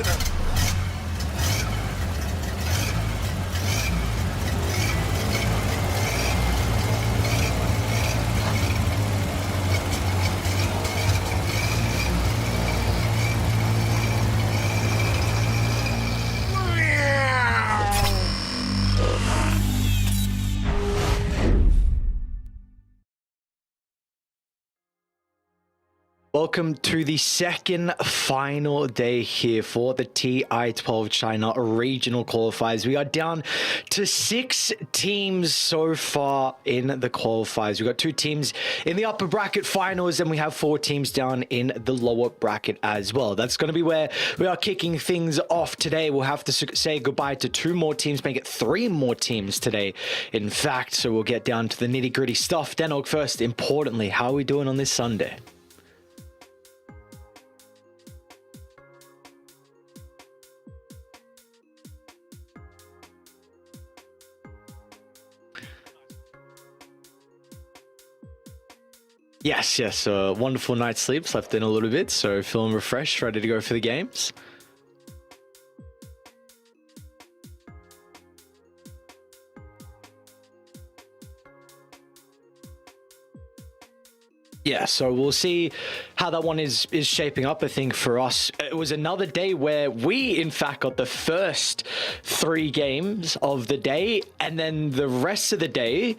dinner. Welcome to the second final day here for the TI-12 China regional qualifiers. We are down to 6 teams so far in the qualifiers. We've got 2 teams in the upper bracket finals, and we have 4 teams down in the lower bracket as well. That's going to be where we are kicking things off today. We'll have to say goodbye to 2 more teams, make it 3 more teams today, in fact. So we'll get down to the nitty-gritty stuff. Denog, first, importantly, how are we doing on this Sunday? Yes, wonderful night's sleep, slept in a little bit, so feeling refreshed, ready to go for the games. Yeah, so we'll see how that one is shaping up. I think for us, it was another day where we, in fact, got the first 3 games of the day, and then the rest of the day,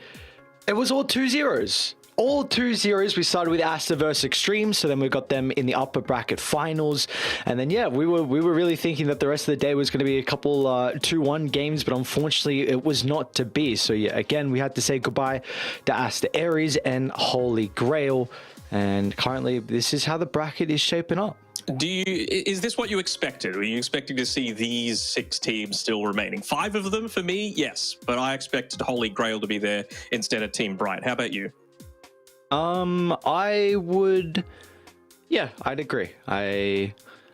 it was all 2-0s. All 2-0s. We started with Aster versus Xtreme, so then we got them in the upper bracket finals, and then yeah, we were really thinking that the rest of the day was going to be a couple 2-1 games, but unfortunately it was not to be. So yeah, again, we had to say goodbye to Aster.Aries and Holy Grail, and currently this is how the bracket is shaping up. Is this what you expected? Were you expecting to see these 6 teams still remaining? 5 of them for me, yes, but I expected Holy Grail to be there instead of Team Bright. How about you? I would, yeah, I'd agree.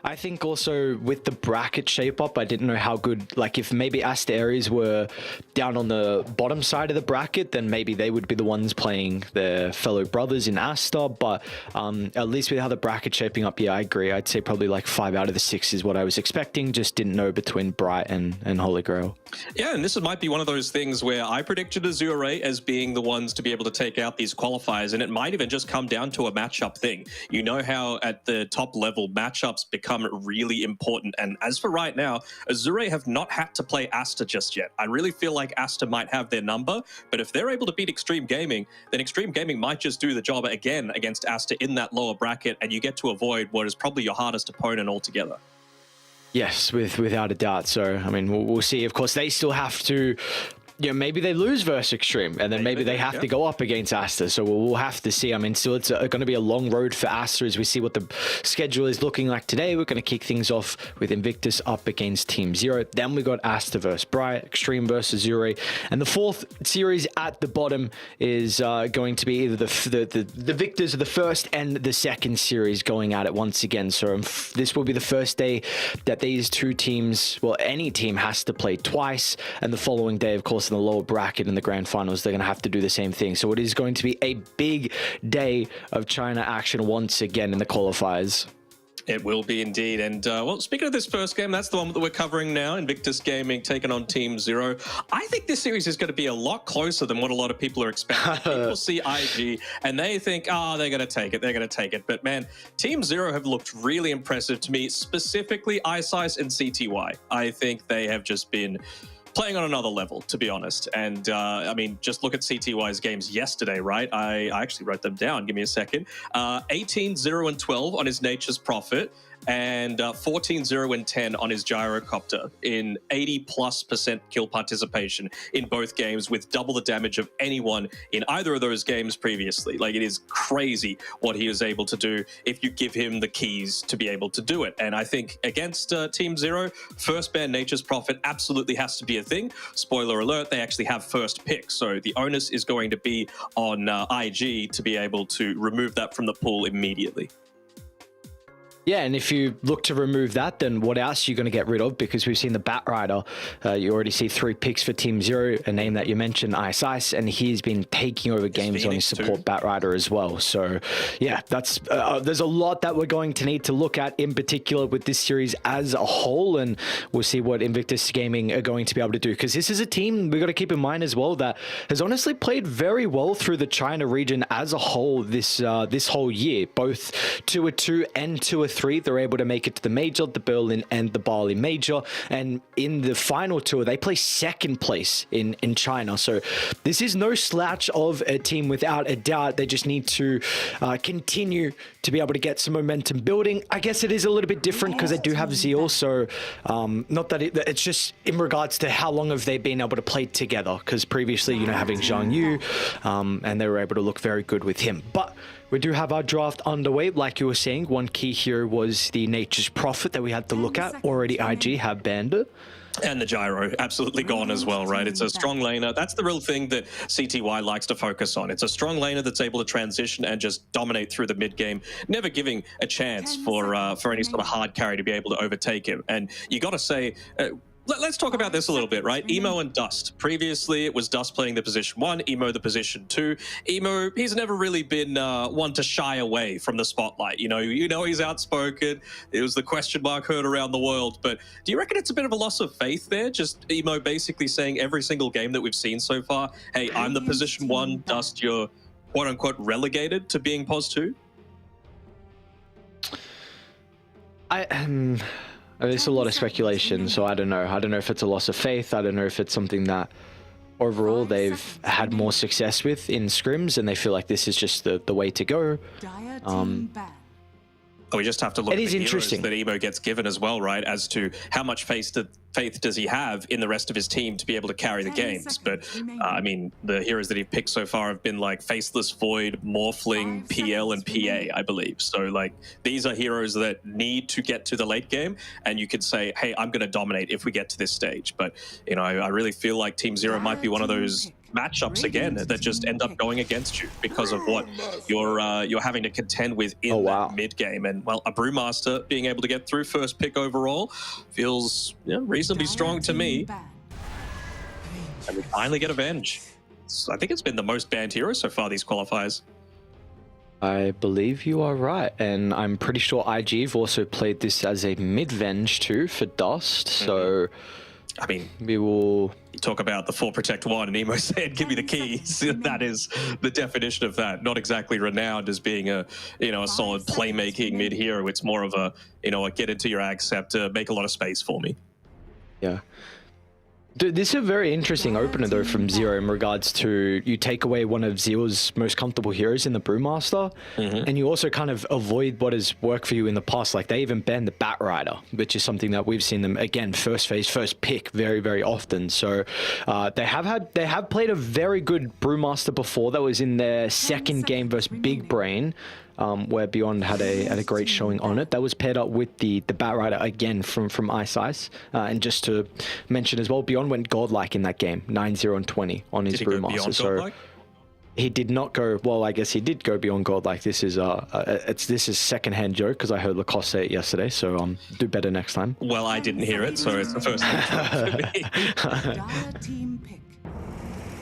I think also with the bracket shape up, I didn't know how good, like if maybe Aster.Aries were down on the bottom side of the bracket, then maybe they would be the ones playing their fellow brothers in Aster. But at least with how the bracket shaping up, yeah, I agree. I'd say probably like 5 out of the 6 is what I was expecting. Just didn't know between Bright and Holy Grail. Yeah, and this might be one of those things where I predicted Azure Ray as being the ones to be able to take out these qualifiers, and it might even just come down to a matchup thing. You know how at the top level, matchups become really important, and as for right now, Azure Ray have not had to play Aster just yet. I really feel like Aster might have their number, but if they're able to beat Xtreme Gaming, then Xtreme Gaming might just do the job again against Aster in that lower bracket, and you get to avoid what is probably your hardest opponent altogether. Yes, without a doubt. So, I mean, we'll see. Of course, they still have to, you know, maybe they lose versus Xtreme, and then maybe they have to go up against Aster. So we'll have to see. I mean, still, it's going to be a long road for Aster as we see what the schedule is looking like today. We're going to kick things off with Invictus up against Team 0. Then we got Aster versus Bright, Xtreme versus Azure Ray, and the 4th series at the bottom is going to be either the victors of the first and the second series going at it once again. So this will be the first day that these 2 teams, well, any team has to play twice, and the following day, of course, in the lower bracket in the grand finals, they're going to have to do the same thing. So it is going to be a big day of China action once again in the qualifiers. It will be indeed. And well, speaking of this first game, that's the one that we're covering now. Invictus Gaming taking on Team 0. I think this series is going to be a lot closer than what a lot of people are expecting. People see IG and they think, oh, they're going to take it. They're going to take it. But man, Team 0 have looked really impressive to me, specifically iSize and CTY. I think they have just been playing on another level, to be honest. And I mean, just look at CTY's games yesterday, right? I actually wrote them down. Give me a second. 18, 0, and 12 on his Nature's Prophet, and 14, 0, and 10 on his Gyrocopter in 80+% kill participation in both games, with double the damage of anyone in either of those games previously. Like, it is crazy what he is able to do if you give him the keys to be able to do it. And I think against Team 0, first ban Nature's Prophet absolutely has to be a thing. Spoiler alert, they actually have first pick, so the onus is going to be on IG to be able to remove that from the pool immediately. Yeah, and if you look to remove that, then what else are you going to get rid of? Because we've seen the Bat Rider. You already see 3 picks for Team Zero, a name that you mentioned, Ice, and he's been taking over games on his support too. Bat Rider as well. So, yeah, that's there's a lot that we're going to need to look at in particular with this series as a whole, and we'll see what Invictus Gaming are going to be able to do. Because this is a team we've got to keep in mind as well that has honestly played very well through the China region as a whole this whole year, both 2-2 and 2-3. They're able to make it to the major, the Berlin and the Bali major, and in the final tour they play second place in China. So this is no slouch of a team without a doubt. They just need to continue to be able to get some momentum building. I guess it is a little bit different because they do have Zeal, so not that it's just in regards to how long have they been able to play together, because previously, you know, having Zhang Yu, and they were able to look very good with him. But we do have our draft underway. Like you were saying, one key here was the Nature's Prophet that we had to look at. Already IG have banned it. And the gyro, absolutely gone as well, right? It's a strong laner. That's the real thing that CTY likes to focus on. It's a strong laner that's able to transition and just dominate through the mid game, never giving a chance for any sort of hard carry to be able to overtake him. And you got to say, let's talk about this a little bit, right? Emo and Dust. Previously, it was Dust playing the position 1, Emo the position 2. Emo, he's never really been one to shy away from the spotlight. You know, he's outspoken. It was the question mark heard around the world. But do you reckon it's a bit of a loss of faith there? Just Emo basically saying every single game that we've seen so far, hey, I'm the position 1, Dust, you're quote-unquote relegated to being pos 2? There's a lot of speculation, so I don't know. I don't know if it's a loss of faith. I don't know if it's something that overall they've had more success with in scrims and they feel like this is just the way to go. We just have to look at the heroes interesting that Emo gets given as well, right? As to how much faith does he have in the rest of his team to be able to carry the games. But, I mean, the heroes that he's picked so far have been like Faceless Void, Morphling, PL, and PA, I believe. So, like, these are heroes that need to get to the late game, and you could say, hey, I'm going to dominate if we get to this stage. But, you know, I really feel like Team Zero might be one of those matchups again that just end up going against you because of what you're having to contend with in that mid game. And well, a Brewmaster being able to get through first pick overall feels reasonably strong to me. And we finally get Avenge. I think it's been the most banned hero so far these qualifiers. I believe you are right, and I'm pretty sure IG have also played this as a mid-venge too for Dust, so I mean, we will talk about the 4 Protect 1 and Emo said, give me the keys. That is the definition of that. Not exactly renowned as being a solid playmaking mid hero. It's more of a get into your ag scepter, make a lot of space for me. Yeah. Dude, this is a very interesting opener though from Zero in regards to you take away one of Zero's most comfortable heroes in the Brewmaster, and you also kind of avoid what has worked for you in the past. Like they even banned the Bat Rider, which is something that we've seen them again first phase, first pick very, very often. So they have played a very good Brewmaster before. That was in their second game versus Big Brain. Where Beyond had a great showing on it. That was paired up with the Bat Rider again from Ice. And just to mention as well, Beyond went godlike in that game, 9-0 and 20 on his Brewmaster. So he did not go, well, I guess he did go beyond godlike. This is this is secondhand joke because I heard Lacoste say it yesterday, so do better next time. Well, I didn't hear it, so it's the first time for me.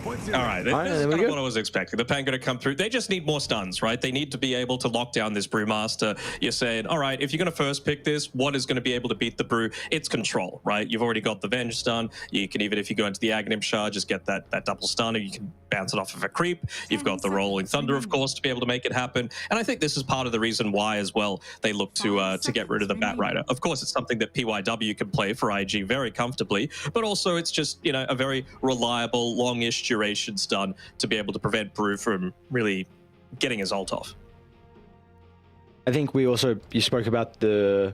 All right, this is kind of what I was expecting. The Pan going to come through. They just need more stuns, right? They need to be able to lock down this Brewmaster. You're saying, all right, if you're going to first pick this, what is going to be able to beat the Brew? It's control, right? You've already got the Venge stun. You can, even if you go into the Aghanim Shard, just get that double stun, or you can bounce it off of a creep. You've got the Rolling Thunder, of course, to be able to make it happen. And I think this is part of the reason why, as well, they look to get rid of the Bat Rider. Of course, it's something that PYW can play for IG very comfortably, but also it's just, a very reliable, longish duration stun to be able to prevent Brew from really getting his ult off. I think you spoke about the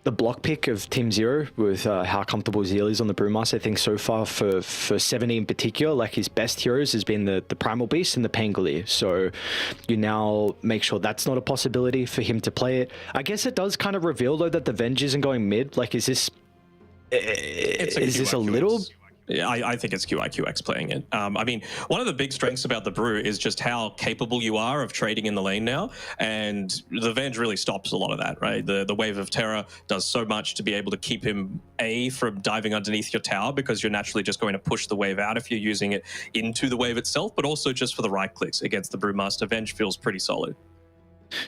block pick of Team Zero with how comfortable Zeal is on the Brewmaster. I think so far for 70 in particular, like his best heroes has been the Primal Beast and the Pangolier. So you now make sure that's not a possibility for him to play it. I guess it does kind of reveal though that the Venge isn't going mid. Like, is this a little? I think it's QIQX playing it. I mean, one of the big strengths about the Brew is just how capable you are of trading in the lane now, and the Venge really stops a lot of that, right? The Wave of Terror does so much to be able to keep him from diving underneath your tower, because you're naturally just going to push the wave out if you're using it into the wave itself, but also just for the right clicks against the Brewmaster. Venge feels pretty solid.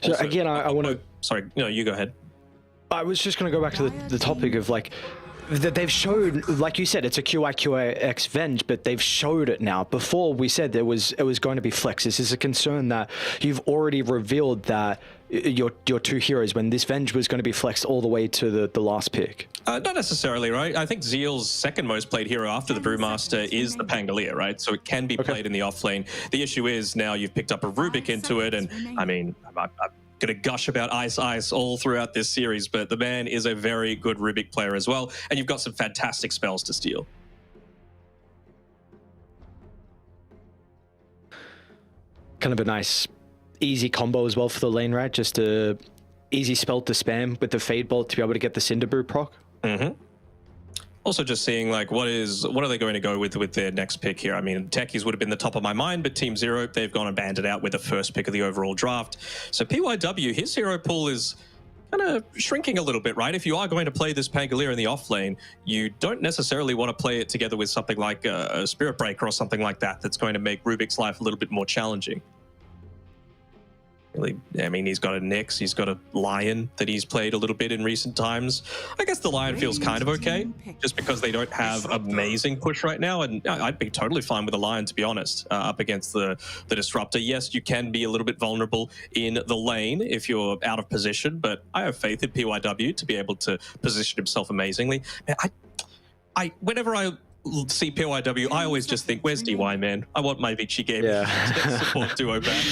So Also, again, I want to... Sorry, no, you go ahead. I was just going to go back to the topic of like, that they've showed, like you said, it's a QIQX Venge, but they've showed it now. Before we said it was going to be flex. This is a concern that you've already revealed that your two heroes, when this Venge was going to be flexed all the way to the last pick. Not necessarily, right? I think Zeal's second most played hero after the Brewmaster is the Pangolier, right? So it can be played in the off lane. The issue is now you've picked up a Rubik into it, and I mean, I'm going to gush about Ice all throughout this series, but the man is a very good Rubik player as well, and you've got some fantastic spells to steal. Kind of a nice, easy combo as well for the lane, right? Just a easy spell to spam with the Fade Bolt to be able to get the Cinder Brew proc. Also just seeing like what are they going to go with their next pick here? I mean, Techies would have been the top of my mind, but Team Zero, they've gone and banded out with the first pick of the overall draft. So PYW, his hero pool is kind of shrinking a little bit, right? If you are going to play this Pangolier in the off lane, you don't necessarily want to play it together with something like a Spirit Breaker or something like that that's going to make Rubik's life a little bit more challenging. Really, I mean, he's got a Nyx, he's got a Lion that he's played a little bit in recent times. I guess the Lion feels kind of okay, just because they don't have amazing push right now, and I'd be totally fine with the Lion, to be honest, up against the Disruptor. Yes, you can be a little bit vulnerable in the lane if you're out of position, but I have faith in PYW to be able to position himself amazingly. Whenever I see PYW, I always just think, where's DY, man? I want my Vichy game support duo back.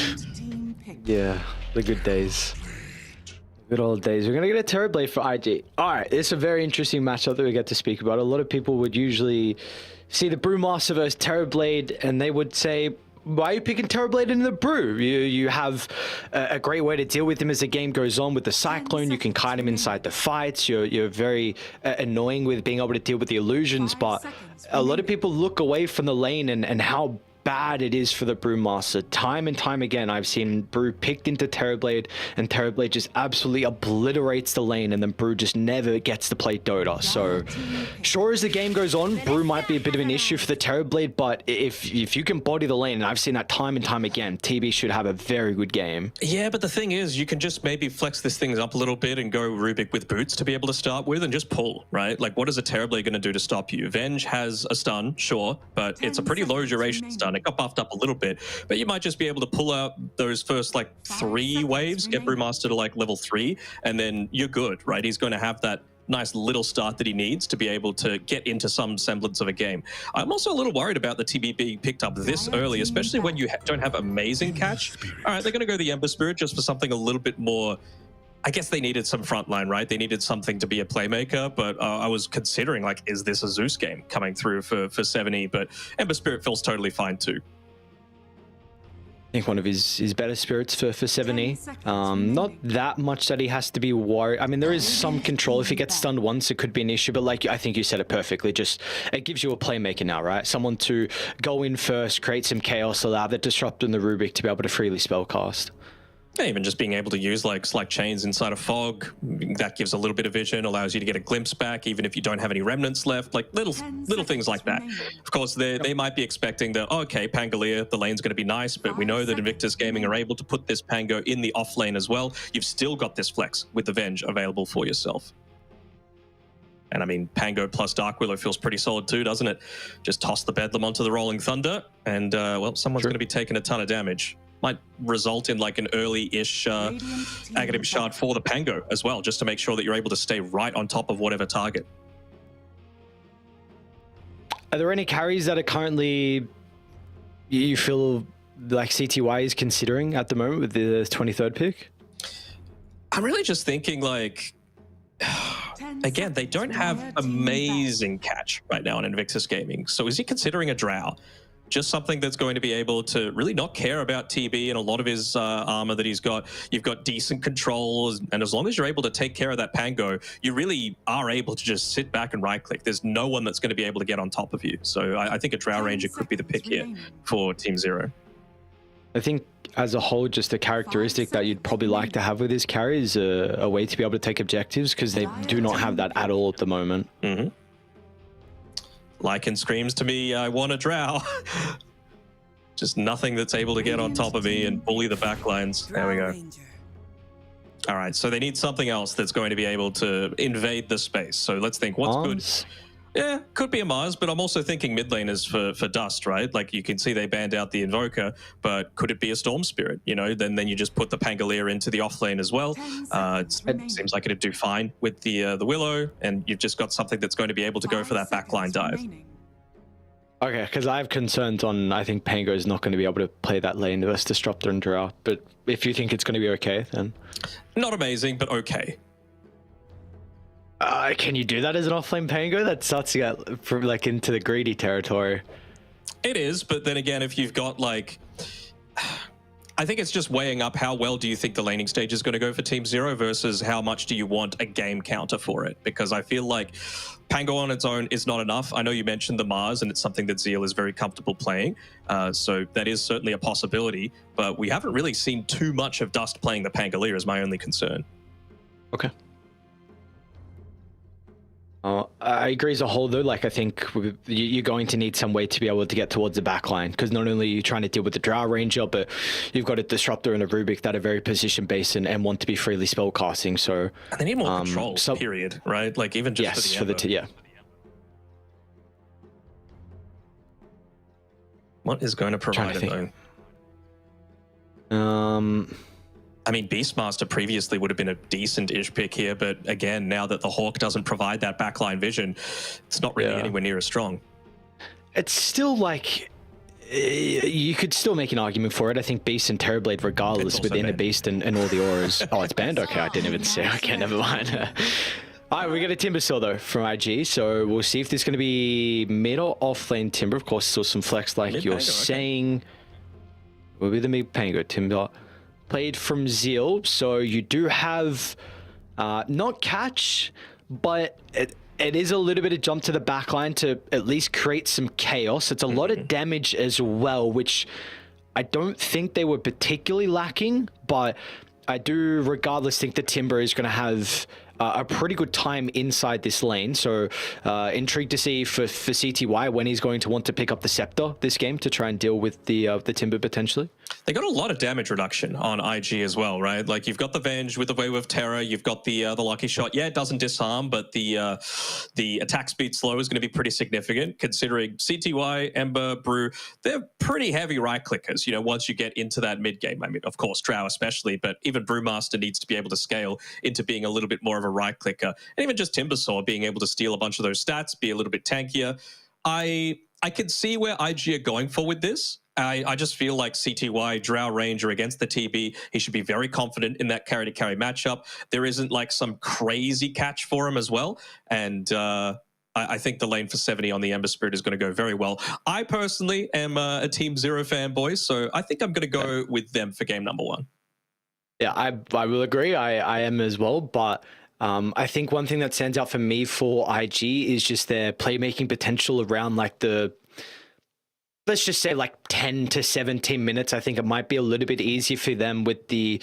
Yeah, the good days. Good old days. We're going to get a Terrorblade for IG. All right, it's a very interesting matchup that we get to speak about. A lot of people would usually see the Brewmaster versus Terrorblade, and they would say, why are you picking Terrorblade in the Brew? You have a great way to deal with him as the game goes on with the Cyclone. You can kite him inside the fights. You're very annoying with being able to deal with the illusions, but a lot of people look away from the lane and how bad it is for the Brewmaster. Time and time again, I've seen Brew picked into Terrorblade, and Terrorblade just absolutely obliterates the lane, and then Brew just never gets to play Dota. So, sure, as the game goes on, Brew might be a bit of an issue for the Terrorblade, but if you can body the lane, and I've seen that time and time again, TB should have a very good game. Yeah, but the thing is, you can just maybe flex this thing up a little bit and go Rubik with boots to be able to start with and just pull, right? Like, what is a Terrorblade going to do to stop you? Venge has a stun, sure, but it's a pretty low duration stun. It got buffed up a little bit, but you might just be able to pull out those first like 3 waves, get Brewmaster to like level 3, and then you're good, right? He's going to have that nice little start that he needs to be able to get into some semblance of a game. I'm also a little worried about the TB being picked up this early, especially when you don't have amazing catch. All right, they're going to go the Ember Spirit just for something a little bit more. I guess they needed some frontline, right? They needed something to be a playmaker, but I was considering, like, is this a Zeus game coming through for 70? But Ember Spirit feels totally fine too. I think one of his better spirits for 70. Not that much that he has to be worried. I mean, there is some control. If he gets stunned once, it could be an issue, but like I think you said it perfectly. Just it gives you a playmaker now, right? Someone to go in first, create some chaos, allow the Disrupt and the Rubik to be able to freely spellcast. Yeah, even just being able to use like chains inside a fog, that gives a little bit of vision, allows you to get a glimpse back, even if you don't have any remnants left, like little things like that. Of course, they might be expecting that, oh, okay, Pangolier, the lane's going to be nice, but we know that Invictus Gaming are able to put this Pango in the off lane as well. You've still got this flex with the Venge available for yourself. And I mean, Pango plus Dark Willow feels pretty solid too, doesn't it? Just toss the Bedlam onto the Rolling Thunder, and well, someone's going to be taking a ton of damage. Might result in like an early-ish Aghanim Shard for the Pango as well, just to make sure that you're able to stay right on top of whatever target. Are there any carries that are currently you feel like CTY is considering at the moment with the 23rd pick? I'm really just thinking like, again, they don't have amazing catch right now in Invictus Gaming. So is he considering a Drow? just something that's going to be able to really not care about TB and a lot of his armor that he's got. You've got decent controls, and as long as you're able to take care of that Pango, you really are able to just sit back and right-click. There's no one that's going to be able to get on top of you. So I think a Drow Ranger could be the pick here for Team Zero. I think as a whole, just a characteristic that you'd probably like to have with his carry is a way to be able to take objectives, because they do not have that at all at the moment. Mm-hmm. Lycan screams to me, I want a Drow. Just nothing that's able to get on top of me and bully the backlines. There we go. All right, so they need something else that's going to be able to invade the space. So let's think, what's good? Yeah, could be a Mars, but I'm also thinking mid lane is for Dust, right? Like you can see they banned out the Invoker, but could it be a Storm Spirit? You know, then you just put the Pangolier into the off lane as well. It seems like it'd do fine with the Willow, and you've just got something that's going to be able to go for that backline dive. Okay, because I have concerns on, I think Pango is not going to be able to play that lane versus Disruptor and Drow, but if you think it's going to be okay, then... Not amazing, but okay. Can you do that as an offlane Pango? That starts to get like into the greedy territory. It is, but then again, if you've got like... I think it's just weighing up how well do you think the laning stage is going to go for Team Zero versus how much do you want a game counter for it? Because I feel like Pango on its own is not enough. I know you mentioned the Mars, and it's something that Zeal is very comfortable playing. So that is certainly a possibility, but we haven't really seen too much of Dust playing the Pangolier is my only concern. Okay. I agree as a whole, though. Like, I think you're going to need some way to be able to get towards the back line, because not only are you trying to deal with the Drow Ranger, but you've got a Disruptor and a Rubik that are very position-based and want to be freely spellcasting. So and they need more control, period, right? Like, even just for the yeah. What is going to provide it, though? I mean, Beastmaster previously would have been a decent-ish pick here, but again, now that the Hawk doesn't provide that backline vision, it's not really anywhere near as strong. It's still like... You could still make an argument for it. I think Beast and Terrorblade, regardless, within a Beast and all the auras... Oh, it's banned? Okay, I didn't even say. Okay, never mind. All right, we got a Timbersaw, though, from IG, so we'll see if there's going to be mid or off-lane Timber. Of course, still some flex, like you're saying. Okay. Will be the mid Pango, Timber. Played from Zeal, so you do have not catch, but it is a little bit of jump to the backline to at least create some chaos. It's a lot of damage as well, which I don't think they were particularly lacking, but I do regardless think the Timber is going to have a pretty good time inside this lane. So intrigued to see for CTY when he's going to want to pick up the Scepter this game to try and deal with the Timber potentially. They got a lot of damage reduction on IG as well, right? Like you've got the Venge with the Wave of Terror, you've got the Lucky Shot. Yeah, it doesn't disarm, but the attack speed slow is going to be pretty significant considering CTY, Ember, Brew, they're pretty heavy right clickers, you know, once you get into that mid game. I mean, of course, Drow especially, but even Brewmaster needs to be able to scale into being a little bit more of a right clicker. And even just Timbersaw being able to steal a bunch of those stats, be a little bit tankier. I can see where IG are going for with this. I just feel like CTY, Drow Ranger against the TB, he should be very confident in that carry-to-carry matchup. There isn't like some crazy catch for him as well. And I think the lane for 70 on the Ember Spirit is going to go very well. I personally am a Team Zero fanboy, so I think I'm going to go with them for game number 1. Yeah, I will agree. I am as well, but... I think one thing that stands out for me for IG is just their playmaking potential around like the, let's just say like 10 to 17 minutes. I think it might be a little bit easier for them with the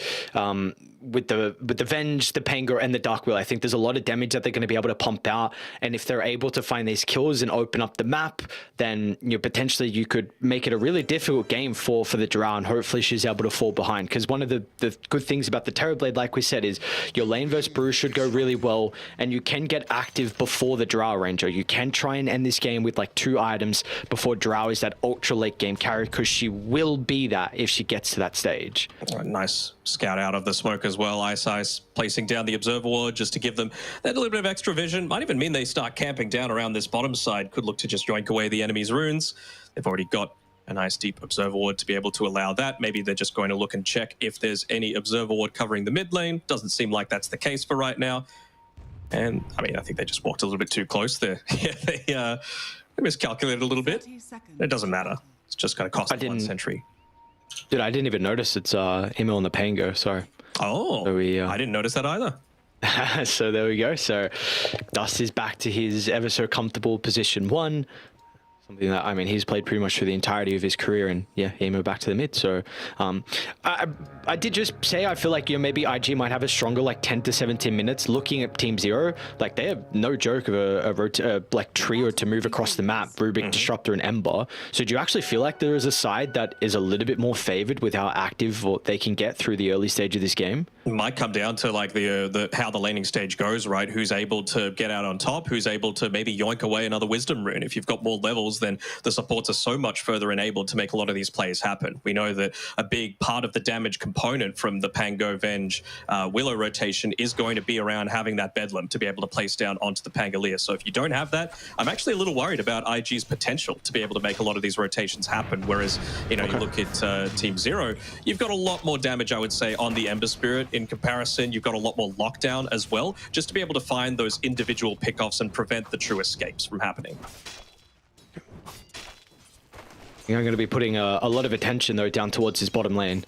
Venge, the Pango, and the Dark Will. I think there's a lot of damage that they're going to be able to pump out, and if they're able to find these kills and open up the map, then potentially you could make it a really difficult game for the Drow, and hopefully she's able to fall behind. Because one of the good things about the Terrorblade, like we said, is your lane versus Brew should go really well, and you can get active before the Drow Ranger. You can try and end this game with like 2 items before Drow is that ultra late game carry, because she will be that if she gets to that stage. Nice scout out of the smoke as well. Ice placing down the Observer Ward just to give them that little bit of extra vision. Might even mean they start camping down around this bottom side. Could look to just yoink away the enemy's runes. They've already got a nice deep Observer Ward to be able to allow that. Maybe they're just going to look and check if there's any Observer Ward covering the mid lane. Doesn't seem like that's the case for right now. And I mean, I think they just walked a little bit too close there. Yeah, they miscalculated a little bit. It doesn't matter. It's just going to cost one sentry. Dude, I didn't even notice it's Emo on the Pango, sorry. Oh, so I didn't notice that either. So there we go. So Dust is back to his ever so comfortable position 1. Something that, I mean, he's played pretty much through the entirety of his career, and yeah, Emo back to the mid. So I did just say I feel like, you know, maybe IG might have a stronger like 10 to 17 minutes. Looking at Team Zero, like they have no joke of a like trio to move across the map: Rubik, Disruptor, and Ember. So do you actually feel like there is a side that is a little bit more favored with how active they can get through the early stage of this game? It might come down to like the how the laning stage goes, right? Who's able to get out on top? Who's able to maybe yoink away another Wisdom Rune? If you've got more levels, then the supports are so much further enabled to make a lot of these plays happen. We know that a big part of the damage component from the Pango Venge Willow rotation is going to be around having that Bedlam to be able to place down onto the Pangolier. So if you don't have that, I'm actually a little worried about IG's potential to be able to make a lot of these rotations happen. Whereas, you know, you look at Team Zero, you've got a lot more damage, I would say, on the Ember Spirit. In comparison, you've got a lot more lockdown as well, just to be able to find those individual pickoffs and prevent the true escapes from happening. I'm going to be putting a lot of attention, though, down towards his bottom lane.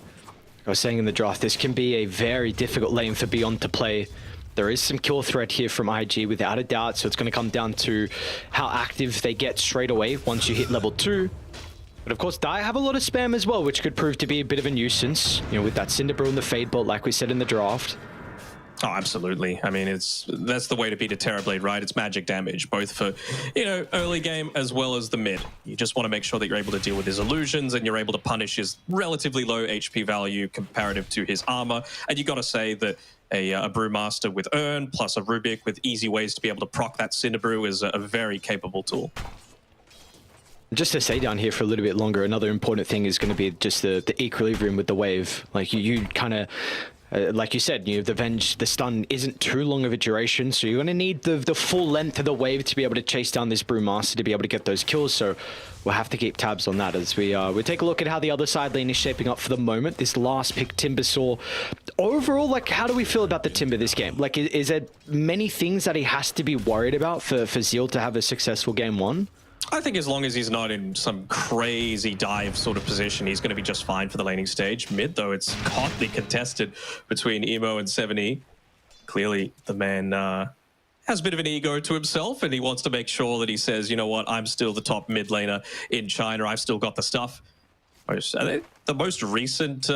I was saying in the draft, this can be a very difficult lane for Beyond to play. There is some kill threat here from IG, without a doubt, so it's going to come down to how active they get straight away once you hit level 2. But of course, Dire have a lot of spam as well, which could prove to be a bit of a nuisance, you know, with that Cinderbrew and the Fade Bolt, like we said in the draft. Oh, absolutely. I mean, that's the way to beat a Terrorblade, right? It's magic damage, both for, you know, early game as well as the mid. You just want to make sure that you're able to deal with his illusions and you're able to punish his relatively low HP value comparative to his armor. And you got to say that a Brewmaster with Urn plus a Rubik with easy ways to be able to proc that Cinderbrew is a very capable tool. Just to stay down here for a little bit longer, another important thing is going to be just the equilibrium with the wave. Like you kind of... like you said, you know, the stun isn't too long of a duration, so you're going to need the full length of the wave to be able to chase down this Brewmaster to be able to get those kills. So we'll have to keep tabs on that as we take a look at how the other side lane is shaping up for the moment. This last pick, Timbersaw. Overall, like, how do we feel about the Timber this game? Like, is there many things that he has to be worried about for Zeal to have a successful game 1? I think as long as he's not in some crazy dive sort of position, he's going to be just fine for the laning stage. Mid, though, it's hotly contested between Emo and 7E. Clearly, the man has a bit of an ego to himself, and he wants to make sure that he says, you know what, I'm still the top mid laner in China. I've still got the stuff. Are they the most recent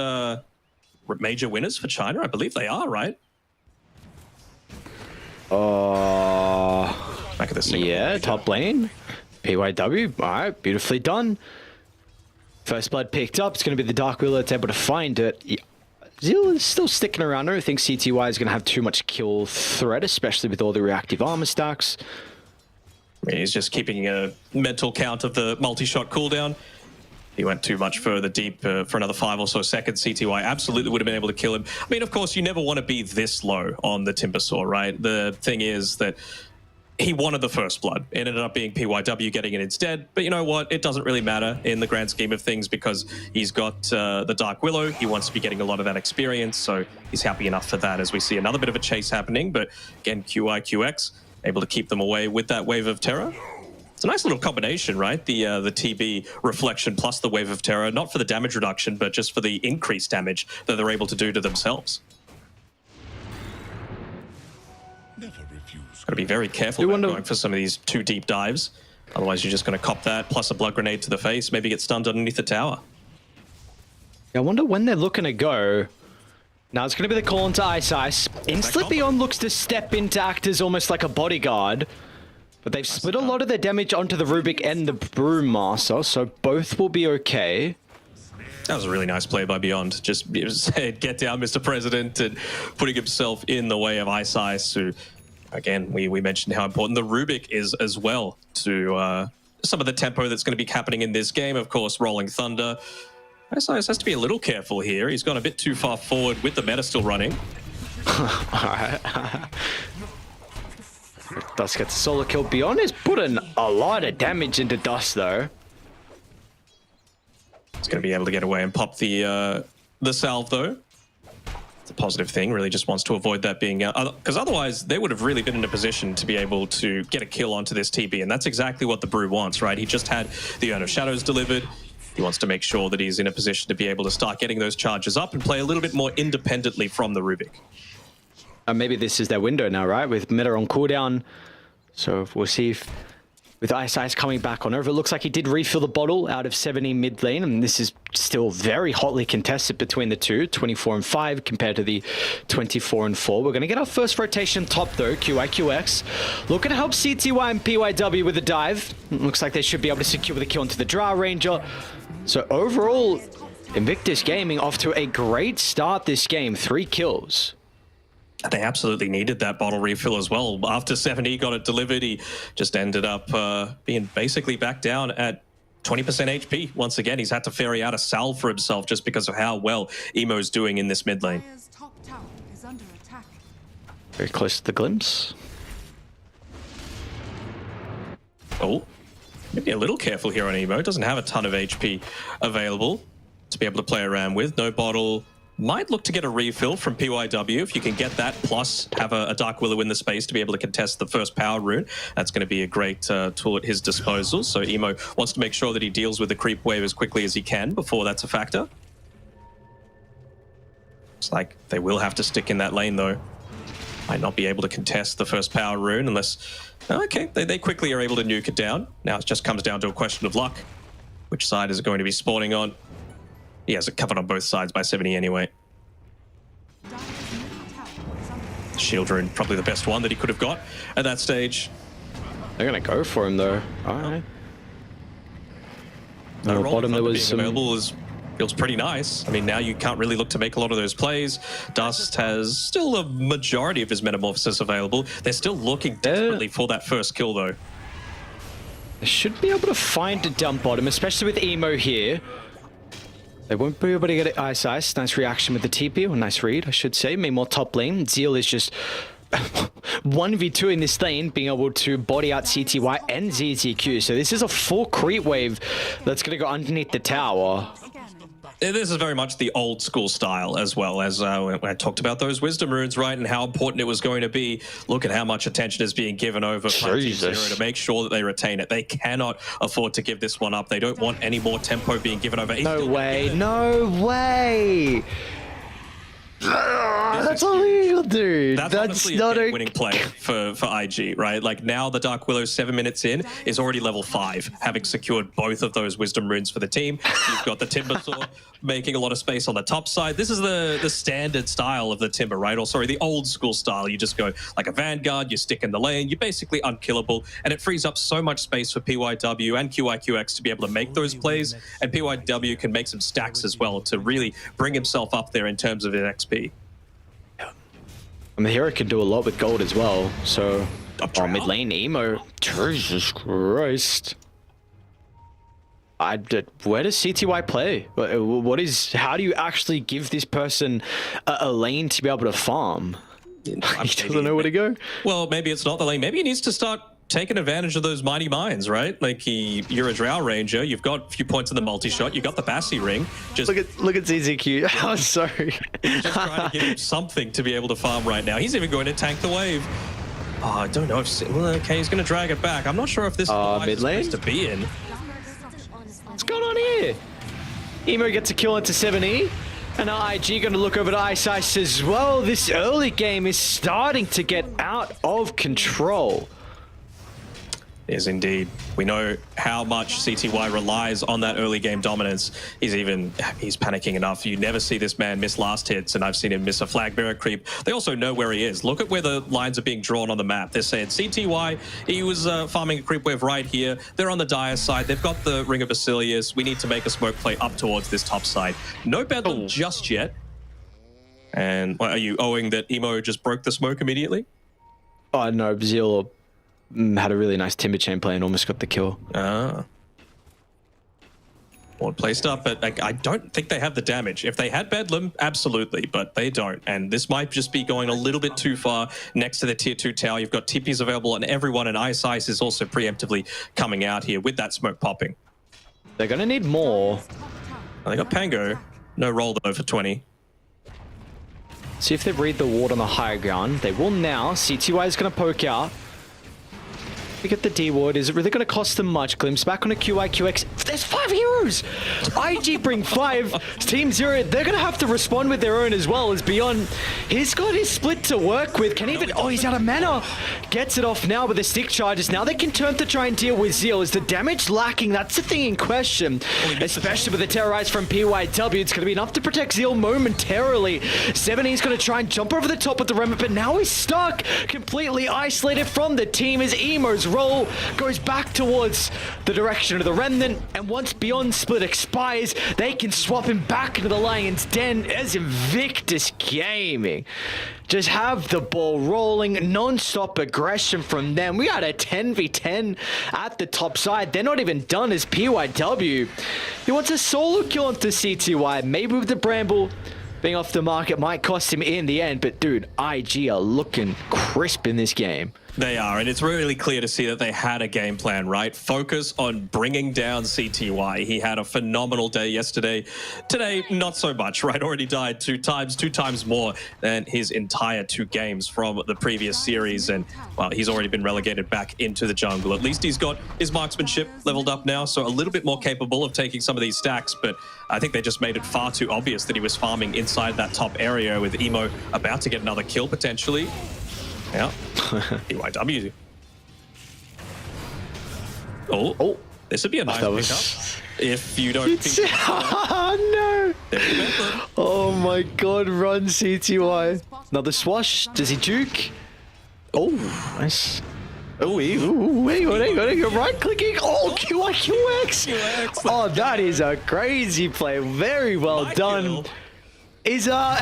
major winners for China? I believe they are, right? Back at the yeah, top lane. PYW, all right, beautifully done. First blood picked up. It's going to be the Dark Willow that's able to find it. Zeal is still sticking around. I don't think CTY is going to have too much kill threat, especially with all the reactive armor stacks. He's just keeping a mental count of the multi-shot cooldown. He went too much further deep for another 5 or so seconds. CTY absolutely would have been able to kill him. I mean, of course, you never want to be this low on the Timbersaw, right? The thing is that he wanted the first blood. It ended up being PYW getting it instead. But you know what? It doesn't really matter in the grand scheme of things because he's got the Dark Willow. He wants to be getting a lot of that experience. So he's happy enough for that as we see another bit of a chase happening. But again, QX able to keep them away with that Wave of Terror. It's a nice little combination, right? The TB reflection plus the Wave of Terror, not for the damage reduction, but just for the increased damage that they're able to do to themselves. Got to be very careful about going for some of these too deep dives. Otherwise, you're just going to cop that, plus a blood grenade to the face, maybe get stunned underneath the tower. I wonder when they're looking to go. Now it's going to be the call into Ice. Instantly Beyond looks to step in to act as almost like a bodyguard. But they've split a lot of their damage onto the Rubik and the Brewmaster, so both will be okay. That was a really nice play by Beyond. Just said, get down, Mr. President, and putting himself in the way of Ice, who... Again, we mentioned how important the Rubik is as well to some of the tempo that's going to be happening in this game. Of course, Rolling Thunder. Ice has to be a little careful here. He's gone a bit too far forward with the meta still running. Alright. Dust gets a solo kill. Beyond is putting a lot of damage into Dust, though. He's going to be able to get away and pop the salve, though. It's a positive thing, really just wants to avoid that being... Because otherwise, they would have really been in a position to be able to get a kill onto this TB, and that's exactly what the Brew wants, right? He just had the Urn of Shadows delivered. He wants to make sure that he's in a position to be able to start getting those charges up and play a little bit more independently from the Rubik. Maybe this is their window now, right? With meta on cooldown. So we'll see if, with Ice coming back on over, it looks like he did refill the bottle out of 70 mid lane, and this is still very hotly contested between the two, 24 and 5 compared to the 24 and 4. We're going to get our first rotation top though, QIQX. Looking to help CTY and PYW with a dive. Looks like they should be able to secure the kill into the Drow Ranger. So overall, Invictus Gaming off to a great start this game, 3 kills. They absolutely needed that bottle refill as well. After 70 got it delivered, he just ended up being basically back down at 20% HP. Once again, he's had to ferry out a salve for himself just because of how well Emo's doing in this mid lane. Very close to the glimpse. Oh, maybe a little careful here on Emo. Doesn't have a ton of HP available to be able to play around with. No bottle. Might look to get a refill from PYW if you can get that, plus have a Dark Willow in the space to be able to contest the first power rune. That's going to be a great tool at his disposal. So Emo wants to make sure that he deals with the creep wave as quickly as he can before that's a factor. Looks like they will have to stick in that lane though. Might not be able to contest the first power rune unless... Okay, they quickly are able to nuke it down. Now it just comes down to a question of luck. Which side is it going to be spawning on? He has it covered on both sides by 70 anyway. Shield rune, probably the best one that he could have got at that stage. They're going to go for him though. All right. No, bottom there was some... available feels pretty nice. I mean, now you can't really look to make a lot of those plays. Dust has still a majority of his metamorphosis available. They're still looking desperately for that first kill though. They should be able to find a dump bottom, especially with Emo here. They won't be able to get it Ice. Nice reaction with the TP, or nice read, I should say. Meanwhile, top lane, Zeal is just 1v2 in this lane, being able to body out CTY and ZZQ. So this is a full creep wave that's going to go underneath the tower. This is very much the old school style, as well as I talked about those wisdom runes, right, and how important it was going to be. Look at how much attention is being given over Team Zero to make sure that they retain it. They cannot afford to give this one up. They don't want any more tempo being given over. No way, no way. That's illegal, dude. That's not a winning play for IG, right? Like now the Dark Willow 7 minutes in is already level 5, having secured both of those wisdom runes for the team. You've got the Timber Saw making a lot of space on the top side. This is the standard style of the Timber, right? Or sorry, the old school style. You just go like a Vanguard, you stick in the lane, you're basically unkillable, and it frees up so much space for PYW and QIQX to be able to make those plays, and PYW can make some stacks as well to really bring himself up there in terms of his XP. I mean, the hero can do a lot with gold as well. So, mid lane Emo. Jesus Christ. Where does CTY play? What is? How do you actually give this person a lane to be able to farm? He doesn't know where to go. Well, maybe it's not the lane. Maybe he needs to start taking advantage of those mighty mines, right? Like you're a Drow Ranger, you've got a few points in the multi-shot, you got the Bassi ring. Just look at ZZQ. Oh, sorry. Just trying to give him something to be able to farm right now. He's even going to tank the wave. Oh, I don't know if... Well, okay, he's going to drag it back. I'm not sure if this is mid lane supposed to be in. What's going on here? Emo gets a kill into 7E. And now IG going to look over to Ice as well. This early game is starting to get out of control. Is indeed. We know how much CTY relies on that early game dominance. He's panicking enough. You never see this man miss last hits, and I've seen him miss a flag bearer creep. They also know where he is. Look at where the lines are being drawn on the map. They're saying CTY, he was farming a creep wave right here. They're on the dire side. They've got the Ring of Basilius. We need to make a smoke play up towards this top side. No Bedlam just yet. And are you owing that Emo just broke the smoke immediately? Oh, no, Zeal had a really nice timber chain play and almost got the kill. Well placed up, but I don't think they have the damage. If they had Bedlam, absolutely, but they don't. And this might just be going a little bit too far next to the tier 2 tower. You've got TPs available on everyone, and Ice is also preemptively coming out here with that smoke popping. They're going to need more. They got Pango. No roll, though, for 20. See if they read the ward on the higher ground. They will now. CTY is going to poke out. We get the D ward. Is it really going to cost them much? Glimpse back on a QX. There's 5 heroes. IG bring 5. Team 0, they're going to have to respond with their own as well as Beyond. He's got his split to work with. Can even... Oh, he's out of mana. Gets it off now with the stick charges. Now they can turn to try and deal with Zeal. Is the damage lacking? That's the thing in question. Especially with the Terrorize from PYW. It's going to be enough to protect Zeal momentarily. 70's going to try and jump over the top with the Remnant, but now he's stuck. Completely isolated from the team as Emo's roll goes back towards the direction of the Remnant, and once Beyond split expires, they can swap him back into the Lion's Den as Invictus Gaming just have the ball rolling, non-stop aggression from them. We got a 10v10 at the top side. They're not even done as PYW. He wants a solo kill onto CTY, maybe with the Bramble being off the market might cost him in the end, but dude, IG are looking crisp in this game. They are, and it's really clear to see that they had a game plan, right? Focus on bringing down CTY. He had a phenomenal day yesterday. Today, not so much, right? Already died 2 times more than his entire 2 games from the previous series, and, well, he's already been relegated back into the jungle. At least he's got his marksmanship leveled up now, so a little bit more capable of taking some of these stacks, but I think they just made it far too obvious that he was farming inside that top area with Emo about to get another kill, potentially. Yeah. PYW. Oh, this would be a nice pickup. If you don't think... Oh, no. Oh, my God. Run, CTY. Another swash. Does he juke? Oh, nice. Oh, hang on. Right-clicking. Oh, QX. Oh, that is a crazy play. Very well done. He's now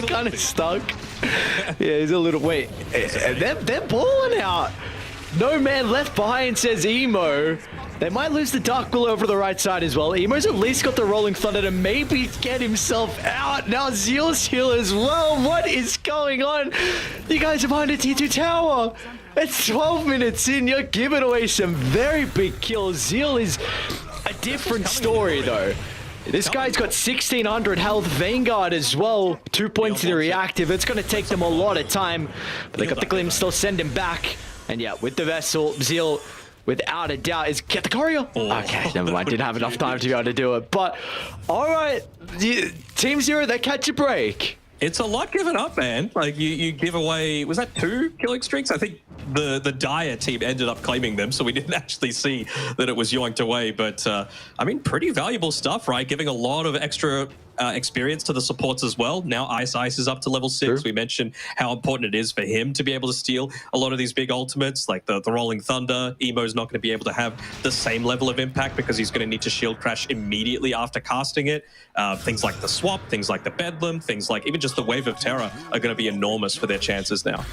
kind of stuck. Yeah, he's a little... Wait, they're balling out. No man left behind, says Emo. They might lose the Dark Willow over the right side as well. Emo's at least got the Rolling Thunder to maybe get himself out. Now Zeal's here as well. What is going on? You guys are behind a T2 tower. It's 12 minutes in. You're giving away some very big kills. Zeal is a different story, though. This guy's got 1600 health, Vanguard as well, 2 points to the reactive. It's going to take them a lot of time, but they got the glimpse, they'll send him back. And yeah, with the Vessel, Zeal, without a doubt, is get the courier. Okay, never mind, didn't have enough time to be able to do it. But, all right, Team 0, they catch a break. It's a lot given up, man. Like, you give away, was that 2 killing streaks? I think the Dire team ended up claiming them, so we didn't actually see that it was yoinked away. But, I mean, pretty valuable stuff, right? Giving a lot of extra experience to the supports as well. Now Ice is up to level 6. Sure. We mentioned how important it is for him to be able to steal a lot of these big ultimates, like the Rolling Thunder. Emo's not going to be able to have the same level of impact because he's going to need to shield crash immediately after casting it. Things like the swap, things like the Bedlam, things like even just the Wave of Terror are going to be enormous for their chances now.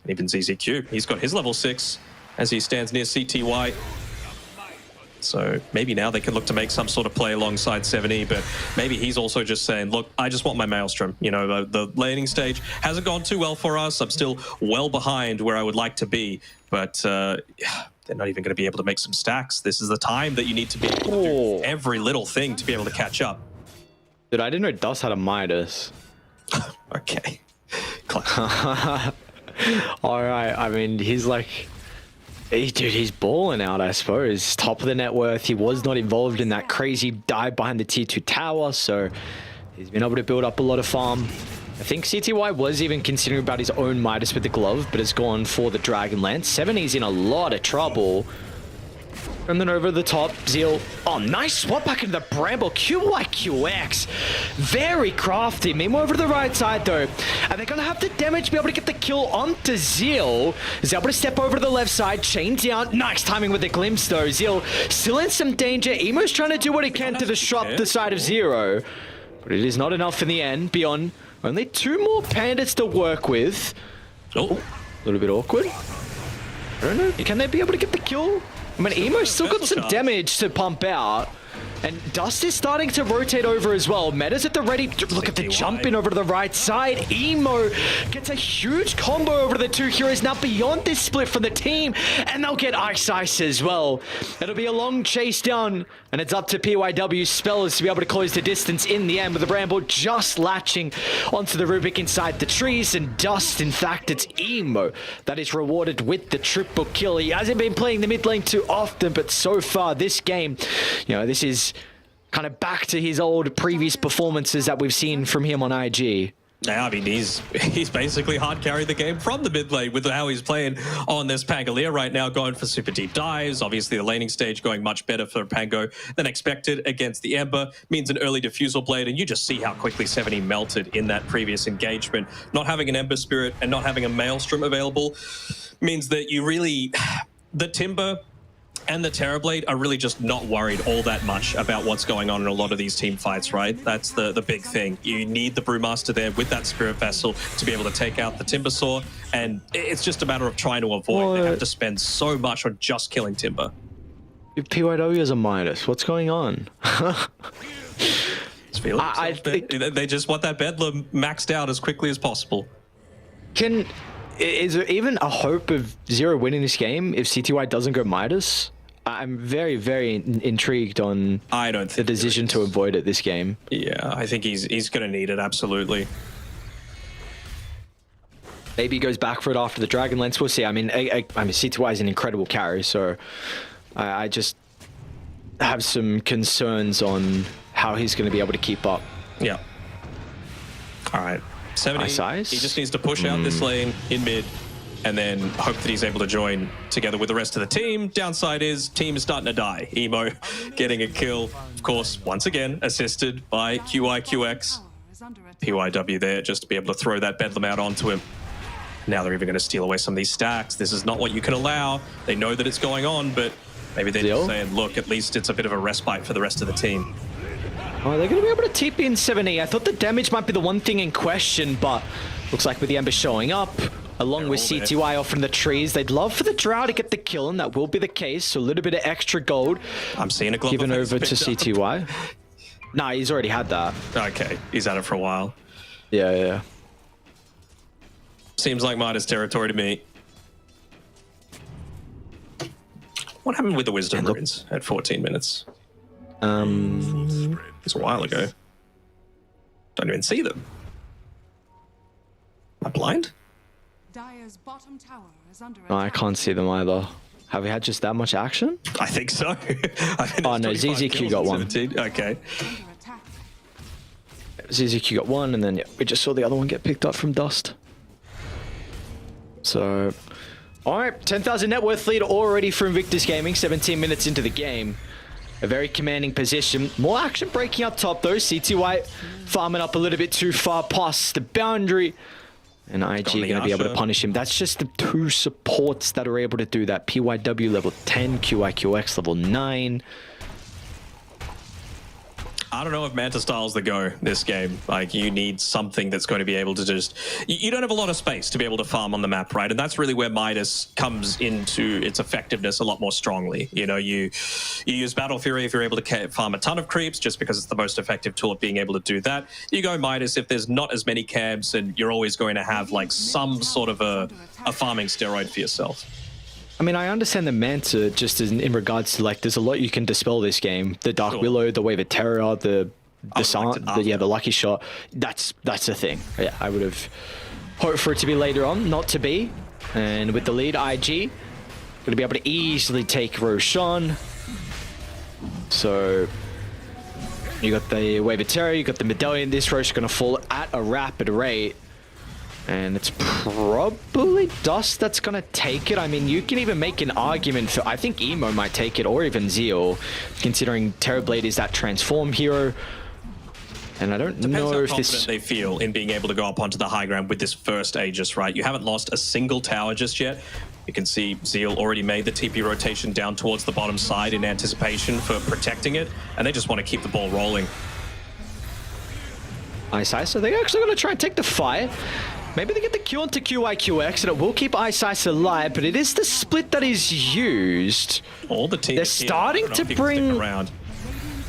Even ZZQ, he's got his level 6 as he stands near CTY. So maybe now they can look to make some sort of play alongside 7E, but maybe he's also just saying, look, I just want my Maelstrom. You know, the laning stage hasn't gone too well for us. I'm still well behind where I would like to be, but they're not even going to be able to make some stacks. This is the time that you need to be able to do every little thing to be able to catch up. Dude, I didn't know Dust had a Midas. Okay. All right, I mean, he's like... Dude, he's balling out, I suppose. Top of the net worth. He was not involved in that crazy dive behind the tier 2 tower, so he's been able to build up a lot of farm. I think CTY was even considering about his own Midas with the glove, but has gone for the Dragon Lance. 70's in a lot of trouble. And then over the top, Zeal. Oh, nice swap back into the Bramble. QYQX. Very crafty. Meanwhile, over to the right side, though. Are they going to have the damage to be able to get the kill onto Zeal? Is able to step over to the left side, chain down. Nice timing with the glimpse, though. Zeal still in some danger. Emo's trying to do what he can to disrupt the side of Zero. But it is not enough in the end. Beyond only 2 more bandits to work with. Oh, a little bit awkward. I don't know. Can they be able to get the kill? I mean, Emo's still got some damage to pump out. And Dust is starting to rotate over as well. Meta's at the ready. Look at the jump in over to the right side. Emo gets a huge combo over to the two heroes. Now beyond this split from the team. And they'll get Ice as well. It'll be a long chase down. And it's up to PYW Spellers to be able to close the distance in the end with the Bramble just latching onto the Rubik inside the trees. And Dust, in fact, it's Emo that is rewarded with the triple kill. He hasn't been playing the mid lane too often, but so far this game, you know, this is kind of back to his old previous performances that we've seen from him on IG. Yeah, I mean, he's basically hard carried the game from the mid lane with how he's playing on this Pangolier right now, going for super deep dives. Obviously, the laning stage going much better for Pango than expected against the Ember. Means an early diffusal blade, and you just see how quickly 70 melted in that previous engagement. Not having an Ember Spirit and not having a Maelstrom available means that you really... The Timber and the Terrorblade are really just not worried all that much about what's going on in a lot of these team fights, right? That's the big thing. You need the Brewmaster there with that Spirit Vessel to be able to take out the Timbersaw, and it's just a matter of trying to avoid. They have to spend so much on just killing Timber. PYW is a minus. What's going on? They just want that Bedlam maxed out as quickly as possible. Is there even a hope of Zero winning this game if CTY doesn't go Midas? I'm very, very intrigued on the decision to avoid it this game. Yeah, I think he's going to need it, absolutely. Maybe he goes back for it after the Dragonlance. We'll see. I mean, CTY is an incredible carry, so I just have some concerns on how he's going to be able to keep up. Yeah. All right. 70, Ice. He just needs to push out this lane in mid and then hope that he's able to join together with the rest of the team. Downside is team is starting to die. Emo getting a kill, of course, once again assisted by QIQX. PYW there just to be able to throw that Bedlam out onto him. Now they're even going to steal away some of these stacks. This is not what you can allow. They know that it's going on, but maybe they're just saying, look, at least it's a bit of a respite for the rest of the team. Oh, they're going to be able to TP in 70. I thought the damage might be the one thing in question, but looks like with the Ember showing up, along with CTY off from the trees, they'd love for the Drow to get the kill, and that will be the case. So a little bit of extra gold. I'm seeing a glove given over to CTY. Nah, he's already had that. Okay, he's had it for a while. Yeah. Seems like Midas territory to me. What happened with the Wisdom Runes at 14 minutes? It's a while ago. Don't even see them. Am I blind? Dire's bottom tower is under No, I can't see them either. Have we had just that much action? I think so. Oh no, ZZQ got one. Okay. ZZQ got one, and then yeah, we just saw the other one get picked up from Dust. So, all right, 10,000 net worth lead already for Invictus Gaming, 17 minutes into the game. A very commanding position. More action breaking up top though. CTY farming up a little bit too far past the boundary. And IG going to be able to punish him. That's just the two supports that are able to do that. PYW level 10, QIQX level 9. I don't know if Manta Style's the go this game. Like, you need something that's going to be able to just... You don't have a lot of space to be able to farm on the map, right? And that's really where Midas comes into its effectiveness a lot more strongly. You know, you use Battle Fury if you're able to farm a ton of creeps, just because it's the most effective tool at being able to do that. You go Midas if there's not as many camps, and you're always going to have, like, some sort of a farming steroid for yourself. I mean, I understand the Manta just in regards to, like, there's a lot you can dispel this game. The Dark Willow, the Wave of Terror, the Lucky Shot. That's a thing. Yeah, I would have hoped for it to be later on, not to be. And with the lead, IG, going to be able to easily take Roshan. So, you got the Wave of Terror, you got the Medallion. This Rosh is going to fall at a rapid rate. And it's probably Dust that's going to take it. I mean, you can even make an argument for... I think Emo might take it, or even Zeal, considering Terrorblade is that transform hero. And I don't know if this... they feel in being able to go up onto the high ground with this first Aegis, right? You haven't lost a single tower just yet. You can see Zeal already made the TP rotation down towards the bottom side in anticipation for protecting it. And they just want to keep the ball rolling. Ice, so they're actually going to try and take the fight. Maybe they get the Q onto QIQX, and it will keep Ice alive, but it is the split that is used. All the teams they're starting to bring...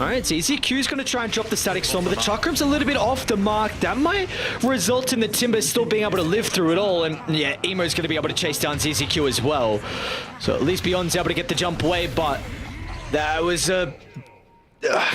All right, so EZQ's going to try and drop the Static Storm, but the Chakram's a little bit off the mark. That might result in the Timber still being able to live through it all, and yeah, Emo's going to be able to chase down ZZQ as well. So at least Beyond's able to get the jump away, but that was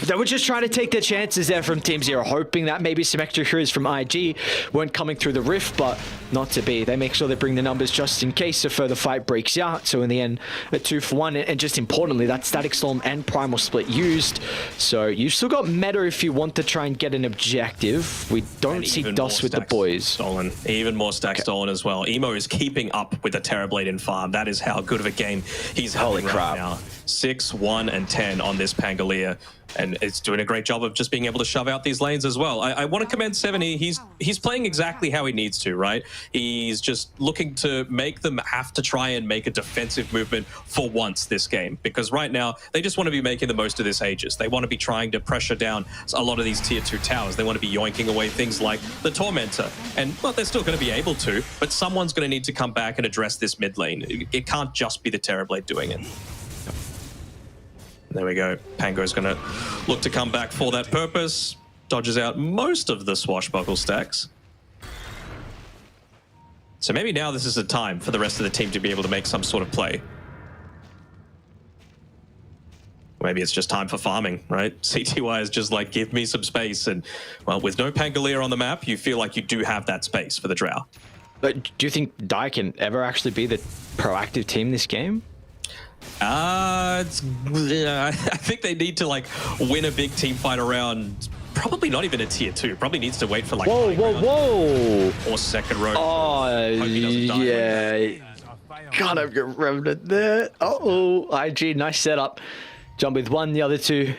they were just trying to take their chances there from Team Zero, hoping that maybe some extra heroes from IG weren't coming through the rift, but not to be. They make sure they bring the numbers just in case a further fight breaks out. So in the end, a 2-for-1, and just importantly, that Static Storm and Primal Split used. So you've still got meta if you want to try and get an objective. We don't see Dust with the boys. Stolen. Even more stacks stolen as well. Emo is keeping up with the Terrorblade in farm. That is how good of a game he's having right now. 6, 1, and 10 on this Pangolier. And it's doing a great job of just being able to shove out these lanes as well. I want to commend 70. He's playing exactly how he needs to, right? He's just looking to make them have to try and make a defensive movement for once this game. Because right now, they just want to be making the most of this Aegis. They want to be trying to pressure down a lot of these tier 2 towers. They want to be yoinking away things like the Tormentor. And, well, they're still going to be able to, but someone's going to need to come back and address this mid lane. It can't just be the Terrorblade doing it. There we go. Pango's going to look to come back for that purpose. Dodges out most of the Swashbuckle stacks. So maybe now this is the time for the rest of the team to be able to make some sort of play. Maybe it's just time for farming, right? CTY is just like, give me some space. And, well, with no Pangolier on the map, you feel like you do have that space for the Drow. But do you think Dai can ever actually be the proactive team this game? I think they need to like win a big team fight around. Probably not even a tier 2. Probably needs to wait for like whoa or second row. Oh yeah, can't have your Revenant there. IG, nice setup. Jump with one, the other two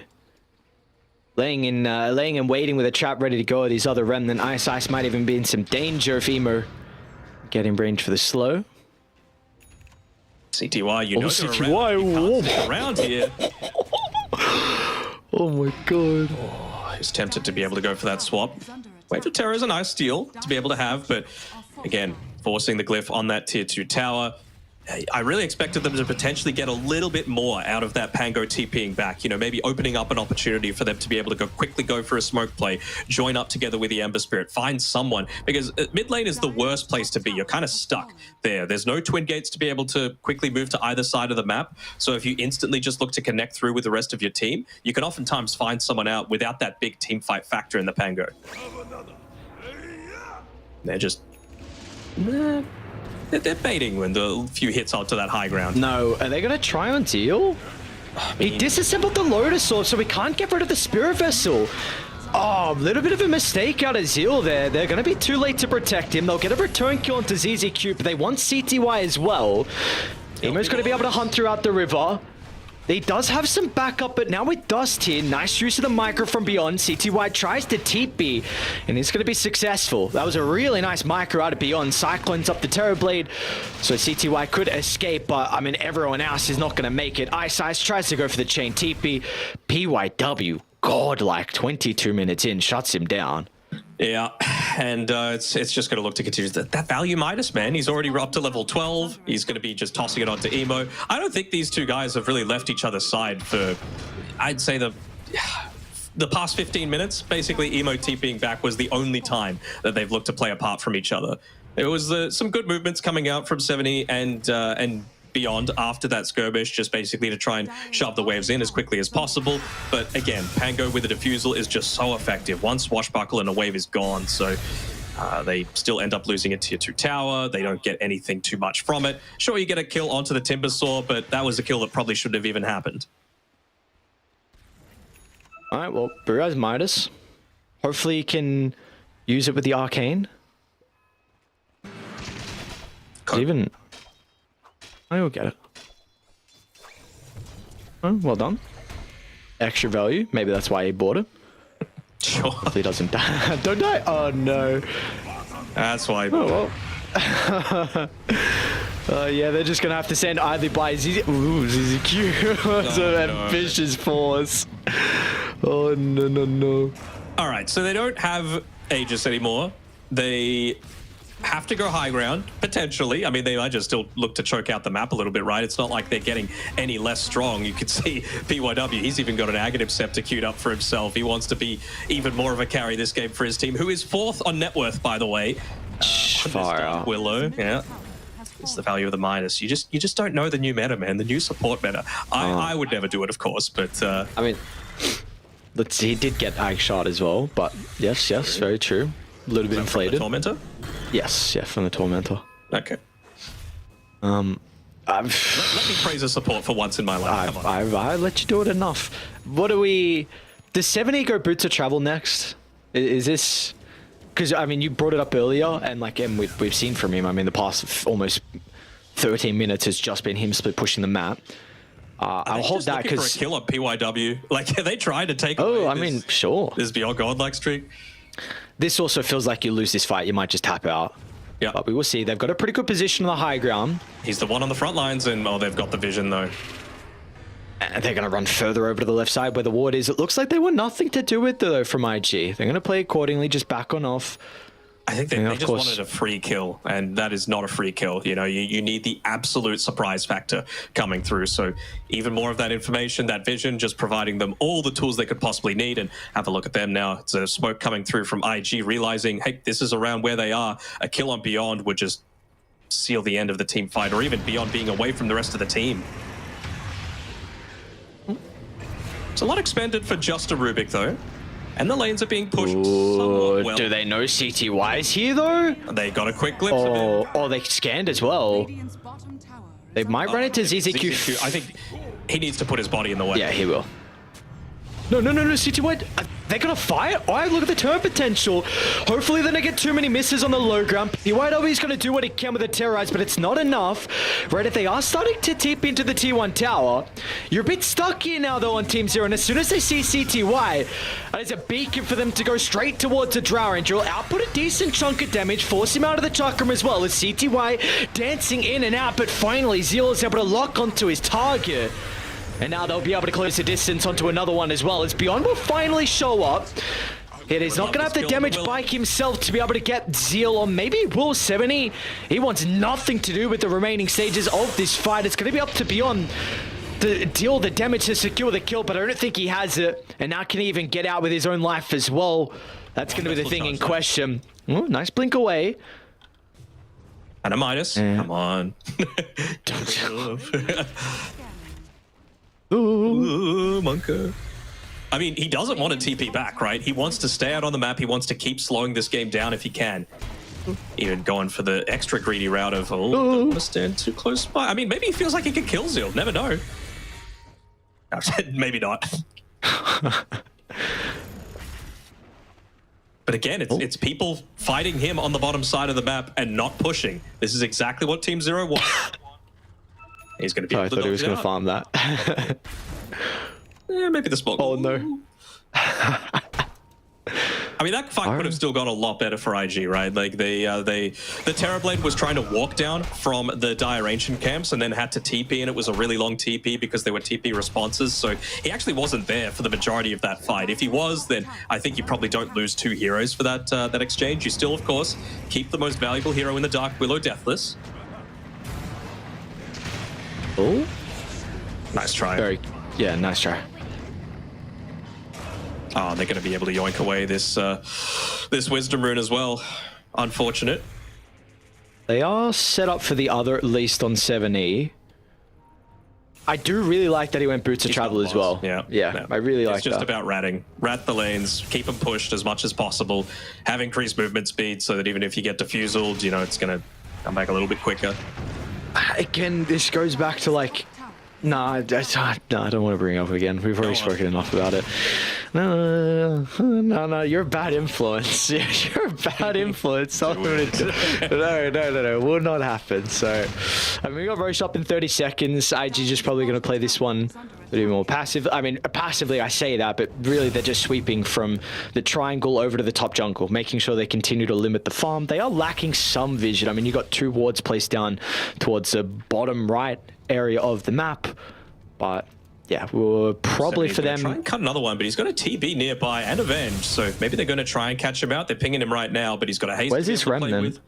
laying and waiting with a trap ready to go. These other Remnant Ice might even be in some danger if Emo getting range for the slow. CTY, you know CTY, around here. Oh my god. He's tempted to be able to go for that swap. Wave of Terror is a nice steal to be able to have, but again, forcing the glyph on that tier 2 tower. I really expected them to potentially get a little bit more out of that Pango TPing back. You know, maybe opening up an opportunity for them to be able to quickly go for a smoke play, join up together with the Ember Spirit, find someone. Because mid lane is the worst place to be. You're kind of stuck there. There's no twin gates to be able to quickly move to either side of the map. So if you instantly just look to connect through with the rest of your team, you can oftentimes find someone out without that big team fight factor in the Pango. They're just... They're baiting when the few hits onto that high ground. No, are they going to try on Deal? He disassembled the Lotus Sword, so we can't get rid of the Spirit Vessel. Oh, a little bit of a mistake out of Zeal there. They're going to be too late to protect him. They'll get a return kill onto ZZQ, but they want CTY as well. Emo's going to be able to hunt throughout the river. He does have some backup, but now with Dust here, nice use of the micro from Beyond. CTY tries to TP, and it's going to be successful. That was a really nice micro out of Beyond. Cyclones up the Terrorblade, so CTY could escape, but I mean, everyone else is not going to make it. Ice tries to go for the chain TP. PYW, godlike, 22 minutes in, shuts him down. Yeah, and it's just going to look to continue. That value Midas, man, he's already up to level 12. He's going to be just tossing it onto Emo. I don't think these two guys have really left each other's side for, I'd say, the past 15 minutes. Basically, Emo TPing back was the only time that they've looked to play apart from each other. There was some good movements coming out from 70 and Beyond after that skirmish, just basically to try and shove the waves in as quickly as possible. But again, Pango with the defusal is just so effective. One swashbuckle and a wave is gone, so they still end up losing a tier 2 tower. They don't get anything too much from it. Sure, you get a kill onto the Timber Saw, but that was a kill that probably shouldn't have even happened. All right, well, Brew has Midas. Hopefully he can use it with the Arcane. Even... I will get it. Oh, well done. Extra value. Maybe that's why he bought it. Sure. Hopefully he doesn't die. Don't die. Oh, no. That's why he bought it. Yeah, they're just going to have to send either by ZZQ. That's an ambitious force. Oh, no. All right, so they don't have Aegis anymore. They have to go high ground, potentially. I mean, they might just still look to choke out the map a little bit, right? It's not like they're getting any less strong. You can see PYW, he's even got an Aghanim Scepter queued up for himself. He wants to be even more of a carry this game for his team, who is 4th on net worth, by the way. Far out. Willow, yeah. It's the value of the minus. You just don't know the new meta, man. The new support meta. I would never do it, of course, but I mean, let's see. He did get Ag shot as well, but yes, very true. A little bit inflated. From the Tormentor? Yes, yeah, from the Tormentor. Okay. Let me praise the support for once in my life. I let you do it enough. What do we? Does 70 go boots of travel next? Is this? Because I mean, you brought it up earlier, and like, and we've seen from him. I mean, the past almost 13 minutes has just been him split pushing the map. I'll hold that because kill on PYW. Like they tried to take. Oh, away I mean, sure. This beyond godlike streak. This also feels like you lose this fight, you might just tap out. Yeah, but we will see. They've got a pretty good position on the high ground. He's the one on the front lines, and they've got the vision though. And they're going to run further over to the left side where the ward is. It looks like they want nothing to do with it though from IG. They're going to play accordingly, just back on off. I think they just wanted a free kill, and that is not a free kill. You know, you need the absolute surprise factor coming through. So even more of that information, that vision, just providing them all the tools they could possibly need. And have a look at them now. It's a smoke coming through from IG, realizing, hey, this is around where they are. A kill on Beyond would just seal the end of the team fight, or even Beyond being away from the rest of the team. It's a lot expended for just a Rubik, though. And the lanes are being pushed somewhat well. Do they know CTY is here, though? They got a quick glimpse of it. Oh, they scanned as well. They might run into ZZQ. I think he needs to put his body in the way. Yeah, he will. No, CTY. They're going to fire? Oh, look at the turn potential. Hopefully they don't get too many misses on the low ground. PYW is going to do what he can with the Terrorize, but it's not enough. Right, if they are starting to tip into the T1 tower, you're a bit stuck here now, though, on Team Zero. And as soon as they see CTY, that is a beacon for them to go straight towards the Drow Ranger. Will output a decent chunk of damage, force him out of the Chakram as well, as CTY dancing in and out. But finally, Zeal is able to lock onto his target. And now they'll be able to close the distance onto another one as well, as Beyond will finally show up. It is not going to have the damage bike himself to be able to get Zeal, or maybe Will 70. He wants nothing to do with the remaining stages of this fight. It's going to be up to Beyond to deal the damage to secure the kill, but I don't think he has it. And now can he even get out with his own life as well? That's going to be the thing in question. Ooh, nice blink away. And a minus. Come on. Ooh, Monka. I mean, he doesn't want to TP back, right? He wants to stay out on the map. He wants to keep slowing this game down if he can. Even going for the extra greedy route of, don't want to stand too close by. I mean, maybe he feels like he could kill Zeal. Never know. I said maybe not. But again, it's people fighting him on the bottom side of the map and not pushing. This is exactly what Team Zero wants. He's going to be able to I thought he was going to farm that. Yeah, maybe the spot. Oh, no. I mean, that fight could have still gone a lot better for IG, right? Like, the Terrorblade was trying to walk down from the Dire Ancient camps and then had to TP, and it was a really long TP because there were TP responses. So he actually wasn't there for the majority of that fight. If he was, then I think you probably don't lose 2 heroes for that that exchange. You still, of course, keep the most valuable hero in the Dark Willow Deathless. Oh, nice try. Yeah, nice try. Oh, they're going to be able to yoink away this this Wisdom Rune as well. Unfortunate. They are set up for the other, at least on 7E. I do really like that he went Boots of Travel as well. Yeah, I really like that. It's just about ratting. Rat the lanes, keep them pushed as much as possible, have increased movement speed so that even if you get diffuseled, you know, it's going to come back a little bit quicker. Again, this goes back to like, I don't want to bring it up again. We've already spoken enough about it. No, you're a bad influence. You're a bad influence. No, will not happen. So, I mean, we got Roche up in 30 seconds. IG just probably going to play this one a bit more passive. I mean, passively I say that, but really they're just sweeping from the triangle over to the top jungle, making sure they continue to limit the farm. They are lacking some vision. I mean, you got 2 wards placed down towards the bottom right area of the map, but yeah, we'll probably for them try and cut another one, but he's got a TB nearby and Avenge, so maybe they're going to try and catch him out. They're pinging him right now, but he's got a haste. Where's his Rem then?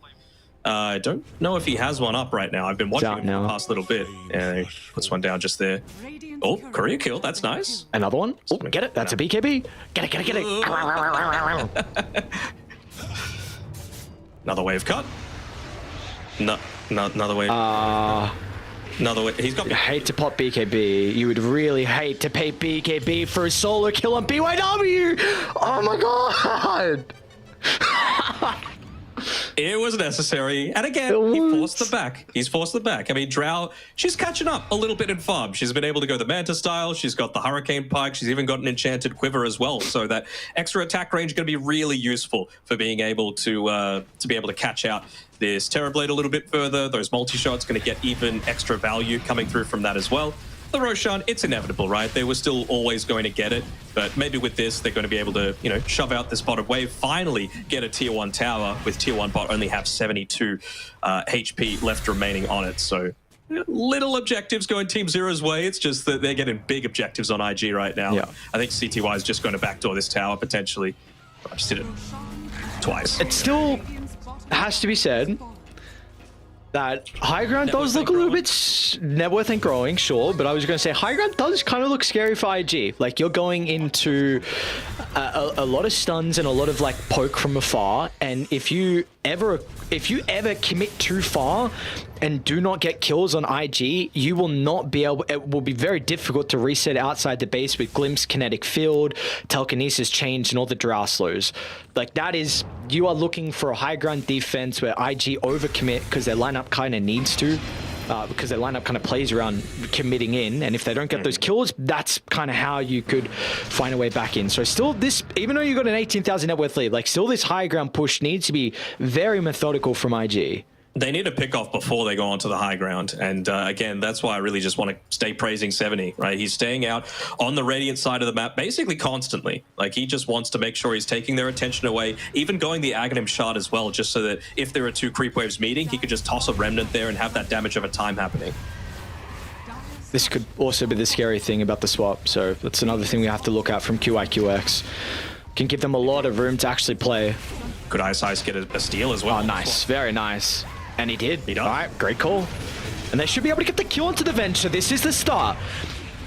I don't know if he has one up right now. I've been watching him for the past little bit. Yeah, he puts one down just there. Oh, career kill. That's nice. Another one. Oh, get it. That's a BKB. Get it, get it, get it. Another wave cut. No, another wave. Another way. He's got. You hate to pop BKB. You would really hate to pay BKB for a solo kill on BYW. Oh my god. It was necessary. And again, he forced the back. He's forced the back. I mean, Drow, she's catching up a little bit in farm. She's been able to go the Manta style. She's got the Hurricane Pike. She's even got an Enchanted Quiver as well. So that extra attack range is going to be really useful for being able to be able to catch out this Terrorblade a little bit further. Those multi-shots going to get even extra value coming through from that as well. The Roshan, it's inevitable, right? They were still always going to get it, but maybe with this, they're going to be able to, you know, shove out this bottom wave, finally get a tier 1 tower, with tier 1 bot only have 72 HP left remaining on it. So little objectives going Team Zero's way. It's just that they're getting big objectives on IG right now. Yeah. I think CTY is just going to backdoor this tower potentially. I just did it twice. It still has to be said that high ground does look a little bit net worth and growing, sure, but I was going to say high ground does kind of look scary for IG. Like, you're going into a lot of stuns and a lot of like poke from afar, and if you ever commit too far and do not get kills on IG, you will not be able. It will be very difficult to reset outside the base with Glimpse, Kinetic Field, Telekinesis Change, and all the Drow slows. Like, that is, you are looking for a high ground defense where IG overcommit because their lineup kind of needs to, because their lineup kind of plays around committing in, and if they don't get those kills, that's kind of how you could find a way back in. So still, this, even though you got an 18,000 net worth lead, like, still this high ground push needs to be very methodical from IG. They need a pick off before they go onto the high ground. And again, that's why I really just want to stay praising 70, right? He's staying out on the Radiant side of the map basically constantly. Like, he just wants to make sure he's taking their attention away, even going the Aghanim shard as well, just so that if there are two creep waves meeting, he could just toss a Remnant there and have that damage over time happening. This could also be the scary thing about the swap. So that's another thing we have to look at from QIQX. Can give them a lot of room to actually play. Could Ice get a steal as well? Oh, nice. Very nice. And he did. He done. All right, great call. And they should be able to get the kill onto the Venture. This is the start.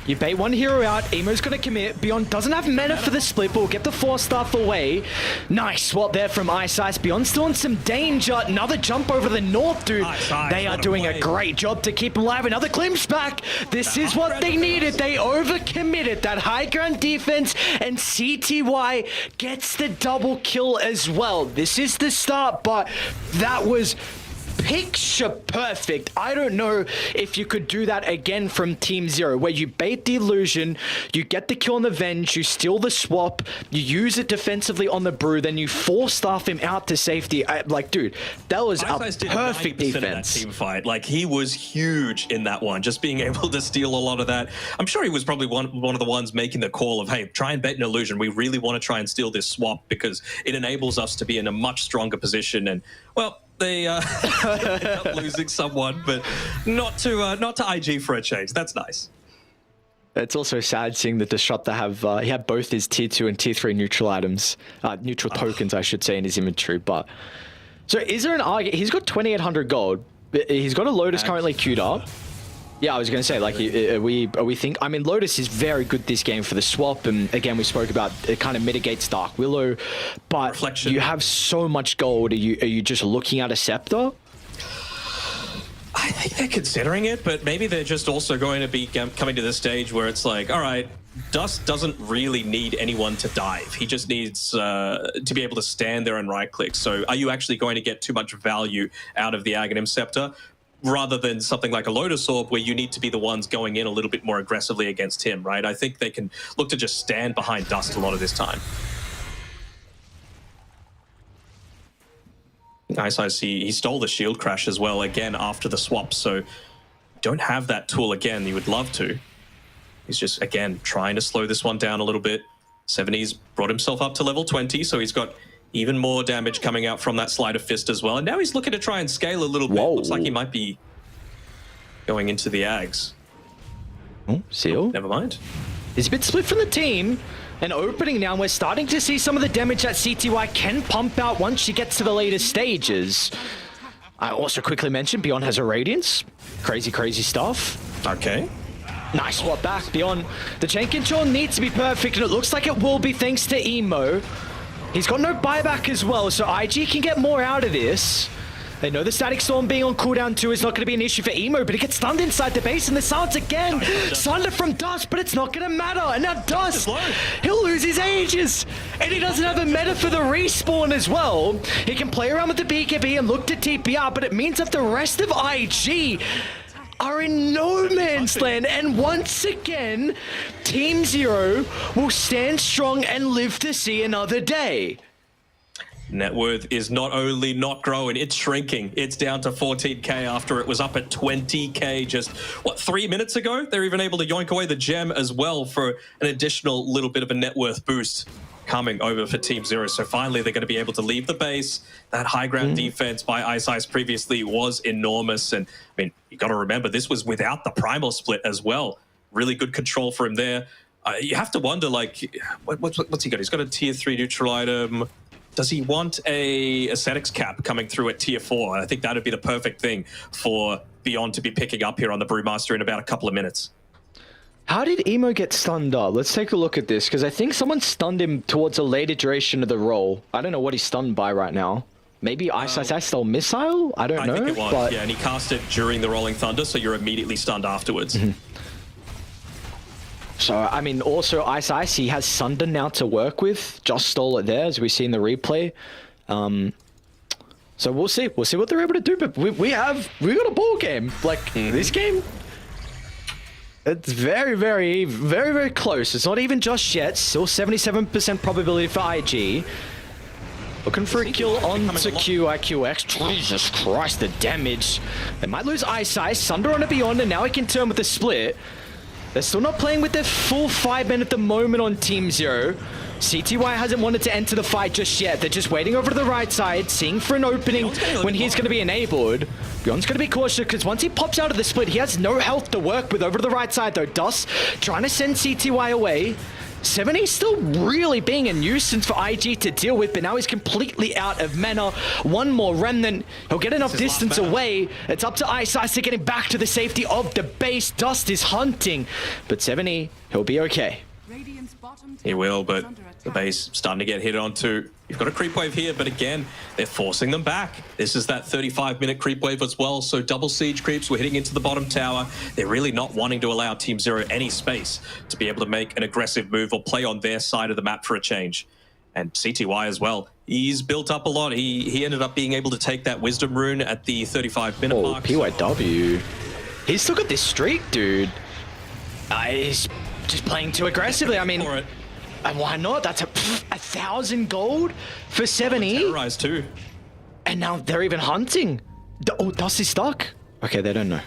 You bait one hero out, Emo's going to commit. Beyond doesn't have mana for the split, but will get the 4-staff away. Nice swap there from Ice. Beyond still in some danger. Another jump over the north, dude. They are doing a great job to keep him alive. Another glimpse back. This is what they needed. They overcommitted that high ground defense, and CTY gets the double kill as well. This is the start, but that was picture perfect. I don't know if you could do that again from Team Zero, where you bait the illusion, you get the kill on the Venge, you steal the swap, you use it defensively on the Brew, then you 4-staff him out to safety. Like, dude, that was a perfect defense. That team fight. Like, he was huge in that one, just being able to steal a lot of that. I'm sure he was probably one of the ones making the call of, hey, try and bait an illusion. We really want to try and steal this swap because it enables us to be in a much stronger position. And, well, they ended up losing someone, but not to IG for a change. That's nice. It's also sad seeing the Disruptor have he had both his tier 2 and tier 3 neutral items, neutral tokens, I should say, in his inventory. But so is there an argument? He's got 2,800 gold. He's got a Lotus currently queued up. Yeah, I was going to say, like, are we think? I mean, Lotus is very good this game for the swap, and again, we spoke about it kind of mitigates Dark Willow, but Reflection. You have so much gold. Are you just looking at a Scepter? I think they're considering it, but maybe they're just also going to be coming to this stage where it's like, all right, Dust doesn't really need anyone to dive. He just needs to be able to stand there and right-click. So are you actually going to get too much value out of the Aghanim Scepter, rather than something like a Lotus Orb where you need to be the ones going in a little bit more aggressively against him, right? I think they can look to just stand behind Dust a lot of this time. Nice, I see. He stole the shield crash as well, again, after the swap, so don't have that tool again. You would love to. He's just, again, trying to slow this one down a little bit. 70's brought himself up to level 20, so he's got even more damage coming out from that Sleight of Fist as well. And now he's looking to try and scale a little bit. Looks like he might be going into the Ags. Oh, Seal. Never mind. He's a bit split from the team. And opening now, we're starting to see some of the damage that CTY can pump out once she gets to the later stages. I also quickly mentioned Beyond has a Radiance. Crazy, crazy stuff. Okay. Nice swap back. Beyond. The chain control needs to be perfect, and it looks like it will be thanks to Emo. He's got no buyback as well, so IG can get more out of this. They know the Static Storm being on cooldown too is not going to be an issue for Emo, but he gets stunned inside the base, and the silence again. Sunder from Dust, but it's not going to matter. And now Dust, he'll lose his ages. And he doesn't have a meta for the respawn as well. He can play around with the BKB and look to TPR, but it means that the rest of IG are in no man's land. And once again, Team Zero will stand strong and live to see another day. Net worth is not only not growing, it's shrinking. It's down to 14k after it was up at 20k just, what, 3 minutes ago? They're even able to yoink away the gem as well for an additional little bit of a net worth boost coming over for Team Zero. So finally, they're going to be able to leave the base. That high ground defense by ice previously was enormous. And I mean, you got to remember, this was without the primal split as well. Really good control for him there. You have to wonder, like, what's he got? He's got a tier 3 neutral item. Does he want a Ascetics cap coming through at tier 4? I think that would be the perfect thing for Beyond to be picking up here on the Brewmaster in about a couple of minutes. How did Emo get stunned up? Let's take a look at this, because I think someone stunned him towards a later duration of the roll. I don't know what he's stunned by right now. Maybe Ice stole Missile? I don't know. I think it was, but... yeah, and he cast it during the Rolling Thunder, so you're immediately stunned afterwards. So, I mean, also Ice, he has Sunder now to work with. Just stole it there, as we see in the replay. So we'll see. We'll see what they're able to do. But we got a ball game. Like, this game, it's very, very, very, very close. It's not even just yet. Still 77% probability for IG. Looking for a kill on to QIQX. Jesus Christ, the damage. They might lose Ice. Sunder on a Beyond, and now he can turn with a split. They're still not playing with their full 5 men at the moment on Team Zero. CTY hasn't wanted to enter the fight just yet. They're just waiting over to the right side, seeing for an opening when he's going to be enabled. Beyond's going to be cautious because once he pops out of the split, he has no health to work with over to the right side though. Dust trying to send CTY away. 70 still really being a nuisance for IG to deal with, but now he's completely out of mana. One more remnant. He'll get enough distance away. It's up to Ice to get him back to the safety of the base. Dust is hunting, but 70, he'll be okay. He will, but the base starting to get hit on too. You've got a creep wave here, but again, they're forcing them back. This is that 35-minute creep wave as well, so double siege creeps. We're hitting into the bottom tower. They're really not wanting to allow Team Zero any space to be able to make an aggressive move or play on their side of the map for a change. And CTY as well. He's built up a lot. He ended up being able to take that Wisdom Rune at the 35-minute mark. PYW. He's still got this streak, dude. He's just playing too aggressively. I mean, and why not? That's 1,000 gold for 70. Terrorized too. And now they're even hunting. Oh, Dust is stuck. Okay, they don't know.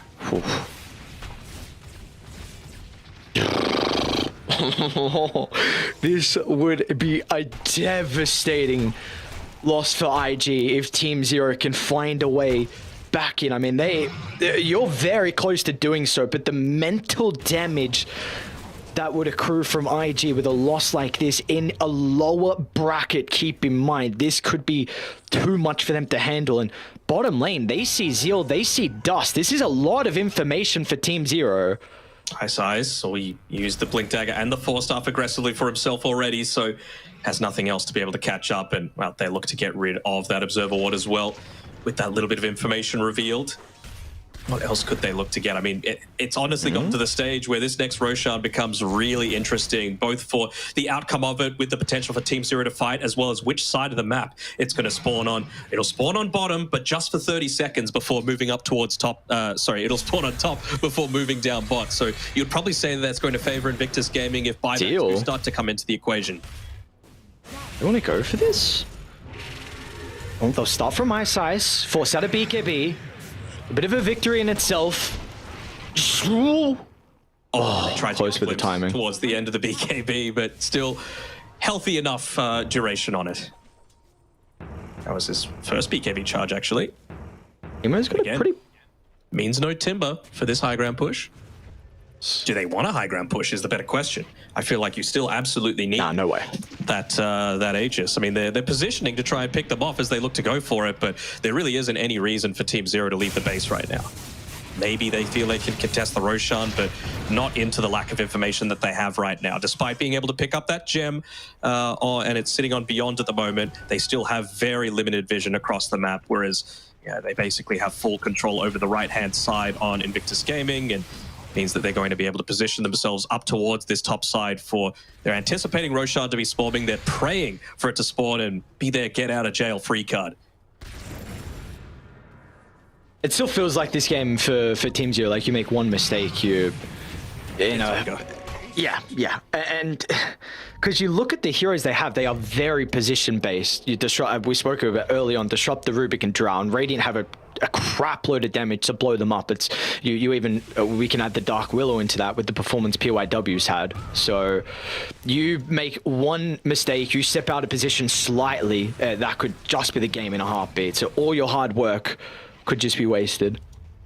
This would be a devastating loss for IG if Team Zero can find a way back in. I mean, you're very close to doing so, but the mental damage that would accrue from IG with a loss like this in a lower bracket, keep in mind, this could be too much for them to handle. And bottom lane, they see Zeal, they see Dust. This is a lot of information for Team Zero. Ice, so he used the Blink Dagger and the Force Staff aggressively for himself already, so has nothing else to be able to catch up. And, well, they look to get rid of that Observer Ward as well with that little bit of information revealed. What else could they look to get? I mean, it's honestly gotten to the stage where this next Roshan becomes really interesting, both for the outcome of it with the potential for Team Zero to fight, as well as which side of the map it's going to spawn on. It'll spawn on bottom, but just for 30 seconds before moving up towards top. It'll spawn on top before moving down bot. So you'd probably say that's going to favor Invictus Gaming if buybacks start to come into the equation. You want to go for this? Oh, they'll start from Ice, force out a BKB. A bit of a victory in itself. Oh, tried close with the timing. Towards the end of the BKB, but still healthy enough duration on it. That was his first BKB charge, actually. Emo's got a pretty... Means no timber for this high ground push. Do they want a high ground push is the better question. I feel like you still absolutely need no way. that Aegis. I mean, they're positioning to try and pick them off as they look to go for it, but there really isn't any reason for Team Zero to leave the base right now. Maybe they feel they can contest the Roshan, but not into the lack of information that they have right now. Despite being able to pick up that gem, and it's sitting on Beyond at the moment, they still have very limited vision across the map, whereas they basically have full control over the right-hand side on Invictus Gaming, and means that they're going to be able to position themselves up towards this top side for... They're anticipating Roshan to be spawning, they're praying for it to spawn and be their get-out-of-jail-free card. It still feels like this game for Team Zero, like you make one mistake, you know... Yeah, and because you look at the heroes they have, they are very position-based. You disrupt, we spoke about early on, disrupt the Rubik and Drown. Radiant have a crap load of damage to blow them up. It's you even we can add the Dark Willow into that with the performance PYW's had. So you make one mistake, you step out of position slightly, that could just be the game in a heartbeat. So all your hard work could just be wasted.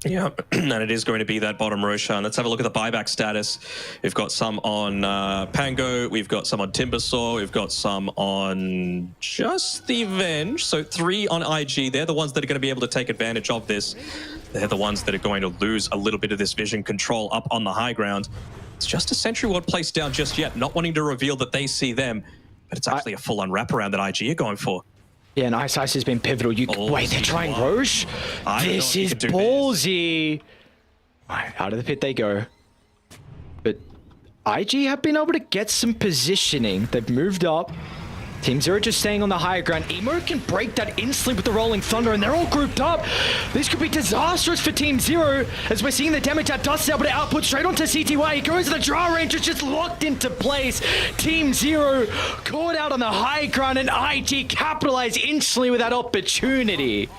Yeah, and it is going to be that bottom Roshan. Let's have a look at the buyback status. We've got some on Pango, we've got some on Timbersaw, we've got some on just the Venge. So 3 on IG. They're the ones that are going to be able to take advantage of this. They're the ones that are going to lose a little bit of this vision control up on the high ground. It's just a Sentry Ward placed down just yet, not wanting to reveal that they see them, but it's actually a full-on wraparound that IG are going for. Yeah, and Ice has been pivotal. Wait, they're trying Roche? This is ballsy. Right, out of the pit they go. But IG have been able to get some positioning. They've moved up. Team Zero just staying on the higher ground. Emo can break that instantly with the Rolling Thunder, and they're all grouped up. This could be disastrous for Team Zero, as we're seeing the damage that Dust is able to output straight onto CTY. He goes to the draw range, it's just locked into place. Team Zero caught out on the high ground, and IG capitalized instantly with that opportunity.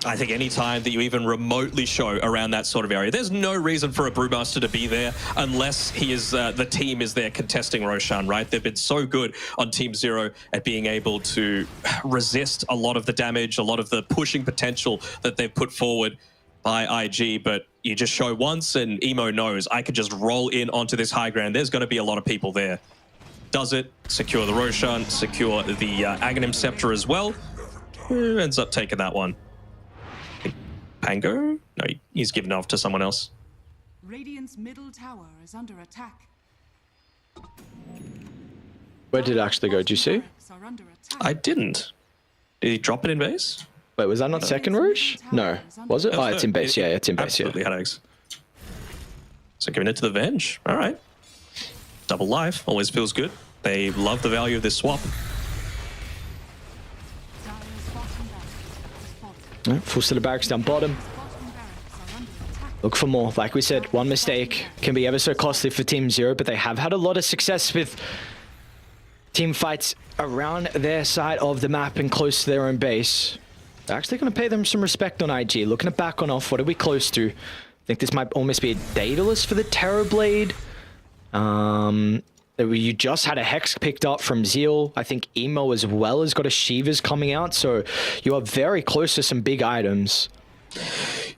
I think any time that you even remotely show around that sort of area, there's no reason for a Brewmaster to be there unless he is the team is there contesting Roshan, right? They've been so good on Team Zero at being able to resist a lot of the damage, a lot of the pushing potential that they've put forward by IG, but you just show once and Emo knows I could just roll in onto this high ground. There's going to be a lot of people there. Does it, secure the Roshan, secure the Aghanim Scepter as well. Who ends up taking that one? Pango? No, he's given off to someone else. Radiant's middle tower is under attack. Where did it actually go? Did you see? I didn't. Did he drop it in base? Wait, was that not second Roche? No. Was it? Oh, it's in base. Yeah, it's in base. Absolutely had eggs. So giving it to the Venge. All right. Double life. Always feels good. They love the value of this swap. Full set of barracks down bottom. Look for more. Like we said, one mistake can be ever so costly for Team Zero, but they have had a lot of success with team fights around their side of the map and close to their own base. They're actually going to pay them some respect on IG. Looking at back on off, what are we close to? I think this might almost be a Daedalus for the Terrorblade. You just had a Hex picked up from Zeal. I think Emo as well has got a Shivas coming out. So you are very close to some big items.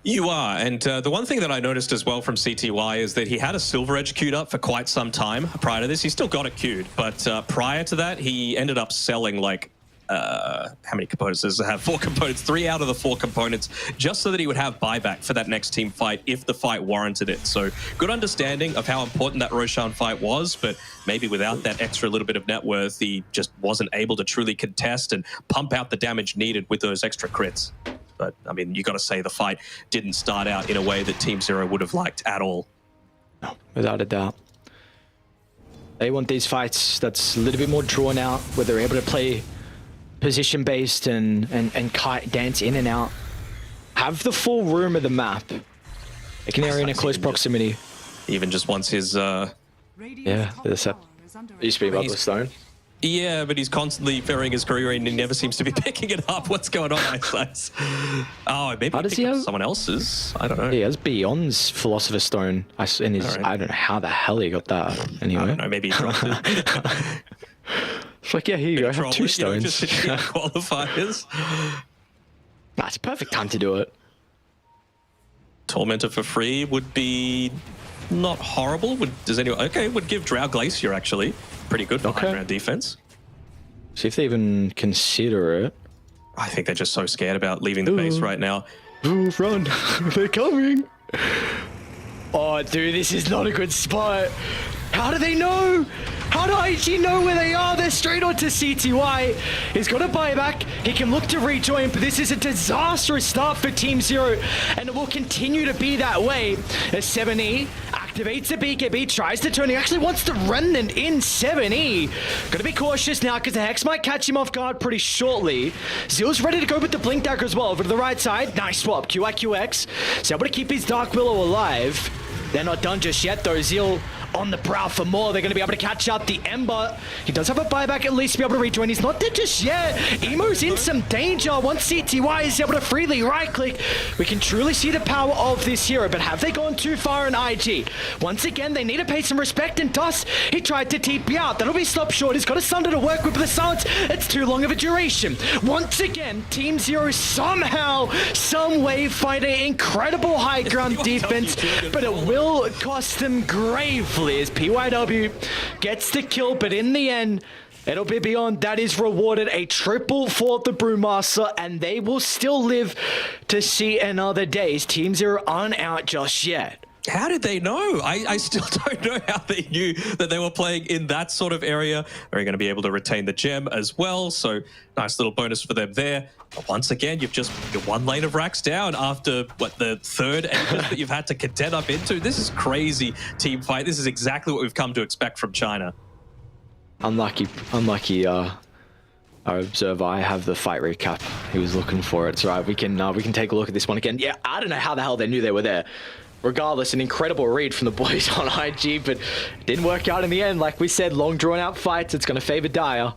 You are, and the one thing that I noticed as well from CTY is that he had a Silver Edge queued up for quite some time prior to this. He still got it queued, but prior to that, he ended up selling like how many components does it have? 4 components, 3 out of the 4 components, just so that he would have buyback for that next team fight if the fight warranted it. So good understanding of how important that Roshan fight was, but maybe without that extra little bit of net worth, he just wasn't able to truly contest and pump out the damage needed with those extra crits. But I mean, you got to say the fight didn't start out in a way that Team Zero would have liked at all. No, without a doubt. They want these fights that's a little bit more drawn out, where they're able to play position based and dance in and out. Have the full room of the map. Like an area in a close proximity. Even just once his yeah, there's that. It used to be about the stone. Yeah, but he's constantly ferrying his career and he never seems to be picking it up. What's going on, Ice? Oh, maybe he has someone else's. I don't know. He has Beyond's Philosopher's Stone. In his, I don't know how the hell he got that. Anyway, I don't know. Maybe he dropped it. It's like, yeah, here you go. I have 2 stones. Just qualifiers. Nah, it's a perfect time to do it. Tormentor for free would be not horrible. Does anyone? Okay, would give Drow Glacier actually pretty good for high ground defense. See if they even consider it. I think they're just so scared about leaving the base right now. Ooh, run! They're coming. Oh, dude, this is not a good spot. How do they know? How do IG know where they are? They're straight onto CTY. He's got a buyback. He can look to rejoin, but this is a disastrous start for Team Zero, and it will continue to be that way as 7E activates the BKB, tries to turn. He actually wants the remnant in 7E. Gotta be cautious now because the Hex might catch him off guard pretty shortly. Zeal's ready to go with the Blink Dagger as well. Over to the right side. Nice swap. QIQX. He's able to keep his Dark Willow alive. They're not done just yet though. Zeal on the prowl for more. They're going to be able to catch out the Ember. He does have a buyback at least to be able to rejoin. He's not dead just yet. Emo's in some danger. Once CTY is able to freely right-click, we can truly see the power of this hero. But have they gone too far in IG? Once again, they need to pay some respect. And Dust, he tried to TP out. That'll be stopped short. He's got a Sunder to work with the silence. It's too long of a duration. Once again, Team Zero somehow, some way fighting incredible high ground defense, but it will cost them gravely as PYW gets the kill, but in the end, it'll be beyond. That is rewarded a triple for the Brewmaster, and they will still live to see another day. Team Zero aren't out just yet. How did they know? I still don't know how they knew that they were playing in that sort of area. They're going to be able to retain the gem as well, so nice little bonus for them there. But once again, you're one lane of racks down after, what, the third entrance that you've had to contend up into. This is crazy team fight. This is exactly what we've come to expect from China. Unlucky, our observer. I have the fight recap. He was looking for it. It's all right. We can take a look at this one again. Yeah, I don't know how the hell they knew they were there. Regardless, an incredible read from the boys on IG, but it didn't work out in the end. Like we said, long drawn out fights. It's going to favor Dire.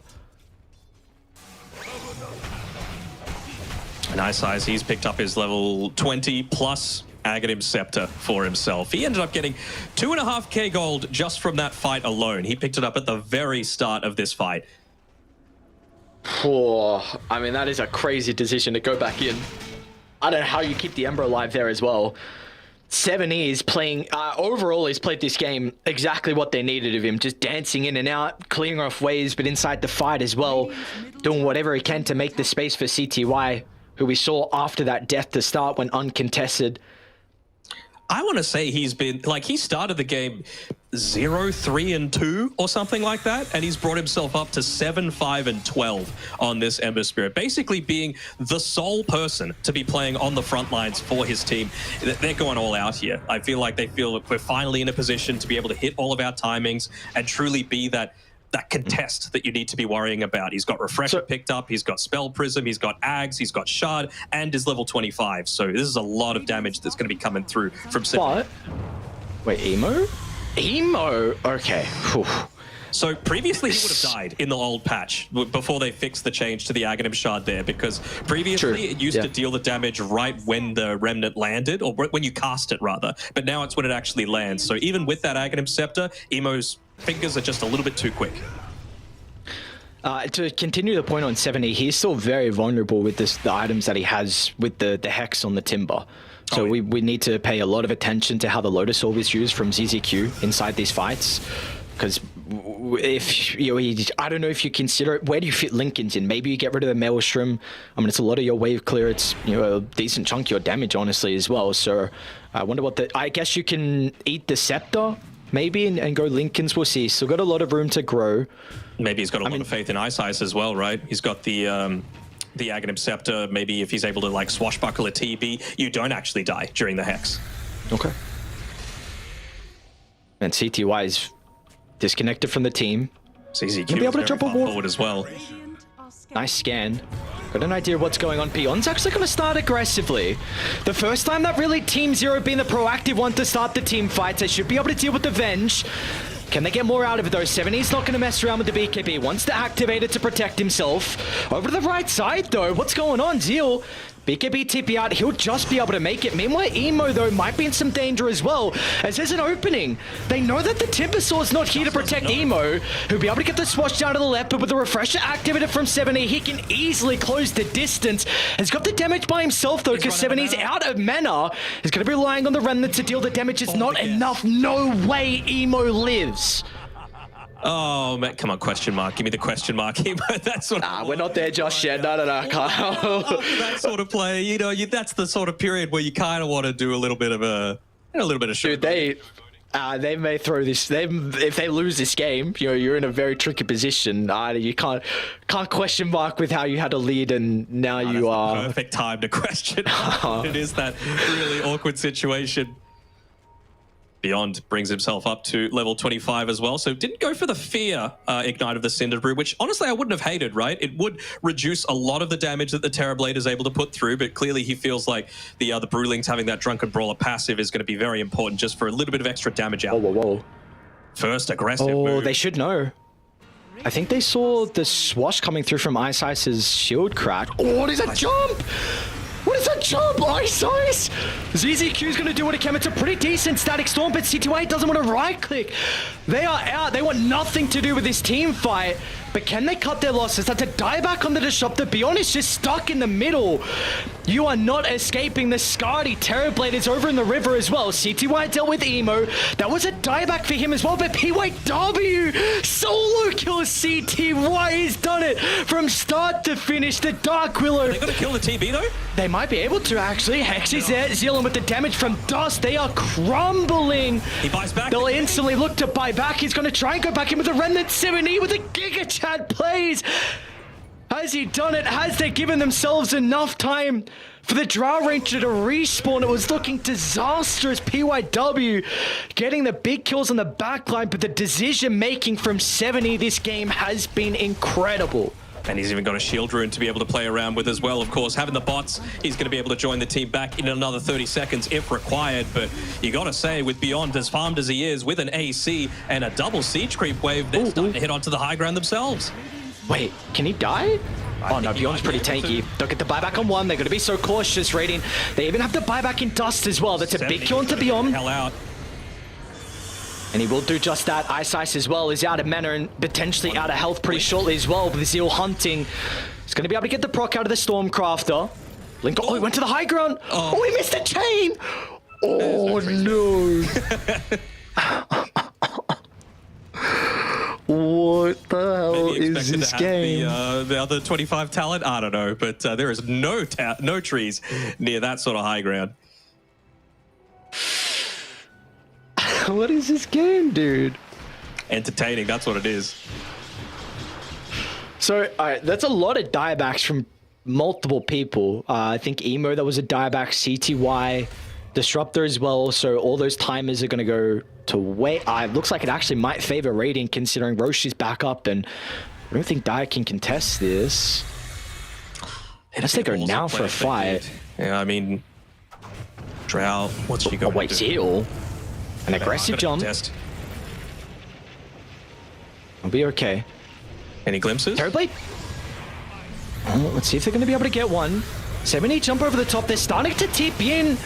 Nice eyes. He's picked up his level 20 plus Aghanim Scepter for himself. He ended up getting 2.5k gold just from that fight alone. He picked it up at the very start of this fight. Oh, I mean, that is a crazy decision to go back in. I don't know how you keep the Ember alive there as well. 7E is playing, overall he's played this game exactly what they needed of him. Just dancing in and out, clearing off waves, but inside the fight as well. Doing whatever he can to make the space for CTY, who we saw after that death to start went uncontested. I want to say he's been, like, he started the game 0-3-2 or something like that, and he's brought himself up to 7-5-12 on this Ember Spirit, basically being the sole person to be playing on the front lines for his team. They're going all out here. I feel like they feel that we're finally in a position to be able to hit all of our timings and truly be that contest that you need to be worrying about. He's got Refresher picked up, he's got Spell Prism, he's got Ags, he's got Shard, and is level 25. So this is a lot of damage that's going to be coming through from... What? Wait, Emo? Emo? Okay. Whew. So previously he would have died in the old patch before they fixed the change to the Aghanim Shard there, because previously it used to deal the damage right when the Remnant landed, or when you cast it rather, but now it's when it actually lands. So even with that Aghanim Scepter, Emo's fingers are just a little bit too quick. To continue the point on 7E, he's still very vulnerable with the items that he has with the Hex on the Timber. So we need to pay a lot of attention to how the Lotus Orb is used from ZZQ inside these fights. Because if, you know, I don't know if you consider it, where do you fit Lincolns in? Maybe you get rid of the Maelstrom. I mean, it's a lot of your wave clear. It's, you know, a decent chunk of your damage, honestly, as well. So I wonder what I guess you can eat the Scepter, maybe, and go Lincolns. We'll see. Still got a lot of room to grow. Maybe he's got a lot of faith in Ice as well, right? He's got the Aghanim Scepter. Maybe if he's able to, like, swashbuckle a TB, you don't actually die during the Hex. Okay. And CTY is disconnected from the team. CZQ You'll be able to jump forward as well. Nice scan. Got an idea of what's going on. Beyond's actually going to start aggressively. The first time that really Team Zero being the proactive one to start the team fights, they should be able to deal with the Venge. Can they get more out of it though? 7E's not going to mess around with the BKB. Wants to activate it to protect himself. Over to the right side though. What's going on? Zeal BKB TP out, he'll just be able to make it. Meanwhile, Emo, though, might be in some danger as well, as there's an opening. They know that the Timber Sword's not here to protect Emo, who'll be able to get the swash down to the left, but with the refresher activated from 70, he can easily close the distance. Has got the damage by himself, though, because 70's out of mana. He's going to be relying on the remnant to deal the damage. It's not enough. No way Emo lives. Oh, man, come on, question mark. Give me the question mark. That's what. Nah, we're not there just yet. No, Kyle. That sort of play, you know, that's the sort of period where you kind of want to do a little bit of show. Dude, they may throw this. If they lose this game, you're in a very tricky position. You can't question mark with how you had a lead and now you are. Perfect time to question mark. It is that really awkward situation. Beyond brings himself up to level 25 as well, so didn't go for the fear ignite of the Cinder Brew, which honestly I wouldn't have hated, right? It would reduce a lot of the damage that the Terrorblade is able to put through, but clearly he feels like the Brewlings having that Drunken Brawler passive is going to be very important just for a little bit of extra damage out. Whoa. First aggressive move. They should know. I think they saw the swash coming through from Ice-Ice's shield crack. Oh, what is that jump? What is that jump? Ice? ZZQ's going to do what he can. It's a pretty decent static storm, but CTY doesn't want to right-click. They are out. They want nothing to do with this team fight. But can they cut their losses? That's a dieback on the Disruptor. Beyond is just stuck in the middle. You are not escaping the Scardy. Terrorblade is over in the river as well. CTY dealt with Emo. That was a dieback for him as well, but PYW solo kills CTY. He's done it from start to finish. The Dark Willow. Are they going to kill the TB though? They might be able to actually. Hex is there. Zealand with the damage from Dust. They are crumbling. He buys back. They'll instantly look to buy back. He's going to try and go back in with the Remnant 70 with a Giga Chat plays. Has he done it? Has they given themselves enough time for the Drow Ranger to respawn? It was looking disastrous. PYW getting the big kills on the backline, but the decision making from 70 this game has been incredible. And he's even got a shield rune to be able to play around with as well. Of course, having the bots, he's going to be able to join the team back in another 30 seconds if required. But you got to say, with Beyond as farmed as he is, with an AC and a double siege creep wave, they're starting to hit onto the high ground themselves. Wait, can he die? Oh no, Beyond's pretty tanky. Don't get the buyback on one. They're going to be so cautious, Raiding. They even have the buyback in Dust as well. That's a big kill into Beyond. Hell out. And he will do just that. Ice as well is out of mana and potentially out of health pretty shortly as well. With Zeal hunting, he's going to be able to get the proc out of the Stormcrafter. Link, he went to the high ground. Oh, he missed the chain. Oh no. What the hell is this game? The other 25 talent? I don't know, but there is no trees near that sort of high ground. What is this game, dude? Entertaining, that's what it is. So, alright, that's a lot of diebacks from multiple people. I think Emo, that was a dieback, CTY, Disruptor as well. So all those timers are going to go to wait. It looks like it actually might favor Radiant considering Roche is back up, and I don't think Dia can contest this. Unless they go now for a fight. Yeah, I mean, Drow, what's she going to do? Zeal. An aggressive jump. I'll be okay. Any glimpses? Terrorblade. Oh, let's see if they're going to be able to get one. 70 jump over the top. They're starting to tip in.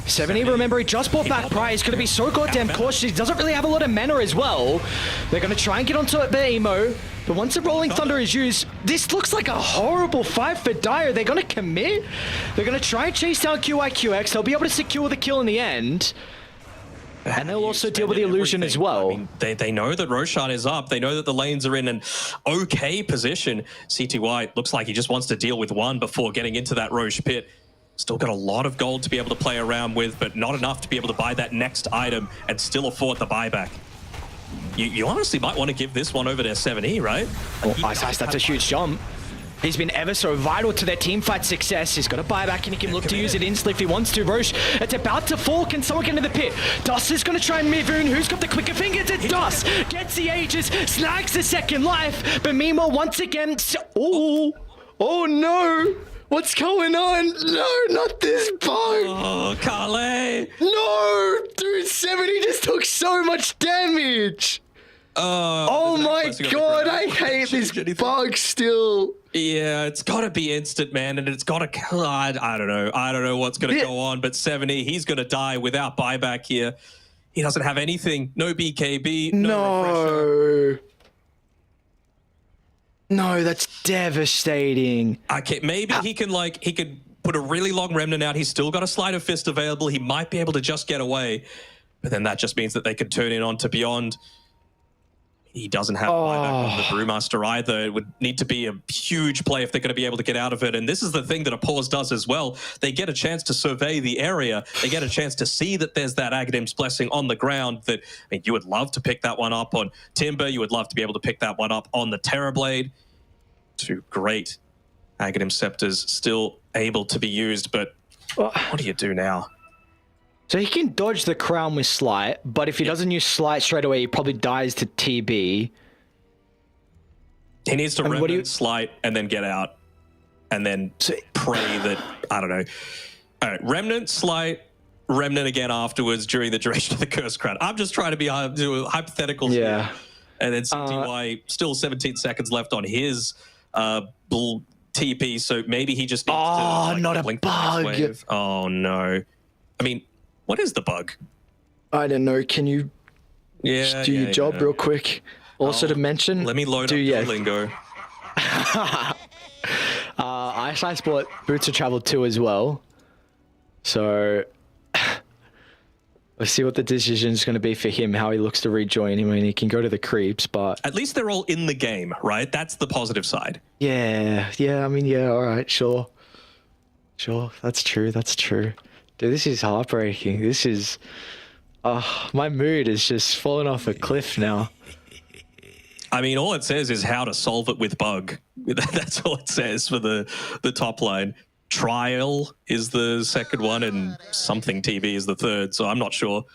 70, remember, he just bought back Pride. He's going to be so goddamn cautious. He doesn't really have a lot of mana as well. They're going to try and get onto the Emo. But once the Rolling Thunder is used, this looks like a horrible fight for Dire. They're going to commit. They're going to try and chase down QIQX. They'll be able to secure the kill in the end. And they'll also deal with the illusion as well. I mean, they know that Roshan is up. They know that the lanes are in an okay position. CTY looks like he just wants to deal with one before getting into that Roche pit. Still got a lot of gold to be able to play around with, but not enough to be able to buy that next item and still afford the buyback. You honestly might want to give this one over to 7E, right? Oh, Ice, that's a huge jump. He's been ever so vital to their teamfight success. He's got a buyback and he can look to use it instantly if he wants to. Roche, it's about to fall. Can someone get into the pit? Dust is going to try and move in. Who's got the quicker fingers? It's Dust. Gets the Aegis, snags the second life. But Mimo once again... Oh no! What's going on? No, not this boat! Oh, Kale! No! Dude, 70 just took so much damage! Oh my god, I hate this bug still. Yeah, it's got to be instant, man, and it's got to. I don't know. I don't know what's going to go on, but 70, he's going to die without buyback here. He doesn't have anything. No BKB. No. Refresher. No, that's devastating. Okay, maybe he could put a really long remnant out. He's still got a sleight of fist available. He might be able to just get away, but then that just means that they could turn it on to Beyond. He doesn't have buyback on the Brewmaster either. It would need to be a huge play if they're going to be able to get out of it. And this is the thing that a pause does as well. They get a chance to survey the area. They get a chance to see that there's that Agadim's Blessing on the ground. That, I mean, you would love to pick that one up on Timber. You would love to be able to pick that one up on the Terrorblade. Two great Agadim Scepters still able to be used. But what do you do now? So he can dodge the crown with Slight, but if he doesn't use Slight straight away, he probably dies to TB. He needs to Remnant, Slight, and then get out. And then pray that, I don't know. All right, Remnant, Slight, Remnant again afterwards during the duration of the Curse Crown. I'm just trying to be hypothetical here. And then CTY, still 17 seconds left on his TP, so maybe he just needs to not blink a bug. Oh, no. I mean... What is the bug? I don't know. Can you do your job real quick? Also to mention... Let me load up Duolingo. Ice bought Boots of Travel 2 as well. So... let's see what the decision is going to be for him, how he looks to rejoin. I mean, he can go to the creeps, but... At least they're all in the game, right? That's the positive side. Yeah. I mean, all right, sure. Sure, that's true. Dude, this is heartbreaking. This is... my mood is just falling off a cliff now. I mean, all it says is how to solve it with bug. That's all it says for the top line. Trial is the second one, and something TV is the third, so I'm not sure.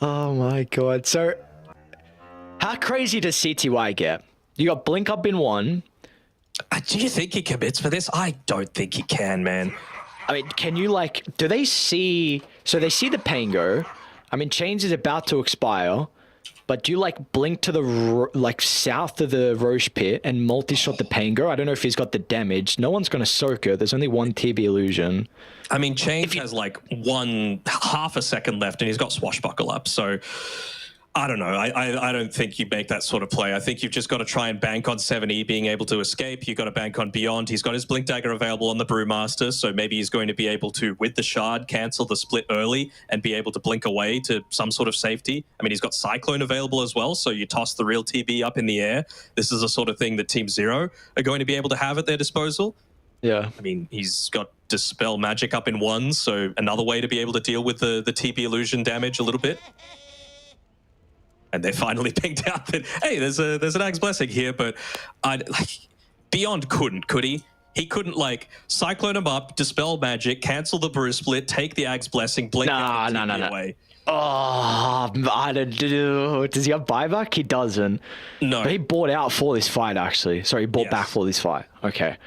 Oh my god. So, how crazy does CTY get? You got Blink up in one... Do you think he commits for this? I don't think he can, man. I mean, can you, do they see... So they see the Pango. I mean, Chains is about to expire. But do you, blink to the, south of the Roche Pit and multi-shot the Pango? I don't know if he's got the damage. No one's going to soak it. There's only one TB illusion. I mean, Chains has, half a second left, and he's got Swashbuckle up, so... I don't know. I don't think you make that sort of play. I think you've just got to try and bank on 7E being able to escape. You've got to bank on Beyond. He's got his Blink Dagger available on the Brewmaster, so maybe he's going to be able to, with the Shard, cancel the split early and be able to blink away to some sort of safety. I mean, he's got Cyclone available as well, so you toss the real TB up in the air. This is the sort of thing that Team Zero are going to be able to have at their disposal. Yeah. I mean, he's got Dispel Magic up in one, so another way to be able to deal with the TB illusion damage a little bit. And they finally picked out that, hey, there's an Ag's Blessing here, but Beyond couldn't, could he? He couldn't Cyclone him up, Dispel Magic, cancel the Brew Split, take the Ag's Blessing, blink away. Oh, I don't know. Does he have buyback? He doesn't. No. But he bought out for this fight, actually. Sorry, he bought back for this fight. Okay.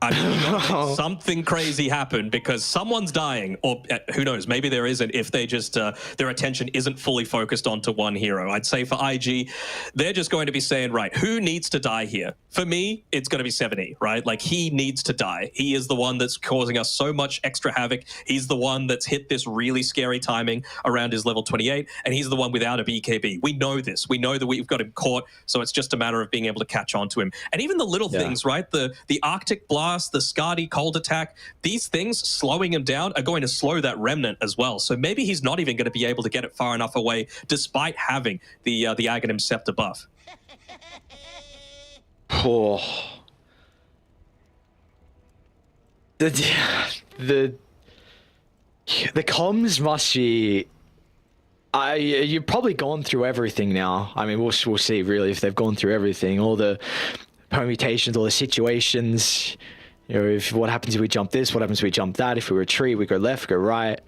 I mean, something crazy happened because someone's dying, or who knows, maybe there isn't if they just, their attention isn't fully focused onto one hero. I'd say for IG, they're just going to be saying, right, who needs to die here? For me, it's going to be 7E, right? He needs to die. He is the one that's causing us so much extra havoc. He's the one that's hit this really scary timing around his level 28, and he's the one without a BKB. We know this. We know that we've got him caught, so it's just a matter of being able to catch on to him. And even the little things, right? The Arctic Blast, the Skadi Cold Attack, these things slowing him down are going to slow that Remnant as well. So maybe he's not even going to be able to get it far enough away despite having the Aghanim Scepter buff. Oh. The comms must be... you've probably gone through everything now. I mean, we'll see really if they've gone through everything, all the permutations, all the situations. You know, what happens if we jump this? What happens if we jump that? If we retreat, we go left, go right.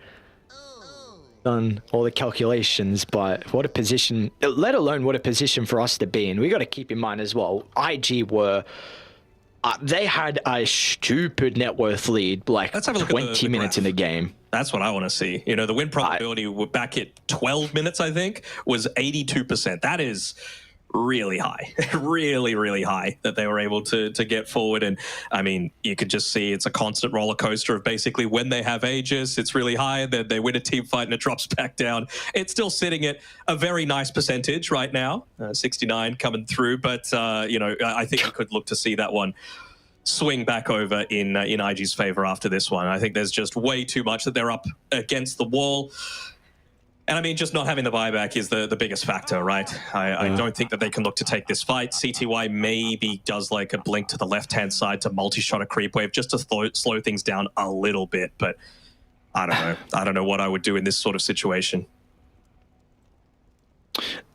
Done all the calculations, but what a position, let alone what a position for us to be in. We got to keep in mind as well, IG were They had a stupid net worth lead, like Let's have a look at 20 the minutes graph. in the game. That's what I want to see. You know, the win probability back at 12 minutes, I think, was 82%. That is really high, really, really high that they were able to get forward. And I mean, you could just see it's a constant roller coaster of basically when they have Aegis, it's really high, and then they win a team fight and it drops back down. It's still sitting at a very nice percentage right now, 69 coming through. But, you know, I think we could look to see that one swing back over in IG's favor after this one. I think there's just way too much that they're up against the wall. And I mean, just not having the buyback is the biggest factor, right? I don't think that they can look to take this fight. CTY maybe does like a blink to the left-hand side to multi-shot a creep wave just to slow things down a little bit. But I don't know. I don't know what I would do in this sort of situation.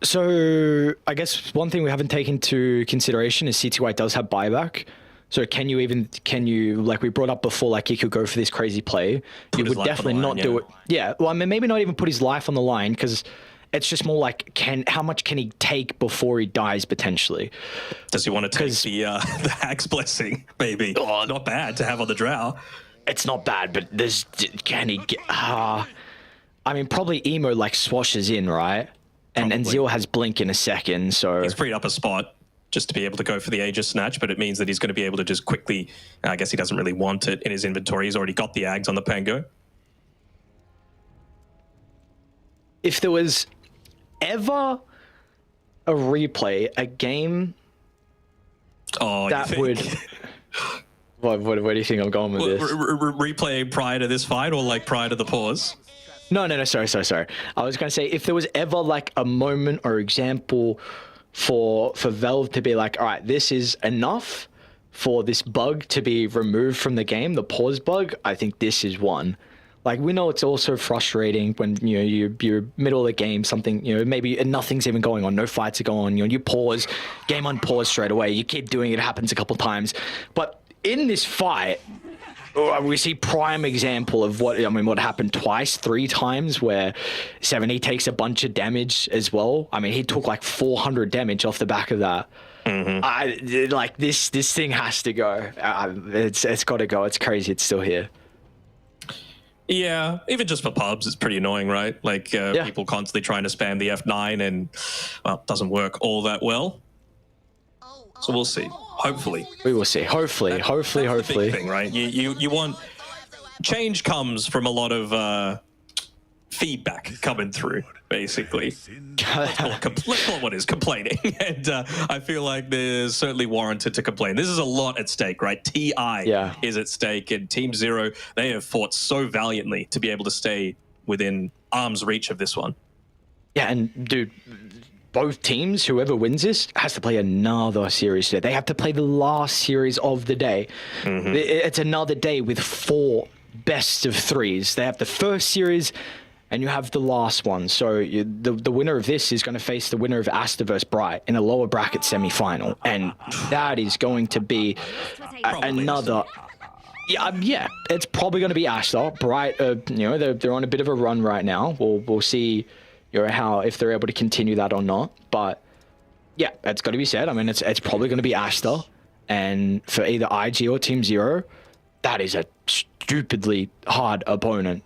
So I guess one thing we haven't taken into consideration is CTY does have buyback. So can you, like we brought up before, like he could go for this crazy play. You would definitely not do it. Yeah. Well, I mean, maybe not even put his life on the line, because it's just more like, how much can he take before he dies potentially? Does he want to take the Hag's Blessing, maybe? Oh, not bad to have on the drow. It's not bad, but can he get, I mean, probably Emo like swashes in, right? And Zeal has blink in a second, so he's freed up a spot just to be able to go for the Aegis snatch, but it means that he's going to be able to just quickly, I guess he doesn't really want it in his inventory. He's already got the Ags on the Pango. If there was ever a replay, a game that would... What do you think I'm going with this? Replay prior to this fight or like prior to the pause? No, sorry. I was going to say, if there was ever like a moment or example for Valve to be like, all right, this is enough for this bug to be removed from the game, the pause bug, I think this is one. Like, we know it's also frustrating when, you know, you're middle of the game, something, you know, maybe nothing's even going on, no fights are going on, you know, you pause, game unpause straight away, you keep doing it, it happens a couple times. But in this fight, we see prime example of what happened twice, 3 times, where 70 takes a bunch of damage as well. I mean, he took like 400 damage off the back of that. Like this thing has to go. It's got to go. It's crazy. It's still here. Yeah, even just for pubs, it's pretty annoying, right? Like people constantly trying to spam the F9 and, well, it doesn't work all that well. So we'll see. Hopefully. We will see. Hopefully. That's the big thing, right? You want... Change comes from a lot of feedback coming through, basically. Let's call it what is complaining. And I feel like there's certainly warranted to complain. This is a lot at stake, right? TI is at stake, and Team Zero, they have fought so valiantly to be able to stay within arm's reach of this one. Yeah, and dude... Both teams, whoever wins this, has to play another series today. They have to play the last series of the day. It's another day with 4 best of 3s. They have the first series, and you have the last one. So the winner of this is going to face the winner of Aster vs Bright in a lower bracket semi-final. And that is going to be another... Yeah, it's probably going to be Aster. Bright, you know, they're on a bit of a run right now. We'll see... You know, if they're able to continue that or not. But yeah, it's got to be said. I mean, it's probably going to be Aster, and for either IG or Team Zero, that is a stupidly hard opponent.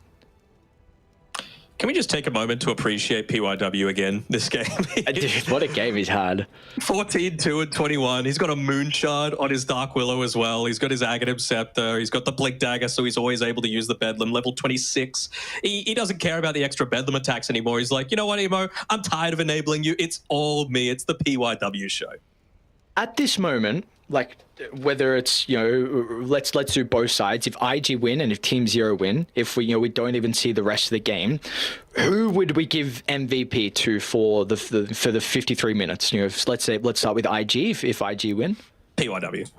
Can we just take a moment to appreciate PYW again, this game? Dude, what a game he's had. 14, 2, and 21. He's got a Moon Shard on his Dark Willow as well. He's got his Aghanim Scepter. He's got the Blink Dagger, so he's always able to use the Bedlam. Level 26. He doesn't care about the extra Bedlam attacks anymore. He's like, you know what, Emo? I'm tired of enabling you. It's all me. It's the PYW show. At this moment, like, whether it's, you know, let's do both sides. If IG win and if Team Zero win, if we don't even see the rest of the game, who would we give MVP to for the 53 minutes? You know, let's start with IG. If IG win, PYW.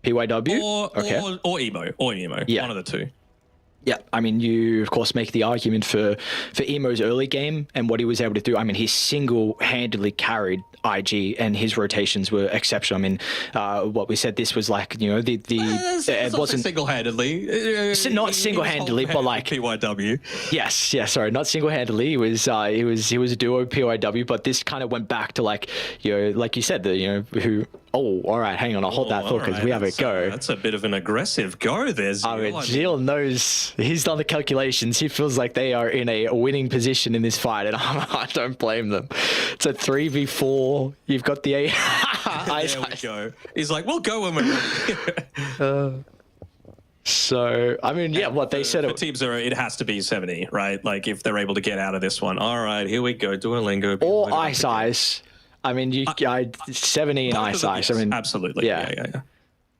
PYW or Emo. Yeah. One of the two. Yeah, I mean, you, of course, make the argument for Emo's early game and what he was able to do. I mean, he single-handedly carried IG, and his rotations were exceptional. I mean, what we said, this was like, you know, it wasn't single-handedly. Not single-handedly, but like PYW. Yes, sorry, not single-handedly. He was a duo PYW, but this kind of went back to, like, you know, like you said, who Oh, all right. Hang on. I'll hold that thought because we have a go. That's a bit of an aggressive go there, Zeal. I mean, Zeal knows. He's done the calculations. He feels like they are in a winning position in this fight, and I don't blame them. It's a 3v4. You've got the A. There we go. He's like, we'll go when we're ready. So, I mean, yeah, what they said. For Team Zero, it has to be 70, right? Like, if they're able to get out of this one. All right, here we go. Duolingo. Or Ice. I mean, 70 and Ice. Yes, I mean, absolutely. Yeah.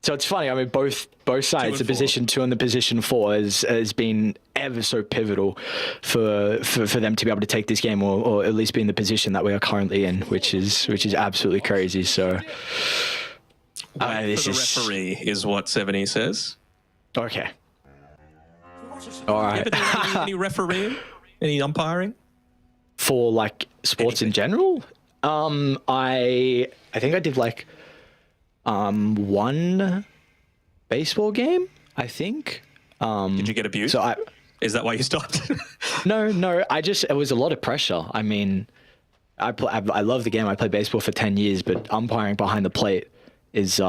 So it's funny. I mean, both sides, the position 2 and the position 4, has been ever so pivotal for them to be able to take this game, or at least be in the position that we are currently in, which is absolutely crazy. So, this the referee is what 70 says. Okay. All right. Any refereeing? Any umpiring? For like sports in general? I think I did like one baseball game, I think. Did you get abused? So is that why you stopped? No, it was a lot of pressure. I mean, I love the game. I played baseball for 10 years, but umpiring behind the plate is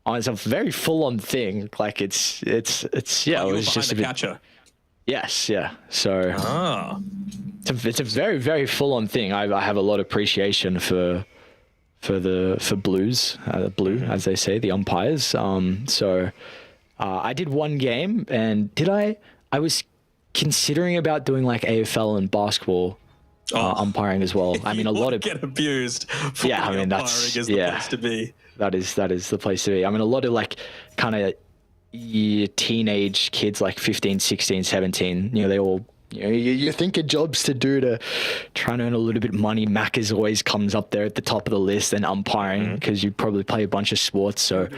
it's a very full-on thing. Like it's yeah. Oh, it was just the catcher. Yes, yeah. So it's a very, very full-on thing. I have a lot of appreciation for blues, blue as they say, the umpires. So I did one game, and I was considering about doing like AFL and basketball umpiring as well. I mean, a lot of get abused. Yeah, I mean that's is the place to be. That is the place to be. I mean, a lot of like kind of teenage kids, like 15, 16, 17, they all, you think of jobs to do to try and earn a little bit of money. Macca's always comes up there at the top of the list, and umpiring, because you probably play a bunch of sports. So,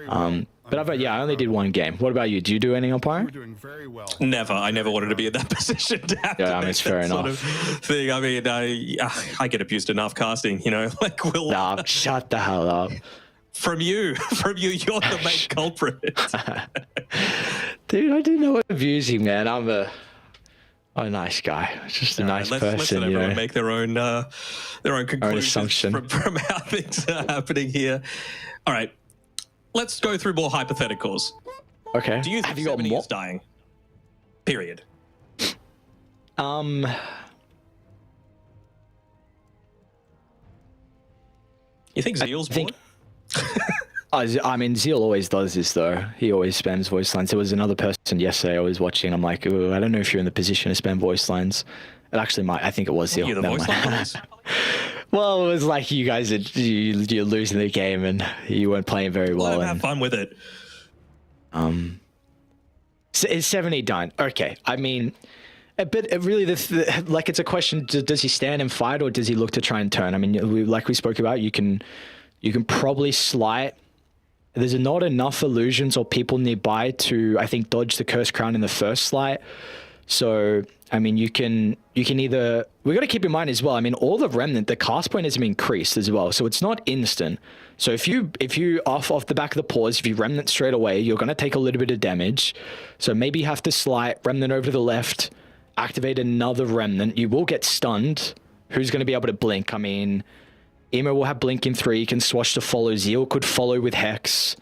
but I only did one game. What about you? Do you do any umpiring? We're doing very well. Never. I never wanted to be in that position. Yeah, I mean, it's fair enough. Sort of thing. I mean, I get abused enough casting, like will. Nah, shut the hell up. From you, you're the main culprit. Dude, I didn't know what abusing, man. I'm a nice guy. Just a nice person. Let's let everyone make their own conclusions from how things are happening here. All right, let's go through more hypotheticals. Okay. Do you think 70 is dying? Period. You think Zeal's bored? I mean, Zeal always does this, though. He always spams voice lines. There was another person yesterday I was watching. I'm like, I don't know if you're in the position to spam voice lines. It actually might. I think it was Zeal. You're the voice lines? Well, it was like you guys you're losing the game and you weren't playing very well. Let him have fun with it. Is 70 done? Okay. I mean, but really, it's a question: does he stand and fight, or does he look to try and turn? I mean, like we spoke about, you can probably slight. There's not enough illusions or people nearby to, I think, dodge the Cursed Crown in the first slight. So, I mean, you can either... We got to keep in mind as well, I mean, all the Remnant, the cast point has been increased as well. So it's not instant. So if you off the back of the paws, if you Remnant straight away, you're going to take a little bit of damage. So maybe you have to slight, Remnant over to the left, activate another Remnant. You will get stunned. Who's going to be able to blink? I mean... Emo will have Blink in 3, can Swash to follow. Zeal could follow with Hex.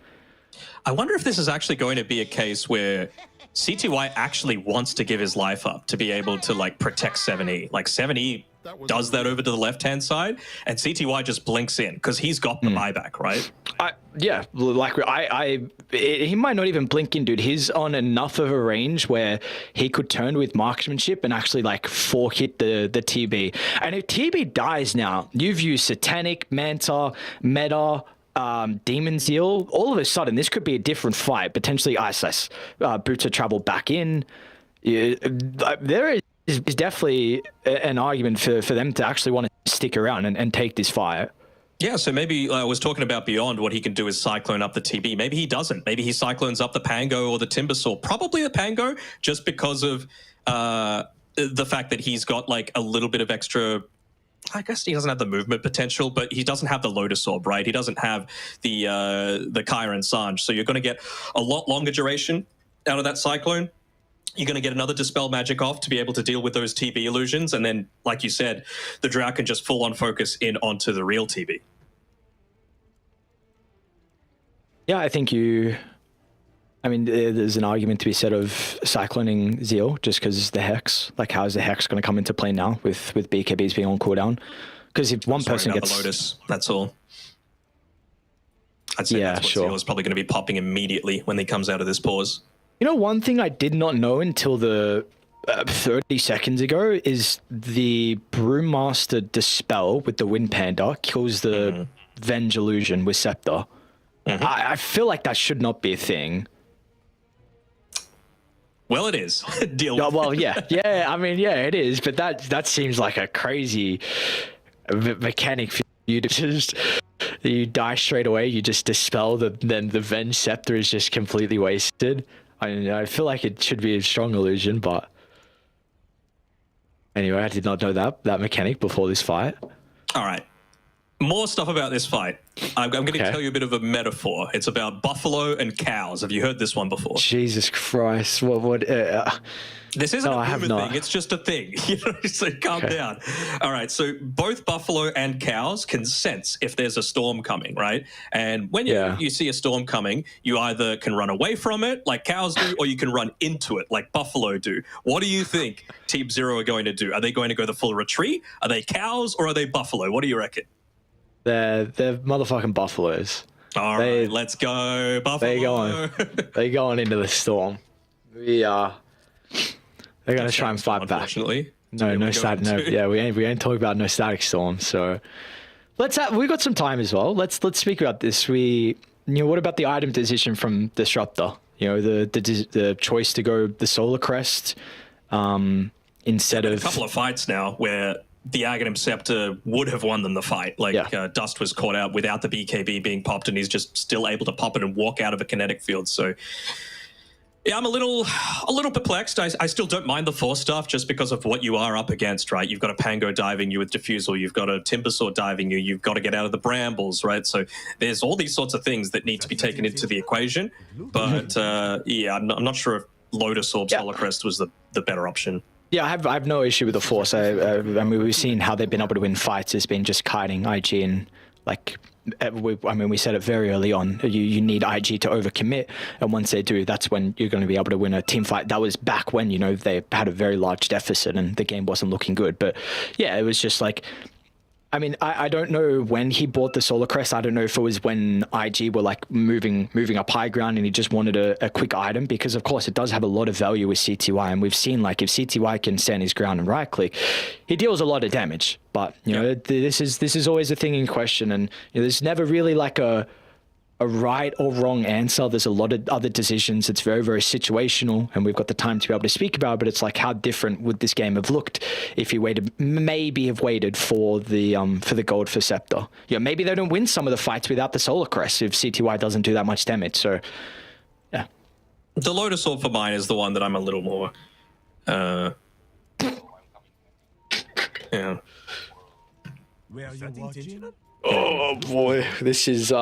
I wonder if this is actually going to be a case where CTY actually wants to give his life up to be able to, protect 7E. 7E does that over to the left-hand side, and CTY just blinks in, because he's got the buyback, right? Yeah, he might not even blink in, dude. He's on enough of a range where he could turn with marksmanship and actually 4-hit the TB. And if TB dies now, you've used Satanic, Manta, Meta, Demon Zeal. All of a sudden, this could be a different fight. Potentially ISS, Buta travel back in. There is definitely an argument for them to actually want to stick around and take this fight. Yeah, so maybe I was talking about Beyond, what he can do is Cyclone up the TB. Maybe he doesn't. Maybe he Cyclones up the Pango or the Timbersaw. Probably the Pango, just because of the fact that he's got a little bit of extra... I guess he doesn't have the movement potential, but he doesn't have the Lotus Orb, right? He doesn't have the Kyra Sange. So you're going to get a lot longer duration out of that Cyclone. You're going to get another Dispel Magic off to be able to deal with those TB illusions. And then, like you said, the Drow can just full-on focus in onto the real TB. Yeah, I think I mean, there's an argument to be said of cycloning Zeal just because the Hex. Like, how is the Hex going to come into play now with BKBs being on cooldown? Because if one person gets the Lotus, that's all. I'd say that's what Zeal is probably going to be popping immediately when he comes out of this pause. You know, one thing I did not know until the 30 seconds ago is the Brewmaster Dispel with the Wind Panda kills the Venge Illusion with Scepter. I feel like that should not be a thing. Well, it is. Deal with well, yeah. I mean, yeah, it is. But that seems like a crazy mechanic for you to just... You die straight away, you just dispel, then the Venge Scepter is just completely wasted. I feel like it should be a strong illusion, but... Anyway, I did not know that mechanic before this fight. All right. More stuff about this fight. I'm going to tell you a bit of a metaphor. It's about buffalo and cows. Have you heard this one before? Jesus Christ. This isn't a boomer thing. It's just a thing. So calm down. All right. So both buffalo and cows can sense if there's a storm coming, right? And when you see a storm coming, you either can run away from it like cows do, or you can run into it like buffalo do. What do you think Team Zero are going to do? Are they going to go the full retreat? Are they cows or are they buffalo? What do you reckon? They're motherfucking buffaloes. All right, let's go, buffalo. They're going into the storm. They're going to try and fight back. Unfortunately. No static. No, yeah, we ain't talking about no static storm. So we got some time as well. Let's speak about this. What about the item decision from Disruptor? The choice to go the Solar Crest instead of a couple of fights now where the Aghanim Scepter would have won them the fight. Dust was caught out without the BKB being popped, and he's just still able to pop it and walk out of a kinetic field. So, yeah, I'm a little perplexed. I still don't mind the Force stuff just because of what you are up against, right? You've got a Pango diving you with Diffusal. You've got a Timbersaw diving you. You've got to get out of the brambles, right? So there's all these sorts of things that need to be taken into the equation. But, I'm not sure if Lotus or Solar Crest was the better option. Yeah, I have no issue with the Force. I mean, we've seen how they've been able to win fights. It's been just kiting IG and we said it very early on. You need IG to overcommit, and once they do, that's when you're going to be able to win a team fight. That was back when they had a very large deficit and the game wasn't looking good. But yeah, it was just like. I mean, I don't know when he bought the Solar Crest. I don't know if it was when IG were like moving up high ground and he just wanted a quick item, because of course it does have a lot of value with CTY, and we've seen like if CTY can stand his ground and right click, he deals a lot of damage. But this is always a thing in question, and there's never really like a right or wrong answer. There's a lot of other decisions. It's very, very situational, and we've got the time to be able to speak about it, but it's like, how different would this game have looked if he maybe have waited for the gold for Scepter? Maybe they don't win some of the fights without the Solar Crest if CTY doesn't do that much damage. So, yeah. The Lotus Orb for mine is the one that I'm a little more... Where are you watching? Oh, boy. This is...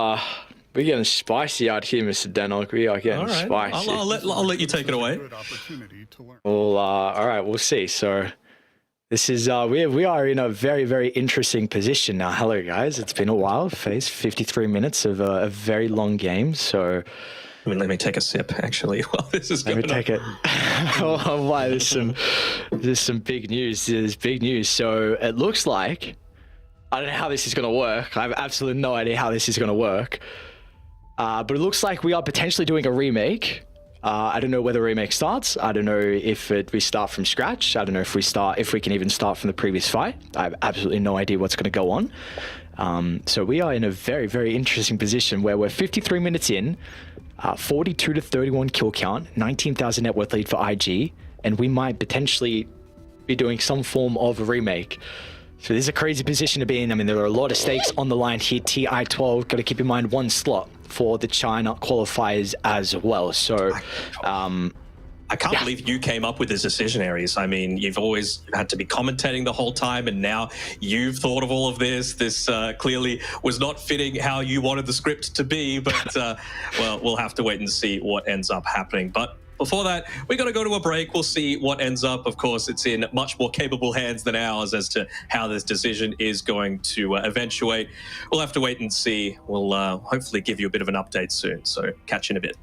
We're getting spicy out here, Mr. Denok. We are getting spicy. I'll let you take it away. Well, all right, we'll see. So this is we are in a very, very interesting position now. Hello, guys. It's been a while. 53 minutes of a very long game. So let me take a sip, actually, while this is going on. Let me take it. Oh, wow, there's some big news. There's big news. So it looks like, I don't know how this is going to work. I have absolutely no idea how this is going to work. But it looks like we are potentially doing a remake. I don't know whether a remake starts. I don't know if we start from scratch. I don't know if we can even start from the previous fight. I have absolutely no idea what's going to go on. So we are in a very, very interesting position where we're 53 minutes in, 42 to 31 kill count, 19,000 net worth lead for IG, and we might potentially be doing some form of a remake. So this is a crazy position to be in. I mean, there are a lot of stakes on the line here. TI12, got to keep in mind one slot for the China qualifiers as well. So I can't believe you came up with this decision, Aries. I mean, you've always had to be commentating the whole time, and now you've thought of all of this. This clearly was not fitting how you wanted the script to be, but well, we'll have to wait and see what ends up happening. But before that, we got to go to a break. We'll see what ends up. Of course, it's in much more capable hands than ours as to how this decision is going to eventuate. We'll have to wait and see. We'll hopefully give you a bit of an update soon. So catch you in a bit.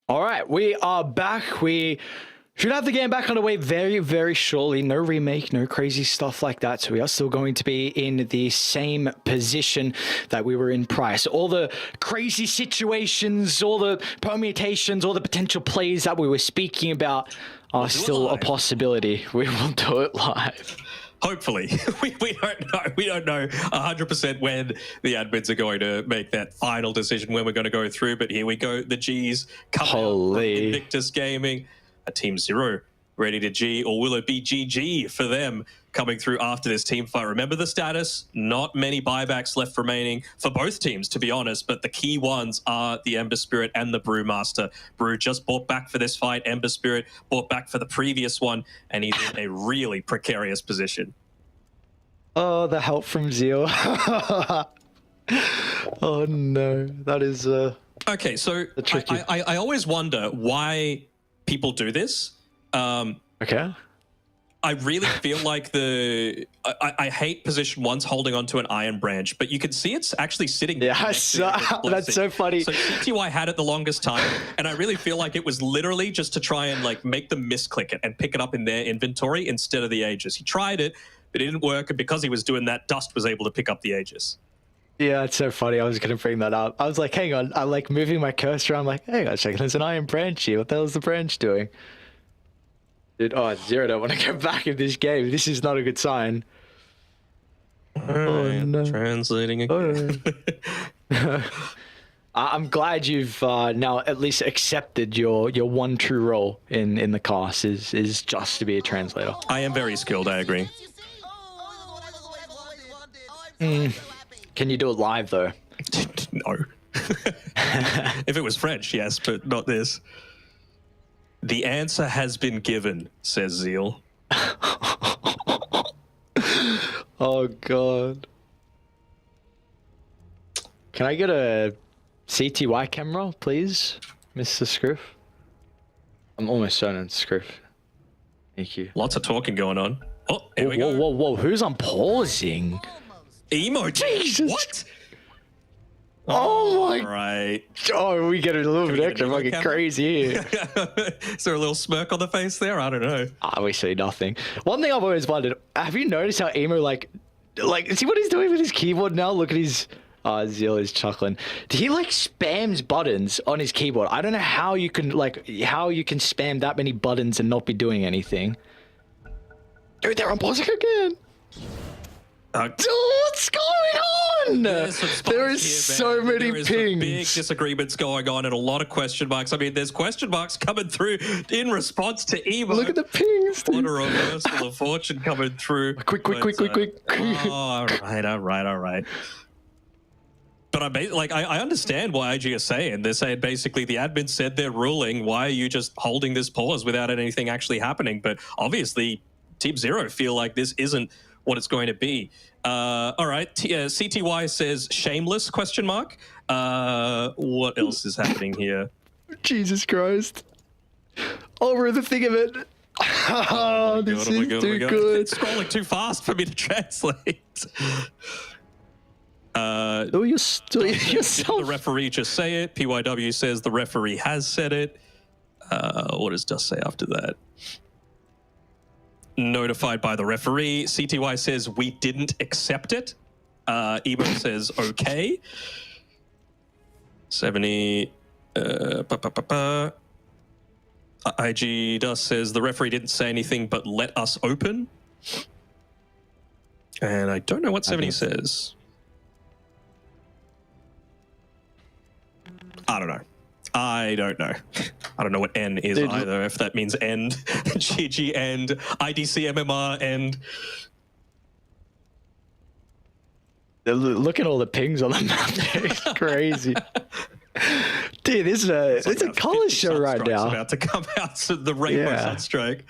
All right, we are back. We should have the game back on the way very, very shortly. No remake, no crazy stuff like that. So we are still going to be in the same position that we were in prior. So all the crazy situations, all the permutations, all the potential plays that we were speaking about are still a possibility. We will do it live. Hopefully. we don't know. We don't know 100% when the admins are going to make that final decision when we're going to go through. But here we go. The G's come out from Invictus Gaming. A Team Zero ready to G, or will it be GG for them coming through after this team fight? Remember the status, not many buybacks left remaining for both teams, to be honest, but the key ones are the Ember Spirit and the Brewmaster. Brew just bought back for this fight, Ember Spirit bought back for the previous one, and he's in a really precarious position. Oh, the help from Zeal. Oh no, that is okay, so I always wonder why people do this. Okay. I really feel like I hate position one's holding onto an iron branch, but you can see it's actually sitting. Yeah, that's so funny. So CTY had it the longest time, and I really feel like it was literally just to try and like make them misclick it and pick it up in their inventory instead of the Aegis. He tried it, but it didn't work, and because he was doing that, Dust was able to pick up the Aegis. Yeah, it's so funny. I was going to bring that up. I was like, hang on. I'm like moving my cursor. I'm like, hang on a second. There's an iron branch here. What the hell is the branch doing? Dude, oh, Zero don't want to go back in this game. This is not a good sign. Oh, no. Translating again. Oh. I'm glad you've now at least accepted your one true role in the cast is just to be a translator. I am very skilled, I agree. Can you do it live, though? No. If it was French, yes, but not this. The answer has been given, says Zeal. Oh, God. Can I get a CTY camera, please, Mr. Scruff? I'm almost certain it's Scruff. Thank you. Lots of talking going on. Oh, here we go. Whoa. Who's unpausing? Emo. Jesus. What? Oh my. Right. Oh, we get a little bit extra fucking crazy here. Is there a little smirk on the face there? I don't know. We see nothing. One thing I've always wondered, have you noticed how Emo like see what he's doing with his keyboard now? Look at his Zeal is chuckling. He like spams buttons on his keyboard. I don't know how you can spam that many buttons and not be doing anything. Dude, they're unpausing again. What's going on? There is so many pings. Big disagreements going on and a lot of question marks. I mean, there's question marks coming through in response to Emo. Look at the pings. What a reversal of fortune coming through. Quick. Oh, all right. But I understand why IG is saying. They're saying basically the admin said their ruling. Why are you just holding this pause without anything actually happening? But obviously, Team Zero feel like this isn't what it's going to be. All right, CTY says shameless question mark. What else is happening here? Jesus Christ. Over the thing of it. Oh, this is too good. It's scrolling too fast for me to translate. Yourself. The referee just say it. PYW says the referee has said it. What does Dust say after that? Notified by the referee. CTY says we didn't accept it. Emo says okay. 70. IG Dust says the referee didn't say anything but let us open. And I don't know what 70 says. I don't know. I don't know what N is either, if that means end. GG end. IDC MMR end. Look at all the pings on the map there. It's crazy. Dude, it's a color show right now. About to come out, so the rainbow sunstrike.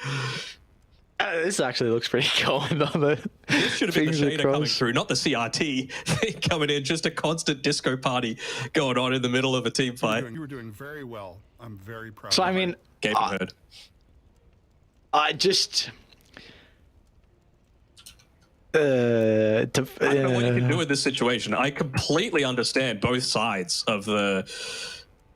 This actually looks pretty cool. This should have been the shader coming through, not the CRT thing coming in. Just a constant disco party going on in the middle of a team fight. You were doing very well. I'm very proud. So I mean, Gabe heard. I just. I don't know what you can do in this situation. I completely understand both sides of the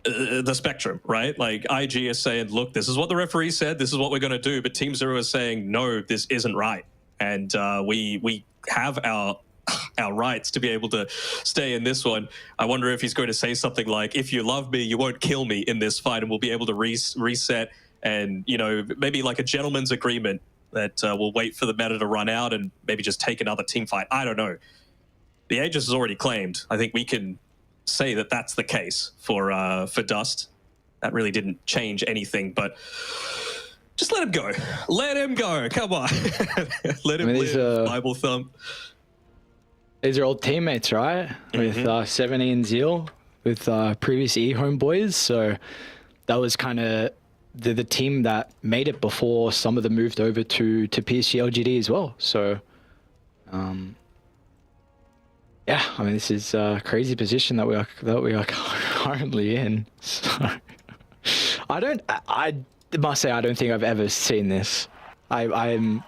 the spectrum, right? Like IG is saying, look, this is what the referee said, this is what we're going to do, but Team Zero is saying, no, this isn't right, and we have our rights to be able to stay in this one. I wonder if he's going to say something like, if you love me, you won't kill me in this fight, and we'll be able to reset, and maybe like a gentleman's agreement that we'll wait for the meta to run out and maybe just take another team fight. I don't know. The Aegis is already claimed. I think we can say that that's the case for Dust. That really didn't change anything, but just let him go. Let him go. Come on. Let him live, Bible Thump. These are old teammates, right? With 70 and Zeal, with previous E homeboys. So that was kind of the team that made it before some of them moved over to PSG LGD as well. So yeah, I mean, this is a crazy position that we are currently in. So I must say, I don't think I've ever seen this. I'm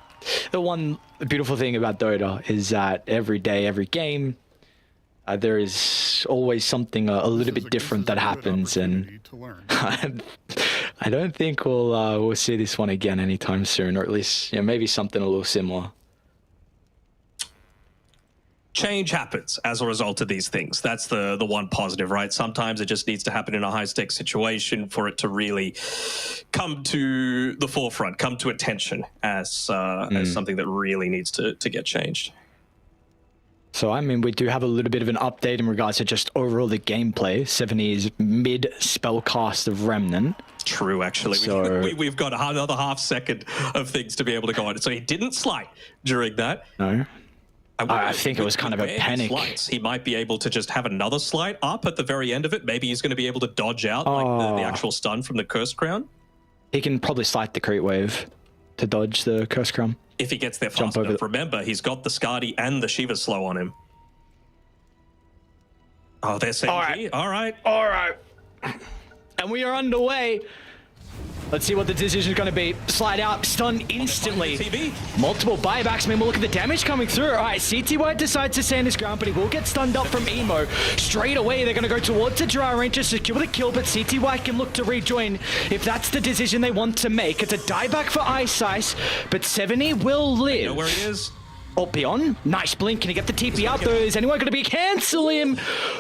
the one beautiful thing about Dota is that every day, every game, there is always something a little bit different that happens, and I don't think we'll see this one again anytime soon, or at least maybe something a little similar. Change happens as a result of these things. That's the one positive, right? Sometimes it just needs to happen in a high-stakes situation for it to really come to the forefront, come to attention as something that really needs to get changed. So, I mean, we do have a little bit of an update in regards to just overall the gameplay. 70's mid-spellcast of Remnant. True, actually. So, we've got another half second of things to be able to go on. So he didn't slide during that. No. I think it was kind of a panic. He might be able to just have another slide up at the very end of it. Maybe he's going to be able to dodge out like the actual stun from the Cursed Crown. He can probably slide the Crete Wave to dodge the Cursed Crown. If he gets there fast enough. Remember, he's got the Skadi and the Shiva Slow on him. Oh, they're saying All right. And we are underway. Let's see what the decision is going to be. Slide out, stun instantly. Multiple buybacks. I mean, we'll look at the damage coming through. All right, CTY decides to stand his ground, but he will get stunned up from Emo. Straight away, they're going to go towards the Drow Ranger, secure the kill, but CTY can look to rejoin if that's the decision they want to make. It's a dieback for Ice Ice, but 70 will live. You know where he is? Oh, beyond. Nice blink. Can he get the TP out, though? Is anyone going to be cancel him?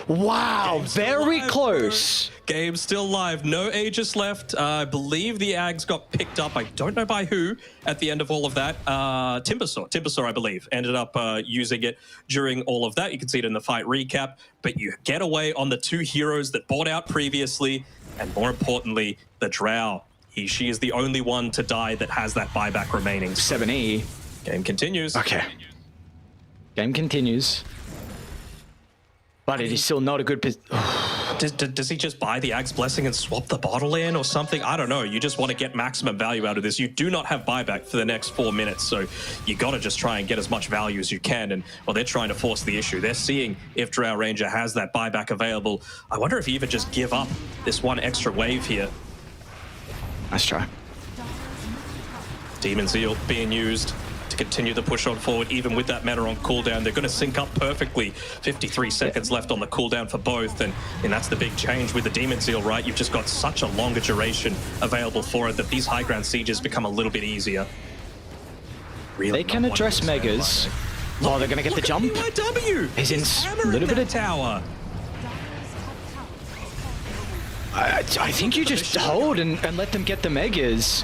Wow, very close. Game's still live. No Aegis left. I believe the Ags got picked up. I don't know by who at the end of all of that. Timbersaw, I believe, ended up using it during all of that. You can see it in the fight recap. But you get away on the two heroes that bought out previously. And more importantly, the Drow. She is the only one to die that has that buyback remaining. 7E. Game continues. Okay. Game continues. But it is still not a good Does he just buy the Ag's Blessing and swap the bottle in or something? I don't know. You just want to get maximum value out of this. You do not have buyback for the next 4 minutes, so you got to just try and get as much value as you can. And, well, they're trying to force the issue. They're seeing if Drow Ranger has that buyback available. I wonder if he even just give up this one extra wave here. Nice try. Demon Zeal being used to continue the push on forward, even with that meta on cooldown. They're going to sync up perfectly. 53 seconds left on the cooldown for both, and that's the big change with the Demon Zeal, right? You've just got such a longer duration available for it that these high ground sieges become a little bit easier. Really, they can address Megas. Oh, they're going to get the jump. He's in a little bit of tower. I think you just hold and let them get the Megas.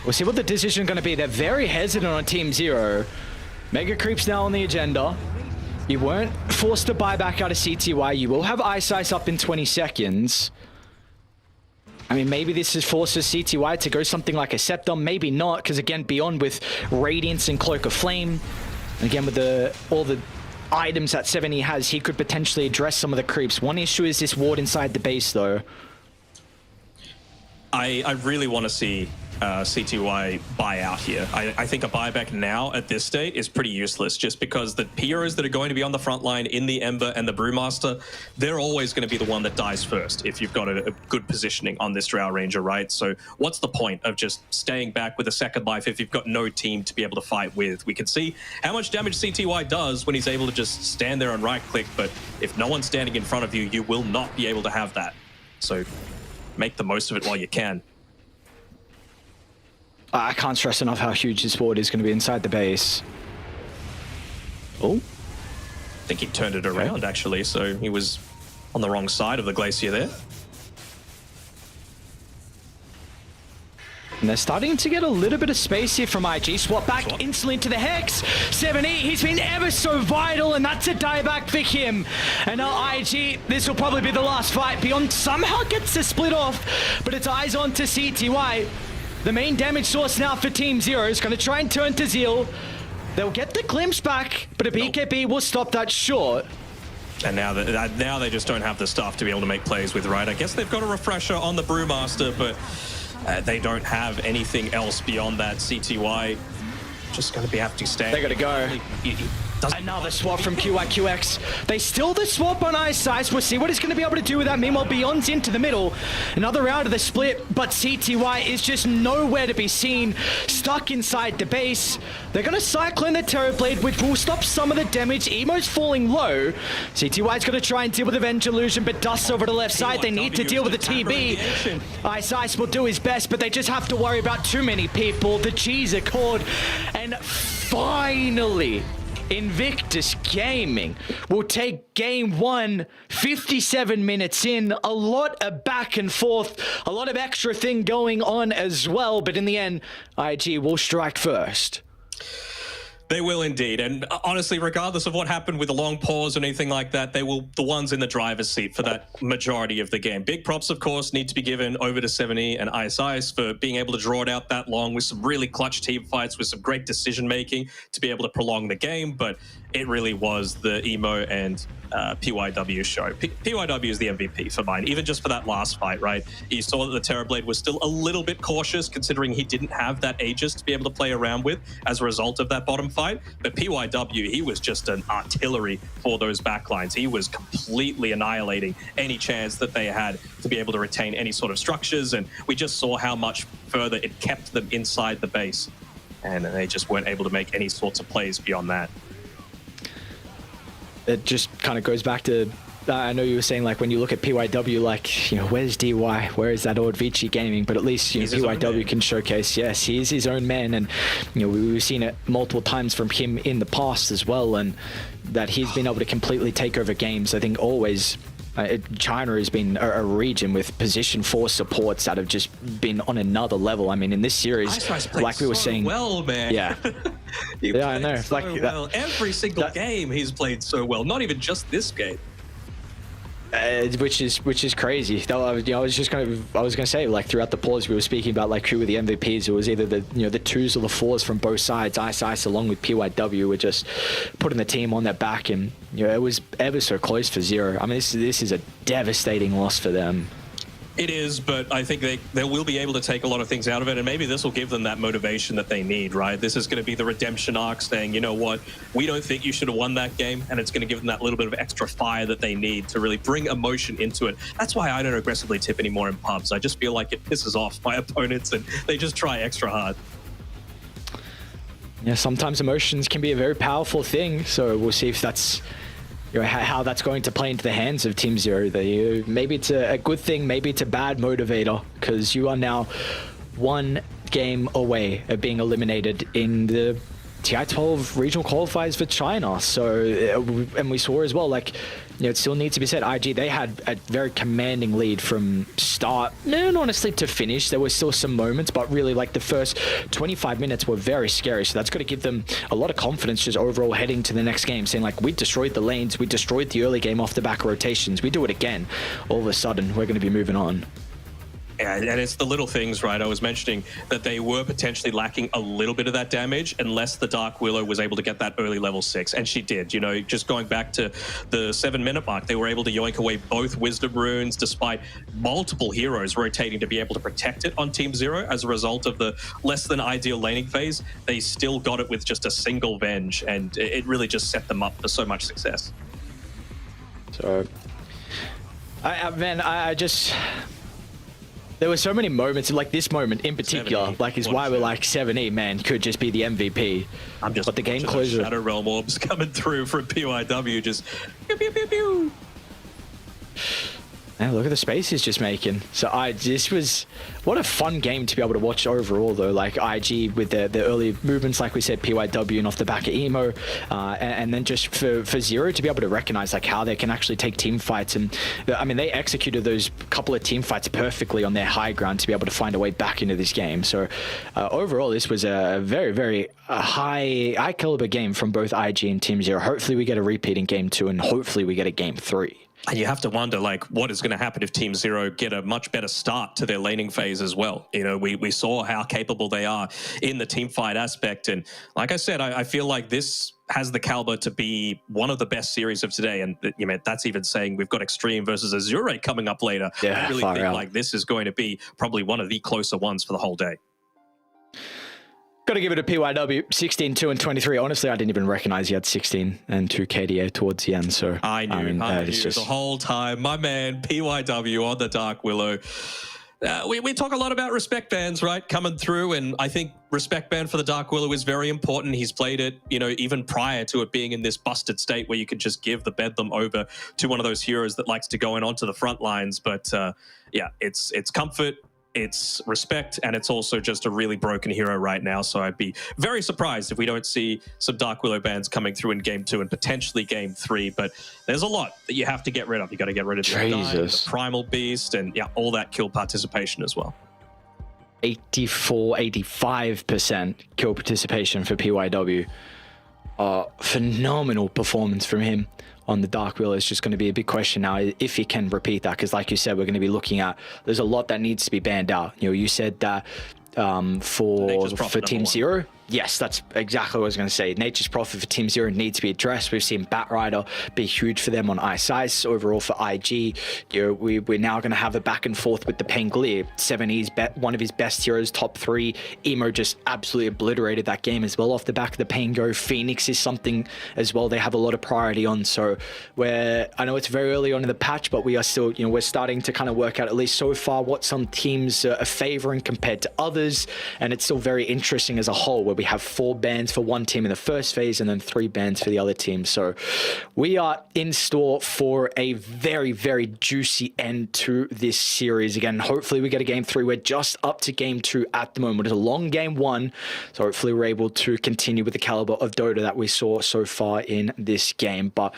We'll see what the decision is going to be. They're very hesitant on Team Zero. Mega Creep's now on the agenda. You weren't forced to buy back out of CTY. You will have Ice Ice up in 20 seconds. I mean, maybe this forces CTY to go something like a Scepter. Maybe not, because again, Beyond with Radiance and Cloak of Flame. And again, with all the items that 70 has, he could potentially address some of the creeps. One issue is this ward inside the base, though. I really want to see CTY buy out here. I think a buyback now at this state is pretty useless, just because the heroes that are going to be on the front line in the Ember and the Brewmaster, they're always going to be the one that dies first if you've got a good positioning on this Drow Ranger, right? So what's the point of just staying back with a second life if you've got no team to be able to fight with? We can see how much damage CTY does when he's able to just stand there and right-click, but if no one's standing in front of you, you will not be able to have that. So make the most of it while you can. I can't stress enough how huge this ward is going to be inside the base. Oh. I think he turned it around, actually, so he was on the wrong side of the glacier there. And they're starting to get a little bit of space here from IG. Swap back instantly into the Hex. 7E, he's been ever so vital, and that's a dieback for him. And now IG, this will probably be the last fight. Beyond somehow gets to split off, but it's eyes on to CTY. The main damage source now for Team Zero is going to try and turn to Zeal. They'll get the glimpse back, but a BKB will stop that short. And now they just don't have the stuff to be able to make plays with, right? I guess they've got a refresher on the Brewmaster, but they don't have anything else beyond that. CTY just going to be have to stand. They got to go. Another swap from QIQX. They steal the swap on iSize. We'll see what he's going to be able to do with that. Meanwhile, Beyond's into the middle. Another round of the split, but CTY is just nowhere to be seen. Stuck inside the base. They're going to Cyclone the Terrorblade, which will stop some of the damage. Emo's falling low. CTY's going to try and deal with Disillusion, but Dust over the left side. They need to deal with the TB. iSize will do his best, but they just have to worry about too many people. The G's are called. And finally, Invictus Gaming will take game one, 57 minutes in. A lot of back and forth, a lot of extra thing going on as well, but in the end, IG will strike first. They will indeed, and honestly, regardless of what happened with a long pause or anything like that, they will the ones in the driver's seat for that majority of the game. Big props, of course, need to be given over to 7E and iSize for being able to draw it out that long with some really clutch team fights, with some great decision-making to be able to prolong the game, but it really was the Emo and PYW show. PYW is the MVP for mine, even just for that last fight, right? You saw that the Terrorblade was still a little bit cautious, considering he didn't have that Aegis to be able to play around with as a result of that bottom fight. But PYW, he was just an artillery for those backlines. He was completely annihilating any chance that they had to be able to retain any sort of structures, and we just saw how much further it kept them inside the base, and they just weren't able to make any sorts of plays beyond that. It just kind of goes back to, I know you were saying, like, when you look at PYW, like, you know, where's DY? Where is that old Vici Gaming? But at least, you know, PYW can showcase, yes, he is his own man. And, you know, we've seen it multiple times from him in the past as well. And that he's been able to completely take over games. I think always, China has been a region with position 4 supports that have just been on another level. I mean, in this series, like we were saying, well, man. Yeah. Yeah, I know. So like well. Every single game he's played so well. Not even just this game. Which is crazy. I was gonna say, like, throughout the pause we were speaking about, like, who were the MVPs. It was either the the 2s or the 4s from both sides. iSize along with PYW were just putting the team on their back, and it was ever so close for Zero. I mean, this is a devastating loss for them. It is, but I think they will be able to take a lot of things out of it, and maybe this will give them that motivation that they need, right? This is going to be the redemption arc saying, you know what, we don't think you should have won that game, and it's going to give them that little bit of extra fire that they need to really bring emotion into it. That's why I don't aggressively tip anymore in pubs. I just feel like it pisses off my opponents, and they just try extra hard. Yeah, sometimes emotions can be a very powerful thing, so we'll see if that's how that's going to play into the hands of Team Zero. Maybe it's a good thing, maybe it's a bad motivator, because you are now one game away of being eliminated in the TI-12 regional qualifiers for China. So, and we saw as well, like, it still needs to be said, IG, they had a very commanding lead from start and honestly to finish. There were still some moments, but really, like, the first 25 minutes were very scary. So that's got to give them a lot of confidence just overall heading to the next game, saying, like, we destroyed the lanes, we destroyed the early game off the back rotations, we do it again. All of a sudden, we're going to be moving on. Yeah, and it's the little things, right? I was mentioning that they were potentially lacking a little bit of that damage unless the Dark Willow was able to get that early level 6, and she did. Just going back to the 7-minute mark, they were able to yoink away both Wisdom Runes despite multiple heroes rotating to be able to protect it on Team Zero. As a result of the less than ideal laning phase, they still got it with just a single Venge, and it really just set them up for so much success. So, I just... There were so many moments, like this moment in particular, 7E, like, is why we're like 7E, man, could just be the MVP. I'm just but the game closer. Shadow Realm orbs coming through from PYW, just pew, pew, pew, pew. Yeah, look at the space he's just making. So this was, what a fun game to be able to watch overall though. Like IG with the early movements, like we said, PYW and off the back of Emo, and then just for Zero to be able to recognize like how they can actually take team fights. And I mean, they executed those couple of team fights perfectly on their high ground to be able to find a way back into this game. So overall, this was a very, very high caliber game from both IG and Team Zero. Hopefully we get a repeat in game 2 and hopefully we get a game 3. And you have to wonder, like, what is going to happen if Team Zero get a much better start to their laning phase as well? You know, we saw how capable they are in the team fight aspect. And like I said, I feel like this has the caliber to be one of the best series of today. And you know, that's even saying we've got Xtreme versus Azure Ray coming up later. Yeah, I really think like this is going to be probably one of the closer ones for the whole day. Got to give it a PYW, 16, 2, and 23. Honestly, I didn't even recognize he had 16 and 2 KDA towards the end. So I knew just the whole time. My man, PYW on the Dark Willow. We talk a lot about respect bans, right, coming through, and I think respect ban for the Dark Willow is very important. He's played it, you know, even prior to it being in this busted state where you could just give the Bedlam over to one of those heroes that likes to go in onto the front lines. But yeah, it's comfort, it's respect, and it's also just a really broken hero right now. So I'd be very surprised if we don't see some Dark Willow bans coming through in game 2 and potentially game 3. But there's a lot that you have to get rid of. You got to get rid of the Undying, the Primal Beast, and yeah, all that kill participation as well. 85% kill participation for PYW. Phenomenal performance from him on the Dark Willow. It's just going to be a big question now if he can repeat that, because like you said, we're going to be looking at, there's a lot that needs to be banned out. You know, you said that for Team Zero. Yes, that's exactly what I was going to say. Nature's Prophet for Team Zero needs to be addressed. We've seen Batrider be huge for them on Ice. Overall for IG, you know, we're now going to have a back and forth with the Pangolier. 7E's one of his best heroes, top 3. Emo just absolutely obliterated that game as well off the back of the Pango. Phoenix is something as well they have a lot of priority on. So I know it's very early on in the patch, but we are still, you know, we're starting to kind of work out, at least so far, what some teams are favoring compared to others. And it's still very interesting as a whole, where we have 4 bans for one team in the first phase and then 3 bans for the other team. So we are in store for a very, very juicy end to this series. Again, hopefully we get a game 3. We're just up to game 2 at the moment. It's a long game 1. So hopefully we're able to continue with the caliber of Dota that we saw so far in this game. But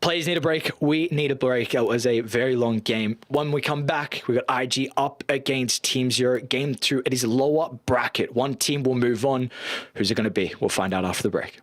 players need a break. We need a break. It was a very long game. When we come back, we got IG up against Team Zero. Game 2, it is lower bracket. One team will move on. Who's it going to be? We'll find out after the break.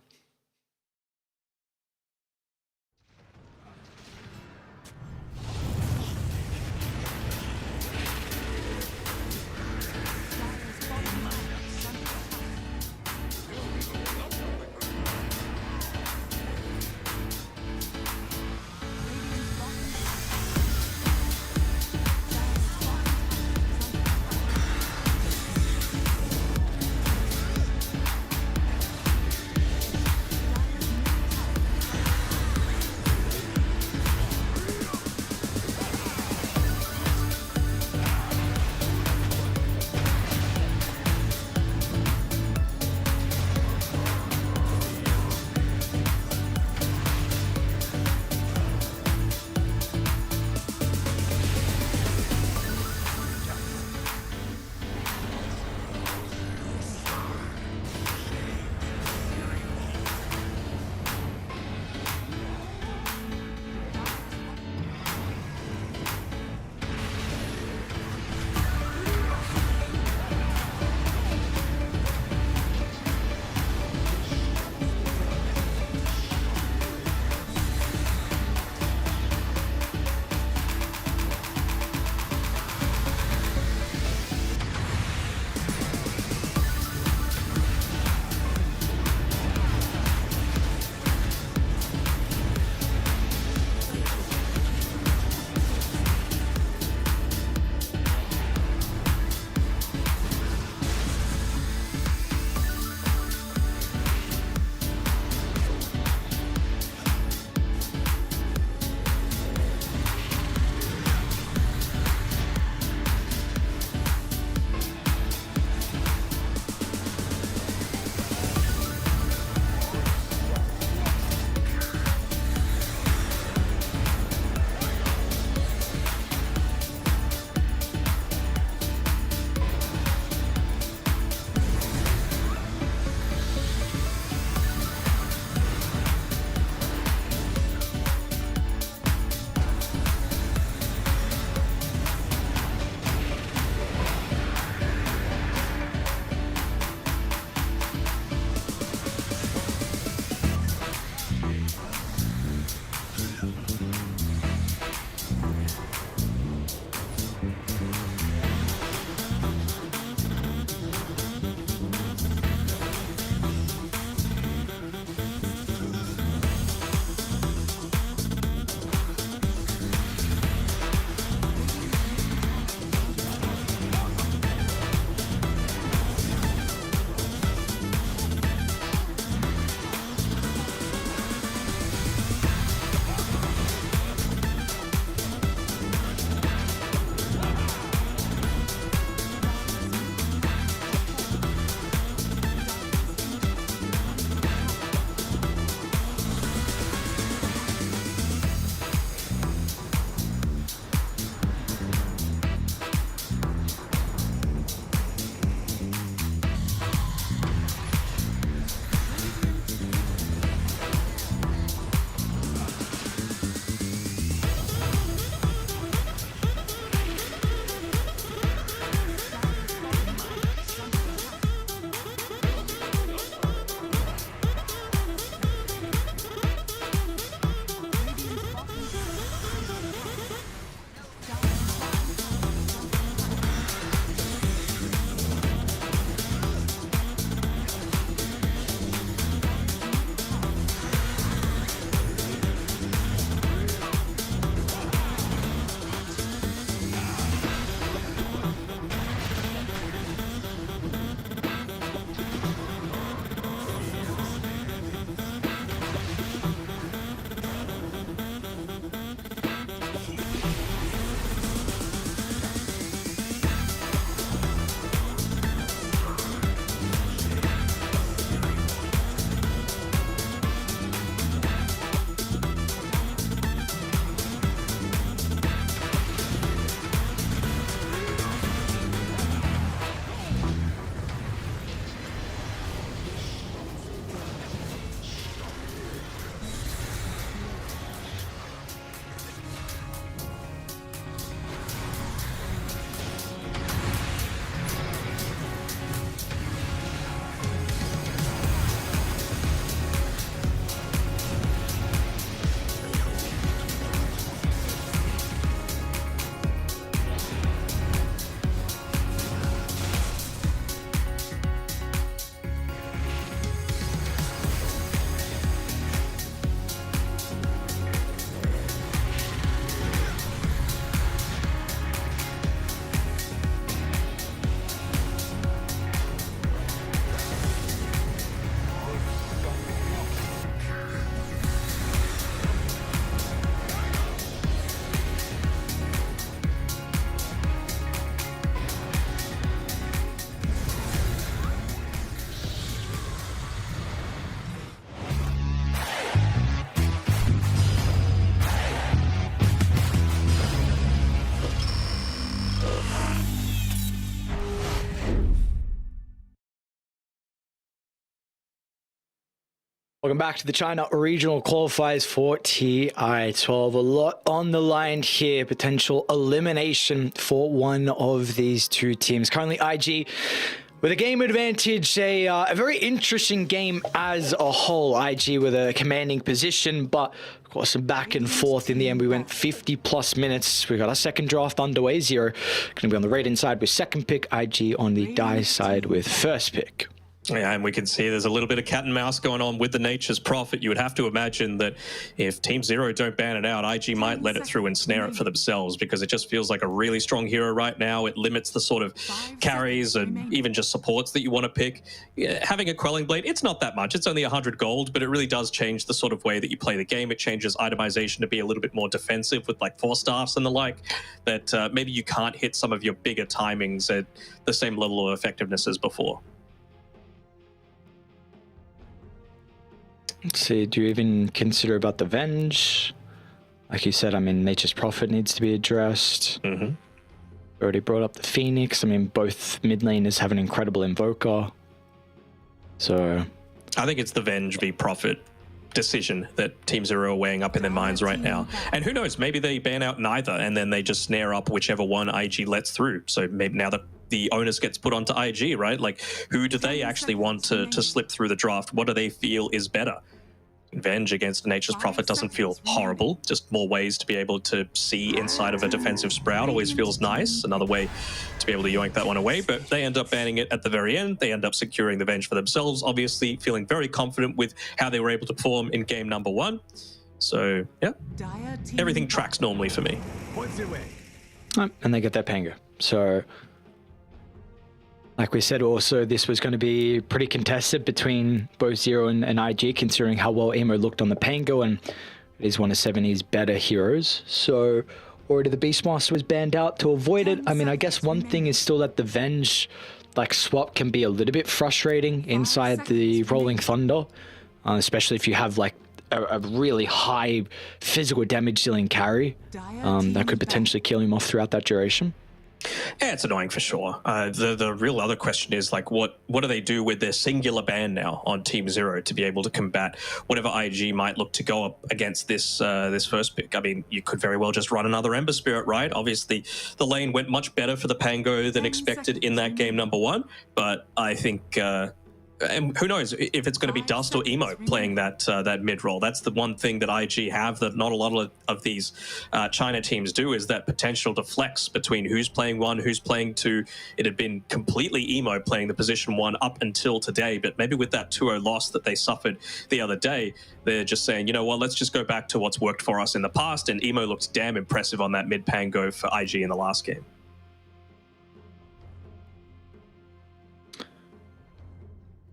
Welcome back to the China Regional Qualifiers for TI12. A lot on the line here. Potential elimination for one of these two teams. Currently, IG with a game advantage. A very interesting game as a whole. IG with a commanding position, but of course some back and forth. In the end, we went 50+ minutes. We got our second draft underway. Zero going to be on the Radiant side with second pick. IG on the Die side with first pick. Yeah, and we can see there's a little bit of cat and mouse going on with the Nature's Prophet. You would have to imagine that if Team Zero don't ban it out, IG might let it through and snare it for themselves, because it just feels like a really strong hero right now. It limits the sort of carries and even just supports that you want to pick. Yeah, having a Quelling Blade, it's not that much. It's only 100 gold, but it really does change the sort of way that you play the game. It changes itemization to be a little bit more defensive with like 4-staffs and the like, that maybe you can't hit some of your bigger timings at the same level of effectiveness as before. Let's see, do you even consider about the Venge? Like you said, I mean, Nature's Prophet needs to be addressed. Already brought up the Phoenix. I mean, both mid laners have an incredible Invoker. So I think it's the Venge v Prophet decision that Team Zero are weighing up in their minds right now. And who knows, maybe they ban out neither and then they just snare up whichever one IG lets through. So maybe now that the onus gets put onto IG, right? Like, who do they actually want to slip through the draft? What do they feel is better? Venge against Nature's Prophet doesn't feel horrible. Just more ways to be able to see inside of a defensive Sprout always feels nice. Another way to be able to yoink that one away, but they end up banning it at the very end. They end up securing the Venge for themselves, obviously feeling very confident with how they were able to perform in game number 1. So, yeah, everything tracks normally for me. and they get their Pango. So like we said, also, this was going to be pretty contested between both Zero and IG, considering how well Emo looked on the Pango, and it is one of 70's better heroes. So already the Beastmaster was banned out to avoid it. I mean, I guess one thing is still that the Venge like swap can be a little bit frustrating inside the Rolling Thunder, especially if you have like a really high physical damage dealing carry that could potentially kill him off throughout that duration. Yeah, it's annoying for sure. The real other question is, like, what do they do with their singular ban now on Team Zero to be able to combat whatever IG might look to go up against this this first pick? I mean, you could very well just run another Ember Spirit, right? Obviously, the lane went much better for the Pango than expected in that game number 1, but I think... and who knows if it's going to be Dust or Emo playing that that mid role. That's the one thing that IG have that not a lot of these China teams do, is that potential to flex between who's playing 1, who's playing 2. It had been completely Emo playing the position 1 up until today, but maybe with that 2-0 loss that they suffered the other day, they're just saying, you know what, let's just go back to what's worked for us in the past, and Emo looked damn impressive on that mid Pango for IG in the last game.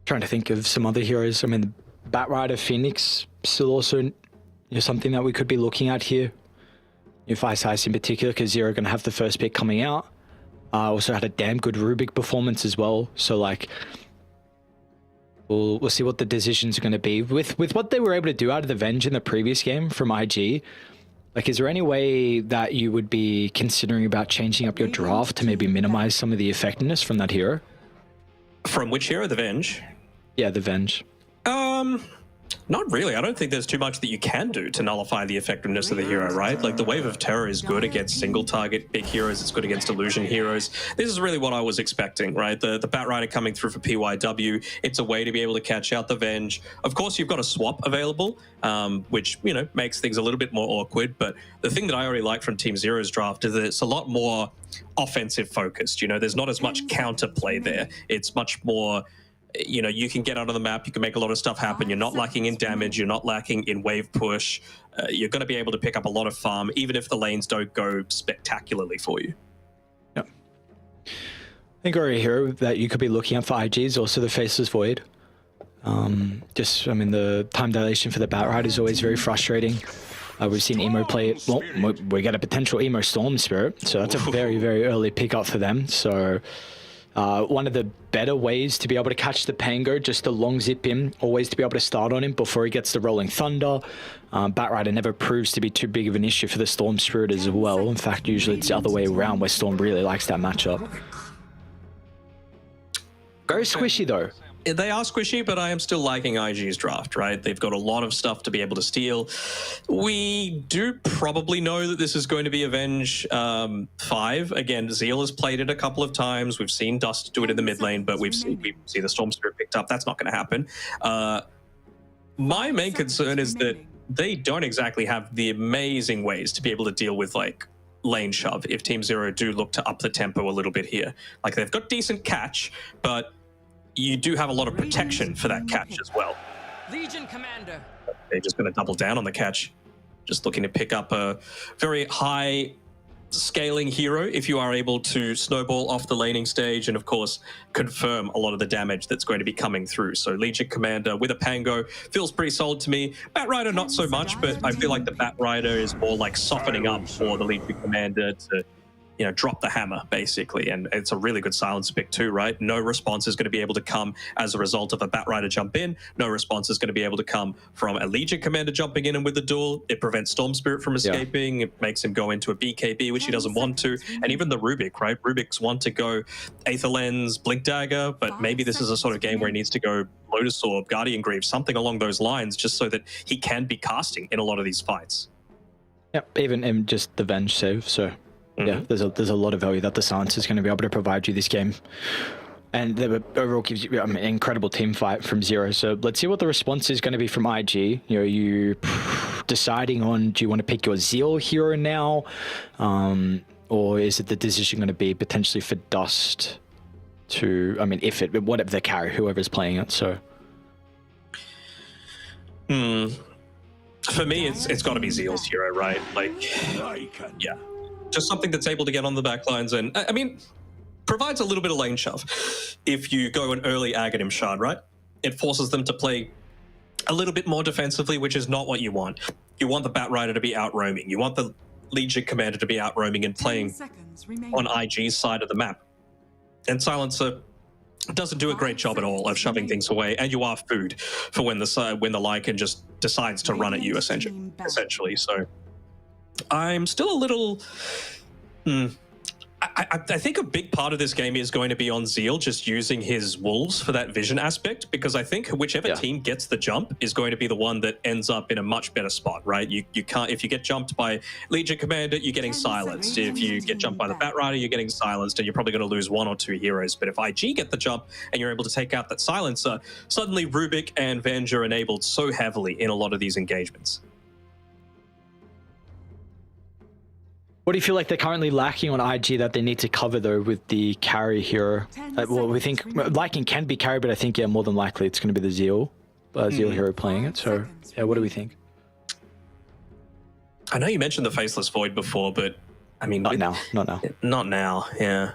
Trying to think of some other heroes. I mean, Batrider, Phoenix, still also something that we could be looking at here. Ice Ice in particular, because Zero are going to have the first pick coming out. Also had a damn good Rubik performance as well. So, like, we'll see what the decisions are going to be. With what they were able to do out of the Venge in the previous game from IG, like, is there any way that you would be considering about changing up your draft to maybe minimize some of the effectiveness from that hero? From which hero? The Venge? Yeah, the Venge. Not really. I don't think there's too much that you can do to nullify the effectiveness of the hero, right? Like, the Wave of Terror is good against single-target big heroes. It's good against illusion heroes. This is really what I was expecting, right? The Batrider coming through for PYW. It's a way to be able to catch out the Venge. Of course, you've got a swap available, which, you know, makes things a little bit more awkward. But the thing that I already like from Team Zero's draft is that it's a lot more offensive focused. You know, there's not as much counterplay there. It's much more... You know, you can get out of the map, you can make a lot of stuff happen. You're not lacking in damage, you're not lacking in wave push. You're going to be able to pick up a lot of farm, even if the lanes don't go spectacularly for you. Yeah. I think already here that you could be looking at for IG is also the Faceless Void. Just, I mean, the time dilation for the Batrider is always very frustrating. We've seen Emo play it. Well, we get a potential Emo Storm Spirit, so that's a very, very early pickup for them. So... one of the better ways to be able to catch the Pango, just to long zip him, always to be able to start on him before he gets the Rolling Thunder. Batrider never proves to be too big of an issue for the Storm Spirit as well. In fact, usually it's the other way around where Storm really likes that matchup. Very squishy though. They are squishy, but I am still liking IG's draft, right? They've got a lot of stuff to be able to steal. We do probably know that this is going to be Avenge 5. Again, Zeal has played it a couple of times. We've seen Dust do it in the mid lane, but we see the Storm Spirit picked up. That's not going to happen. My main concern is that they don't exactly have the amazing ways to be able to deal with, like, lane shove if Team Zero do look to up the tempo a little bit here. Like, they've got decent catch, but you do have a lot of protection for that catch as well. Legion Commander. They're just going to double down on the catch. Just looking to pick up a very high scaling hero if you are able to snowball off the laning stage and, of course, confirm a lot of the damage that's going to be coming through. So Legion Commander with a Pango feels pretty solid to me. Bat Rider, not so much, but I feel like the Bat Rider is more like softening up for the Legion Commander to, you know, drop the hammer, basically. And it's a really good silence pick too, right? No response is going to be able to come as a result of a Bat Rider jump in. No response is going to be able to come from a Legion Commander jumping in and with the duel. It prevents Storm Spirit from escaping. It makes him go into a BKB, which he doesn't want to. And even the Rubik, right? Rubik's want to go Aether Lens, Blink Dagger, but maybe this is a sort of game where he needs to go Lotus Orb, Guardian Greaves, something along those lines, just so that he can be casting in a lot of these fights. Yep, even in just the Venge save, so... Yeah, there's a lot of value that the silence is going to be able to provide you this game. And the overall gives you an incredible team fight from Zero. So let's see what the response is going to be from IG. You know, you deciding on, do you want to pick your Zeal hero now? Or is it the decision going to be potentially for Dust to, I mean, whatever the carry, whoever's playing it, so. For me, it's got to be Zeal's hero, right? Like, yeah. Just something that's able to get on the back lines and, I mean, provides a little bit of lane shove. If you go an early Aghanim Shard, right? It forces them to play a little bit more defensively, which is not what you want. You want the Bat Rider to be out roaming. You want the Legion Commander to be out roaming and playing on IG's side of the map. And Silencer doesn't do a great job at all of shoving things away, and you are food for when the Lycan just decides to run at you, essentially. So I'm still a little... I think a big part of this game is going to be on Zeal just using his wolves for that vision aspect, because I think whichever team gets the jump is going to be the one that ends up in a much better spot, right? You can't, if you get jumped by Legion Commander, you're getting silenced. If you get jumped by the Bat Rider, you're getting silenced, and you're probably going to lose one or two heroes. But if IG get the jump and you're able to take out that silencer, suddenly Rubik and Venge are enabled so heavily in a lot of these engagements. What do you feel like they're currently lacking on IG that they need to cover, though, with the carry hero? Well, we think Lycan can be carried, but I think, yeah, more than likely it's going to be the Zeal hero playing it. So, yeah, what do we think? I know you mentioned the Faceless Void before, but, I mean... Not now. Not now, yeah.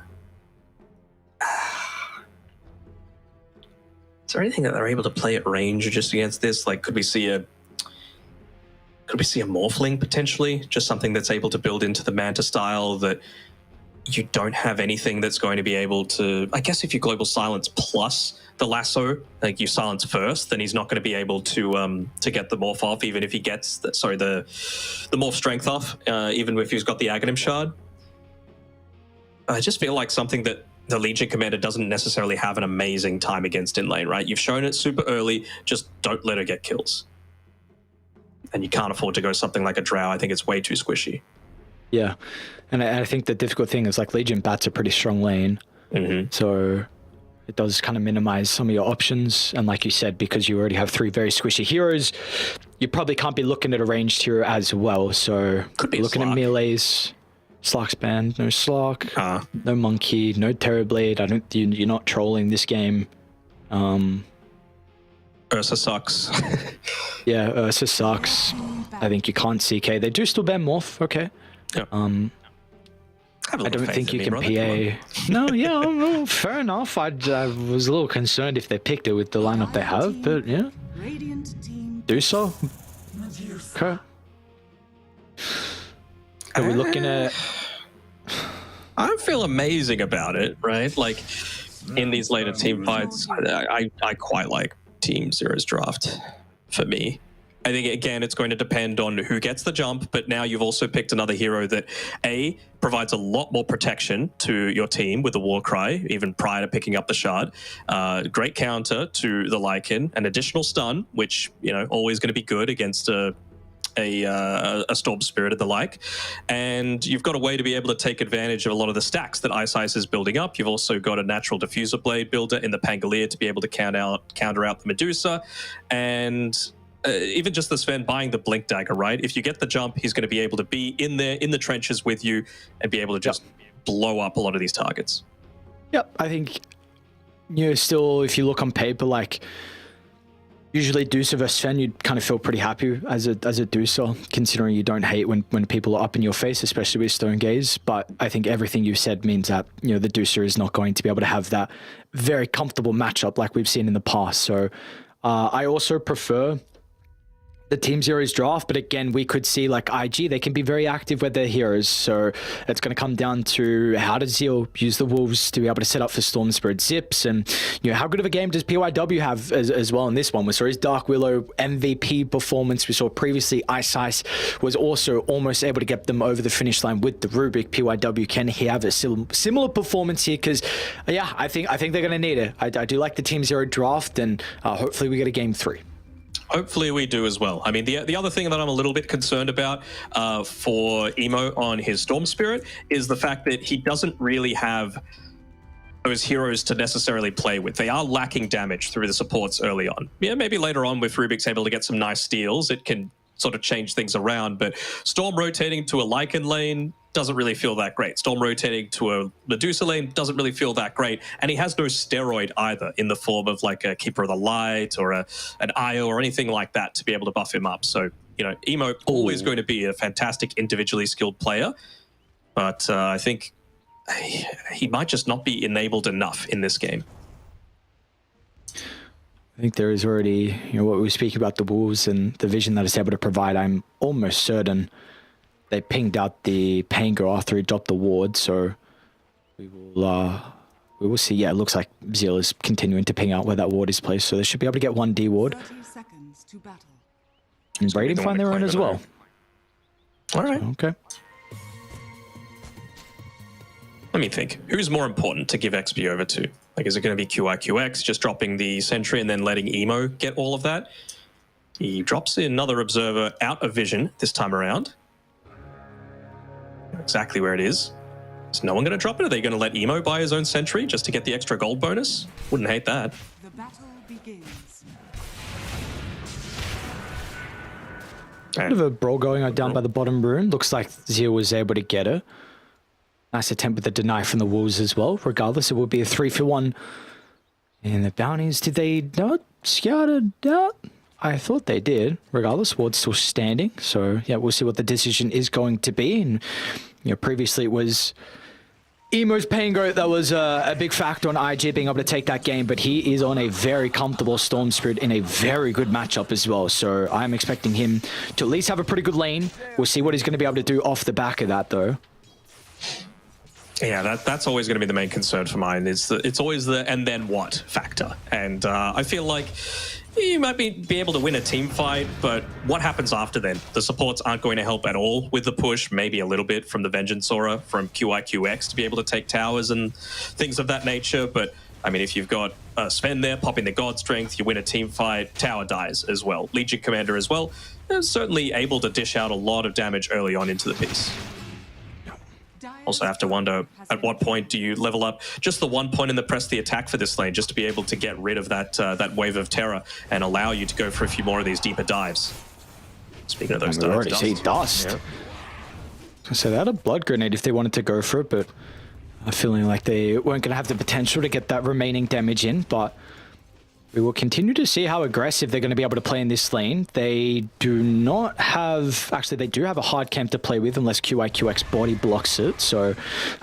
Is there anything that they're able to play at range just against this? Like, could we see a Morphling, potentially? Just something that's able to build into the Manta style that you don't have anything that's going to be able to... I guess if you Global Silence plus the Lasso, like you silence first, then he's not going to be able to get the Morph off, even if he gets the Morph Strength off, even if he's got the Aghanim Shard. I just feel like something that the Legion Commander doesn't necessarily have an amazing time against in lane, right? You've shown it super early, just don't let her get kills. And you can't afford to go something like a Drow. I think it's way too squishy. Yeah, and I think the difficult thing is, like, Legion Bat's a pretty strong lane, so it does kind of minimize some of your options. And like you said, because you already have three very squishy heroes, you probably can't be looking at a ranged hero as well. So could be looking at melees, Slark's banned, no Slark, no Monkey, no Terrorblade. You're not trolling this game. Ursa sucks. Yeah, Ursa sucks. I think you can't CK. They do still ban Morph, okay. Yep. I don't think you can PA. No, yeah, well, fair enough. I was a little concerned if they picked it with the lineup they have, but yeah. Do so. Okay. Are we looking at... I feel amazing about it, right? Like, in these later team fights, I quite like Team Zero's draft, for me. I think, again, it's going to depend on who gets the jump, but now you've also picked another hero that, A, provides a lot more protection to your team with the Warcry, even prior to picking up the Shard. Great counter to the Lycan, an additional stun, which, you know, always going to be good against a Storm Spirit and the like. And you've got a way to be able to take advantage of a lot of the stacks that Ice is building up. You've also got a natural diffuser blade builder in the Pangolier to be able to counter out the Medusa. And even just the Sven buying the Blink Dagger, right? If you get the jump, he's going to be able to be in there in the trenches with you and be able to just blow up a lot of these targets. Yep, I think, you know, still, if you look on paper, like, usually Deucer versus Sven, you'd kind of feel pretty happy as a Deucer, considering you don't hate when people are up in your face, especially with Stone Gaze. But I think everything you've said means that, you know, the Deucer is not going to be able to have that very comfortable matchup like we've seen in the past. So I also prefer the Team Zero's draft, but again, we could see like IG, they can be very active with their heroes. So it's going to come down to how does Zeal use the Wolves to be able to set up for Storm Spirit Zips, and you know, how good of a game does PYW have as well in this one? We saw his Dark Willow MVP performance. We saw previously Ice was also almost able to get them over the finish line with the Rubik. PYW, can he have a similar performance here? Because yeah, I think they're going to need it. I do like the Team Zero draft, and hopefully we get a game 3. Hopefully we do as well. I mean, the other thing that I'm a little bit concerned about for Emo on his Storm Spirit is the fact that he doesn't really have those heroes to necessarily play with. They are lacking damage through the supports early on. Yeah, maybe later on if Rubik's able to get some nice steals, it can sort of change things around. But Storm rotating to a Lycan lane doesn't really feel that great. Storm rotating to a Medusa lane doesn't really feel that great. And he has no steroid either in the form of like a Keeper of the Light or an Io or anything like that to be able to buff him up. So, you know, Emo always going to be a fantastic individually skilled player. But I think he might just not be enabled enough in this game. I think there is already, you know, what we were speaking about the Wolves and the vision that it's able to provide. I'm almost certain they pinged out the Pango after he dropped the ward, so we will see. Yeah, it looks like Zeal is continuing to ping out where that ward is placed, so they should be able to get one D ward. 30 seconds to battle. And Brady find their own as well. All right. So, okay. Let me think. Who's more important to give XP over to? Like, is it going to be QIQX, just dropping the sentry and then letting Emo get all of that? He drops another observer out of vision this time around. Exactly where it is. Is no one going to drop it? Are they going to let Emo buy his own sentry just to get the extra gold bonus? Wouldn't hate that. The battle begins. Bit of a brawl going on down by the bottom rune. Looks like Zeal was able to get her. Nice attempt with the deny from the Wolves as well. Regardless, it will be a 3-for-1. And the bounties, did they not scout it out? I thought they did. Regardless, ward's still standing. So yeah, we'll see what the decision is going to be. And you know, previously it was Emo's Pango that was a big factor on IG being able to take that game, but he is on a very comfortable Storm Spirit in a very good matchup as well. So I'm expecting him to at least have a pretty good lane. We'll see what he's going to be able to do off the back of that though. Yeah, that's always going to be the main concern for mine. It's always the and then what factor. And I feel like you might be able to win a team fight, but what happens after then? The supports aren't going to help at all with the push, maybe a little bit from the Vengeance Aura, from QIQX to be able to take towers and things of that nature. But I mean, if you've got Sven there popping the God Strength, you win a team fight, tower dies as well. Legion Commander as well, certainly able to dish out a lot of damage early on into the piece. Also have to wonder, at what point do you level up just the 1 point in the press the attack for this lane, just to be able to get rid of that wave of terror and allow you to go for a few more of these deeper dives. Speaking of those dives, we already see dust. Yeah. So they had a blood grenade if they wanted to go for it, but I'm feeling like they weren't going to have the potential to get that remaining damage in, but we will continue to see how aggressive they're going to be able to play in this lane. They do not have... Actually, they do have a hard camp to play with unless QIQX body blocks it. So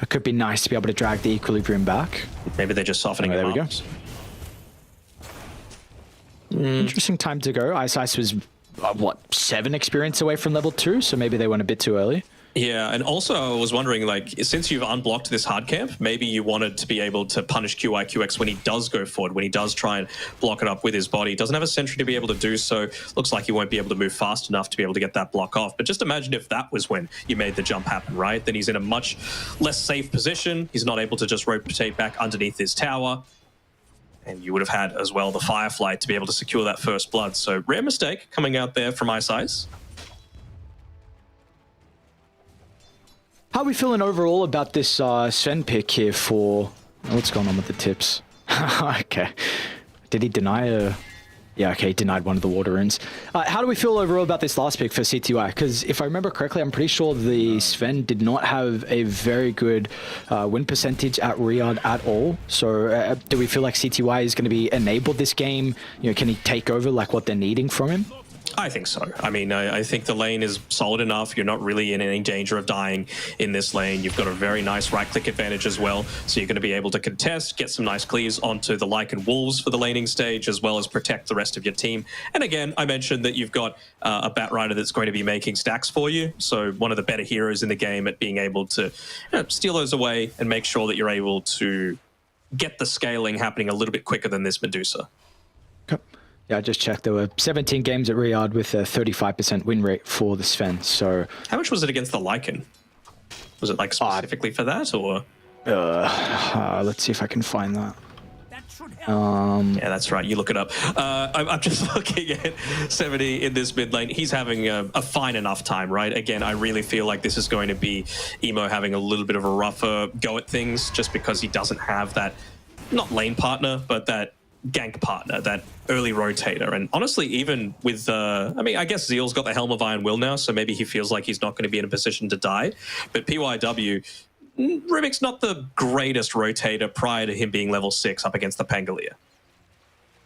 it could be nice to be able to drag the equilibrium back. Maybe they're just softening it. There we go. Interesting time to go. Ice was, what, 7 experience away from level 2? So maybe they went a bit too early. Yeah, and also I was wondering, like, since you've unblocked this hard camp, maybe you wanted to be able to punish QIQX when he does go forward, when he does try and block it up with his body. He doesn't have a sentry to be able to do so. Looks like he won't be able to move fast enough to be able to get that block off. But just imagine if that was when you made the jump happen, right? Then he's in a much less safe position. He's not able to just rotate back underneath his tower. And you would have had as well the Firefly to be able to secure that first blood. So rare mistake coming out there from iSize. How are we feeling overall about this Sven pick here for... What's going on with the tips? Okay. Did he deny a... Yeah, okay, he denied one of the water runes. How do we feel overall about this last pick for CTY? Because if I remember correctly, I'm pretty sure the Sven did not have a very good win percentage at Riyadh at all. So do we feel like CTY is going to be enabled this game? You know, can he take over like what they're needing from him? I think so. I mean, I think the lane is solid enough. You're not really in any danger of dying in this lane. You've got a very nice right-click advantage as well, so you're going to be able to contest, get some nice clears onto the Lycan Wolves for the laning stage, as well as protect the rest of your team. And again, I mentioned that you've got a Batrider that's going to be making stacks for you, so one of the better heroes in the game at being able to steal those away and make sure that you're able to get the scaling happening a little bit quicker than this Medusa. Okay. Yeah, I just checked. There were 17 games at Riyadh with a 35% win rate for the Sven. So, how much was it against the Lycan? Was it like specifically for that, or? Let's see if I can find that. Yeah, that's right. You look it up. I'm just looking at 70 in this mid lane. He's having a fine enough time, right? Again, I really feel like this is going to be Emo having a little bit of a rougher go at things, just because he doesn't have that, not lane partner, but that gank partner, that early rotator. And honestly, even with I mean, I guess Zeal's got the Helm of Iron Will now, so maybe he feels like he's not going to be in a position to die. But PYW, Rubik's not the greatest rotator prior to him being level 6 up against the Pangolier.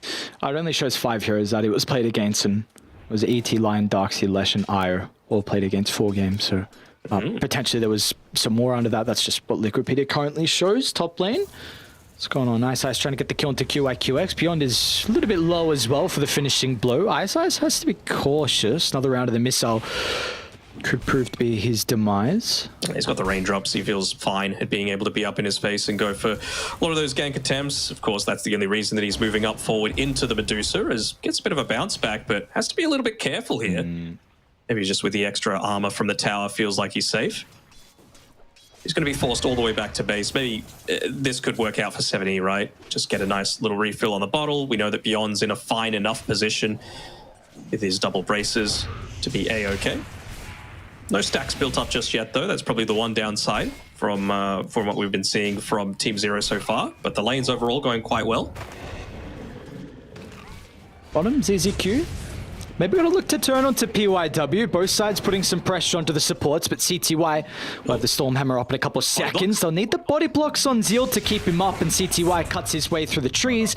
It only shows 5 heroes that it was played against, and it was ET, Lion, Darkseid, Lesh, and Io, all played against 4 games. So potentially there was some more under that. That's just what Liquipedia currently shows, top lane. What's going on? iSize trying to get the kill into QIQX. Beyond is a little bit low as well for the finishing blow. iSize has to be cautious. Another round of the missile could prove to be his demise. He's got the raindrops. He feels fine at being able to be up in his face and go for a lot of those gank attempts. Of course, that's the only reason that he's moving up forward into the Medusa, as gets a bit of a bounce back, but has to be a little bit careful here. Maybe just with the extra armor from the tower feels like he's safe. He's going to be forced all the way back to base. Maybe this could work out for 70, right? Just get a nice little refill on the bottle. We know that Beyond's in a fine enough position with his double braces to be A-okay. No stacks built up just yet, though. That's probably the one downside from what we've been seeing from Team Zero so far. But the lane's overall going quite well. Bottom, ZZQ. Maybe we're going to look to turn onto PYW. Both sides putting some pressure onto the supports, but CTY will have the Stormhammer up in a couple of seconds. They'll need the body blocks on Zeal to keep him up, and CTY cuts his way through the trees,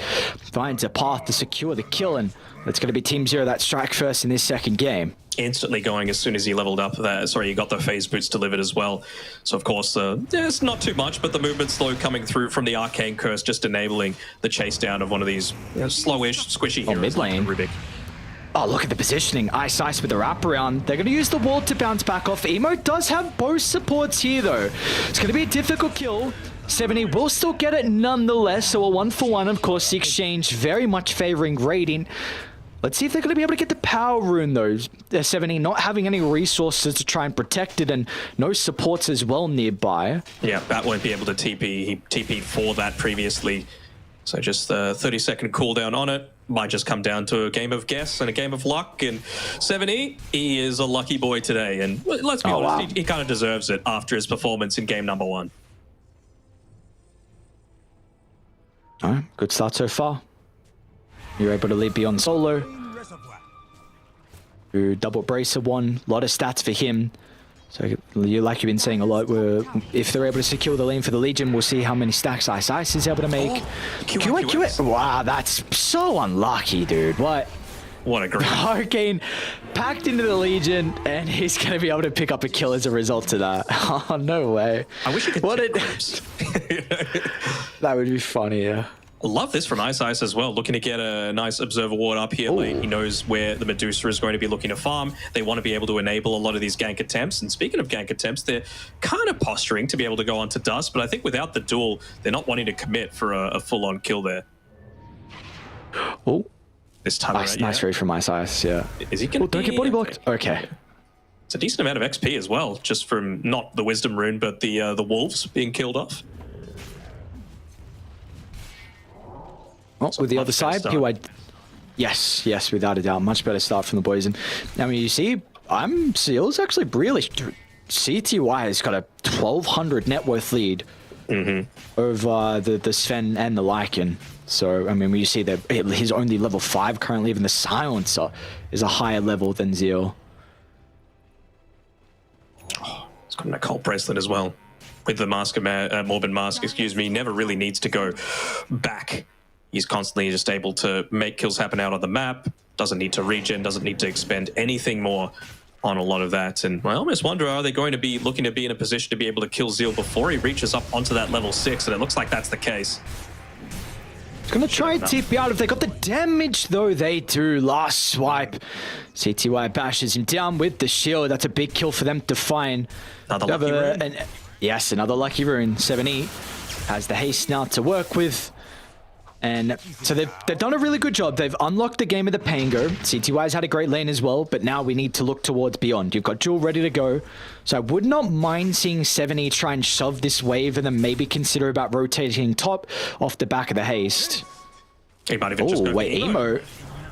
finds a path to secure the kill, and it's going to be Team Zero that strike first in this second game. Instantly going as soon as he leveled up there. Sorry, he got the phase boots delivered as well. So of course, it's not too much, but the movement slow coming through from the Arcane Curse, just enabling the chase down of one of these slowish, squishy heroes. Mid lane. Rubik. Oh, look at the positioning. iSize with the wraparound. They're going to use the wall to bounce back off. Emo does have both supports here, though. It's going to be a difficult kill. 70 will still get it nonetheless, so a 1-for-1, of course, the exchange very much favoring Radiant. Let's see if they're going to be able to get the power rune, though. 70 not having any resources to try and protect it, and no supports as well nearby. Yeah, that won't be able to TP. He TP'd for that previously. So just the 30-second cooldown on it. Might just come down to a game of guess and a game of luck. And 70, he is a lucky boy today. And let's be honest, he kind of deserves it after his performance in game number 1. All right, good start so far. You're able to lead Beyond solo. Double bracer one, a lot of stats for him. So like you've been saying a lot, if they're able to secure the lane for the Legion, we'll see how many stacks iSize is able to make. QA. Wow, that's so unlucky, dude. What a great Arcane packed into the Legion, and he's going to be able to pick up a kill as a result of that. Oh, no way. I wish you could That would be funny, yeah. Love this from Ice as well, looking to get a nice observer ward up here late. He knows where the Medusa is going to be looking to farm. They want to be able to enable a lot of these gank attempts. And speaking of gank attempts, they're kind of posturing to be able to go onto Dust, but I think without the duel, they're not wanting to commit for a full-on kill there. Oh, this time nice read from Ice, yeah. Is he going to don't get body blocked? Okay. It's a decent amount of XP as well, just from not the Wisdom rune, but the wolves being killed off. Oh, with the other side, yes, without a doubt, much better start from the boys. And I mean, you see, Seal's actually really. CTY has got a 1,200 net worth lead over the Sven and the Lycan. So I mean, when you see that he's only level 5 currently, even the Silencer is a higher level than Zeal. Oh, he's got an occult bracelet as well with the mask of Morbid Mask. Excuse me, never really needs to go back. He's constantly just able to make kills happen out on the map, doesn't need to regen, doesn't need to expend anything more on a lot of that. And I almost wonder, are they going to be looking to be in a position to be able to kill Zeal before he reaches up onto that level 6? And it looks like that's the case. He's going to try and TP out if they got the damage, though they do. Last swipe. CTY bashes him down with the shield. That's a big kill for them to find. Another lucky rune. Yes, another lucky rune. 7E has the haste now to work with. And so they've done a really good job. They've unlocked the game of the Pango. CTY's had a great lane as well, but now we need to look towards beyond. You've got Jewel ready to go. So I would not mind seeing 7E try and shove this wave and then maybe consider about rotating top off the back of the haste. He might even just go wait, Emo.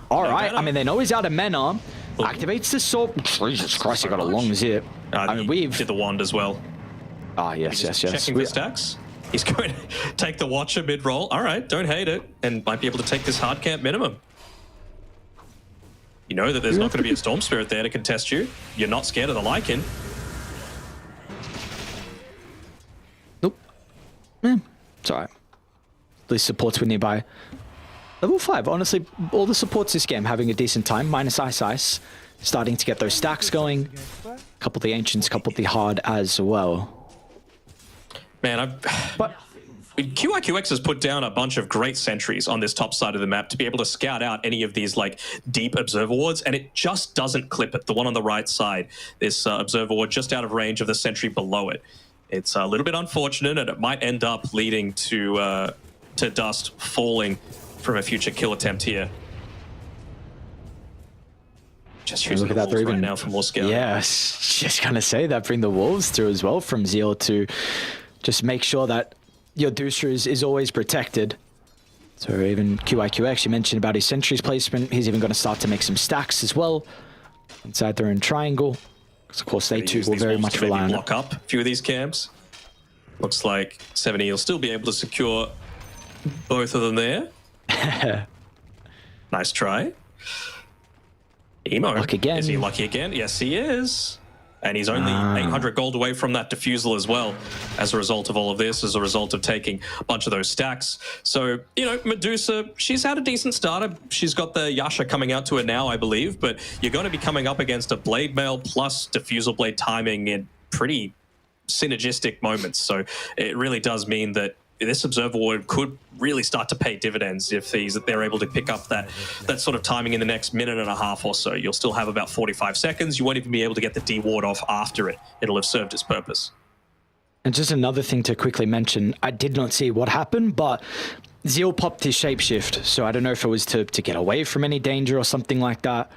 All right, I mean, they know he's out of mana. Activates the sword. Jesus Christ, he got a long zip. I mean, we've did the wand as well. Ah, yes. Checking the stacks. He's going to take the Watcher mid-roll. All right, don't hate it. And might be able to take this hard camp minimum. You know that there's not going to be a Storm Spirit there to contest you. You're not scared of the Lycan. Nope. It's all right. At least supports were nearby. Level 5, honestly, all the supports this game having a decent time, minus Ice. Starting to get those stacks going. Couple of the Ancients, couple of the Hard as well. Man, QIQX has put down a bunch of great sentries on this top side of the map to be able to scout out any of these like deep observer wards, and it just doesn't clip it. The one on the right side, this observer ward just out of range of the sentry below it. It's a little bit unfortunate, and it might end up leading to Dust falling from a future kill attempt here. Just using the wolves right now for more scale. Yes, just gonna say that. Bring the wolves through as well from Zeal to just make sure that your Deucer is always protected. So even QIQX, you mentioned about his sentries placement. He's even going to start to make some stacks as well inside their own triangle. Because of course they too will very much rely on it. Block up a few of these camps. Looks like 7E will still be able to secure both of them there. Nice try. Emo. Lucky again. Is he lucky again? Yes, he is. And he's only 800 gold away from that defusal as well, as a result of all of this, as a result of taking a bunch of those stacks. So, you know, Medusa, she's had a decent start. She's got the Yasha coming out to her now, I believe, but you're going to be coming up against a Blade Mail plus Diffusal Blade timing in pretty synergistic moments. So it really does mean that this observer ward could really start to pay dividends if they're able to pick up that sort of timing in the next minute and a half or so. You'll still have about 45 seconds. You won't even be able to get the D ward off after it. It'll have served its purpose. And just another thing to quickly mention, I did not see what happened, but Zeal popped his shapeshift. So I don't know if it was to get away from any danger or something like that.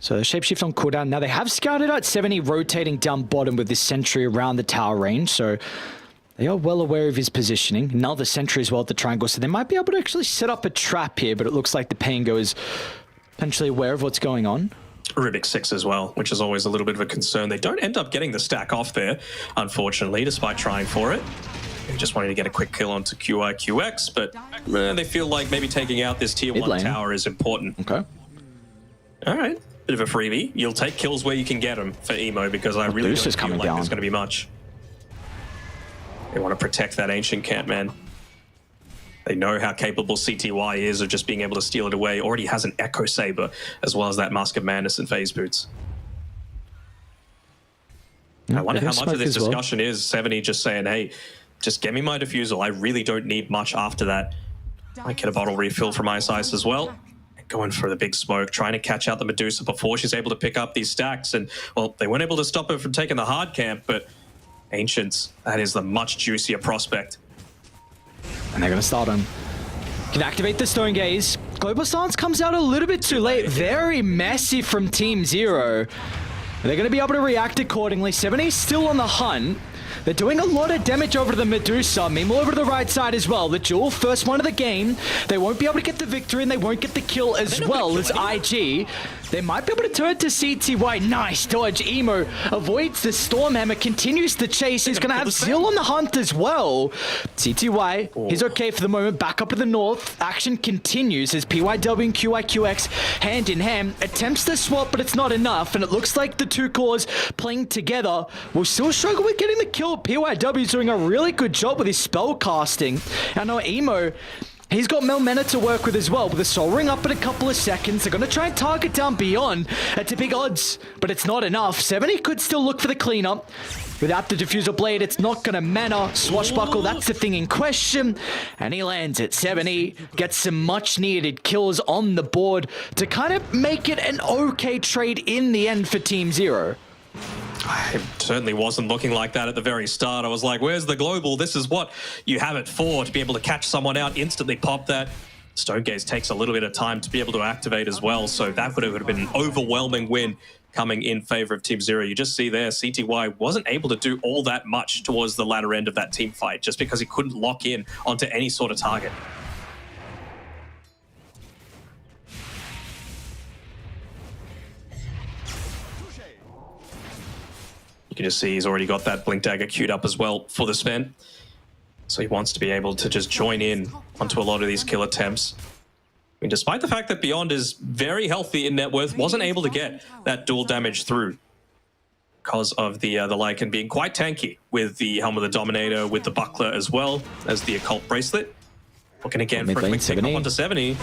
So the shapeshift on cooldown. Now they have scouted out 70 rotating down bottom with this sentry around the tower range. So they are well aware of his positioning. Now the sentry as well at the triangle, so they might be able to actually set up a trap here, but it looks like the Pango is potentially aware of what's going on. Rubik 6 as well, which is always a little bit of a concern. They don't end up getting the stack off there, unfortunately, despite trying for it. They just wanted to get a quick kill onto QIQX, but they feel like maybe taking out this tier 1 tower is important. Okay. All right, bit of a freebie. You'll take kills where you can get them for Emo, because I really don't feel like there's going to be much. They want to protect that ancient camp, man. They know how capable CTY is of just being able to steal it away. Already has an Echo Saber, as well as that Mask of Madness and Phase Boots. I wonder how much of this discussion is 70 just saying, hey, just get me my defusal. I really don't need much after that. Might get a bottle refill from Ice as well. Going for the big smoke, trying to catch out the Medusa before she's able to pick up these stacks. And, well, they weren't able to stop her from taking the hard camp, but Ancients, that is the much juicier prospect. And they're going to start him. Can activate the Stone Gaze. Global Stance comes out a little bit too late. Very messy from Team Zero. They're going to be able to react accordingly. 70 still on the hunt. They're doing a lot of damage over to the Medusa. Meanwhile, over to the right side as well. The Jewel, first one of the game. They won't be able to get the victory, and they won't get the kill as well as IG. They might be able to turn to CTY. Nice dodge. Emo avoids the Stormhammer, continues the chase. He's going to have Zill on the hunt as well. CTY, he's okay for the moment. Back up to the north. Action continues as PYW and QIQX hand in hand. Attempts to swap, but it's not enough. And it looks like the two cores playing together will still struggle with getting the kill. PYW is doing a really good job with his spell casting. I know Emo, he's got Melmena to work with as well, with the Soul Ring up in a couple of seconds. They're going to try and target down Beyond. It's a big odds, but it's not enough. 70 could still look for the cleanup. Without the Diffuser Blade, it's not going to mana. Swashbuckle, that's the thing in question. And he lands it. 70 gets some much needed kills on the board to kind of make it an okay trade in the end for Team Zero. It certainly wasn't looking like that at the very start. I was like, where's the global? This is what you have it for, to be able to catch someone out, instantly pop that. Stone Gaze takes a little bit of time to be able to activate as well, so that would have been an overwhelming win coming in favor of Team Zero. You just see there, CTY wasn't able to do all that much towards the latter end of that team fight, just because he couldn't lock in onto any sort of target. You can just see he's already got that Blink Dagger queued up as well for the Sven. So he wants to be able to just join in onto a lot of these kill attempts. I mean, despite the fact that Beyond is very healthy in net worth, wasn't able to get that dual damage through because of the Lycan being quite tanky with the Helm of the Dominator, with the Buckler as well as the Occult Bracelet. Looking again for a quick pick up onto 70.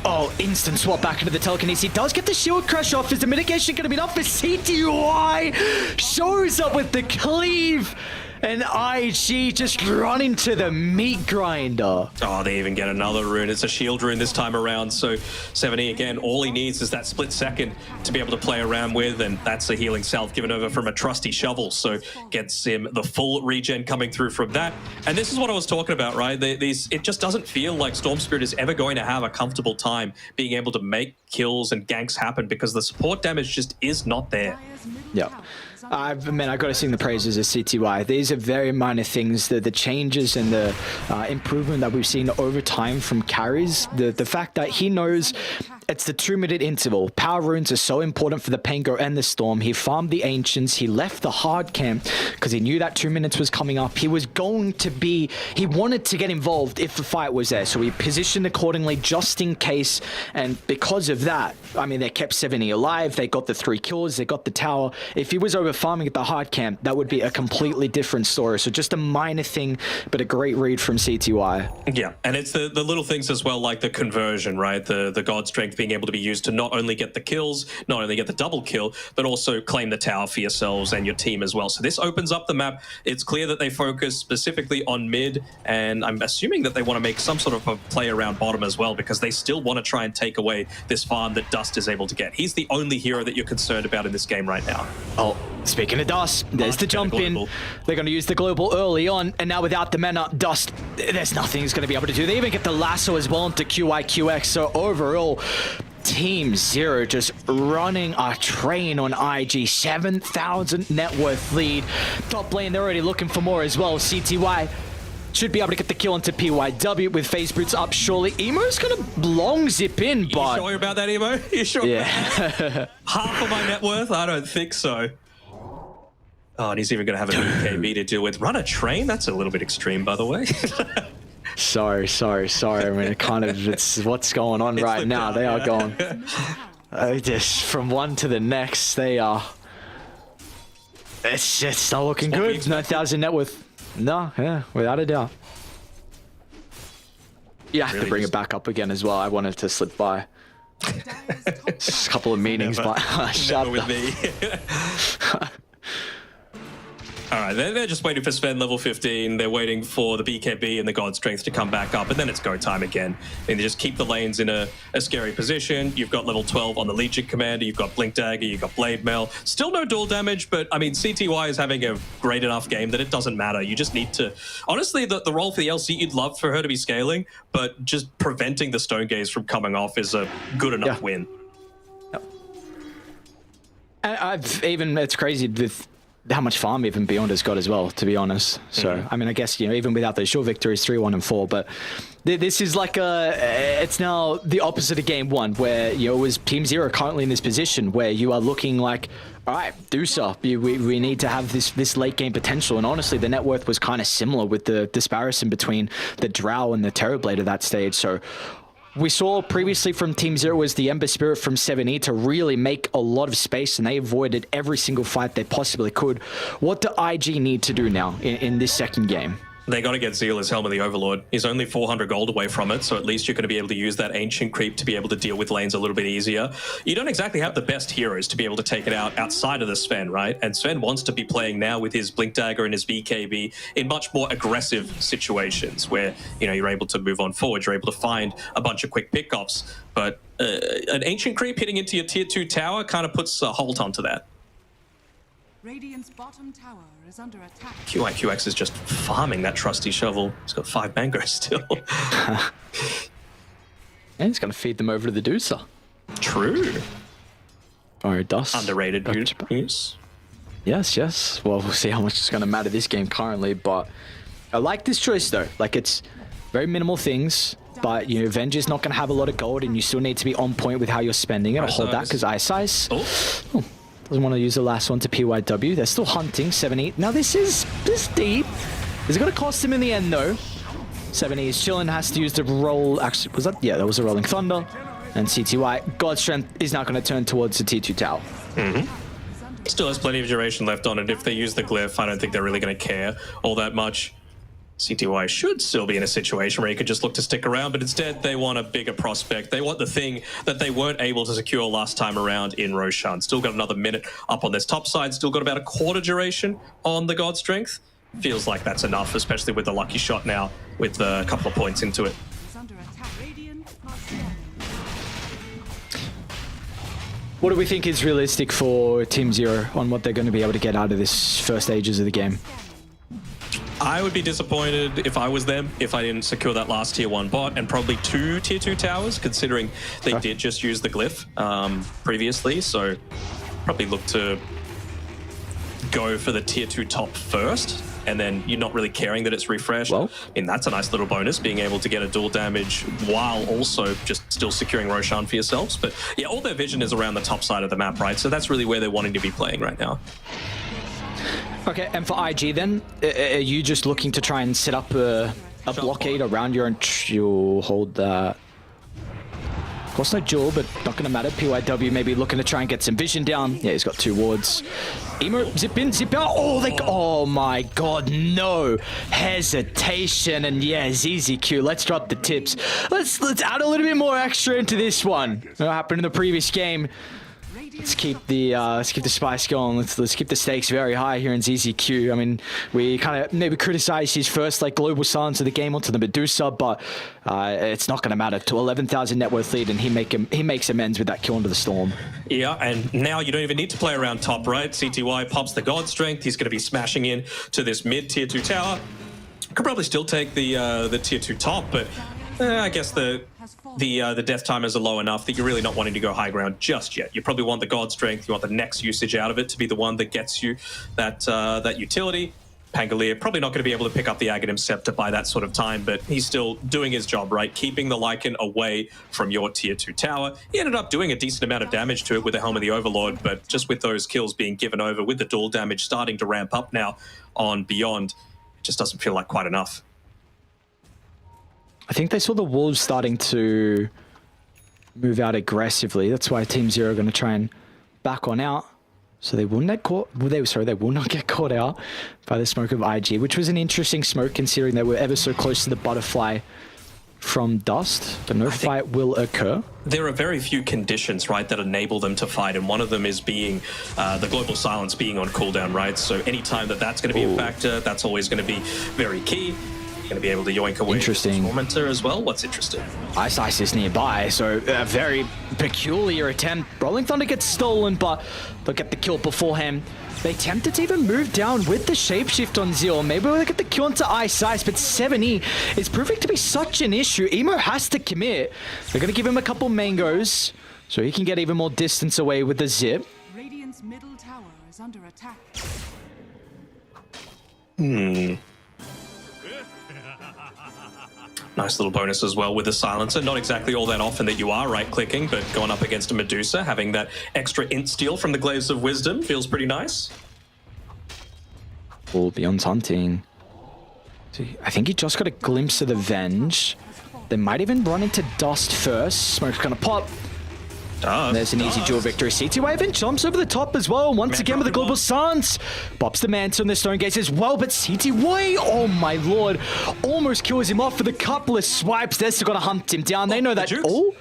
Oh, instant swap back into the telekinesis. He does get the shield crush off. Is the mitigation going to be enough for CTY? Shows up with the cleave. And IG just run into the meat grinder. Oh, they even get another rune. It's a shield rune this time around. So 70, again, all he needs is that split second to be able to play around with. And that's the healing self given over from a trusty shovel. So gets him the full regen coming through from that. And this is what I was talking about, right? It just doesn't feel like Storm Spirit is ever going to have a comfortable time being able to make kills and ganks happen because the support damage just is not there. Yeah. I got to sing the praises of CTY. These are very minor things. The changes and the improvement that we've seen over time from carries. The fact that he knows it's the 2-minute interval. Power runes are so important for the Pango and the Storm. He farmed the Ancients. He left the hard camp because he knew that 2 minutes was coming up. He was going to be... He wanted to get involved if the fight was there. So he positioned accordingly just in case. And because of that, I mean, they kept 70 alive. They got the 3 kills. They got the tower. If he was over farming at the hard camp, that would be a completely different story. So just a minor thing, but a great read from CTY. Yeah, and it's the little things as well, like the conversion, right? The God Strength being able to be used to not only get the kills, not only get the double kill, but also claim the tower for yourselves and your team as well. So this opens up the map. It's clear that they focus specifically on mid, and I'm assuming that they want to make some sort of a play around bottom as well, because they still want to try and take away this farm that Dust is able to get. He's the only hero that you're concerned about in this game right now. Oh, speaking of Dust, there's the jump in. They're going to use the global early on, and now without the mana, Dust, there's nothing he's going to be able to do. They even get the lasso as well into QIQX, so overall, Team Zero just running a train on IG. 7,000 net worth lead. Top lane, they're already looking for more as well. CTY should be able to get the kill into PYW with phase boots up surely. Emo's gonna long zip in, but... You sure about that, Emo? You sure? Yeah. Half of my net worth? I don't think so. Oh, and he's even gonna have an EKB to deal with. Run a train? That's a little bit extreme, by the way. Sorry. I mean, it's what's going on right now. They are going just from one to the next. They are. It's not looking good. 9,000 net worth. No, yeah, without a doubt. You have to bring it back up again as well. I wanted to slip by. Just a couple of meetings, but shut with me. All right, they're just waiting for Sven level 15. They're waiting for the BKB and the God Strength to come back up, and then it's go time again. And they just keep the lanes in a scary position. You've got level 12 on the Legion Commander. You've got Blink Dagger. You've got Blade Mail. Still no dual damage, but I mean, CTY is having a great enough game that it doesn't matter. You just need to... Honestly, the role for the LC, you'd love for her to be scaling, but just preventing the Stone Gaze from coming off is a good enough win. Yep. And it's crazy with how much farm even Beyond has got as well, to be honest. So, I mean, I guess, you know, even without those short victories, 3-1 and 4, but this is like it's now the opposite of game one, where, you know, it was Team Zero currently in this position where you are looking like, all right, Dusa, we need to have this late game potential. And honestly, the net worth was kind of similar with the disparison between the Drow and the Terrorblade at that stage. So we saw previously from Team Zero was the Ember Spirit from 7E to really make a lot of space, and they avoided every single fight they possibly could. What do IG need to do now in this second game? They got to get Zeal as Helm of the Overlord. He's only 400 gold away from it, so at least you're going to be able to use that Ancient Creep to be able to deal with lanes a little bit easier. You don't exactly have the best heroes to be able to take it out outside of the Sven, right? And Sven wants to be playing now with his Blink Dagger and his BKB in much more aggressive situations where, you know, you're able to move on forward, you're able to find a bunch of quick pickoffs. But an Ancient Creep hitting into your tier 2 tower kind of puts a halt onto that. Radiant's bottom tower is under attack. QIQX is just farming that trusty shovel. He's got 5 bangers still. And he's going to feed them over to the Dusa. True. Or Dust. Underrated use. Yes. Well, we'll see how much it's going to matter this game currently, but I like this choice though. Like, it's very minimal things, but, you know, Avenger's not going to have a lot of gold, and you still need to be on point with how you're spending it. I'll hold that because Ice Ice. Oh. Doesn't want to use the last one to PYW. They're still hunting 7E. Now this deep. Is it going to cost him in the end though? 7E is chilling, has to use the roll. Actually, was that? Yeah, that was a Rolling Thunder. And CTY, God Strength is now going to turn towards the T2 tower. Still has plenty of duration left on it. If they use the glyph, I don't think they're really going to care all that much. CTY should still be in a situation where he could just look to stick around, but instead they want a bigger prospect. They want the thing that they weren't able to secure last time around in Roshan. Still got another minute up on this top side, still got about a quarter duration on the God Strength. Feels like that's enough, especially with the lucky shot now with a couple of points into it. What do we think is realistic for Team Zero on what they're going to be able to get out of this first stages of the game? I would be disappointed if I was them, if I didn't secure that last tier 1 bot and probably 2 tier 2 towers, considering they did just use the glyph previously. So probably look to go for the tier 2 top first, and then you're not really caring that it's refreshed. Well, and that's a nice little bonus, being able to get a dual damage while also just still securing Roshan for yourselves. But yeah, all their vision is around the top side of the map, right? So that's really where they're wanting to be playing right now. Okay, and for IG then, are you just looking to try and set up a blockade around your... You'll hold that. Of course, no duel, but not going to matter. PYW maybe looking to try and get some vision down. Yeah, he's got 2 wards. Emo, zip in, zip out. Oh my god, no hesitation. And yeah, ZZQ, let's drop the tips. Let's add a little bit more extra into this one. What happened in the previous game? Let's keep the spice going. Let's keep the stakes very high here in ZZQ. I mean, we kind of maybe criticize his first like global silence of the game onto the Medusa, but it's not going to matter. To 11,000 net worth lead, and he makes amends with that kill into the Storm. Yeah, and now you don't even need to play around top, right? CTY pops the God Strength. He's going to be smashing in to this mid tier 2 tower. Could probably still take the tier 2 top, but I guess the death timers are low enough that you're really not wanting to go high ground just yet. You probably want the God Strength. You want the next usage out of it to be the one that gets you that utility. Pangolier probably not going to be able to pick up the Aghanim Scepter by that sort of time, but he's still doing his job, right? Keeping the Lycan away from your tier 2 tower. He ended up doing a decent amount of damage to it with the Helm of the Overlord, but just with those kills being given over, with the dual damage starting to ramp up now on Beyond, it just doesn't feel like quite enough. I think they saw the Wolves starting to move out aggressively. That's why Team Zero are going to try and back on out. So they will not get caught out by the smoke of IG, which was an interesting smoke considering they were ever so close to the butterfly from Dust, but no fight will occur. There are very few conditions, right, that enable them to fight, and one of them is being the global silence being on cooldown, right? So anytime that's going to be a factor, that's always going to be very key. You're going to be able to yoink away Interesting. Tormentor as well. What's interesting? Ice is nearby, so a very peculiar attempt. Rolling Thunder gets stolen, but they'll get the kill beforehand. They tempted to even move down with the shapeshift on Zeal. Maybe we'll get the kill onto Ice, but 7E is proving to be such an issue. Emo has to commit. They're going to give him a couple mangoes so he can get even more distance away with the zip. Radiant's middle tower is under attack. Nice little bonus as well with the silencer. Not exactly all that often that you are right-clicking, but going up against a Medusa, having that extra int steal from the Glaives of Wisdom feels pretty nice. Oh, Beyond's hunting. I think he just got a glimpse of the Venge. They might even run into Dust first. Smoke's gonna pop. There's an easy dual victory. CTY even jumps over the top as well. Once again with the global stance. Pops the Manta on the Stone Gates as well, but CTY, oh my lord, almost kills him off with a couple of swipes. They're still gonna hunt him down. They know that. Oh,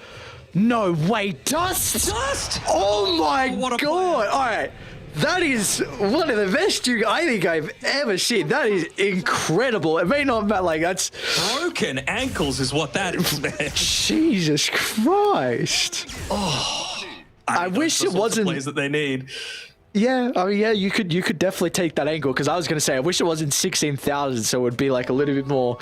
no way. Dust! Dust! Oh my What a god. All right. That is one of the best Duke I think I've ever seen. That is incredible. It may not be like that's Broken ankles is what that is, man. Jesus Christ. I wish it wasn't plays that they need. Yeah, I mean, yeah, you could definitely take that angle because I was going to say I wish it wasn't 16,000, so it would be like a little bit more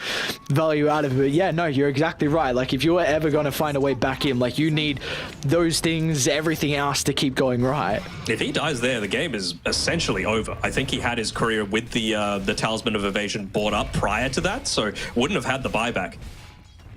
value out of it. But yeah, no, you're exactly right. Like if you were ever going to find a way back in, like you need those things, everything else to keep going right. If he dies there, the game is essentially over. I think he had his career with the Talisman of Evasion bought up prior to that, so wouldn't have had the buyback.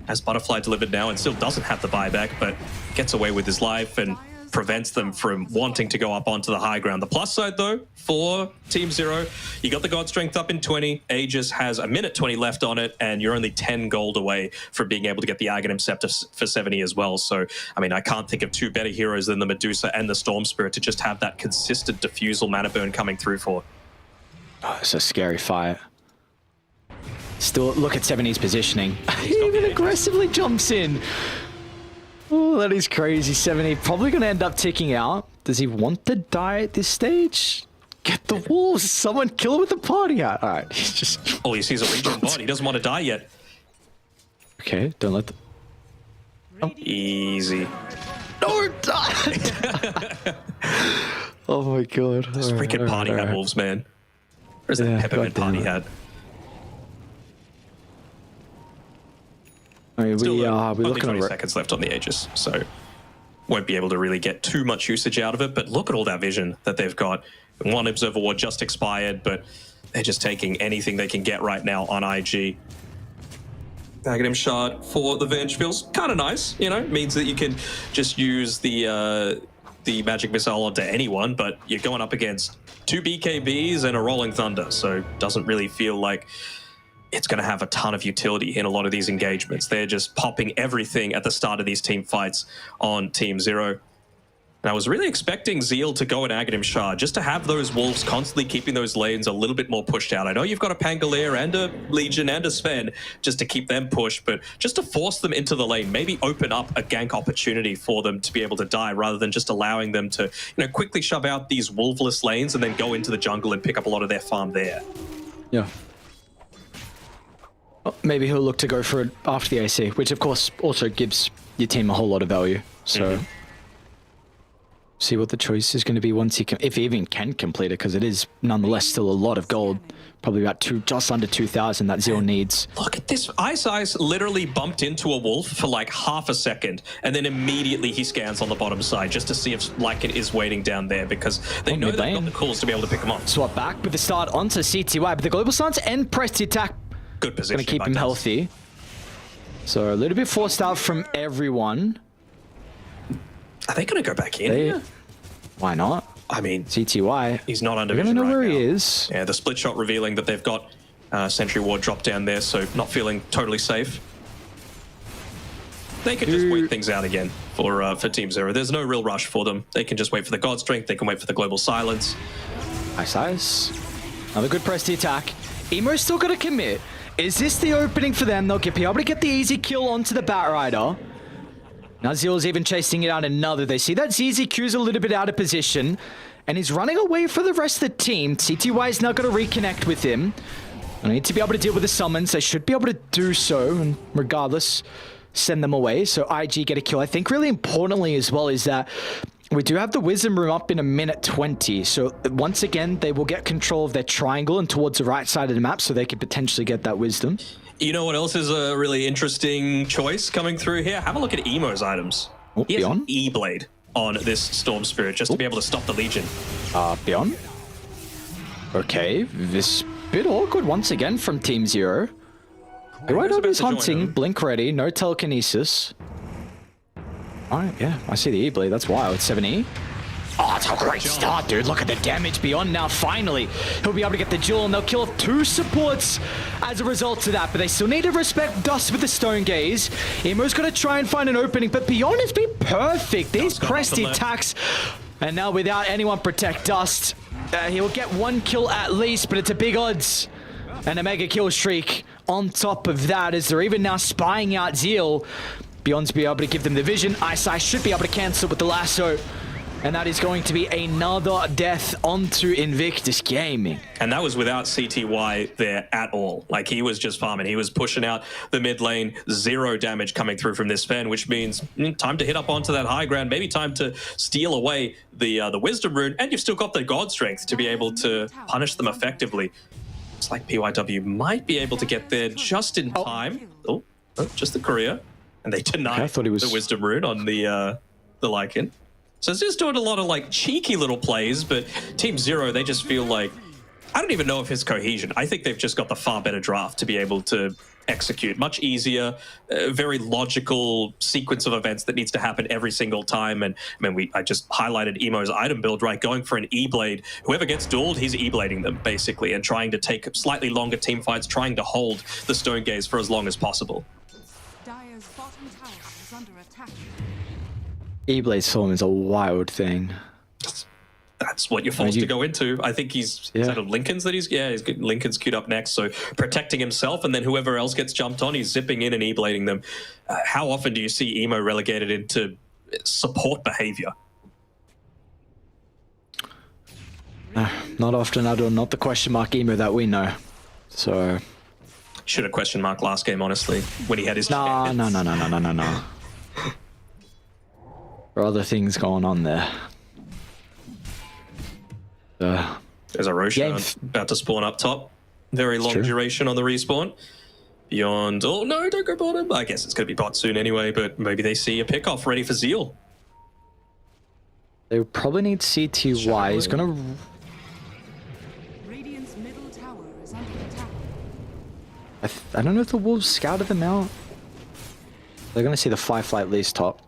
Has Butterfly delivered now and still doesn't have the buyback, but gets away with his life and prevents them from wanting to go up onto the high ground. The plus side, though, for Team Zero, you got the God Strength up in 20. Aegis has a minute 20 left on it, and you're only 10 gold away from being able to get the Aghanim Scepter for 70 as well. So, I mean, I can't think of two better heroes than the Medusa and the Storm Spirit to just have that consistent diffusal mana burn coming through for. Oh, it's a scary fight. Still, look at 70's positioning. He even aggressively jumps in. Oh, that is crazy. 70 probably going to end up ticking out. Does he want to die at this stage? Get the wolves. Someone kill him with the party hat. All right, he's just... Oh, he sees a Legion bot. He doesn't want to die yet. Okay, don't let the... Oh. Easy. Don't die! Oh my god. This freaking party hat wolves, man. Where's that peppermint party hat? I mean, Still, we're only looking 20 at seconds left on the Aegis, so won't be able to really get too much usage out of it, but look at all that vision that they've got. One Observer Ward just expired, but they're just taking anything they can get right now on IG. Aghanim Shard for the Venge feels kind of nice, you know, means that you can just use the Magic Missile onto anyone, but you're going up against two BKBs and a Rolling Thunder, so doesn't really feel like it's going to have a ton of utility in a lot of these engagements. They're just popping everything at the start of these team fights on Team Zero. And I was really expecting Zeal to go at Aghanim Shard, just to have those wolves constantly keeping those lanes a little bit more pushed out. I know you've got a Pangolier and a Legion and a Sven just to keep them pushed, but just to force them into the lane, maybe open up a gank opportunity for them to be able to die rather than just allowing them to, you know, quickly shove out these wolveless lanes and then go into the jungle and pick up a lot of their farm there. Yeah. Maybe he'll look to go for it after the AC, which of course also gives your team a whole lot of value. So see what the choice is going to be once he can, if he even can complete it, because it is nonetheless still a lot of gold. Probably about just under 2,000 that Zeal needs. Look at this. Ice literally bumped into a wolf for like half a second, and then immediately he scans on the bottom side just to see if Lycan is waiting down there, because they know they've got the calls to be able to pick him up. Swap back with the start onto CTY, but the global stance and press the attack. Good position. Going to keep him healthy. So a little bit forced out from everyone. Are they going to go back in? Why not? I mean, CTY. He's not under vision vision right now. right Where now. he is. Yeah, the split shot revealing that they've got Sentry Ward drop down there, so not feeling safe. They can just wait things out again for Team Zero. There's no real rush for them. They can just wait for the God Strength. They can wait for the Global Silence. Nice. Another good press the attack. Emo's still got to commit. Is this the opening for them? They'll be able to get the easy kill onto the Batrider. Now Zeal's even chasing it out another. They see that ZZQ's a little bit out of position, and he's running away for the rest of the team. CTY is now going to reconnect with him. They need to be able to deal with the summons. They should be able to do so, and regardless, send them away. So IG get a kill. I think really importantly as well is that we do have the Wisdom Room up in a minute 20. So once again, they will get control of their triangle and towards the right side of the map so they could potentially get that Wisdom. You know what else is a really interesting choice coming through here? Have a look at Emo's items. Oh, he has an Beyond? E-Blade on this Storm Spirit just to be able to stop the Legion. Beyond. Okay, this bit awkward once again from Team Zero. Right up is hunting, blink ready, no telekinesis. Alright, yeah, I see the E-Blade, that's wild. It's 7E. Oh, it's a great start, dude. Look at the damage Beyond now. Finally, he'll be able to get the duel, and they'll kill off 2 supports as a result of that. But they still need to respect Dust with the Stone Gaze. Emo's going to try and find an opening, but Beyond has been perfect. These cresty attacks, and now without anyone protect Dust, he'll get 1 kill at least, but it's a big odds. And a mega kill streak on top of that, as they're even now spying out Zeal. Beyond's be able to give them the vision. Ice should be able to cancel with the lasso. And that is going to be another death onto Invictus Gaming. And that was without CTY there at all. Like, he was just farming. He was pushing out the mid lane. 0 damage coming through from this Fen, which means time to hit up onto that high ground. Maybe time to steal away the Wisdom Rune. And you've still got the God Strength to be able to punish them effectively. It's like PYW might be able to get there just in time. Oh, just the courier. And they denied the Wisdom Rune on the Lycan. So it's just doing a lot of like cheeky little plays, but Team Zero, they just feel like, I don't even know if it's cohesion. I think they've just got the far better draft to be able to execute. Much easier, very logical sequence of events that needs to happen every single time. And I mean, I just highlighted Emo's item build, right? Going for an E-Blade. Whoever gets dueled, he's E-Blading them, basically, and trying to take slightly longer team fights, trying to hold the Stone Gaze for as long as possible. Dire's bottom tower is under attack. E-Blade Storm is a wild thing. That's what you're forced to go into. I think he's is that a Lincoln's that he's got Lincoln's queued up next, so protecting himself, and then whoever else gets jumped on, he's zipping in and E-Blading them. How often do you see Emo relegated into support behavior? Not often at all. Not the question mark Emo that we know. So should have question mark last game, honestly, when he had his no. There are other things going on there. There's a Roshan about to spawn up top. Very long duration on the respawn. Beyond, oh no, don't go bottom. I guess it's going to be bot soon anyway, but maybe they see a pick-off ready for Zeal. They would probably need CTY. He's going to... Radiant's middle tower is under attack. I don't know if the Wolves scouted them out. They're going to see the Firefly at least top.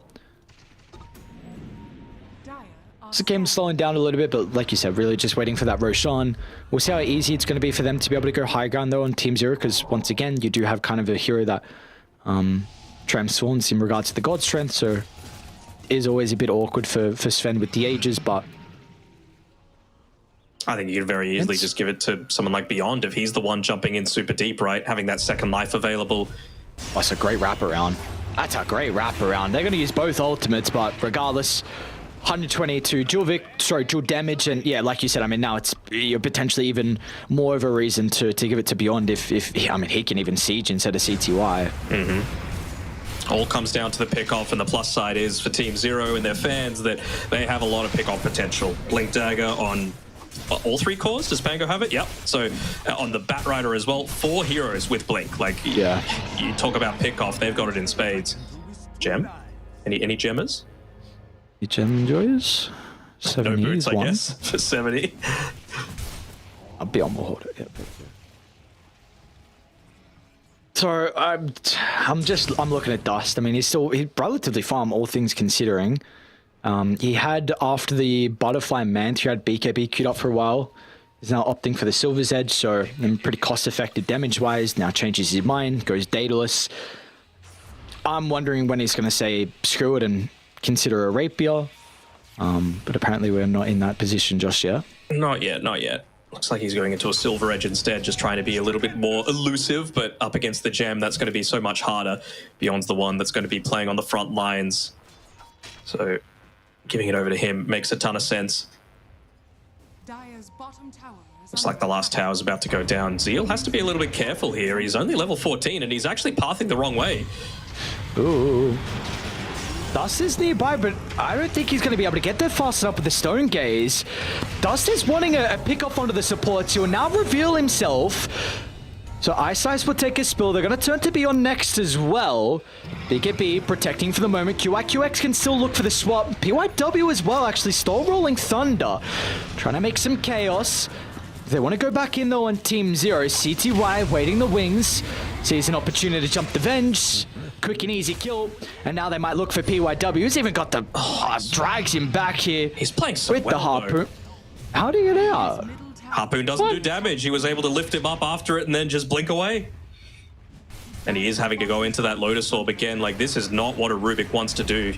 This game's slowing down a little bit, but like you said, really just waiting for that Roshan. We'll see how easy it's going to be for them to be able to go high ground though on Team Zero, because once again, you do have kind of a hero that transforms in regards to the God Strength, so it is always a bit awkward for Sven with the ages, but I think you could very easily just give it to someone like Beyond if he's the one jumping in super deep, right? Having that second life available. That's a great wraparound. That's a great wraparound. They're going to use both ultimates, but regardless, 122 dual damage, and yeah, like you said, I mean, now you're potentially even more of a reason to give it to Beyond if I mean, he can even siege instead of CTY. All comes down to the pick-off, and the plus side is for Team Zero and their fans that they have a lot of pick-off potential. Blink Dagger on all 3 cores. Does Pango have it? Yep. So on the Batrider as well, 4 heroes with Blink. Like, yeah, you talk about pick-off, they've got it in spades. Gem? Any gemmers? Gem enjoyers? 70 no boots, I one. guess, for 70. Beyond will hold it. Yep. So I'm looking at Dust. I mean, he's relatively farm, all things considering. He had, after the Butterfly Mant, he had BKB queued up for a while. He's now opting for the Silver's Edge, so pretty cost-effective damage-wise. Now changes his mind, goes dataless. I'm wondering when he's going to say screw it and consider a Rapier. But apparently we're not in that position just yet. Not yet. Looks like he's going into a Silver Edge instead, just trying to be a little bit more elusive, but up against the Gem, that's going to be so much harder. Beyond's the one that's going to be playing on the front lines. So giving it over to him makes a ton of sense. Dire's bottom tower is Looks like the last tower is about to go down. Zeal has to be a little bit careful here. He's only level 14 and he's actually pathing the wrong way. Ooh. Dust is nearby, but I don't think he's going to be able to get there fast enough with the Stone Gaze. Dust is wanting a pick off onto the supports. He'll now reveal himself. So Ice Ice will take a spill. They're going to turn to be on next as well. BKB protecting for the moment. QIQX can still look for the swap. PYW as well, actually. Still rolling Thunder. Trying to make some chaos. They want to go back in though on Team Zero. CTY waiting the wings. Sees an opportunity to jump the Venge. Quick and easy kill. And now they might look for PYW. He's even got the... drags him back here. He's playing so with well, the Harpoon. though. How do you get out? Harpoon doesn't do damage. He was able to lift him up after it and then just blink away. And he is having to go into that Lotus Orb again. Like, this is not what a Rubik wants to do.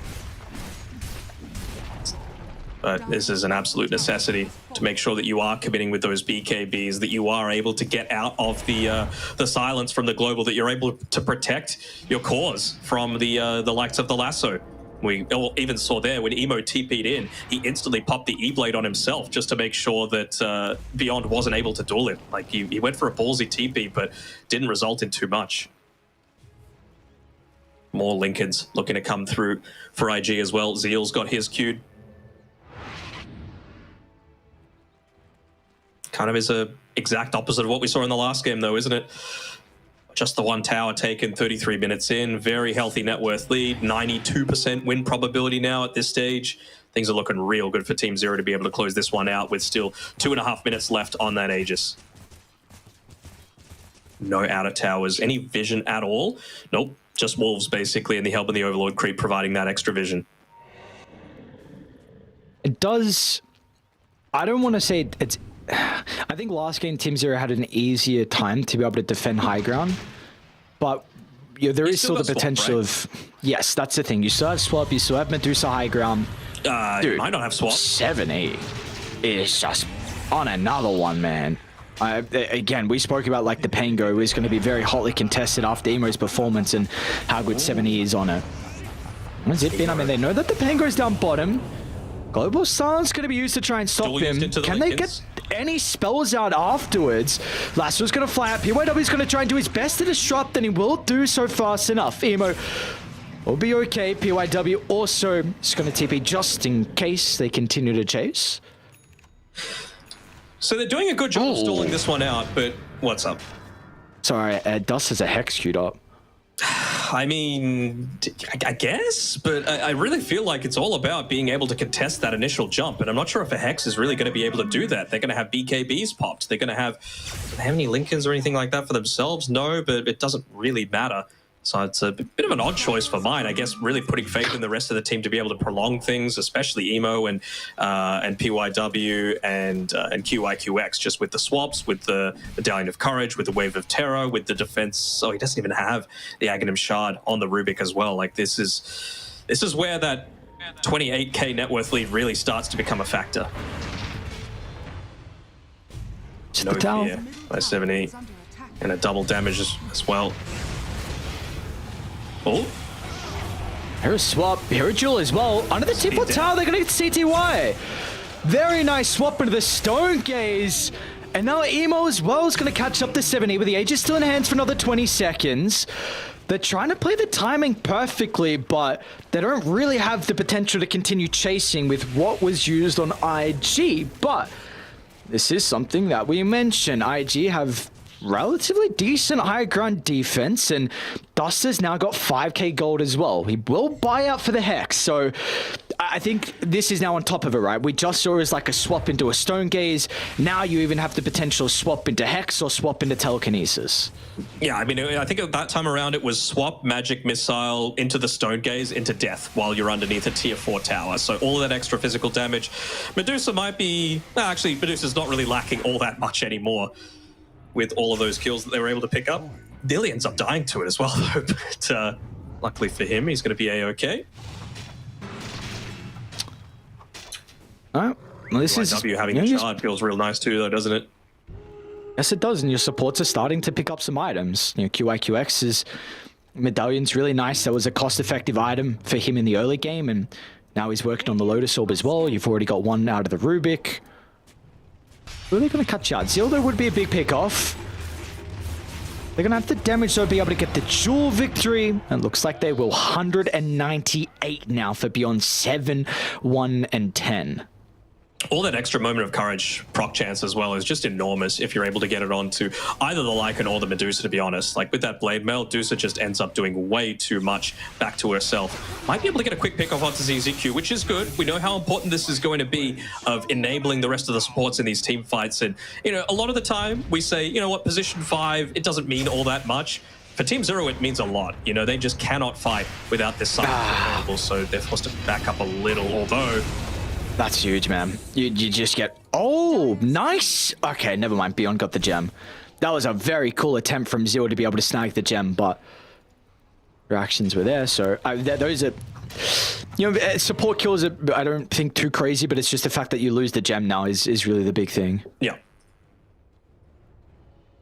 But this is an absolute necessity to make sure that you are committing with those BKBs, that you are able to get out of the silence from the global, that you're able to protect your cause from the likes of the lasso. We even saw there when Emo TP'd in, he instantly popped the E-Blade on himself just to make sure that Beyond wasn't able to duel him. Like, he went for a ballsy TP, but didn't result in too much. More Lincolns looking to come through for IG as well. Zeal's got his queued. Kind of is a exact opposite of what we saw in the last game, though, isn't it? Just the one tower taken 33 minutes in. Very healthy net worth lead. 92% win probability now at this stage. Things are looking real good for Team Zero to be able to close this one out with still 2.5 minutes left on that Aegis. No outer towers. Any vision at all? Nope. Just wolves, basically, and the help of the Overlord creep providing that extra vision. It does... I don't want to say it's... I think last game Team Zero had an easier time to be able to defend high ground, but there is still the potential swap, right? of... Yes, that's the thing. You still have swap, you still have Medusa high ground. Dude, might not have swap. 7-8 is just on another one, man. Again, we spoke about like the Pango is going to be very hotly contested after Emo's performance and how good 7E is on it. What's it been? I mean, they know that the Pango's down bottom. Global Silence going to be used to try and stop him. Can they get any spells out afterwards? Lasso's going to fly out. PYW's going to try and do his best to disrupt, and he will do so fast enough. Emo will be okay. PYW also is going to TP just in case they continue to chase. So they're doing a good job of stalling this one out, but what's up? Sorry, Dust has a Hex queued up. I mean, I guess, but I really feel like it's all about being able to contest that initial jump, and I'm not sure if a Hex is really going to be able to do that. They're going to have BKBs popped. They're going to have any Lincolns or anything like that for themselves? No, but it doesn't really matter. So it's a bit of an odd choice for mine, I guess, really putting faith in the rest of the team to be able to prolong things, especially Emo and PYW and QIQX, just with the swaps, with the Medallion of Courage, with the Wave of Terror, with the defense. Oh, he doesn't even have the Aghanim Shard on the Rubik as well. Like, this is where that 28k net worth lead really starts to become a factor. No fear by 7E, and a double damage as well. Oh, Here's a swap, here a duel as well. Under the tip tower, they're going to get CTY. Very nice swap into the Stone Gaze. And now Emo as well is going to catch up to 7E with the Aegis still in hands for another 20 seconds. They're trying to play the timing perfectly, but they don't really have the potential to continue chasing with what was used on IG. But this is something that we mentioned. IG have relatively decent high ground defense, and Dust has now got 5k gold as well. He will buy out for the Hex, so I think this is now on top of it, right? We just saw it as like a swap into a Stone Gaze. Now you even have the potential swap into Hex or swap into Telekinesis. Yeah, I mean, I think at that time around it was swap Magic Missile into the Stone Gaze into death while you're underneath a tier 4 tower. So all of that extra physical damage. Medusa might be... Well, actually, Medusa's not really lacking all that much anymore with all of those kills that they were able to pick up. Nearly ends up dying to it as well, though. But luckily for him, he's going to be A-OK. All right. Well, this is... having a shard feels real nice too, though, doesn't it? Yes, it does, and your supports are starting to pick up some items. You know, QIQX's medallion's really nice. That was a cost-effective item for him in the early game, and now he's working on the Lotus Orb as well. You've already got one out of the Rubik. Who are they going to cut you out? Zildo would be a big pick-off. They're going to have the damage, though, be able to get the dual victory. And looks like they will. 198 now for Beyond 7, 1, and 10. All that extra moment of courage proc chance as well is just enormous if you're able to get it onto either the Lycan or the Medusa, to be honest. Like with that Blade Mail, Medusa just ends up doing way too much back to herself. Might be able to get a quick pick off onto ZZQ, which is good. We know how important this is going to be of enabling the rest of the supports in these team fights. And, you know, a lot of the time we say, you know what, position 5, it doesn't mean all that much. For Team Zero, it means a lot. You know, they just cannot fight without this silence available, so they're forced to back up a little, although... That's huge, man. You just get... Oh, nice! Okay, never mind. Beyond got the gem. That was a very cool attempt from Zero to be able to snag the gem, but reactions were there, so... those are... You know, support kills are, I don't think, too crazy, but it's just the fact that you lose the gem now is really the big thing. Yeah.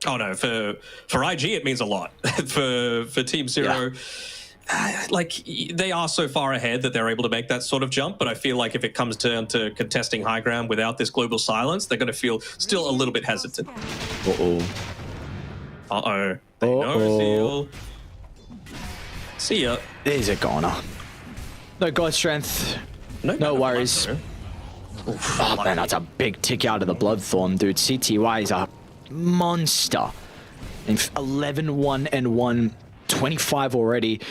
Oh, no, for IG, it means a lot. for Team Zero... Yeah. Like, they are so far ahead that they're able to make that sort of jump, but I feel like if it comes down to contesting high ground without this global silence, they're going to feel still a little bit hesitant. Uh-oh. Uh-oh. They know Seal. See ya. There's a goner. No god strength. No worries. Oh, man, that's a big tick out of the Bloodthorn, dude. CTY is a monster. 11, 1, and 1. 25 already.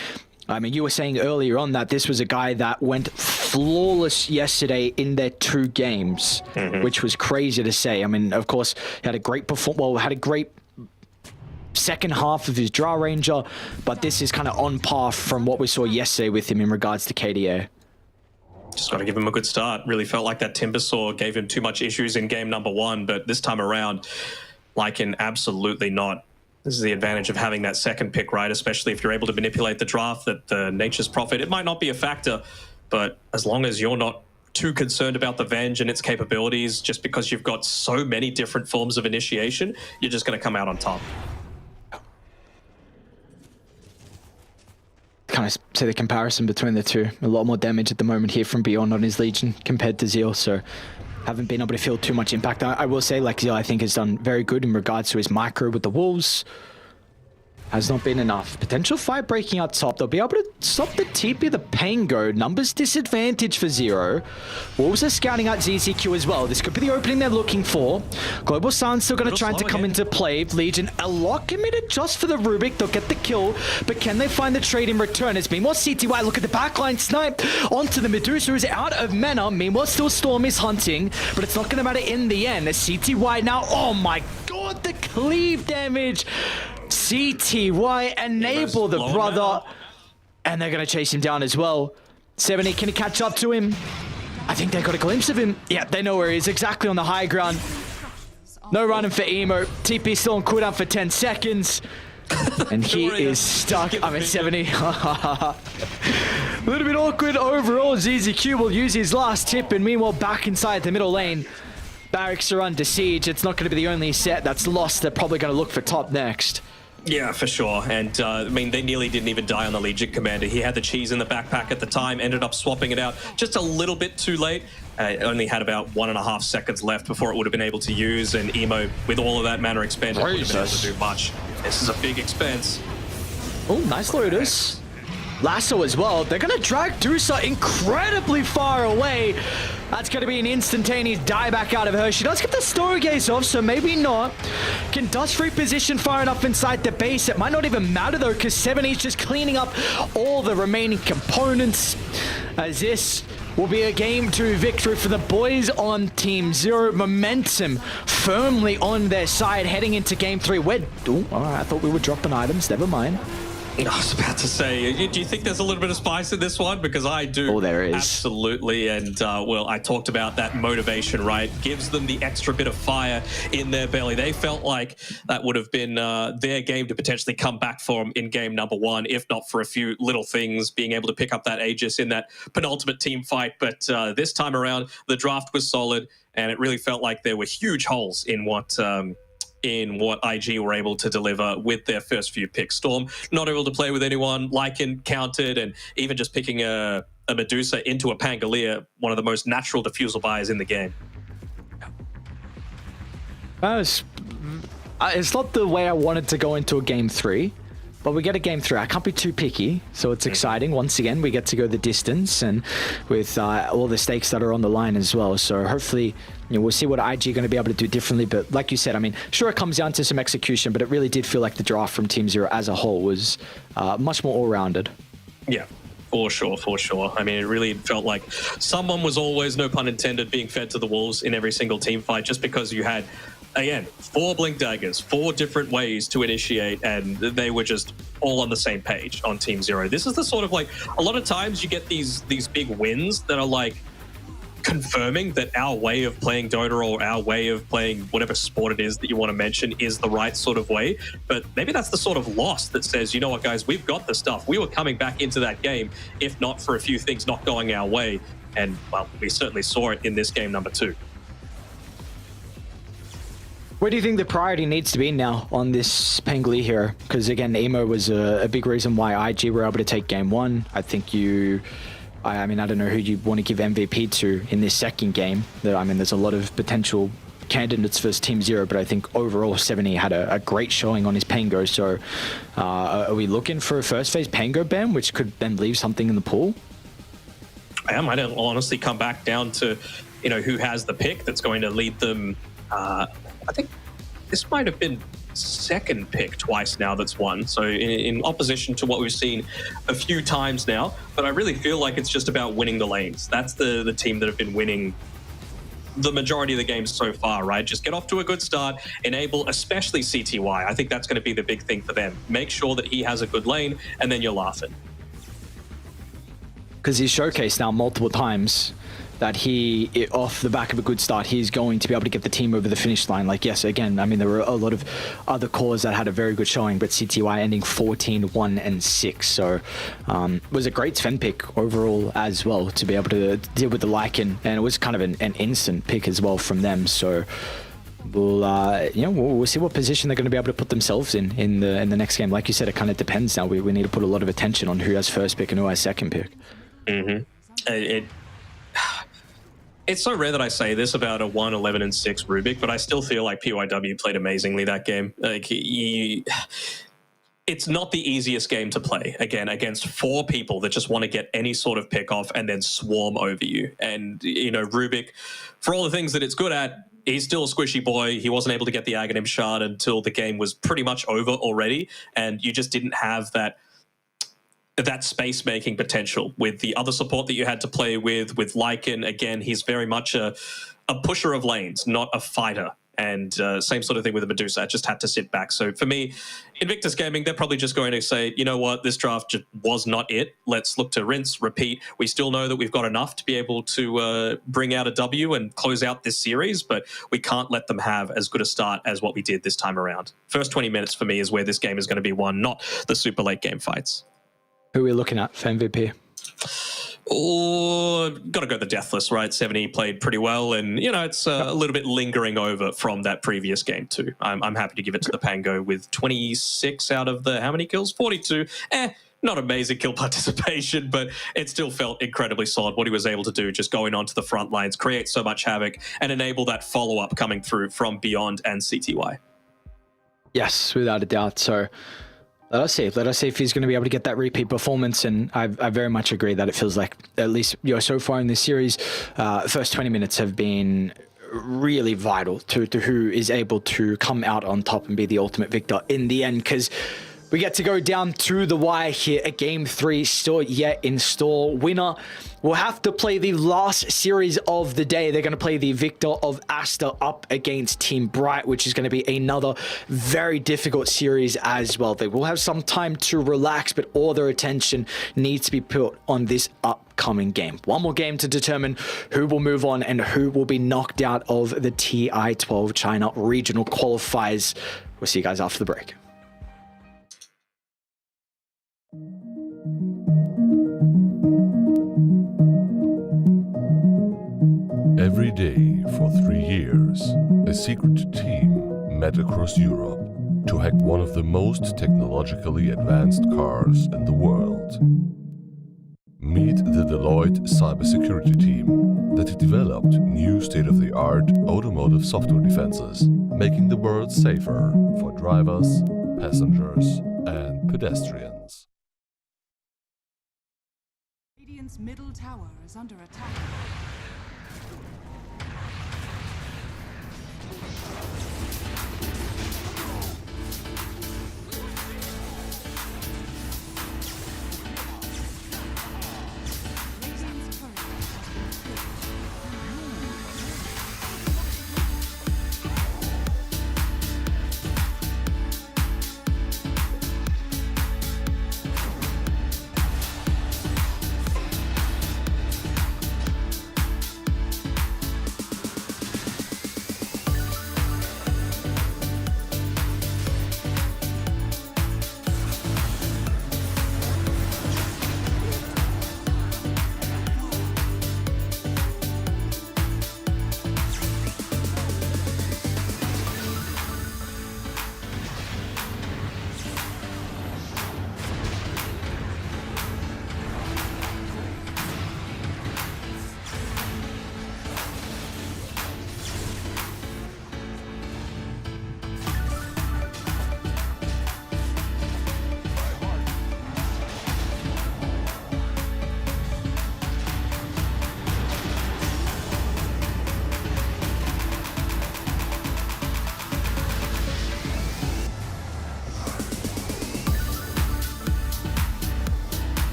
I mean, you were saying earlier on that this was a guy that went flawless yesterday in their 2 games, which was crazy to say. I mean, of course, he had a great had a great second half of his Draw Ranger, but this is kind of on par from what we saw yesterday with him in regards to KDA. Just got to give him a good start. Really felt like that Timbersaw gave him too much issues in game number 1, but this time around, Lycan absolutely not. This is the advantage of having that second pick, right? Especially if you're able to manipulate the draft, that the Nature's Prophet, it might not be a factor, but as long as you're not too concerned about the Venge and its capabilities, just because you've got so many different forms of initiation, you're just going to come out on top. Kind of see the comparison between the two. A lot more damage at the moment here from Beyond on his Legion compared to Zeal, so haven't been able to feel too much impact. I will say, like, Zeal, I think, has done very good in regards to his micro with the Wolves. Has not been enough. Potential fight breaking out top. They'll be able to stop the TP, the Pango. Numbers disadvantage for Zero. Wolves are scouting out ZZQ as well. This could be the opening they're looking for. Global Silence still going to try to come into play. Legion a lot committed just for the Rubik. They'll get the kill, but can they find the trade in return? It's meanwhile CTY. Look at the backline snipe onto the Medusa, who's out of mana. Meanwhile, still Storm is hunting, but it's not going to matter in the end. CTY now. Oh my god, the cleave damage. CTY enable the brother, and they're going to chase him down as well. 70, can he catch up to him? I think they got a glimpse of him. Yeah, they know where he is, exactly on the high ground. No running for Emo. TP still on cooldown for 10 seconds. And he is stuck. I'm at 70. A little bit awkward overall. ZZQ will use his last tip, and meanwhile back inside the middle lane. Barracks are under siege. It's not going to be the only set that's lost. They're probably going to look for top next. Yeah, for sure. And, I mean, they nearly didn't even die on the Legion Commander. He had the cheese in the backpack at the time, ended up swapping it out just a little bit too late. Only had about 1.5 seconds left before it would have been able to use, and Emo, with all of that mana expended, would have been able to do much. This is a big expense. Oh, nice Lotus. Lasso as well. They're going to drag Dusa incredibly far away. That's going to be an instantaneous dieback out of her. She does get the Stargaze off, so maybe not. Can Dust reposition far enough inside the base? It might not even matter, though, because 70's just cleaning up all the remaining components. As this will be a Game 2 victory for the boys on Team Zero. Momentum firmly on their side heading into Game 3. All right, I thought we were dropping items. Never mind. I was about to say, do you think there's a little bit of spice in this one? Because I do. Oh, there is. Absolutely. And, well, I talked about that motivation, right? Gives them the extra bit of fire in their belly. They felt like that would have been their game to potentially come back for them in game number 1, if not for a few little things, being able to pick up that Aegis in that penultimate team fight. But this time around, the draft was solid, and it really felt like there were huge holes in what in what IG were able to deliver with their first few picks. Storm not able to play with anyone, Lycan countered, and even just picking a Medusa into a Pangolier, one of the most natural diffusal buys in the game. It's not the way I wanted to go into a game 3, but we get a game 3. I can't be too picky, so it's exciting. Once again, we get to go the distance, and with all the stakes that are on the line as well. So hopefully, we'll see what IG are going to be able to do differently. But like you said, I mean, sure, it comes down to some execution, but it really did feel like the draft from Team Zero as a whole was much more all-rounded. Yeah. For sure, for sure. I mean, it really felt like someone was always, no pun intended, being fed to the wolves in every single team fight, just because you had, again, 4 blink daggers, 4 different ways to initiate, and they were just all on the same page on Team Zero. This is the sort of, like, a lot of times you get these big wins that are like confirming that our way of playing Dota or our way of playing whatever sport it is that you want to mention is the right sort of way. But maybe that's the sort of loss that says, you know what, guys, we've got the stuff. We were coming back into that game, if not for a few things not going our way. And, well, we certainly saw it in this game number 2. Where do you think the priority needs to be now on this Pangolier here? Because, again, Emo was a big reason why IG were able to take game 1. I think I mean, I don't know who you want to give MVP to in this second game. I mean, there's a lot of potential candidates for Team Zero, but I think overall 70 had a great showing on his Pango. So are we looking for a first phase Pango ban, which could then leave something in the pool? I might honestly come back down to, who has the pick that's going to lead them. I think this might have been second pick twice now that's won, so in opposition to what we've seen a few times now. But I really feel like it's just about winning the lanes. That's the team that have been winning the majority of the games so far, right? Just get off to a good start, enable especially CTY. I think that's going to be the big thing for them. Make sure that he has a good lane, and then you're laughing. Because he's showcased now multiple times that off the back of a good start, he's going to be able to get the team over the finish line. Like, yes, again, I mean, there were a lot of other cores that had a very good showing, but CTY ending 14, 1, and 6. So was a great Sven pick overall as well to be able to deal with the Lycan, and it was kind of an instant pick as well from them. So we'll see what position they're going to be able to put themselves in the next game. Like you said, it kind of depends now. We need to put a lot of attention on who has first pick and who has second pick. Mm-hmm. It's so rare that I say this about a 1, 11, and 6 Rubik, but I still feel like PYW played amazingly that game. Like, it's not the easiest game to play, again, against 4 people that just want to get any sort of pick off and then swarm over you. And, Rubik, for all the things that it's good at, he's still a squishy boy. He wasn't able to get the Aghanim shard until the game was pretty much over already, and you just didn't have that space-making potential with the other support that you had to play with Lycan. Again, he's very much a pusher of lanes, not a fighter. And same sort of thing with the Medusa. I just had to sit back. So for me, Invictus Gaming, they're probably just going to say, you know what, this draft just was not it. Let's look to rinse, repeat. We still know that we've got enough to be able to bring out a W and close out this series, but we can't let them have as good a start as what we did this time around. First 20 minutes for me is where this game is going to be won, not the super late game fights. Who are we looking at for MVP? Oh, got to go the Deathless, right? 70 played pretty well, and, it's a little bit lingering over from that previous game too. I'm happy to give it to the Pango with 26 out of the, how many kills? 42. Not amazing kill participation, but it still felt incredibly solid what he was able to do, just going onto the front lines, create so much havoc, and enable that follow-up coming through from Beyond and CTY. Yes, without a doubt. So let us see if he's going to be able to get that repeat performance, and I very much agree that it feels like, at least so far in this series, first 20 minutes have been really vital to who is able to come out on top and be the ultimate victor in the end, because we get to go down to the wire here at Game 3, still yet in store. Winner will have to play the last series of the day. They're going to play the victor of Aster up against Team Bright, which is going to be another very difficult series as well. They will have some time to relax, but all their attention needs to be put on this upcoming game. One more game to determine who will move on and who will be knocked out of the TI-12 China regional qualifiers. We'll see you guys after the break. Every day for 3 years, a secret team met across Europe to hack one of the most technologically advanced cars in the world. Meet the Deloitte cybersecurity team that developed new state-of-the-art automotive software defenses, making the world safer for drivers, passengers, and pedestrians. Radiant's middle tower is under attack.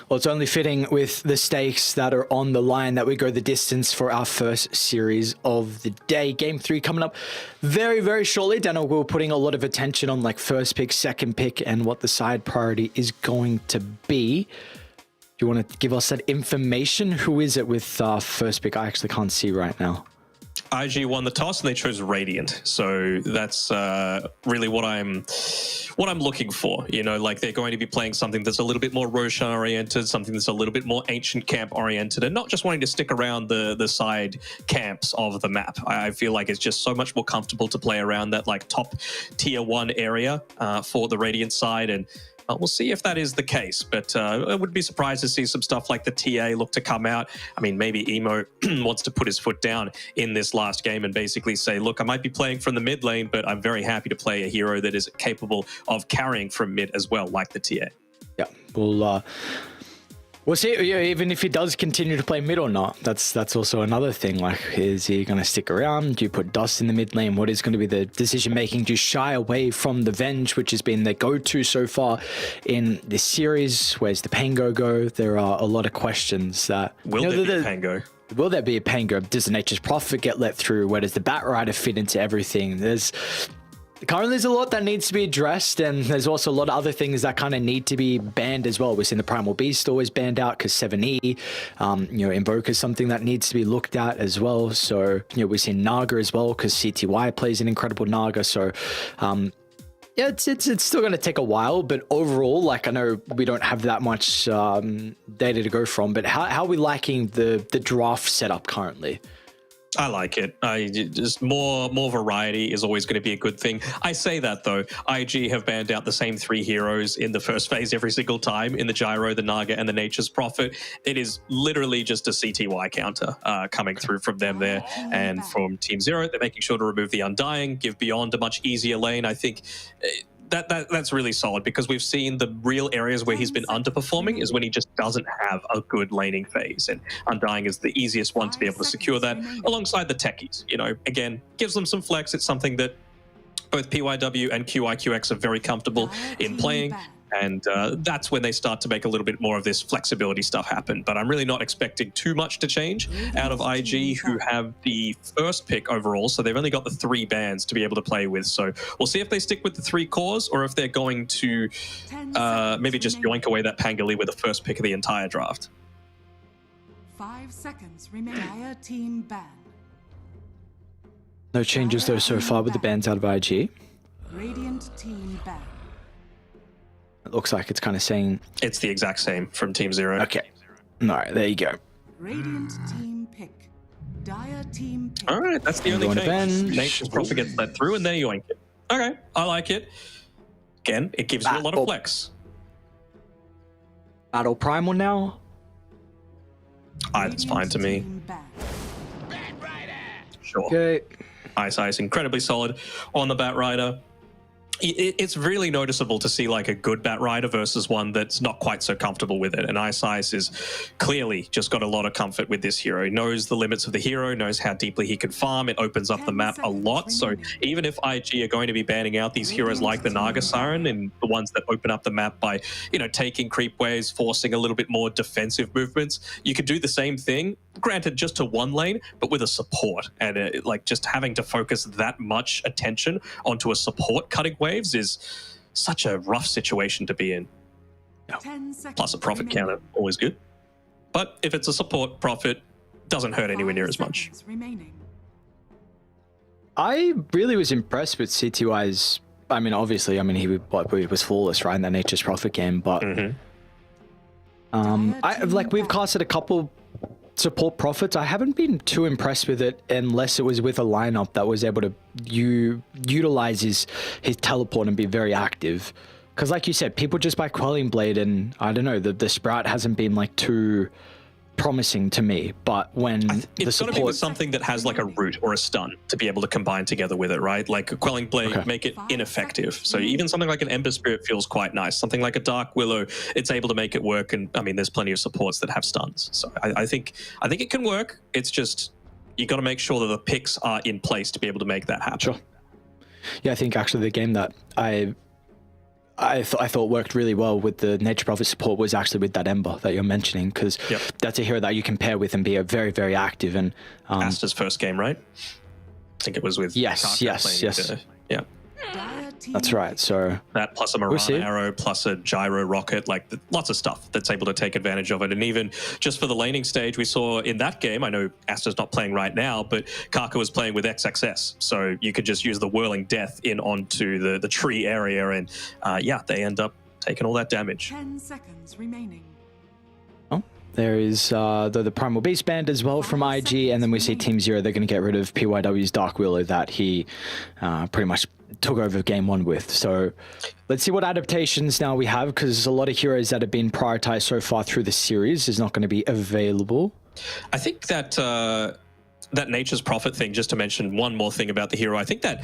Well, it's only fitting with the stakes that are on the line that we go the distance for our first series of the day. Game 3 coming up very, very shortly. Daniel, we're putting a lot of attention on like first pick, second pick, and what the side priority is going to be. Do you want to give us that information? Who is it with first pick? I actually can't see right now. IG won the toss and they chose Radiant, so that's really what I'm looking for. You know, like they're going to be playing something that's a little bit more Roshan oriented, something that's a little bit more ancient camp oriented, and not just wanting to stick around the side camps of the map. I feel like it's just so much more comfortable to play around that like top tier 1 area for the Radiant side, and we'll see if that is the case, but I would be surprised to see some stuff like the TA look to come out. I mean, maybe Emo wants to put his foot down in this last game and basically say, look, I might be playing from the mid lane, but I'm very happy to play a hero that is capable of carrying from mid as well, like the TA. Yeah, we'll see, even if he does continue to play mid or not. That's also another thing. Like, is he going to stick around? Do you put Dust in the mid lane? What is going to be the decision making? Do you shy away from the Venge, which has been the go-to so far in this series? Where's the Pango go? There are a lot of questions that... Will there be a Pango? Will there be a Pango? Does the Nature's Prophet get let through? Where does the Bat Rider fit into everything? Currently, there's a lot that needs to be addressed, and there's also a lot of other things that kind of need to be banned as well. We're seeing the Primal Beast always banned out because 7E, Invoke is something that needs to be looked at as well. So, we're seeing Naga as well because CTY plays an incredible Naga. So, yeah, it's still going to take a while, but overall, like I know we don't have that much data to go from, but how are we liking the draft setup currently? I like it. Just more variety is always going to be a good thing. I say that though, IG have banned out the same 3 heroes in the first phase every single time in the Gyro, the Naga, and the Nature's Prophet. It is literally just a CTY counter coming through from them there, and from Team Zero, they're making sure to remove the Undying, give Beyond a much easier lane. I think that's really solid because we've seen the real areas where he's been underperforming is when he just doesn't have a good laning phase, and Undying is the easiest one to be able to secure that alongside the techies. Again, gives them some flex. It's something that both PYW and QIQX are very comfortable in playing, and that's when they start to make a little bit more of this flexibility stuff happen. But I'm really not expecting too much to change out of IG, who have the first pick overall, so they've only got the 3 bans to be able to play with. So we'll see if they stick with the 3 cores, or if they're going to maybe just yoink away that Pangali with the first pick of the entire draft. 5 seconds remain. Team ban. No changes though so far with the bans out of IG. Radiant team ban. It looks like it's kind of saying... It's the exact same from Team Zero. Okay. All right, there you go. Radiant team pick. Dire team pick. All right, that's the only change. Venge. Nature's Prophet gets let through and they yoink it. Okay, I like it. Again, it gives you a lot of flex. Battle Primal now? It's fine to me. Sure. Okay. Ice, incredibly solid on the Bat Rider. It's really noticeable to see like a good Bat Rider versus one that's not quite so comfortable with it. And Ice is clearly just got a lot of comfort with this hero. He knows the limits of the hero, knows how deeply he can farm. It opens up the map a lot. So even if IG are going to be banning out these heroes like the Naga Siren and the ones that open up the map by, taking creep waves, forcing a little bit more defensive movements, you could do the same thing, granted just to one lane, but with a support. And like just having to focus that much attention onto a support cutting waves is such a rough situation to be in. Plus a profit counter, always good. But if it's a support, profit doesn't hurt anywhere near as much. I really was impressed with CTY's... obviously, he was flawless, right, in that Nature's Prophet game, but... we've casted a couple support Prophets. I haven't been too impressed with it unless it was with a lineup that was able to utilize his teleport and be very active. Because like you said, people just buy Quelling Blade, and I don't know, the Sprout hasn't been like too promising to me. But when it's got to be with something that has like a root or a stun to be able to combine together with it, right? Like a Quelling Blade, make it ineffective. So even something like an Ember Spirit feels quite nice. Something like a Dark Willow, it's able to make it work. And there's plenty of supports that have stuns. So I think it can work. It's just you got to make sure that the picks are in place to be able to make that happen. Sure. Yeah, I think actually the game that I I thought worked really well with the Nature Prophet support was actually with that Ember that you're mentioning, because that's a hero that you can pair with and be a very, very active. And Aster's first game, right? I think it was with yes. Yeah. That's right. So that plus a Marana arrow plus a gyro rocket, like lots of stuff that's able to take advantage of it. And even just for the laning stage, we saw in that game, I know Aster's not playing right now, but Kaka was playing with XXS. So you could just use the Whirling Death in onto the tree area. And yeah, they end up taking all that damage. 10 seconds remaining. There is the Primal Beast band as well from IG, and then we see Team Zero, they're going to get rid of PYW's Dark Willow that he pretty much took over game 1 with. So let's see what adaptations now we have, because a lot of heroes that have been prioritized so far through the series is not going to be available. I think that that Nature's Prophet thing, just to mention one more thing about the hero, I think that,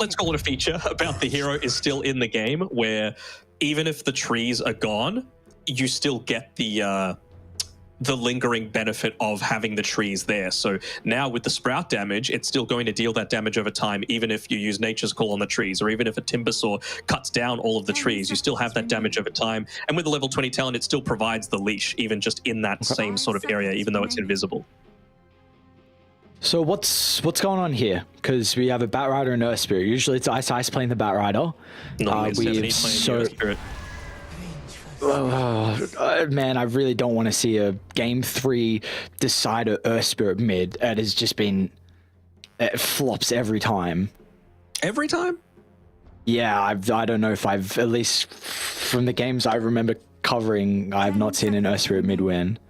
let's call it a feature about the hero, is still in the game, where even if the trees are gone, you still get the lingering benefit of having the trees there. So now with the sprout damage, it's still going to deal that damage over time, even if you use Nature's Call on the trees, or even if a Timbersaw cuts down all of the trees, you still have that damage over time. And with the level 20 talent, it still provides the leash, even just in that same sort of area, even though it's invisible. So what's going on here? Because we have a Bat Rider and Earth Spirit. Usually it's Ice playing the Bat Rider. Man, I really don't want to see a game 3 decider Earth Spirit mid. It has just been, it flops every time. Every time? Yeah, I don't know if I've, at least from the games I remember covering, I've not seen an Earth Spirit mid win.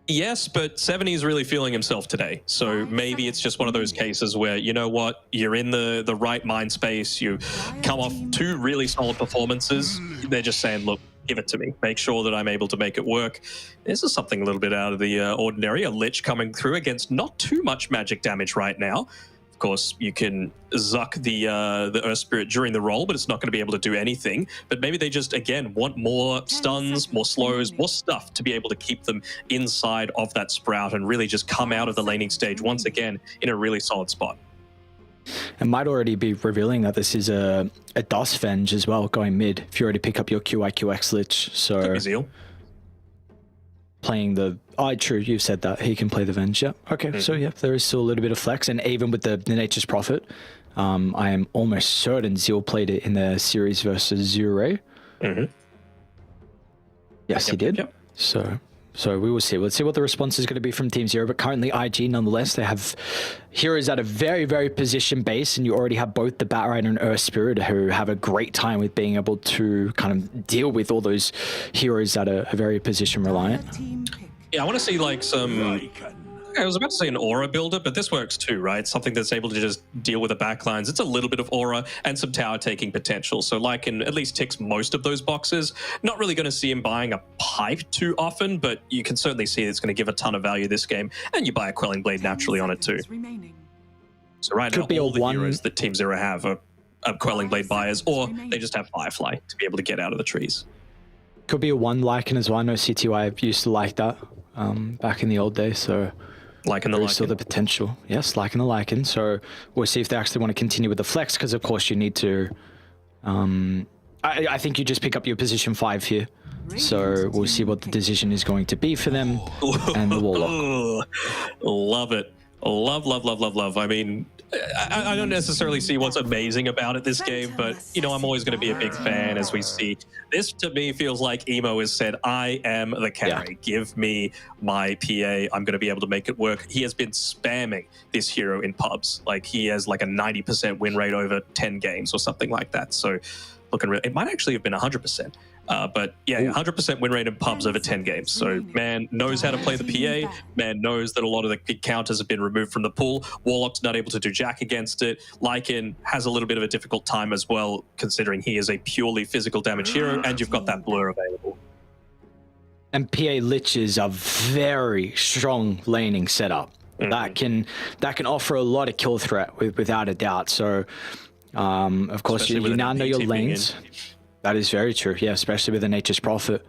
Yes, but 70 is really feeling himself today. So maybe it's just one of those cases where, you know what, you're in the right mind space, you come off 2 really solid performances, they're just saying, look, give it to me. Make sure that I'm able to make it work. This is something a little bit out of the ordinary. A Lich coming through against not too much magic damage right now. Of course, you can zuck the Earth Spirit during the roll, but it's not going to be able to do anything. But maybe they just, again, want more stuns, more slows, more stuff to be able to keep them inside of that Sprout and really just come out of the laning stage once again in a really solid spot. It might already be revealing that this is a Dust Venge as well, going mid, if you already pick up your QIQX Lich. So Zeal. Playing the... Oh, true, you said that. He can play the Venge, yeah. Okay, so yeah, there is still a little bit of flex, and even with the Nature's Prophet, I am almost certain Zeal played it in the series versus Azure Ray. Yes, he did. Yep. So we will see. Let's see what the response is going to be from Team Zero. But currently, IG, nonetheless, they have heroes that are very, very position-based, and you already have both the Bat Rider and Earth Spirit, who have a great time with being able to kind of deal with all those heroes that are very position-reliant. Yeah, I want to see like some... I was about to say an aura builder, but this works too, right? Something that's able to just deal with the backlines. It's a little bit of aura and some tower taking potential. So Lycan at least ticks most of those boxes. Not really going to see him buying a pipe too often, but you can certainly see it's going to give a ton of value this game. And you buy a Quelling Blade naturally on it too. So right now, all the heroes that Team Zero have are Quelling Blade buyers, or they just have Firefly to be able to get out of the trees. Could be a 1 Lycan as well. I know CTY used to like that back in the old days, so... Lycan the Lycan. Still the potential. Yes, Lycan the Lycan. So we'll see if they actually want to continue with the flex, because of course you need to... I think you just pick up your position 5 here. So we'll see what the decision is going to be for them and the Warlock. Love it. Love. I mean, I don't necessarily see what's amazing about it this game, but, you know, I'm always going to be a big fan as we see. This, to me, feels like Emo has said, I am the carry. Yeah. Give me my PA. I'm going to be able to make it work. He has been spamming this hero in pubs. Like, he has like a 90% win rate over 10 games or something like that. So, looking real. It might actually have been 100%. But yeah, 100% win rate in pubs over 10 games. So man knows how to play the PA. Man knows that a lot of the big counters have been removed from the pool. Warlock's not able to do jack against it. Lycan has a little bit of a difficult time as well, considering he is a purely physical damage hero, and you've got that blur available. And PA Lich is a very strong laning setup. That can offer a lot of kill threat without a doubt. So of course you now know your lanes. That is very true, yeah, especially with the Nature's Prophet.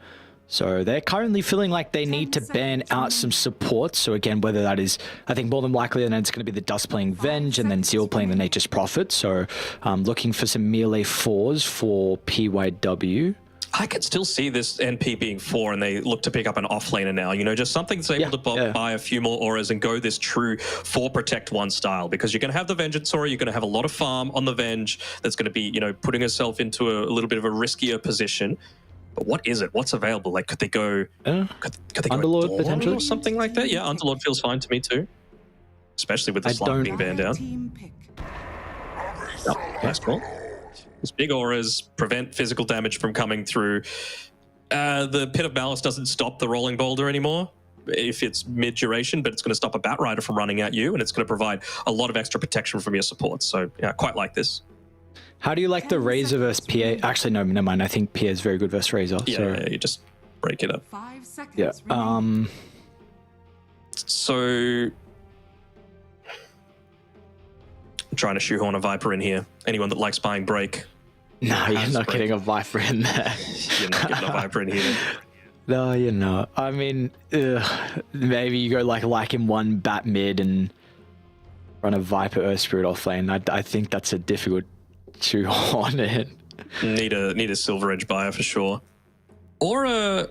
So they're currently feeling like they need to ban out some support. So again, whether that is, I think more than likely then it's going to be the Dust playing Venge and then Zeal playing the Nature's Prophet. So looking for some melee 4s for PYW. I could still see this NP being 4 and they look to pick up an offlaner now. You know, just something that's able to buy a few more auras and go this true 4 protect 1 style, because you're going to have the Vengeance aura, you're going to have a lot of farm on the Venge that's going to be, you know, putting herself into a little bit of a riskier position. But what is it? What's available? Like, could they go? Could they go Underlord potentially or something like that? Yeah, Underlord feels fine to me too, especially with the slot being banned out. Yep, nice call. These big auras prevent physical damage from coming through. The Pit of Malice doesn't stop the Rolling Boulder anymore if it's mid-duration, but it's going to stop a Bat Rider from running at you, and it's going to provide a lot of extra protection from your supports. So yeah, quite like this. How do you like the Razor versus PA? Actually, no, never mind. I think PA is very good versus Razor. Yeah, so. Yeah, you just break it up. 5 seconds Yeah. So I'm trying to shoehorn a Viper in here. Anyone that likes buying break. No, you're not getting a Viper in there. You're not getting a Viper in here. No, you're not. I mean, maybe you go like in one Bat mid and run a Viper Earth Spirit off lane. I think that's a difficult shoehorn it. Need a Silver Edge buyer for sure. Or a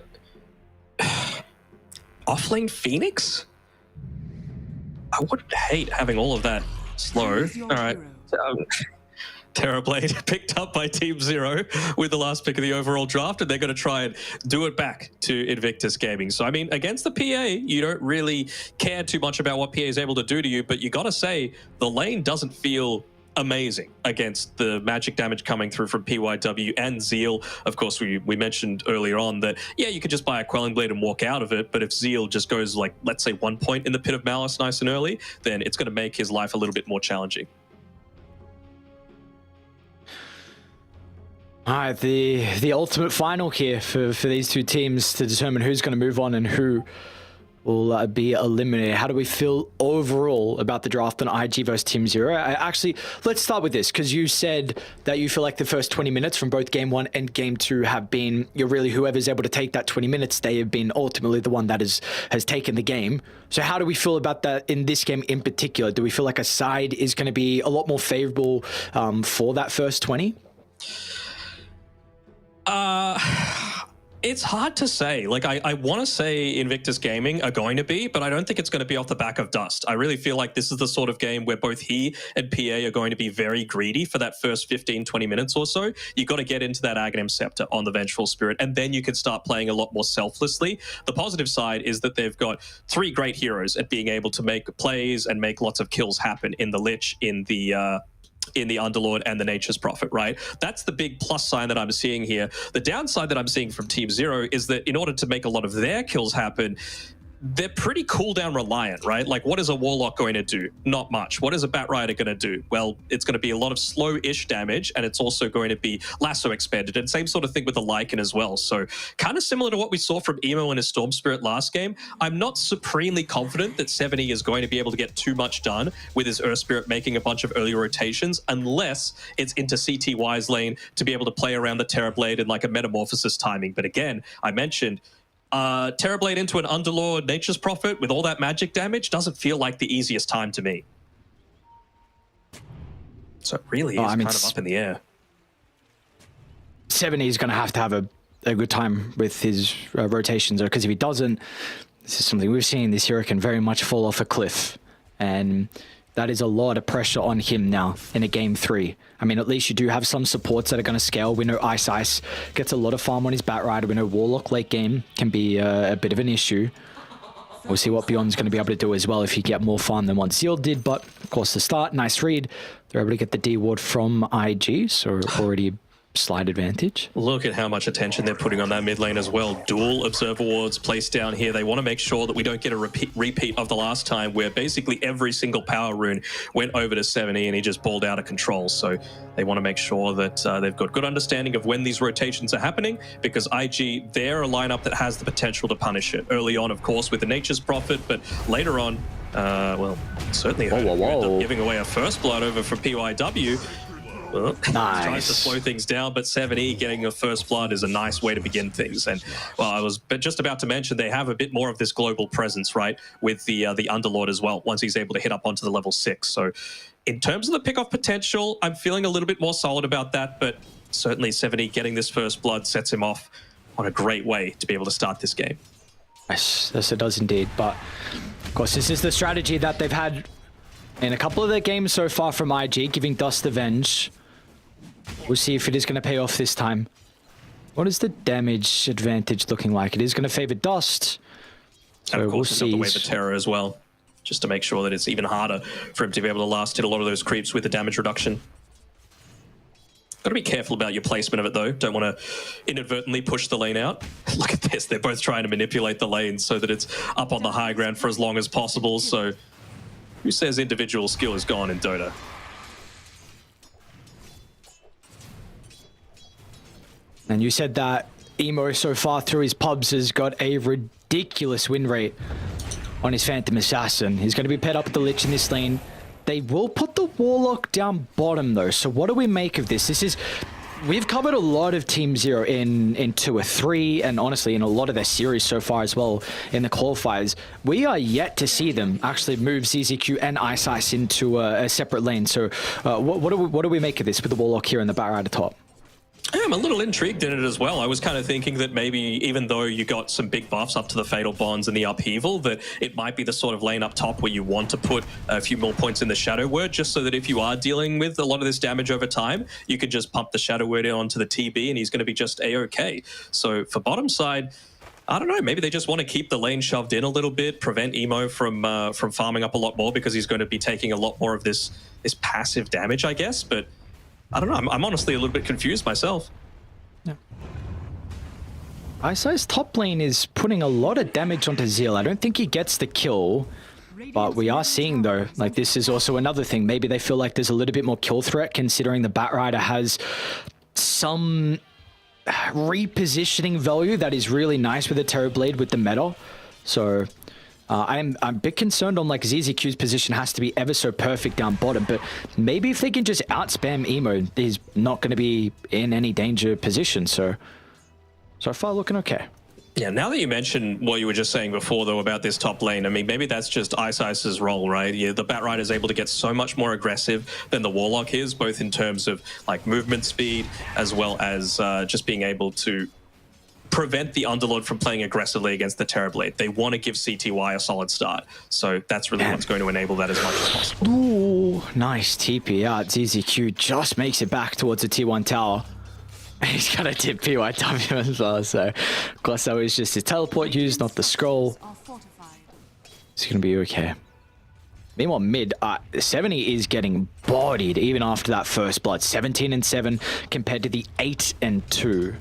offlane Phoenix? I wouldn't hate having all of that slow. All right. Terrorblade picked up by Team Zero with the last pick of the overall draft, and they're going to try and do it back to Invictus Gaming. So, I mean, against the PA, you don't really care too much about what PA is able to do to you, but you got to say the lane doesn't feel amazing against the magic damage coming through from PYW and Zeal. Of course, we mentioned earlier on that, yeah, you could just buy a Quelling Blade and walk out of it, but if Zeal just goes, like, let's say 1 point in the Pit of Malice nice and early, then it's going to make his life a little bit more challenging. All right, the ultimate final here for these two teams to determine who's going to move on and who will be eliminated. How do we feel overall about the draft on IG versus Team Zero? Actually, let's start with this, because you said that you feel like the first 20 minutes from both Game 1 and Game 2 have been, you're really whoever's able to take that 20 minutes, they have been ultimately the one that has taken the game. So how do we feel about that in this game in particular? Do we feel like a side is going to be a lot more favorable for that first 20? It's hard to say. Like, I want to say Invictus Gaming are going to be, but I don't think it's going to be off the back of Dust. I really feel like this is the sort of game where both he and PA are going to be very greedy for that first 15, 20 minutes or so. You got to get into that Aghanim Scepter on the Vengeful Spirit, and then you can start playing a lot more selflessly. The positive side is that they've got 3 great heroes at being able to make plays and make lots of kills happen in the Lich, in the Underlord and the Nature's Prophet, right? That's the big plus sign that I'm seeing here. The downside that I'm seeing from Team Zero is that in order to make a lot of their kills happen, they're pretty cooldown reliant, right? Like, what is a Warlock going to do? Not much. What is a Bat Rider going to do? Well, it's going to be a lot of slow-ish damage, and it's also going to be lasso expanded, and same sort of thing with the Lycan as well. So kind of similar to what we saw from Emo and his Storm Spirit last game. I'm not supremely confident that 70 is going to be able to get too much done with his Earth Spirit making a bunch of early rotations, unless it's into CTY's lane to be able to play around the Terrorblade and like a Metamorphosis timing. But again, I mentioned Terrorblade into an Underlord Nature's Prophet with all that magic damage doesn't feel like the easiest time to me. So it really is kind of up in the air. 70 is going to have a good time with his rotations, because if he doesn't, this is something we've seen, this hero can very much fall off a cliff. And that is a lot of pressure on him now in a Game 3. I mean, at least you do have some supports that are going to scale. We know Ice gets a lot of farm on his Bat Rider. We know Warlock late game can be a bit of an issue. We'll see what Beyond's going to be able to do as well if you get more farm than what Zeal did. But, of course, the start, nice read. They're able to get the D ward from IG, so already slight advantage. Look at how much attention they're putting on that mid lane as well. Dual Observer wards placed down here. They want to make sure that we don't get a repeat of the last time where basically every single power rune went over to 70 and he just balled out of control. So they want to make sure that they've got good understanding of when these rotations are happening, because IG, they're a lineup that has the potential to punish it. Early on, of course, with the Nature's Prophet, but later on, well, certainly giving away a first blood over for PYW. Well, Nice. tries to slow things down, but 7E getting a first blood is a nice way to begin things. And well, I was just about to mention they have a bit more of this global presence, right, with the Underlord as well. Once he's able to hit up onto the level 6, so in terms of the pick-off potential, I'm feeling a little bit more solid about that. But certainly 7E getting this first blood sets him off on a great way to be able to start this game. Yes, it does indeed. But of course, this is the strategy that they've had in a couple of their games so far from IG, giving Dust Avenge. We'll see if it is going to pay off this time. What is the damage advantage looking like? It is going to favor Dust. So And of course, we'll he's got see. the Wave of Terror as well, just to make sure that it's even harder for him to be able to last hit a lot of those creeps with the damage reduction. Got to be careful about your placement of it, though. Don't want to inadvertently push the lane out. Look at this. They're both trying to manipulate the lane so that it's up on the high ground for as long as possible. So who says individual skill is gone in Dota? And you said that Emo so far through his pubs has got a ridiculous win rate on his Phantom Assassin. He's going to be paired up with the Lich in this lane. They will put the Warlock down bottom, though. So what do we make of this? We've covered a lot of Team Zero in 2 or 3, and honestly in a lot of their series so far as well in the qualifiers. We are yet to see them actually move ZZQ and Ice into a separate lane. So what do we make of this with the Warlock here in the back right at top? I'm a little intrigued in it as well. I was kind of thinking that maybe even though you got some big buffs up to the Fatal Bonds and the Upheaval, that it might be the sort of lane up top where you want to put a few more points in the Shadow Word, just so that if you are dealing with a lot of this damage over time, you can just pump the Shadow Word onto the TB and he's going to be just A-OK. So for bottom side, I don't know, maybe they just want to keep the lane shoved in a little bit, prevent Emo from farming up a lot more, because he's going to be taking a lot more of this passive damage, I guess. But I don't know, I'm honestly a little bit confused myself. Yeah. Ice's top lane is putting a lot of damage onto Zeal. I don't think he gets the kill, but we are seeing, though, like this is also another thing. Maybe they feel like there's a little bit more kill threat, considering the Batrider has some repositioning value that is really nice with the Terrorblade with the meta. So I'm a bit concerned on like ZZQ's position has to be ever so perfect down bottom, but maybe if they can just outspam Emo, he's not going to be in any danger position. So far looking okay. Yeah, now that you mention what you were just saying before, though, about this top lane, I mean, maybe that's just Ice's role, right? Yeah, the Batrider is able to get so much more aggressive than the Warlock is, both in terms of like movement speed as well as just being able to prevent the Underlord from playing aggressively against the Terrorblade. They want to give CTY a solid start. So that's really what's going to enable that as much as possible. Ooh, nice TP out. ZZQ just makes it back towards the T1 tower. He's got a tip PYW as well, so of course that was just his teleport used, not the scroll. It's going to be okay. Meanwhile, mid, 70 is getting bodied even after that first blood. 17-7 compared to the 8-2.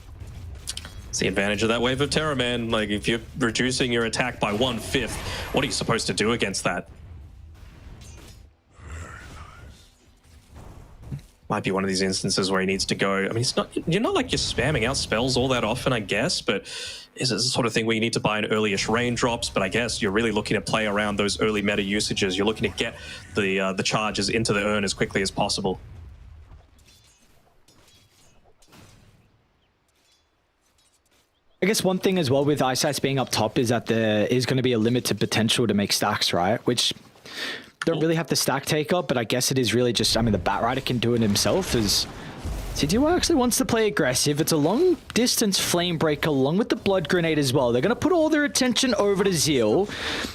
It's the advantage of that Wave of Terror, man. Like, if you're reducing your attack by 1/5, what are you supposed to do against that? Might be one of these instances where he needs to go. I mean, it's not, you're not like you're spamming out spells all that often, I guess, but is it the sort of thing where you need to buy an early-ish raindrops? But I guess you're really looking to play around those early meta usages. You're looking to get the charges into the urn as quickly as possible. I guess one thing as well with Ice being up top is that there is going to be a limited potential to make stacks, right? Which don't really have the stack take up, but I guess it is really just, I mean, the Batrider can do it himself. As CTY actually wants to play aggressive. It's a long distance flame breaker along with the blood grenade as well. They're going to put all their attention over to Zeal.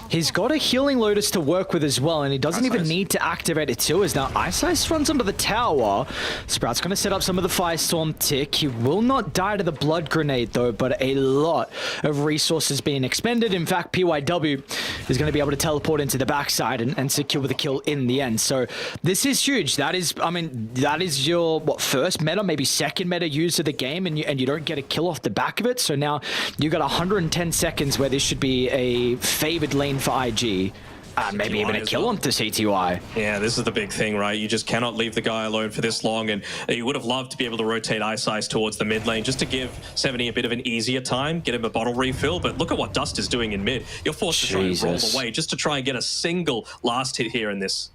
He's got a healing Lotus to work with as well, and he doesn't even need to activate it too, as now Ice runs onto the tower. Sprout's going to set up some of the Firestorm tick. He will not die to the blood grenade though, but a lot of resources being expended. In fact, PYW is going to be able to teleport into the backside and secure the kill in the end. So this is huge. That is, I mean, that is your, what, first meta, maybe second meta use of the game, and you don't get a kill off the back of it. So now you got 110 seconds where this should be a favored lane for IG. Maybe even a kill onto CTY. Yeah, this is the big thing, right? You just cannot leave the guy alone for this long, and you would have loved to be able to rotate Ice towards the mid lane just to give 70 a bit of an easier time, get him a bottle refill, but look at what Dust is doing in mid. You're forced to try and roll away just to try and get a single last hit here in this.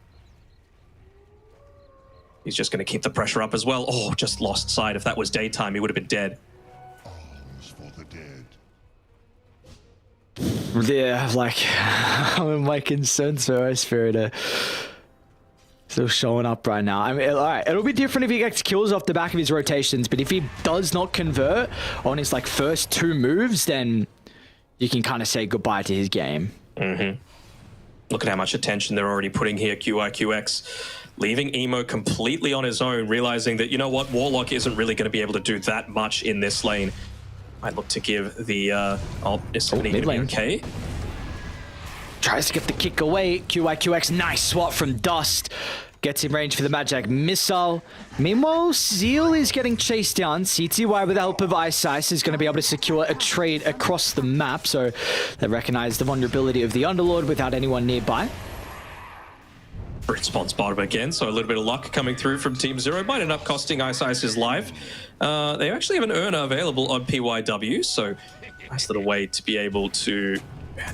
He's just going to keep the pressure up as well. Oh, just lost sight. If that was daytime, he would have been dead. For the dead. Yeah, like, my concerns for our Spirit still showing up right now. I mean, all right, it'll be different if he gets kills off the back of his rotations, but if he does not convert on his like first 2 moves, then you can kind of say goodbye to his game. Look at how much attention they're already putting here, QIQX. Leaving Emo completely on his own, realizing that, you know what, Warlock isn't really going to be able to do that much in this lane. Might look to give the... is somebody going to be okay? Tries to get the kick away. QIQX, nice swat from Dust. Gets in range for the Magic Missile. Meanwhile, Zeal is getting chased down. CTY, with the help of Ice is going to be able to secure a trade across the map. So they recognize the vulnerability of the Underlord without anyone nearby. Response bottom again, so a little bit of luck coming through from Team Zero. Might end up costing Ice his life. They actually have an earner available on PYW, so nice little way to be able to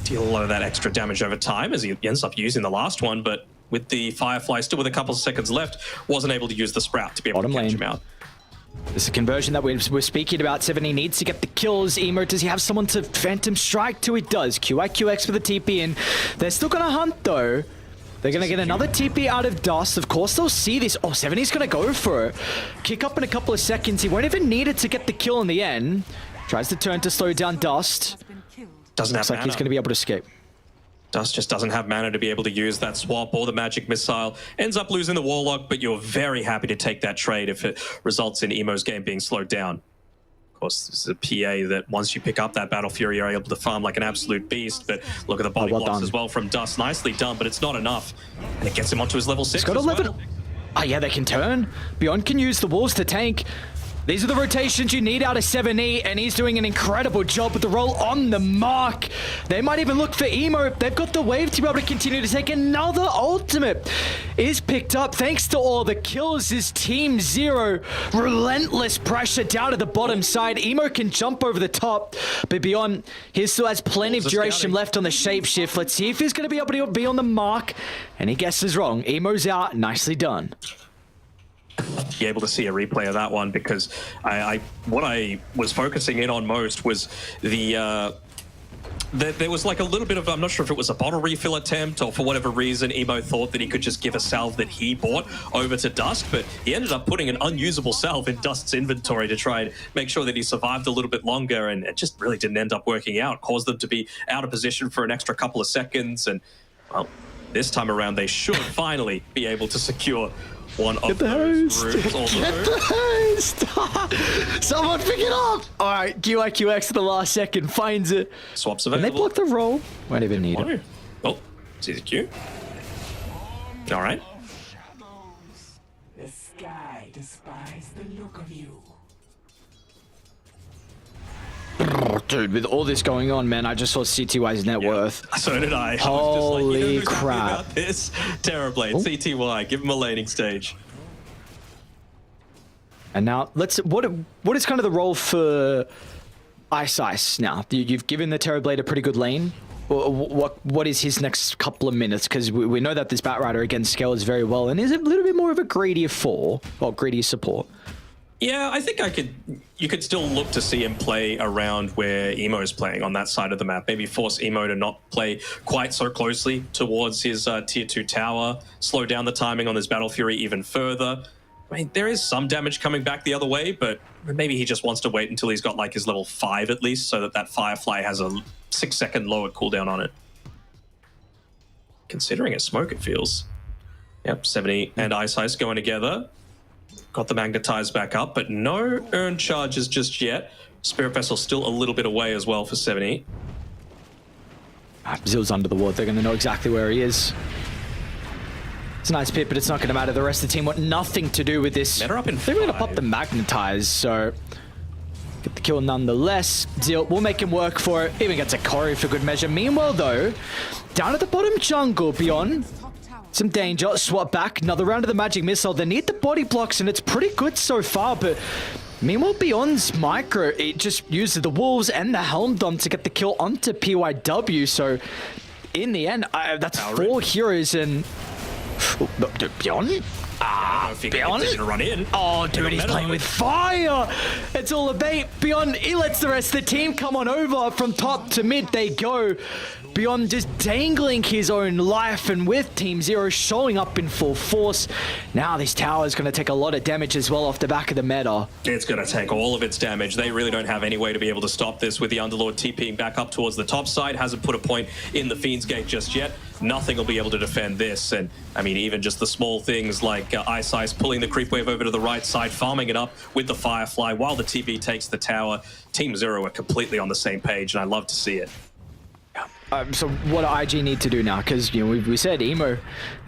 deal a lot of that extra damage over time, as he ends up using the last one, but with the Firefly still with a couple of seconds left, wasn't able to use the Sprout to be able to catch him out. This is a conversion that we're speaking about. 70 needs to get the kills. Emo, does he have someone to Phantom Strike to? He does. QIQX for the TP in. They're still going to hunt, though. They're going to get another TP out of Dust. Of course, they'll see this. Oh, 70's going to go for it. Kick up in a couple of seconds. He won't even need it to get the kill in the end. Tries to turn to slow down Dust. Doesn't have Looks like mana. he's going to be able to escape. Dust just doesn't have mana to be able to use that swap or the magic missile. Ends up losing the Warlock, but you're very happy to take that trade if it results in Emo's game being slowed down. Of course, this is a PA that once you pick up that Battle Fury, you're able to farm like an absolute beast. But look at the body blocks as well from Dust. Nicely done, but it's not enough. And it gets him onto his level 6 He's got 11. well. Oh, yeah, they can turn. Beyond can use the walls to tank. These are the rotations you need out of 7E, and he's doing an incredible job with the roll on the mark. They might even look for Emo. They've got the wave to be able to continue to take another ultimate. Is picked up thanks to all the kills. Is Team Zero. Relentless pressure down to the bottom side. Emo can jump over the top, but Beyond, he still has plenty of duration left on the shapeshift. Let's see if he's going to be able to be on the mark, and he guesses wrong. Emo's out. Nicely done. Be able to see a replay of that one, because what I was focusing in on most was there was like a little bit of, I'm not sure if it was a bottle refill attempt or for whatever reason Emo thought that he could just give a salve that he bought over to Dust, but he ended up putting an unusable salve in Dust's inventory to try and make sure that he survived a little bit longer, and it just really didn't end up working out. Caused them to be out of position for an extra couple of seconds, and well, this time around they should finally be able to secure one of those rooms. Get the host! Someone pick it up! Alright, QIQX at the last second finds it. Swaps And available. they block the roll. Won't even need it. Oh, see the Q. Alright. The sky despises the look of you. Dude, with all this going on, man, I just saw CTY's net worth. So did I. Holy I was just like, you know who's happy crap. about this? Terrorblade, CTY, give him a laning stage. And now, what is kind of the role for Ice now? You've given the Terrorblade a pretty good lane. What is his next couple of minutes? Because we know that this Batrider against scales very well, and is a little bit more of a greedy greedy support. Yeah, I think you could still look to see him play around where Emo's playing on that side of the map. Maybe force Emo to not play quite so closely towards his tier 2 tower, slow down the timing on his Battle Fury even further. I mean, there is some damage coming back the other way, but maybe he just wants to wait until he's got like his level 5 at least, so that Firefly has a 6-second lower cooldown on it. Considering a smoke, it feels. Yep, 70 and Ice going together. Got the magnetized back up, but no earned charges just yet. Spirit Vessel still a little bit away as well for 70. Zill's under the ward. They're going to know exactly where he is. It's a nice pit, but it's not going to matter. The rest of the team want nothing to do with this. Better up in They're going to 5. pop the magnetize, so get the kill nonetheless. Zill will make him work for it. Even gets a Corey for good measure. Meanwhile, though, down at the bottom jungle, Beyond. Some danger. Swap back. Another round of the magic missile. They need the body blocks, and it's pretty good so far, but meanwhile, Beyond's micro, it just uses the wolves and the helm dom to get the kill onto PYW. So in the end, that's 4 heroes, and Beyond I don't know if he Beyond? can run in. Oh, dude, he's playing with fire. It's all a bait. Beyond, he lets the rest of the team come on over. From top to mid, they go. Beyond just dangling his own life, and with Team Zero showing up in full force. Now this tower is going to take a lot of damage as well off the back of the meta. It's going to take all of its damage. They really don't have any way to be able to stop this, with the Underlord TPing back up towards the top side. Hasn't put a point in the Fiend's Gate just yet. Nothing will be able to defend this. And I mean, even just the small things like iG pulling the creep wave over to the right side, farming it up with the Firefly while the TP takes the tower. Team Zero are completely on the same page, and I love to see it. So what do IG need to do now? Because, you know, we said Emo,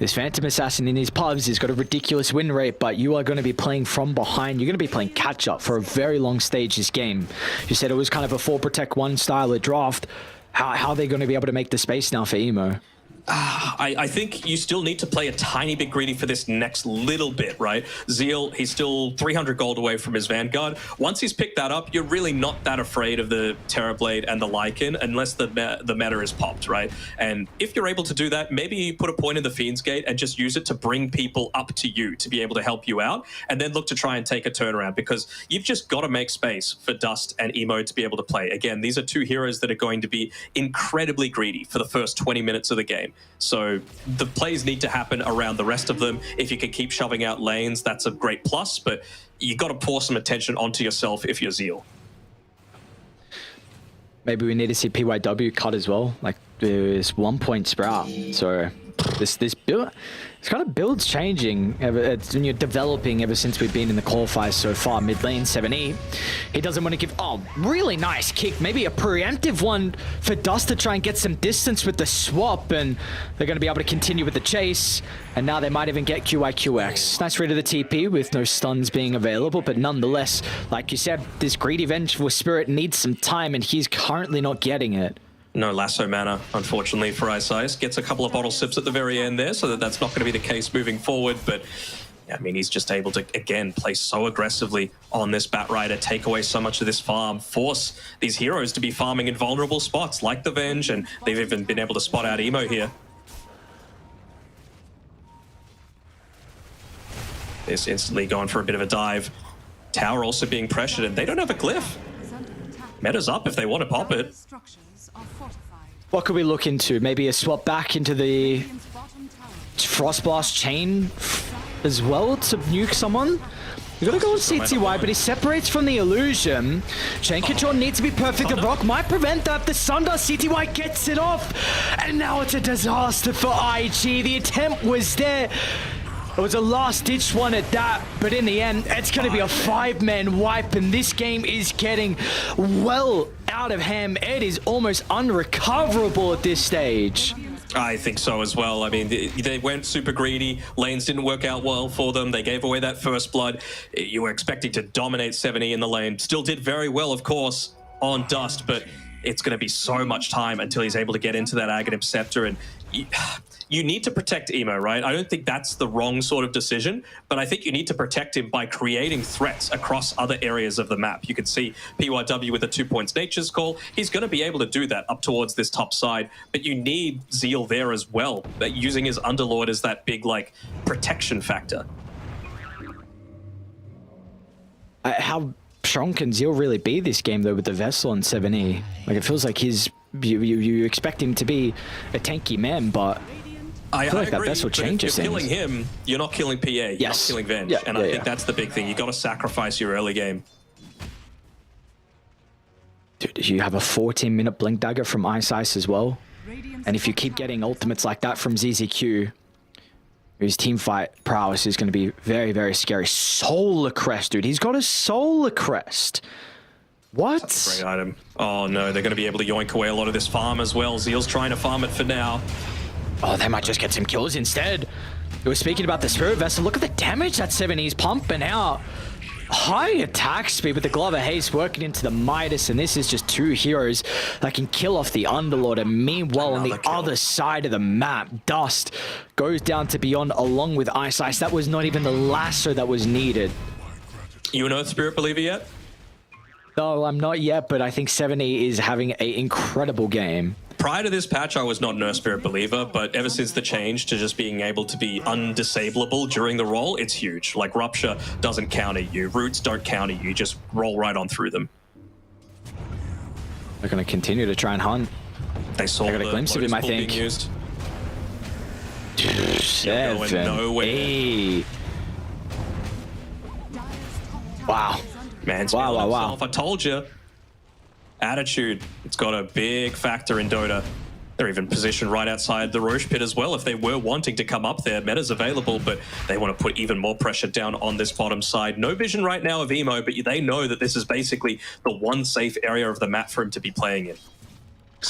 this Phantom Assassin in his pubs, he's got a ridiculous win rate, but you are going to be playing from behind. You're going to be playing catch up for a very long stage this game. You said it was kind of a 4 protect 1 style of draft. How are they going to be able to make the space now for Emo? I think you still need to play a tiny bit greedy for this next little bit, right? Zeal, he's still 300 gold away from his Vanguard. Once he's picked that up, you're really not that afraid of the Terrorblade and the Lycan unless the meta is popped, right? And if you're able to do that, maybe you put a point in the Fiend's Gate and just use it to bring people up to you to be able to help you out, and then look to try and take a turnaround, because you've just got to make space for Dust and Emo to be able to play. Again, these are two heroes that are going to be incredibly greedy for the first 20 minutes of the game. So the plays need to happen around the rest of them. If you can keep shoving out lanes, that's a great plus, but you got to pour some attention onto yourself if you're Zeal. Maybe we need to see PYW cut as well. Like, there's 1 point sprout. So this build, it's kind of builds changing. It's when you're developing ever since we've been in the qualifiers so far. Mid lane 7E, he doesn't want to give. Oh, really nice kick. Maybe a preemptive one for Dust to try and get some distance with the swap, and they're going to be able to continue with the chase. And now they might even get QIQX. Nice rid of the TP with no stuns being available, but nonetheless, like you said, this greedy vengeful spirit needs some time, and he's currently not getting it. No lasso mana, unfortunately, for iG. Gets a couple of bottle sips at the very end there, so that's not going to be the case moving forward. But, I mean, he's just able to, again, play so aggressively on this Batrider, take away so much of this farm, force these heroes to be farming in vulnerable spots, like the Venge, and they've even been able to spot out Emo here. This instantly going for a bit of a dive. Tower also being pressured, and they don't have a glyph. Meta's up if they want to pop it. What could we look into? Maybe a swap back into the Frostblast chain as well to nuke someone? We gotta go with CTY, but he separates from the illusion. Chain control needs to be perfect. The rock might prevent that. The Sunder, CTY gets it off. And now it's a disaster for IG. The attempt was there. It was a last-ditch one at that, but in the end, it's going to be a 5-man wipe, and this game is getting well out of hand. It is almost unrecoverable at this stage. I think so as well. I mean, they went super greedy. Lanes didn't work out well for them. They gave away that first blood. You were expecting to dominate 7E in the lane. Still did very well, of course, on Dust, but it's going to be so much time until he's able to get into that Aghanim Scepter, and you need to protect Emo, right? I don't think that's the wrong sort of decision, but I think you need to protect him by creating threats across other areas of the map. You can see PYW with a 2 points Nature's Call. He's going to be able to do that up towards this top side, but you need Zeal there as well, using his Underlord as that big, like, protection factor. How strong can Zeal really be this game, though, with the Vessel and 7E? Like, it feels like he's... You expect him to be a tanky man, but... I feel like that Vessel changes things. If you're killing him, you're not killing PA, you're not killing Venge. And I think that's the big thing. You got to sacrifice your early game. Dude, you have a 14-minute Blink Dagger from iG as well. And if you keep getting ultimates like that from ZZQ, his teamfight prowess is going to be very, very scary. Solar Crest, dude. He's got a Solar Crest. What? That's a great item. Oh, no. They're going to be able to yoink away a lot of this farm as well. Zeal's trying to farm it for now. Oh, they might just get some kills instead. We were speaking about the Spirit Vessel. Look at the damage that 7E's pumping out. High attack speed with the Glove of Haste working into the Midas, and this is just two heroes that can kill off the Underlord. And meanwhile, on the other side of the map, Dust goes down to Beyond along with iG. That was not even the lasso that was needed. You an Earth Spirit believer yet? No, I'm not yet, but I think 7E is having an incredible game. prior to this patch, I was not Nurse Spirit believer, but ever since the change to just being able to be undisableable during the roll, it's huge. Like, Rupture doesn't counter you. Roots don't counter you. You just roll right on through them. They're going to continue to try and hunt. They saw I got a glimpse of him, I think. being used. 7. Nowhere. Hey. Wow. Man's Wow, feeling wow, wow. himself. I told you. Attitude. It's got a big factor in Dota. They're even positioned right outside the Roche pit as well. If they were wanting to come up there, meta's available, but they want to put even more pressure down on this bottom side. No vision right now of Emo, but they know that this is basically the one safe area of the map for him to be playing in.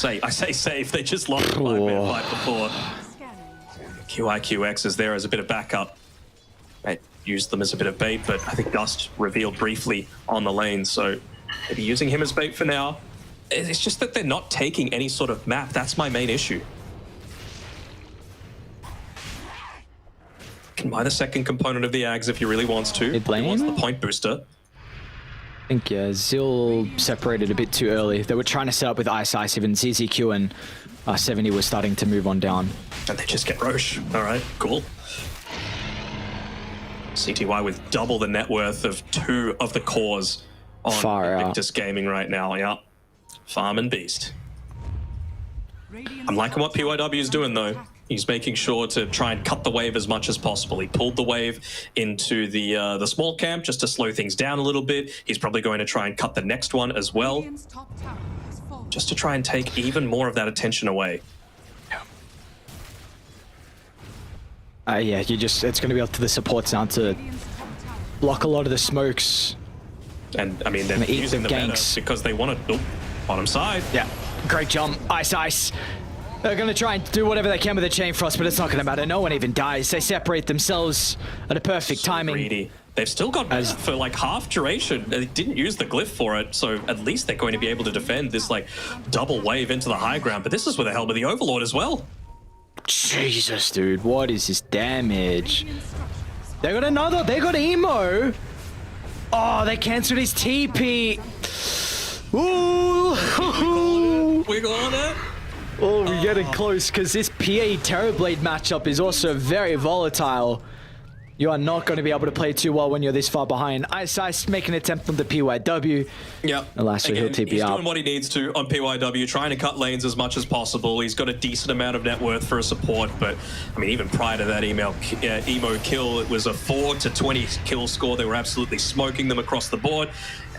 I say safe. They just lost the 5-man fight before. QIQX is there as a bit of backup. They used them as a bit of bait, but I think Dust revealed briefly on the lane, so maybe using him as bait for now. It's just that they're not taking any sort of map. That's my main issue. Can buy the second component of the Ags if he really wants to. He wants the point booster. I think, yeah, Zill separated a bit too early. They were trying to set up with Ice, even ZZQ and 70 was starting to move on down. And they just get Roche. All right, cool. CTY with double the net worth of 2 of the cores on Invictus Gaming right now. Yeah, Farm and Beast. I'm liking what PYW is doing though. He's making sure to try and cut the wave as much as possible. He pulled the wave into the small camp just to slow things down a little bit. He's probably going to try and cut the next one as well, just to try and take even more of that attention away. Yeah, it's going to be up to the supports now to block a lot of the smokes. And I mean, they're using the ganks because they want to bottom side. Yeah, great jump. Ice. They're going to try and do whatever they can with the Chain Frost, but it's not going to matter. No one even dies. They separate themselves at a perfect timing. Greedy. They've still got for like half duration. They didn't use the glyph for it, so at least they're going to be able to defend this like double wave into the high ground. But this is with the help of the Overlord as well. Jesus, dude, what is this damage? They got another. They got Emo. Oh, they cancelled his TP. Ooh. Wiggle on it. Oh, we're getting close because this PA Terrorblade matchup is also very volatile. You are not going to be able to play too well when you're this far behind. Ice make an attempt on the PYW. Yeah. Alas, he'll TP he's up. doing what he needs to on PYW, trying to cut lanes as much as possible. He's got a decent amount of net worth for a support, but I mean, even prior to that Emo kill, it was a 4-20 kill score. They were absolutely smoking them across the board.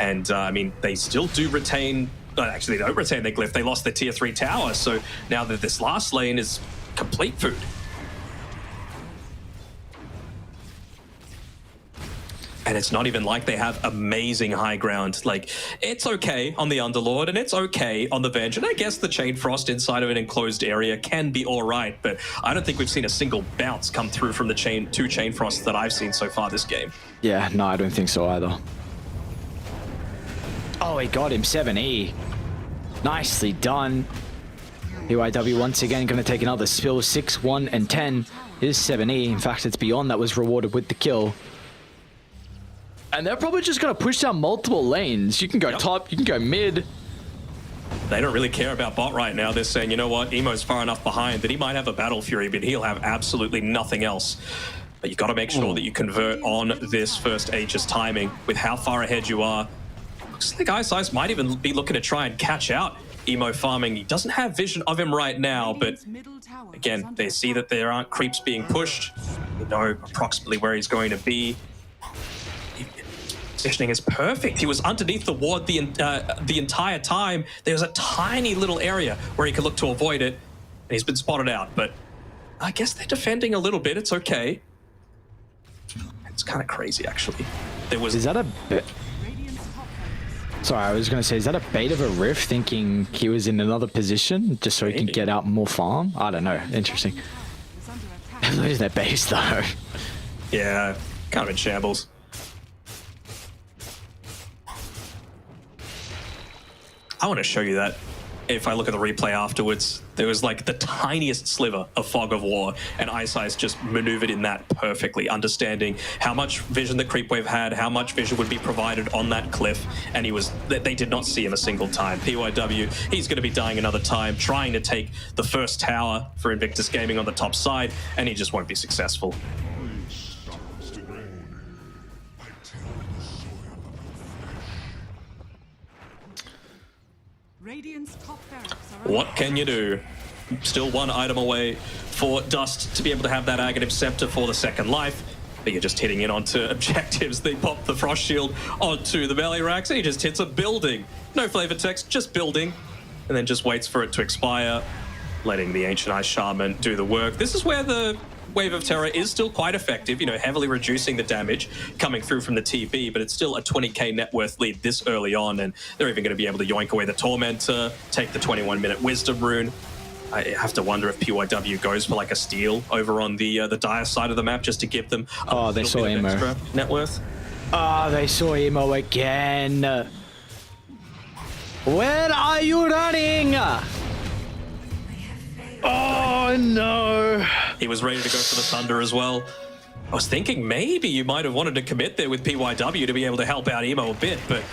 And I mean, they still do retain, actually they don't retain their glyph. They lost their tier 3 tower. So now that this last lane is complete food. And it's not even like they have amazing high ground. Like, it's okay on the Underlord, and it's okay on the Venge. And I guess the Chain Frost inside of an enclosed area can be all right, but I don't think we've seen a single bounce come through from the two Chain Frosts that I've seen so far this game. Yeah, no, I don't think so either. Oh, he got him, 7E. Nicely done. PYW once again going to take another spill. 6, 1, and 10 is 7E. In fact, it's Beyond that was rewarded with the kill. And they're probably just going to push down multiple lanes. You can go top, you can go mid. They don't really care about bot right now. They're saying, you know what, Emo's far enough behind that he might have a Battle Fury, but he'll have absolutely nothing else. But you've got to make sure that you convert on this first Aegis timing with how far ahead you are. Looks like Ice might even be looking to try and catch out Emo farming. He doesn't have vision of him right now, but again, they see that there aren't creeps being pushed. They know approximately where he's going to be. Positioning is perfect. He was underneath the ward the entire time. There was a tiny little area where he could look to avoid it, and he's been spotted out. But I guess they're defending a little bit. It's okay. It's kind of crazy, actually. There was. Is that a bit? Sorry, I was going to say, is that a bait of a Rift thinking he was in another position just so he can get out more farm? I don't know. Interesting. Losing their base though. Yeah, kind of in shambles. I want to show you that if I look at the replay afterwards, there was like the tiniest sliver of fog of war, and iSize just maneuvered in that perfectly, understanding how much vision the creep wave had, how much vision would be provided on that cliff, and they did not see him a single time. PYW, he's going to be dying another time, trying to take the first tower for Invictus Gaming on the top side, and he just won't be successful. Radiant's top barracks are What can you do? Still one item away for Dust to be able to have that Aghanim Scepter for the second life. But you're just hitting in onto objectives. They pop the Frost Shield onto the belly racks, and he just hits a building. No flavor text, just building. And then just waits for it to expire, letting the Ancient Ice Shaman do the work. This is where the Wave of Terror is still quite effective, you know, heavily reducing the damage coming through from the TB, but it's still a 20k net worth lead this early on, and they're even going to be able to yoink away the Tormentor, take the 21-minute Wisdom Rune. I have to wonder if PYW goes for like a steal over on the dire side of the map just to give them a they saw little bit of Emo. extra net worth. They saw Emo again. Where are you running? Oh no. He was ready to go for the Thunder as well. I was thinking maybe you might have wanted to commit there with PYW to be able to help out Emo a bit, but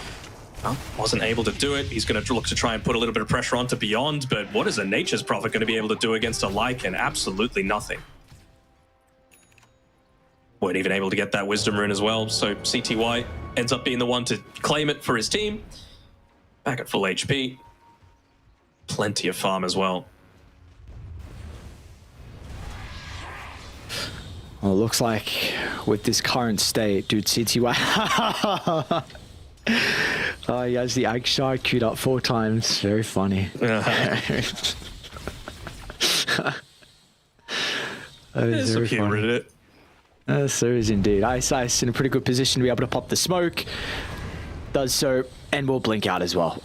well, wasn't able to do it. He's going to look to try and put a little bit of pressure onto Beyond, but what is a Nature's Prophet going to be able to do against a Lycan? Absolutely nothing. Weren't even able to get that Wisdom Rune as well, so CTY ends up being the one to claim it for his team. Back at full HP. Plenty of farm as well. Well, it looks like with this current state, dude, CTY. Oh, he has the egg shard queued up 4 times. Very funny. That is very funny. In it. There is indeed. Ice in a pretty good position to be able to pop the smoke. Does so, and will blink out as well.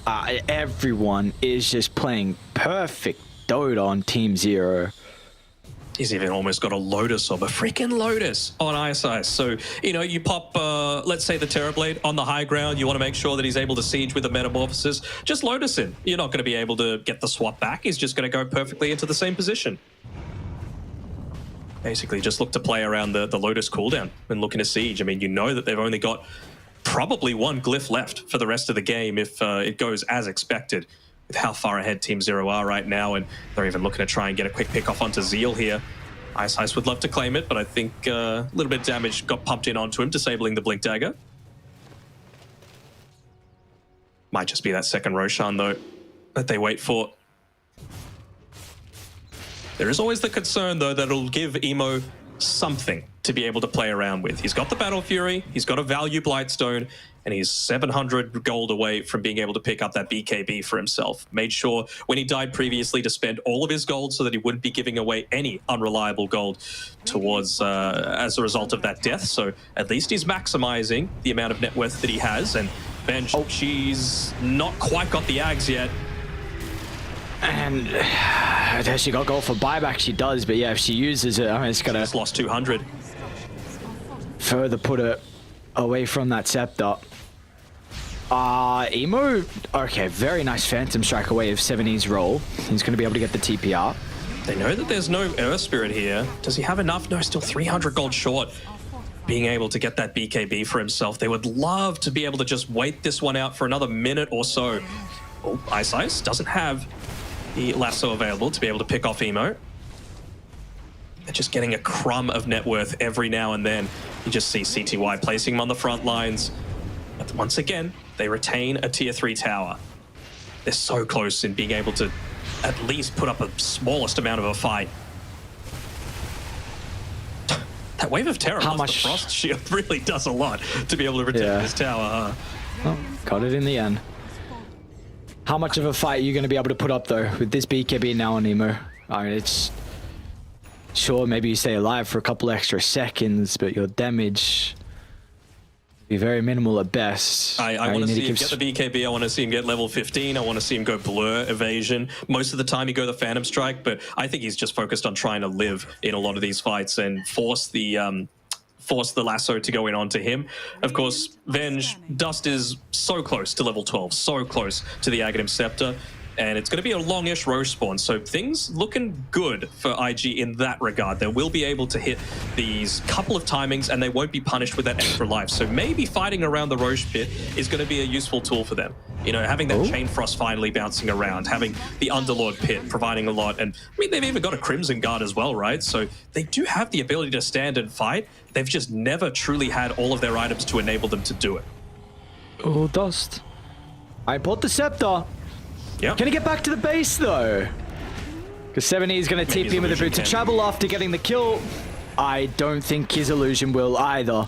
Everyone is just playing perfect Dota on Team Zero. He's even almost got a Lotus of a freaking Lotus on iSize. So, you know, you pop, let's say the Terrorblade on the high ground. You want to make sure that he's able to siege with the Metamorphosis. Just Lotus him. You're not going to be able to get the swap back. He's just going to go perfectly into the same position. Basically, just look to play around the Lotus cooldown and look into siege. I mean, you know that they've only got probably 1 glyph left for the rest of the game if it goes as expected. With how far ahead Team Zero are right now, and they're even looking to try and get a quick pick off onto Zeal here. iSize would love to claim it, but I think a little bit of damage got pumped in onto him, disabling the Blink Dagger. Might just be that second Roshan, though, that they wait for. There is always the concern, though, that it'll give Emo something to be able to play around with. He's got the Battle Fury, he's got a Value Blightstone, and he's 700 gold away from being able to pick up that BKB for himself. Made sure when he died previously to spend all of his gold so that he wouldn't be giving away any unreliable gold towards as a result of that death. So at least he's maximizing the amount of net worth that he has. And Benj, she's not quite got the Ags yet. And does she got gold for buyback? She does, but yeah, if she uses it, I mean, it's gonna Just lost 200. further put it away from that scepter. Emo, okay, very nice Phantom Strike away of 70's roll. He's going to be able to get the TPR. They know that there's no Earth Spirit here. Does he have enough? No, still 300 gold short. Being able to get that BKB for himself. They would love to be able to just wait this one out for another minute or so. Oh, iSize doesn't have the lasso available to be able to pick off Emo. They're just getting a crumb of net worth every now and then. You just see CTY placing him on the front lines. But once again, they retain a tier 3 tower. They're so close in being able to at least put up a smallest amount of a fight. That Wave of Terror plus the Frost Shield really does a lot to be able to retain this tower. Oh, got it in the end. How much of a fight are you going to be able to put up, though, with this BKB now on Emo? I mean, it's... Sure, maybe you stay alive for a couple extra seconds, but your damage will be very minimal at best. I want to see him get the BKB. I want to see him get level 15. I want to see him go Blur, Evasion. Most of the time, he go the Phantom Strike, but I think he's just focused on trying to live in a lot of these fights and force the lasso to go in onto him. Of course, Venge, Dust is so close to level 12, so close to the Aghanim Scepter. and it's going to be a longish row spawn. So things looking good for IG in that regard. They will be able to hit these couple of timings, and they won't be punished with that extra life. So maybe fighting around the Roche pit is going to be a useful tool for them. You know, having that Chain Frost finally bouncing around, having the Underlord pit providing a lot. And I mean, they've even got a Crimson Guard as well, right? So they do have the ability to stand and fight. They've just never truly had all of their items to enable them to do it. Oh, dust. I bought the Scepter. Yep. Can he get back to the base, though? Because 70 is going to TP him with a boot to travel after getting the kill. I don't think his Illusion will either.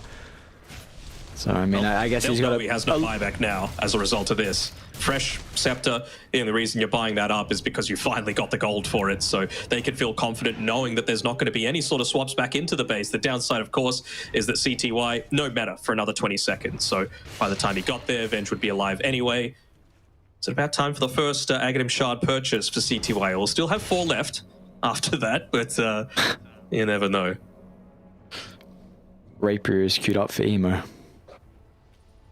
So, I mean, I guess he's got a... He has no buyback now as a result of this. Fresh Scepter, and the reason you're buying that up is because you finally got the gold for it, so they can feel confident knowing that there's not going to be any sort of swaps back into the base. The downside, of course, is that CTY, no meta for another 20 seconds. So by the time he got there, Venge would be alive anyway. It's about time for the first Aghanim Shard purchase for CTY. We'll still have 4 left after that, but you never know. Rapier is queued up for emo.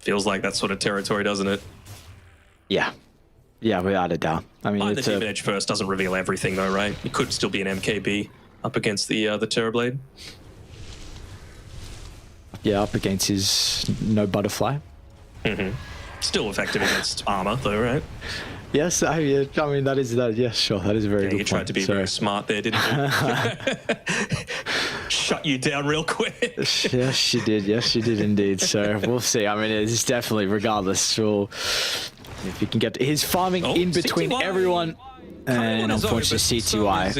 Feels like that sort of territory, doesn't it? Yeah. Yeah, without a doubt. I mean, The Demon Edge first doesn't reveal everything, though, right? It could still be an MKB up against the Terrorblade. Yeah, up against his no butterfly. Still effective against armor, though, right? Yes, I mean, that is that. Yes, sure, that is a very good You point. tried to be very smart there, didn't you? Shut you down real quick. Yes, she did. Yes, she did indeed. So we'll see. I mean, it's definitely, regardless, if you can get his farming in between CTY. everyone, and unfortunately CTY.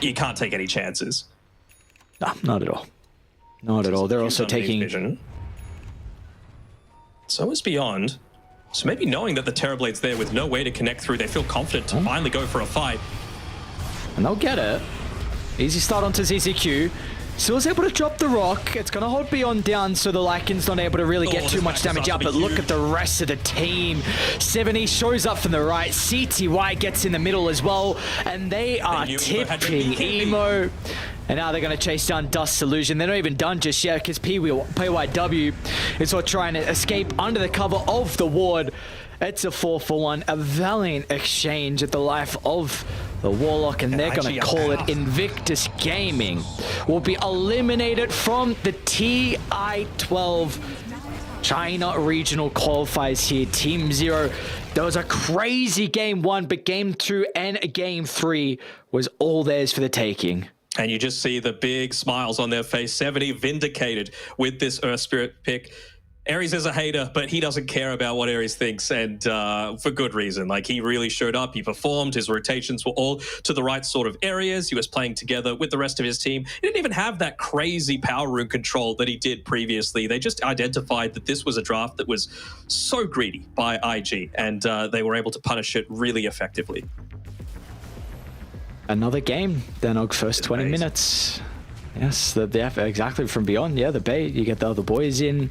You can't take any chances. No, not at all. Not at all. They're also taking... Vision. So is Beyond. So maybe knowing that the Terrorblade's there with no way to connect through, they feel confident to finally go for a fight. And they'll get it. Easy start onto ZZQ. Still is able to drop the rock. It's going to hold Beyond down so the Lycan's not able to really get too much damage out. But look at the rest of the team. 70 shows up from the right. CTY gets in the middle as well. And they are tipping emo. And now they're going to chase down Disillusion. They're not even done just yet because PYW is sort of trying to escape under the cover of the ward. It's a 4-for-1, a valiant exchange at the life of the Warlock, and they're going to call it Invictus Gaming. Will be eliminated from the TI-12 China Regional Qualifiers here. Team 0, there was a crazy Game 1, but Game 2 and Game 3 was all theirs for the taking. And you just see the big smiles on their face. 70 vindicated with this Earth Spirit pick. Aries is a hater, but he doesn't care about what Aries thinks, and for good reason. Like, he really showed up, he performed, his rotations were all to the right sort of areas. He was playing together with the rest of his team. He didn't even have that crazy power rune control that he did previously. They just identified that this was a draft that was so greedy by IG, and they were able to punish it really effectively. Another game, then first 20 minutes. Yes, exactly, from Beyond. Yeah, the bait, you get the other boys in.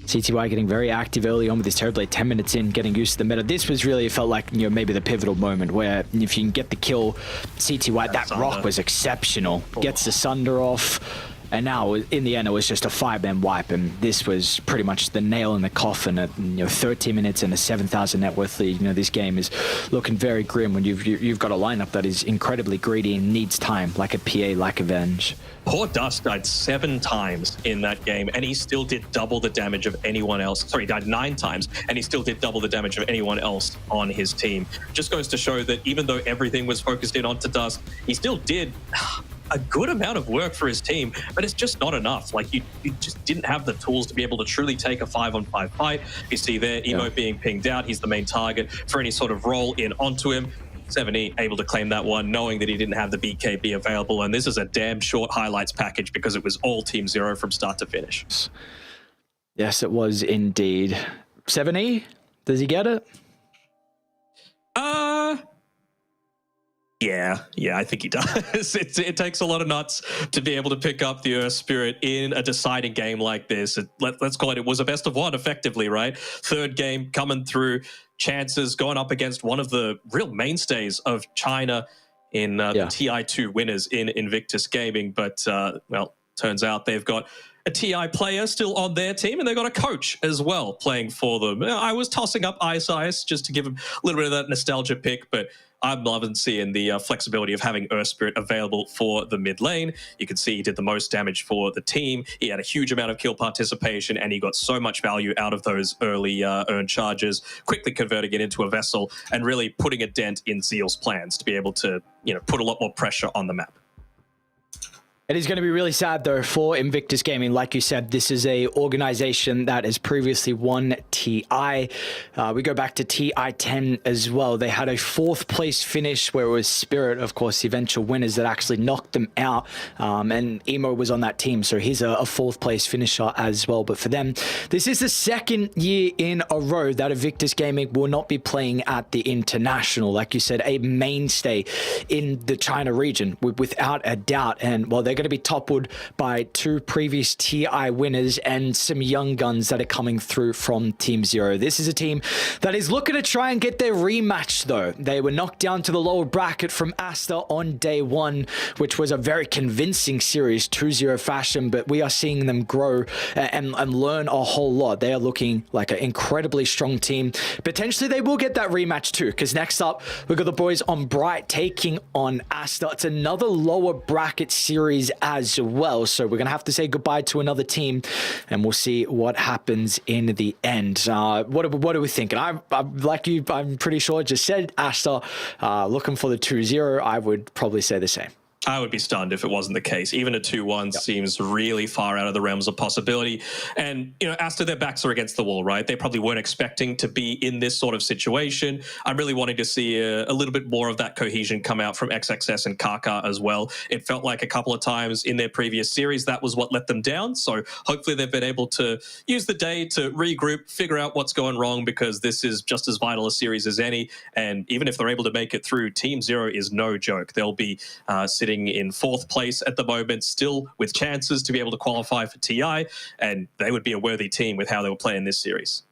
CTY getting very active early on with his Terrorblade, 10 minutes in, getting used to the meta. This was really, it felt like, you know, maybe the pivotal moment where if you can get the kill, CTY, that rock was exceptional. Gets the Sunder off, and now in the end it was just a 5-man wipe, and this was pretty much the nail in the coffin at 13 minutes and a 7,000 net worth lead. You know, this game is looking very grim when you've got a lineup that is incredibly greedy and needs time, like a PA, like a Venge. Poor Dust died 7 times in that game, and he still did double the damage of anyone else. Sorry, he died 9 times, and he still did double the damage of anyone else on his team. Just goes to show that even though everything was focused in onto Dust, he still did a good amount of work for his team, but it's just not enough. Like, you just didn't have the tools to be able to truly take a 5-on-5 fight. You see there, Emo being pinged out. He's the main target for any sort of roll in onto him. 70 able to claim that one, knowing that he didn't have the BKB available. And this is a damn short highlights package because it was all Team 0 from start to finish. Yes, it was indeed. 70, does he get it? Yeah, I think he does. It takes a lot of nuts to be able to pick up the Earth Spirit in a deciding game like this. Let's call it was a best of one, effectively, right? Third game coming through, chances going up against one of the real mainstays of China in the TI2 winners in Invictus Gaming. But, well, Turns out they've got a TI player still on their team, and they've got a coach as well playing for them. I was tossing up Ice just to give him a little bit of that nostalgia pick, but I'm loving seeing the flexibility of having Earth Spirit available for the mid lane. You can see he did the most damage for the team. He had a huge amount of kill participation, and he got so much value out of those early earned charges, quickly converting it into a vessel and really putting a dent in Zeal's plans to be able to, put a lot more pressure on the map. It is going to be really sad, though, for Invictus Gaming. Like you said, this is a organization that has previously won TI. We go back to TI-10 as well. They had a 4th place finish where it was Spirit, of course, the eventual winners that actually knocked them out. And Emo was on that team, so he's a 4th place finisher as well. But for them, this is the 2nd year in a row that Invictus Gaming will not be playing at the International. Like you said, a mainstay in the China region, without a doubt. And while they're going to be toppled by 2 previous TI winners and some young guns that are coming through from Team Zero. This is a team that is looking to try and get their rematch, though. They were knocked down to the lower bracket from Aster on day 1, which was a very convincing series, 2-0 fashion, but we are seeing them grow and learn a whole lot. They are looking like an incredibly strong team. Potentially they will get that rematch too, because next up we've got the boys on Bright taking on Aster. It's another lower bracket series as well, so we're gonna have to say goodbye to another team, and we'll see what happens in the end. What are we thinking? I'm like you, I'm pretty sure just said Aster, looking for the 2-0. I would probably say the same. I would be stunned if it wasn't the case. Even a 2-1 seems really far out of the realms of possibility. And, Aster, their backs are against the wall, right? They probably weren't expecting to be in this sort of situation. I'm really wanting to see a little bit more of that cohesion come out from XXS and Kaka as well. It felt like a couple of times in their previous series that was what let them down. So hopefully they've been able to use the day to regroup, figure out what's going wrong, because this is just as vital a series as any. And even if they're able to make it through, Team Zero is no joke. They'll be sitting in 4th place at the moment, still with chances to be able to qualify for TI, and they would be a worthy team with how they were playing this series.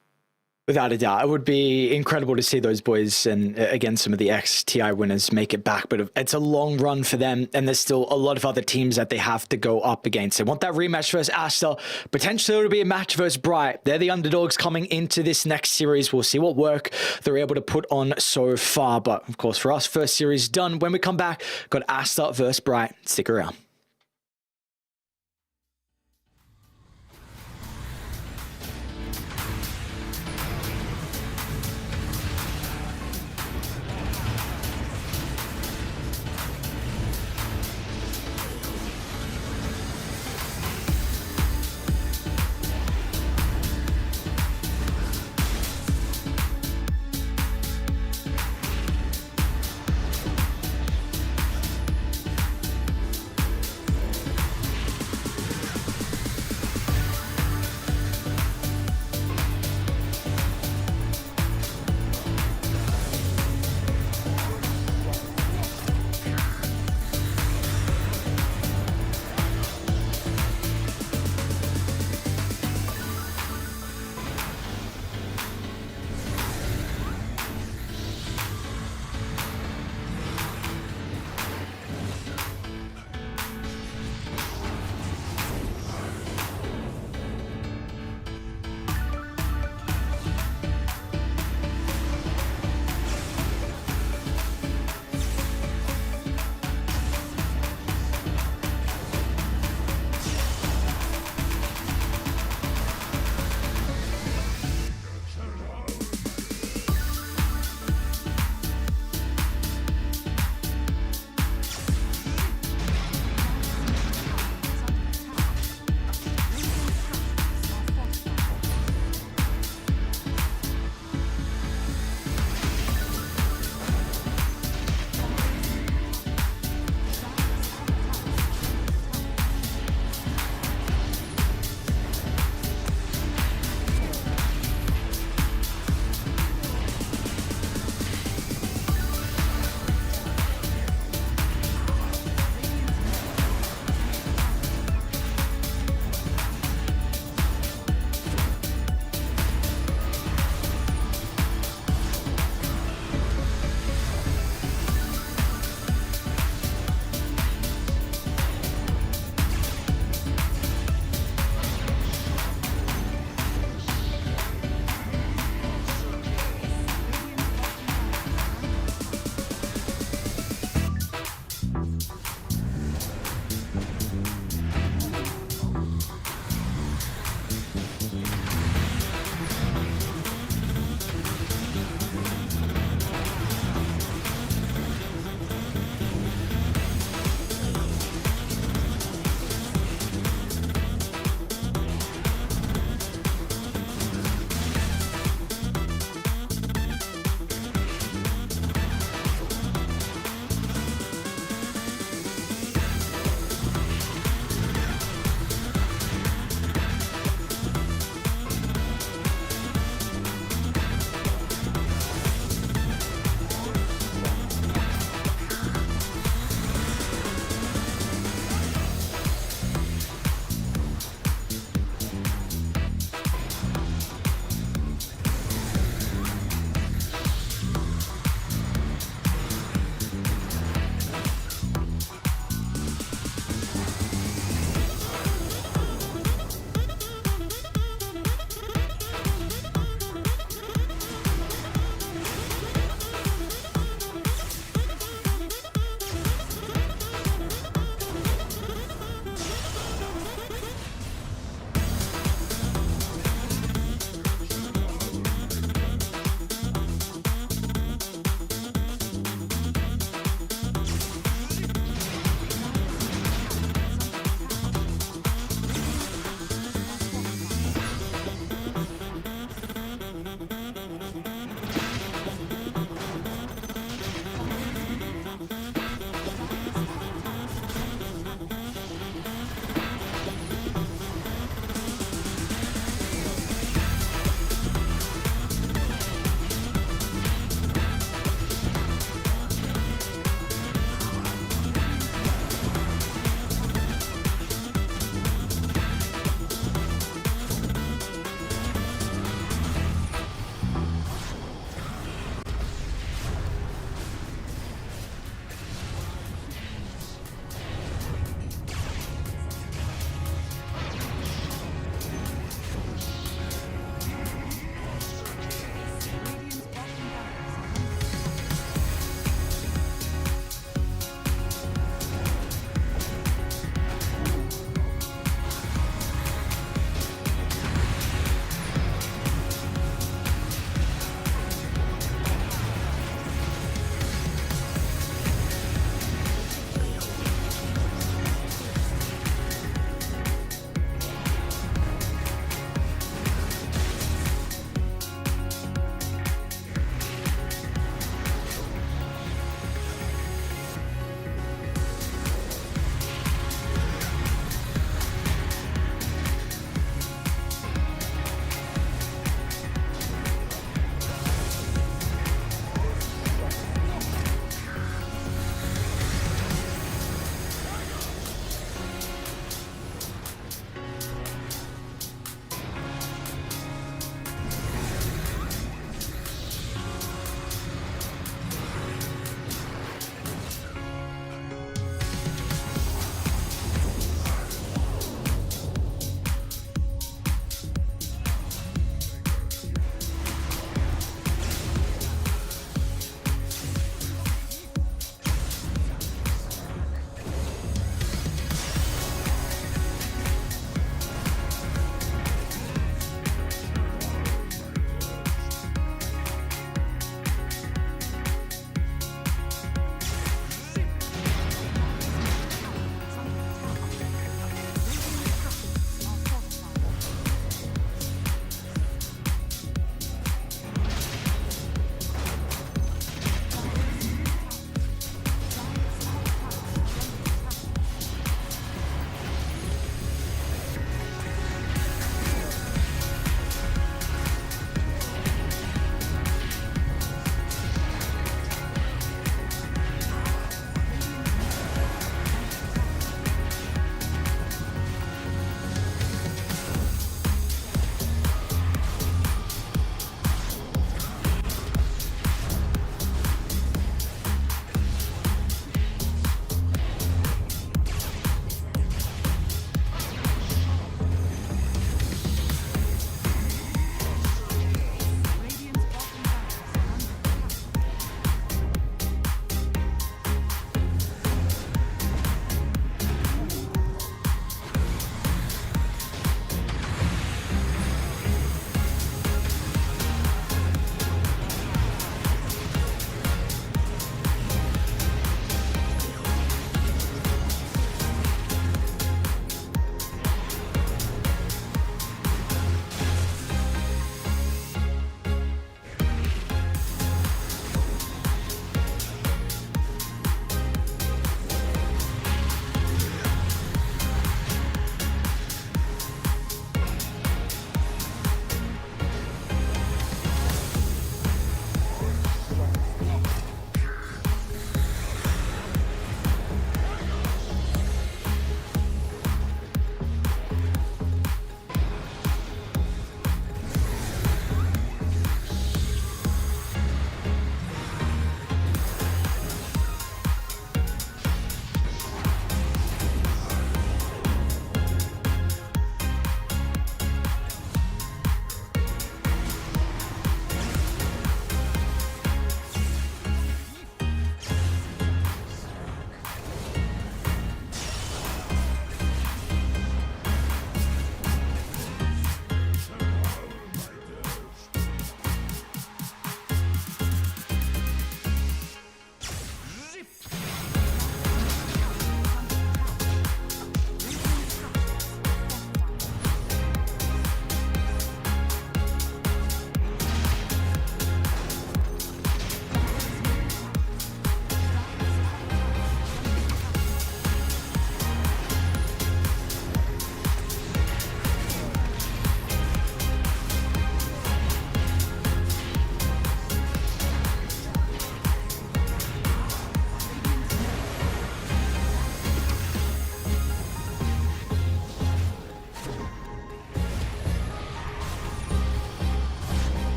Without a doubt, it would be incredible to see those boys and, again, some of the ex-TI winners make it back, but it's a long run for them, and there's still a lot of other teams that they have to go up against. They want that rematch versus Aster. Potentially it'll be a match versus Bright. They're the underdogs coming into this next series. We'll see what work they're able to put on so far, but of course for us, first series done. When we come back, got Aster versus Bright. Stick around.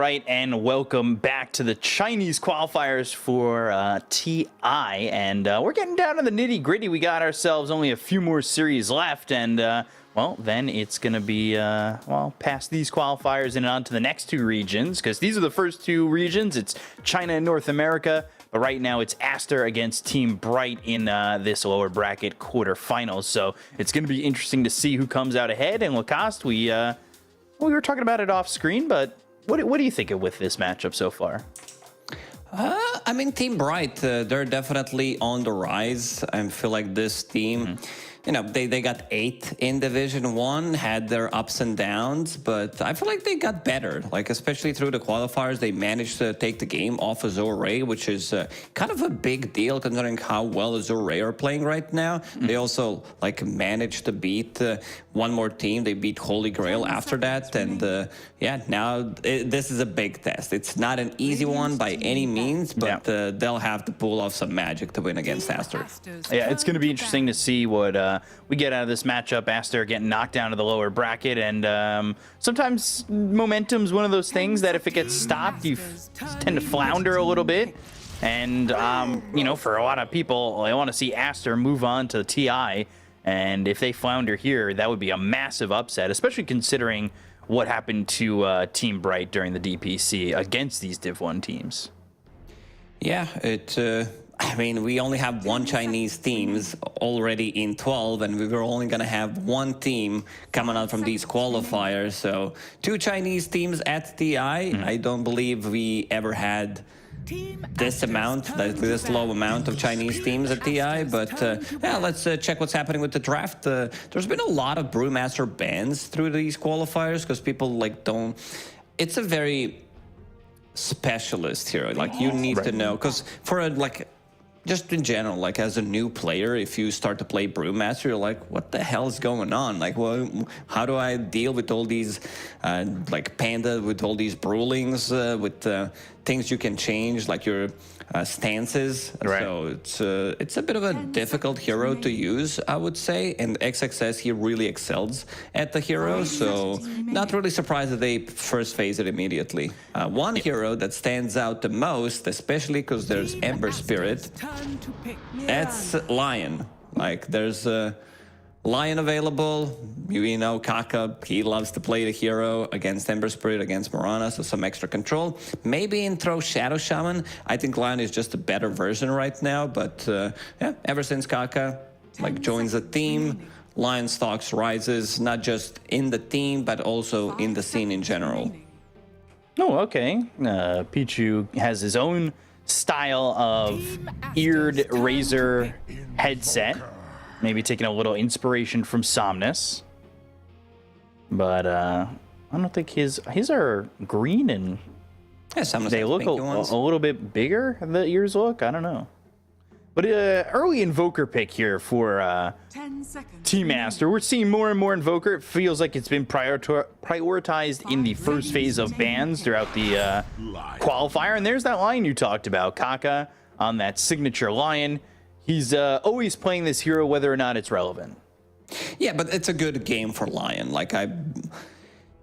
right, and welcome back to the Chinese qualifiers for TI, and we're getting down to the nitty-gritty. We got ourselves only a few more series left, and well, then it's going to be, well, past these qualifiers and on to the next two regions, because these are the first two regions. It's China and North America, but right now it's Aster against Team Bright in this lower bracket quarterfinals, so it's going to be interesting to see who comes out ahead. And Lacoste, we were talking about it off screen, but what do you think of with this matchup so far? I mean, Team Bright, they're definitely on the rise. I feel like this team, you know, they got 8th in Division 1, had their ups and downs, but I feel like they got better. Like, especially through the qualifiers, they managed to take the game off Azure Ray, which is kind of a big deal considering how well Azure Ray are playing right now. They also, like, managed to beat one more team. They beat Holy Grail after that, and yeah, now this is a big test. It's not an easy one by any means, but they'll have to pull off some magic to win against Aster. Yeah, it's going to be interesting to see what we get out of this matchup. Aster getting knocked down to the lower bracket, and sometimes momentum's one of those things that if it gets stopped, you tend to flounder a little bit. And, you know, for a lot of people, I want to see Aster move on to TI, and if they flounder here, that would be a massive upset, especially considering what happened to Team Bright during the DPC against these Div 1 teams. Yeah, I mean, we only have one Chinese teams already in 12, and we were only going to have one team coming out from these qualifiers. So 2 Chinese teams at TI. I don't believe we ever had this amount, this low amount of Chinese teams at TI. But yeah, let's check what's happening with the draft. There's been a lot of Brewmaster bans through these qualifiers because people like don't. It's a very specialist hero. Like you need to know, because for a like. Just in general, like as a new player, if you start to play Brewmaster, you're like, what the hell is going on? Like, well, how do I deal with all these, like Panda, with all these brewlings, with things you can change, like your stances. Right. So it's a bit of a difficult hero to use, I would say. And XXS, he really excels at the hero, so not really surprised that they first phase it immediately. One hero that stands out the most, especially because there's Ember Spirit, that's Lion. Like, there's Lion available. You know, Kaka, he loves to play the hero against Ember Spirit, against Morana, so some extra control. Maybe in throw Shadow Shaman. I think Lion is just a better version right now, but yeah, ever since Kaka like joins the team, Lion stocks rises, not just in the team, but also in the scene in general. Oh, okay. Pichu has his own style of eared razor headset. Maybe taking a little inspiration from Somnus. But I don't think his are green, and they look a little bit bigger, the ears look. I don't know. But early Invoker pick here for Team Aster. We're seeing more and more Invoker. It feels like it's been prioritized in the first phase of bans throughout the qualifier. And there's that Lion you talked about, Kaka, on that signature Lion. He's always playing this hero whether or not it's relevant. Yeah, but it's a good game for Lion. Like,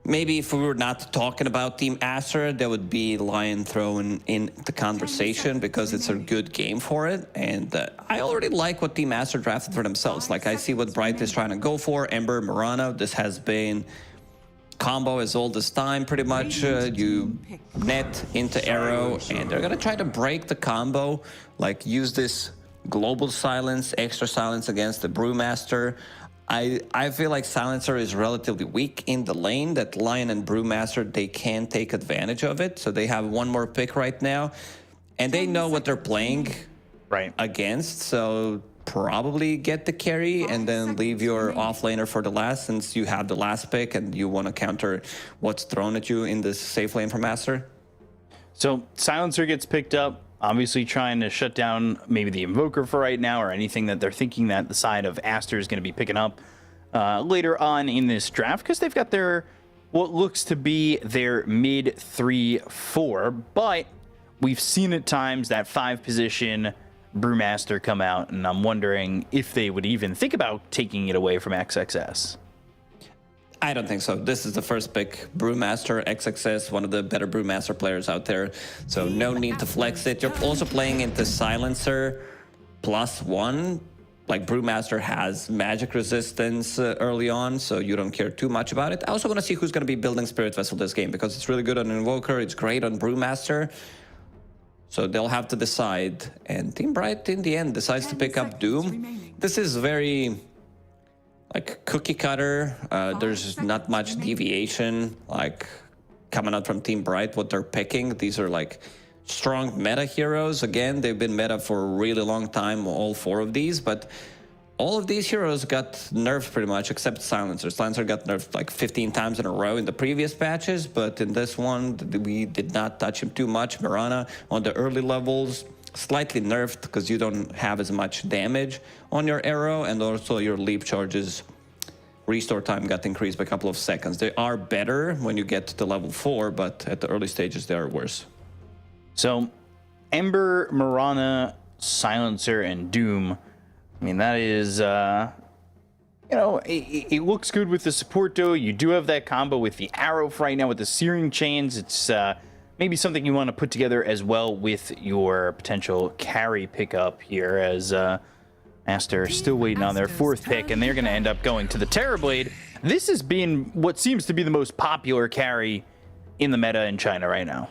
maybe if we were not talking about Team Aster, there would be Lion thrown in the conversation because it's a good game for it. And I already like what Team Aster drafted for themselves. Like, I see what Bright is trying to go for. Ember, Morana, this has been combo as old as time, pretty much. You net into arrow, and they're going to try to break the combo, like use this global silence, extra silence against the Brewmaster. I feel like Silencer is relatively weak in the lane, that Lion and Brewmaster, they can take advantage of it. So they have one more pick right now, and they know what they're playing against. So probably get the carry and then leave your offlaner for the last, since you have the last pick and you want to counter what's thrown at you in this safe lane from Master. So Silencer gets picked up, obviously trying to shut down maybe the Invoker for right now, or anything that they're thinking that the side of Aster is going to be picking up later on in this draft, because they've got their what looks to be their mid 3-4, but we've seen at times that 5 position Brewmaster come out, and I'm wondering if they would even think about taking it away from XXS. I don't think so. This is the first pick. Brewmaster, XXS, one of the better Brewmaster players out there. So no need to flex it. You're also playing into Silencer +1. Like Brewmaster has magic resistance early on, so you don't care too much about it. I also want to see who's going to be building Spirit Vessel this game, because it's really good on Invoker, it's great on Brewmaster. So they'll have to decide. And Team Bright, in the end, decides to pick up Doom. This is very, like, cookie cutter. There's not much deviation, like, coming out from Team Bright, what they're picking. These are, like, strong meta heroes. Again, they've been meta for a really long time, all 4 of these, but all of these heroes got nerfed pretty much, except Silencer. Silencer got nerfed like 15 times in a row in the previous patches, but in this one, we did not touch him too much. Mirana on the early levels, slightly nerfed because you don't have as much damage on your arrow, and also your leap charges restore time got increased by a couple of seconds. They are better when you get to level 4, but at the early stages, they are worse. So, Ember, Mirana, Silencer, and Doom. I mean, that is, you know, it looks good with the support, though. You do have that combo with the Arrow right now with the Searing Chains. It's maybe something you want to put together as well with your potential carry pickup here, as Aster still waiting on their 4th pick, and they're going to end up going to the Terrorblade. This has been what seems to be the most popular carry in the meta in China right now.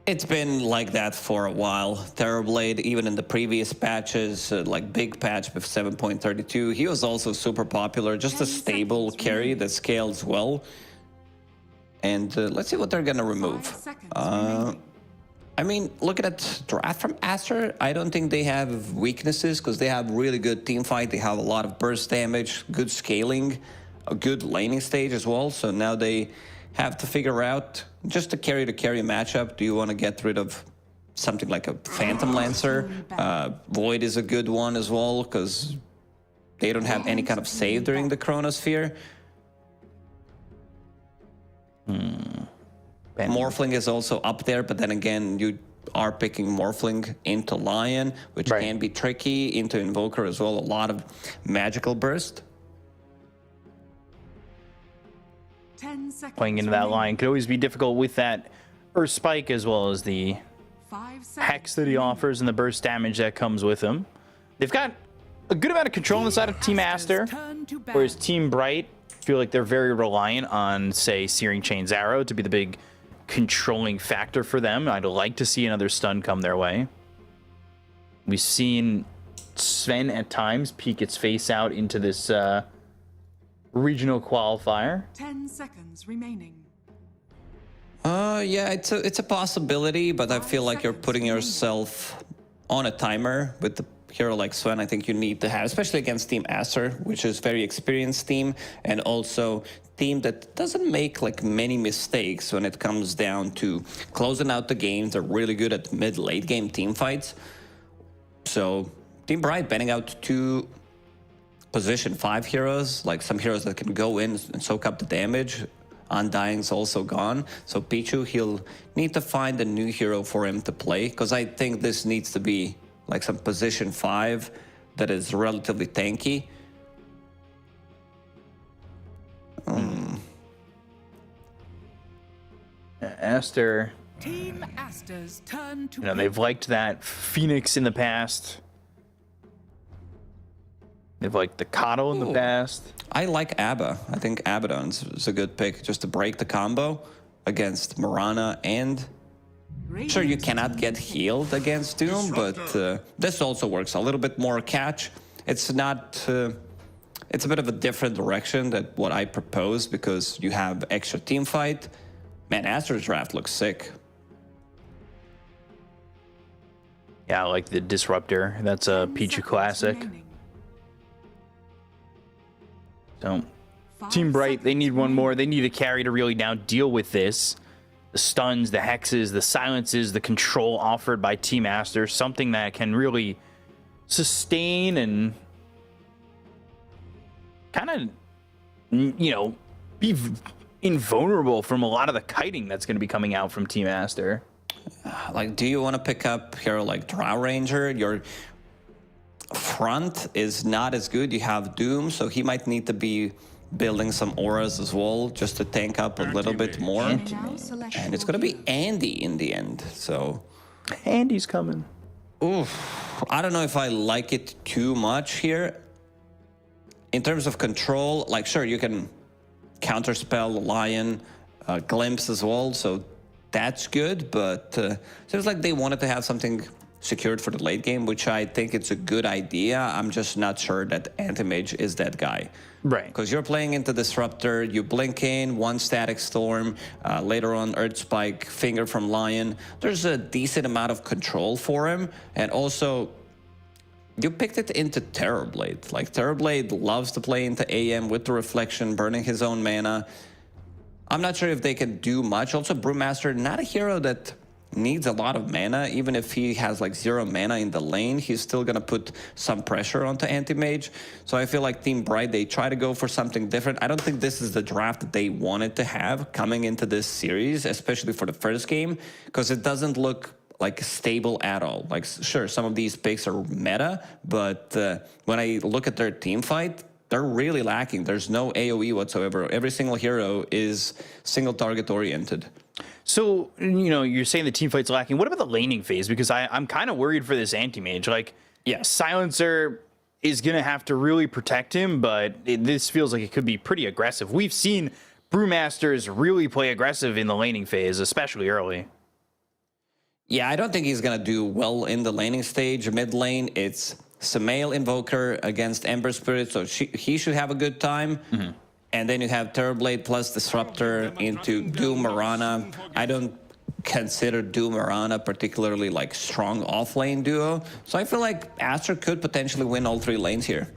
It's been like that for a while. Terrorblade, even in the previous patches, like big patch with 7.32, he was also super popular. Just a stable carry that scales well. And let's see what they're gonna remove. I mean, looking at draft from Aster, I don't think they have weaknesses, because they have really good team fight. They have a lot of burst damage, good scaling, a good laning stage as well. So now they have to figure out just a carry-to-carry matchup. Do you want to get rid of something like a Phantom Lancer? Void is a good one as well, because they don't have any kind of save during the Chronosphere. Morphling is also up there, but then again, you are picking Morphling into Lion, which can be tricky, into Invoker as well. A lot of magical burst. 10 seconds Playing into that line could always be difficult with that Earth Spike, as well as the 5 seconds Hex that he offers and the burst damage that comes with him. They've got a good amount of control on the side of Team Aster, whereas Team Bright feel like they're very reliant on, say, Searing Chain's Arrow to be the big controlling factor for them. I'd like to see another stun come their way. We've seen Sven at times peek its face out into this regional qualifier. 10 seconds remaining. Yeah, it's a possibility, but I feel like you're putting yourself on a timer with the hero like Sven. I think you need to have, especially against Team Aster, which is very experienced team, and also team that doesn't make like many mistakes when it comes down to closing out the games. They're really good at mid-late game team fights. So Team Bright banning out 2 position 5 heroes, like some heroes that can go in and soak up the damage. Undying's also gone. So Pichu, he'll need to find a new hero for him to play, because I think this needs to be like some position 5 that is relatively tanky. Aster, Team Aster's turn to you know, they've liked that Phoenix in the past. They've liked the Kato in the past. I like Abba. I think Abaddon's is a good pick just to break the combo against Mirana, and sure, you cannot get healed against Doom, but this also works. A little bit more catch. It's not... it's a bit of a different direction than what I proposed, because you have extra team fight. Man, Aster's draft looks sick. Yeah, I like the Disruptor. That's a Pichu classic. So, Team Bright, they need one more. They need a carry to really now deal with this. The stuns, the hexes, the silences, the control offered by Team Aster. Something that can really sustain and kind of, you know, be invulnerable from a lot of the kiting that's going to be coming out from Team Aster. Like, do you want to pick up hero like Drow Ranger? You're front is not as good. You have Doom, so he might need to be building some auras as well, just to tank up a little bit more. And it's going to be Andy in the end, so... Andy's coming. Oof. I don't know if I like it too much here. In terms of control, like, sure, you can counterspell Lion, Glimpse as well, so that's good, but seems like they wanted to have something secured for the late game, which I think it's a good idea. I'm just not sure that Anti-Mage is that guy. Right. Because you're playing into Disruptor, you blink in, one Static Storm, later on Earth Spike, Finger from Lion. There's a decent amount of control for him, and also you picked it into Terrorblade. Like, Terrorblade loves to play into AM with the Reflection, burning his own mana. I'm not sure if they can do much. Also, Brewmaster, not a hero that needs a lot of mana. Even if he has like 0 mana in the lane, he's still gonna put some pressure onto Anti-Mage. So I feel like Team Bright, they try to go for something different. I don't think this is the draft that they wanted to have coming into this series, especially for the first game, because it doesn't look like stable at all. Like, sure, some of these picks are meta, but when I look at their team fight, they're really lacking. There's no AoE whatsoever. Every single hero is single target oriented. So, you know, you're saying the team fight's lacking. What about the laning phase? Because I'm kind of worried for this Anti-Mage. Like, yeah, Silencer is going to have to really protect him, but this feels like it could be pretty aggressive. We've seen Brewmasters really play aggressive in the laning phase, especially early. Yeah, I don't think he's going to do well in the laning stage. Mid lane, it's Samael Invoker against Ember Spirit, so he should have a good time. Mm-hmm. And then you have Terrorblade plus Disruptor into Doom Mirana. I don't consider Doom Mirana particularly like strong off-lane duo. So I feel like Aster could potentially win all 3 lanes here.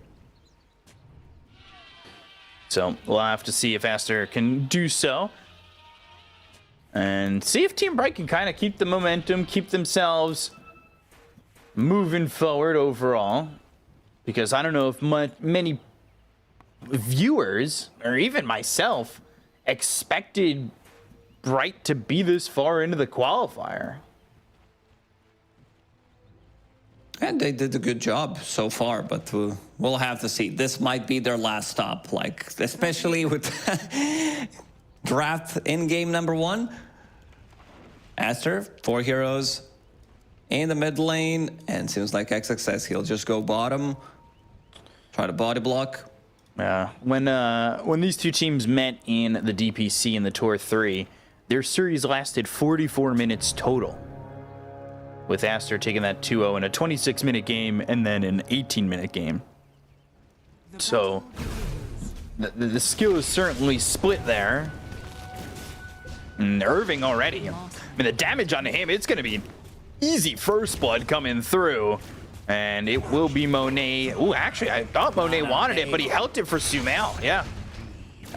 So we'll have to see if Aster can do so. And see if Team Bright can kind of keep the momentum, keep themselves moving forward overall. Because I don't know if many viewers, or even myself, expected Bright to be this far into the qualifier. And they did a good job so far, but we'll have to see. This might be their last stop, like, especially with draft in game number 1. Aster, 4 heroes in the mid lane, and seems like XXS, he'll just go bottom, try to body block. Yeah, when these two teams met in the DPC in the Tour 3, their series lasted 44 minutes total, with Aster taking that 2-0 in a 26-minute game and then an 18-minute game. So the skill is certainly split there. And Irving already, I mean, the damage on him, it's going to be easy first blood coming through. And it will be Monet. Ooh, actually, I thought Monet wanted it, but he held it for Sumail. Yeah.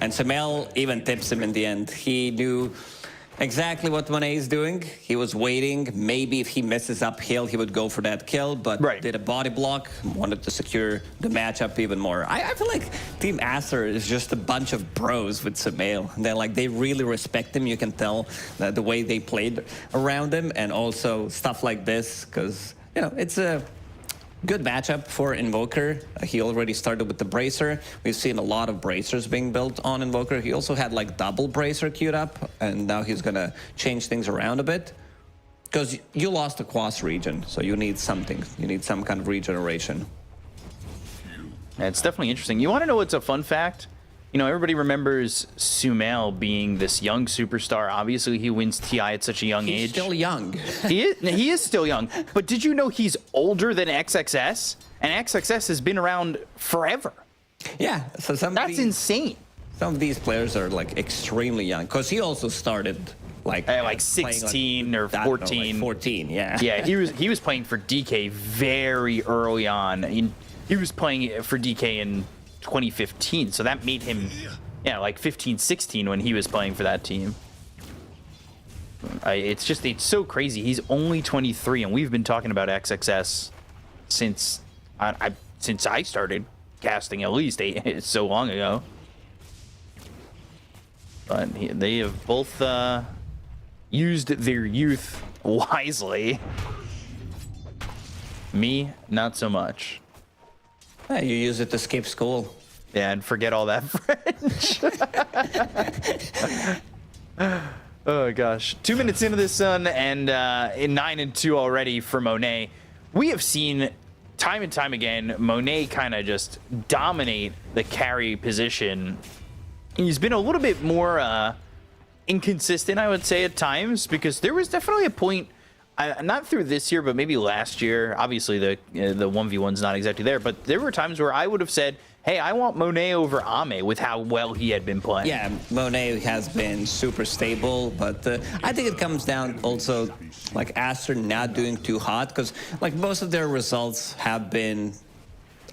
And Sumail even tips him in the end. He knew exactly what Monet is doing. He was waiting. Maybe if he misses uphill, he would go for that kill, but did a body block, wanted to secure the matchup even more. I feel like Team Aster is just a bunch of bros with Sumail. They really respect him. You can tell the way they played around him, and also stuff like this, because, you know, it's a good matchup for Invoker. He already started with the Bracer. We've seen a lot of Bracers being built on Invoker. He also had like double Bracer queued up, and now he's gonna change things around a bit. Because you lost the Quas region, so you need something. You need some kind of regeneration. Yeah, it's definitely interesting. You want to know what's a fun fact? You know, everybody remembers Sumail being this young superstar. Obviously, he wins TI at such a young age. He's still young. He is still young. But did you know he's older than XXS? And XXS has been around forever. Yeah, so that's insane. Some of these players are like extremely young, because he also started like 16 or 14. 14, yeah. Yeah, he was playing for DK very early on. He was playing for DK in 2015, so that made him, like 15, 16 when he was playing for that team. It's so crazy. He's only 23, and we've been talking about XXS since I started casting, at least so long ago. But they have both used their youth wisely. Me, not so much. You use it to skip school. Yeah, and forget all that French. Oh gosh, 2 minutes into this, and in 9-2 already for Monet. We have seen time and time again Monet kind of just dominate the carry position. He's been a little bit more inconsistent, I would say, at times, because there was definitely a point, not through this year, but maybe last year. Obviously, the 1v1's not exactly there, but there were times where I would have said, hey, I want Monet over Ame with how well he had been playing. Yeah, Monet has been super stable, but I think it comes down also like Aster not doing too hot, because like most of their results have been,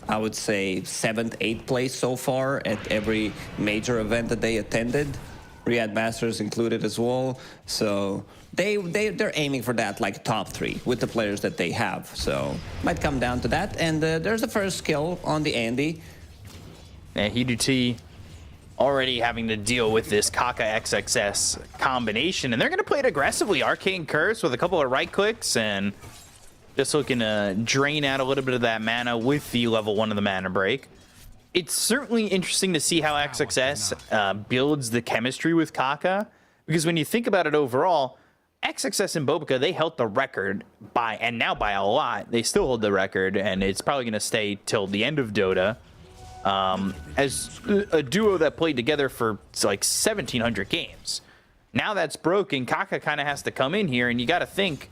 I would say, 7th, 8th place so far at every major event that they attended. Riyadh Masters included as well. So they're aiming for that like top 3 with the players that they have. So might come down to that. And there's the first kill on the Andy. And Hiduti already having to deal with this Kaka XXS combination, and they're going to play it aggressively. Arcane Curse with a couple of right clicks and just looking to drain out a little bit of that mana with the level 1 of the mana break. It's certainly interesting to see how XXS builds the chemistry with Kaka, because when you think about it overall, XXS and Bobica, they held the record by, and now by a lot, they still hold the record, and it's probably going to stay till the end of Dota. As a duo that played together for like 1,700 games. Now that's broken, Kaka kind of has to come in here, and you got to think,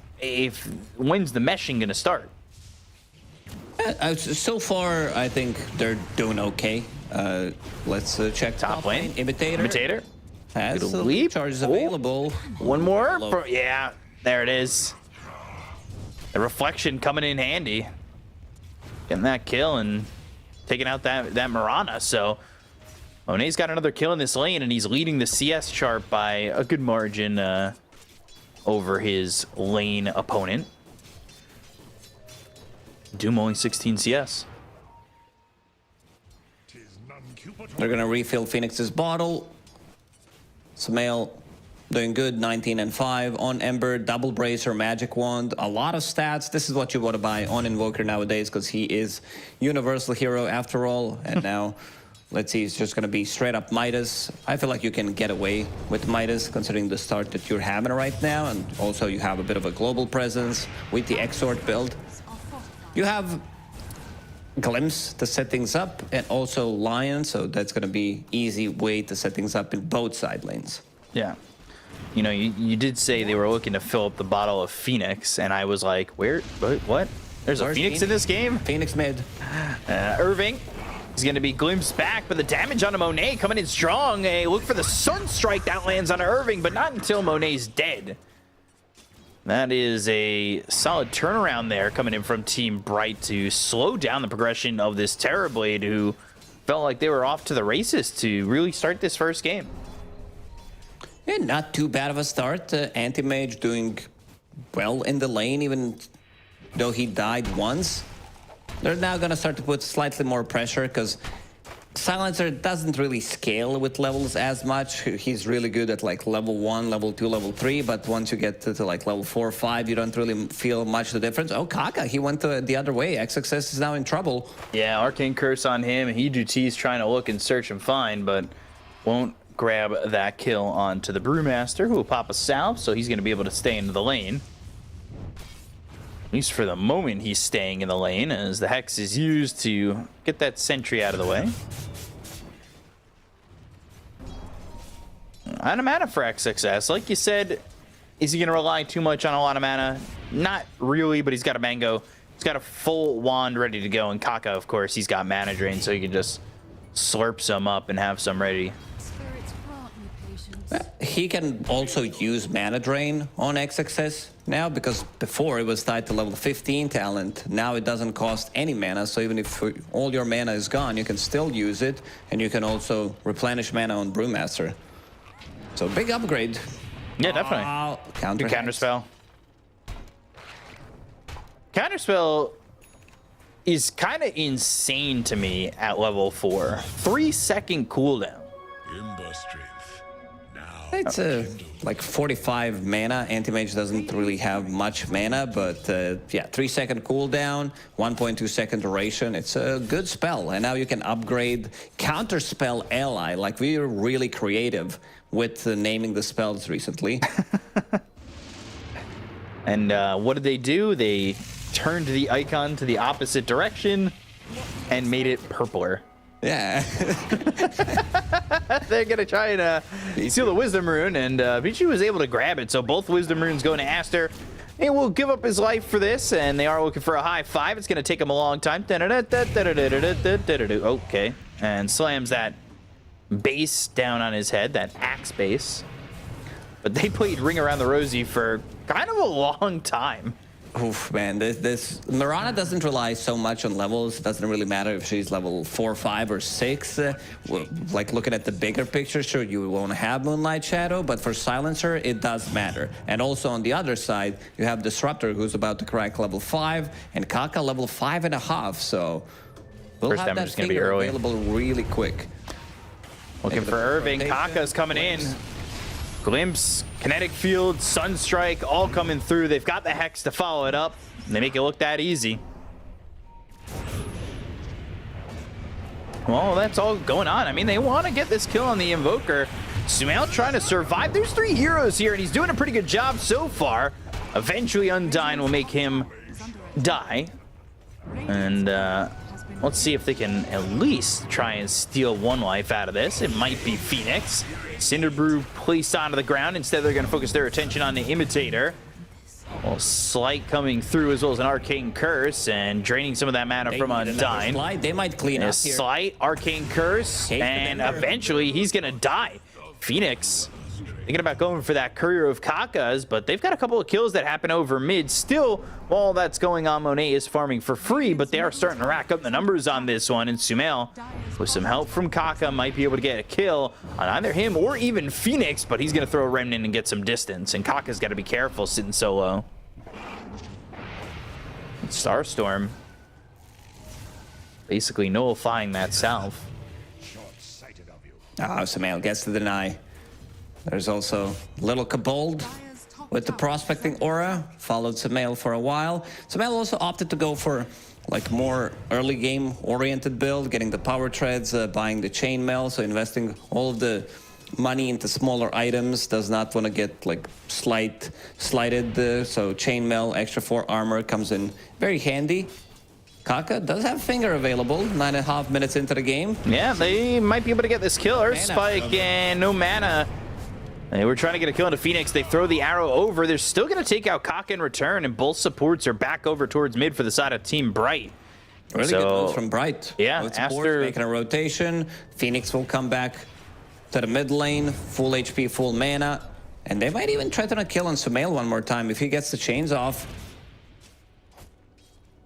when's the meshing going to start? So far, I think they're doing okay. Let's check Top lane. Imitator has Little leap. charges available. One more. Yeah, there it is. The reflection coming in handy. Getting that kill and taking out that Mirana. So Monet's got another kill in this lane, and he's leading the CS chart by a good margin over his lane opponent. Doom only 16 CS. They're gonna refill Phoenix's bottle. Samael doing good, 19 and 5 on Ember, double bracer, magic wand, a lot of stats. This is what you want to buy on Invoker nowadays, because he is universal hero after all. And now, let's see, it's just going to be straight up Midas. I feel like you can get away with Midas, considering the start that you're having right now, and also you have a bit of a global presence with the Exort build. You have Glimpse to set things up, and also Lion, so that's going to be easy way to set things up in both side lanes. Yeah. You know, you did say they were looking to fill up the bottle of Phoenix, and I was like, where? What? There's a Phoenix in this game? Phoenix mid. Irving is going to be glimpsed back, but the damage on Monet coming in strong. Look for the Sunstrike that lands on Irving, but not until Monet's dead. That is a solid turnaround there coming in from Team Bright to slow down the progression of this Terrorblade, who felt like they were off to the races to really start this first game. Yeah, not too bad of a start. Anti-Mage doing well in the lane, even though he died once. They're now going to start to put slightly more pressure, because Silencer doesn't really scale with levels as much. He's really good at like level 1, level 2, level 3, but once you get to like level 4 or 5, you don't really feel much the difference. Oh, Kaka, he went the other way. XXS is now in trouble. Yeah, Arcane Curse on him. Hidute's trying to look and search and find, but won't grab that kill onto the Brewmaster, who will pop a salve, so he's going to be able to stay into the lane. At least for the moment, he's staying in the lane, as the Hex is used to get that sentry out of the way. Out of mana for XXS. Like you said, is he going to rely too much on a lot of mana? Not really, but he's got a Mango. He's got a full wand ready to go, and Kaka, of course, he's got mana drain, so he can just slurp some up and have some ready. He can also use mana drain on XXS now, because before it was tied to level 15 talent. Now it doesn't cost any mana, so even if all your mana is gone, you can still use it, and you can also replenish mana on Brewmaster. So big upgrade. Yeah, definitely. Good counterspell. Counterspell is kind of insane to me at level 4. 3-second cooldown. Ember strength now. It's like 45 mana. Anti-Mage doesn't really have much mana, but yeah, 3-second cooldown, 1.2 second duration. It's a good spell, and now you can upgrade Counterspell Ally. Like, we are really creative with naming the spells recently. And what did they do? They turned the icon to the opposite direction and made it purpler. Yeah. They're gonna try and steal the Wisdom Rune, and Pichu was able to grab it. So both Wisdom Runes going to Aster. He will give up his life for this, and they are looking for a high 5. It's gonna take him a long time. Okay, and slams that base down on his head, that axe base. But they played Ring Around the Rosie for kind of a long time. Oof, man, this Mirana doesn't rely so much on levels. It doesn't really matter if she's level 4, 5, or 6. Well, like, looking at the bigger picture, sure, you won't have Moonlight Shadow, but for Silencer, it does matter. And also on the other side, you have Disruptor, who's about to crack level 5, and Kaka level 5.5. So we'll First have damage that is gonna be finger early. available really quick. Looking for Irving. Kaka's coming in. Glimpse, Kinetic Field, Sunstrike, all coming through. They've got the Hex to follow it up. And they make it look that easy. Well, that's all going on. I mean, they want to get this kill on the Invoker. Sumail trying to survive. There's 3 heroes here, and he's doing a pretty good job so far. Eventually, Undyne will make him die. And let's see if they can at least try and steal 1 life out of this. It might be Phoenix. Cinderbrew placed onto the ground. Instead, they're going to focus their attention on the Imitator. Well, Slight coming through, as well as an Arcane Curse, and draining some of that mana from Undyne. They might clean up here. Slight, Arcane Curse, and eventually he's going to die. Phoenix thinking about going for that Courier of Kakas, but they've got a couple of kills that happen over mid. Still, while that's going on, Monet is farming for free, but they are starting to rack up the numbers on this one, and Sumail, with some help from Kaka, might be able to get a kill on either him or even Phoenix, but he's going to throw a Remnant and get some distance, and Kaka's got to be careful sitting so low. Starstorm basically nullifying that salve. Sumail gets to deny. There's also Little Kobold with the prospecting aura, followed Sumail for a while. Sumail also opted to go for like more early game oriented build, getting the power treads, buying the chainmail, so investing all of the money into smaller items, does not want to get like slighted, so chainmail, extra 4 armor comes in very handy. Kaka does have Finger available, 9.5 minutes into the game. Yeah, they might be able to get this kill. Earth Spike and no mana. They were trying to get a kill into Phoenix. They throw the arrow over. They're still going to take out Kaka in return, and both supports are back over towards mid for the side of Team Bright. Really good moves from Bright. Yeah, both after making a rotation, Phoenix will come back to the mid lane, full HP, full mana, and they might even try to kill on Sumail one more time if he gets the chains off.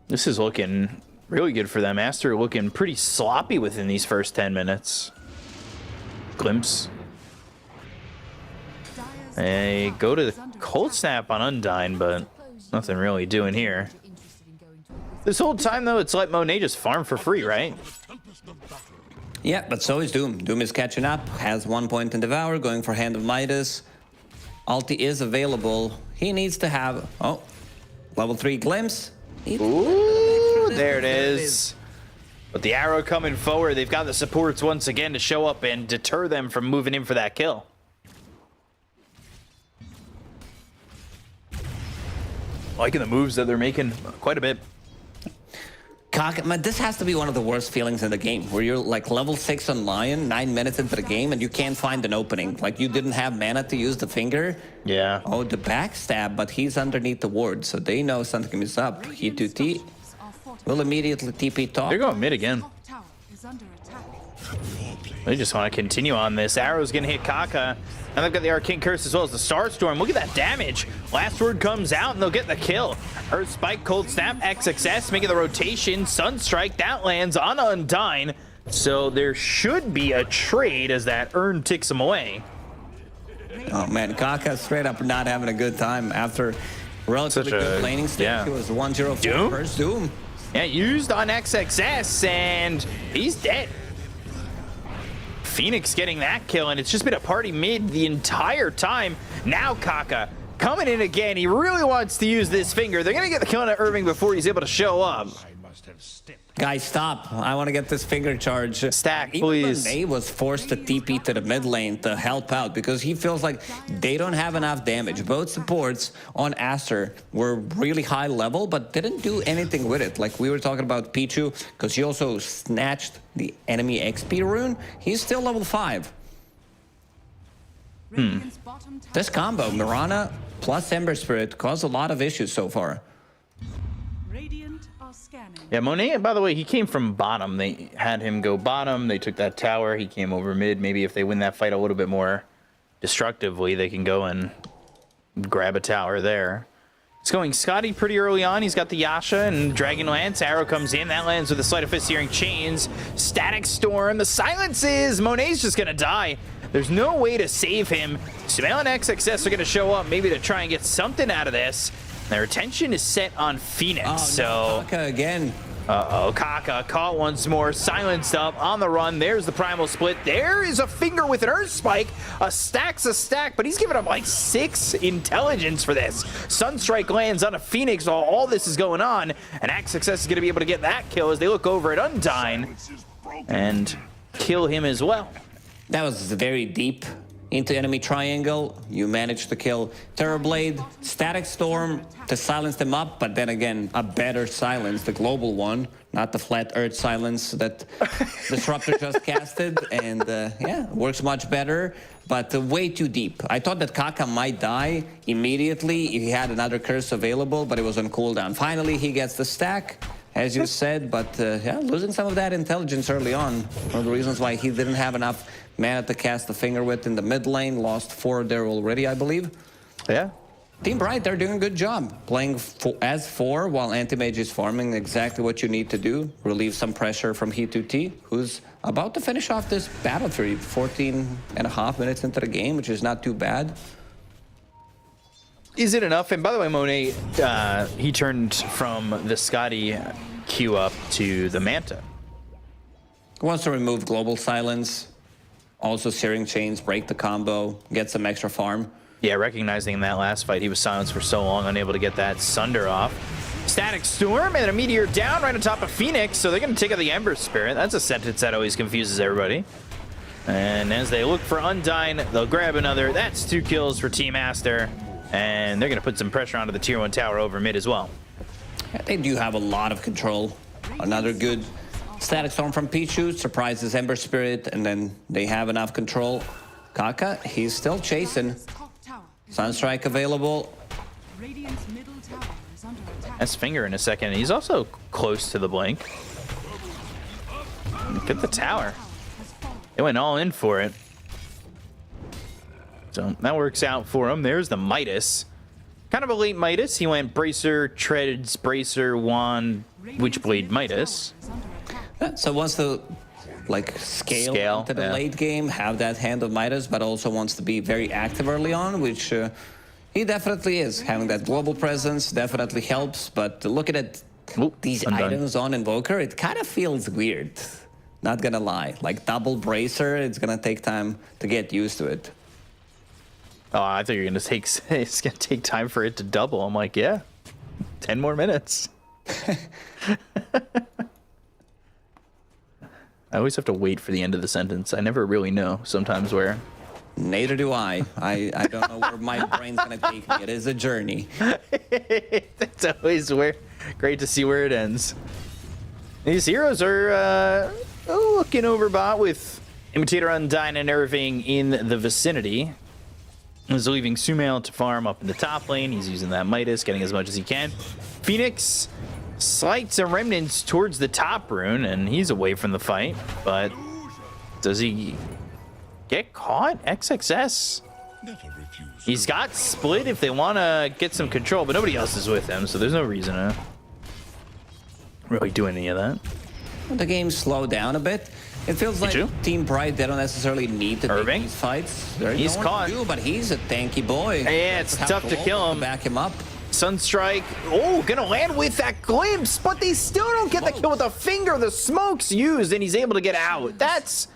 This is looking really good for them. Aster looking pretty sloppy within these first 10 minutes. Glimpse. They go to the Cold Snap on Undyne, but nothing really doing here. This whole time, though, it's like Monet just farm for free, right? Yeah, but so is Doom. Doom is catching up, has 1 point in Devour, going for Hand of Midas. Ulti is available. He needs to have, level 3 Glimpse. Ooh, there it is. But the arrow coming forward, they've got the supports once again to show up and deter them from moving in for that kill. Liking the moves that they're making quite a bit. Man, this has to be one of the worst feelings in the game, where you're like level 6 on Lion, 9 minutes into the game, and you can't find an opening. Like, you didn't have mana to use the Finger. Yeah. Oh, the backstab, but he's underneath the ward, so they know something is up. He 2T will immediately TP top. They're going mid again. They just want to continue on this. Arrow's going to hit Kaka. And they've got the Arcane Curse as well as the Starstorm. Look at that damage. Last word comes out and they'll get the kill. Earth Spike, Cold Snap, XXS, making the rotation. Sunstrike, that lands on Undyne. So there should be a trade as that urn ticks him away. Oh man, Kaka straight up not having a good time after relatively good laning stage. Yeah. He was 1-0 Doom? first Doom. Yeah, used on XXS and he's dead. Phoenix getting that kill, and it's just been a party mid the entire time. Now Kaka coming in again. He really wants to use this finger. They're going to get the kill on Irving before he's able to show up. Guys, stop. I want to get this finger charge. Stack, Even please. Monet was forced to TP to the mid lane to help out because he feels like they don't have enough damage. Both supports on Aster were really high level, but didn't do anything with it. Like we were talking about Pichu, because he also snatched the enemy XP rune. He's still level 5. This combo, Mirana plus Ember Spirit, caused a lot of issues so far. Radiant are scanning. Yeah, Monet, by the way, he came from bottom. They had him go bottom. They took that tower. He came over mid. Maybe if they win that fight a little bit more destructively, they can go and grab a tower there. It's going Scotty pretty early on. He's got the Yasha and Dragon Lance. Arrow comes in. That lands with a Sleight of Fist Searing Chains. Static Storm. The silences. Monet's just going to die. There's no way to save him. Sumail and XXS are going to show up maybe to try and get something out of this. Their attention is set on Phoenix. Oh, so no, Kaka again. Uh-oh, Kaka caught once more, silenced up, on the run. There's the Primal Split. There is a finger with an Earth Spike. A stack's a stack, but he's giving up like 6 intelligence for this. Sunstrike lands on a Phoenix while all this is going on, and XXS is going to be able to get that kill as they look over at Undyne and kill him as well. That was very deep into enemy triangle. You managed to kill Terrorblade, Static Storm to silence them up, but then again, a better silence, the global one, not the flat earth silence that Disruptor just casted, and yeah, works much better, but way too deep. I thought that Kaka might die immediately if he had another curse available, but it was on cooldown. Finally, he gets the stack, as you said, but yeah, losing some of that intelligence early on. One of the reasons why he didn't have enough mana to cast the finger with in the mid lane. Lost 4 there already, I believe. Yeah. Team Bright, they're doing a good job. Playing as 4 while Anti-Mage is farming exactly what you need to do. Relieve some pressure from He2T, who's about to finish off this battle for 14.5 minutes into the game, which is not too bad. Is it enough? And by the way, Monet, he turned from the Scotty Q up to the Manta. Wants to remove Global Silence. Also Searing Chains, break the combo, get some extra farm. Yeah, recognizing in that last fight, he was silenced for so long, unable to get that Sunder off. Static Storm and a Meteor down right on top of Phoenix, so they're going to take out the Ember Spirit. That's a sentence that always confuses everybody. And as they look for Undyne, they'll grab another. That's 2 kills for Team Aster. And they're going to put some pressure onto the Tier 1 tower over mid as well. Yeah, they do have a lot of control. Another good Static Storm from Pichu, surprises Ember Spirit, and then they have enough control. Kaka, he's still chasing. Sunstrike available. Radiant's middle tower is under attack. That's Finger in a second. He's also close to the blink. Get the tower. They went all in for it. So that works out for him. There's the Midas. Kind of a late Midas. He went Bracer, Treads, Bracer, Wand, Witchblade, Midas. So wants to like scale into the late game, have that hand of Midas, but also wants to be very active early on, which he definitely is. Having that global presence definitely helps, but looking at these items on Invoker, it kind of feels weird. Not gonna lie. Like double Bracer, it's gonna take time to get used to it. Oh, I thought you were gonna take. It's gonna take time for it to double. I'm like, yeah, 10 more minutes. I always have to wait for the end of the sentence. I never really know sometimes where. Neither do I. I don't know where my brain's gonna take me. It is a journey. It's always great to see where it ends. These heroes are looking over bot with Imitator, Undyne, and Irving in the vicinity. He's leaving Sumail to farm up in the top lane. He's using that Midas, getting as much as he can. Phoenix slights and remnants towards the top rune, and he's away from the fight. But does he get caught? XXS. He's got split if they want to get some control, but nobody else is with him, so there's no reason to really do any of that. The game slowed down a bit. It feels like Team Bright, they don't necessarily need to take these fights. He's caught. But he's a tanky boy. Yeah, it's tough to kill him. Back him up. Sunstrike. Oh, gonna land with that glimpse, but they still don't get the kill with the finger. The smoke's used, and he's able to get out. That's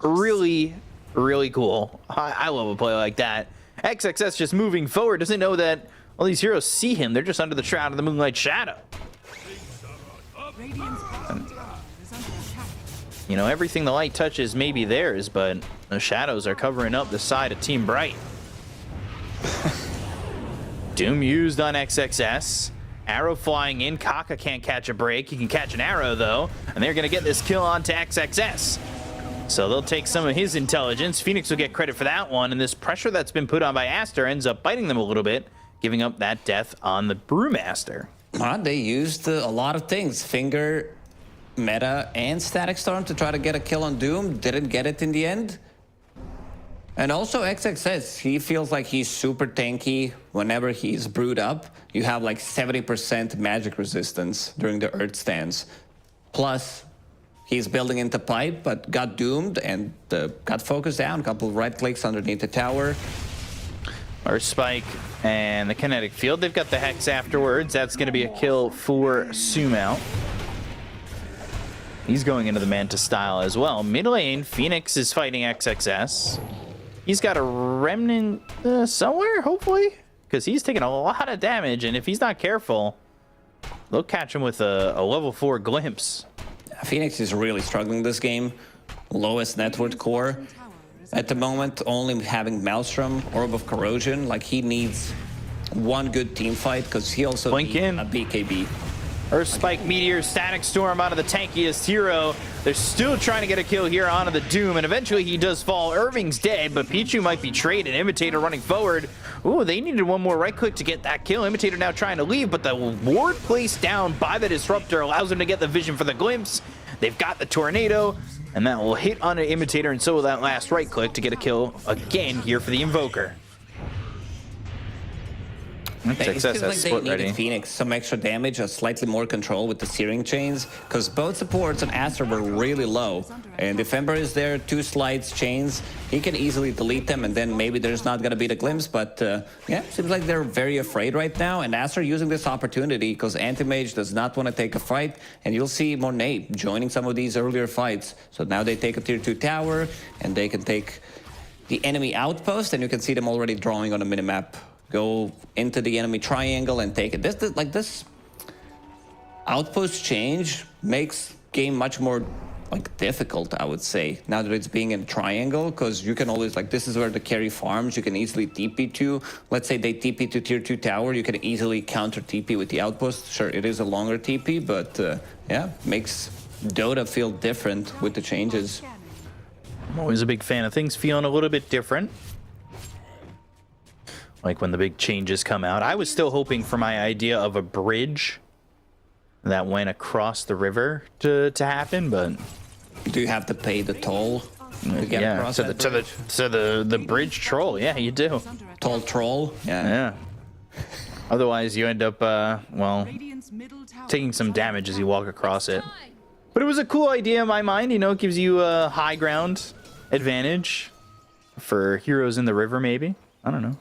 really, really cool. I love a play like that. XXS just moving forward, doesn't know that all these heroes see him. They're just under the shroud of the Moonlight Shadow. Radiant's bottom tower is under attack. You know, everything the light touches may be theirs, but the shadows are covering up the side of Team Bright. Doom used on XXS. Arrow flying in. Kaka can't catch a break. He can catch an arrow, though, and they're going to get this kill onto XXS. So they'll take some of his intelligence. Phoenix will get credit for that one, and this pressure that's been put on by Aster ends up biting them a little bit, giving up that death on the Brewmaster. They used a lot of things. Finger, Meta, and Static Storm to try to get a kill on Doom. Didn't get it in the end. And also XXS, he feels like he's super tanky whenever he's brewed up. You have like 70% magic resistance during the Earth stance. Plus, he's building into pipe, but got doomed and got focused down. A couple of right clicks underneath the tower. Or Spike and the kinetic field. They've got the Hex afterwards. That's going to be a kill for Sumo. He's going into the Manta style as well. Mid lane, Phoenix is fighting XXS. He's got a remnant somewhere, hopefully, because he's taking a lot of damage, and if he's not careful, they'll catch him with a level 4 glimpse. Phoenix is really struggling this game. Lowest net worth core. At the moment, only having Maelstrom, Orb of Corrosion. Like, he needs one good team fight, because he also Blink needs in. a BKB. Earth Spike, Meteor, Static Storm out of the tankiest hero. They're still trying to get a kill here onto the Doom, and eventually he does fall. Irving's dead, but Pichu might be traded. Imitator running forward. Ooh, they needed one more right click to get that kill. Imitator now trying to leave, but the ward placed down by the Disruptor allows him to get the vision for the glimpse. They've got the Tornado, and that will hit on an Imitator, and so will that last right click to get a kill again here for the Invoker. It feels XXS like split they ready. needed Phoenix some extra damage, or slightly more control with the searing chains, because both supports on Aster were really low. And if Ember is there, 2 slides, chains, he can easily delete them, and then maybe there's not going to be the glimpse. But yeah, seems like they're very afraid right now, and Aster using this opportunity, because Anti-Mage does not want to take a fight, and you'll see Monet joining some of these earlier fights. So now they take a tier 2 tower, and they can take the enemy outpost, and you can see them already drawing on a minimap. Go into the enemy triangle and take it. This outpost change makes game much more like difficult, I would say, now that it's being in a triangle, because you can always, like, this is where the carry farms. You can easily TP to. Let's say they TP to tier 2 tower. You can easily counter TP with the outpost. Sure, it is a longer TP, but yeah, makes Dota feel different with the changes. I'm always a big fan of things feeling a little bit different. Like when the big changes come out. I was still hoping for my idea of a bridge that went across the river to happen, but do you have to pay the toll to get yeah, across to the bridge troll? Yeah, you do. Toll troll? Yeah. Otherwise, you end up well, taking some damage as you walk across it. But it was a cool idea in my mind. You know, it gives you a high ground advantage for heroes in the river. Maybe, I don't know.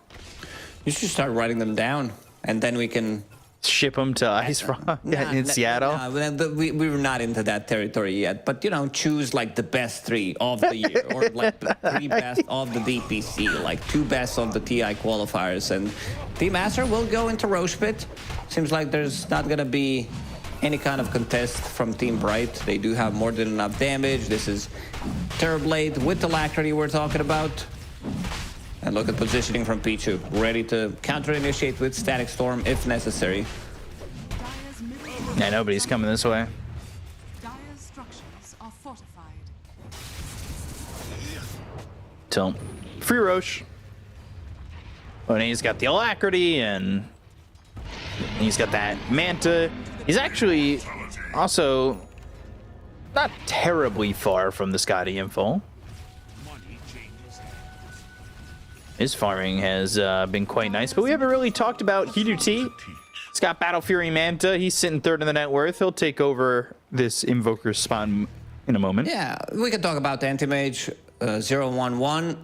You should start writing them down, and then we can ship them to Ice Rock in Seattle. We're not into that territory yet, but, you know, choose like the best 3 of the year, or like the 3 best of the DPC, like 2 best of the TI qualifiers, and Team Aster will go into Roche Pit. Seems like there's not gonna be any kind of contest from Team Bright. They do have more than enough damage. This is Terrorblade with the Alacrity we're talking about. And look at positioning from Pichu, ready to counter-initiate with Static Storm if necessary. Yeah, nobody's coming this way. Dire's structures are fortified. Tilt. Free Roche. Oh, and he's got the Alacrity, and he's got that Manta. He's actually also not terribly far from the Scotty info. His farming has been quite nice, but we haven't really talked about Hiduti. He's got Battle Fury Manta. He's sitting 3rd in the net worth. He'll take over this Invoker spawn in a moment. Yeah, we can talk about Anti-Mage. 0-1-1.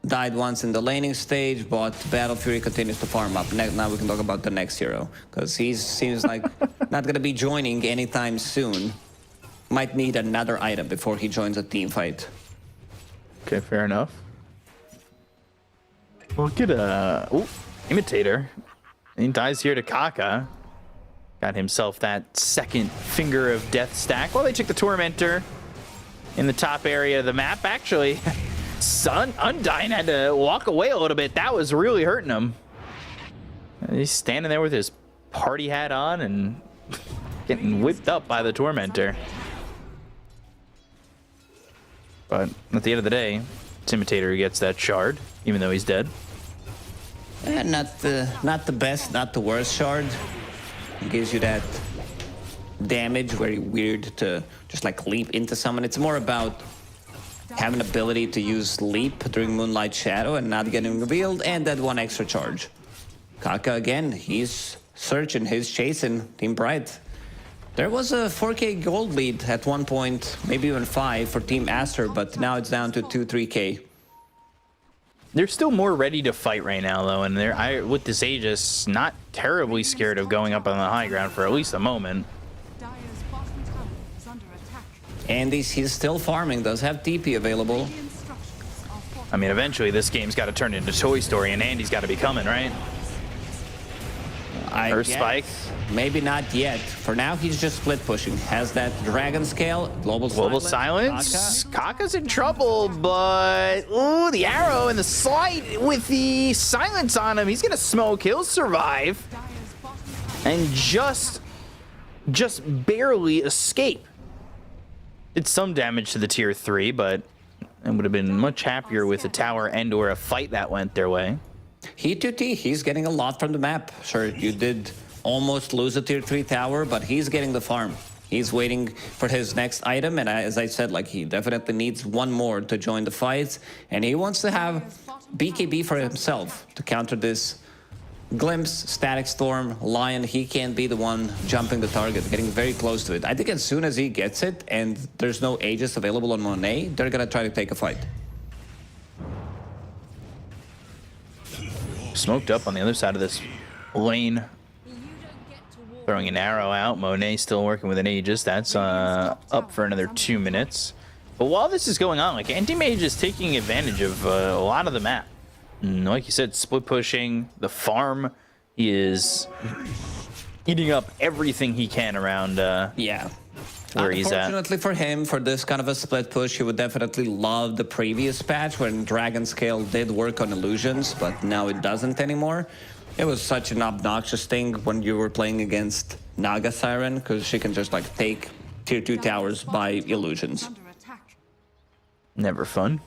Died once in the laning stage, but Battle Fury continues to farm up. Now we can talk about the next hero, because he seems like not going to be joining anytime soon. Might need another item before he joins a team fight. Okay, fair enough. Look at Imitator. He dies here to Kaka. Got himself that second finger of death stack. Well, they took the Tormentor in the top area of the map. Actually, Undyne had to walk away a little bit. That was really hurting him. He's standing there with his party hat on and getting whipped up by the Tormentor. But at the end of the day, it's Imitator who gets that shard, even though he's dead. Not the best, not the worst shard. It gives you that damage, very weird to just like leap into someone. It's more about having ability to use leap during Moonlight Shadow and not getting revealed, and that one extra charge. Kaka again, he's searching, he's chasing Team Bright. There was a 4K gold lead at one point, maybe even 5 for Team Aster, but now it's down to 2-3K. They're still more ready to fight right now, though, and they're with this Aegis, not terribly scared of going up on the high ground for at least a moment. Dire's bottom tower is under attack. And he's still farming, does have TP available. The instructions are for I mean, eventually this game's got to turn into Toy Story, and Andy's got to be coming, right? Or Spike. Maybe not yet. For now, he's just split pushing. Has that Dragon Scale, Global Silence. Kaka's in trouble, but ooh, the arrow and the slide with the silence on him. He's gonna smoke. He'll survive Dire's bottom tower. and just barely escape. Did some damage to the tier 3, but it would have been much happier with a tower and/or a fight that went their way. He 2T, he's getting a lot from the map. Sure, you did almost lose a tier 3 tower, but he's getting the farm. He's waiting for his next item, and as I said, like, he definitely needs one more to join the fights, and he wants to have BKB for himself to counter this Glimpse, Static Storm, Lion. He can't be the one jumping the target, getting very close to it. I think as soon as he gets it, and there's no Aegis available on Monet, they're gonna try to take a fight. Smoked up on the other side of this lane. Throwing an arrow out. Monet still working with an Aegis. That's up for another 2 minutes. But while this is going on, like, Anti-Mage is taking advantage of a lot of the map. And like you said, split pushing, the farm. He is eating up everything he can around Yeah. where he's at. Unfortunately for him, for this kind of a split push, he would definitely love the previous patch when Dragon Scale did work on illusions, but now it doesn't anymore. It was such an obnoxious thing when you were playing against Naga Siren, because she can just like take tier 2 towers by illusions. Under attack. Never fun.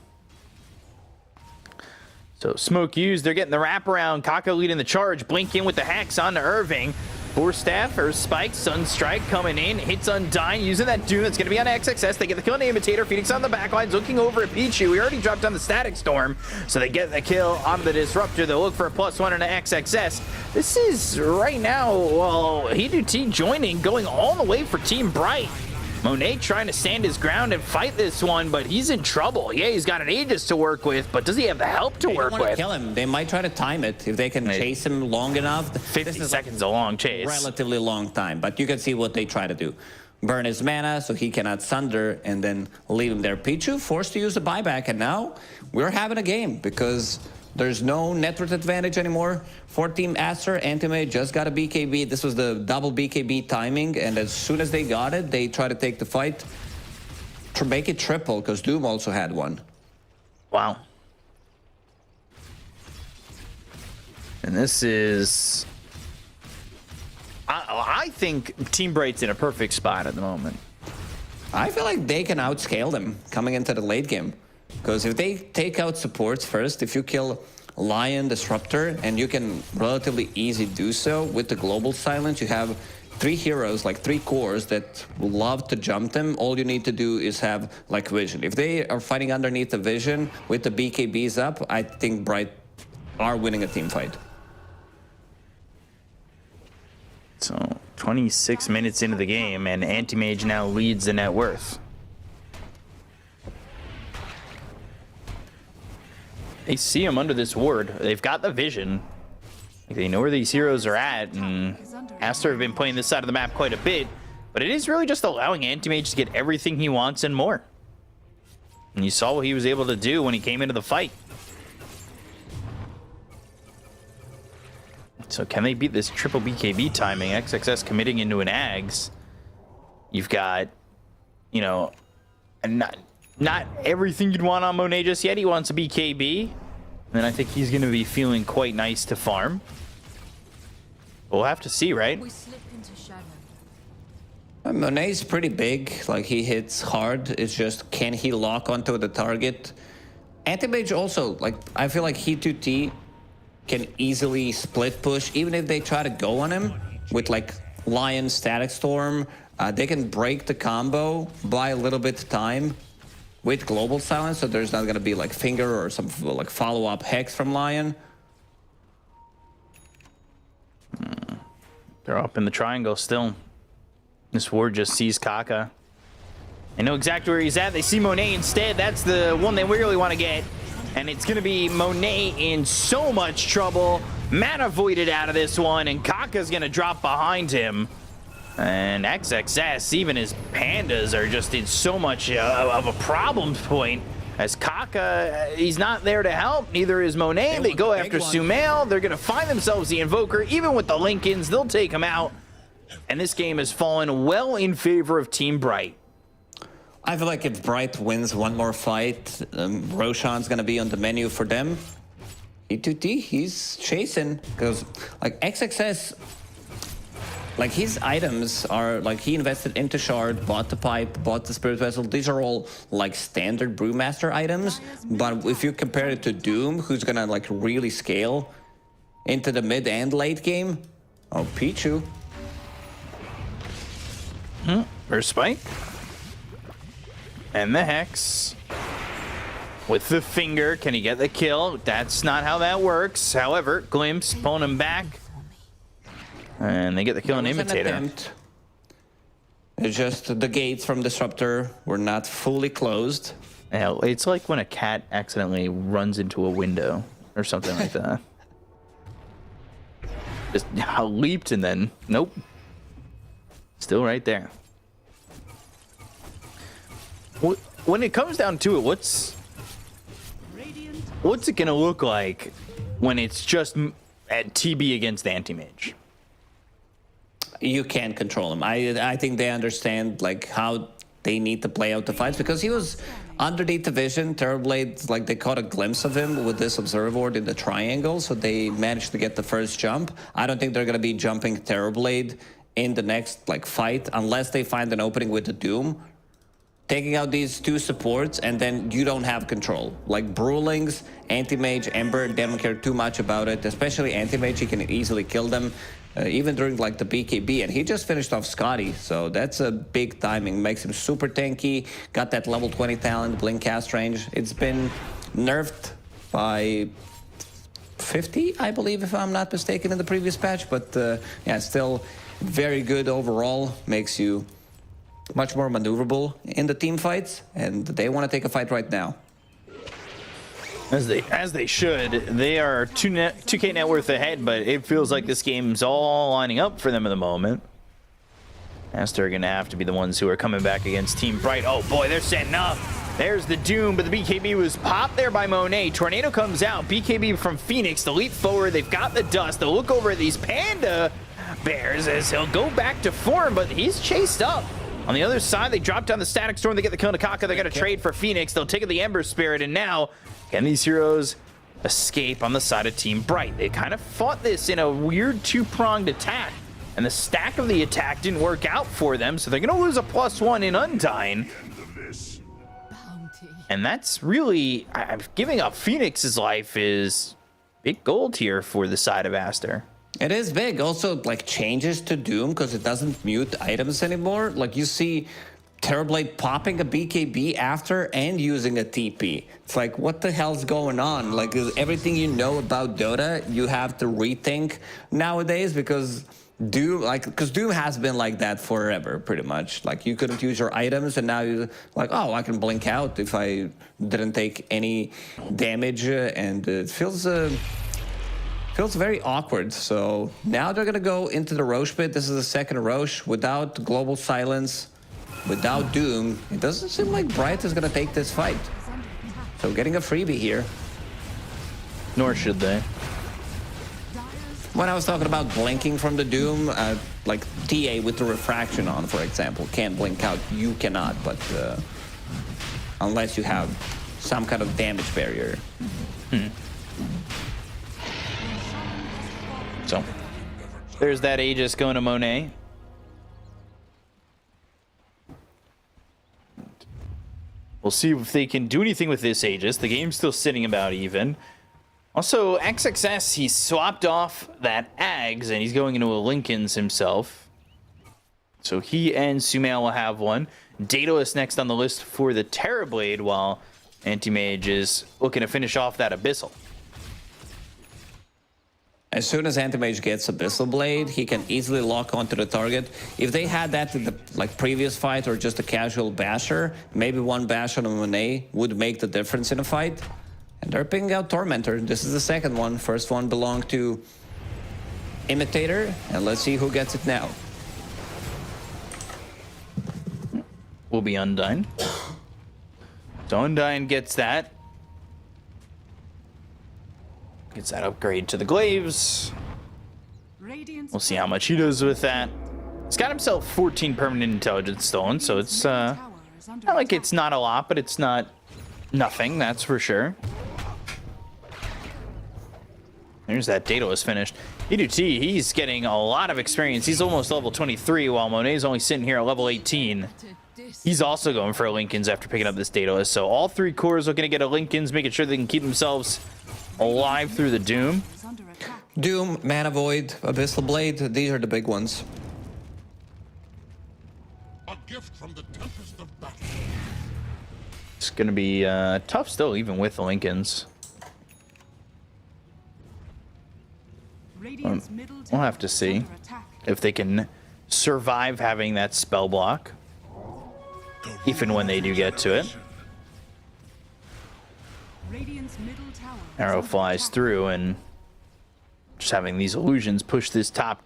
So smoke used, they're getting the wraparound. Kaka leading the charge. Blink in with the hacks onto Irving. Force Staff or Spike, Sunstrike coming in, hits Undyne, using that Doom that's going to be on XXS. They get the kill on the Imitator, Phoenix on the backlines, looking over at Pichu. We already dropped down the Static Storm, so they get the kill on the Disruptor. They'll look for a +1 and an XXS. This is right now, well, He2T joining, going all the way for Team Bright. Monet trying to stand his ground and fight this one, but he's in trouble. Yeah, he's got an Aegis to work with, but does he have the help to work They don't want to with? kill him. They might try to time it if they can chase him long enough. 50 seconds a long chase. Relatively long time, but you can see what they try to do. Burn his mana so he cannot Sunder and then leave him there. Pichu forced to use the buyback, and now we're having a game because there's no network advantage anymore. For Team Aster, Anti-Mage just got a BKB. This was the double BKB timing, and as soon as they got it, they try to take the fight to make it triple, because Doom also had one. Wow. And this is... I think Team Bright's in a perfect spot at the moment. I feel like they can outscale them coming into the late game. Because if they take out supports first, if you kill Lion, Disruptor, and you can relatively easy do so with the Global Silence, you have 3 heroes, like 3 cores that love to jump them. All you need to do is have like Vision. If they are fighting underneath the Vision with the BKBs up, I think Bright are winning a team fight. So 26 minutes into the game, and Anti-Mage now leads the net worth. They see him under this ward. They've got the vision. They know where these heroes are at, and Aster have been playing this side of the map quite a bit, but it is really just allowing Anti-Mage to get everything he wants and more. And you saw what he was able to do when he came into the fight. So can they beat this triple BKB timing? XXS committing into an Ags. You've got, you know, not everything you'd want on Monet just yet. He wants a BKB. And I think he's going to be feeling quite nice to farm. We'll have to see, right? We slip into shadow. Monet's pretty big, like he hits hard. It's just, can he lock onto the target? Anti-Mage also, like, I feel like he 2T can easily split push, even if they try to go on him with like Lion, Static Storm. They can break the combo, buy a little bit of time with Global Silence, so there's not going to be like Finger or some like follow-up Hex from Lion. They're up in the triangle still. This ward just sees Kaka. They know exactly where he's at. They see Monet instead. That's the one they really want to get. And it's going to be Monet in so much trouble. Mana voided out of this one, and Kaka's going to drop behind him. And XXS, even his pandas are just in so much of a problem point. As Kaka, he's not there to help. Neither is Monet. They go after Sumail. They're going to find themselves the Invoker. Even with the Lincolns, they'll take him out. And this game has fallen well in favor of Team Bright. I feel like if Bright wins one more fight, Roshan's going to be on the menu for them. E2T, he's chasing. Because, like, XXS, like, his items are, like, he invested into Shard, bought the Pipe, bought the Spirit Vessel. These are all, like, standard Brewmaster items. But if you compare it to Doom, who's going to, like, really scale into the mid and late game, oh, Pichu. First spike. And the Hex. With the Finger, can he get the kill? That's not how that works. However, Glimpse pulling him back. And they get the kill on Imitator. It's just the gates from Disruptor were not fully closed. Yeah, it's like when a cat accidentally runs into a window or something like that. Just leaped and then, nope. Still right there. When it comes down to it, what's it gonna look like when it's just at TB against the Anti-Mage? You can't control him. I think they understand like how they need to play out the fights, because he was underneath the vision. Terrorblade, like, they caught a glimpse of him with this Observer Ward in the triangle, so they managed to get the first jump. I don't think they're gonna be jumping Terrorblade in the next like fight unless they find an opening with the Doom. Taking out these two supports, and then you don't have control. Like Brewlings, Anti-Mage, Ember, they don't care too much about it. Especially Anti-Mage, he can easily kill them, even during like the BKB. And he just finished off Scotty, so that's a big timing. Makes him super tanky, got that level 20 talent, blink cast range. It's been nerfed by 50, I believe, if I'm not mistaken, in the previous patch. But yeah, still very good overall. Makes you much more maneuverable in the team fights, and they want to take a fight right now. As they should. They are 2K net worth ahead, but it feels like this game's all lining up for them at the moment. Aster are going to have to be the ones who are coming back against Team Bright. Oh boy, they're setting up. There's the Doom, but the BKB was popped there by Monet. Tornado comes out. BKB from Phoenix. They'll leap forward. They've got the dust. They'll look over at these Panda Bears as he'll go back to form, but he's chased up. On the other side, they drop down the Static Storm. They get the kill on Kaka. They're going to trade for Phoenix. They'll take the Ember Spirit. And now, can these heroes escape on the side of Team Bright? They kind of fought this in a weird two-pronged attack. And the stack of the attack didn't work out for them. So they're going to lose a +1 in Undyne. And that's really... giving up Phoenix's life is big gold here for the side of Aster. It is big. Also, like, changes to Doom because it doesn't mute items anymore. Like, you see Terrorblade popping a BKB after and using a TP. It's like, what the hell's going on? Like, everything you know about Dota, you have to rethink nowadays, because Doom, like, because Doom has been like that forever, pretty much. Like, you couldn't use your items, and now you're like, oh, I can blink out if I didn't take any damage, and it feels very awkward. So now they're going to go into the Roche pit. This is the second Roche without Global Silence, without Doom. It doesn't seem like Bright is going to take this fight. So getting a freebie here. Nor should they. When I was talking about blinking from the Doom, like TA with the refraction on, for example, can blink out. You cannot, but unless you have some kind of damage barrier. So there's that Aegis going to Monet. We'll see if they can do anything with this Aegis. The game's still sitting about even. Also, XXS, he swapped off that Ags, and he's going into a Lincoln's himself. So he and Sumail will have one. Daedalus next on the list for the Terrorblade, while Anti-Mage is looking to finish off that Abyssal. As soon as Anti-Mage gets Abyssal Blade, he can easily lock onto the target. If they had that in the previous fight or just a casual basher, maybe one bash on a Monet would make the difference in a fight. And they're picking out Tormentor. This is the second one. First one belonged to Imitator, and let's see who gets it now. Will be Undyne. So Undyne gets that. Gets that upgrade to the Glaives. We'll see how much he does with that. He's got himself 14 permanent intelligence stolen, so it's not like it's not a lot, but it's not nothing, that's for sure. There's that Daedalus finished. E2T, he's getting a lot of experience. He's almost level 23, while Monet's only sitting here at level 18. He's also going for a Lincoln's after picking up this Daedalus. So all three cores looking to get a Lincoln's, making sure they can keep themselves alive through the Doom. Doom, Mana Void, Abyssal Blade, these are the big ones. A gift from the tempest of battle. It's going to be tough still, even with the Lincolns. We'll have to see if they can survive having that spell block, if and when they do get to it. Arrow flies through, and just having these illusions push this top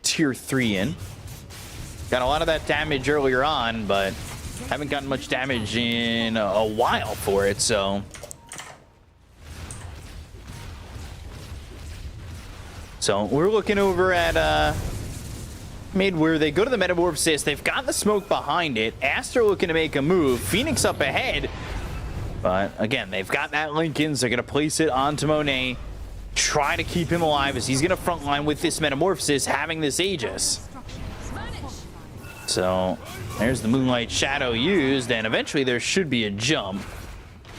tier 3 in. Got a lot of that damage earlier on, but haven't gotten much damage in a while for it, so... So we're looking over at mid where they go to the Metamorphosis. They've got the smoke behind it. Aster looking to make a move. Phoenix up ahead. But again, they've got that Lincoln's. They're going to place it onto Monet. Try to keep him alive as he's going to frontline with this Metamorphosis, having this Aegis. So there's the Moonlight Shadow used, and eventually there should be a jump.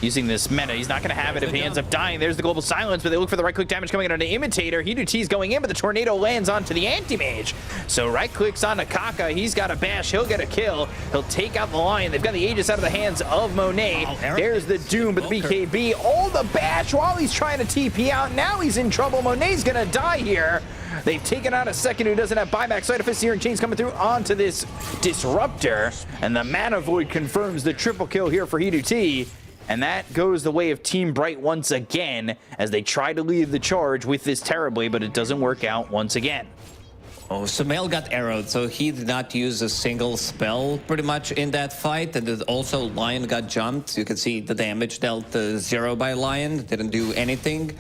Using this meta, he's not going to have it if he ends up dying. There's the Global Silence, but they look for the right-click damage coming in on the Imitator. He2T's going in, but the Tornado lands onto the Anti-Mage. So right-clicks on Kaka. He's got a bash. He'll get a kill. He'll take out the Lion. They've got the Aegis out of the hands of Monet. There's the Doom, but the BKB. Oh, the bash while he's trying to TP out. Now he's in trouble. Monet's going to die here. They've taken out a second who doesn't have buyback. Side of Searing Chains coming through onto this Disruptor. And the Mana Void confirms the triple kill here for He2T. And that goes the way of Team Bright once again as they try to lead the charge with this terribly, but it doesn't work out once again. Oh, Sumail got arrowed, so he did not use a single spell pretty much in that fight. And also Lion got jumped. You can see the damage dealt 0 by Lion. Didn't do anything.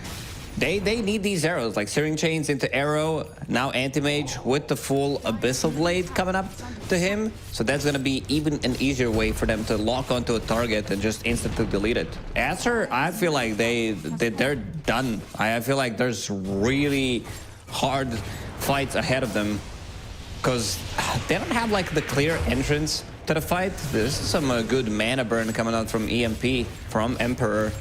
They need these arrows, like Searing Chains into arrow. Now Anti-Mage with the full Abyssal Blade coming up to him. So that's going to be even an easier way for them to lock onto a target and just instantly delete it. Aster, I feel like they're done. I feel like there's really hard fights ahead of them because they don't have like the clear entrance to the fight. There's some good mana burn coming out from EMP, from Emperor.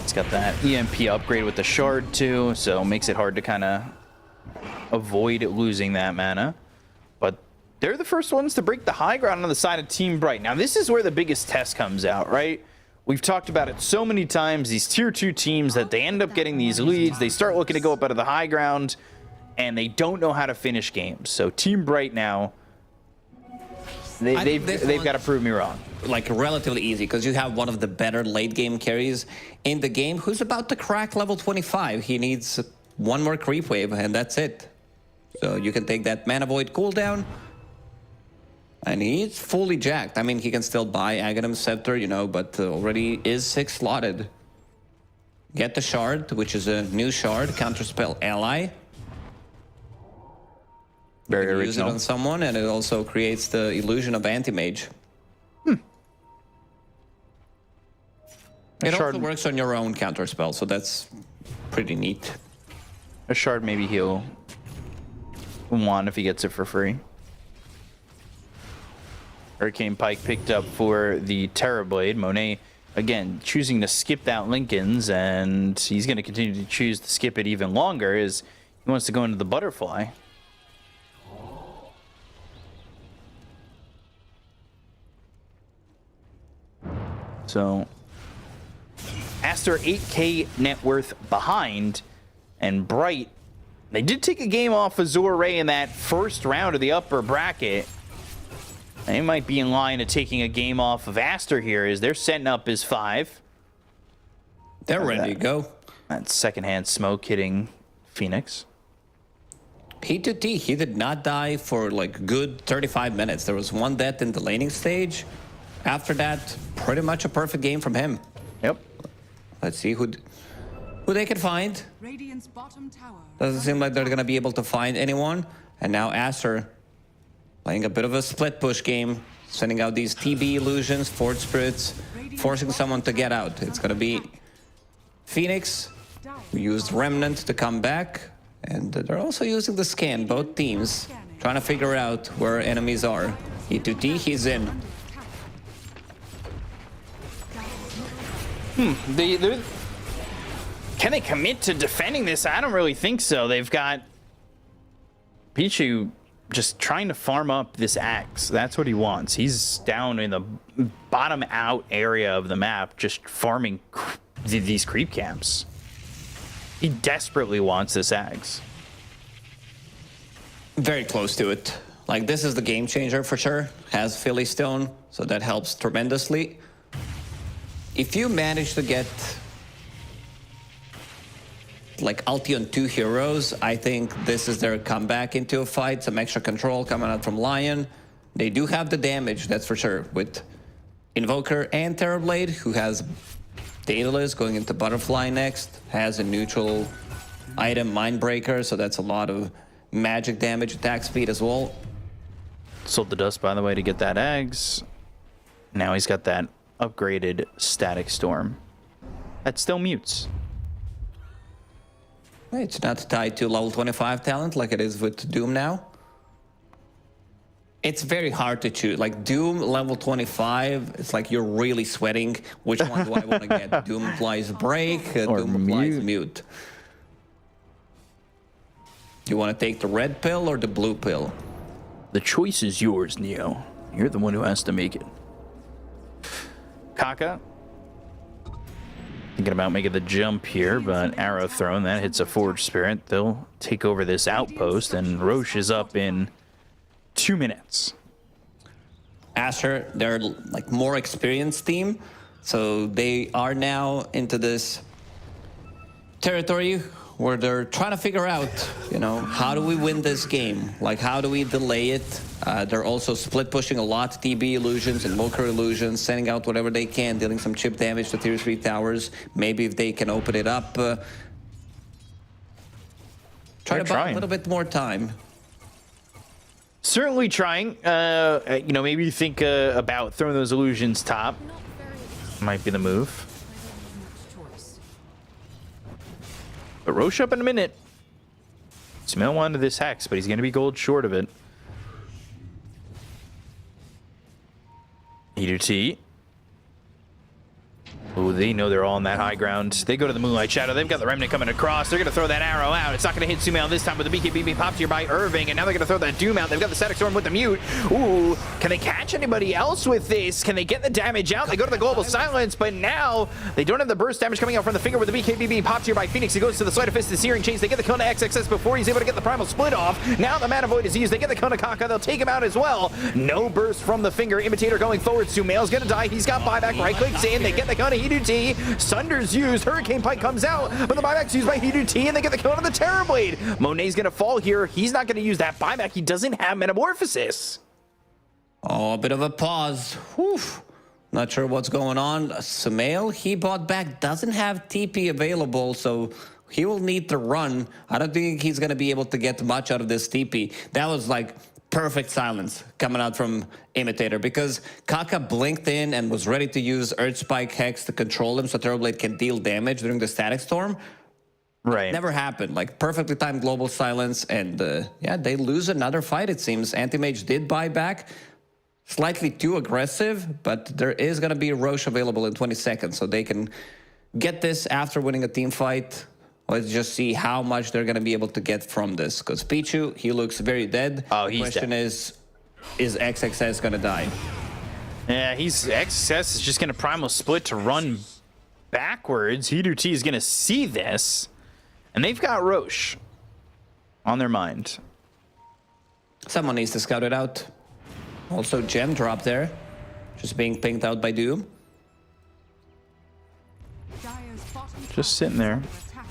It's got that EMP upgrade with the shard too, so makes it hard to kind of avoid losing that mana. But they're the first ones to break the high ground on the side of Team Bright. Now this is where the biggest test comes out, right? We've talked about it so many times, these tier 2 teams that they end up getting these leads, they start looking to go up out of the high ground, and they don't know how to finish games. So Team Bright now, they've got to prove me wrong. Like relatively easy because you have one of the better late game carries in the game who's about to crack level 25. He needs one more creep wave and that's it. So you can take that Mana Void cooldown. And he's fully jacked. I mean, he can still buy Aghanim Scepter, you know, but already is 6 slotted. Get the Shard, which is a new Shard, Counterspell Ally. Very original. Use it on someone, and it also creates the illusion of Anti-Mage. It also works on your own Counterspell, so that's pretty neat. A Shard maybe he'll want if he gets it for free. Hurricane Pike picked up for the Terrorblade. Monet, again, choosing to skip that Lincoln's, and he's going to continue to choose to skip it even longer as he wants to go into the Butterfly. So, Aster 8K net worth behind, and Bright, they did take a game off Azure Ray in that first round of the upper bracket. They might be in line of taking a game off of Aster here as they're setting up his 5. They're ready to go. That secondhand smoke hitting Phoenix. P2T, he did not die for like good 35 minutes. There was one death in the laning stage. After that, pretty much a perfect game from him. Yep. Let's see who they can find. Radiant's bottom tower. Doesn't seem like they're going to be able to find anyone. And now Aster playing a bit of a split push game, sending out these TB illusions, Fort Spirits, forcing someone to get out. It's going to be Phoenix, who used Remnant to come back. And they're also using the scan, both teams, trying to figure out where enemies are. E2T, he's in. Can they commit to defending this? I don't really think so. They've got Pichu just trying to farm up this axe. That's what he wants. He's down in the bottom out area of the map, just farming these creep camps. He desperately wants this axe. Very close to it. Like, this is the game changer for sure. Has Philly Stone, so that helps tremendously. If you manage to get like ulti on 2 heroes, I think this is their comeback into a fight. Some extra control coming out from Lion. They do have the damage, that's for sure, with Invoker and Terrorblade, who has Daedalus going into Butterfly next, has a neutral item Mindbreaker, so that's a lot of magic damage, attack speed as well. Sold the dust, by the way, to get that eggs. Now he's got that upgraded Static Storm. That still mutes. It's not tied to level 25 talent like it is with Doom now. It's very hard to choose. Like Doom level 25, it's like you're really sweating. Which one do I want to get? Doom applies break, Doom applies mute. You want to take the red pill or the blue pill? The choice is yours, Neo. You're the one who has to make it. Kaka thinking about making the jump here, but arrow thrown, that hits a Forge Spirit. They'll take over this outpost, and Roche is up in 2 minutes. Aster, they're like more experienced team, so they are now into this territory where they're trying to figure out, you know, how do we win this game? Like, how do we delay it? They're also split pushing a lot, TB illusions, Invoker illusions, sending out whatever they can, dealing some chip damage to tier 3 towers. Maybe if they can open it up, try to buy a little bit more time. Certainly trying. You know, maybe you think about throwing those illusions top. Might be the move. But Roche up in a minute. Smell onto this hex, but he's going to be gold short of it. E2T. Oh, they know they're all on that high ground. They go to the Moonlight Shadow. They've got the Remnant coming across. They're going to throw that arrow out. It's not going to hit Sumail this time, but the BKB popped here by Irving, and now they're going to throw that Doom out. They've got the Static Storm with the mute. Ooh, can they catch anybody else with this? Can they get the damage out? They go to the Global Silence, but now they don't have the burst damage coming out from the finger with the BKB popped here by Phoenix. He goes to the Sleight of Fist, the Searing Chains. They get the Kona XXS before he's able to get the Primal Split off. Now the Mana Void is used. They get the Kona Kaka. They'll take him out as well. No burst from the finger. Imitator going forward. Sumail's going to die. He's got buyback. Right clicks in. They get the Kona E2T. Sunder's used. Hurricane Pike comes out, but the buyback's used by E2T, and they get the kill on the Terrorblade. Monet's going to fall here. He's not going to use that buyback. He doesn't have Metamorphosis. Oh, a bit of a pause. Whew. Not sure what's going on. Sumail, he bought back, doesn't have TP available, so he will need to run. I don't think he's going to be able to get much out of this TP. That was like perfect silence coming out from Imitator, because Kaka blinked in and was ready to use Earth Spike Hex to control him so Terrorblade can deal damage during the Static Storm. Right. Never happened. Like, perfectly timed global silence, and yeah, they lose another fight, it seems. Anti-Mage did buy back. Slightly too aggressive, but there is going to be Roche available in 20 seconds, so they can get this after winning a team fight. Let's just see how much they're going to be able to get from this, because Pichu, he looks very dead. Oh, the he's question dead. is XXS going to die? Yeah, XXS is just going to Primal Split to run backwards. Hidu is going to see this, and they've got Roche on their mind. Someone needs to scout it out. Also, Gem drop there, just being pinged out by Doom. Dire's bottom Just tower sitting there. is under attack.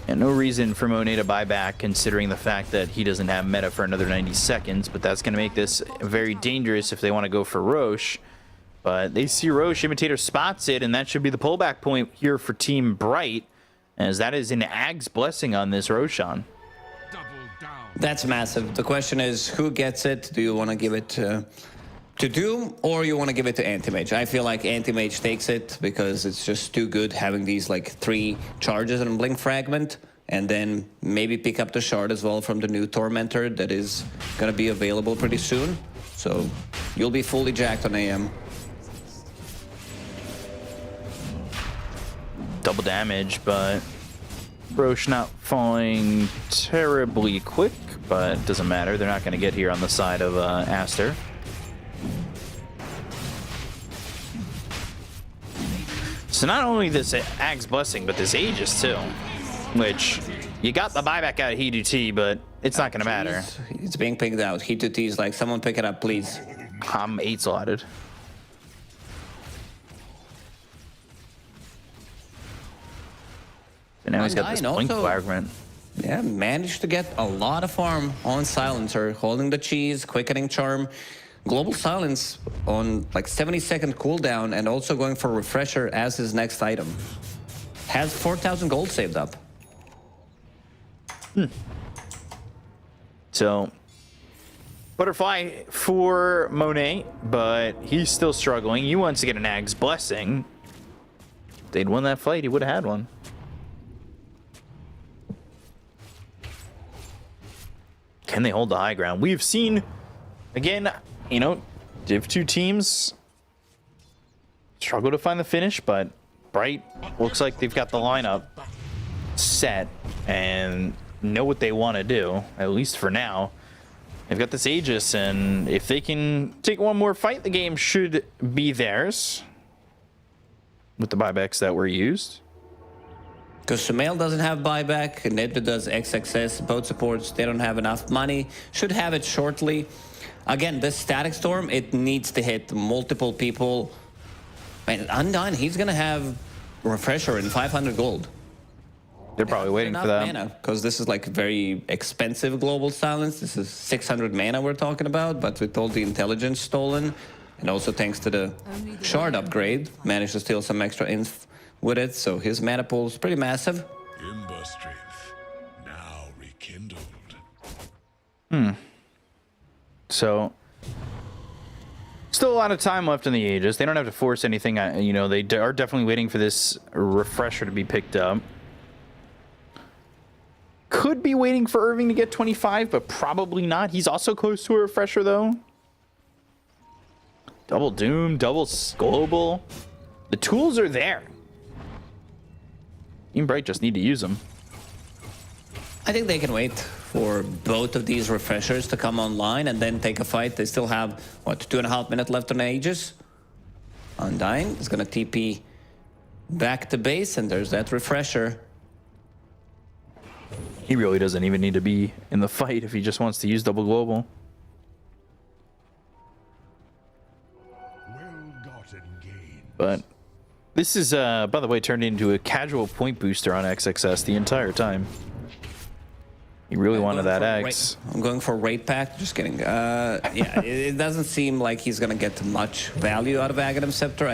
And no reason for Monet to buy back, considering the fact that he doesn't have meta for another 90 seconds, but that's going to make this very dangerous if they want to go for Roche. But they see Roche, Imitator spots it, and that should be the pullback point here for Team Bright, as that is an Ag's blessing on this Roshan. That's massive. The question is, who gets it? Do you want to give it to Doom, or you want to give it to Anti-Mage? I feel like Anti-Mage takes it because it's just too good having these like 3 charges and Blink Fragment, and then maybe pick up the shard as well from the new Tormentor that is going to be available pretty soon. So you'll be fully jacked on AM. Double damage, but Roche not falling terribly quick, but it doesn't matter. They're not going to get here on the side of Aster. So not only this Ag's Blessing, but this Aegis too, which you got the buyback out of Hidu, but it's not going to matter. It's being pinged out. Hidu is like, someone pick it up, please. I'm 8 slotted. And now he's got this Undyne blink also- fragment. Yeah, managed to get a lot of farm on Silencer, holding the cheese, quickening charm, global silence on like 70-second cooldown, and also going for refresher as his next item. Has 4,000 gold saved up. So, butterfly for Monet, but he's still struggling. He wants to get an Ag's Blessing. If they'd won that fight, he would have had one. Can they hold the high ground? We've seen, again, you know, Div 2 teams struggle to find the finish, but Bright looks like they've got the lineup set and know what they want to do, at least for now. They've got this Aegis, and if they can take one more fight, the game should be theirs with the buybacks that were used. Because Sumail doesn't have buyback, Nedved does XXS, both supports, they don't have enough money. Should have it shortly. Again, this Static Storm, it needs to hit multiple people. And Undyne, he's going to have Refresher in 500 gold. They're probably waiting for that. Because this is like very expensive global silence. This is 600 mana we're talking about, but with all the intelligence stolen, and also thanks to the shard upgrade, managed to steal some extra inf with it, so his mana pool is pretty massive. Ember strength now rekindled. So, still a lot of time left in the Aegis. They don't have to force anything. You know, they are definitely waiting for this refresher to be picked up. Could be waiting for Irving to get 25, but probably not. He's also close to a refresher, though. Double Doom, double Global. The tools are there. Team Bright just need to use them. I think they can wait for both of these refreshers to come online and then take a fight. They still have, what, 2.5 minutes left on Aegis? Undyne is going to TP back to base, and there's that refresher. He really doesn't even need to be in the fight if he just wants to use double global. Well-gotten gain. But this is, by the way, turned into a casual point booster on XXS the entire time. He really wanted that X. I'm going for raid pack. Just kidding. Yeah, it doesn't seem like he's gonna get much value out of Aghanim Scepter.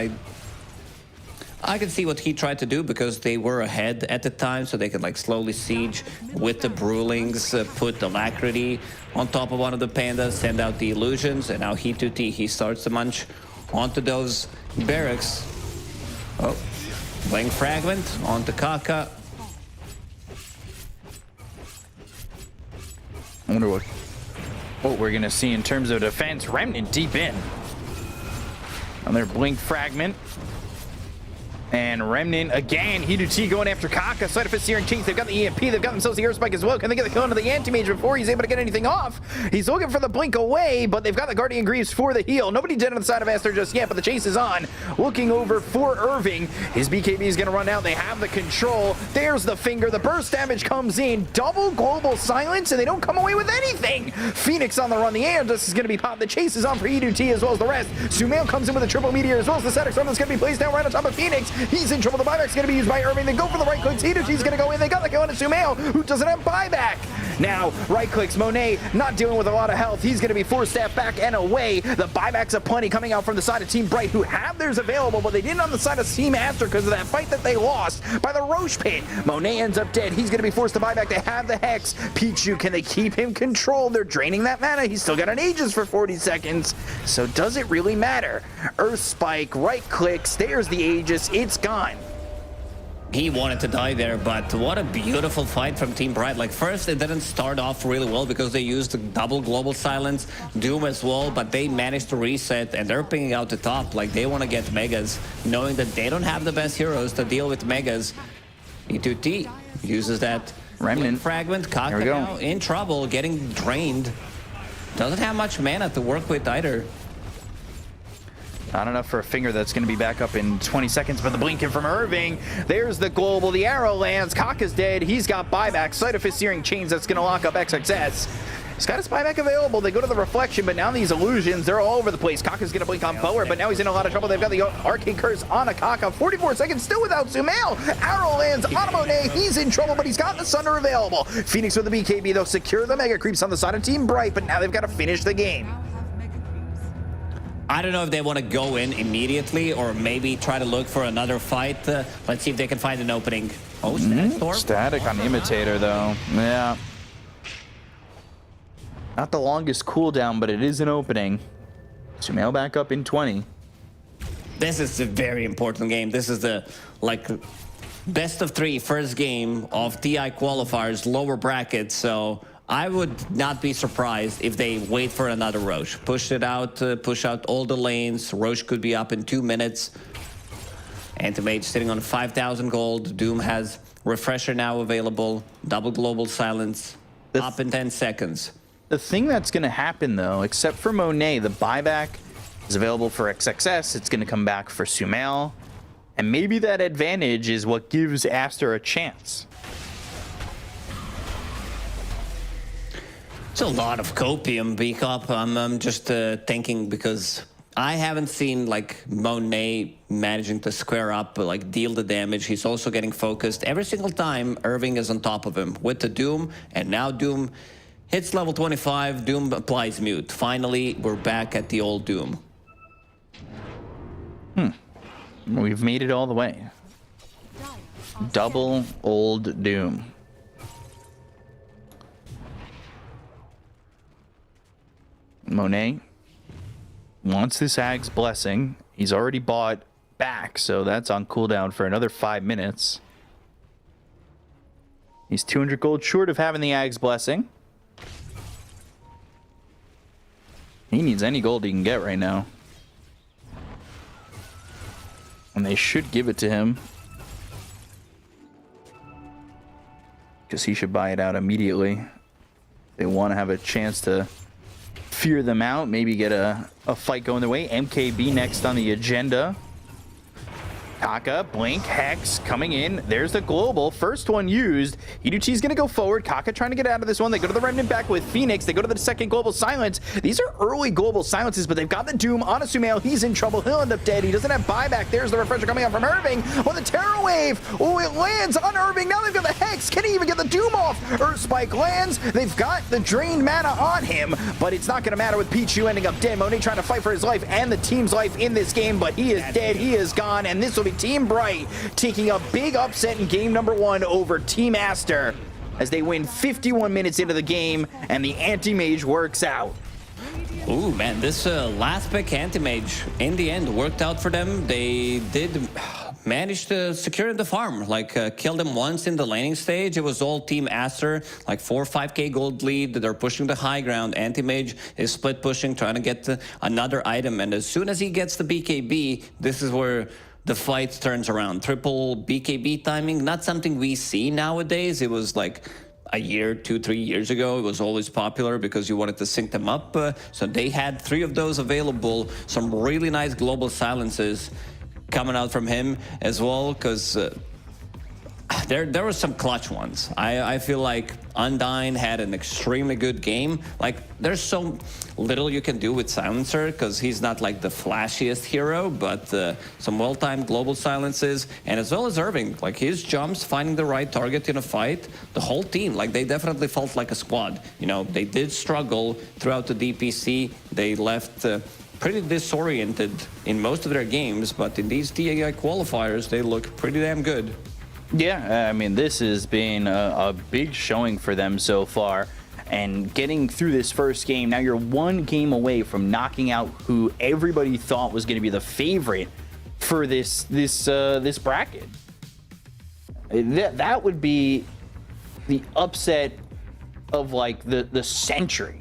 I can see what he tried to do because they were ahead at the time, so they could like slowly siege with the Brewlings, put Alacrity on top of one of the pandas, send out the illusions, and now he 2T. He starts to munch onto those barracks. Oh, Blink Fragment onto Kaka. I wonder what we're gonna see in terms of defense. Remnant deep in. Another Blink Fragment. And Remnant again, He2T going after Kaka, Side of Fist Searing Chains, they've got the EMP, they've got themselves the Air Spike as well. Can they get the kill into the Anti-Mage before he's able to get anything off? He's looking for the blink away, but they've got the Guardian Greaves for the heal. Nobody dead on the side of Aster just yet, but the chase is on. Looking over for Irving. His BKB is gonna run out, they have the control. There's the finger, the burst damage comes in. Double global silence, and they don't come away with anything. Phoenix on the run, the Aeondus is gonna be popped. The chase is on for He2T as well as the rest. Sumail comes in with a triple meteor as well as the static storm that's gonna be placed down right on top of Phoenix. He's in trouble. The buyback's going to be used by Irving. They go for the right clicks. He2T's going to go in. They got the kill on Sumail, who doesn't have buyback. Now, right clicks. Monet not dealing with a lot of health. He's going to be forced staff back and away. The buybacks of plenty coming out from the side of Team Bright, who have theirs available, but they didn't on the side of Team Aster because of that fight that they lost by the Roche Pit. Monet ends up dead. He's going to be forced to buy back. They have the Hex. Pichu, can they keep him controlled? They're draining that mana. He's still got an Aegis for 40 seconds. So does it really matter? Earth Spike, right clicks. There's the Aegis. It's gone. He wanted to die there, but what a beautiful fight from Team Bright. Like, first, it didn't start off really well because they used the double global silence, Doom as well, but they managed to reset, and they're picking out the top. Like, they want to get Megas, knowing that they don't have the best heroes to deal with Megas. E2T uses that Remnant fragment. Kaka now in trouble, getting drained. Doesn't have much mana to work with either. Not enough for a finger that's going to be back up in 20 seconds, but the blinking from Irving. There's the global. The arrow lands. Kaka's dead. He's got buyback. Side of Fist Searing Chains that's going to lock up XXS. He's got his buyback available. They go to the reflection, but now these illusions, they're all over the place. Kaka's going to blink on forward, but now he's in a lot of trouble. They've got the Arcane Curse on a Kaka. 44 seconds still without Sumail. Arrow lands on Monet. He's in trouble, but he's got the Sunder available. Phoenix with the BKB, though, secure the Mega Creeps on the side of Team Bright, but now they've got to finish the game. I don't know if they want to go in immediately or maybe try to look for another fight. Let's see if they can find an opening. Oh, Static Storm. Static on Imitator, though. Yeah. Not the longest cooldown, but it is an opening. Sumail back up in 20. This is a very important game. This is the, like, best of 3 first game of TI qualifiers, lower bracket, so I would not be surprised if they wait for another Roche. Push it out, push out all the lanes. Roche could be up in 2 minutes. Anti-Mage sitting on 5,000 gold. Doom has Refresher now available. Double Global Silence up in 10 seconds. The thing that's going to happen, though, except for Monet, the buyback is available for XXS. It's going to come back for Sumail. And maybe that advantage is what gives Aster a chance. It's a lot of copium, B-Cop. I'm just thinking because I haven't seen like Monet managing to square up, like deal the damage. He's also getting focused. Every single time, Irving is on top of him with the Doom, and now Doom hits level 25. Doom applies mute. Finally, we're back at the old Doom. We've made it all the way. Double old Doom. Monet wants this Ag's Blessing. He's already bought back, so that's on cooldown for another 5 minutes. He's 200 gold short of having the Ag's Blessing. He needs any gold he can get right now. And they should give it to him, because he should buy it out immediately. They want to have a chance to fear them out, maybe get a fight going their way. MKB next on the agenda. Kaka, Blink, Hex coming in. There's the global. First one used. Hiduchi's going to go forward. Kaka trying to get out of this one. They go to the Remnant back with Phoenix. They go to the second global silence. These are early global silences, but they've got the Doom on Asumeo. He's in trouble. He'll end up dead. He doesn't have buyback. There's the refresher coming out from Irving. Oh, the Terror Wave. Oh, it lands on Irving. Now they've got the Hex. Can he even get the Doom off? Earth Spike lands. They've got the drained mana on him, but it's not going to matter with Pichu ending up dead. Monet trying to fight for his life and the team's life in this game, but he is dead. He is gone, and this will be Team Bright taking a big upset in game number 1 over Team Aster as they win 51 minutes into the game, and the Anti-Mage works out. Ooh, man, this last pick Anti-Mage in the end worked out for them. They did manage to secure the farm, like kill them once in the laning stage. It was all Team Aster, like 4 or 5k gold lead. They're pushing the high ground. Anti-Mage is split pushing, trying to get another item, and as soon as he gets the BKB, this is where the fight turns around. Triple BKB timing, not something we see nowadays. It was like a year, 2-3 years ago. It was always popular because you wanted to sync them up. So they had 3 of those available. Some really nice global silences coming out from him as well, because there were some clutch ones. I feel like Undyne had an extremely good game. Like, there's so little you can do with Silencer because he's not like the flashiest hero, but some well-timed global silences, and as well as Irving, like his jumps, finding the right target in a fight. The whole team, like, they definitely felt like a squad. You know, they did struggle throughout the DPC. They left pretty disoriented in most of their games, but in these TAI qualifiers, they look pretty damn good. Yeah, I mean, this has been a big showing for them so far. And getting through this first game, now you're 1 game away from knocking out who everybody thought was going to be the favorite for this bracket. That would be the upset of like the century,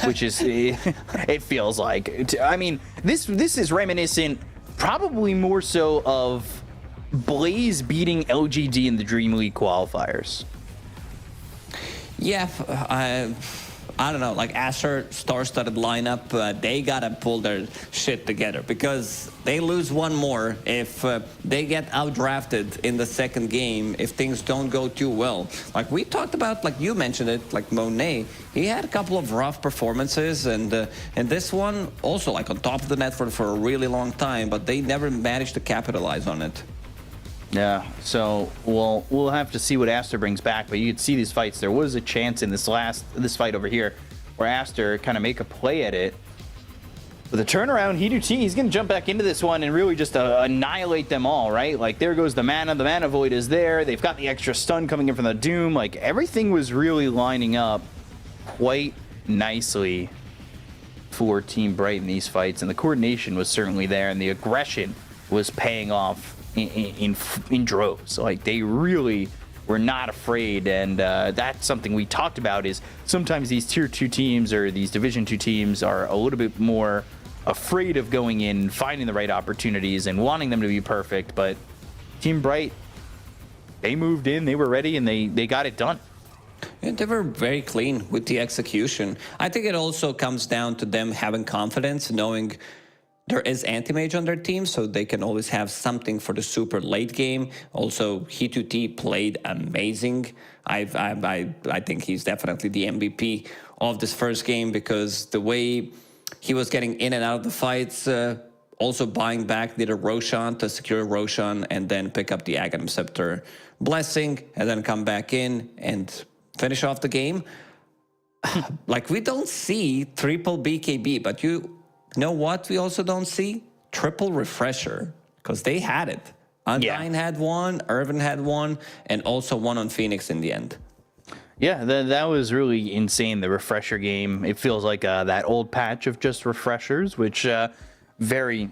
which is it feels like. I mean, this is reminiscent, probably more so of Blaze beating LGD in the Dream League qualifiers. Yeah, I don't know, like Aster star-studded lineup, they gotta pull their shit together because they lose one more if they get outdrafted in the second game, if things don't go too well. Like we talked about, like you mentioned it, like Monet, he had a couple of rough performances, and this one also like on top of the net for a really long time, but they never managed to capitalize on it. Yeah, so we'll have to see what Aster brings back, but you could see these fights. There was a chance in this fight over here where Aster kind of make a play at it. But the turnaround, he's going to jump back into this one and really just annihilate them all, right? Like, there goes the mana void is there. They've got the extra stun coming in from the Doom. Like, everything was really lining up quite nicely for Team Bright in these fights, and the coordination was certainly there, and the aggression was paying off in droves. Like, they really were not afraid, and that's something we talked about, is sometimes these tier 2 teams or these division 2 teams are a little bit more afraid of going in, finding the right opportunities and wanting them to be perfect. But Team Bright, they moved in, they were ready, and they got it done. And they were very clean with the execution. I think it also comes down to them having confidence, knowing there is Anti-Mage on their team, so they can always have something for the super late game. Also, He2T played amazing. I think he's definitely the MVP of this first game, because the way he was getting in and out of the fights, also buying back, did a Roshan to secure Roshan and then pick up the Aghanim Scepter Blessing and then come back in and finish off the game. Like, we don't see triple BKB, but you know what we also don't see? Triple refresher, because they had it. Undyne had one, Irvin had one, and also one on Phoenix in the end. Yeah, that was really insane, the refresher game. It feels like that old patch of just refreshers, which very,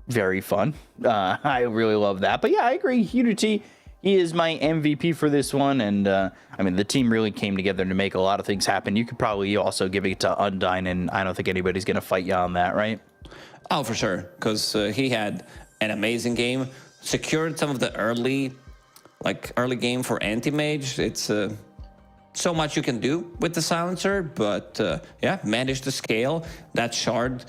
very fun. I really love that. But yeah, I agree. Hiduchi, he is my MVP for this one, and I mean, the team really came together to make a lot of things happen. You could probably also give it to Undyne, and I don't think anybody's going to fight you on that, right? Oh, for sure, because he had an amazing game, secured some of the early game for Anti-Mage. It's so much you can do with the silencer, but yeah, managed to scale that shard.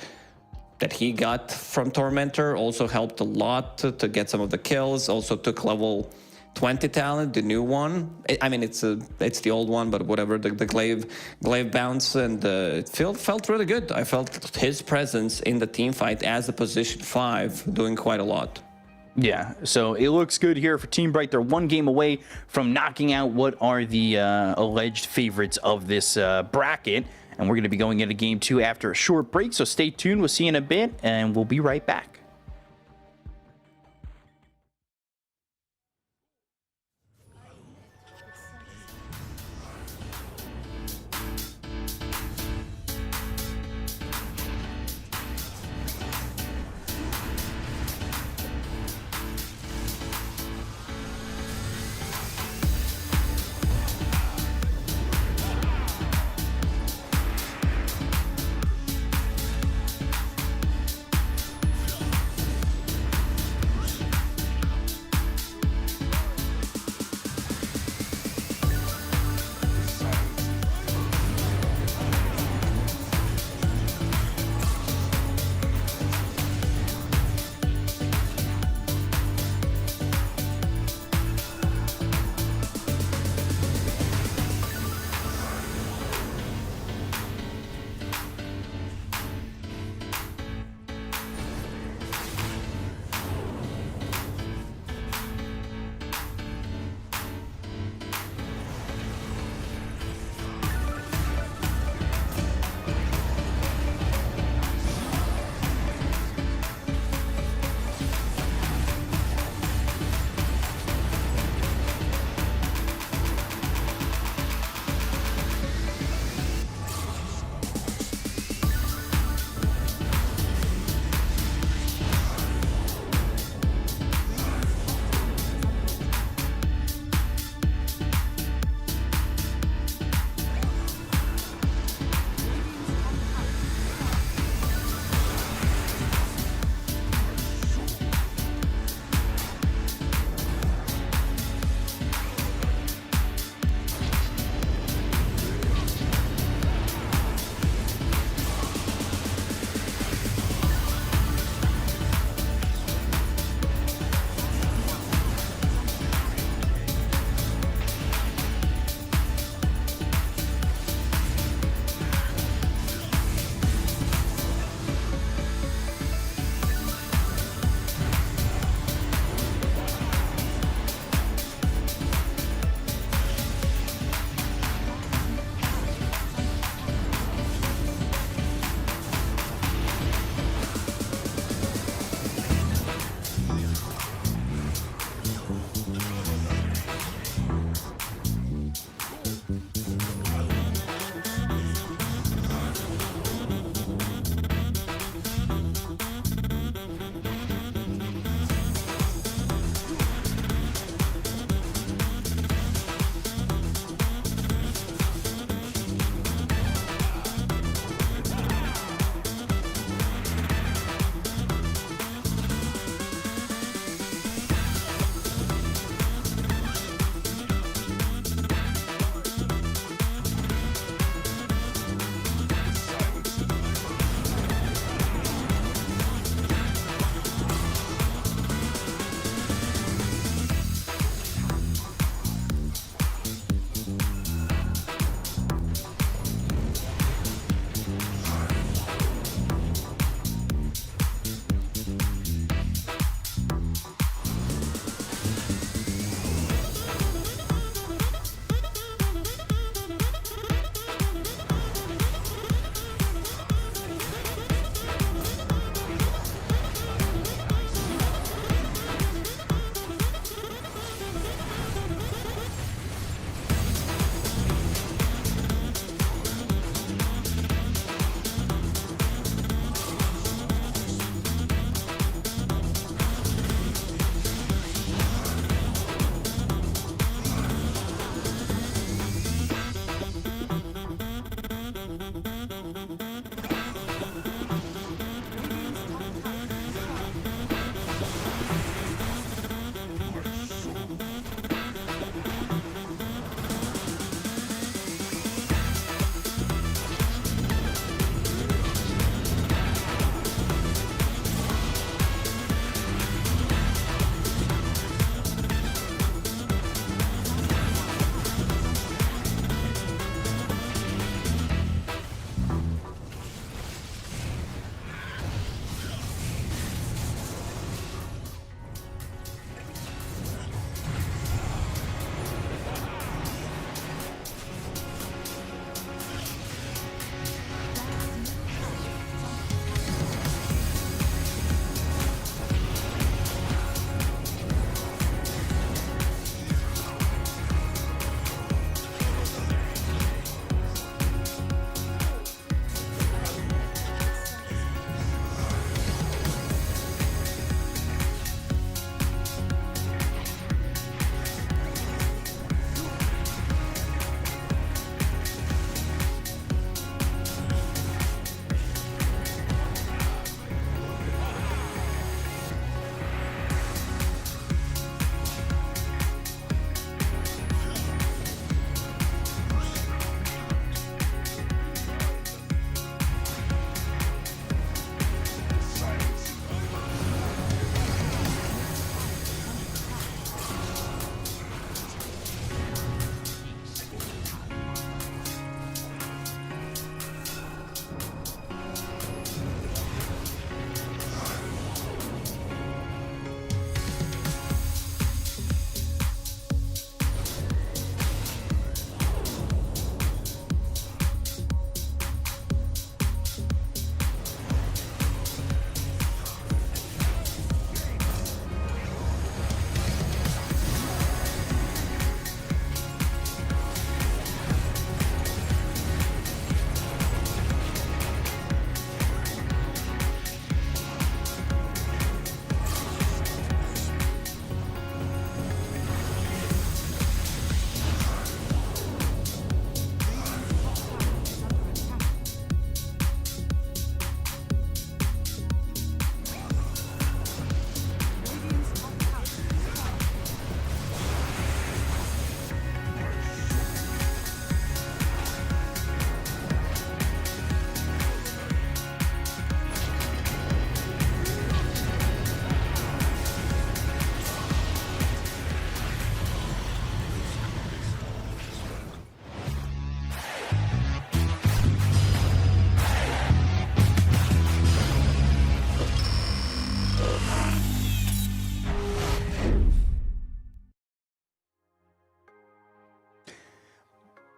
that he got from Tormentor also helped a lot to get some of the kills. Also took level 20 talent, the new one. I mean, it's the old one, but whatever, the glaive bounce, and it felt really good. I felt his presence in the team fight as a position 5 doing quite a lot. Yeah, so it looks good here for Team Bright. They're one game away from knocking out what are the alleged favorites of this bracket. And we're going to be going into game 2 after a short break. So stay tuned. We'll see you in a bit, and we'll be right back.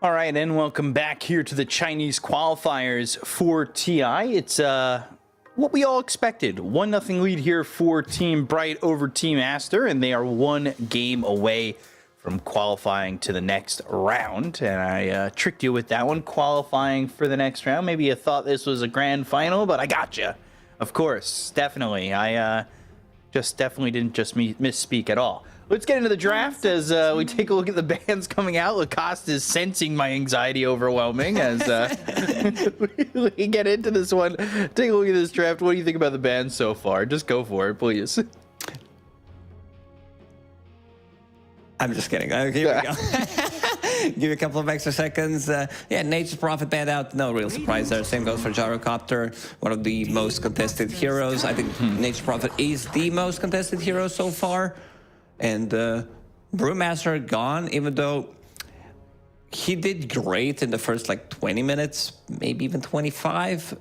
All right, and welcome back here to the Chinese qualifiers for TI. It's what we all expected. 1-0 lead here for Team Bright over Team Aster, and they are 1 game away from qualifying to the next round. And I tricked you with that one, qualifying for the next round. Maybe you thought this was a grand final, but I got you. Of course, definitely. I definitely didn't just misspeak at all. Let's get into the draft as we take a look at the bands coming out. Lacoste is sensing my anxiety overwhelming as we get into this one. Take a look at this draft. What do you think about the bands so far? Just go for it, please. I'm just kidding. Here we go. Give you a couple of extra seconds. Yeah, Nature's Prophet banned out. No real surprise there. Same goes for Gyrocopter, one of the most contested heroes. I think Nature's Prophet is the most contested hero so far. And Brewmaster gone, even though he did great in the first like 20 minutes, maybe even 25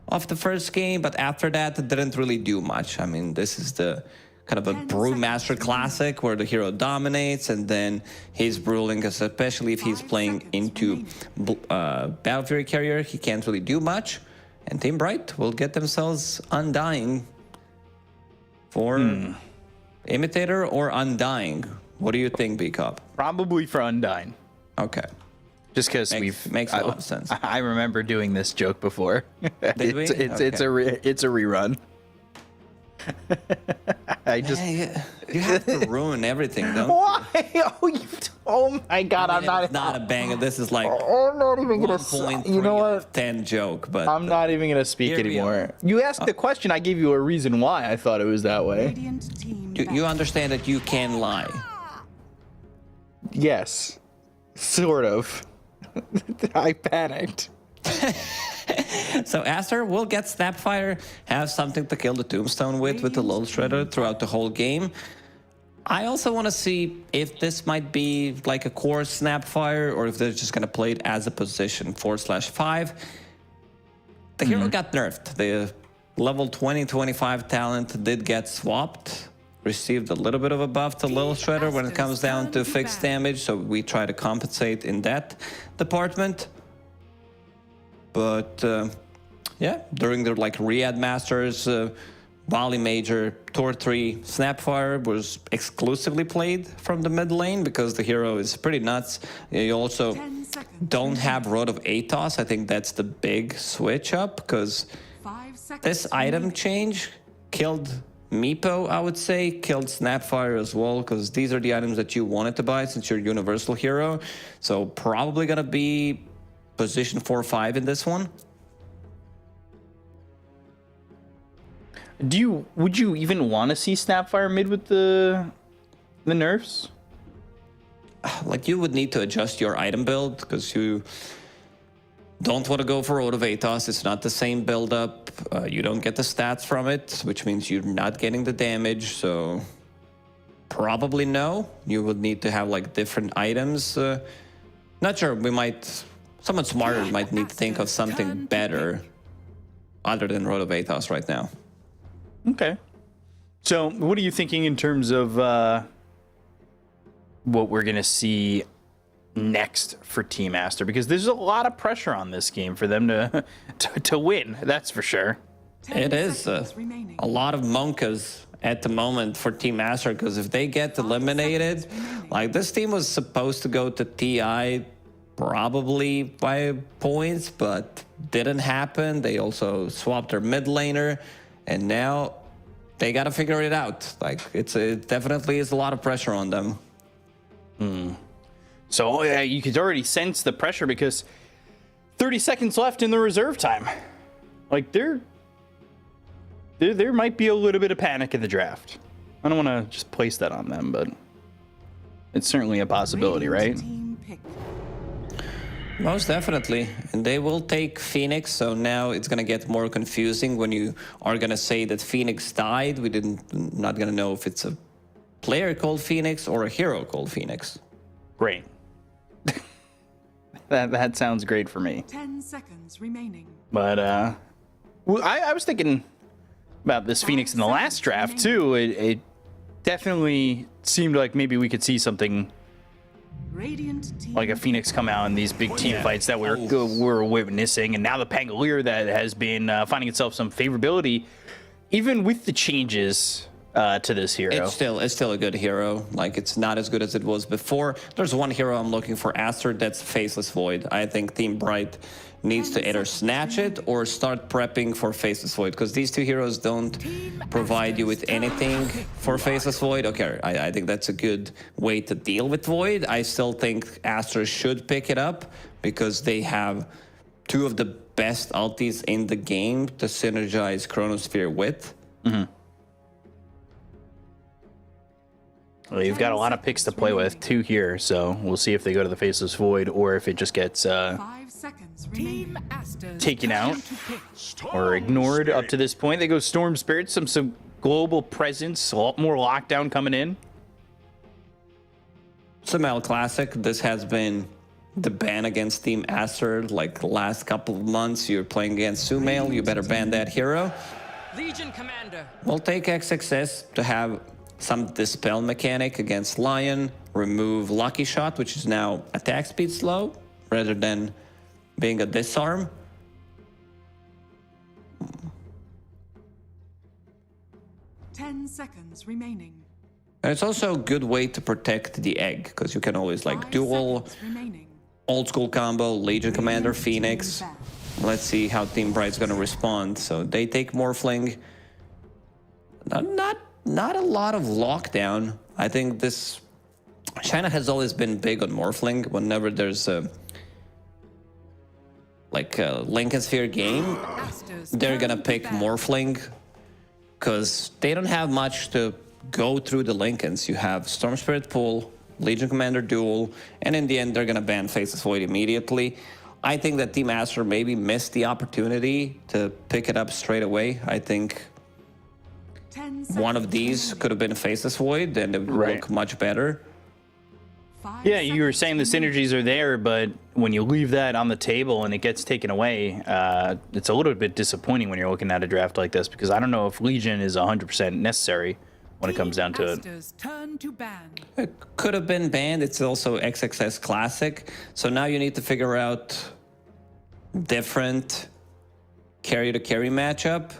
of the first game. But after that, it didn't really do much. I mean, this is the kind of a Brewmaster classic where the hero dominates and then he's brewing, especially if he's playing into Battle Fury Carrier, he can't really do much. And Team Bright will get themselves Undying for Imitator or Undying. What do you think, B-Cup? Probably for Undying. Okay. Just because makes a lot of sense. I remember doing this joke before. Did we? It's a rerun. I just you have to ruin everything, don't you? Why? Oh my God! I mean, it's not a banger. This is like I'm not even gonna. 1.3 You know what? 10 joke, but I'm not even gonna speak anymore. You asked the question. I gave you a reason why I thought it was that way. Radiant team you understand that you can lie. Yes, sort of. I panicked. So Aster will get Snapfire, have something to kill the Tombstone with the Lull Shredder throughout the whole game. I also want to see if this might be like a core Snapfire or if they're just going to play it as a position 4/5. The hero got nerfed. The level 20-25 talent did get swapped. Received a little bit of a buff to Lull Shredder when it comes down to fixed damage, so we try to compensate in that department. But yeah, during the like Riyadh Masters, Volley Major, Tor 3, Snapfire was exclusively played from the mid lane because the hero is pretty nuts. You also don't have Road of Atos. I think that's the big switch up because this item change killed Meepo, I would say, killed Snapfire as well because these are the items that you wanted to buy since you're Universal Hero. So probably going to be position 4-5 in this one. Would you even want to see Snapfire mid with the nerfs? Like you would need to adjust your item build because you don't want to go for Road of Atos. It's not the same build up. You don't get the stats from it, which means you're not getting the damage. So probably no. You would need to have like different items. Not sure. Someone smarter might need to think of something better other than Road of Atos right now. Okay. So what are you thinking in terms of what we're going to see next for Team Aster? Because there's a lot of pressure on this game for them to win. That's for sure. It is a lot of monkas at the moment for Team Aster because if they get eliminated, like this team was supposed to go to TI probably by points, but didn't happen. They also swapped their mid laner, and now they got to figure it out. Like it definitely is a lot of pressure on them. So you could already sense the pressure because 30 seconds left in the reserve time. Like there might be a little bit of panic in the draft. I don't want to just place that on them, but it's certainly a possibility, right? Most definitely. And they will take Phoenix, so now it's going to get more confusing when you are going to say that Phoenix died. Not going to know if it's a player called Phoenix or a hero called Phoenix. Great. that sounds great for me. 10 seconds remaining. But I was thinking about this Phoenix in the last draft too. It definitely seemed like maybe we could see something Radiant team like a Phoenix come out in these big team fights that we're witnessing, and now the Pangolier that has been finding itself some favorability, even with the changes to this hero. It's still a good hero. Like, it's not as good as it was before. There's one hero I'm looking for, Aster, that's Faceless Void. I think Team Bright needs to either snatch it or start prepping for Faceless Void, because these two heroes don't provide you with anything for Faceless Void. Okay, I think that's a good way to deal with Void. I still think Aster should pick it up because they have two of the best ultis in the game to synergize Chronosphere with. Well, you've got a lot of picks to play with, two here, so we'll see if they go to the Faceless Void or if it just gets 5 seconds remaining. taken out or ignored up to this point. They go Storm Spirit, some global presence, a lot more lockdown coming in. Sumail Classic, this has been the ban against Team Aster, like the last couple of months. You're playing against Sumail, you better ban that hero. Legion Commander. We'll take XXS to have some Dispel mechanic against Lion, remove Lucky Shot, which is now attack speed slow, rather than being a disarm. 10 seconds remaining. And it's also a good way to protect the egg, because you can always like 5 dual seconds remaining. old school combo, Legion Commander, Phoenix. Let's see how Team Bright's gonna respond. So they take Morphling. Not a lot of lockdown. I think this China has always been big on Morphling. Whenever there's a Lincoln Sphere game, they're gonna pick Morphling because they don't have much to go through the Lincolns. You have Storm Spirit Pool, Legion Commander Duel, and in the end, they're gonna ban Faceless Void immediately. I think that Team Aster maybe missed the opportunity to pick it up straight away. I think one of these could have been a Faceless Void, and it would look much better. Yeah, you were saying the synergies are there, but when you leave that on the table and it gets taken away, it's a little bit disappointing when you're looking at a draft like this, because I don't know if Legion is 100% necessary when it comes down to it. Turn to ban. It could have been banned. It's also XXS Classic. So now you need to figure out different carry-to-carry matchup.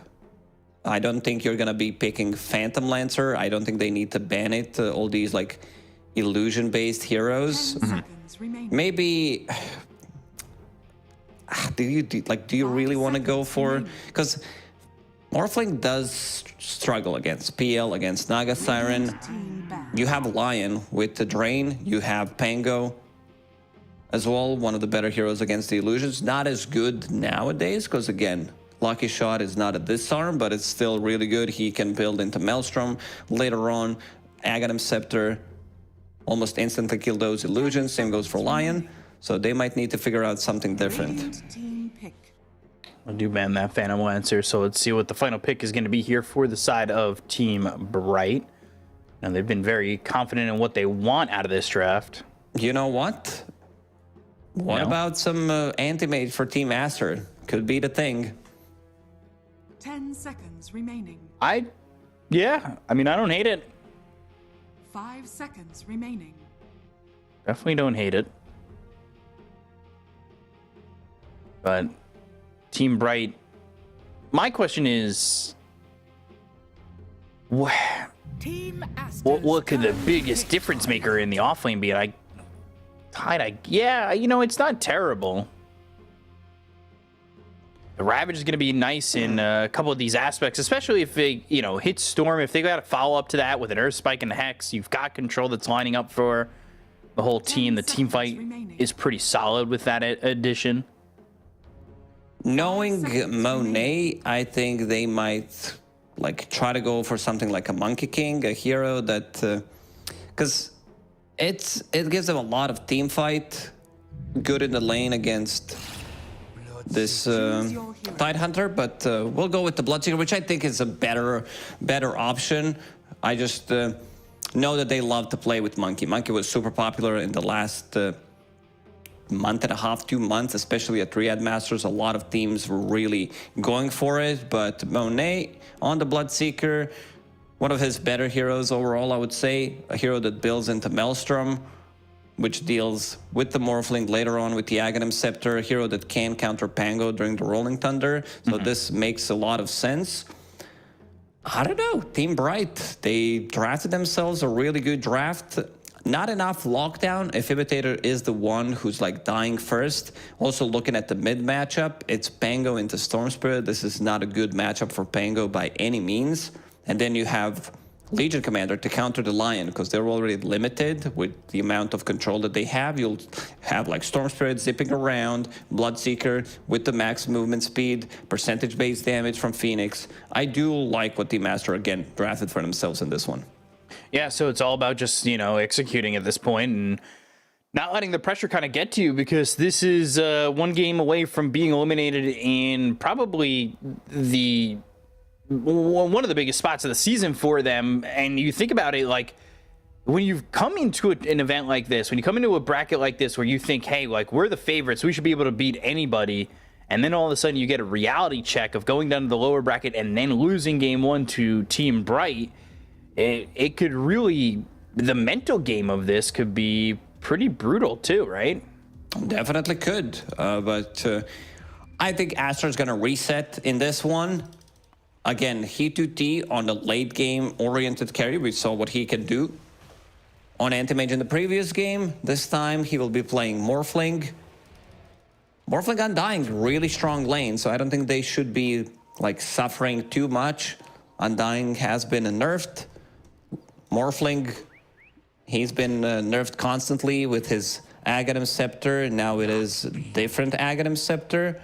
I don't think you're going to be picking Phantom Lancer. I don't think they need to ban it. All these like illusion-based heroes. Maybe... Do you really want to go for... Because Morphling does struggle against PL, against Naga Siren. You have Lion with the Drain. You have Pango as well, one of the better heroes against the illusions. Not as good nowadays, because again, Lucky Shot is not a disarm, but it's still really good. He can build into Maelstrom. Later on, Aghanim Scepter almost instantly kill those illusions. Same goes for Lion. So they might need to figure out something different. I do ban that Phantom Lancer, so let's see what the final pick is going to be here for the side of Team Bright. And they've been very confident in what they want out of this draft. You know what? What about some anti-mage for Team Aster? Could be the thing. 10 seconds remaining. Yeah, I mean, I don't hate it. 5 seconds remaining. Definitely don't hate it. But Team Bright, my question is, what could the biggest difference maker in the offlane be? Yeah, you know, it's not terrible. The Ravage is going to be nice in a couple of these aspects, especially if they, hit Storm. If they got to follow up to that with an Earth Spike and Hex, you've got control that's lining up for the whole team. The team fight is pretty solid with that addition. Knowing Monet, I think they might try to go for something like a Monkey King, a hero that, because it gives them a lot of team fight, good in the lane against this Tidehunter, but we'll go with the Bloodseeker, which I think is a better option. I just know that they love to play with Monkey. Monkey was super popular in the last month and a half, 2 months, especially at Triad Masters. A lot of teams were really going for it, but Monet on the Bloodseeker, one of his better heroes overall, I would say. A hero that builds into Maelstrom. which deals with the Morphling later on with the Aghanim Scepter, a hero that can counter Pango during the Rolling Thunder. So this makes a lot of sense. I don't know. Team Bright, they drafted themselves a really good draft. Not enough lockdown. If Imitator is the one who's like dying first. Also looking at the mid matchup, it's Pango into Storm Spirit. This is not a good matchup for Pango by any means. And then you have Legion Commander to counter the Lion because they're already limited with the amount of control that they have. You'll have like Storm Spirit zipping around, Bloodseeker with the max movement speed, percentage-based damage from Phoenix. I do like what Team Aster, again, drafted for themselves in this one. Yeah, so it's all about just, you know, executing at this point and not letting the pressure kind of get to you, because this is one game away from being eliminated in probably one of the biggest spots of the season for them. And you think about it, like, when you come into an event like this, when you come into a bracket like this where you think, hey, like, we're the favorites, we should be able to beat anybody, and then all of a sudden you get a reality check of going down to the lower bracket and then losing game one to Team Bright, it could really, the mental game of this could be pretty brutal too, right? Definitely could, but I think Aster's going to reset in this one. Again, He2T on the late game oriented carry. We saw what he can do on Anti-Mage in the previous game. This time he will be playing Morphling. Morphling Undying, really strong lane, so I don't think they should be like suffering too much. Undying has been nerfed. Morphling, he's been nerfed constantly with his Aghanim Scepter. Now it is different Aghanim Scepter.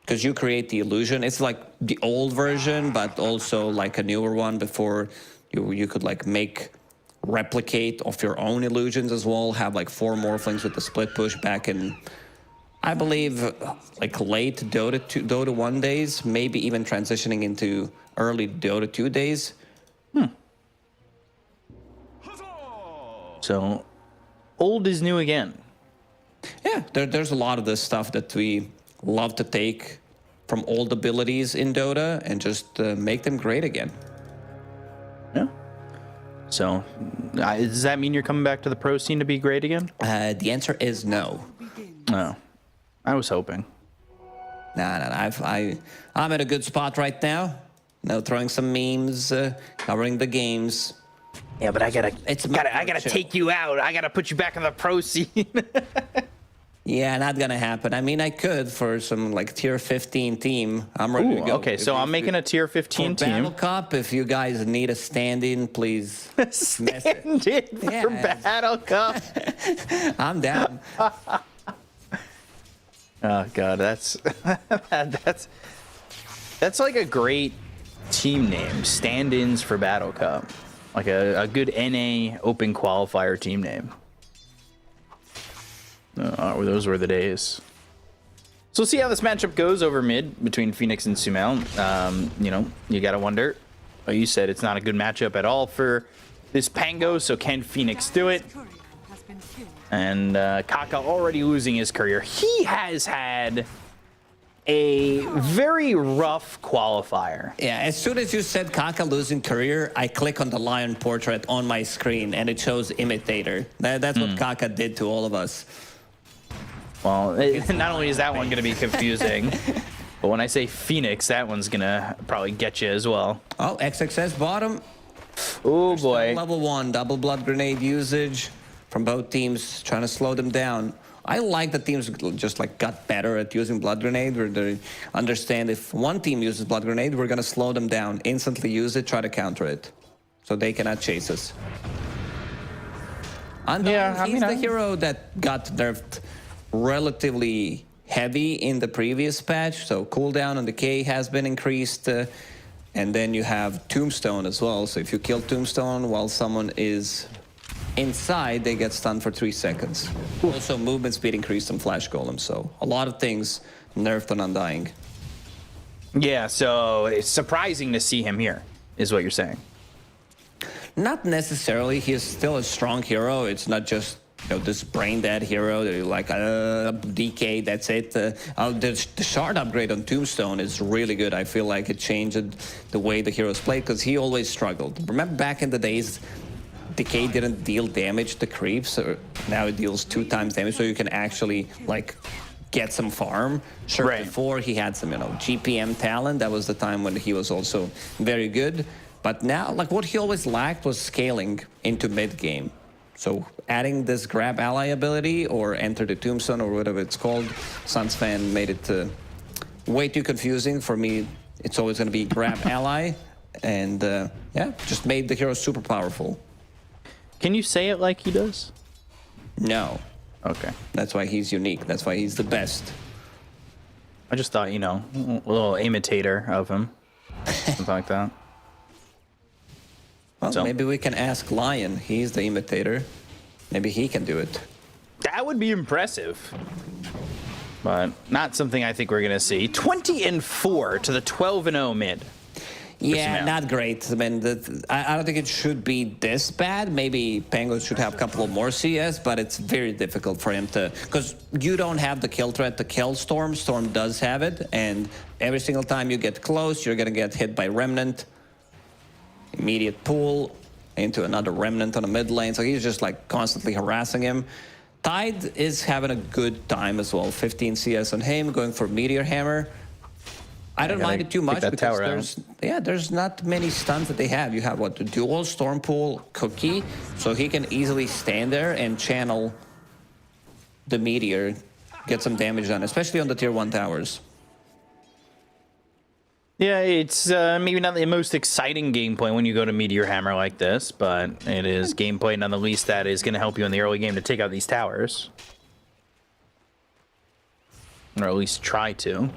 Because you create the illusion. It's like the old version, but also like a newer one. Before you could like make replicate of your own illusions as well. Have like 4 Morphlings with the split push back in, I believe, like late Dota 1 days, maybe even transitioning into early Dota 2 days. So, old is new again. Yeah, there's a lot of this stuff that we love to take from old abilities in Dota and just make them great again. Yeah. So, does that mean you're coming back to the pro scene to be great again? The answer is no. No. I was hoping. Nah, I'm at a good spot right now. Now throwing some memes, covering the games. Yeah, but I gotta show. take you out. I gotta put you back in the pro scene. Yeah, not gonna happen. I mean, I could for some like tier 15 team. I'm ready to go. Okay, so I'm making a tier 15 for team. Battle Cup, if you guys need a stand-in, please. Stand in for Battle Cup. I'm down. Oh god, that's like a great team name. Stand-ins for Battle Cup, like a good NA Open Qualifier team name. Those were the days. So we'll see how this matchup goes over mid between Phoenix and Sumail. You know, you gotta wonder. Like you said, it's not a good matchup at all for this Pango. So can Phoenix do it? And Kaka already losing his career. He has had a very rough qualifier. Yeah, as soon as you said Kaka losing career, I click on the lion portrait on my screen and it shows Imitator. That's what Kaka did to all of us. Well, not only is that one going to be confusing, but when I say Phoenix, that one's going to probably get you as well. Oh, XXS bottom. Oh boy. Level 1, double blood grenade usage from both teams, trying to slow them down. I like that teams just like got better at using blood grenade, where they understand if one team uses blood grenade, we're going to slow them down, instantly use it, try to counter it, so they cannot chase us. And yeah, he's the hero that got nerfed relatively heavy in the previous patch, so cooldown on the K has been increased, and then you have Tombstone as well, so if you kill Tombstone while someone is inside, they get stunned for 3 seconds. Also movement speed increased on Flash Golem, so a lot of things nerfed on Undying. Yeah, so it's surprising to see him here, is what you're saying. Not necessarily. He's still a strong hero. It's not just, you know, this brain dead hero that you're like DK, that's it. The shard upgrade on Tombstone is really good. I feel like it changed the way the heroes played, because he always struggled. Remember back in the days, Decay didn't deal damage to creeps, so now it deals 2 times damage, so you can actually like get some farm. Sure, Right. before he had some, GPM talent. That was the time when he was also very good. But now, like what he always lacked was scaling into mid game. So adding this grab ally ability or enter the tombstone or whatever it's called, Suns fan made it way too confusing for me. It's always going to be grab ally, and yeah, just made the hero super powerful. Can you say it like he does? No, Okay. that's why he's unique. That's why he's the best. I just thought, a little imitator of him. Something like that. Well, So- maybe we can ask Lion. He's the imitator. Maybe he can do it. That would be impressive. But not something I think we're going to see. 20-4 to the 12-0 mid. Yeah, Sumail. not great. I mean, I don't think it should be this bad. Maybe Penguins should have a couple of more CS, but it's very difficult for him to... Because you don't have the kill threat to kill Storm. Storm does have it, and every single time you get close, you're going to get hit by Remnant. Immediate pull into another Remnant on the mid lane. So he's just like constantly harassing him. Tide is having a good time as well. 15 CS on him, going for Meteor Hammer. I don't mind it too much because there's not many stuns that they have. You have the dual Storm Pool Cookie, so he can easily stand there and channel the Meteor, get some damage done, especially on the tier 1 towers. Yeah, it's maybe not the most exciting gameplay when you go to Meteor Hammer like this, but it is gameplay nonetheless that is going to help you in the early game to take out these towers. Or at least try to.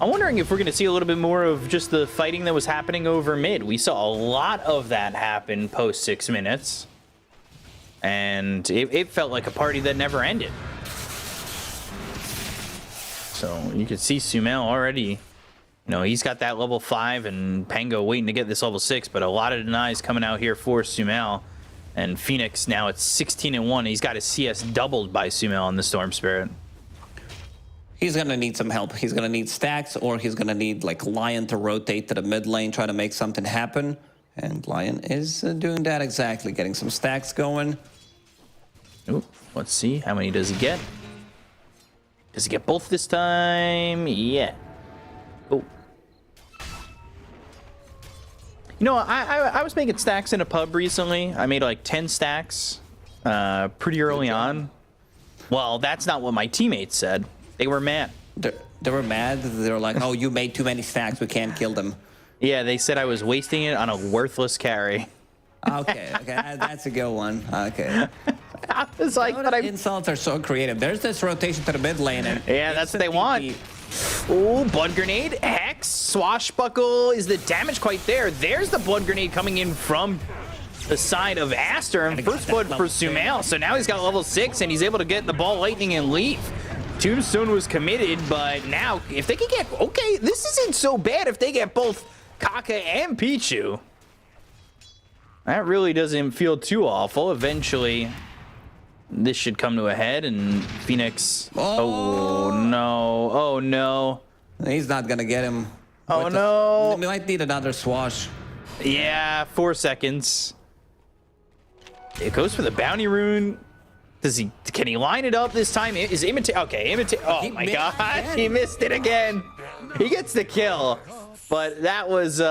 I'm wondering if we're going to see a little bit more of just the fighting that was happening over mid. We saw a lot of that happen post 6 minutes. And it felt like a party that never ended. So you could see Sumail already... he's got that level 5 and Pango waiting to get this level 6, but a lot of denies coming out here for Sumail. And Phoenix now at 16-1. He's got his CS doubled by Sumail in the Storm Spirit. He's going to need some help. He's going to need stacks, or he's going to need like Lion to rotate to the mid lane, try to make something happen. And Lion is doing that exactly, getting some stacks going. Ooh, let's see. How many does he get? Does he get both this time? Yeah. Oh. I was making stacks in a pub recently. I made like 10 stacks pretty early on. Well, that's not what my teammates said. They were mad. They were mad. They were like, oh, you made too many stacks. We can't kill them. Yeah, they said I was wasting it on a worthless carry. Okay, that's a good one. Okay. I was like, but insults are so creative. There's this rotation to the mid lane. And yeah, that's what they want. Oh, Blood Grenade, Hex, Swashbuckle. Is the damage quite there? There's the Blood Grenade coming in from the side of Aster, and first blood for Sumail. So now he's got level 6, and he's able to get the ball lightning and leave. Tombstone was committed, but now if they can get... Okay, this isn't so bad if they get both Kaka and Pichu. That really doesn't feel too awful. Eventually, this should come to a head, and Phoenix... Oh, no. Oh, no. He's not going to get him. Oh, no. We might need another swash. Yeah, 4 seconds. It goes for the bounty rune. Can he line it up this time? Is imitate? Okay, imitate. Oh my God, he missed it again. He gets the kill, but that was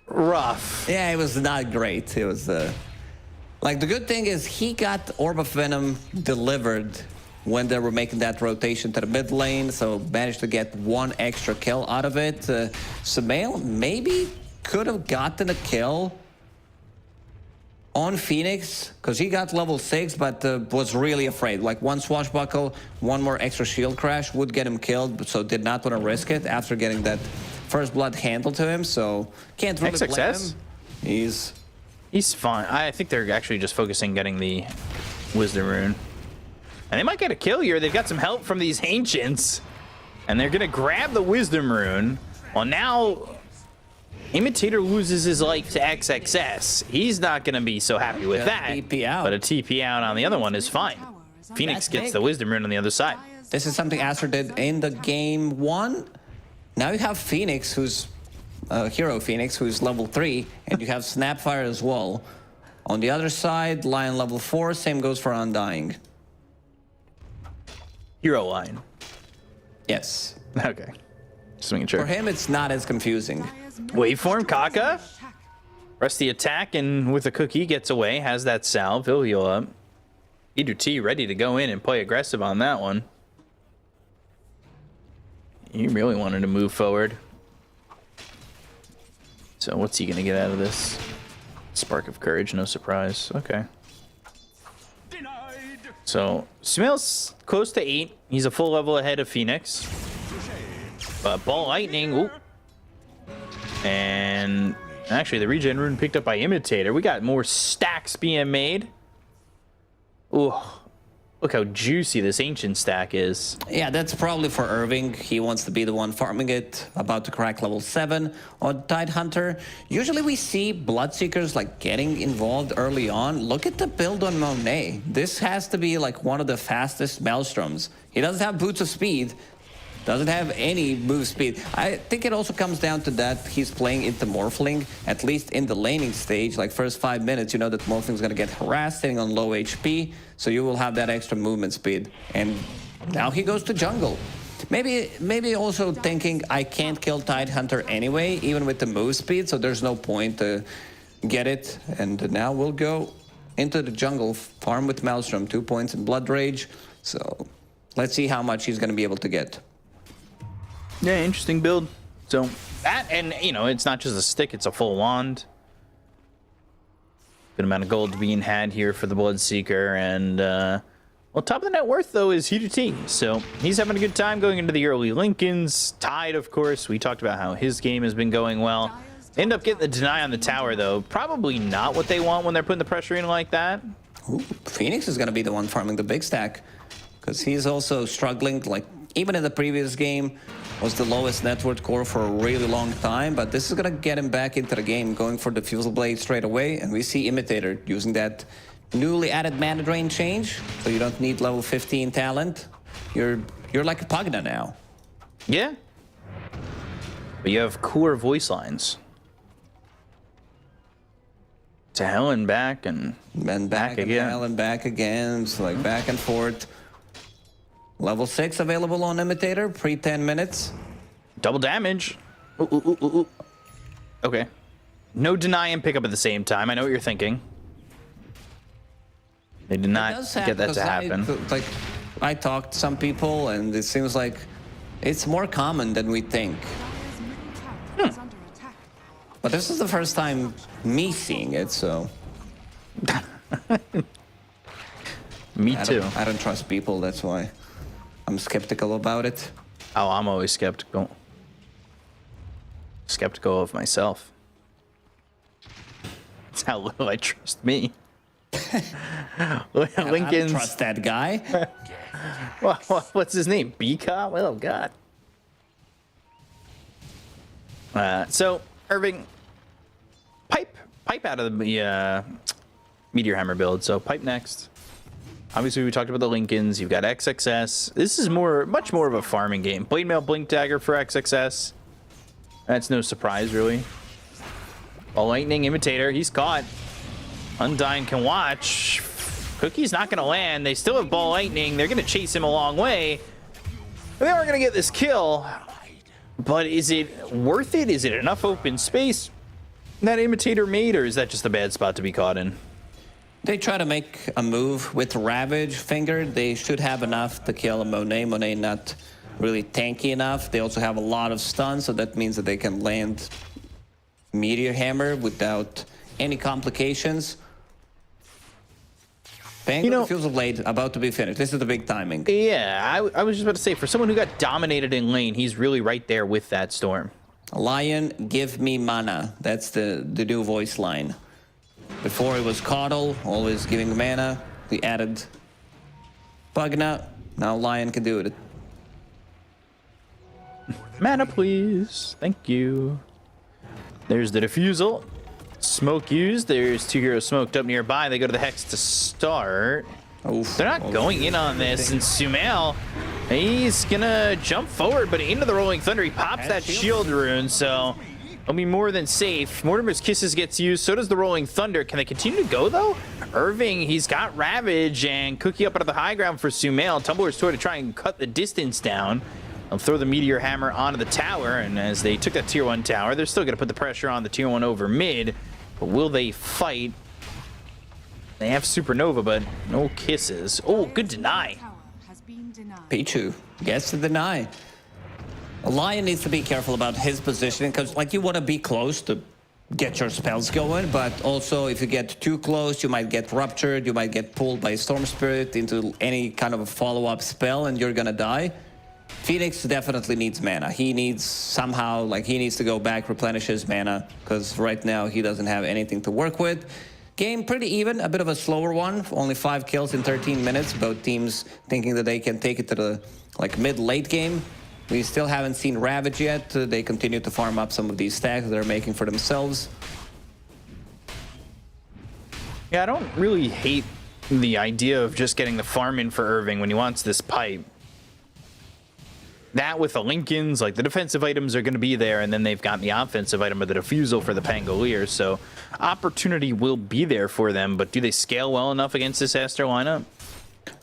rough. Yeah, it was not great. It was like the good thing is he got Orb of Venom delivered when they were making that rotation to the mid lane, so managed to get 1 extra kill out of it. Sumail maybe could have gotten a kill on Phoenix, because he got level 6, but was really afraid. Like 1 swashbuckle, 1 more extra shield crash would get him killed, so did not want to risk it after getting that first blood handled to him. So can't really blame him. He's fine. I think they're actually just focusing getting the Wisdom Rune. And they might get a kill here. They've got some help from these Ancients. And they're going to grab the Wisdom Rune. Well, now Imitator loses his life to XXS. He's not going to be so happy with that. TP out. But a TP out on the other one is fine. Phoenix gets the Wisdom Rune on the other side. This is something Aster did in the game 1. Now you have Phoenix, who's Hero Phoenix, who's level 3, and you have Snapfire as well On the other side, Lion level 4, same goes for Undying. Hero line. Yes. Okay. Just making sure. For him, it's not as confusing. Waveform, Kaka. Press the attack, and with a cookie, gets away. Has that salve. He'll heal up. E2T ready to go in and play aggressive on that one. He really wanted to move forward. So what's he going to get out of this? Spark of Courage, no surprise. Okay. So Sumail's close to 8. He's a full level ahead of Phoenix. But Ball Lightning, ooh. And actually, the regen rune picked up by Imitator. We got more stacks being made. Ooh, look how juicy this ancient stack is. Yeah, that's probably for Irving. He wants to be the one farming it, about to crack level 7 on Tidehunter. Usually we see Bloodseekers like getting involved early on. Look at the build on Monet. This has to be like one of the fastest Maelstroms. He doesn't have Boots of Speed. Doesn't have any move speed. I think it also comes down to that he's playing into Morphling, at least in the laning stage. Like first 5 minutes, you know that Morphling's gonna get harassed, sitting on low HP, so you will have that extra movement speed. And now he goes to jungle. Maybe also thinking I can't kill Tidehunter anyway, even with the move speed, so there's no point to get it. And now we'll go into the jungle, farm with Maelstrom, 2 points in Blood Rage. So let's see how much he's gonna be able to get. Yeah, interesting build. So that, and you know, it's not just a stick, it's a full wand. Good amount of gold being had here for the Bloodseeker. And well, top of the net worth though is Hee2T. So he's having a good time going into the early Lincolns. Tide, of course, we talked about how his game has been going well. End up getting the deny on the tower though. Probably not what they want when they're putting the pressure in like that. Ooh, Phoenix is gonna be the one farming the big stack, because he's also struggling. Like even in the previous game, was the lowest net worth core for a really long time, but this is gonna get him back into the game, going for the Fusel Blade straight away. And we see Imitator using that newly added mana drain change, so you don't need level 15 talent. You're like a Pugna now. Yeah. But you have cooler voice lines. To hell and back and back again. To hell and back again. So like back and forth. Level 6 available on Imitator, pre 10 minutes. Double damage. Ooh. Okay. No deny and pick up at the same time. I know what you're thinking. They did not get that to happen. I talked to some people, and it seems like it's more common than we think. But this is the first time me seeing it, so. Me too. I don't trust people, that's why. I'm skeptical about it. Oh, I'm always skeptical. Skeptical of myself. That's how little I trust me. Lincoln's. I don't trust that guy. What's his name? B-Cop? Oh, God. So, Irving, pipe out of the Meteor Hammer build. So, pipe next. Obviously, we talked about the Lincolns. You've got XXS. This is much more of a farming game. Blade Mail, Blink Dagger for XXS. That's no surprise, really. Ball Lightning, Imitator. He's caught. Undying can watch. Cookie's not going to land. They still have Ball Lightning. They're going to chase him a long way. They are going to get this kill. But is it worth it? Is it enough open space that Imitator made, or is that just a bad spot to be caught in? They try to make a move with Ravage Finger. They should have enough to kill a Monet. Monet not really tanky enough. They also have a lot of stun, so that means that they can land Meteor Hammer without any complications. Bang, the Fusel Blade about to be finished. This is the big timing. Yeah, I was just about to say, for someone who got dominated in lane, he's really right there with that Storm. Lion, give me mana. That's the new voice line. Before it was Coddle, always giving mana. We added Pugna. Now Lion can do it. Mana, please. Thank you. There's the Diffusal. Smoke used. There's 2 heroes smoked up nearby. They go to the Hex to start. Oof. They're not going in on this. And Sumail, he's going to jump forward, but into the Rolling Thunder. He pops that shield rune, so It'll be more than safe. Mortimer's Kisses gets used. So does the Rolling Thunder. Can they continue to go, though? Irving, he's got Ravage and Cookie up out of the high ground for Sumail. Tumbler's Toy to try and cut the distance down. They'll throw the Meteor Hammer onto the tower. And as they took that Tier 1 tower, they're still going to put the pressure on the Tier 1 over mid. But will they fight? They have Supernova, but no Kisses. Oh, good deny. Tower has been denied. Pichu gets the deny. Lion needs to be careful about his positioning because, like, you want to be close to get your spells going, but also if you get too close, you might get ruptured, you might get pulled by Storm Spirit into any kind of a follow-up spell, and you're gonna die. Phoenix definitely needs mana. He needs somehow, like, he needs to go back, replenish his mana, because right now he doesn't have anything to work with. Game pretty even, a bit of a slower one. Only 5 kills in 13 minutes. Both teams thinking that they can take it to the, like, mid-late game. We still haven't seen Ravage yet. They continue to farm up some of these stacks they're making for themselves. Yeah, I don't really hate the idea of just getting the farm in for Irving when he wants this pipe. That with the Lincolns, like, the defensive items are going to be there, and then they've got the offensive item of the Diffusal for the Pangolier, so opportunity will be there for them, but do they scale well enough against this Aster lineup?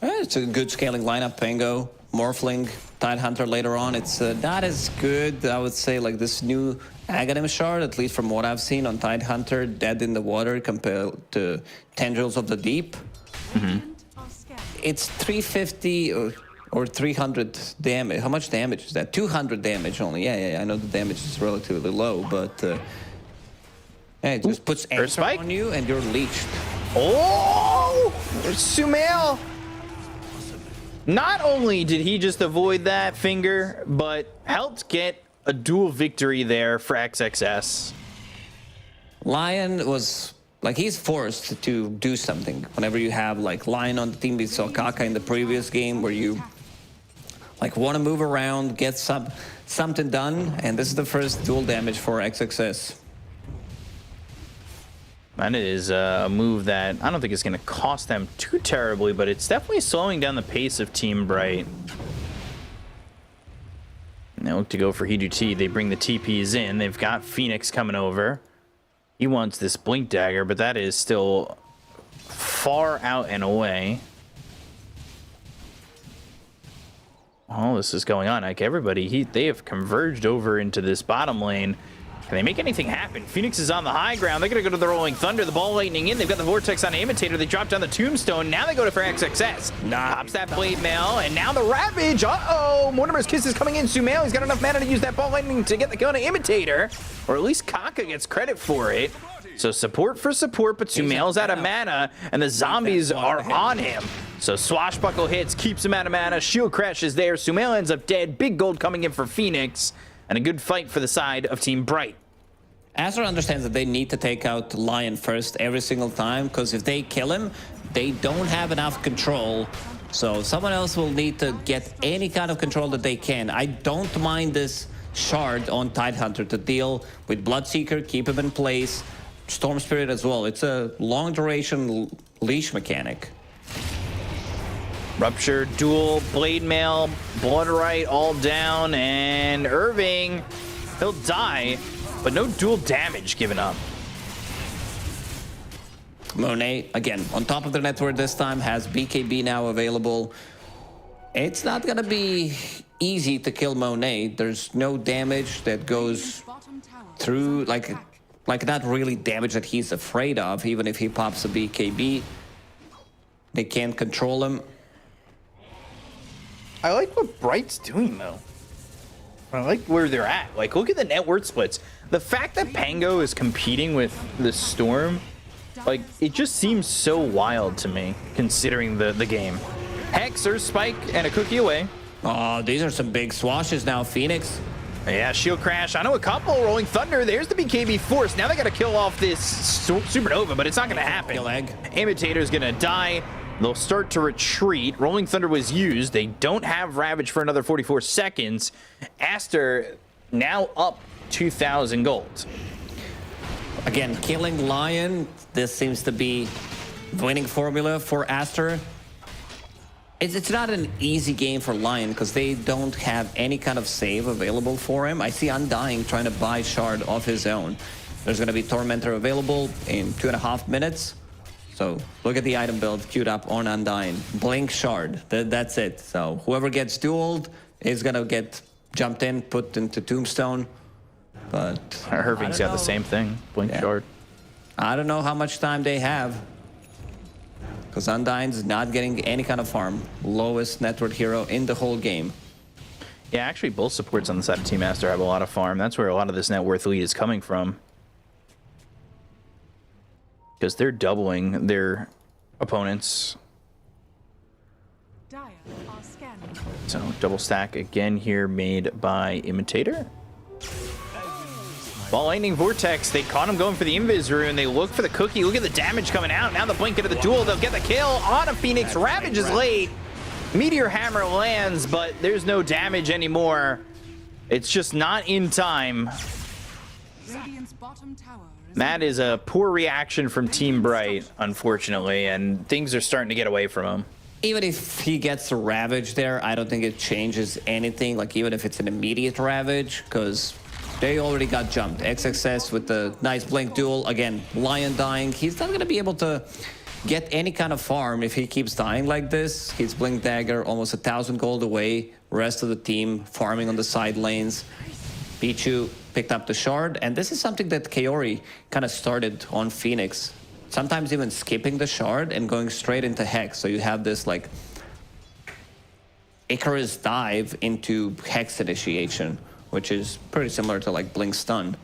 It's a good scaling lineup. Pango, Morphling, Tidehunter later on. It's not as good, I would say, like this new Aghanim shard, at least from what I've seen on Tidehunter, Dead in the Water compared to Tendrils of the Deep. It's 350 or 300 damage. How much damage is that? 200 damage only. Yeah, I know the damage is relatively low, but yeah, it just puts answer on you and you're leeched. Oh! Sumail! Not only did he just avoid that finger, but helped get a dual victory there for XXS. Lion was, like, he's forced to do something. Whenever you have, like, Lion on the team, we saw Kaka in the previous game where you, like, want to move around, get something done, and this is the first dual damage for XXS. And it is a move that I don't think is going to cost them too terribly, but it's definitely slowing down the pace of Team Bright. And they look to go for Hiduti. They bring the TPs in. They've got Phoenix coming over. He wants this Blink Dagger, but that is still far out and away. All this is going on. Like, everybody, they have converged over into this bottom lane. Can they make anything happen? Phoenix is on the high ground. They're going to go to the Rolling Thunder. The Ball Lightning in. They've got the Vortex on Imitator. They drop down the Tombstone. Now they go to for XXS. Pops that Blade Mail. And now the Ravage. Uh-oh. Mortimer's Kiss is coming in. Sumail, he's got enough mana to use that Ball Lightning to get the kill on Imitator. Or at least Kaka gets credit for it. So support for support, but Sumail's out of mana. And the zombies are on him. So Swashbuckle hits, keeps him out of mana. Shield Crash is there. Sumail ends up dead. Big gold coming in for Phoenix. And a good fight for the side of Team Bright. Azure understands that they need to take out Lion first every single time, because if they kill him, they don't have enough control. So someone else will need to get any kind of control that they can. I don't mind this shard on Tidehunter to deal with Bloodseeker, keep him in place, Storm Spirit as well. It's a long duration leash mechanic. Rupture, dual, Blade Mail, Bloodright all down, and Irving, he'll die, but no dual damage given up. Monet, again, on top of the network this time, has BKB now available. It's not going to be easy to kill Monet. There's no damage that goes through, like not really damage that he's afraid of, even if he pops a BKB. They can't control him. I like what Bright's doing, though. I like where they're at. Like, look at the net worth splits. The fact that Pango is competing with the Storm, like, it just seems so wild to me, considering the game. Hex, there's Spike, and a Cookie away. Oh, these are some big swashes now, Phoenix. Yeah, Shield Crash. I know a couple. Rolling Thunder. There's the BKB Force. Now they got to kill off this Supernova, but it's not going to happen. Kill Egg. Imitator's going to die. They'll start to retreat. Rolling Thunder was used. They don't have Ravage for another 44 seconds. Aster now up 2,000 gold. Again, killing Lion. This seems to be the winning formula for Aster. It's not an easy game for Lion because they don't have any kind of save available for him. I see Undying trying to buy Shard off his own. There's going to be Tormentor available in 2.5 minutes. So look at the item build queued up on Undying. Blink Shard, that's it. So whoever gets dueled is going to get jumped in, put into Tombstone. But Irving's got the same thing, Blink Shard. I don't know how much time they have. Because Undyne's not getting any kind of farm. Lowest network hero in the whole game. Yeah, actually both supports on the side of Team Aster have a lot of farm. That's where a lot of this net worth lead is coming from. Because they're doubling their opponents. Dire are scanning. So double stack again here made by Imitator. Ball Lightning Vortex, they caught him going for the Invis Rune. They look for the cookie. Look at the damage coming out. Now the blink into the duel. They'll get the kill on a Phoenix. Ravage is late. Meteor Hammer lands, but there's no damage anymore. It's just not in time. Radiant's bottom tower is That is a poor reaction from Team Bright, unfortunately, and things are starting to get away from him. Even if he gets a Ravage there, I don't think it changes anything. Like, even if it's an immediate Ravage, because they already got jumped. XXS with the nice blink duel. Again, Lion dying. He's not going to be able to get any kind of farm if he keeps dying like this. His blink dagger almost 1,000 gold away. Rest of the team farming on the side lanes. Pichu picked up the shard. And this is something that Kaori kind of started on Phoenix. Sometimes even skipping the shard and going straight into Hex. So you have this like Icarus dive into Hex initiation, which is pretty similar to like Blink Stun.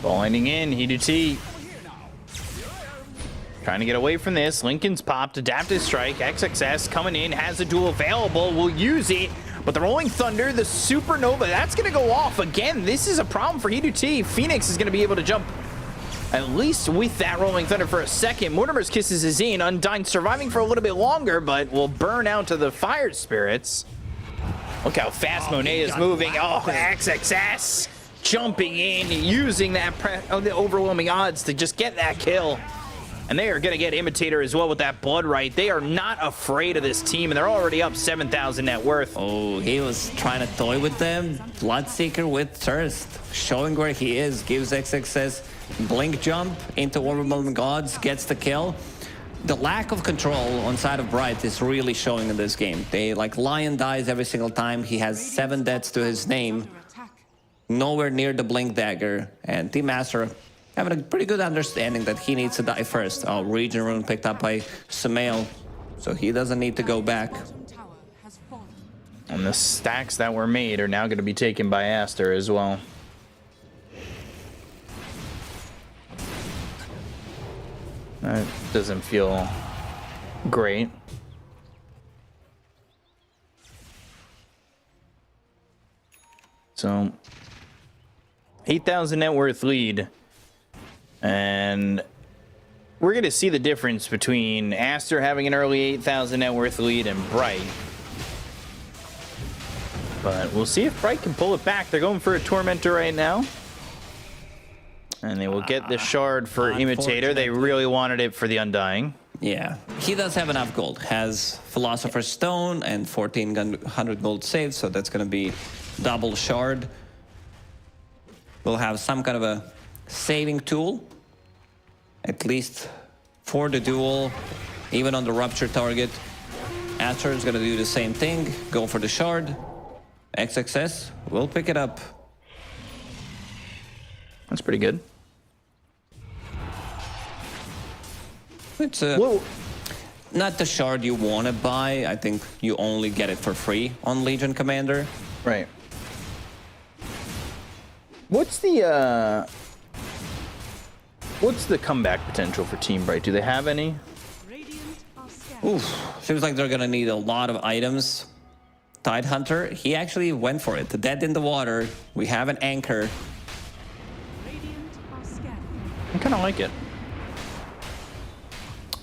Ball ending in, Heat. Trying to get away from this. Lincoln's popped, Adaptive Strike, XXS coming in, has a duel available, will use it. But the Rolling Thunder, the Supernova, that's going to go off. Again, this is a problem for Heat. Phoenix is going to be able to jump at least with that Rolling Thunder for a second. Mortimer's Kisses is in. Undyne surviving for a little bit longer, but will burn out to the Fire Spirits. Look how fast Monet is moving. Oh, XXS jumping in, using that the overwhelming odds to just get that kill. And they are going to get Imitator as well with that Blood Right. They are not afraid of this team, and they're already up 7,000 net worth. Oh, he was trying to toy with them. Bloodseeker with Thirst, showing where he is, gives XXS blink jump into Overwhelming Gods, gets the kill. The lack of control on side of Bright is really showing in this game. They like Lion dies every single time. He has 7 deaths to his name. Nowhere near the blink dagger. And Team Master having a pretty good understanding that he needs to die first. Oh, Region Rune picked up by Sumail, so he doesn't need to go back. And the stacks that were made are now going to be taken by Aster as well. That doesn't feel great. So 8,000 net worth lead. And we're going to see the difference between Aster having an early 8,000 net worth lead and Bright. But we'll see if Bright can pull it back. They're going for a Tormentor right now. And they will get the shard for Imitator. They really wanted it for the Undying. Yeah, he does have enough gold. Has Philosopher's Stone and 1,400 gold saved, so that's going to be double shard. We'll have some kind of a saving tool, at least for the duel, even on the rupture target. Aster is going to do the same thing, go for the shard. XXS will pick it up. That's pretty good. It's not the shard you want to buy. I think you only get it for free on Legion Commander. Right. What's the comeback potential for Team Bright? Do they have any? Oof, seems like they're gonna need a lot of items. Tidehunter, he actually went for it. The Dead in the Water. We have an anchor. I kind of like it.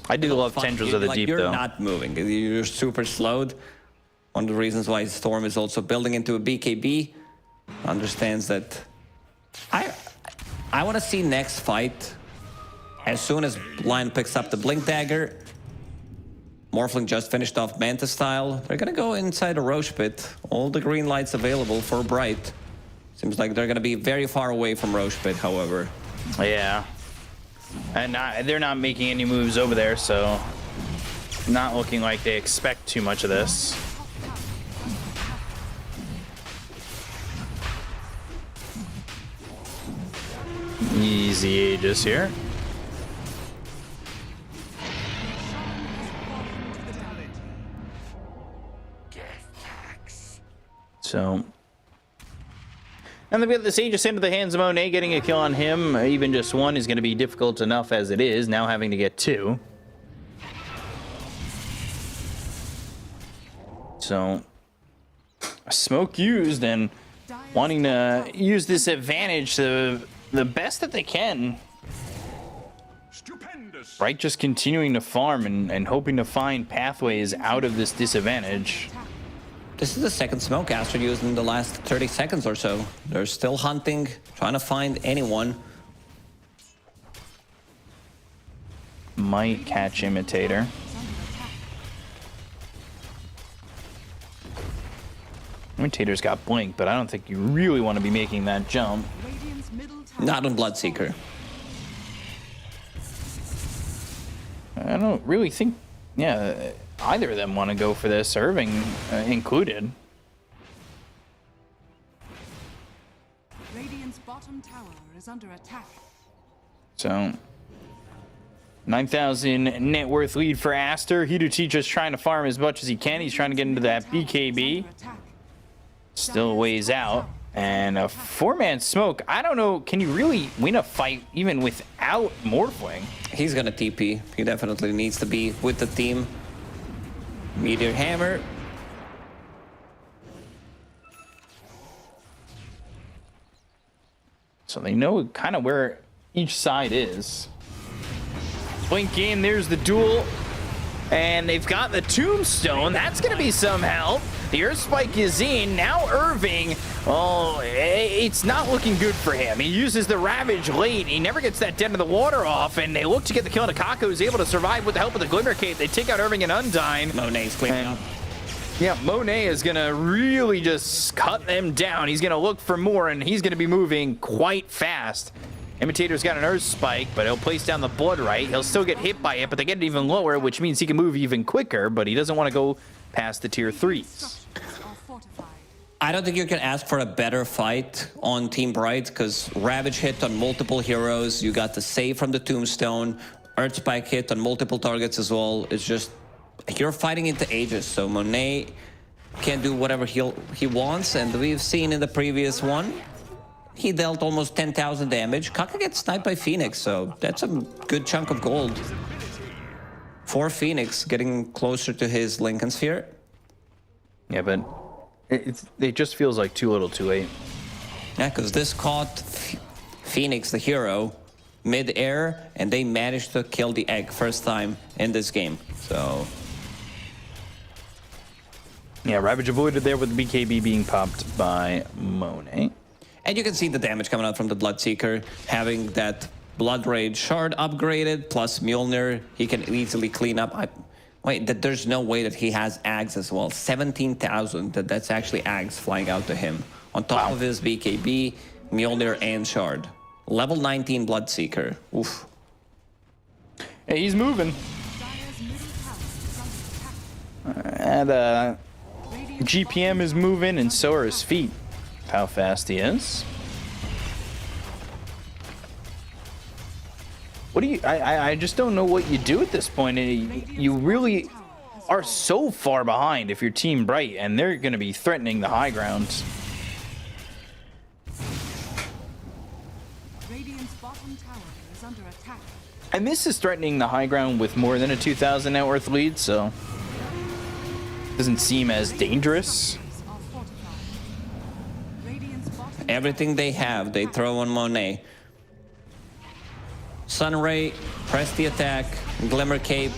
I do love Tendrils of the Deep, you're though. You're not moving. You're super slowed. One of the reasons why Storm is also building into a BKB. Understands that. I want to see next fight As soon as Lion picks up the Blink Dagger, Morphling just finished off Manta style. They're gonna go inside a Roche Pit. All the green lights available for Bright. Seems like they're gonna be very far away from Roche Pit, however. Yeah. And they're not making any moves over there, so not looking like they expect too much of this. Easy Aegis here. So, and they've got this Aegis into the hands of Monet. Getting a kill on him, even just one, is going to be difficult enough as it is. Now having to get two. So, a smoke used and wanting to use this advantage to the best that they can. Right, just continuing to farm and hoping to find pathways out of this disadvantage. This is the second smoke Aster used in the last 30 seconds or so. They're still hunting, trying to find anyone. Might catch Imitator. Imitator's got Blink, but I don't think you really want to be making that jump. Not on Bloodseeker. I don't really think, yeah, either of them want to go for this, Irving included. Radiant's bottom tower is under attack. So, 9,000 net worth lead for Aster. Hiduchi just trying to farm as much as he can. He's trying to get into that BKB. Still a ways out. And a four-man smoke. I don't know, can you really win a fight even without Morphling? He's gonna TP. He definitely needs to be with the team. Meteor Hammer. So they know kind of where each side is. Blink in, there's the duel. And they've got the Tombstone. That's going to be some help. The Earth Spike is in. Now Irving, oh, it's not looking good for him. He uses the Ravage late. He never gets that Den of the Water off, and they look to get the kill on Akako, who's able to survive with the help of the Glimmer Cape. They take out Irving and Undyne. Monet's cleaning up. Yeah, Monet is going to really just cut them down. He's going to look for more, and he's going to be moving quite fast. Imitator's got an Earth Spike, but he'll place down the Blood Right. He'll still get hit by it, but they get it even lower, which means he can move even quicker, but he doesn't want to go past the tier 3s. I don't think you can ask for a better fight on Team Bright, because Ravage hit on multiple heroes. You got the save from the Tombstone. Earth Spike hit on multiple targets as well. It's just, you're fighting into Aegis, so Monet can do whatever he wants, and we've seen in the previous one, he dealt almost 10,000 damage. Kaka gets sniped by Phoenix, so that's a good chunk of gold. For Phoenix, getting closer to his Lincoln Sphere. Yeah, but it just feels like too little too late. Yeah, because this caught Phoenix, the hero, mid-air, and they managed to kill the egg first time in this game, so... Yeah, Ravage avoided there with the BKB being popped by Monet. And you can see the damage coming out from the Bloodseeker, having that Blood Rage shard upgraded, plus Mjolnir, he can easily clean up. There's no way that he has Ags as well. 17,000, that's actually Ags flying out to him. On top of his BKB, Mjolnir, and shard. Level 19 Bloodseeker. Oof. Hey, he's moving. And GPM is moving, and so are his feet. How fast he is. What do you... I just don't know what you do at this point. You really are so far behind if you're Team Bright, and they're going to be threatening the high ground. Radiant's bottom tower is under attack. And this is threatening the high ground with more than a 2,000 net worth lead, so... doesn't seem as dangerous. Everything they have, they throw on Monet. Sunray, press the attack, Glimmer Cape,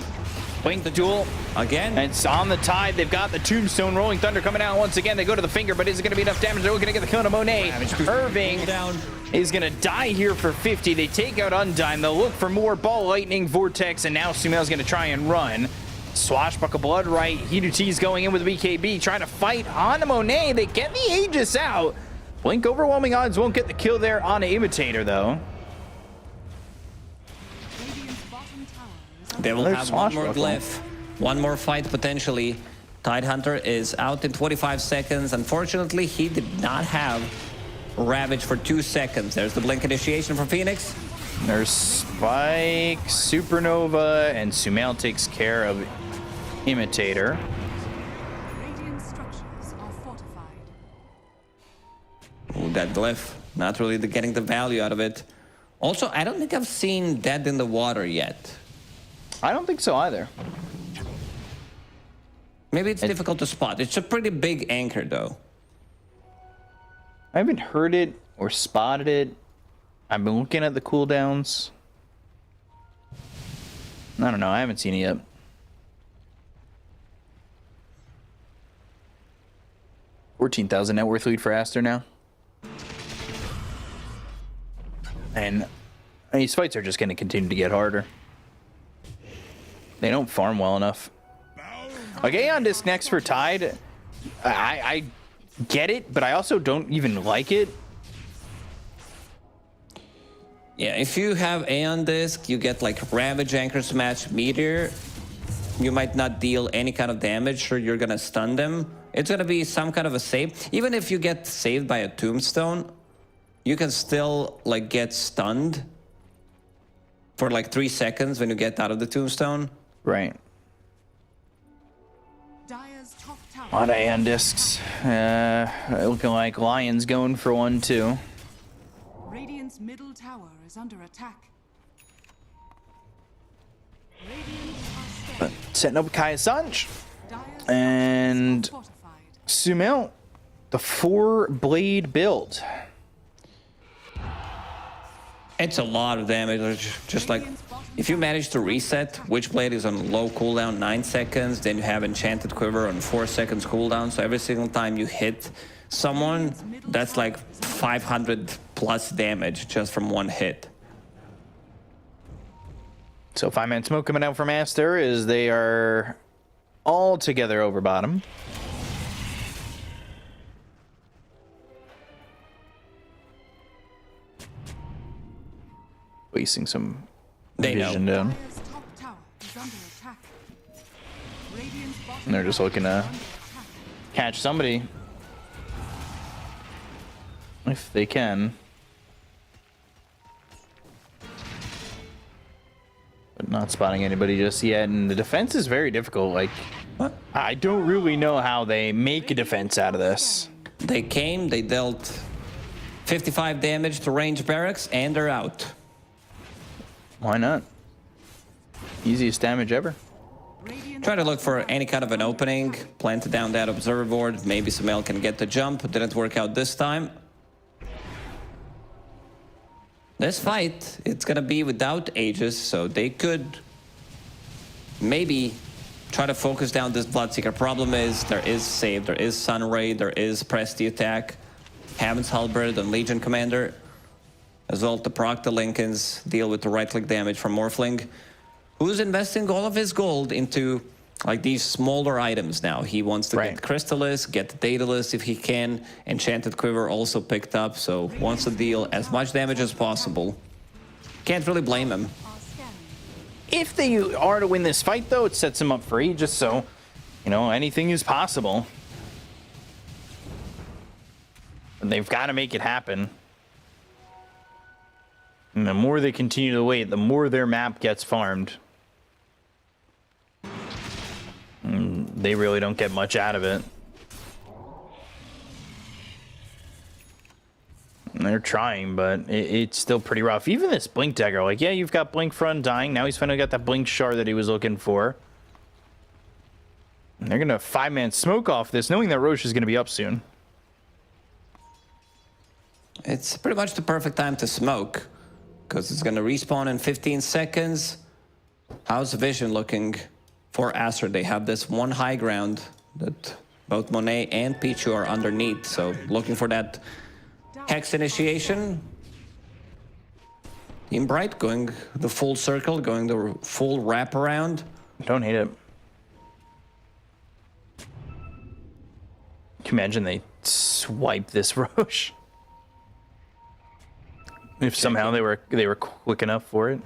Blink the duel. Again. And it's on the tide. They've got the Tombstone. Rolling Thunder coming out once again. They go to the finger, but is it going to be enough damage? They're going to get the kill on Monet. Irving is going to die here for 50. They take out Undyne. They'll look for more Ball Lightning Vortex, and now Sumail's going to try and run. Swashbuckle Blood right. Hiduti's going in with BKB, trying to fight on the Monet. They get the Aegis out. Blink overwhelming odds won't get the kill there on an Imitator, though. They will have one more glyph, one more fight potentially. Tidehunter is out in 25 seconds. Unfortunately, he did not have Ravage for 2 seconds. There's the blink initiation from Phoenix. There's Spike, Supernova, and Sumail takes care of Imitator. Radiant structures are fortified. Ooh, that glyph, not really getting the value out of it. Also, I don't think I've seen Dead in the Water yet. I don't think so either. Maybe it's difficult to spot. It's a pretty big anchor, though. I haven't heard it or spotted it. I've been looking at the cooldowns. I don't know. I haven't seen it yet. $14,000 net worth lead for Aster now. And these fights are just going to continue to get harder. They don't farm well enough. Like Aeon Disc next for Tide, I get it, but I also don't even like it. Yeah, if you have Aeon Disc, you get like Ravage, Anchor Smash, Meteor. You might not deal any kind of damage, or you're gonna stun them. It's gonna be some kind of a save. Even if you get saved by a Tombstone, you can still like get stunned for like 3 seconds when you get out of the Tombstone. Right. Dire's top tower. A lot of Aeon Discs. Looking like Lion's going for one too. Radiant's middle tower is under attack. Radiant are scared. Setting up Kaya Sanj. Dire's And structures are fortified. Sumail, the 4-blade build. It's a lot of damage. Just like if you manage to reset, Witchblade is on low cooldown 9 seconds, then you have Enchanted Quiver on 4 seconds cooldown. So every single time you hit someone, that's like 500 plus damage just from one hit. So 5-man smoke coming out from Aster as they are all together over bottom. Wasting some vision down. Dire's top tower is under attack. Radiant's bottom And they're just looking to catch somebody. If they can. But not spotting anybody just yet. And the defense is very difficult. Like, I don't really know how they make a defense out of this. They came, they dealt 55 damage to range barracks, and they're out. Why not? Easiest damage ever. Try to look for any kind of an opening, plant down that observer board. Maybe Sumail can get the jump. Didn't work out this time. This fight, it's gonna be without Aegis, so they could maybe try to focus down this Bloodseeker. Problem is, there is Save, there is Sunray, there is Press the Attack, Heaven's Halberd and Legion Commander, as well to proc the Lincolns, deal with the right-click damage from Morphling, who's investing all of his gold into like these smaller items now. He wants to get Crystallis, get the Daedalus if he can. Enchanted Quiver also picked up, so wants to deal as much damage as possible. Can't really blame him. If they are to win this fight, though, it sets them up for Aegis, so, you know, anything is possible. And they've got to make it happen. And the more they continue to wait, the more their map gets farmed. And they really don't get much out of it. And they're trying, but it's still pretty rough. Even this Blink Dagger, like, yeah, you've got Blink for Undying. Now he's finally got that Blink Shard that he was looking for. And they're going to 5-man smoke off this, knowing that Roche is going to be up soon. It's pretty much the perfect time to smoke, because it's going to respawn in 15 seconds. How's the vision looking? for Aster. They have this one high ground that both Monet and Pichu are underneath. So looking for that Hex initiation. Team Bright going the full circle, going the full wraparound. Don't hate it. Can you imagine they swipe this Roche? If somehow they were quick enough for it.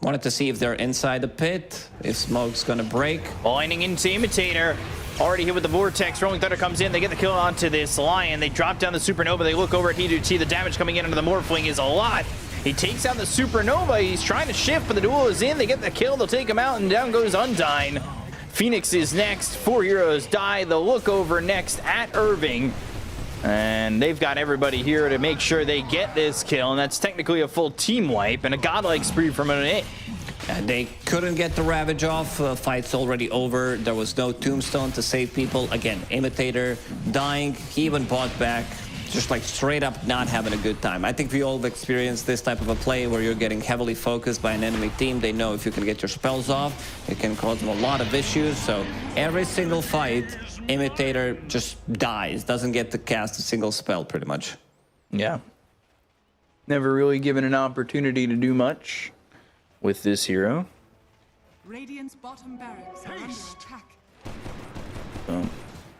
Wanted to see if they're inside the pit, if smoke's gonna break. Lining into Imitator. Already hit with the Vortex. Rolling Thunder comes in. They get the kill onto this Lion. They drop down the Supernova. They look over at He2T. The damage coming in under the Morphling is a lot. He takes out the Supernova. He's trying to shift, but the duel is in. They get the kill. They'll take him out, and down goes Undyne. Phoenix is next. 4 heroes die. They'll look over next at Irving. And they've got everybody here to make sure they get this kill, and that's technically a full team wipe and a godlike spree from Monet. And they couldn't get the Ravage off. Fight's already over. There was no tombstone to save people. Again, Imitator dying. He even bought back. Just like straight up not having a good time. I think we all have experienced this type of a play where you're getting heavily focused by an enemy team. They know if you can get your spells off, it can cause them a lot of issues. So every single fight, Imitator just dies. Doesn't get to cast a single spell pretty much. Yeah. Never really given an opportunity to do much with this hero. Radiant's bottom barracks are under attack. So,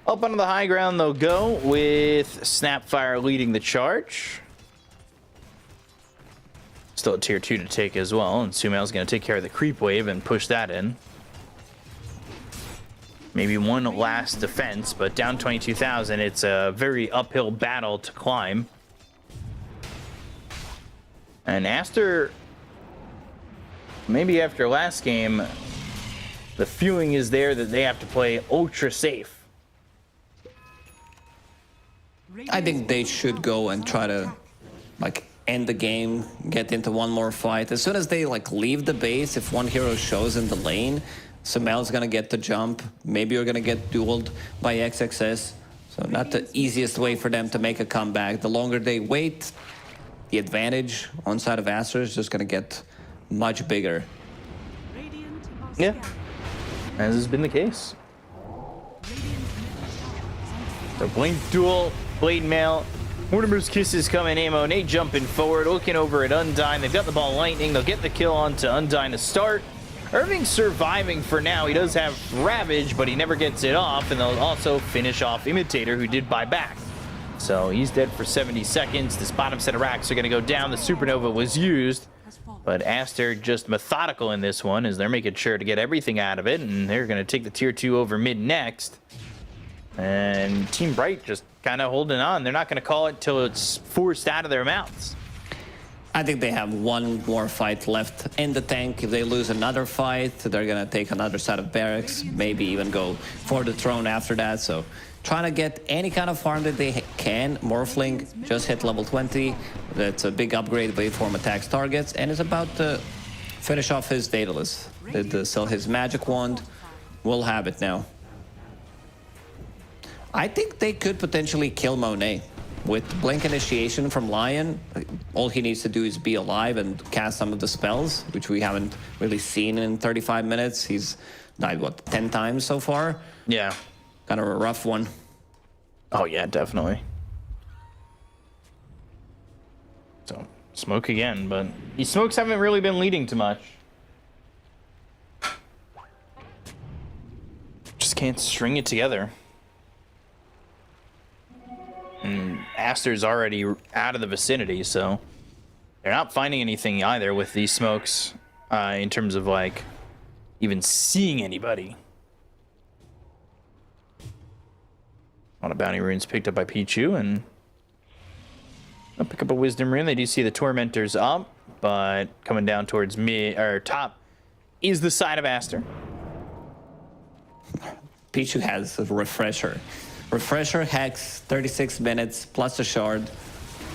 up onto the high ground they'll go with Snapfire leading the charge. Still a tier 2 to take as well, and Sumail's going to take care of the creep wave and push that in. Maybe one last defense, but down 22,000, it's a very uphill battle to climb. And Aster, maybe after last game, the feeling is there that they have to play ultra safe. I think they should go and try to like end the game, get into one more fight. As soon as they like leave the base, if one hero shows in the lane, Sumail's gonna get the jump. Maybe you're gonna get dueled by XXS. So not the easiest way for them to make a comeback. The longer they wait, the advantage on side of Aster is just gonna get much bigger. Yeah, as has been the case. The Blink duel, Blade Mail, Mortimer's Kisses coming in, Monet jumping forward, looking over at Undyne. They've got the ball lightning. They'll get the kill onto Undyne to start. Irving's surviving for now. He does have Ravage, but he never gets it off, and they'll also finish off Imitator, who did buy back. So he's dead for 70 seconds. This bottom set of racks are going to go down. The Supernova was used, but Aster just methodical in this one as they're making sure to get everything out of it, and they're going to take the tier 2 over mid next. And Team Bright just kind of holding on. They're not going to call it till it's forced out of their mouths. I think they have one more fight left in the tank. If they lose another fight, they're going to take another set of barracks, maybe even go for the throne after that. So trying to get any kind of farm that they can. Morphling just hit level 20. That's a big upgrade. Waveform attacks targets and is about to finish off his Daedalus. Sell his magic wand. We'll have it now. I think they could potentially kill Monet. With Blink Initiation from Lion, all he needs to do is be alive and cast some of the spells, which we haven't really seen in 35 minutes. He's died, what, 10 times so far? Yeah. Kind of a rough one. Oh, yeah, definitely. So, smoke again, but these smokes haven't really been leading to much. Just can't string it together. And Aster's already out of the vicinity, so they're not finding anything either with these smokes in terms of like even seeing anybody. A lot of bounty runes picked up by Pichu, and I'll pick up a wisdom rune. They do see the tormentors up, but coming down towards mid or top is the side of Aster. Pichu has a refresher. Refresher, Hex, 36 minutes, plus a shard,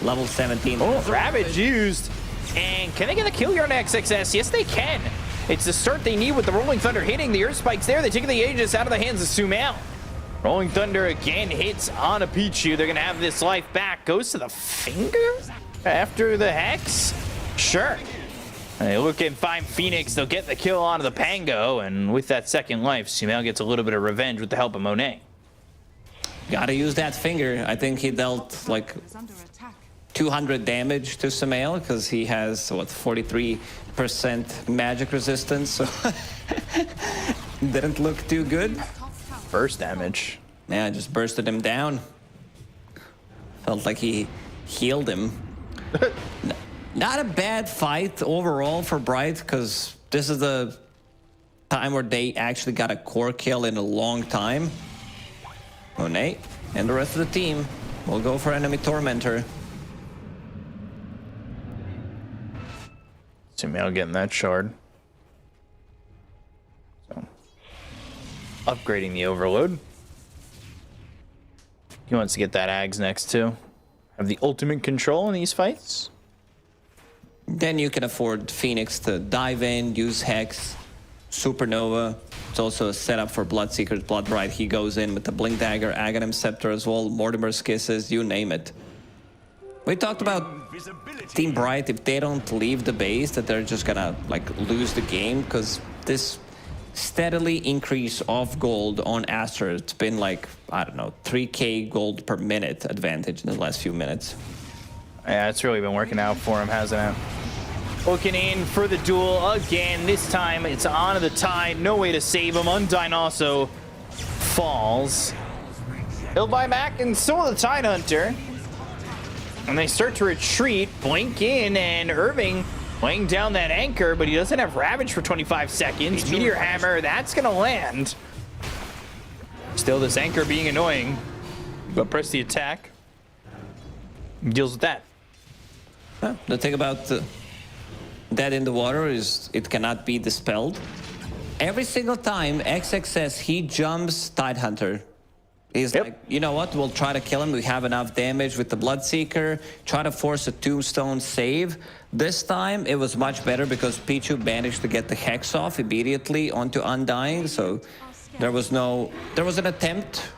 level 17. Oh, Ravage used. And can they get the kill here on XXS? Yes, they can. It's the start they need with the Rolling Thunder hitting. The Earth Spike's there. They take the Aegis out of the hands of Sumail. Rolling Thunder again hits on a Pichu. They're going to have this life back. Goes to the finger after the Hex? Sure. And they look and find Phoenix. They'll get the kill onto the Pango, and with that second life, Sumail gets a little bit of revenge with the help of Monet. Gotta use that finger. I think he dealt like Is under attack. 200 damage to Sumail because he has, what, 43% magic resistance, so didn't look too good. Burst damage. Yeah, just bursted him down. Felt like he healed him. Not a bad fight overall for Bright, because this is the time where they actually got a core kill in a long time. Monet and the rest of the team will go for enemy Tormentor. Sumail getting that shard. So, upgrading the Overload. He wants to get that Ags next too. Have the ultimate control in these fights. Then you can afford Phoenix to dive in, use Hex, Supernova. It's also a setup for Bloodseeker's Bloodbright. He goes in with the Blink Dagger, Aghanim Scepter as well, Mortimer's Kisses, you name it. We talked about Team Bright, if they don't leave the base, that they're just gonna like lose the game, because this steadily increase of gold on Aster, it's been like, I don't know, 3k gold per minute advantage in the last few minutes. Yeah, it's really been working out for him, hasn't it? Looking in for the duel again. This time it's onto the Tide. No way to save him. Undyne also falls. He'll buy back, and so will the Tide Hunter. And they start to retreat. Blink in, and Irving laying down that anchor, but he doesn't have Ravage for 25 seconds. Meteor Hammer, that's going to land. Still, this anchor being annoying. But press the attack. Deals with that. The thing about Dead in the Water is it cannot be dispelled. Every single time XXS, he jumps Tidehunter. He's like, you know what, we'll try to kill him. We have enough damage with the Bloodseeker. Try to force a tombstone save. This time, it was much better because Pichu managed to get the Hex off immediately onto Undying. So there was an attempt,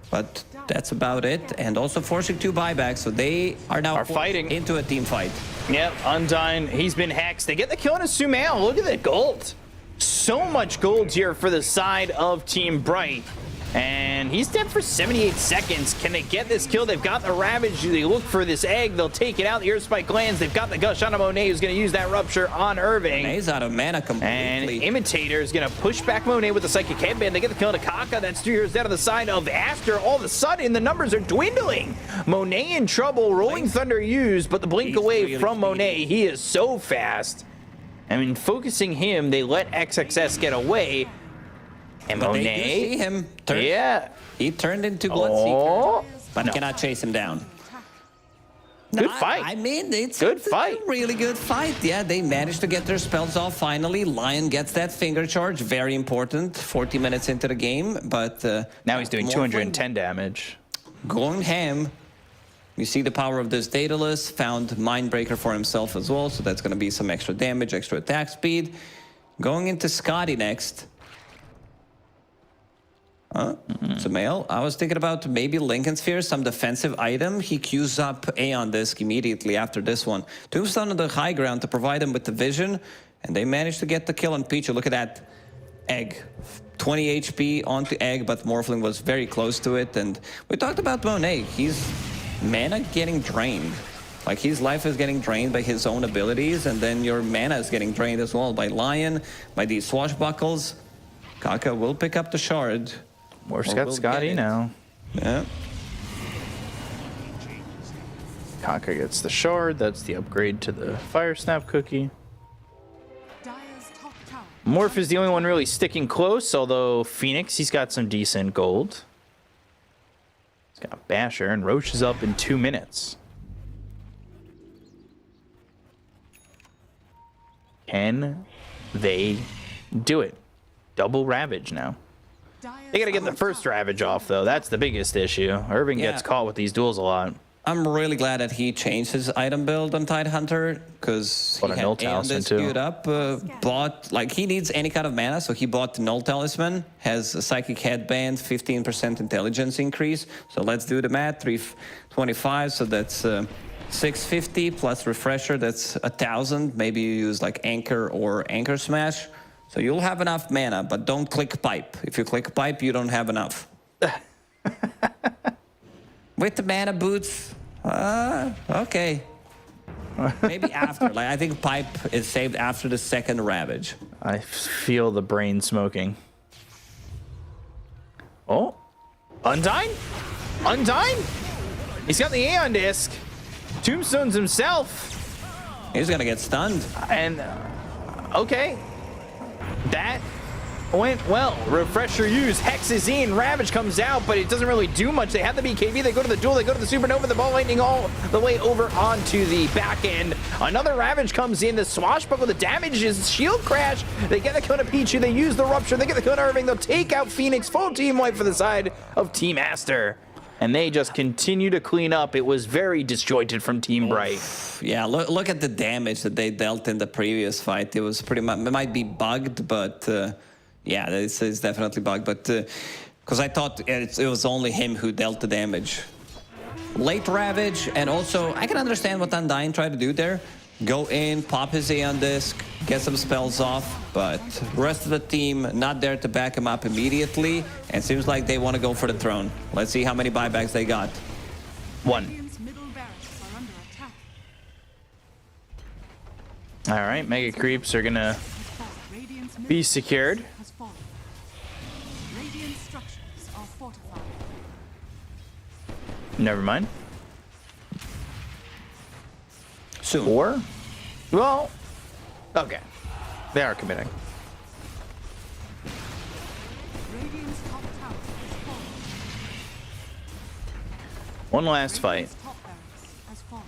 but that's about it. And also forcing 2 buybacks, so they are now fighting into a team fight. Yep, Undyne, he's been hexed. They get the kill on a Sumail. Look at the gold. So much gold here for the side of Team Bright. And he's dead for 78 seconds. Can they get this kill? They've got the Ravage. They look for this egg. They'll take it out. The Earthspike lands. They've got the Gush on Monet, who's going to use that Rupture on Irving. Monet's out of mana completely. And Imitator is going to push back Monet with the Psychic Headband. They get the kill to Kaka. That's 2 years down on the side of Aster. All of a sudden, the numbers are dwindling. Monet in trouble. Rolling Thunder used, but the blink away really from Monet. He is so fast. I mean, focusing him, they let XXS get away. And but Monet, they do see him turn, yeah, he turned into Bloodseeker, but cannot chase him down. Good fight. I mean, it's good a fight. Really good fight. Yeah, they managed to get their spells off finally. Lion gets that finger charge, very important. 40 minutes into the game, but now he's doing 210 damage. Going ham. You see the power of this Daedalus. Found Mindbreaker for himself as well, so that's going to be some extra damage, extra attack speed. Going into Scotty next. Sumail, I was thinking about maybe Lincoln Sphere, some defensive item. He queues up Aeon Disc immediately after this one. Tombstone on the high ground to provide him with the vision, and they managed to get the kill on Pichu. Look at that egg. 20 HP onto egg, but Morphling was very close to it. And we talked about Monet. He's mana getting drained. Like, his life is getting drained by his own abilities, and then your mana is getting drained as well by Lion, by these swashbuckles. Kaka will pick up the shard. Morph's got Scotty now. Yeah. Kaka gets the shard. That's the upgrade to the Fire Snap cookie. Morph is the only one really sticking close, although Phoenix, he's got some decent gold. He's got Basher, and Roche is up in 2 minutes. Can they do it? Double Ravage now. They gotta get the first Ravage off, though. That's the biggest issue. Irving gets caught with these duels a lot. I'm really glad that he changed his item build on Tidehunter, because he had Aeon Disc queued up. He needs any kind of mana, so he bought the Null Talisman, has a Psychic Headband, 15% intelligence increase. So let's do the math, 325, so that's 650 plus refresher, that's 1,000. Maybe you use like anchor or anchor smash. So you'll have enough mana, but don't click pipe. If you click pipe, you don't have enough. With the mana boots, okay. Maybe after. Like I think pipe is saved after the second Ravage. I feel the brain smoking. Oh, Undyne? Undyne? He's got the Aeon Disc. Tombstones himself. He's gonna get stunned. And, okay. That went well. Refresher used. Hex is in. Ravage comes out, but it doesn't really do much. They have the BKB. They go to the duel. They go to the Supernova. The ball lightning all the way over onto the back end. Another Ravage comes in. The swashbuckle. The damage is shield crash. They get the kill to Pichu. They use the rupture. They get the kill to Irving. They'll take out Phoenix. Full team wipe for the side of Team Aster. And they just continue to clean up. It was very disjointed from Team Bright. Yeah, look at the damage that they dealt in the previous fight. It was pretty much, it might be bugged, but yeah, it's definitely bugged. But because I thought it was only him who dealt the damage. Late Ravage, and also I can understand what Undyne tried to do there. Go in, pop his Aeon Disc, get some spells off, but the rest of the team not there to back him up immediately, and seems like they want to go for the throne. Let's see how many buybacks they got. One. Radiant's middle barracks are under attack. All right, Mega Creeps are gonna Radiant's middle be secured. has fallen. Radiant structures are fortified. Never mind. Soon. Or, well, okay. They are committing. Radiant's top tower has fallen. One last fight. Radiant's top barracks has fallen.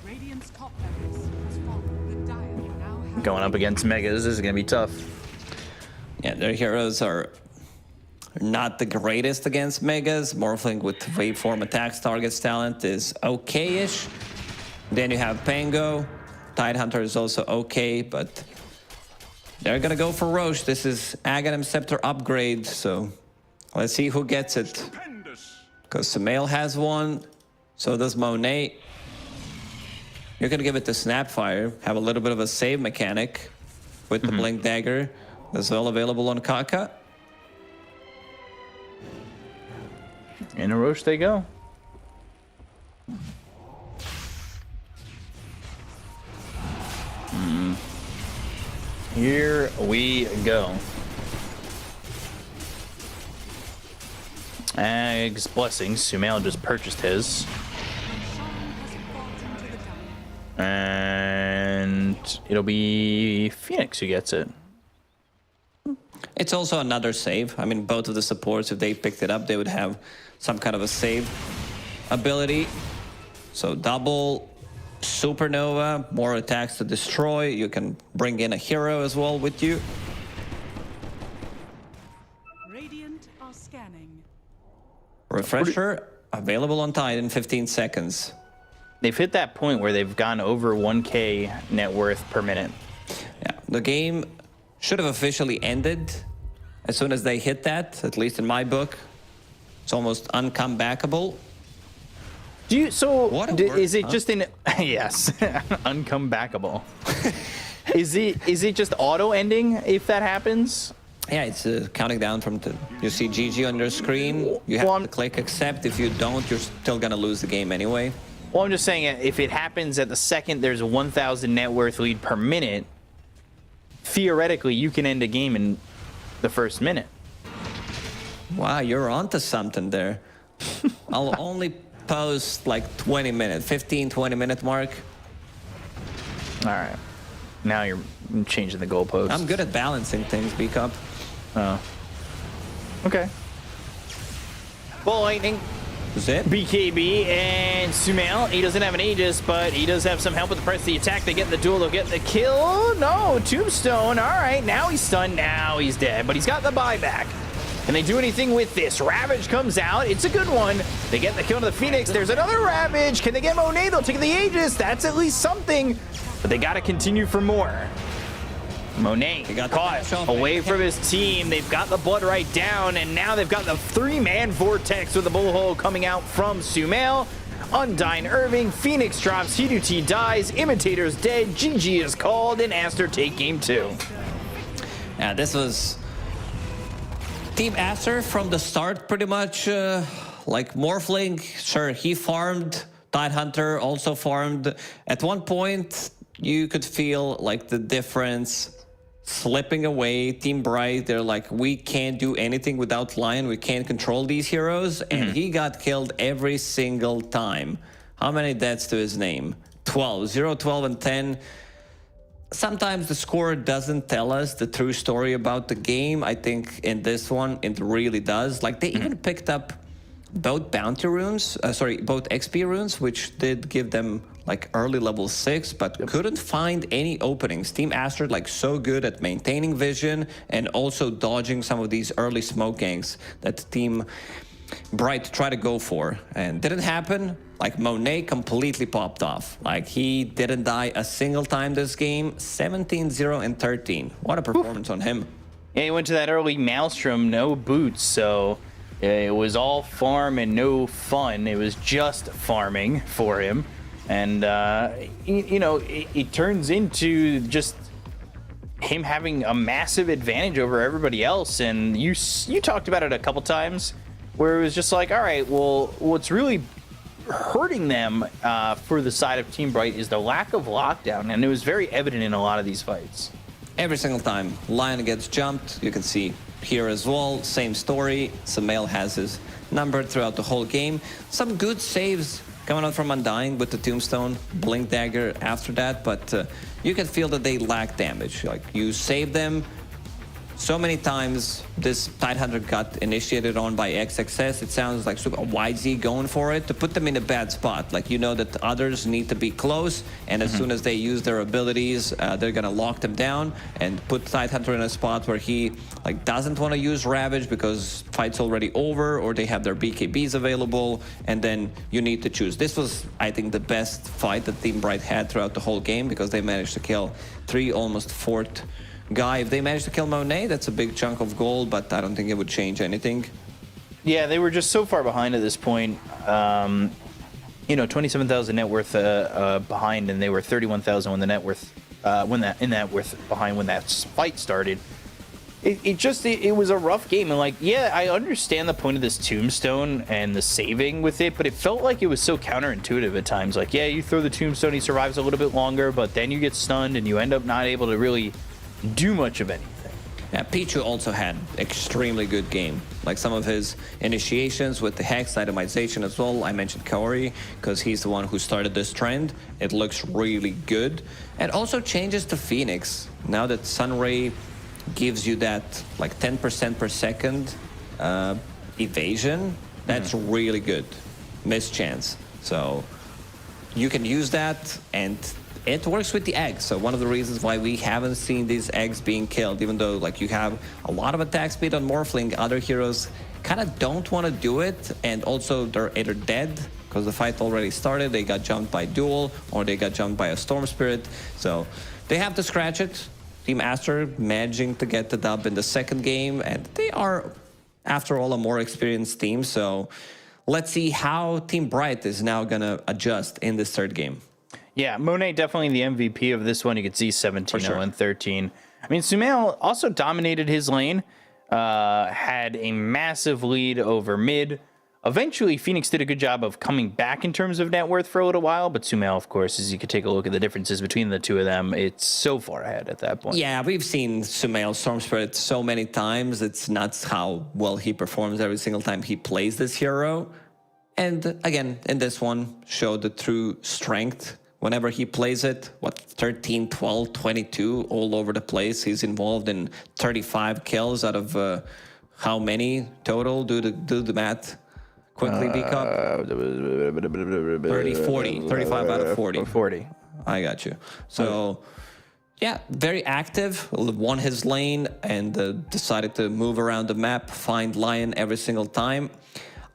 Radiant's top barracks has fallen. The Dire now have Going up against Megas, this is gonna be tough. Yeah, their heroes are not the greatest against Megas. Morphling with waveform attacks targets talent is okay-ish. Then you have Pango. Tidehunter is also okay, but they're gonna go for Roche. This is Aghanim Scepter upgrade, so let's see who gets it. Because Sumail has one, so does Monet. You're gonna give it to Snapfire, have a little bit of a save mechanic with the Blink Dagger as well available on Kaka. In a Roche they go. Here we go. Ag's Blessings. Sumail just purchased his. And it'll be Phoenix who gets it. It's also another save. I mean, both of the supports, if they picked it up, they would have some kind of a save ability. So double Supernova, more attacks to destroy. You can bring in a hero as well with you. Radiant are scanning. Refresher available on Tide in 15 seconds. They've hit that point where they've gone over 1K net worth per minute. Yeah, the game should have officially ended as soon as they hit that, at least in my book. It's almost uncomebackable. Do you, so What a word, is it huh? just in yes, uncomebackable? is it just auto ending if that happens? Yeah, it's counting down from the, you see GG on your screen. You have Well, to click accept. If you don't, you're still gonna lose the game anyway. Well, I'm just saying if it happens at the second there's a 1,000 net worth lead per minute, theoretically you can end a game in the first minute. Wow, you're onto something there. I'll only post like 20 minutes, 15, 20 minute mark. All right. Now you're changing the goalposts. I'm good at balancing things, B-Cup. Oh. Okay. Ball lightning. Zip. BKB and Sumail. He doesn't have an Aegis, but he does have some help with the press of the attack. They get the duel. They'll get the kill. No, Tombstone. All right, now he's stunned. Now he's dead, but he's got the buyback. Can they do anything with this? Ravage comes out. It's a good one. They get the kill to the Phoenix. There's another Ravage. Can they get Monet? They'll take the Aegis. That's at least something, but they got to continue for more. Monet got caught away from his team. They've got the blood right down, and now they've got the three-man vortex with the bullhole coming out from Sumail. Undyne Irving, Phoenix drops, C2T dies, Imitator's dead, GG is called, and Aster take game 2. Yeah, this was Team Aster from the start, pretty much like Morphling. Sure, he farmed. Tidehunter also farmed. At one point, you could feel like the difference slipping away. Team Bright, they're like, we can't do anything without Lion. We can't control these heroes. And he got killed every single time. How many deaths to his name? 12. 0, 12, and 10. Sometimes the score doesn't tell us the true story about the game. I think in this one, it really does. Like, they even picked up both bounty runes, both XP runes, which did give them like early level 6, but couldn't find any openings. Team Aster like so good at maintaining vision and also dodging some of these early smoke gangs that Team Bright tried to go for, and didn't happen. Like Monet completely popped off. Like he didn't die a single time this game. 17, 0, and 13. What a performance on him. Yeah, he went to that early Maelstrom, no boots, so it was all farm and no fun. It was just farming for him. And, you know, it turns into just him having a massive advantage over everybody else. And you talked about it a couple times where it was just like, all right, well, what's really hurting them for the side of Team Bright is the lack of lockdown. And it was very evident in a lot of these fights. Every single time Lion gets jumped, you can see here as well, same story. Sumail has his number throughout the whole game. Some good saves coming out from Undyne with the Tombstone, Blink Dagger after that, but you can feel that they lack damage. Like, you save them so many times. This Tidehunter got initiated on by XXS. It sounds like super YZ going for it to put them in a bad spot. Like, you know that others need to be close, and as soon as they use their abilities, they're gonna lock them down and put Tidehunter in a spot where he like doesn't want to use Ravage because fight's already over, or they have their BKBs available, and then you need to choose. This was, I think, the best fight that Team Bright had throughout the whole game, because they managed to kill 3, almost 4th guy. If they managed to kill Monet, that's a big chunk of gold, but I don't think it would change anything. Yeah, they were just so far behind at this point. You know, 27,000 net worth behind, and they were 31,000 when the net worth behind when that fight started. It was a rough game, and like, yeah, I understand the point of this Tombstone and the saving with it, but it felt like it was so counterintuitive at times. Like, yeah, you throw the Tombstone, he survives a little bit longer, but then you get stunned and you end up not able to really do much of anything. Yeah, Pichu also had extremely good game. Like some of his initiations with the Hex itemization as well. I mentioned Kaori because he's the one who started this trend. It looks really good. And also changes to Phoenix. Now that Sunray gives you that like 10% per second evasion, that's really good. Mischance. So you can use that, and it works with the eggs. So one of the reasons why we haven't seen these eggs being killed, even though like you have a lot of attack speed on Morphling, other heroes kind of don't want to do it, and also they're either dead because the fight already started, they got jumped by Duel, or they got jumped by a Storm Spirit. So they have to scratch it. Team Aster managing to get the dub in the second game, and they are, after all, a more experienced team. So let's see how Team Bright is now going to adjust in this third game. Yeah, Monet definitely the MVP of this one. You could see 17, 0, and 13. I mean, Sumail also dominated his lane, had a massive lead over mid. Eventually, Phoenix did a good job of coming back in terms of net worth for a little while, but Sumail, of course, as you could take a look at the differences between the two of them, it's so far ahead at that point. Yeah, we've seen Sumail Storm Spirit so many times. It's nuts how well he performs every single time he plays this hero. And again, in this one, showed the true strength. Whenever he plays it, 13, 12, 22, all over the place. He's involved in 35 kills out of how many total? Do the math quickly, B-Cup. 30, 40, 35 out of 40. 40. I got you. So, yeah, very active, won his lane, and decided to move around the map, find Lion every single time.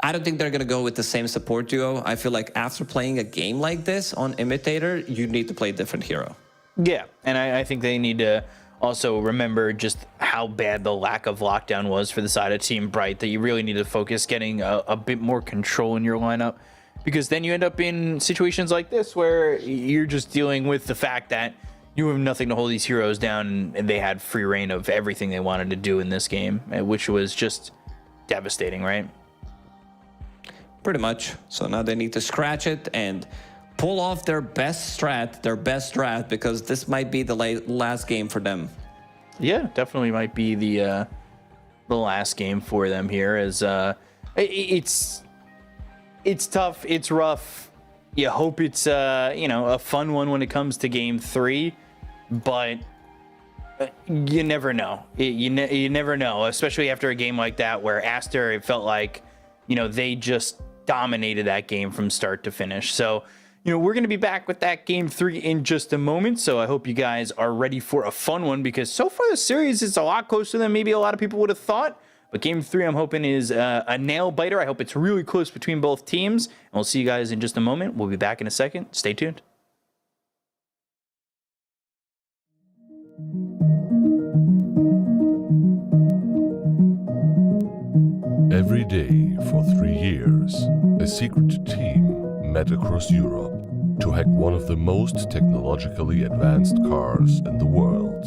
I don't think they're going to go with the same support duo. I feel like after playing a game like this on Imitator, you need to play a different hero. Yeah, and I think they need to also remember just how bad the lack of lockdown was for the side of Team Bright, that you really need to focus getting a bit more control in your lineup. because then you end up in situations like this where you're just dealing with the fact that you have nothing to hold these heroes down, and they had free reign of everything they wanted to do in this game, which was just devastating, right? Pretty much. So now they need to scratch it and pull off their best strat, because this might be the last game for them. Yeah, definitely might be the last game for them here. As it's tough, it's rough. You hope it's a fun one when it comes to game 3, but you never know. You never know, especially after a game like that where Aster, it felt like they just dominated that game from start to finish. So we're going to be back with that game 3 in just a moment. So I hope you guys are ready for a fun one, because so far the series is a lot closer than maybe a lot of people would have thought. But game 3, I'm hoping, is a nail biter. I hope it's really close between both teams. And we'll see you guys in just a moment. We'll be back in a second. Stay tuned. Every day for 3 years, a secret team met across Europe to hack one of the most technologically advanced cars in the world.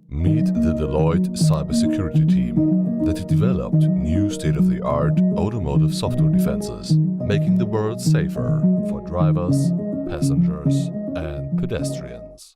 Meet the Deloitte cybersecurity team that developed new state-of-the-art automotive software defenses, making the world safer for drivers, passengers, and pedestrians.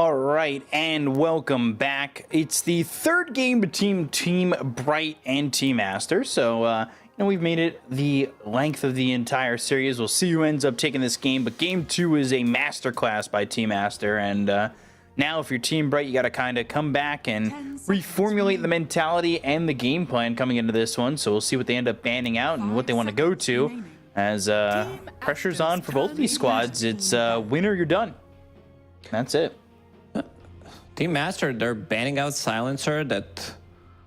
All right, and welcome back. It's the third game between Team Bright and Team Aster. So, we've made it the length of the entire series. We'll see who ends up taking this game. But game 2 is a masterclass by Team Aster. And now, if you're Team Bright, you got to kind of come back and reformulate the mentality and the game plan coming into this one. So we'll see what they end up banning out and what they want to go to. As pressure's on for both these squads. It's win or you're done. That's it. Team Aster, they're banning out Silencer that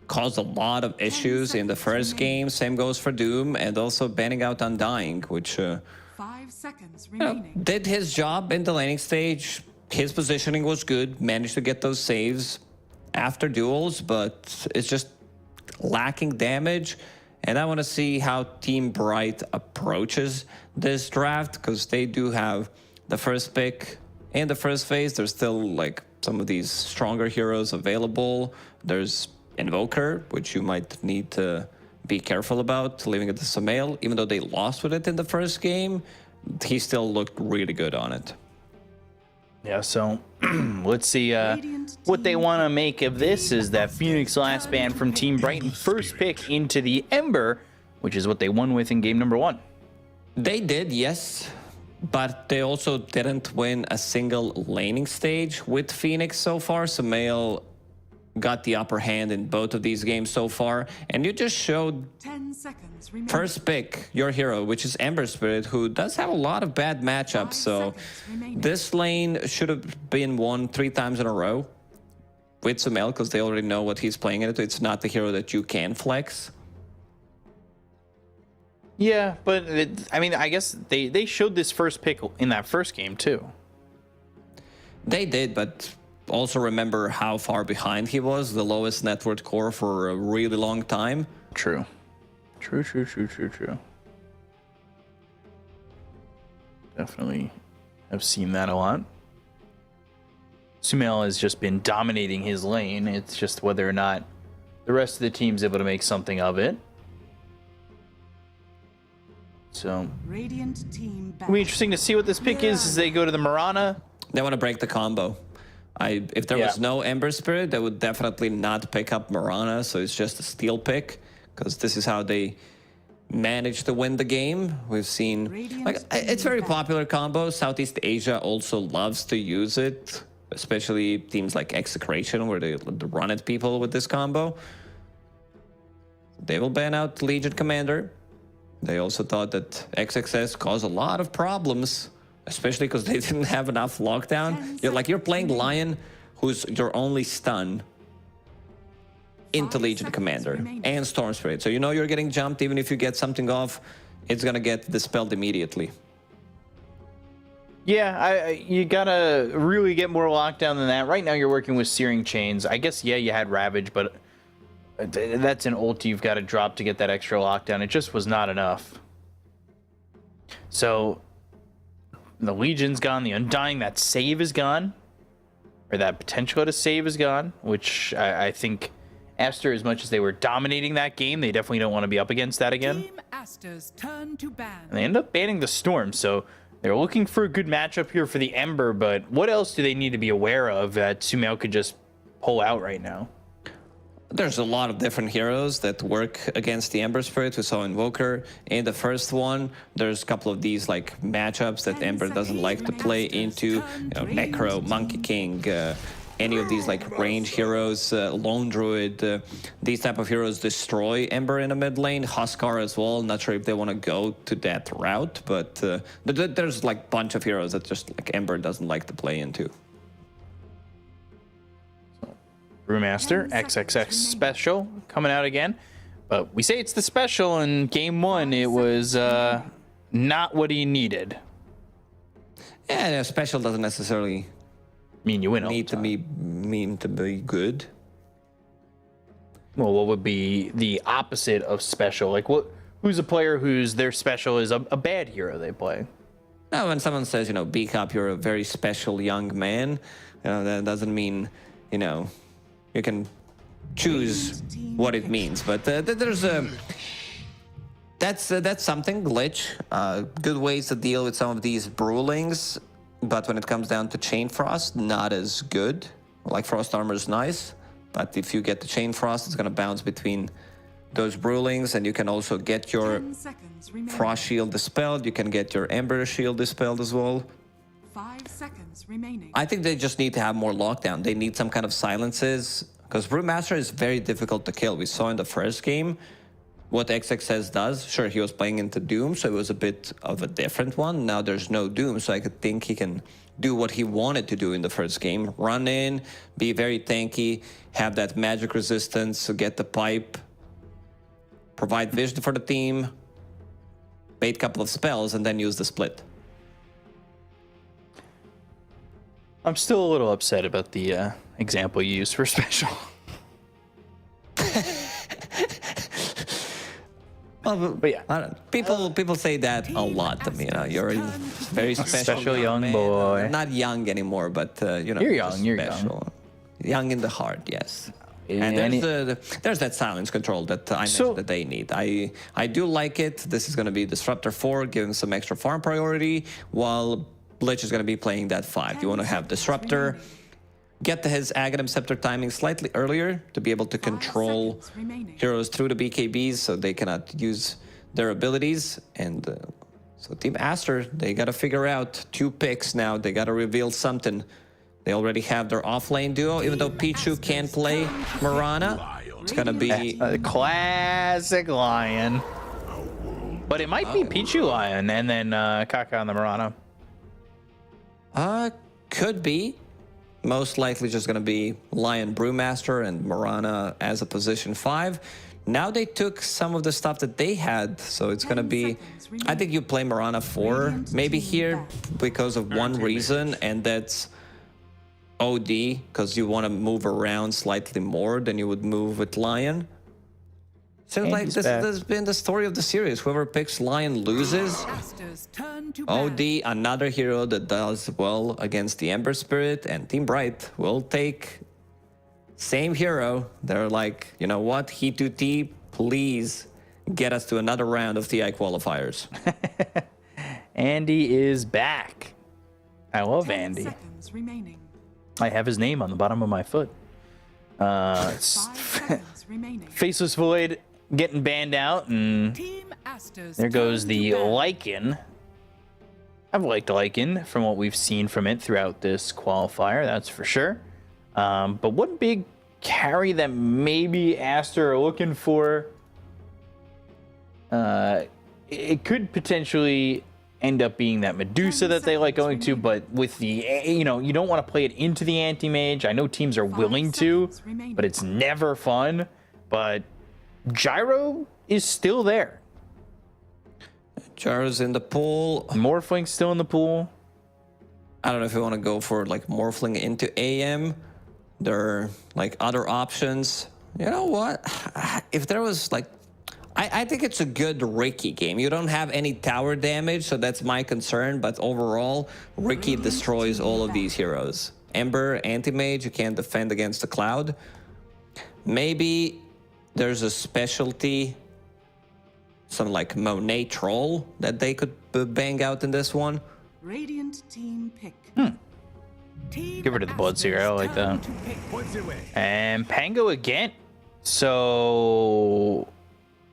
caused a lot of issues in the first game. Same goes for Doom, and also banning out Undying, which 5 seconds remaining. did his job in the laning stage. His positioning was good, managed to get those saves after duels, but it's just lacking damage. And I want to see how Team Bright approaches this draft, because they do have the first pick in the first phase. There's still like some of these stronger heroes available. There's Invoker, which you might need to be careful about leaving it to Samael. Even though they lost with it in the first game, he still looked really good on it. Yeah, so let's see what they want to make of this. Is that Phoenix last ban from Team Brighton, first pick into the Ember, which is what they won with in game number 1. They did, yes, but they also didn't win a single laning stage with Phoenix so far. Samael got the upper hand in both of these games so far, and you just showed 10 seconds remaining. first pick your hero, which is Ember Spirit, who does have a lot of bad matchups. So this lane should have been won 3 times in a row with Samael, because they already know what he's playing in it. It's not the hero that you can flex. Yeah, but I mean, I guess they showed this first pick in that first game too. They did, but also remember how far behind he was, the lowest net worth core for a really long time. True. Definitely have seen that a lot. Sumail has just been dominating his lane. It's just whether or not the rest of the team's able to make something of it. So Radiant team it'll be interesting to see what this pick is as they go to the Mirana. They want to break the combo. If there was no Ember Spirit, they would definitely not pick up Mirana, so it's just a steal pick, because this is how they manage to win the game. We've seen, like, it's very popular combo. Southeast Asia also loves to use it, especially teams like Execration, where they run at people with this combo. They will ban out Legion Commander. They also thought that XXS caused a lot of problems, especially because they didn't have enough lockdown. You're playing Lion, who's your only stun, into Legion Commander and Storm Spirit. So you know you're getting jumped. Even if you get something off, it's going to get dispelled immediately. Yeah, you gotta really get more lockdown than that. Right now you're working with Searing Chains. I guess, yeah, you had Ravage, but that's an ult you've got to drop to get that extra lockdown. It just was not enough. So the Legion's gone, the Undying, that save is gone, or that potential to save is gone, which I think Aster, as much as they were dominating that game, they definitely don't want to be up against that again. Team Aster's turn to ban. And they end up banning the Storm, so they're looking for a good matchup here for the Ember, but what else do they need to be aware of that Sumail could just pull out right now? There's a lot of different heroes that work against the Ember Spirit. We saw Invoker in the first one. There's a couple of these like matchups that Ember doesn't like to play into. Necro, Monkey King, any of these like range heroes, Lone Druid. These type of heroes destroy Ember in the mid lane. Huskar as well. Not sure if they want to go to that route, but there's like a bunch of heroes that just like Ember doesn't like to play into. Brewmaster, XXX Special coming out again. But we say it's the special, in game 1 it was not what he needed. Yeah, special doesn't necessarily mean you win all need to be good. Well, what would be the opposite of special? Like, who's a player whose their special is a bad hero they play? Now, when someone says, B-Cup, you're a very special young man, that doesn't mean, you can choose what it means. But there's that's something, Glitch. Good ways to deal with some of these Brewlings. but when it comes down to Chain Frost, not as good. Like Frost Armor is nice, but if you get the Chain Frost, it's going to bounce between those Brewlings, and you can also get your 10 seconds remaining. Frost Shield dispelled. You can get your Ember Shield dispelled as well. 5 seconds remaining. I think they just need to have more lockdown. They need some kind of silences, because Brewmaster is very difficult to kill. We saw in the first game what XXS does. Sure, he was playing into Doom, so it was a bit of a different one. Now there's no Doom, so I could think he can do what he wanted to do in the first game. Run in, be very tanky, have that magic resistance, so get the pipe, provide vision for the team, bait a couple of spells, and then use the split. I'm still a little upset about the example you used for special. Well, But yeah. I don't, people say that a lot to me. You know, you're a very special young man. boy. Not young anymore, but you know, You're young, just you're special. Young in the heart, yes. And And there's that silence control that I mentioned that they need. I do like it. This is going to be Disruptor 4, giving some extra farm priority, while Blitz is going to be playing that 5. You want to have Disruptor, get his Aghanim Scepter timing slightly earlier to be able to control heroes through the BKBs so they cannot use their abilities. And so Team Aster, they got to figure out 2 picks now. They got to reveal something. They already have their offlane duo, even though Pichu can play Mirana. It's going to be a classic Lion. But it might be Pichu Lion and then Kaka on the Mirana. Could be. Most likely just going to be Lion Brewmaster and Mirana as a position 5. Now they took some of the stuff that they had, so it's going to be... I think you play Mirana 4 maybe here because of one reason, and that's OD, because you want to move around slightly more than you would move with Lion. Seems like this has been the story of the series. Whoever picks Lion loses. Aster's turn to OD, another hero that does well against the Ember Spirit, and Team Bright will take same hero. They're like, you know what, He2T, please get us to another round of TI qualifiers. Andy is back. I love 10 Andy. seconds remaining. I have his name on the bottom of my foot. 5 seconds remaining. Faceless Void getting banned out, and Team Aster's there goes turn the to ban. Lycan. I've liked Lycan from what we've seen from it throughout this qualifier, that's for sure. But one big carry that maybe Aster are looking for, it could potentially end up being that Medusa that they like going to, but with the, you know, you don't want to play it into the anti-mage. I know teams are willing to, but it's never fun. But Gyro is still there. Gyro's in the pool. Morphling's still in the pool. I don't know if you want to go for like Morphling into AM. There are like other options. You know what? If there was like, I think it's a good Ricky game. You don't have any tower damage, so that's my concern. But overall, Ricky destroys all of these heroes. Ember, Anti-Mage, you can't defend against the Cloud. Maybe there's a specialty, some like Monet Troll that they could bang out in this one. Radiant team pick. Team Give her to the Blood Seer, I like that. Aster's turn to pick. And Pango again. So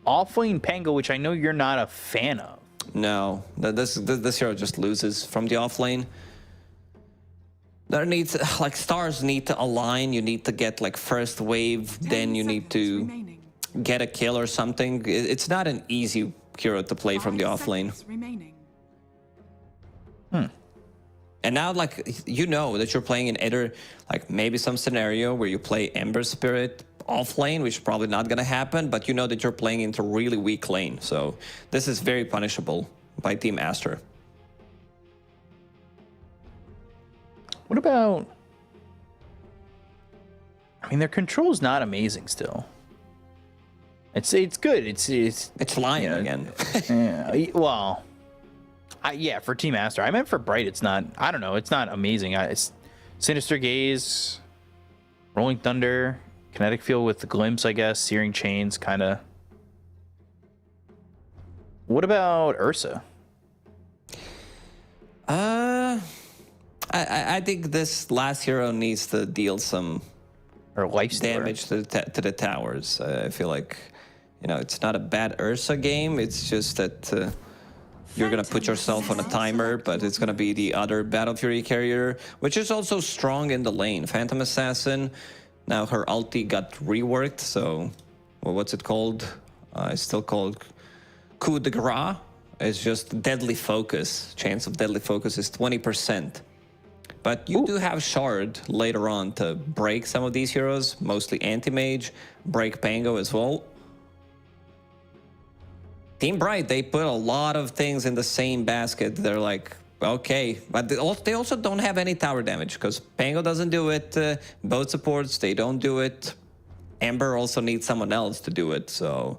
Offlane Pango, which I know you're not a fan of. No, this hero just loses from the offlane. There needs, like, stars need to align. You need to get like first wave, then you need to Remaining. get a kill or something. It's not an easy hero to play from the 5 offlane. seconds remaining. And now, like, you know that you're playing in either, like, maybe some scenario where you play Ember Spirit offlane, which is probably not going to happen, but you know that you're playing into really weak lane. So this is very punishable by Team Aster. What about... I mean, their control's not amazing still. It's good. It's Lion again. Yeah, well... yeah, for Team Aster. I meant for Bright, it's not... I don't know. It's not amazing. It's Sinister Gaze, Rolling Thunder, Kinetic Field with the Glimpse, I guess, Searing Chains, kind of. What about Ursa? I think this last hero needs to deal some Or life damage to the towers. I feel like, you know, it's not a bad Ursa game. It's just that you're going to put yourself on a timer, but it's going to be the other Battle Fury carrier, which is also strong in the lane. Phantom Assassin, now her ulti got reworked, so, well, what's it called? It's still called Coup de Grace. It's just deadly focus. Chance of deadly focus is 20%. But you do have Shard later on to break some of these heroes, mostly anti-mage, break Pango as well. Team Bright, they put a lot of things in the same basket. They're like, okay, but they also don't have any tower damage because Pango doesn't do it. Both supports, they don't do it. Ember also needs someone else to do it, so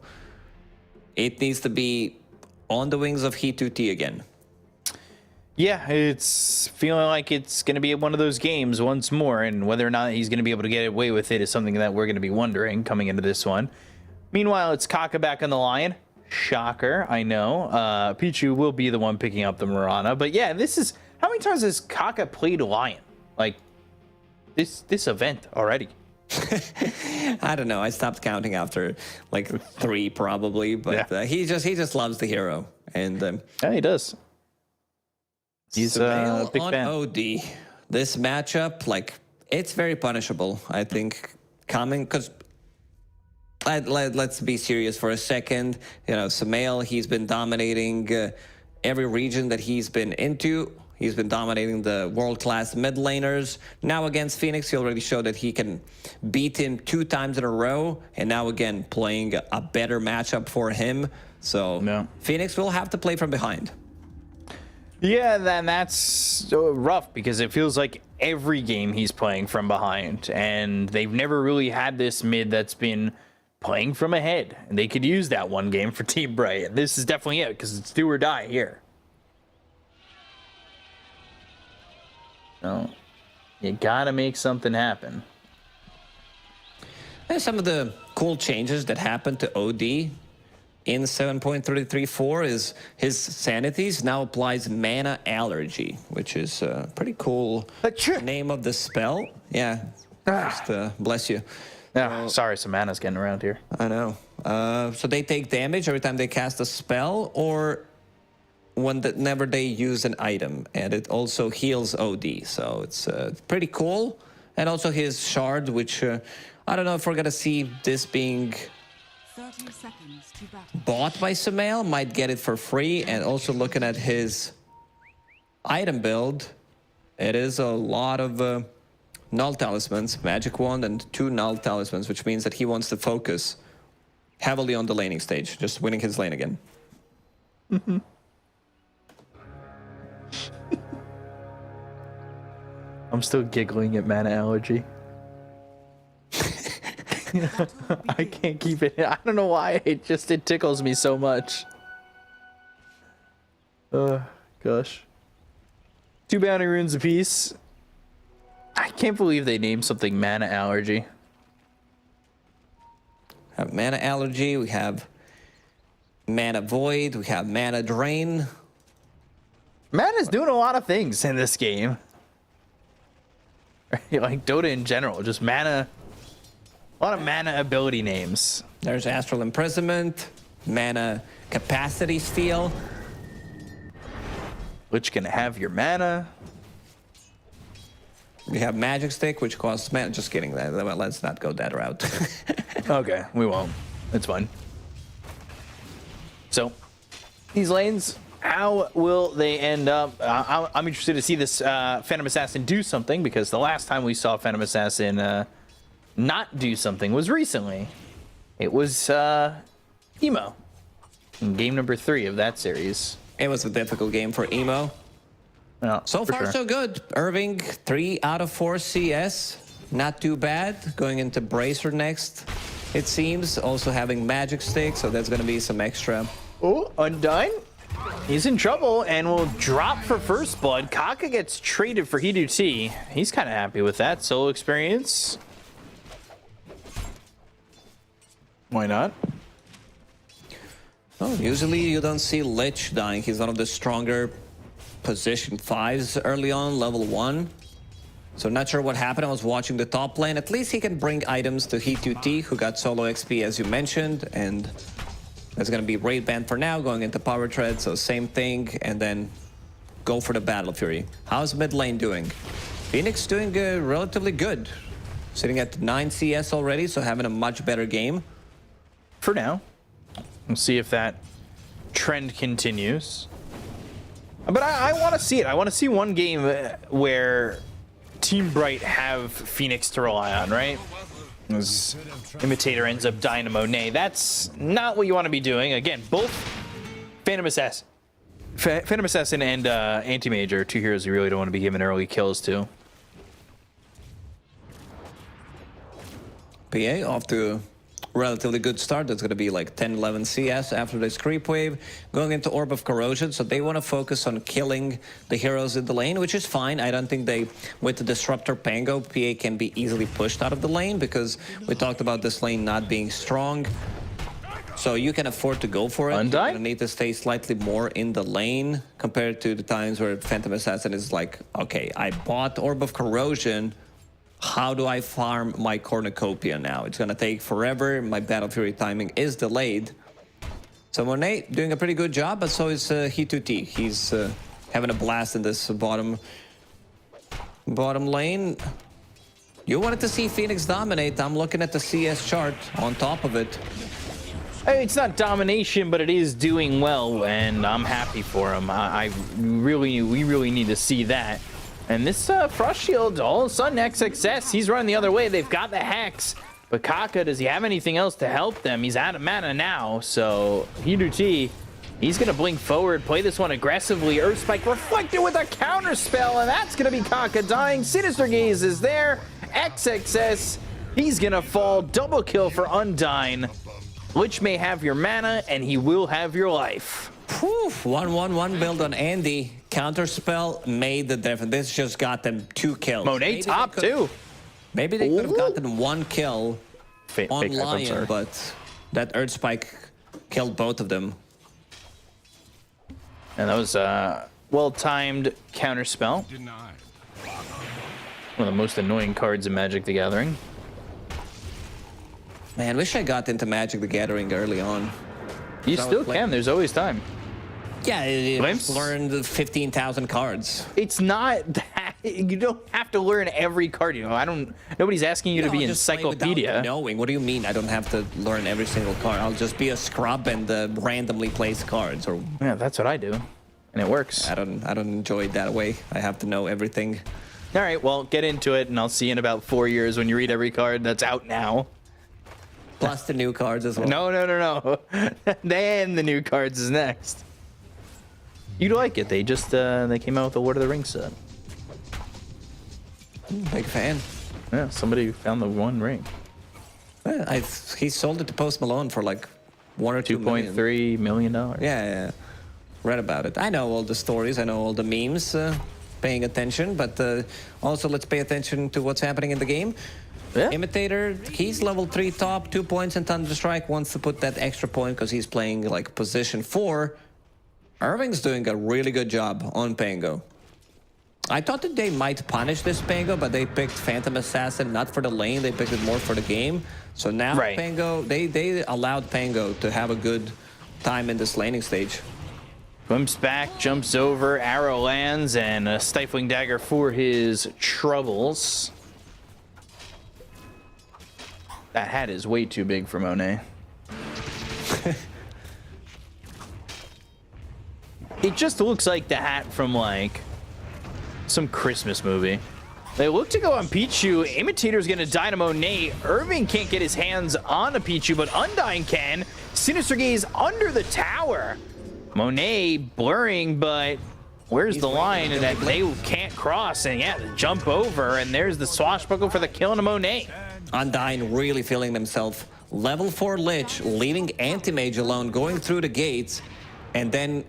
it needs to be on the wings of He2T again. Yeah, it's feeling like it's going to be one of those games once more, and whether or not he's going to be able to get away with it is something that we're going to be wondering coming into this one. Meanwhile, it's Kaka back on the line. Shocker, I know. Pichu will be the one picking up the Mirana, but yeah, this is... How many times has Kaka played Lion? Like, this event already? I don't know. I stopped counting after like 3 probably, but yeah. He just loves the hero, and yeah, he does. He's a big on fan. OD. This matchup, like, it's very punishable, I think, coming, because let's be serious for a second. You know, Sumail, he's been dominating every region that he's been into. He's been dominating the world-class mid laners. Now against Phoenix, he already showed that he can beat him 2 times in a row, and now again playing a better matchup for him. So no. Phoenix will have to play from behind. Yeah, then that's rough because it feels like every game he's playing from behind, and they've never really had this mid that's been playing from ahead, and they could use that one game for Team Bright. And this is definitely it because it's do or die here. No, you gotta make something happen. And some of the cool changes that happened to OD in 7.334 is his sanities now applies mana allergy, which is a pretty cool name of the spell. Yeah, just bless you. Yeah, sorry, some mana's getting around here. I know. So they take damage every time they cast a spell or whenever they use an item, and it also heals OD. So it's pretty cool. And also his shard, which I don't know if we're gonna see this being 30 seconds to battle. bought by Sumail, might get it for free. And also looking at his item build, it is a lot of null talismans, magic wand, and 2 null talismans, which means that he wants to focus heavily on the laning stage, just winning his lane again. I'm still giggling at mana allergy. I can't keep it. I don't know why. It tickles me so much. Gosh. 2 bounty runes apiece. I can't believe they named something mana allergy. Have mana allergy. We have mana void. We have mana drain. Mana's doing a lot of things in this game. Like Dota in general, just mana. A lot of mana ability names. There's Astral Imprisonment, mana capacity steal. Which can have your mana. We have Magic Stick, which costs mana. Just kidding. Let's not go that route. Okay, we won't. It's fine. So, these lanes, how will they end up? I'm interested to see this Phantom Assassin do something, because the last time we saw Phantom Assassin not do something was recently. It was Emo in game number 3 of that series. It was a difficult game for Emo. Yeah, so far, sure. so good. Irving, 3 out of 4 CS. Not too bad. Going into Bracer next, it seems. Also having Magic Stick, so that's going to be some extra. Oh, Undone. He's in trouble and will drop for First Blood. Kaka gets traded for He2T. He's kind of happy with that solo experience. Why not? Oh, usually you don't see Lich dying. He's one of the stronger position 5s early on, level 1. So not sure what happened. I was watching the top lane. At least he can bring items to He2T, who got solo XP, as you mentioned. And that's going to be raid banned for now, going into power tread. So same thing. And then go for the Battle Fury. How's mid lane doing? Phoenix doing relatively good. Sitting at 9 CS already, so having a much better game. For now. We'll see if that trend continues. But I want to see it. I want to see one game where Team Bright have Phoenix to rely on, right? As Imitator ends up Dynamo Nay. That's not what you want to be doing. Again, both Phantom Assassin and Anti-Mage, 2 heroes you really don't want to be giving early kills to. PA off to a relatively good start. That's going to be like 10-11 CS after this creep wave. Going into Orb of Corrosion, so they want to focus on killing the heroes in the lane, which is fine. I don't think they, with the Disruptor Pango, PA can be easily pushed out of the lane because we talked about this lane not being strong. So you can afford to go for it. You're going to need to stay slightly more in the lane compared to the times where Phantom Assassin is like, okay, I bought Orb of Corrosion. How do I farm my cornucopia now? It's going to take forever. My Battle Fury timing is delayed. So Monet doing a pretty good job, but so is He2T. He's having a blast in this bottom lane. You wanted to see Phoenix dominate. I'm looking at the CS chart on top of it. It's not domination, but it is doing well, and I'm happy for him. We really need to see that. And this Frost Shield, all of a sudden, XXS, he's running the other way. They've got the Hex. But Kaka, does he have anything else to help them? He's out of mana now, so He2T, he's going to blink forward, play this one aggressively. Earth Spike reflected with a counter spell, and that's going to be Kaka dying. Sinister Gaze is there. XXS, he's going to fall. Double kill for Undyne. Lich may have your mana, and he will have your life. Poof, 1-1-1 build on Andy. Counterspell made the difference. This just got them 2 kills. Monet top 2. Maybe they could have gotten 1 kill on Lion, but that Earth Spike killed both of them. And that was a well-timed counterspell. One of the most annoying cards in Magic the Gathering. Man, wish I got into Magic the Gathering early on. You still can. There's always time. Yeah, I've learned 15,000 cards. It's not that you don't have to learn every card. You know, nobody's asking you to be encyclopedia. Knowing. What do you mean? I don't have to learn every single card. I'll just be a scrub and randomly place cards. Or yeah, that's what I do, and it works. I don't enjoy it that way. I have to know everything. All right, well, get into it, and I'll see you in about 4 years when you read every card that's out now. Plus the new cards as well. No. Then the new cards is next. You'd like it. They just they came out with the Lord of the Rings set. Big fan. Yeah, somebody found the one ring. Yeah, he sold it to Post Malone for like $1 or $2 $2.3 million. Yeah. Read about it. I know all the stories. I know all the memes. Paying attention, but also let's pay attention to what's happening in the game. Yeah. Imitator, he's level 3 top, 2 points in Thunderstrike, wants to put that extra point because he's playing like position 4. Irving's doing a really good job on Pango. I thought that they might punish this Pango, but they picked Phantom Assassin not for the lane, they picked it more for the game. So now Pango, they allowed Pango to have a good time in this laning stage. Swims back, jumps over, arrow lands, and a Stifling Dagger for his troubles. That hat is way too big for Monet. It just looks like the hat from, like, some Christmas movie. They look to go on Pichu. Imitator's gonna Dynamo Nate. Irving can't get his hands on a Pichu, but Undyne can. Sinister Gaze under the tower. Monet blurring, but where's the line that they can't cross? And yeah, jump over, and there's the swashbuckle for the kill on Monet. Undyne really feeling themselves. Level 4 Lich, leaving Anti-Mage alone, going through the gates, and then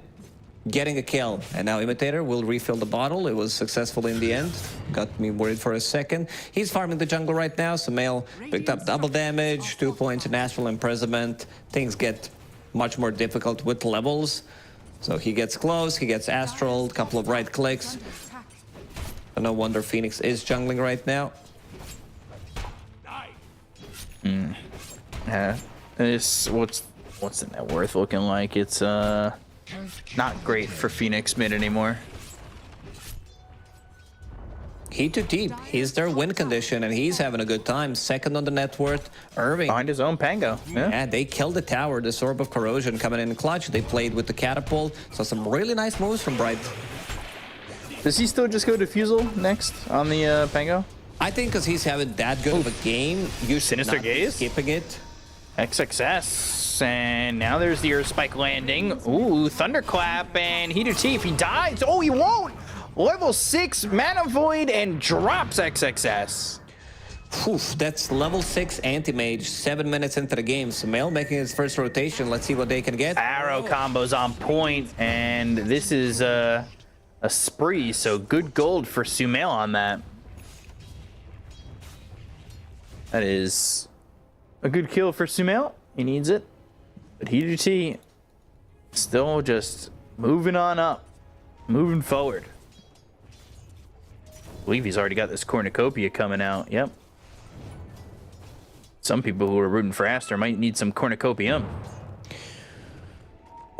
getting a kill. And now Imitator will refill the bottle. It was successful in the end. Got me worried for a second. He's farming the jungle right now. Sumail picked up double damage, 2 points in Astral Imprisonment. Things get much more difficult with levels. So he gets close, he gets Astral, couple of right clicks. No wonder Phoenix is jungling right now. Yeah. What's the net worth looking like? It's not great for Phoenix mid anymore. He too deep. He's their win condition, and he's having a good time. Second on the net worth. Irving. Behind his own Pango. Yeah, they killed the tower. The Orb of Corrosion coming in clutch. They played with the catapult. So some really nice moves from Bright. Does he still just go Diffusal next on the Pango? I think because he's having that good of a game, you should Sinister not Gaze? be skipping it. XXS, and now there's the Earth Spike landing. Ooh, Thunderclap, and Heater-T, if he dies, oh, he won't! Level 6 Mana Void and drops XXS. Oof, that's level 6 anti-mage, 7 minutes into the game. Sumail making his first rotation. Let's see what they can get. Arrow combos on point, and this is a spree, so good gold for Sumail on that. That is a good kill for Sumail. He needs it. But Heater-T still just moving on up, moving forward. I believe he's already got this cornucopia coming out. Yep. Some people who are rooting for Aster might need some cornucopia.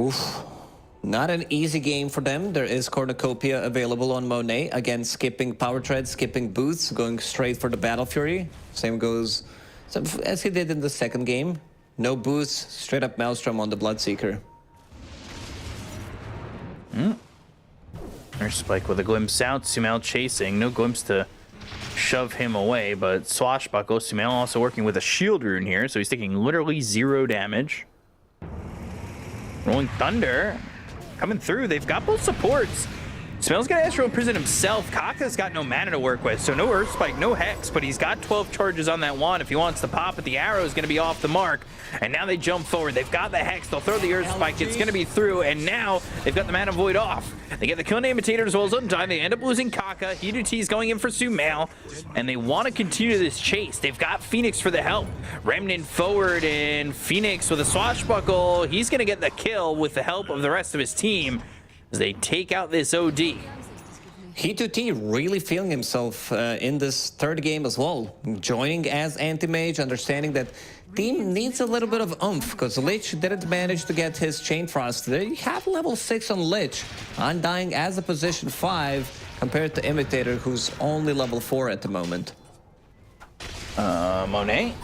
Oof. Not an easy game for them. There is cornucopia available on Monet. Again, skipping power tread, skipping boots, going straight for the Battle Fury. Same goes as he did in the second game. No boots, straight up Maelstrom on the Bloodseeker. There's Spike with a glimpse out. Sumail chasing. No glimpse to shove him away, but Swashbuckle. Sumail also working with a shield rune here, so he's taking literally 0 damage. Rolling Thunder. Coming through. They've got both supports. Sumail's gonna Astral Prison himself. Kaka's got no mana to work with, so no Earth Spike, no Hex, but he's got 12 charges on that wand if he wants to pop it. The arrow is gonna be off the mark, and now they jump forward. They've got the Hex, they'll throw the Earth Spike, it's gonna be through, and now they've got the Mana Void off. They get the Kill Imitator as well as Undyne. They end up losing Kaka. Heater-T is going in for Sumail, and they want to continue this chase. They've got Phoenix for the help. Remnant forward, and Phoenix with a Swashbuckle. He's gonna get the kill with the help of the rest of his team as they take out this OD. Heater-T really feeling himself in this third game as well. Joining as anti-mage, understanding that team needs a little bit of oomph because Lich didn't manage to get his Chain Frost. They have level 6 on Lich. Undying as a position 5 compared to Imitator, who's only level 4 at the moment. Monet.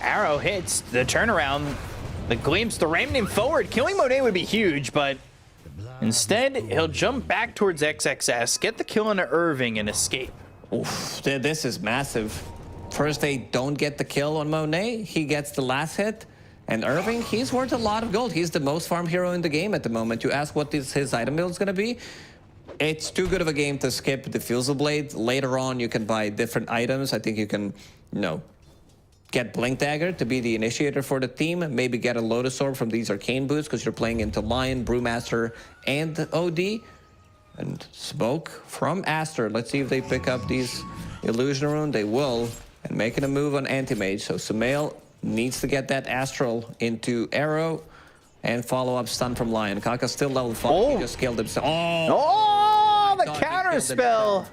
Arrow hits the turnaround. The glimpse, the ramming him forward. Killing Monet would be huge, but instead, he'll jump back towards XXS, get the kill on Irving, and escape. Oof, this is massive. First, they don't get the kill on Monet. He gets the last hit. And Irving, he's worth a lot of gold. He's the most farm hero in the game at the moment. You ask what his item build is going to be. It's too good of a game to skip the Fusel Blade. Later on, you can buy different items. I think you can, get Blink Dagger to be the initiator for the team. Maybe get a Lotus Orb from these Arcane Boots because you're playing into Lion, Brewmaster, and OD. And Smoke from Aster. Let's see if they pick up these Illusion Rune. They will. And making a move on Anti-Mage. So Sumail needs to get that Astral into Arrow and follow up stun from Lion. Kaka's still level 5. He just killed himself. Oh, the counter spell.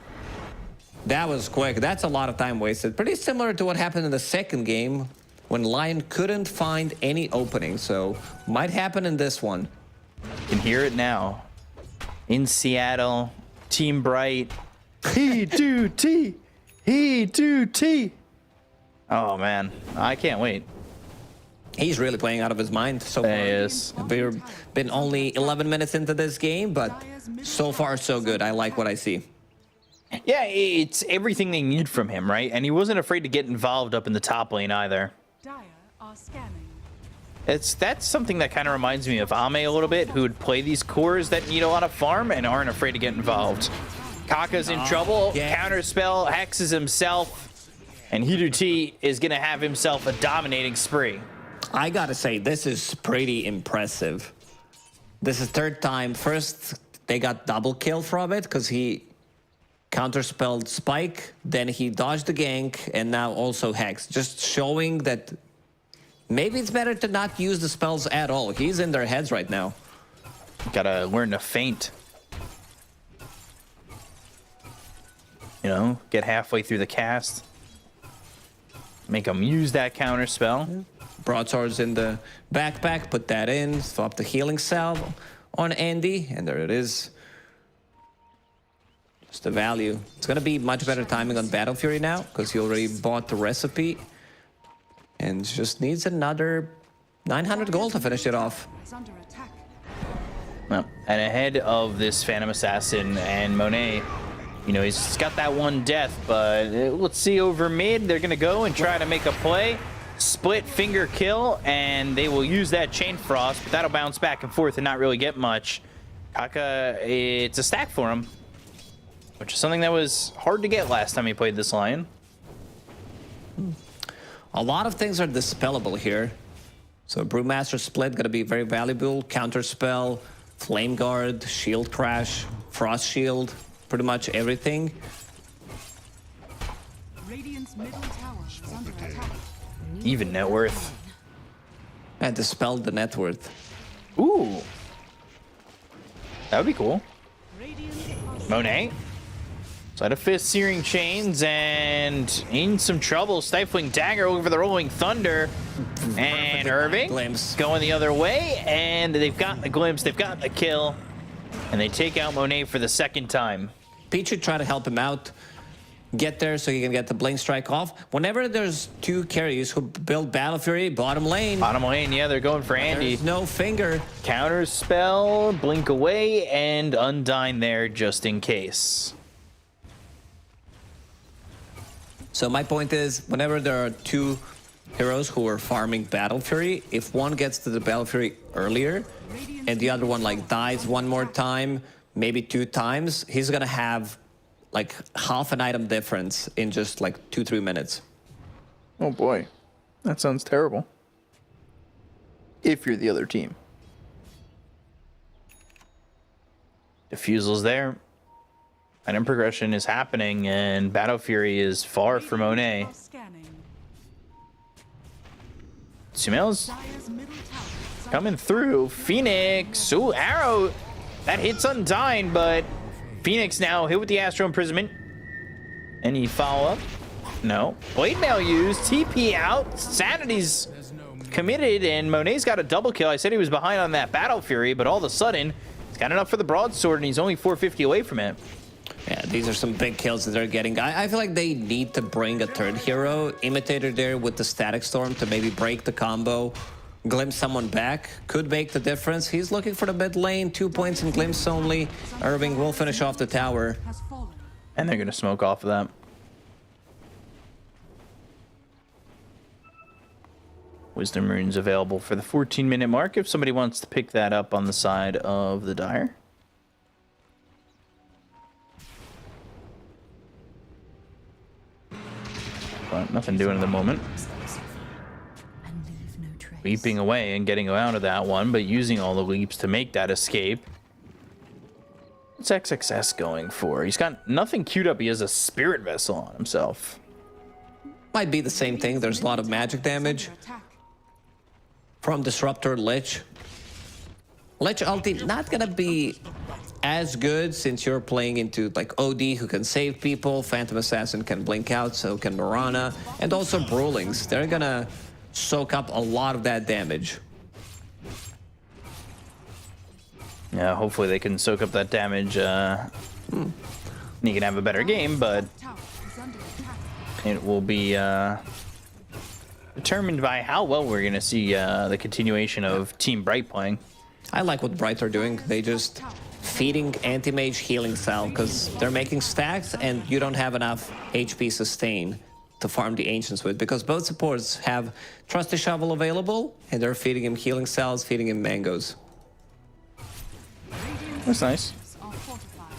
That was quick. That's a lot of time wasted. Pretty similar to what happened in the second game when Lion couldn't find any opening. So might happen in this one. You can hear it now. In Seattle, Team Bright. Heater-T. Heater-T. Oh, man. I can't wait. He's really playing out of his mind so far. He is. We've been only 11 minutes into this game, but so far so good. I like what I see. Yeah, it's everything they need from him, right? And he wasn't afraid to get involved up in the top lane either. Dire are scanning. That's something that kind of reminds me of Ame a little bit, who would play these cores that need a lot of farm and aren't afraid to get involved. Kaka's in trouble, counterspell, hexes himself, and Heater-T is going to have himself a dominating spree. I gotta say, this is pretty impressive. This is third time. First, they got double kill from it because he counterspelled Spike, then he dodged the gank, and now also Hex. Just showing that maybe it's better to not use the spells at all. He's in their heads right now. Gotta learn to feint. You know, get halfway through the cast. Make them use that counter spell. Broadswords in the backpack, put that in, swap the healing salve on Andy, and there it is. Just the value. It's gonna be much better timing on Battle Fury now, because he already bought the recipe. And just needs another 900 gold to finish it off. Is under attack. Well, and ahead of this Phantom Assassin and Monet, you know, he's got that one death, but let's see over mid. They're going to go and try to make a play. Split finger kill, and they will use that Chain Frost, but that'll bounce back and forth and not really get much. Kaka, it's a stack for him, which is something that was hard to get last time he played this Lion. A lot of things are dispellable here. So Brewmaster Split going to be very valuable. Counter Spell, Flame Guard, Shield Crash, Frost Shield, pretty much everything. Radiant's middle tower is under attack. Even net worth. And dispelled the net worth. Ooh. That would be cool. Radiant are Monet. Sleight of Fist, Searing Chains, and in some trouble. Stifling Dagger over the Rolling Thunder. And Irving Glimpse. going the other way, and they've got the glimpse, they've got the kill, and they take out Monet for the second time. Pete should try to help him out. Get there so he can get the Blink Strike off. Whenever there's two carries who build Battle Fury, bottom lane. Bottom lane, yeah, they're going for Andy. There's no finger. Counter spell, blink away, and Undyne there just in case. So my point is, whenever there are two heroes who are farming Battle Fury, if one gets to the Battle Fury earlier and the other one like dies one more time, maybe 2 times, he's gonna have like half an item difference in just like 2-3 minutes. Oh boy, that sounds terrible. If you're the other team. Diffusal's there. Item progression is happening, and Battle Fury is far from Monet. are scanning. Sumail's Dire's middle tower is under coming through. Phoenix. Ooh, arrow. That hits Undyne, but Phoenix now hit with the Astral Imprisonment. Any follow-up? No. Blade Mail used. TP out. Sanity's committed, and Monet's got a double kill. I said he was behind on that Battle Fury, but all of a sudden, he's got enough for the broadsword, and he's only 450 away from it. Yeah, these are some big kills that they're getting. I feel like they need to bring a third hero, Imitator there with the Static Storm to maybe break the combo, glimpse someone back, could make the difference. He's looking for the mid lane, 2 points in glimpse only. Irving will finish off the tower. has fallen. And they're going to smoke off of that. Wisdom runes available for the 14-minute mark if somebody wants to pick that up on the side of the Dire. But nothing doing at the moment. Leaping away and getting out of that one, but using all the leaps to make that escape. What's XXS going for? He's got nothing queued up. He has a Spirit Vessel on himself. Might be the same thing. There's a lot of magic damage Under attack. from Disruptor Lich. Lich ulti not gonna be as good since you're playing into like OD who can save people, Phantom Assassin can blink out, so can Mirana, and also Brewlings. They're gonna soak up a lot of that damage. Yeah, hopefully they can soak up that damage. You can have a better game, but Tower is under attack. it will be determined by how well we're going to see the continuation of Team Bright playing. I like what Bright are doing. They just feeding anti-mage healing cell because they're making stacks and you don't have enough HP sustain to farm the ancients with, because both supports have Trusty Shovel available and they're feeding him healing cells, feeding him mangoes. That's nice. Are fortified.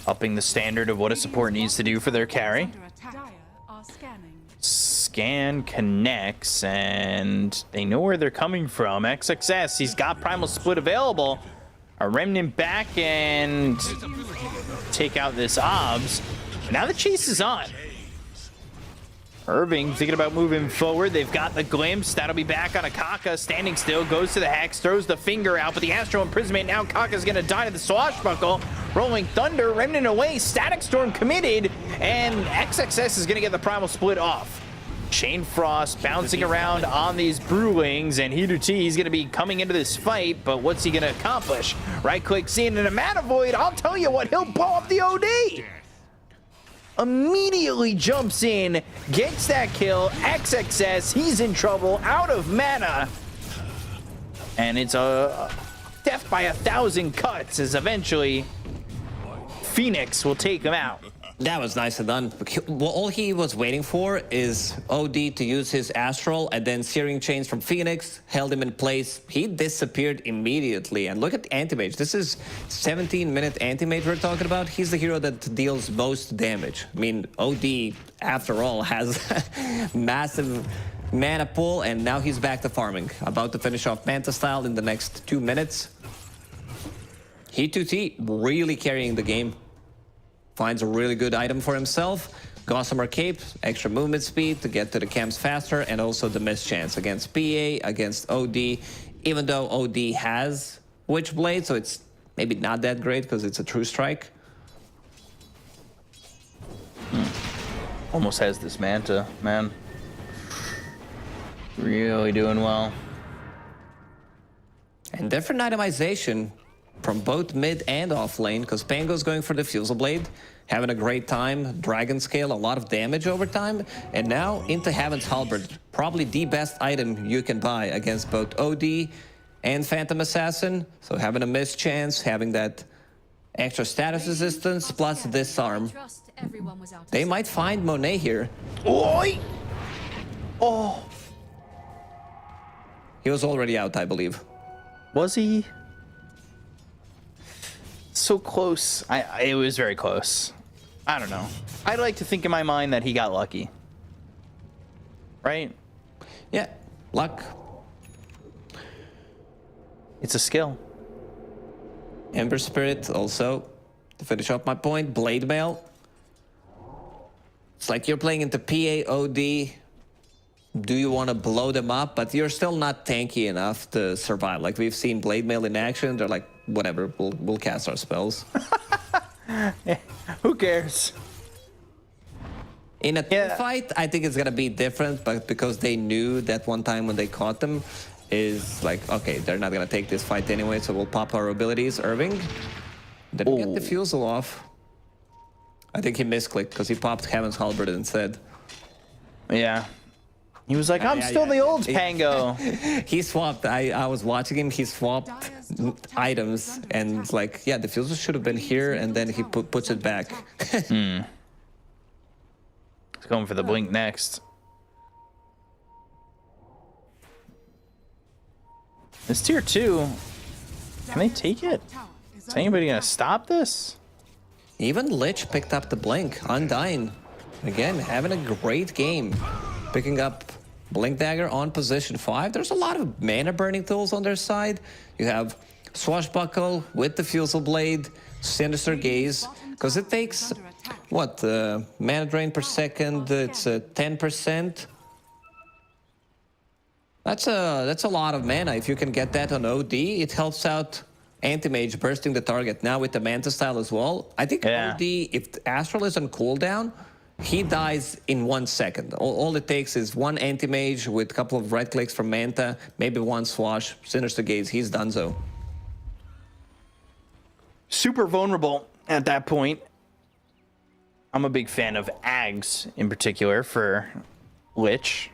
Upping the standard of what a support needs to do for their carry. Under attack. Dire are scanning. Scan connects, and they know where they're coming from. XXS, he's got Primal Split available. A Remnant back and take out this Obs. Now the chase is on. Irving thinking about moving forward. They've got the glimpse. That'll be back on Akaka. Standing still, goes to the Hex, throws the finger out, but the Astral Imprisonment. Now Kaka's going to die to the Swashbuckle. Rolling Thunder, Remnant away. Static Storm committed, and XXS is going to get the Primal Split off. Chain Frost bouncing around on these Brewlings, and Hiduti is going to be coming into this fight, but what's he going to accomplish? Right-click, seeing an Mana Void. I'll tell you what, he'll blow up the OD. Immediately jumps in, gets that kill. XXS, he's in trouble, out of mana. And it's a death by 1,000 cuts, as eventually Phoenix will take him out. That was nicely done. All he was waiting for is OD to use his Astral, and then Searing Chains from Phoenix held him in place. He disappeared immediately. And look at Anti-Mage. This is 17-minute Anti-Mage we're talking about. He's the hero that deals most damage. I mean, OD, after all, has massive mana pool, and now he's back to farming. About to finish off Manta Style in the next 2 minutes. Hiduti really carrying the game. Finds a really good item for himself. Gossamer Cape, extra movement speed to get to the camps faster, and also the miss chance against PA, against OD. Even though OD has Witchblade, so it's maybe not that great because it's a true strike. Almost has this Manta, man. Really doing well. And different itemization from both mid and off lane, because Pango's going for the Fusel Blade, having a great time, Dragon Scale, a lot of damage over time, and now into Heaven's Halberd, probably the best item you can buy against both OD and Phantom Assassin. So having a miss chance, having that extra status resistance, plus disarm. They might find Monet here. Oi! Oh! He was already out, I believe. Was he? So close. It was very close. I don't know. I'd like to think in my mind that he got lucky. Right? Yeah, luck. It's a skill. Ember Spirit also, to finish off my point, Blade Mail. It's like you're playing into PA/OD. Do you want to blow them up? But you're still not tanky enough to survive. Like, we've seen Blade Mail in action. They're like, whatever, we'll cast our spells. Who cares? In a team fight, I think it's going to be different, but because they knew that one time when they caught them, is like, okay, they're not going to take this fight anyway, so we'll pop our abilities. Irving, didn't get the Fusel off. I think he misclicked because he popped Heaven's Halberd instead. Yeah. He was like, I'm still the old Pango. He swapped. I was watching him. He swapped items and it's like, yeah, the Fusel should have been here, and then he puts it back. He's going for the blink next. This tier 2, can they take it? Is anybody gonna stop this? Even Lich picked up the blink. Undying. Again, having a great game. Picking up Blink Dagger on position 5. There's a lot of mana burning tools on their side. You have Swashbuckle with the Fusel Blade, Sinister Gaze, because it takes, what, mana drain per second, it's 10%. That's a lot of mana. If you can get that on OD, it helps out Anti-Mage bursting the target. Now with the Manta style as well. I think OD, if Astral is on cooldown, he dies in 1 second. All it takes is one Anti-Mage with a couple of right clicks from Manta, maybe one Swash, Sinister Gaze, he's donezo. Super vulnerable at that point. I'm a big fan of Ags in particular for Lich.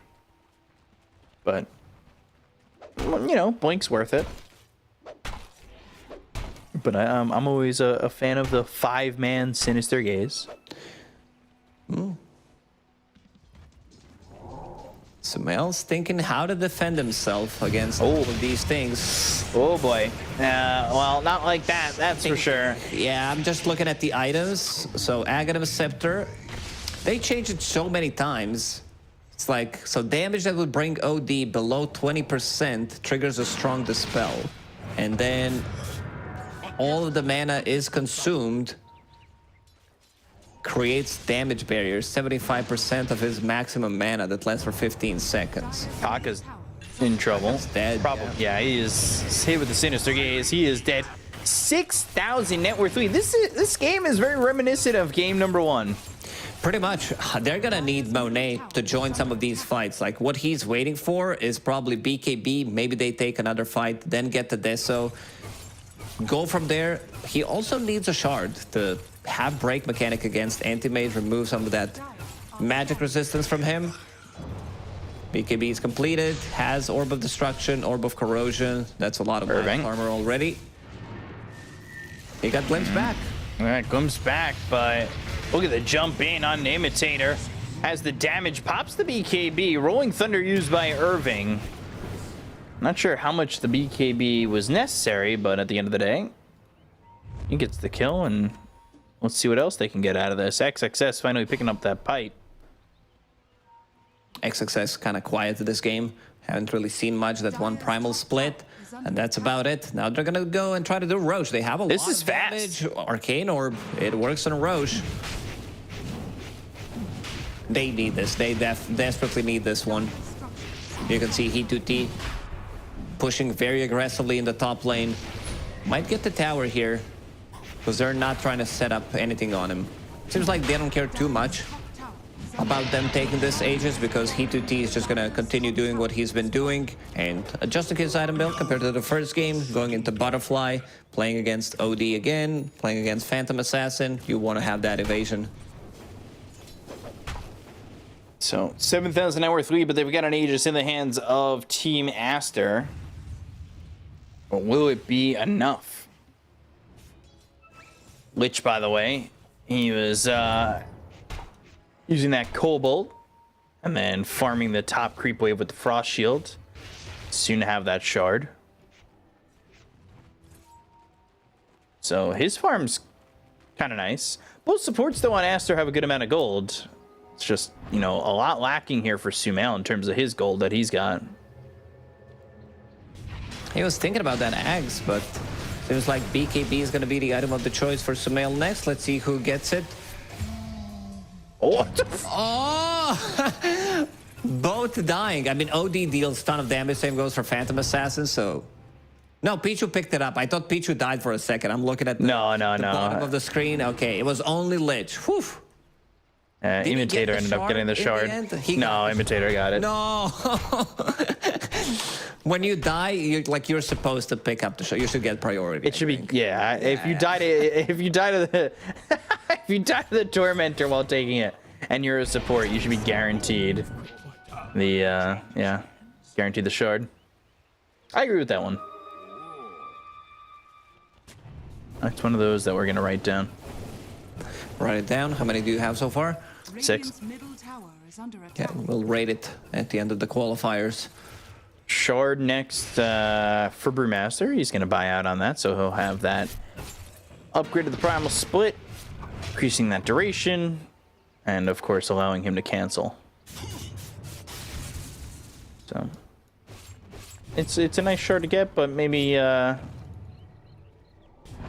But, you know, Blink's worth it. But I'm always a fan of the 5-man Sinister Gaze. Sumail's thinking how to defend himself against all of these things. Oh boy. Well, not like that, that's for sure. Yeah, I'm just looking at the items. So Aghanim Scepter, they changed it so many times. It's like, so damage that would bring OD below 20% triggers a strong dispel. And then all of the mana is consumed creates damage barriers, 75% of his maximum mana that lasts for 15 seconds. Kaka's in trouble. He's dead. Probably. Yeah, he is hit with the Sinister Gaze. He is dead. 6,000 net worth lead. This game is very reminiscent of game number 1. Pretty much. They're gonna need Monet to join some of these fights. Like, what he's waiting for is probably BKB. Maybe they take another fight, then get the Deso. Go from there. He also needs a shard to have break mechanic against Anti-Mage, remove some of that magic resistance from him. BKB is completed, has Orb of Destruction, Orb of Corrosion. That's a lot of armor already. He got glimpsed back. All right, glimpsed back, but look at the jump in on Imitator. As the damage pops the BKB, Rolling Thunder used by Irving. Not sure how much the BKB was necessary, but at the end of the day, he gets the kill, and let's see what else they can get out of this. XXS finally picking up that pipe. XXS kind of quiet to this game. Haven't really seen much. That one primal split, and that's about it. Now they're gonna go and try to do Roche. They have a lot of damage. Arcane Orb, it works on Roche. They need this. They desperately need this one. You can see He2T pushing very aggressively in the top lane. Might get the tower here, because they're not trying to set up anything on him. Seems like they don't care too much about them taking this Aegis, because He2T is just gonna continue doing what he's been doing and adjusting his item build compared to the first game, going into Butterfly, playing against OD again, playing against Phantom Assassin. You want to have that evasion. So 7,000 net worth lead, but they've got an Aegis in the hands of Team Aster. But will it be enough? Lich, by the way, he was using that Cobalt and then farming the top creep wave with the Frost Shield. Soon to have that shard. So his farm's kind of nice. Both supports, though, on Aster have a good amount of gold. It's just, you know, a lot lacking here for Sumail in terms of his gold that he's got. He was thinking about that Ags, but seems like BKB is going to be the item of the choice for Sumail next. Let's see who gets it. Oh! Oh! Both dying. I mean, OD deals a ton of damage. Same goes for Phantom Assassin, so... No, Pichu picked it up. I thought Pichu died for a second. I'm looking at the bottom of the screen. Okay, it was only Lich. Whew. Imitator ended up getting the shard. No, Imitator got it. No. When you die, you're supposed to pick up the shard. You should get priority. It should be If you die to the if you die to the Tormentor while taking it, and you're a support, you should be guaranteed the guaranteed the shard. I agree with that one. That's one of those that we're gonna write down. Write it down. How many do you have so far? 6. Yeah, we'll rate it at the end of the qualifiers. Shard next for Brewmaster. He's going to buy out on that, so he'll have that upgrade to the Primal Split, increasing that duration, and of course allowing him to cancel. So it's a nice shard to get, but maybe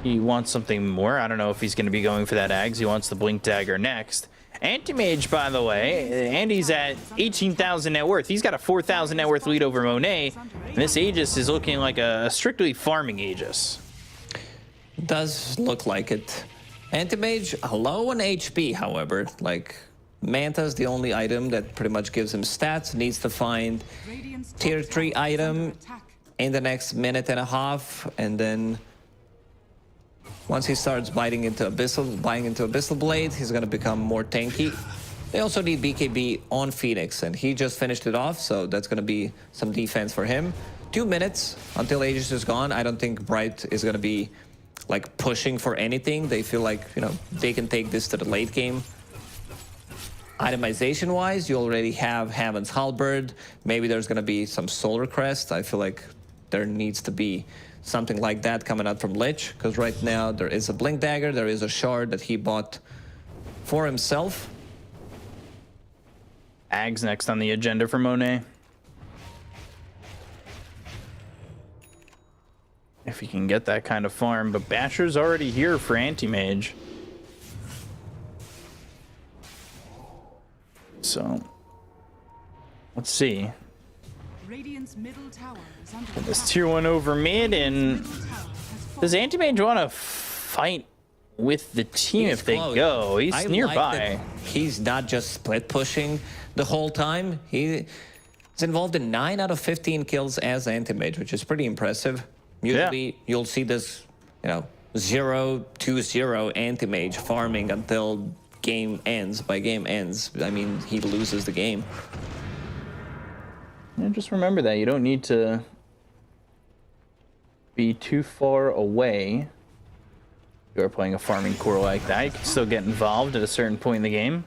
he wants something more. I don't know if he's going to be going for that Ags. He wants the Blink Dagger next. Anti-Mage, by the way, Andy's at 18,000 net worth. He's got a 4,000 net worth lead over Monet. And this Aegis is looking like a strictly farming Aegis. Does look like it. Anti-Mage, low on HP, however. Like, Manta's the only item that pretty much gives him stats. Needs to find tier 3 item in the next minute and a half. And then once he starts buying into Abyssal Blade, he's going to become more tanky. They also need BKB on Phoenix, and he just finished it off, so that's going to be some defense for him. 2 minutes until Aegis is gone. I don't think Bright is going to be like pushing for anything. They feel like, you know, they can take this to the late game. Itemization-wise, you already have Hammond's Halberd. Maybe there's going to be some Solar Crest. I feel like there needs to be something like that coming out from Lich, because right now there is a Blink Dagger, there is a shard that he bought for himself. Ags next on the agenda for Monet. If he can get that kind of farm, but Basher's already here for Anti-Mage. So let's see. Radiant's middle tower is under This tier 1 over mid, and does Anti-Mage want to fight with the team if they close. go? He's I nearby. like that he's not just split pushing the whole time. He's involved in 9 out of 15 kills as Anti-Mage, which is pretty impressive. Usually you'll see this, 0-2-0 Anti-Mage farming until game ends. By game ends, I mean he loses the game. And just remember that you don't need to be too far away. If you are playing a farming core like that, you can still get involved at a certain point in the game.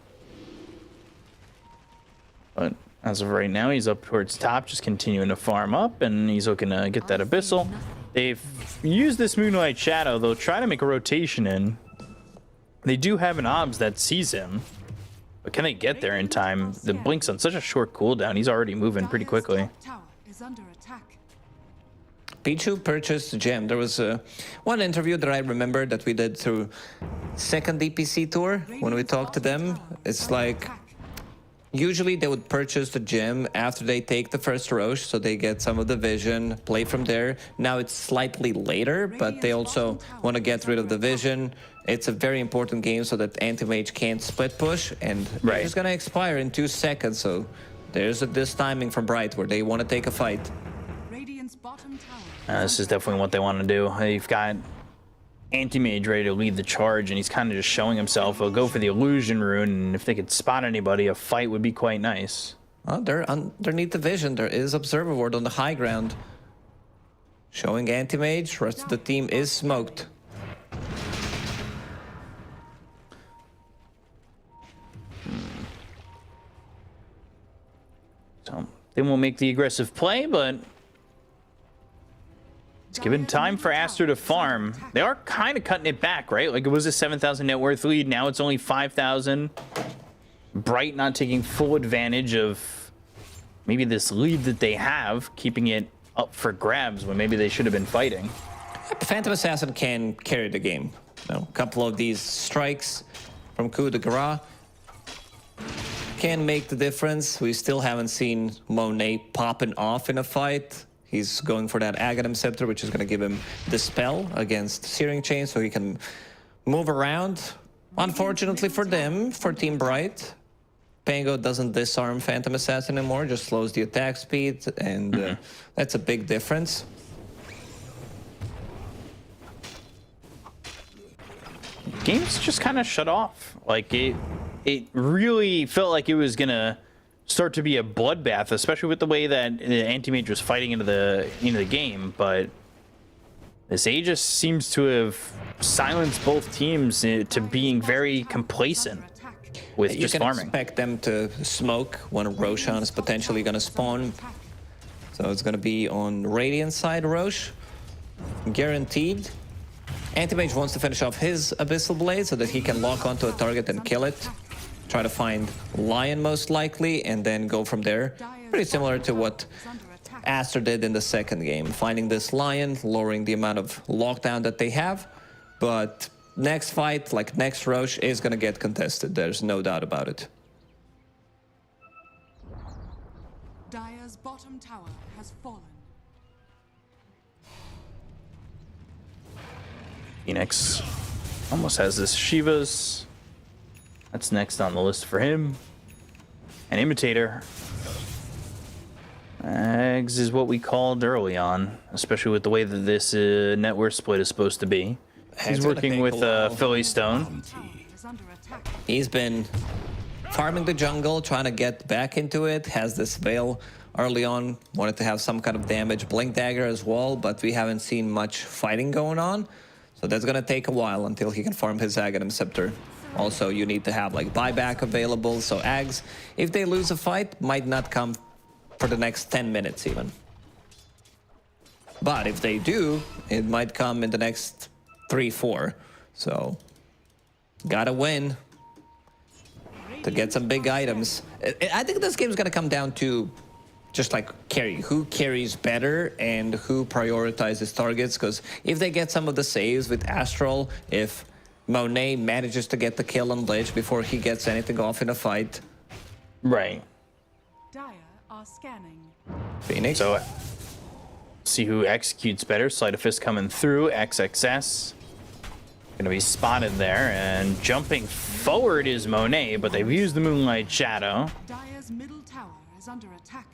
But as of right now, he's up towards top, just continuing to farm up, and he's looking to get that Abyssal. They've used this Moonlight Shadow. They'll try to make a rotation in. They do have an Obs that sees him. But can they get there in time? The Blink's on such a short cooldown. He's already moving pretty quickly. tower is under attack. Pichu purchased Gem. There was one interview that I remember that we did through second DPC tour when we talked to them. It's like usually they would purchase the gem after they take the first Roche, so they get some of the vision, play from there. Now it's slightly later, but they also want to get rid of the vision. It's a very important game so that Anti-Mage can't split push, and it's going to expire in 2 seconds, so there's this timing from Bright where they want to take a fight. Radiant's bottom tower. This is definitely what they want to do. They've got Anti-Mage ready to lead the charge, and he's kind of just showing himself. They'll go for the Illusion Rune, and if they could spot anybody, a fight would be quite nice. Oh, they're underneath the vision. There is Observer Ward on the high ground. Showing Anti-Mage, rest of the team is smoked. So they won't make the aggressive play, but it's given time for Aster to farm. They are kind of cutting it back, right? Like, it was a 7,000 net worth lead. Now it's only 5,000. Bright not taking full advantage of maybe this lead that they have, keeping it up for grabs when maybe they should have been fighting. Phantom Assassin can carry the game. A couple of these strikes from Coup de Grace can make the difference. We still haven't seen Monet popping off in a fight. He's going for that Aghanim Scepter, which is going to give him Dispel against Searing Chain, so he can move around. Unfortunately for them, for Team Bright, Pango doesn't disarm Phantom Assassin anymore, just slows the attack speed, and that's a big difference. Game's just kind of shut off. Like, it really felt like it was gonna start to be a bloodbath, especially with the way that Anti-Mage was fighting into the game. But this Aegis seems to have silenced both teams to being very complacent with just farming. You can expect them to smoke when Roshan is potentially going to spawn. So it's going to be on Radiant side, Roche. Guaranteed. Anti-Mage wants to finish off his Abyssal Blade so that he can lock onto a target and kill it. Try to find Lion most likely, and then go from there. Pretty similar to what Aster did in the second game. Finding this Lion, lowering the amount of lockdown that they have. But next fight, like next Roche, is going to get contested. There's no doubt about it. Dire's bottom tower has fallen. Phoenix almost has this Shiva's. That's next on the list for him. An Imitator. Eggs is what we called early on, especially with the way that this net worth split is supposed to be. He's working with Philly Stone. He's been farming the jungle, trying to get back into it. Has this Veil early on. Wanted to have some kind of damage. Blink Dagger as well, but we haven't seen much fighting going on. So that's going to take a while until he can farm his Aghanim Scepter. Also, you need to have like buyback available. So Ags, if they lose a fight, might not come for the next 10 minutes even. But if they do, it might come in the next 3-4. So gotta win to get some big items. I think this game is gonna come down to just like carry. Who carries better and who prioritizes targets? Because if they get some of the saves with Astral, if Monet manages to get the kill on Lich before he gets anything off in a fight, Right. Dire are scanning. Phoenix. So see who executes better. Sleight of Fist coming through. XXS. Gonna be spotted there. And jumping forward is Monet, but they've used the Moonlight Shadow. Dire's middle tower is under attack.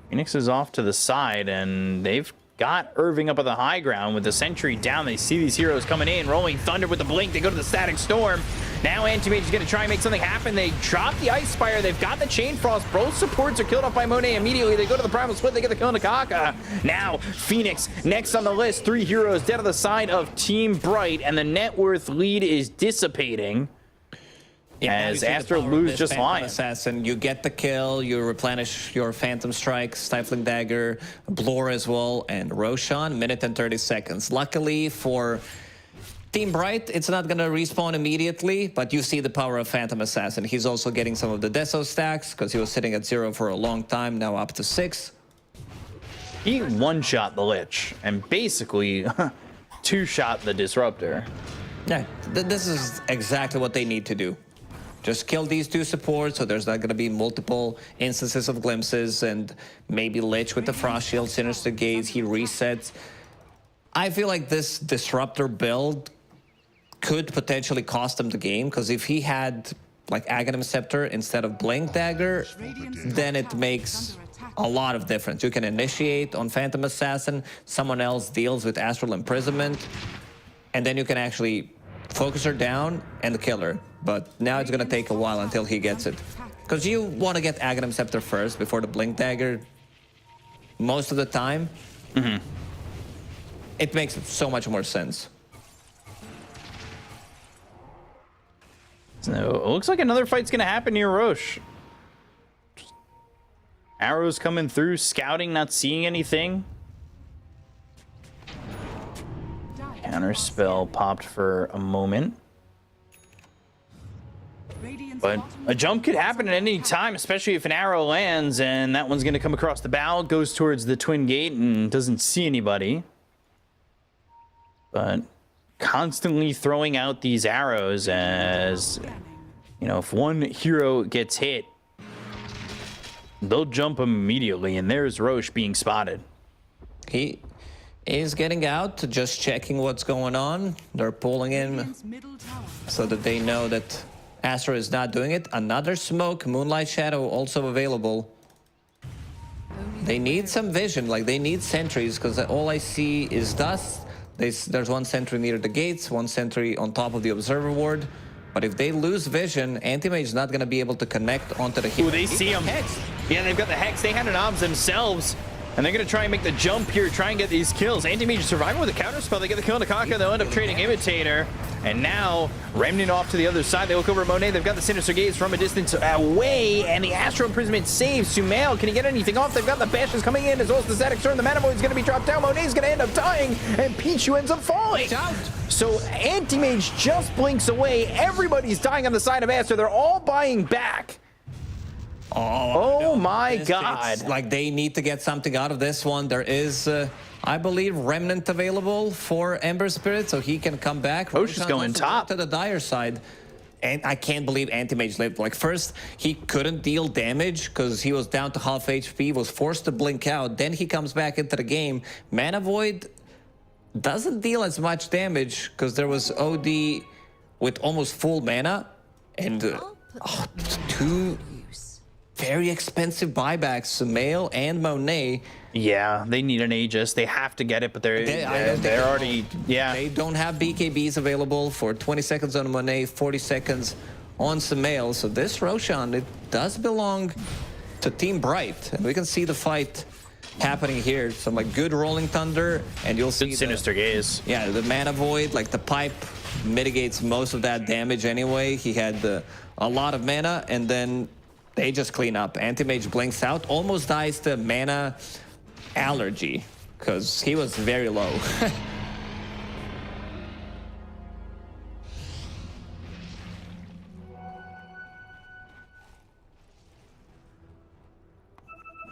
Phoenix is off to the side, and they've got Irving up at the high ground with the sentry down. They see these heroes coming in. Rolling Thunder with the blink. They go to the Static Storm. Now Anti-Mage is going to try and make something happen. They drop the Ice Spire. They've got the Chain Frost. Both supports are killed off by Monet immediately. They go to the Primal Split. They get the kill on Nakaka. Now Phoenix next on the list. 3 heroes dead on the side of Team Bright, and the net worth lead is dissipating. As Aster lose just Lion. Assassin, you get the kill, you replenish your Phantom Strike, Stifling Dagger, Blur as well, and Roshan, minute and 30 seconds. Luckily for Team Bright, it's not going to respawn immediately, but you see the power of Phantom Assassin. He's also getting some of the Deso stacks because he was sitting at 0 for a long time, now up to 6. He one-shot the Lich and basically two-shot the Disruptor. Yeah, this is exactly what they need to do. Just kill these 2 supports, so there's not going to be multiple instances of glimpses, and maybe Lich with the Frost Shield, Sinister Gaze, he resets. I feel like this Disruptor build could potentially cost him the game, because if he had like Aghanim Scepter instead of Blink Dagger, then it makes a lot of difference. You can initiate on Phantom Assassin, someone else deals with Astral Imprisonment, and then you can actually focus her down and kill her. But now it's going to take a while until he gets it. Because you want to get Aghanim Scepter first before the Blink Dagger most of the time. It makes so much more sense. So it looks like another fight's going to happen near Roche. Arrows coming through, scouting, not seeing anything. Counter spell popped for a moment. But a jump could happen at any time, especially if an arrow lands, and that one's going to come across the bow, goes towards the Twin Gate, and doesn't see anybody. But constantly throwing out these arrows as, you know, if one hero gets hit, they'll jump immediately, and there's Roche being spotted. He is getting out, just checking what's going on. They're pulling in so that they know that Aster is not doing it. Another smoke, Moonlight Shadow also available. They need some vision, like they need sentries, because all I see is dust. There's one sentry near the gates, one sentry on top of the observer ward. But if they lose vision, Anti-Mage is not going to be able to connect onto the hero. Ooh, they see him. Yeah, they've got the Hex. They had an Obs themselves. And they're going to try and make the jump here, try and get these kills. Anti-Mage surviving with a counter spell. They get the kill on Nakaka. They'll end up trading Imitator. And now, Remnant off to the other side. They look over at Monet. They've got the Sinister Gaze from a distance away. And the Astral Imprisonment saves Sumail. Can he get anything off? They've got the Bashes coming in, as well as the Static Storm. The Mana Void's going to be dropped down. Monet's going to end up dying. And Pichu ends up falling. So Anti-Mage just blinks away. Everybody's dying on the side of Aster. They're all buying back. Oh my God. It's like they need to get something out of this one. There is, I believe, Remnant available for Ember Spirit, so he can come back. Roche is going top. To the Dire side. And I can't believe Anti-Mage lived. Like, first, he couldn't deal damage because he was down to half HP, was forced to blink out. Then he comes back into the game. Mana Void doesn't deal as much damage because there was OD with almost full mana. And 2 very expensive buybacks, Sumail and Monet. Yeah, they need an Aegis. They have to get it, but they're already, yeah. They don't have BKBs available for 20 seconds on Monet, 40 seconds on Sumail. So this Roshan, it does belong to Team Bright. And we can see the fight happening here. Some like good Rolling Thunder, and you'll see Sinister Gaze. Yeah, the Mana Void, like the pipe mitigates most of that damage anyway. He had a lot of mana, and then they just clean up. Anti-Mage blinks out, almost dies to mana allergy because he was very low.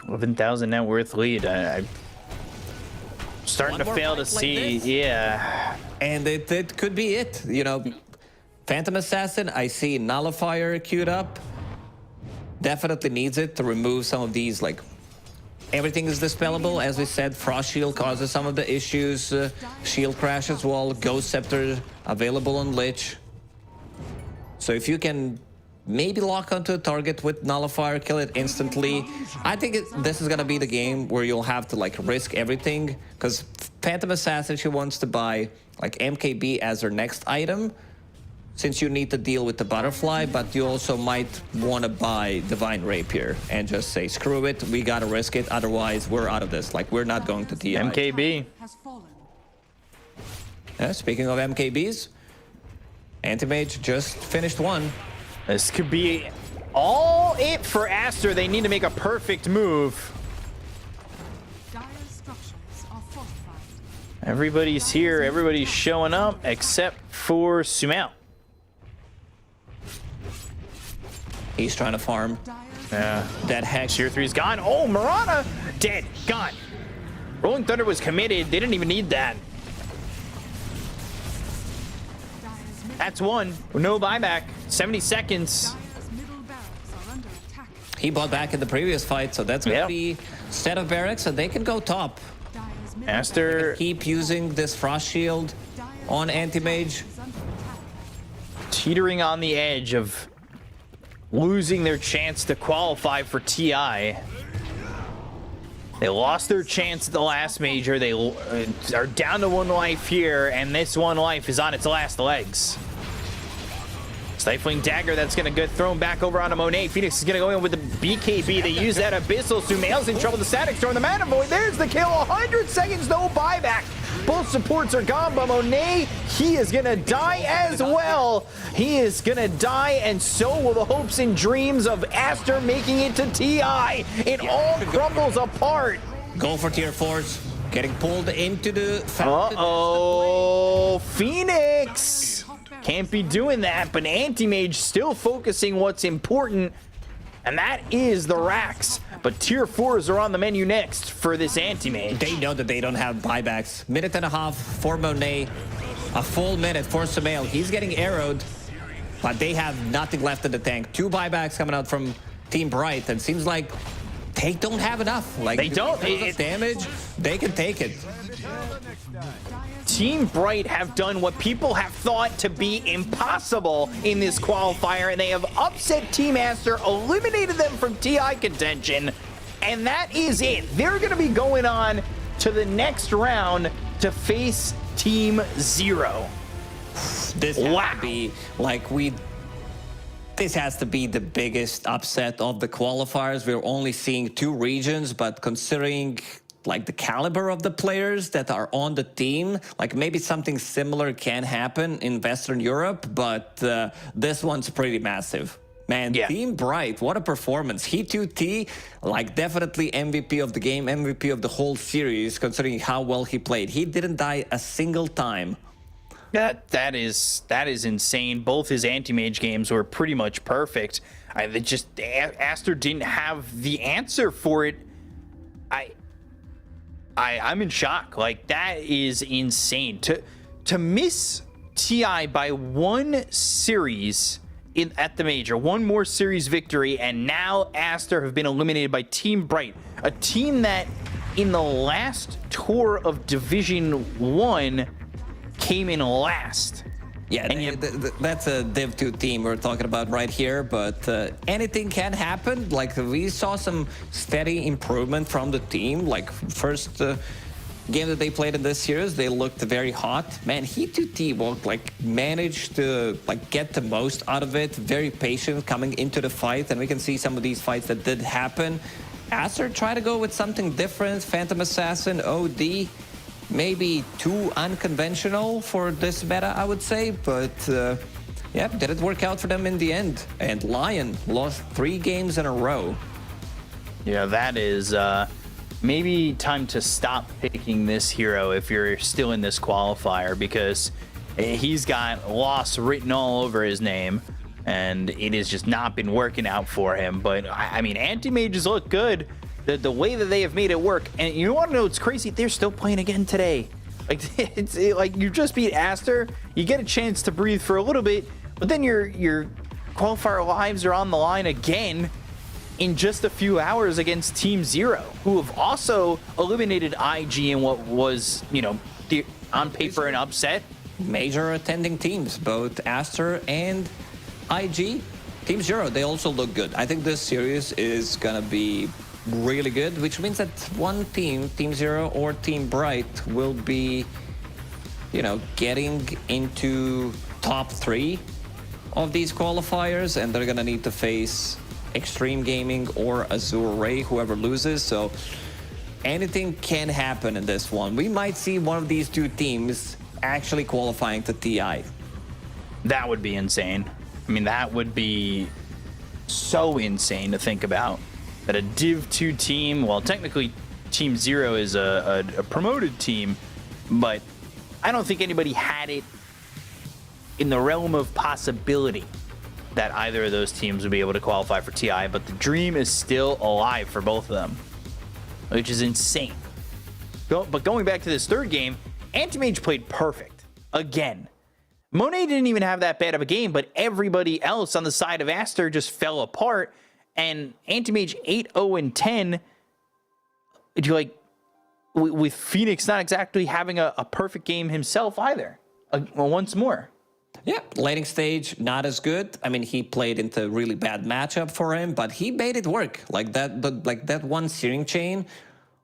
$11,000 net worth lead. I'm starting to fail to see. Yeah. And it could be it. You know, Phantom Assassin, I see Nullifier queued up. definitely needs it to remove some of these, like, everything is dispellable. As we said, Frost Shield causes some of the issues. Shield Crash as well. Ghost Scepter available on Lich. So if you can maybe lock onto a target with Nullifier, kill it instantly, I think this is going to be the game where you'll have to, like, risk everything. Because Phantom Assassin, she wants to buy, like, MKB as her next item, since you need to deal with the butterfly, but you also might want to buy Divine Rapier and just say, screw it, we gotta risk it, otherwise we're out of this. Like, we're not going to TI. MKB. Has fallen. Speaking of MKBs, Anti-Mage just finished one. This could be all it for Aster. They need to make a perfect move. Dire structures are fortified. Everybody's here, everybody's showing up, except for Sumail. He's trying to farm. Yeah. That Hex. Tier 3's gone. Oh, Marana! Dead. Gone. Rolling Thunder was committed. They didn't even need that. That's one. No buyback. 70 seconds. Dire's middle barracks are under attack. He bought back in the previous fight, so that's going to be set of barracks, so they can go top. Dire's middle Aster Keep using this Frost Shield on Anti-Mage. is under attack. teetering on the edge of losing their chance to qualify for TI. They lost their chance at the last major. They are down to 1 life here, and this 1 life is on its last legs. Stifling Dagger, that's going to get thrown back over onto Monet. Phoenix is going to go in with the BKB. They use that Abyssal. Sumail's in trouble. The Static Storm, the Mana Void. There's the kill. 100 seconds, no buyback. Both supports are gone, but Monet, he is going to die as well. He is going to die, and so will the hopes and dreams of Aster making it to TI. It all crumbles apart. Go for tier 4s. Getting pulled into the... Uh-oh, Phoenix. Can't be doing that, but Anti-Mage still focusing what's important, and that is the racks. But tier 4s are on the menu next for this Anti-Mage. They know that they don't have buybacks. 1.5 minutes for Monet. A full minute for Sumail. He's getting arrowed, but they have nothing left in the tank. 2 buybacks coming out from Team Bright, and seems like they don't have enough. Like, They don't. Damage, they can take it. Team Bright have done what people have thought to be impossible in this qualifier, and they have upset Team Aster, eliminated them from TI contention, and that is it. They're going to be going on to the next round to face Team Zero. This has to be like this has to be the biggest upset of the qualifiers. We're only seeing 2 regions, but considering like the caliber of the players that are on the team, like maybe something similar can happen in Western Europe, but this one's pretty massive. Man, yeah. Team Bright, what a performance. He2T, like definitely MVP of the game, MVP of the whole series, considering how well he played. He didn't die a single time. That is insane. Both his Anti-Mage games were pretty much perfect. Aster didn't have the answer for it. I'm in shock. Like, that is insane. To miss TI by 1 series at the major, 1 more series victory, and now Aster have been eliminated by Team Bright, a team that in the last tour of Division 1 came in last. Yeah, that's a Div 2 team we're talking about right here, but anything can happen. Like, we saw some steady improvement from the team. Like, first game that they played in this series, they looked very hot. Man, He2T will, like, managed to, like, get the most out of it. Very patient coming into the fight, and we can see some of these fights that did happen. Aster tried to go with something different. Phantom Assassin, OD. Maybe too unconventional for this meta, I would say, but yeah, did it work out for them in the end? And Lion lost 3 games in a row. Yeah, that is maybe time to stop picking this hero if you're still in this qualifier, because he's got loss written all over his name, and it has just not been working out for him. But I mean, Anti-Mages look good. The way that they have made it work, and you want to know what's crazy? They're still playing again today. Like, like you just beat Aster, you get a chance to breathe for a little bit, but then your qualifier lives are on the line again, in just a few hours against Team Zero, who have also eliminated IG in what was, you know, on paper an upset. Major attending teams, both Aster and IG. Team Zero, they also look good. I think this series is gonna be really good, which means that one team, Team Zero or Team Bright, will be, you know, getting into top 3 of these qualifiers, and they're gonna need to face Xtreme Gaming or Azure Ray, whoever loses. So anything can happen in this one. We might see one of these two teams actually qualifying to TI. That would be insane. I mean, that would be so insane to think about. That a Div 2 team, well, technically Team Zero is a promoted team, but I don't think anybody had it in the realm of possibility that either of those teams would be able to qualify for TI, but the dream is still alive for both of them, which is insane. But going back to this third game, Anti-Mage played perfect. Again. Monet didn't even have that bad of a game, but everybody else on the side of Aster just fell apart, and Anti-Mage 8-0-10, like, with Phoenix not exactly having a perfect game himself either. Once more. Yeah, laning stage, not as good. I mean, he played into a really bad matchup for him, but he made it work. Like that one searing chain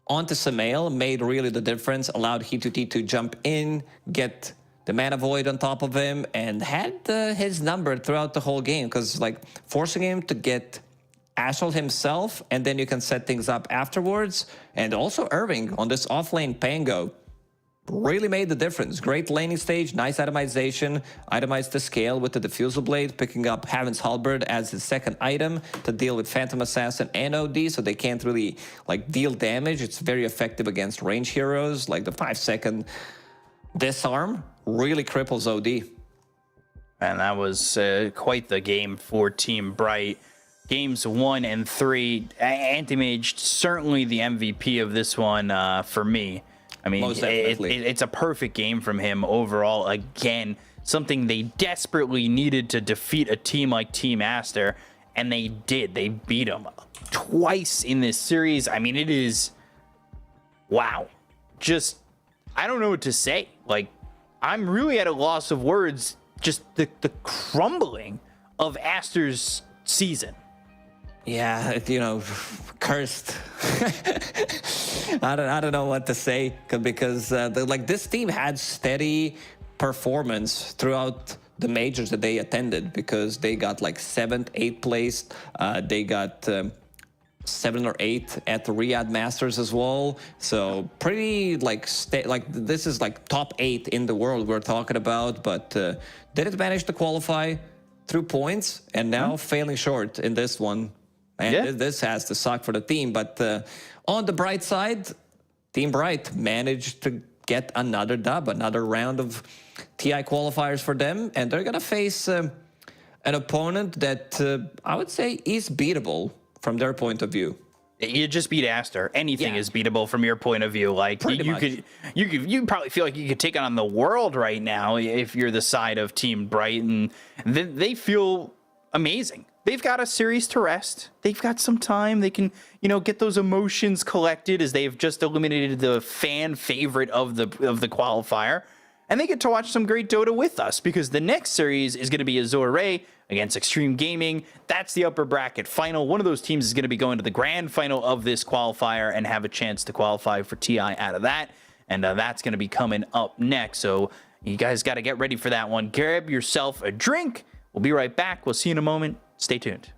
onto Samael made really the difference, allowed He2T to jump in, get the Mana Void on top of him, and had his number throughout the whole game, because like forcing him to get Astral himself, and then you can set things up afterwards. And also Irving on this offlane Pango really made the difference. Great laning stage, nice itemization, itemized the scale with the Diffusal Blade, picking up Heaven's Halberd as his second item to deal with Phantom Assassin and OD, so they can't really like deal damage. It's very effective against range heroes, like the 5-second disarm really cripples OD. And that was quite the game for Team Bright. Games 1 and 3, Anti-Mage certainly the MVP of this one for me. I mean, it's a perfect game from him overall. Again, something they desperately needed to defeat a team like Team Aster, and they did. They beat them twice in this series. I mean, it is, wow. Just, I don't know what to say. Like, I'm really at a loss of words. Just the crumbling of Aster's season. Yeah, you know, cursed. I don't know what to say, because like this team had steady performance throughout the majors that they attended, because they got like 7th, 8th place. They got 7 or 8 at the Riyadh Masters as well. So pretty like this is like top 8 in the world we're talking about, but didn't manage to qualify through points, and now failing short in this one. And this has to suck for the team. But on the bright side, Team Bright managed to get another dub, another round of TI qualifiers for them. And they're going to face an opponent that I would say is beatable from their point of view. You just beat Aster. Anything is beatable from your point of view. Like you probably feel like you could take on the world right now if you're the side of Team Bright, and they feel amazing. They've got a series to rest. They've got some time. They can, you know, get those emotions collected, as they've just eliminated the fan favorite of the qualifier, and they get to watch some great Dota with us, because the next series is going to be Azure Ray against Xtreme Gaming. That's the upper bracket final. One of those teams is going to be going to the grand final of this qualifier and have a chance to qualify for TI out of that, and that's going to be coming up next. So you guys got to get ready for that one. Grab yourself a drink. We'll be right back. We'll see you in a moment. Stay tuned.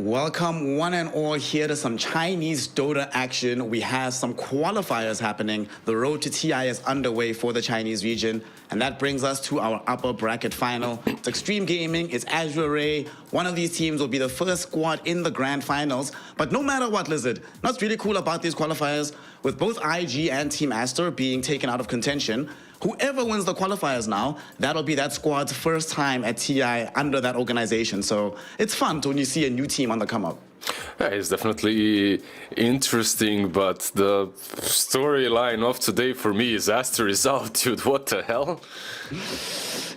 Welcome one and all here to some Chinese Dota action. We have some qualifiers happening. The road to TI is underway for the Chinese region. And that brings us to our upper bracket final. It's Xtreme Gaming, it's Azure Ray. One of these teams will be the first squad in the grand finals. But no matter what, Lizard, what's really cool about these qualifiers, with both IG and Team Aster being taken out of contention, whoever wins the qualifiers now, that'll be that squad's first time at TI under that organization. So it's fun when you see a new team on the come up. Yeah, it's definitely interesting, but the storyline of today for me is Aster is out, dude. What the hell?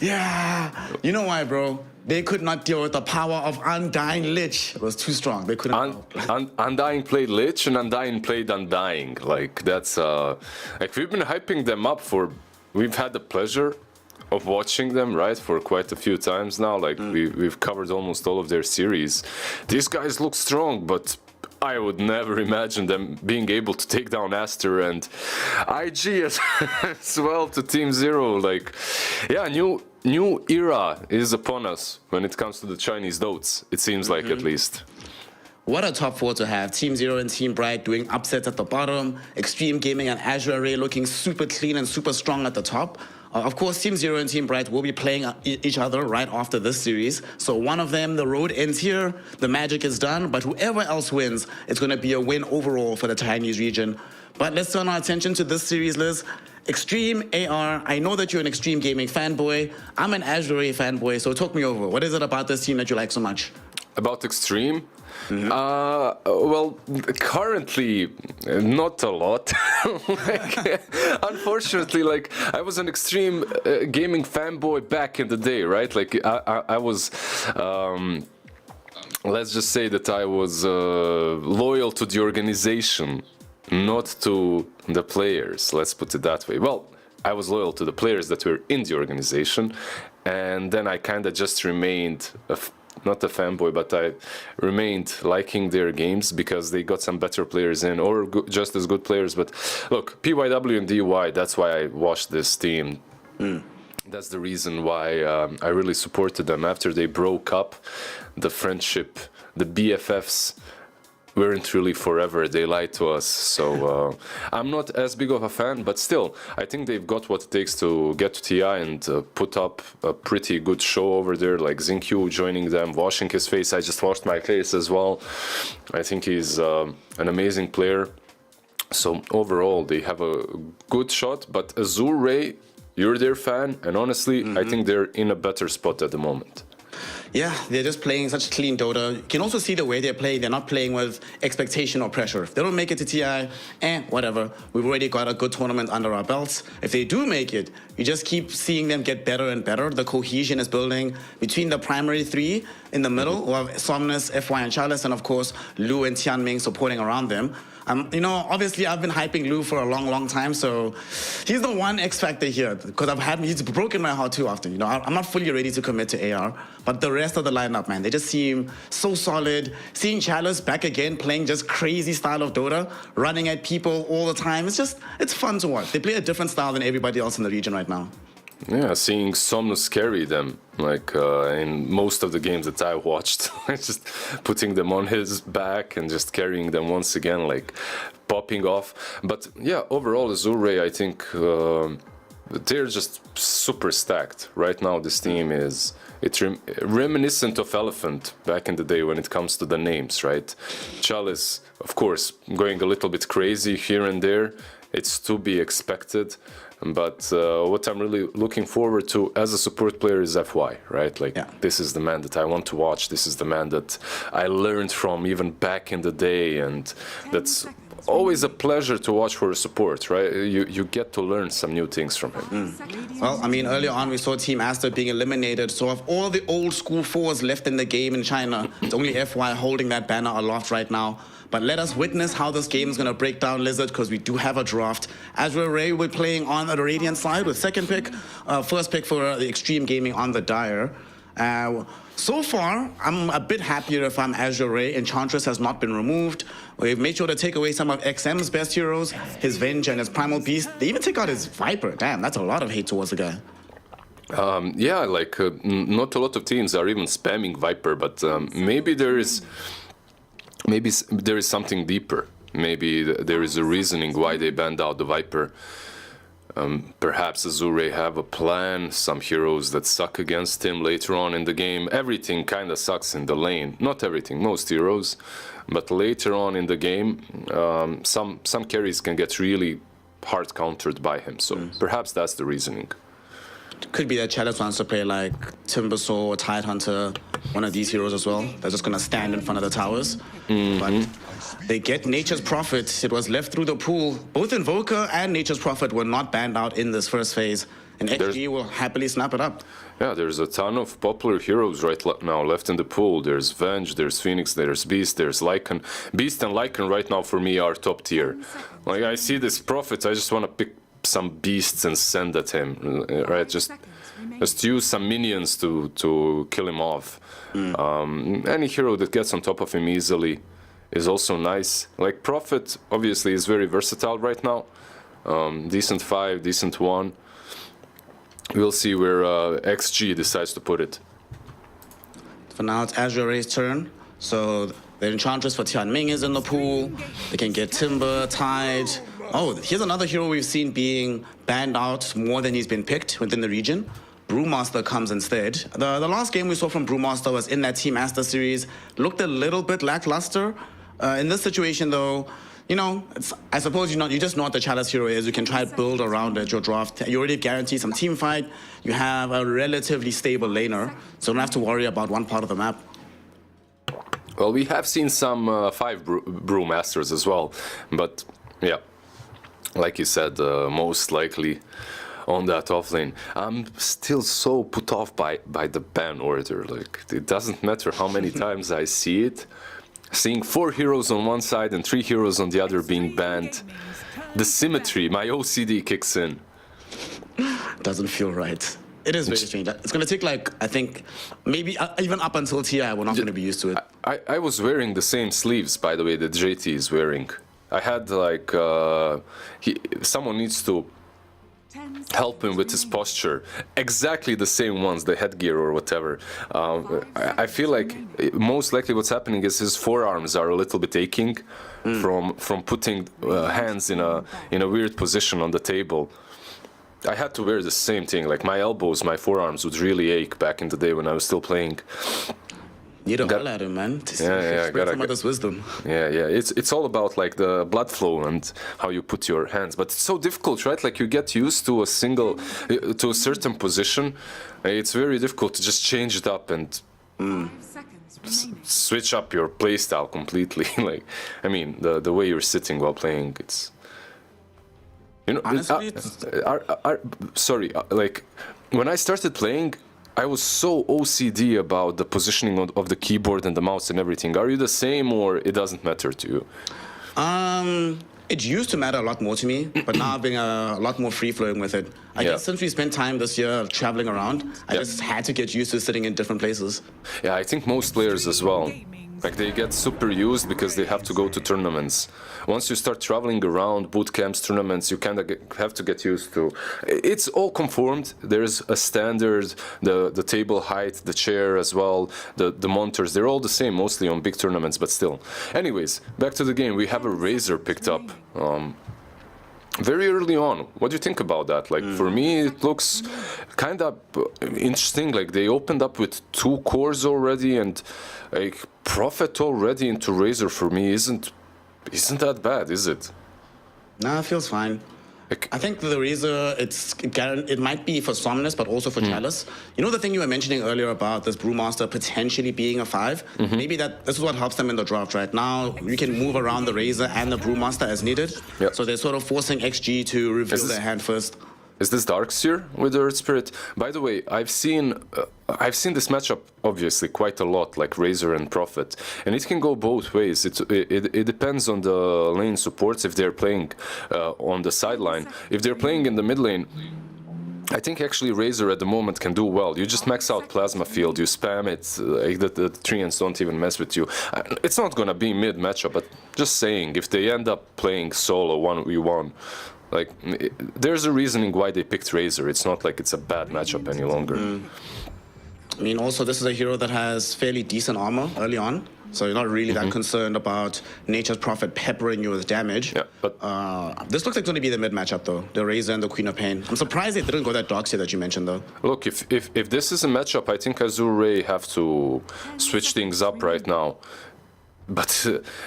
Yeah, you know why, bro? They could not deal with the power of Undying Lich. It was too strong. They couldn't. Undying played Lich and Undying played Undying. Like that's like we've been hyping them up for. We've had the pleasure of watching them, right, for quite a few times now. Like we've covered almost all of their series. These guys look strong, but I would never imagine them being able to take down Aster and IG as well to Team Zero. Like, yeah, new era is upon us when it comes to the Chinese Dotes. It seems like, at least. What a top four to have. Team Zero and Team Bright doing upsets at the bottom. Xtreme Gaming and Azure Ray looking super clean and super strong at the top. Of course, Team Zero and Team Bright will be playing each other right after this series. So one of them, the road ends here, the magic is done, but whoever else wins, it's going to be a win overall for the Chinese region. But let's turn our attention to this series, Liz. Xtreme AR, I know that you're an Xtreme Gaming fanboy. I'm an Azure Ray fanboy, so talk me over. What is it about this team that you like so much? About Xtreme? Well, currently, not a lot. Unfortunately, like, I was an Xtreme Gaming fanboy back in the day, right? Like, I was, let's just say that I was loyal to the organization, not to the players, let's put it that way. Well, I was loyal to the players that were in the organization, and then I kind of just remained not a fanboy, but I remained liking their games because they got some better players in, or just as good players. But look, PYW and DY, that's why I watched this team. That's the reason why I really supported them. After they broke up, the friendship, the BFFs weren't really forever. They lied to us. So I'm not as big of a fan, but still, I think they've got what it takes to get to TI and put up a pretty good show over there, like Zinq joining them, washing his face. I just washed my face as well. I think he's an amazing player. So overall, they have a good shot, but Azure Ray, you're their fan, and honestly, I think they're in a better spot at the moment. Yeah, they're just playing such clean Dota. You can also see the way they're playing. They're not playing with expectation or pressure. If they don't make it to TI, whatever. We've already got a good tournament under our belts. If they do make it, you just keep seeing them get better and better. The cohesion is building between the primary three in the middle, who have Somnus, FY, and Chalice, and of course, Lu and Tianming supporting around them. You know, obviously, I've been hyping Lu for a long, long time, so he's the one X factor here, because he's broken my heart too often. You know, I'm not fully ready to commit to AR, but the rest of the lineup, man, they just seem so solid. Seeing Chalice back again, playing just crazy style of Dota, running at people all the time, it's fun to watch. They play a different style than everybody else in the region right now. Yeah, seeing Somnus carry them, like in most of the games that I watched, just putting them on his back and just carrying them once again, like popping off. But yeah, overall, Azure Ray, I think they're just super stacked. Right now, this team is reminiscent of Elephant back in the day when it comes to the names, right? Chalice, of course, going a little bit crazy here and there. It's to be expected. But what I'm really looking forward to as a support player is FY, right? Like, this is the man that I want to watch. This is the man that I learned from even back in the day. And that's always a pleasure to watch for a support, right? You get to learn some new things from him. Well, I mean, earlier on, we saw Team Aster being eliminated. So of all the old school fours left in the game in China, it's only FY holding that banner aloft right now. But let us witness how this game is going to break down, Lizard, because we do have a draft. Azure Ray will be playing on the Radiant side with second pick, first pick for the Xtreme Gaming on the Dire. So far, I'm a bit happier if I'm Azure Ray. Enchantress has not been removed. We've made sure to take away some of XM's best heroes, his Venge and his Primal Beast. They even take out his Viper. Damn, that's a lot of hate towards the guy. Yeah, like not a lot of teams are even spamming Viper, but maybe there is maybe there is something deeper. Maybe there is a reasoning why they banned out the Viper. Perhaps Azure Ray have a plan, some heroes that suck against him later on in the game. Everything kind of sucks in the lane. Not everything, most heroes. But later on in the game, some carries can get really hard countered by him. So perhaps that's the reasoning. Could be that Chalice wants to play like Timbersaw or Tidehunter, one of these heroes as well. They're just going to stand in front of the towers. But they get Nature's Prophet. It was left through the pool. Both Invoker and Nature's Prophet were not banned out in this first phase. And XG will happily snap it up. Yeah, there's a ton of popular heroes right now left in the pool. There's Venge, there's Phoenix, there's Beast, there's Lycan. Beast and Lycan right now for me are top tier. Like, I see this Prophet, I just want to pick some beasts and send at him, right? Just use some minions to kill him off. Any hero that gets on top of him easily is also nice. Like Prophet obviously is very versatile right now. Decent 5, decent 1. We'll see where XG decides to put it. For now, it's Azure Ray's turn. So the Enchantress for Tianming is in the pool. They can get Timber, Tide. Oh, here's another hero we've seen being banned out more than he's been picked within the region. Brewmaster comes instead. The last game we saw from Brewmaster was in that Team Aster.Aries. Looked a little bit lackluster. In this situation, though, you know, I suppose you just know what the Chalice hero is. You can try to build around it, your draft. You already guarantee some team fight. You have a relatively stable laner, so you don't have to worry about one part of the map. Well, we have seen some 5 Brewmasters as well, but yeah, like you said, most likely on that offlane. I'm still so put off by the ban order. Like, it doesn't matter how many times I see it. Seeing 4 heroes on one side and 3 heroes on the other being banned. The symmetry, my OCD kicks in. Doesn't feel right. It is very strange. It's going to take, like, I think, maybe even up until TI, we're not going to be used to it. I was wearing the same sleeves, by the way, that JT is wearing. I had, like, someone needs to help him with his posture. Exactly the same ones, the headgear or whatever. I feel like most likely what's happening is his forearms are a little bit aching from putting hands in a weird position on the table. I had to wear the same thing. Like, my elbows, my forearms would really ache back in the day when I was still playing. You don't holler at him, man. Spread some of this wisdom. Yeah. It's all about, like, the blood flow and how you put your hands. But it's so difficult, right? Like, you get used to a certain position. It's very difficult to just change it up and switch up your playstyle completely. Like, I mean, the way you're sitting while playing, it's... You know, honestly, like, when I started playing, I was so OCD about the positioning of the keyboard and the mouse and everything. Are you the same, or it doesn't matter to you? It used to matter a lot more to me, but now I've been a lot more free-flowing with it. I guess since we spent time this year traveling around, I just had to get used to sitting in different places. Yeah, I think most players as well. Like, they get super used because they have to go to tournaments. Once you start traveling around, boot camps, tournaments, you kind of have to get used to. It's all conformed. There's a standard, the table height, the chair as well, the monitors. They're all the same, mostly on big tournaments, but still. Anyways, back to the game. We have a Razor picked up. Very early on. What do you think about that? Like, for me, it looks kind of interesting. Like, they opened up with 2 cores already, and like, Prophet already into Razor for me isn't that bad, is it? Nah, it feels fine. I think the Razor, it might be for Somnus, but also for Chalice. You know the thing you were mentioning earlier about this Brewmaster potentially being a 5? Maybe this is what helps them in the draft right now. You can move around the Razor and the Brewmaster as needed. So they're sort of forcing XG to reveal their hand first. Is this Darkseer with the Earth Spirit? By the way, I've seen this matchup obviously quite a lot, like Razor and Prophet, and it can go both ways. It depends on the lane supports if they're playing on the sideline. If they're playing in the mid lane, I think actually Razor at the moment can do well. You just max out Plasma Field, you spam it, the Treants don't even mess with you. It's not gonna be mid matchup, but just saying, if they end up playing solo 1v1, like, there's a reasoning why they picked Razor. It's not like it's a bad matchup any longer. I mean, also, this is a hero that has fairly decent armor early on. So you're not really that concerned about Nature's Prophet peppering you with damage. Yeah, but this looks like it's going to be the mid matchup, though. The Razor and the Queen of Pain. I'm surprised they didn't go that Darkseid that you mentioned, though. look, if this is a matchup, I think Azure Ray have to switch things up right now. But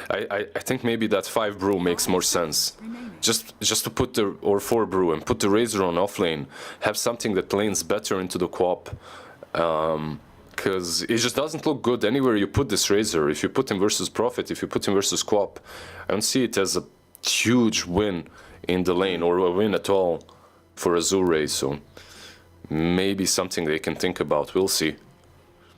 I think maybe that 5 brew makes more sense. Just to put or 4 brew and put the Razor on offlane, have something that lanes better into the co-op. Because it just doesn't look good anywhere you put this Razor. If you put him versus Prophet, if you put him versus co-op, I don't see it as a huge win in the lane or a win at all for Azure Ray. So maybe something they can think about. We'll see.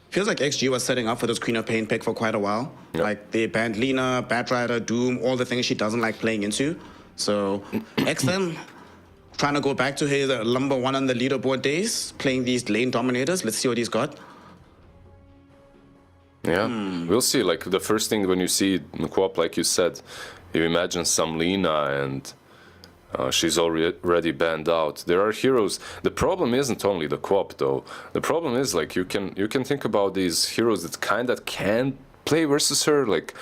Feels like XG was setting up for this Queen of Pain pick for quite a while. Yep. Like, they banned Lina, Batrider, Doom, all the things she doesn't like playing into. So, XM, trying to go back to his number 1 on the leaderboard days, playing these lane dominators. Let's see what he's got. Yeah, we'll see. Like, the first thing when you see the co-op, like you said, you imagine some Lina and she's already banned out. There are heroes. The problem isn't only the co-op, though. The problem is, like, you can think about these heroes that kind of can play versus her, like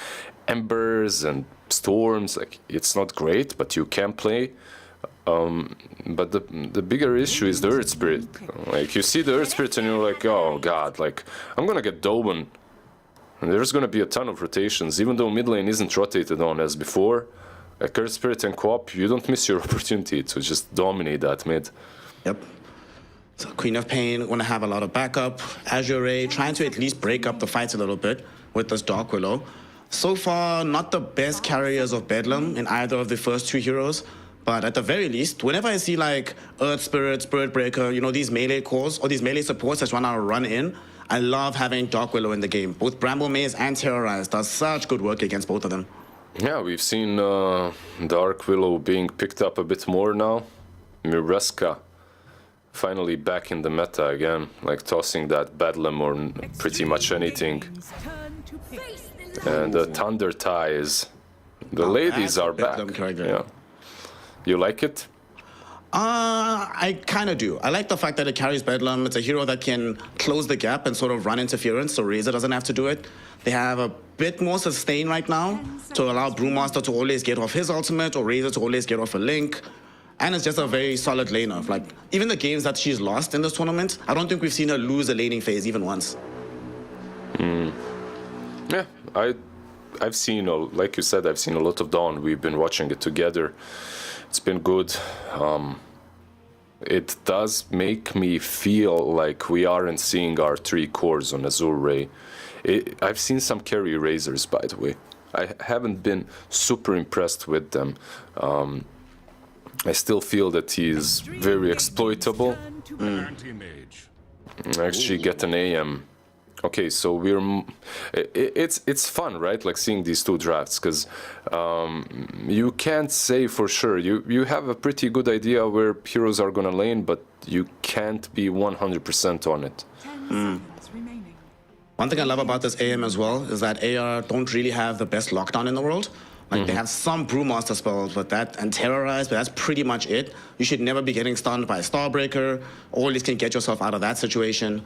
Embers and Storms. Like, it's not great, but you can play. But the bigger issue is the Earth Spirit. Like, you see the Earth Spirit and you're like, oh god, like, I'm gonna get Doban. And there's gonna be a ton of rotations, even though mid lane isn't rotated on as before. Like, Earth Spirit and co-op, you don't miss your opportunity to just dominate that mid. Yep. So Queen of Pain want to have a lot of backup. Azure Ray trying to at least break up the fights a little bit with this Dark Willow. So far, not the best carriers of Bedlam in either of the first 2 heroes. But at the very least, whenever I see like Earth Spirit, Spirit Breaker, you know, these melee cores or these melee supports that want to run in, I love having Dark Willow in the game. Both Bramble Maze and Terrorize does such good work against both of them. Yeah, we've seen Dark Willow being picked up a bit more now. Mireska finally back in the meta again, like tossing that Bedlam on pretty much anything. And the Thunder Ties. The ladies are back. Yeah. You like it? I kind of do. I like the fact that it carries Bedlam. It's a hero that can close the gap and sort of run interference, so Razor doesn't have to do it. They have a bit more sustain right now to allow Brewmaster to always get off his ultimate or Razor to always get off a link. And it's just a very solid laner. Like, even the games that she's lost in this tournament, I don't think we've seen her lose a laning phase even once. Yeah, I've seen, like you said, I've seen a lot of Dawn. We've been watching it together. It's been good. It does make me feel like we aren't seeing our 3 cores on Azure Ray. I've seen some carry Razors, by the way. I haven't been super impressed with them. I still feel that he's very exploitable. Actually get an AM. Okay, so it's fun, right? Like, seeing these 2 drafts, because you can't say for sure. You have a pretty good idea where heroes are gonna lane, but you can't be 100% on it. One thing I love about this AM as well is that AR don't really have the best lockdown in the world. Like, they have some Brewmaster spells, but and Terrorize, but that's pretty much it. You should never be getting stunned by a Starbreaker. Always can get yourself out of that situation.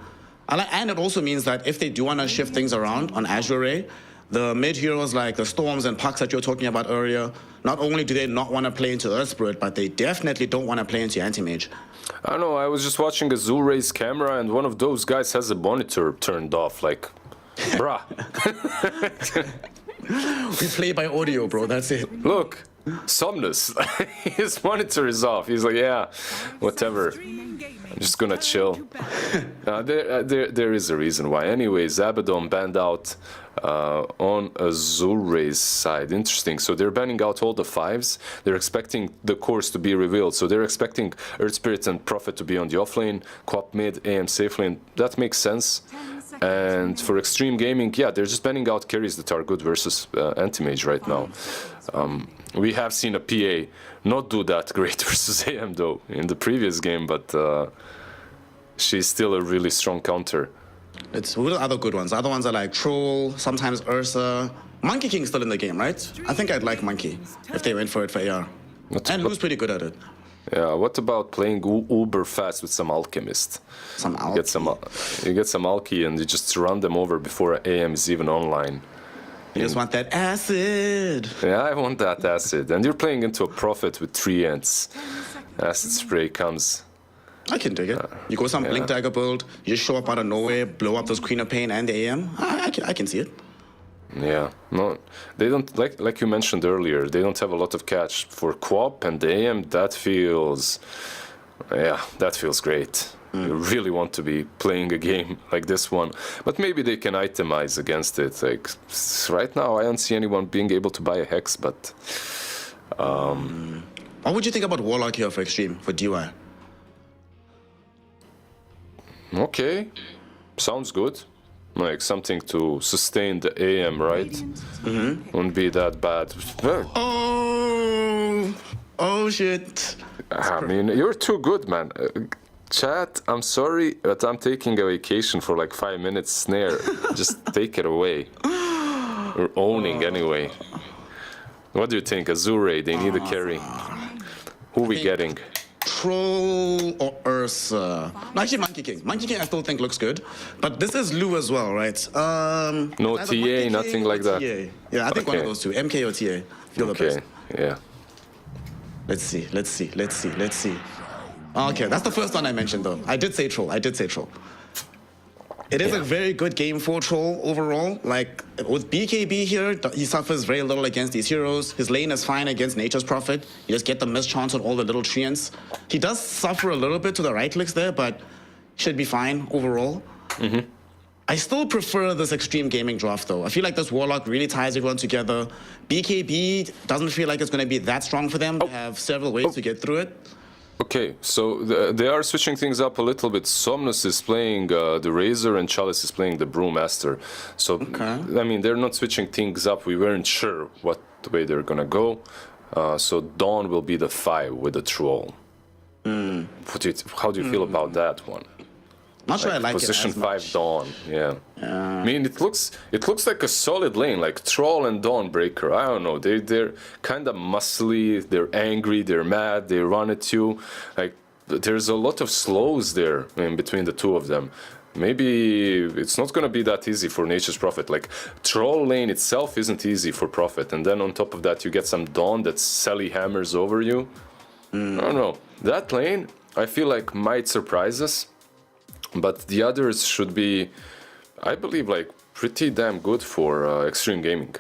And it also means that if they do want to shift things around on Azure Ray, the mid heroes like the Storms and Pucks that you were talking about earlier, not only do they not want to play into Earth Spirit, but they definitely don't want to play into Anti-Mage. I don't know, I was just watching Azure Ray's camera and one of those guys has a monitor turned off, like, bruh. We play by audio, bro, that's it. Look, Somnus, his monitor is off. He's like, yeah, whatever. I'm just gonna chill. There is a reason why. Anyways, Abaddon banned out on Azure Ray's side. Interesting. So they're banning out all the 5s. They're expecting the cores to be revealed. So they're expecting Earth Spirit and Prophet to be on the offlane, co-op mid, AM safe lane. That makes sense. And for Xtreme Gaming, yeah, they're just banning out carries that are good versus Anti-Mage right now. We have seen a PA not do that great versus AM, though, in the previous game, but she's still a really strong counter. Who are the other good ones? The other ones are like Troll, sometimes Ursa. Monkey King's still in the game, right? I think I'd like Monkey if they went for it for AR. And Lou's pretty good at it. Yeah, what about playing uber fast with some alchemist? Some You get some alky and you just run them over before AM is even online. You just want that acid. Yeah, I want that acid. And you're playing into a prophet with 3 ants. Acid spray comes. I can dig it. You go some Blink Dagger build, you just show up out of nowhere, blow up those Queen of Pain and the AM. I can see it. Yeah, no, they don't, like you mentioned earlier, they don't have a lot of catch. For Quap and the AM, that feels great. You really want to be playing a game like this one. But maybe they can itemize against it. Like, right now, I don't see anyone being able to buy a Hex, but... What would you think about Warlock here for Xtreme, for DY? Okay, sounds good. Like something to sustain the AM, right? Wouldn't be that bad. Oh shit. I mean, you're too good, man. Chat, I'm sorry, but I'm taking a vacation for like 5 minutes. Snare, just take it away. We're owning anyway. What do you think? Azure Ray, they need a carry. Who we getting? Troll or Ursa? No, actually, Monkey King. Monkey King I still think looks good. But this is Lu as well, right? No TA, nothing like that? TA. Yeah, I think one of those two. MK or TA. Feel the best. Yeah. Let's see. Okay, that's the first one I mentioned, though. I did say Troll. It is a very good game for Troll overall. Like, with BKB here, he suffers very little against these heroes. His lane is fine against Nature's Prophet. You just get the mischance on all the little treants. He does suffer a little bit to the right clicks there, but should be fine overall. I still prefer this Xtreme Gaming draft, though. I feel like this Warlock really ties everyone together. BKB doesn't feel like it's going to be that strong for them. They have several ways to get through it. Okay, so they are switching things up a little bit. Somnus is playing the Razor and Chalice is playing the Brewmaster. So, I mean, they're not switching things up. We weren't sure what way they're going to go. So Dawn will be the 5 with the Troll. How do you feel about that one? Not sure I like position it as much. 5 Dawn, yeah. I mean, it looks like a solid lane, like Troll and Dawnbreaker. I don't know. They're kind of muscly. They're angry. They're mad. They run at you. Like, there's a lot of slows there in between the two of them. Maybe it's not gonna be that easy for Nature's Prophet. Like, Troll lane itself isn't easy for Prophet, and then on top of that, you get some Dawn that Sally hammers over you. I don't know. That lane, I feel like might surprise us. But the others should be, I believe, like pretty damn good for Xtreme Gaming.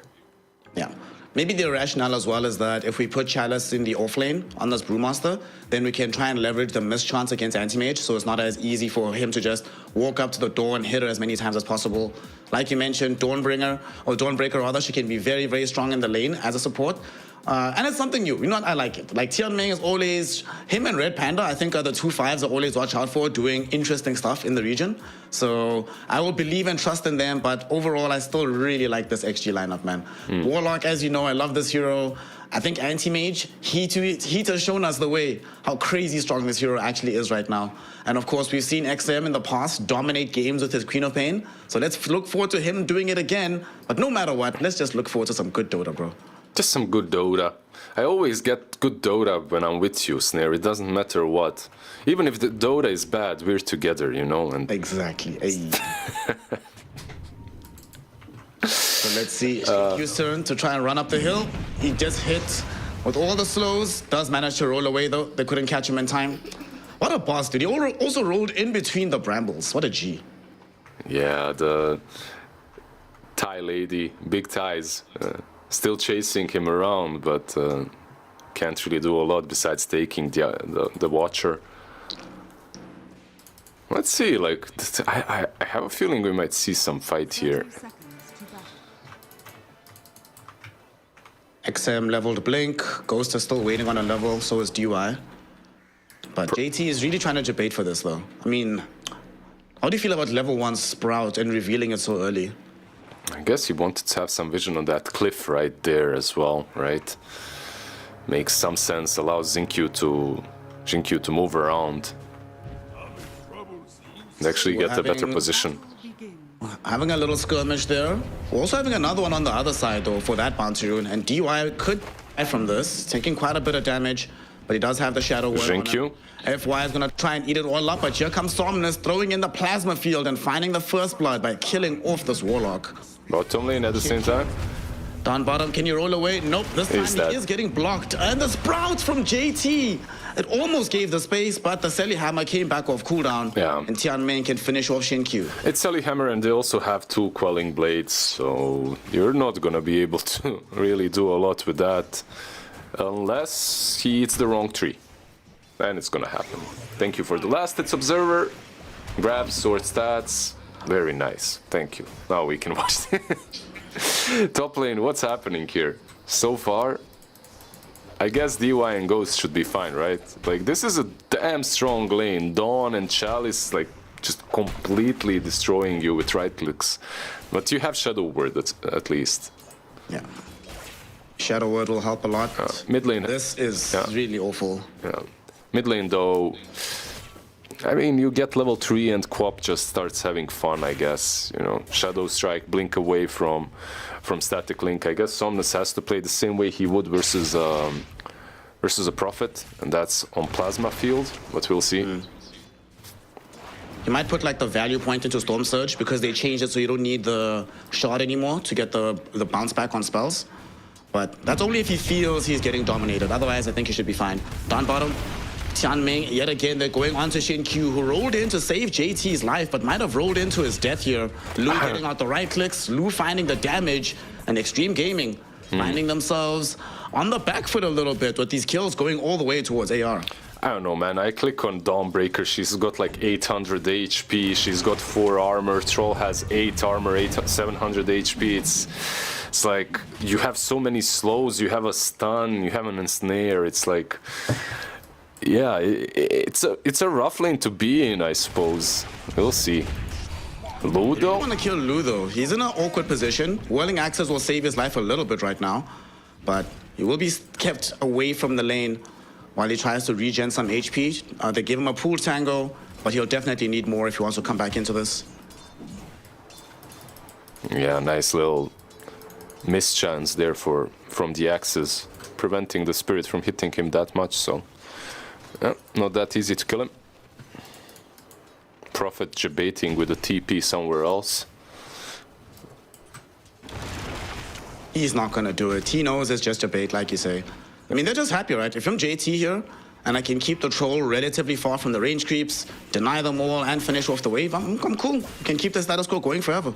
Yeah. Maybe the rationale as well is that if we put Chalice in the off lane on this Brewmaster, then we can try and leverage the mischance against Anti-Mage, so it's not as easy for him to just walk up to the door and hit her as many times as possible. Like you mentioned, Dawnbreaker rather, she can be very, very strong in the lane as a support. And it's something new. You know what? I like it. Like, Tianming is always... Him and Red Panda, I think, are the two 5s I always watch out for doing interesting stuff in the region. So I will believe and trust in them, but overall, I still really like this XG lineup, man. Warlock, as you know, I love this hero. I think Anti-Mage, Heat has shown us the way, how crazy strong this hero actually is right now. And of course, we've seen XM in the past dominate games with his Queen of Pain. So let's look forward to him doing it again. But no matter what, let's just look forward to some good Dota, bro. Just some good Dota. I always get good Dota when I'm with you, Snare. It doesn't matter what. Even if the Dota is bad, we're together, you know? And exactly. So let's see. Q's turn to try and run up the hill. He just hit with all the slows. Does manage to roll away, though. They couldn't catch him in time. What a boss, dude. He also rolled in between the brambles. What a G. Yeah, the Thai lady, big ties. Still chasing him around, but can't really do a lot besides taking the Watcher. Let's see, like, I have a feeling we might see some fight here. XM leveled Blink. Ghost is still waiting on a level, so is DY. But JT is really trying to debate for this, though. I mean, how do you feel about level 1 Sprout and revealing it so early? I guess he wanted to have some vision on that cliff right there as well, right? Makes some sense, allows Xingqiu to move around and actually get a better position. Having a little skirmish there. We're also having another one on the other side, though, for that bounty rune. And DY could die from this, taking quite a bit of damage. But but he does have the Shadow Word on Thank you. him. FY is going to try and eat it all up, but here comes Somnus throwing in the Plasma Field and finding the first blood by killing off this Warlock. Bottom lane at the same time. Down bottom, can you roll away? Nope, this time Is that- he is getting blocked. And the Sprouts from JT. It almost gave the space, but the Selly Hammer came back off cooldown. Yeah. And Tianming can finish off Xinkyu. It's Sally Hammer, and they also have 2 quelling blades, so you're not gonna be able to really do a lot with that unless he eats the wrong tree. And it's gonna happen. Thank you for the last hits observer. Grab sword stats. Very nice. Thank you. Now we can watch. Top lane, what's happening here? So far, I guess DY and Ghost should be fine, right? Like, this is a damn strong lane. Dawn and Chalice, like, just completely destroying you with right clicks. But you have Shadow Word at least. Yeah. Shadow Word will help a lot. Mid lane. This is Yeah. really awful. Yeah. Mid lane, though, I mean, you get level 3 and Quap just starts having fun, I guess. You know, Shadow Strike, blink away from Static Link. I guess Somnus has to play the same way he would versus a Prophet, and that's on Plasma Field, but we'll see. You might put like the value point into Storm Surge because they changed it so you don't need the shard anymore to get the bounce back on spells. But that's only if he feels he's getting dominated. Otherwise, I think he should be fine. Down bottom, Tianming, yet again, they're going on to Xinkyu, who rolled in to save JT's life, but might have rolled into his death here. Lu getting out the right clicks, Lu finding the damage, and Xtreme Gaming finding themselves on the back foot a little bit with these kills going all the way towards AR. I don't know, man. I click on Dawnbreaker. She's got like 800 HP. She's got 4 armor. Troll has 8 armor, 700 HP. It's like you have so many slows. You have a stun. You have an ensnare. It's like, yeah, it's a rough lane to be in, I suppose. We'll see. You Ludo? want to kill Lu though. He's in an awkward position. Whirling Axes will save his life a little bit right now, but he will be kept away from the lane while he tries to regen some HP. They give him a pool tango, but he'll definitely need more if he wants to come back into this. Yeah, nice little mischance there from the axes, preventing the spirit from hitting him that much, so yeah, not that easy to kill him. Prophet debating with a TP somewhere else. He's not gonna do it. He knows it's just a bait, like you say. I mean, they're just happy, right? If I'm JT here, and I can keep the troll relatively far from the range creeps, deny them all, and finish off the wave, I'm cool. I can keep the status quo going forever.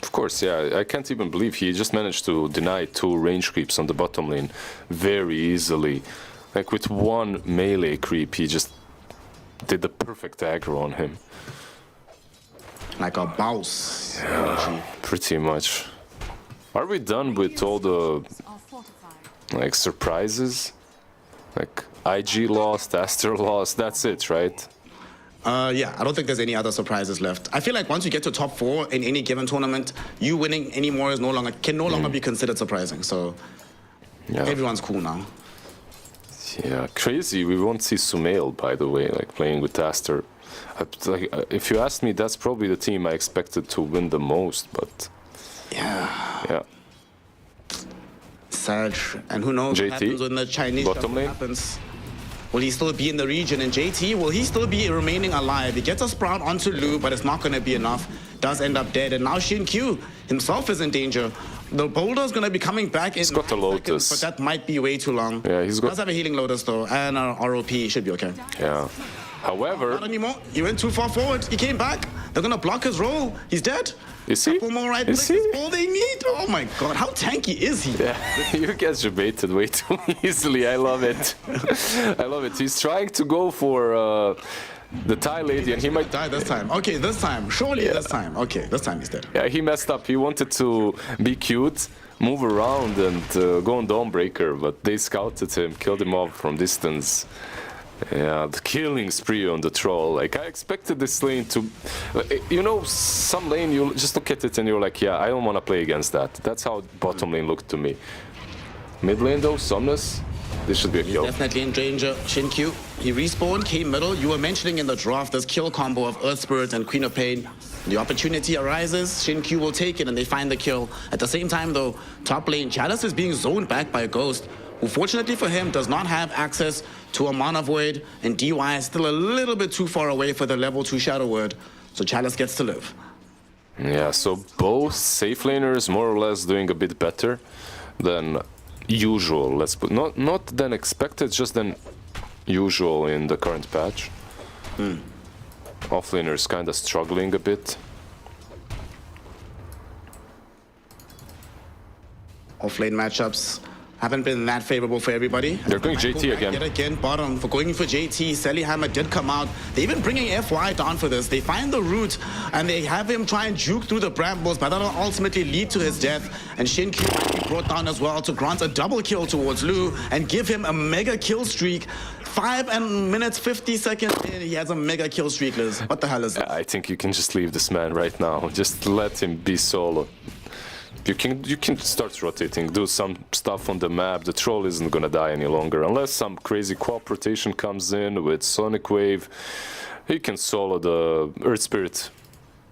Of course, yeah, I can't even believe he just managed to deny 2 range creeps on the bottom lane very easily. Like, with 1 melee creep, he just did the perfect aggro on him. Like a boss. Yeah, pretty much. Are we done with all the, like, surprises? Like, IG lost, Aster lost, that's it, right? Yeah, I don't think there's any other surprises left. I feel like once you get to top 4 in any given tournament, you winning any more is can no longer be considered surprising. So Yeah. everyone's cool now. Yeah, crazy. We won't see Sumail, by the way, like playing with Aster. If you asked me, that's probably the team I expected to win the most, but yeah. Sad. And who knows JT, what happens when the Chinese bottom shuffle lane. happens. Will he still be in the region? And JT, will he still be remaining alive? He gets a Sprout onto Lu, but it's not going to be enough. Does end up dead. And now Xinkyu himself is in danger. The boulder's going to be coming back in. He's got a 9 Lotus. seconds, but that might be way too long. Yeah, he's got. Does have a healing Lotus, though. And a ROP should be okay. Yeah. However, Not anymore. He went too far forward. He came back. They're going to block his roll. He's dead. is he? Couple more right Is clicks he? is all they need. Oh my god, how tanky is he? Yeah, you get debated way too easily. I love it. I love it. He's trying to go for the Thai lady, and he might die this time. Okay, this time. Surely this time. Okay, this time he's dead. Yeah, he messed up. He wanted to be cute, move around, and go on Dawnbreaker, but they scouted him, killed him off from distance. Yeah, the killing spree on the troll. Like, I expected this lane to... You know, some lane, you just look at it and you're like, yeah, I don't want to play against that. That's how bottom lane looked to me. Mid lane, though, Somnus, this should be a kill. Definitely in danger. Xinkyu, he respawned, came middle. You were mentioning in the draft this kill combo of Earth Spirit and Queen of Pain. The opportunity arises, Xinkyu will take it, and they find the kill. At the same time, though, top lane, Chalice is being zoned back by Ghost. who fortunately for him does not have access to a Mana Void, and DY is still a little bit too far away for the level 2 Shadow Word, so Chalice gets to live. Yeah, so both safe laners more or less doing a bit better than usual, let's put, not than expected, just than usual in the current patch. Offlaners kind of struggling a bit. Offlane matchups haven't been that favorable for everybody. They're going JT again. Yet again, bottom for going for JT. Sellyhammer did come out. They're even bringing FY down for this. They find the root and they have him try and juke through the brambles, but that'll ultimately lead to his death. And Shin-Q might be brought down as well to grant a double kill towards Lu and give him a mega kill streak. 5 minutes 50 seconds in, he has a mega kill streak, Liz. What the hell is that? I think you can just leave this man right now. Just let him be solo. You can start rotating, do some stuff on the map. The troll isn't gonna die any longer unless some crazy co-op rotation comes in with Sonic Wave. He can solo the Earth Spirit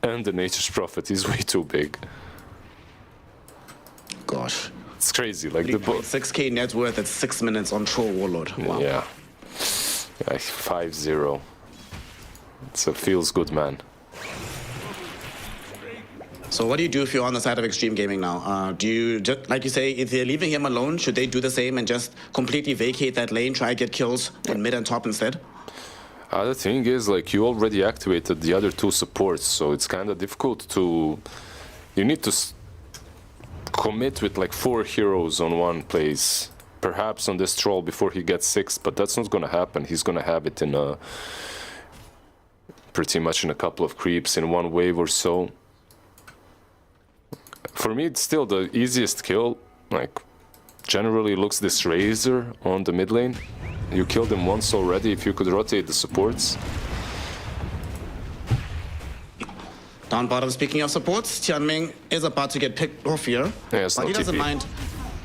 and the Nature's Prophet. He's way too big. Gosh, it's crazy. Like the 6k net worth at 6 minutes on Troll Warlord. Wow. Yeah, 5-0. It feels good, man. So what do you do if you're on the side of Xtreme Gaming now? Do you, just, like you say, if they're leaving him alone, should they do the same and just completely vacate that lane, try to get kills in mid and top instead? The thing is, like, you already activated the other 2 supports, so it's kind of difficult to... You need to commit with like 4 heroes on one place. Perhaps on this troll before he gets 6, but that's not gonna happen. He's gonna have it in a... pretty much in a couple of creeps in one wave or so. For me, it's still the easiest kill. Like, generally looks this Razor on the mid lane. You killed him once already if you could rotate the supports. Down bottom, speaking of supports, Tianming is about to get picked off here. Yeah, but he doesn't mind.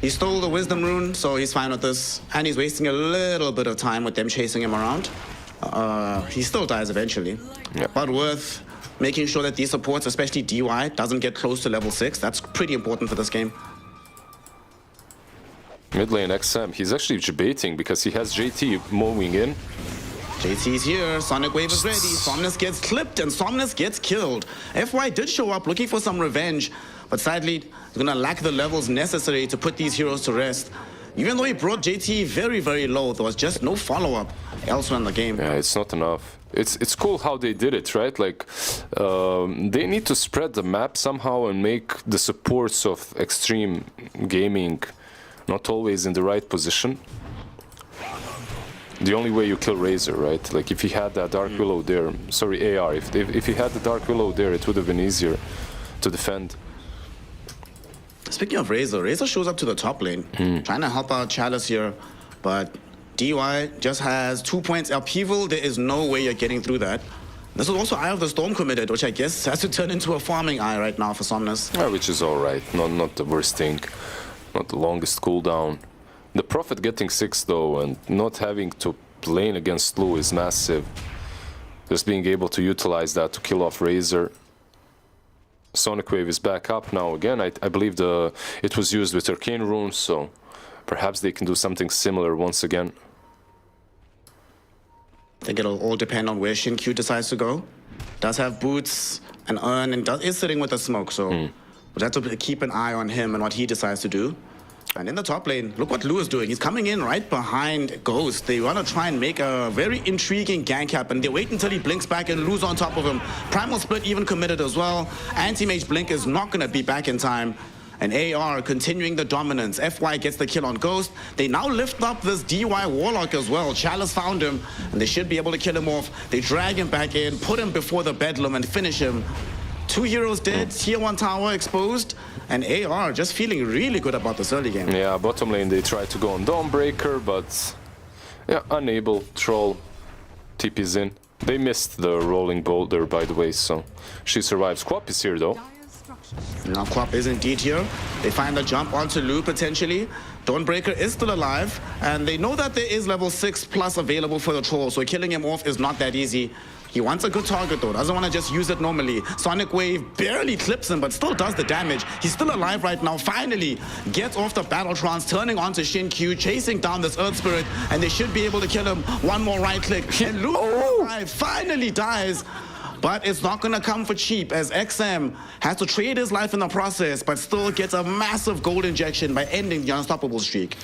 He stole the Wisdom Rune, so he's fine with this. And he's wasting a little bit of time with them chasing him around. He still dies eventually. Yeah. But worth making sure that these supports, especially DY, doesn't get close to level 6. That's pretty important for this game. Mid lane XM, he's actually debating because he has JT moving in. JT's here, Sonic Wave is ready, Somnus gets clipped and Somnus gets killed. FY did show up looking for some revenge, but sadly, he's gonna lack the levels necessary to put these heroes to rest. Even though he brought JT very, very low, there was just no follow-up elsewhere in the game. Yeah, it's not enough. It's cool how they did it, right? Like, they need to spread the map somehow and make the supports of Xtreme Gaming not always in the right position. The only way you kill Razor, right? Like, if he had that Dark Willow there, sorry, AR, if he had the Dark Willow there, it would have been easier to defend. Speaking of Razor, Razor shows up to the top lane, trying to help out Chalice here, but DY just has 2 points upheaval. There is no way you're getting through that. This is also Eye of the Storm committed, which I guess has to turn into a farming eye right now for Somnus. Yeah, which is alright, not the worst thing, not the longest cooldown. The Prophet getting 6 though, and not having to lane against Lu is massive. Just being able to utilize that to kill off Razor. Sonic Wave is back up now again. I believe it was used with Arcane Runes, so perhaps they can do something similar once again. I think it'll all depend on where Shin-Q decides to go. Does have boots and Urn and is sitting with the smoke, so we'll have to keep an eye on him and what he decides to do. And in the top lane, look what Lu is doing. He's coming in right behind Ghost. They want to try and make a very intriguing gank happen. They wait until he blinks back and Lu's on top of him. Primal Split even committed as well. Anti-Mage Blink is not going to be back in time. And AR continuing the dominance. FY gets the kill on Ghost. They now lift up this DY Warlock as well. Chalice found him, and they should be able to kill him off. They drag him back in, put him before the Bedlam, and finish him. 2 heroes dead, tier 1 tower exposed, and AR just feeling really good about this early game. Yeah, bottom lane they try to go on Dawnbreaker, but yeah, unable. Troll TP's in. They missed the rolling boulder, by the way, so she survives. Quap is here though. Now Quap is indeed here. They find the jump onto Lu potentially. Dawnbreaker is still alive, and they know that there is level 6 plus available for the troll, so killing him off is not that easy. He wants a good target though, doesn't want to just use it normally. Sonic Wave barely clips him, but still does the damage. He's still alive right now, finally gets off the battle trance, turning onto Xin-Q, chasing down this Earth Spirit, and they should be able to kill him. One more right click, and Luke finally dies. But it's not going to come for cheap, as XM has to trade his life in the process, but still gets a massive gold injection by ending the unstoppable streak.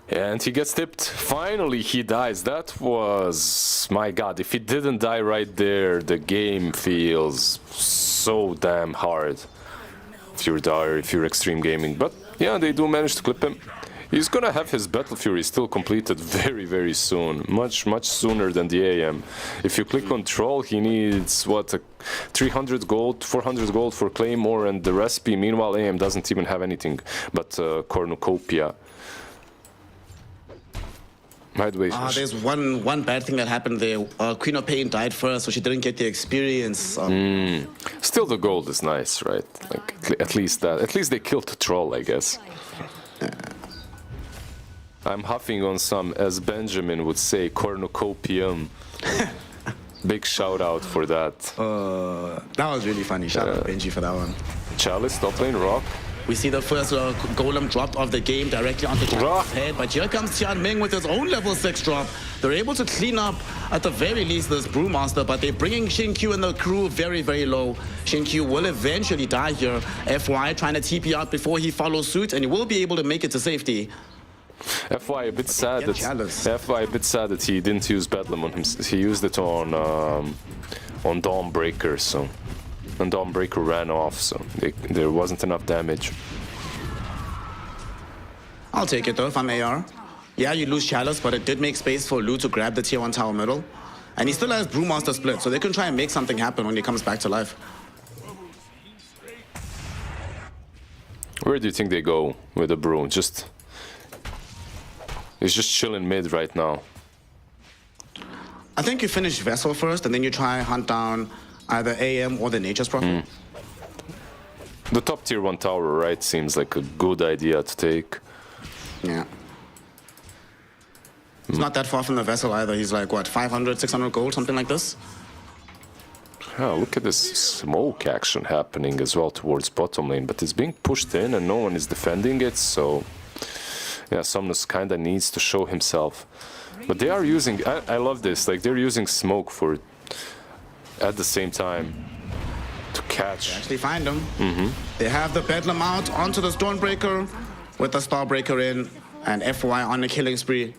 And he gets tipped. Finally, he dies. That was... my god, if he didn't die right there, the game feels so damn hard. If you're Dire, if you're Xtreme Gaming. But yeah, they do manage to clip him. He's gonna have his Battle Fury still completed very, very soon. Much sooner than the AM. If you click on Troll, he needs, what, 300 gold, 400 gold for Claymore and the recipe. Meanwhile, AM doesn't even have anything but Cornucopia. By the way, there's one bad thing that happened there. Queen of Pain died first, so she didn't get the experience. Still, the gold is nice, right? Like, at least they killed the Troll, I guess. I'm huffing on some, as Benjamin would say, cornucopium. Big shout out for that. That was really funny. Shout out Benji for that one. Chalice, top lane, Rock. We see the first golem dropped off the game directly onto Chalice's head, but here comes Tianming with his own level 6 drop. They're able to clean up, at the very least, this Brewmaster, but they're bringing Xin-Q and the crew very, very low. Xin-Q will eventually die here. FY trying to TP out before he follows suit, and he will be able to make it to safety. FY a bit sad that he didn't use Bedlam on him. He used it on Dawnbreaker, so and Dawnbreaker ran off, so there wasn't enough damage. I'll take it though if I'm AR. Yeah, you lose Chalice, but it did make space for Lu to grab the tier 1 tower middle, and he still has Brewmaster split, so they can try and make something happen when he comes back to life. Where do you think they go with the Brew? He's just chilling mid right now. I think you finish Vessel first, and then you try and hunt down either AM or the Nature's Prophet. The top tier 1 tower, right, seems like a good idea to take. Yeah. It's not that far from the Vessel either. He's like, what, 500, 600 gold, something like this? Oh, look at this smoke action happening as well towards bottom lane, but it's being pushed in and no one is defending it, so... yeah, Somnus kinda needs to show himself. But they are using, I love this, like they're using smoke for, at the same time, to catch. They actually find him. They have the Bedlam out onto the Stormbreaker, with the Starbreaker in, and FY on the killing spree.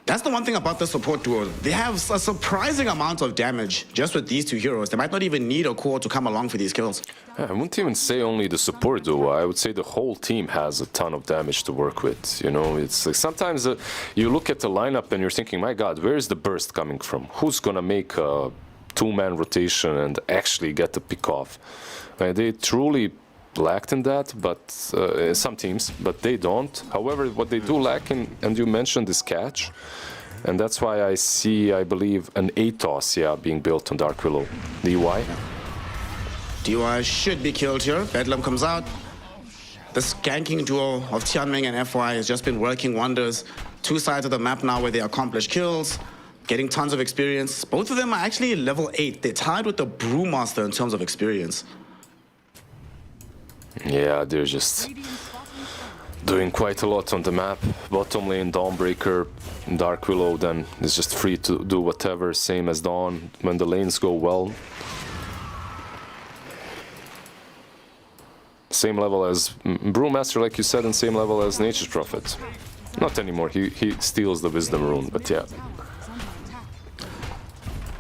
That's the one thing about the support duo. They have a surprising amount of damage just with these two heroes. They might not even need a core to come along for these kills. Yeah, I wouldn't even say only the support duo. I would say the whole team has a ton of damage to work with. You know, it's like sometimes you look at the lineup and you're thinking, my God, where is the burst coming from? Who's gonna make a two-man rotation and actually get the pick off? They truly lacked in that, but some teams, but they don't. However, what they do lack in, and you mentioned, is catch, and that's why I see, I believe, an Atos, being built on Dark Willow. DY. DY should be killed here. Bedlam comes out. The skanking duo of Tianming and FY has just been working wonders. Two sides of the map now where they accomplish kills, getting tons of experience. Both of them are actually level 8. They're tied with the Brewmaster in terms of experience. Yeah, they're just doing quite a lot on the map. Bottom lane, Dawnbreaker, Dark Willow, then is just free to do whatever, same as Dawn, when the lanes go well. Same level as Brewmaster, like you said, and same level as Nature's Prophet. Not anymore, he steals the Wisdom Rune, but yeah.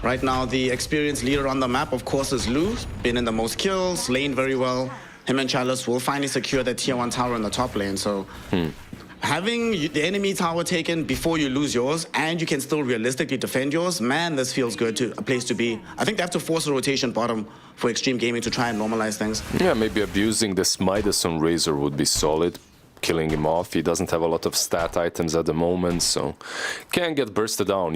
Right now, the experienced leader on the map, of course, is Lu. Been in the most kills, laned very well. Him and Chalice will finally secure that tier 1 tower in the top lane, so having the enemy tower taken before you lose yours, and you can still realistically defend yours, man, this feels good, a place to be. I think they have to force a rotation bottom for Xtreme Gaming to try and normalize things. Yeah, maybe abusing this Midas on Razor would be solid. Killing him off. He doesn't have a lot of stat items at the moment, so can get bursted down.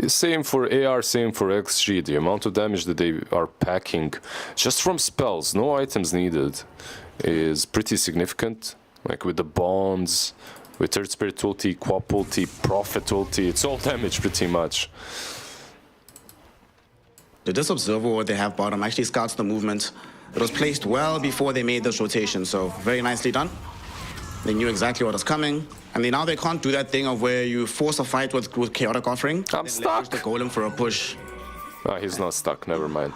Same for AR, same for XG. The amount of damage that they are packing just from spells, no items needed, is pretty significant. Like with the bonds, with Third Spirit ulti, Quap ulti, Prophet ulti, it's all damage pretty much. The Disobserver, what they have bottom, actually scouts the movement. It was placed well before they made this rotation, so very nicely done. They knew exactly what was coming, and now they can't do that thing of where you force a fight with Chaotic Offering. I'm stuck. The Golem for a push. He's not stuck, never mind.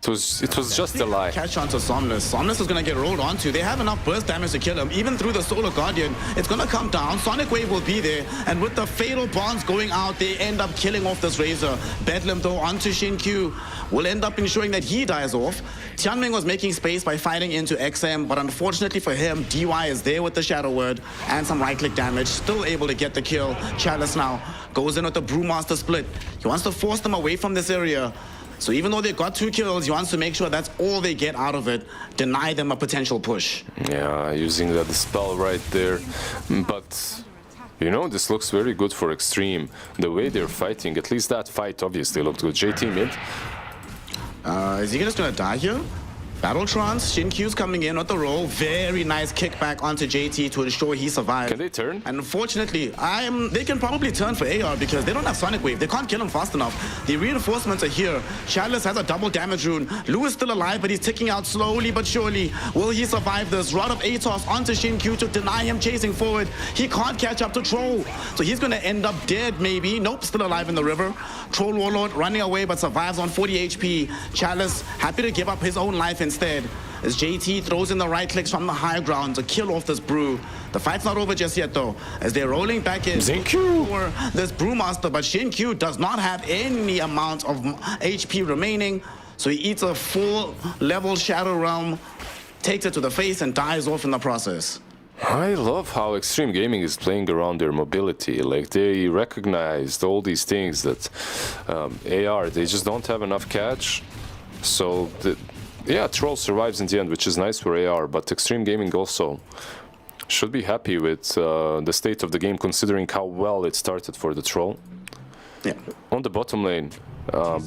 It was just a lie. Catch onto Somnus. Somnus is going to get rolled onto. They have enough burst damage to kill him. Even through the Solar Guardian, it's going to come down. Sonic Wave will be there. And with the Fatal Bonds going out, they end up killing off this Razor. Bedlam, though, onto Xin-Q. Will end up ensuring that he dies off. Tianming was making space by fighting into XM, but unfortunately for him, DY is there with the Shadow Word and some right-click damage. Still able to get the kill. Chalice now goes in with the Brewmaster split. He wants to force them away from this area. So even though they got 2 kills, he wants to make sure that's all they get out of it. Deny them a potential push. Yeah, using that spell right there. But, you know, this looks very good for Xtreme. The way they're fighting, at least that fight obviously looked good. JT mid. Is he just gonna die here? Battle Trance, Xin-Q's coming in with the roll. Very nice kickback onto JT to ensure he survives. Can they turn? And unfortunately, they can probably turn for AR because they don't have Sonic Wave. They can't kill him fast enough. The reinforcements are here. Chalice has a double damage rune. Lou is still alive, but he's ticking out slowly but surely. Will he survive this? Rod of Atos onto Xin-Q to deny him chasing forward. He can't catch up to Troll. So he's gonna end up dead maybe. Nope, still alive in the river. Troll Warlord running away but survives on 40 HP. Chalice happy to give up his own life instead, as JT throws in the right clicks from the high ground to kill off this Brew. The fight's not over just yet though, as they're rolling back in for this Brewmaster, but Xin-Q does not have any amount of HP remaining, so he eats a full level Shadow Realm, takes it to the face and dies off in the process. I love how Xtreme Gaming is playing around their mobility. Like, they recognized all these things that AR, they just don't have enough catch. So, yeah, Troll survives in the end, which is nice for AR, but Xtreme Gaming also should be happy with the state of the game, considering how well it started for the Troll. Yeah. On the bottom lane,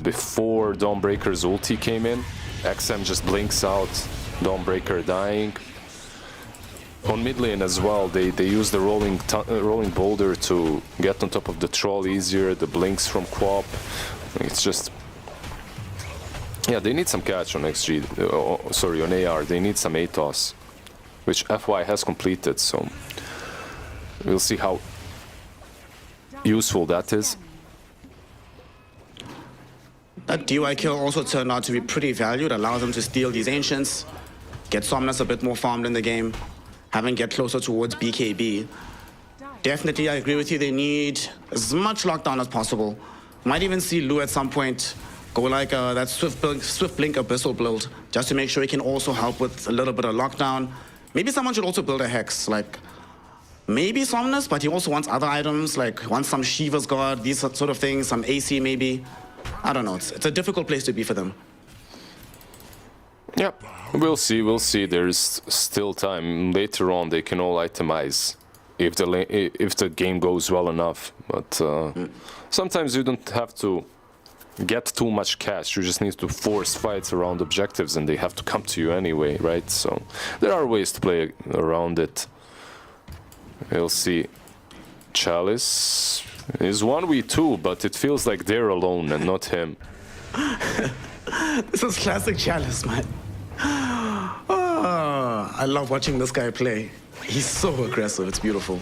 before Dawnbreaker's ulti came in, XM just blinks out, Dawnbreaker dying. On mid lane as well, they use the rolling boulder to get on top of the Troll easier, the blinks from Quap. It's just... Yeah, they need some catch on on AR. They need some Atos, which FY has completed, so we'll see how useful that is. That DY kill also turned out to be pretty valued, allows them to steal these Ancients, get Somnus a bit more farmed in the game, have him get closer towards BKB. Definitely, I agree with you, they need as much lockdown as possible. Might even see Lou at some point go like that Swift Blink Abyssal build, just to make sure he can also help with a little bit of lockdown. Maybe someone should also build a Hex, like maybe Somnus, but he also wants other items, like wants some Shiva's Guard, these sort of things, some AC maybe. I don't know, it's a difficult place to be for them. Yep, we'll see. There's still time. Later on, they can all itemize if the game goes well enough. But sometimes you don't have to get too much cash. You just need to force fights around objectives, and they have to come to you anyway, right? So there are ways to play around it. We'll see. Chalice is 1v2, but it feels like they're alone and not him. This is classic Chalice, man. Oh, I love watching this guy play. He's so aggressive, it's beautiful.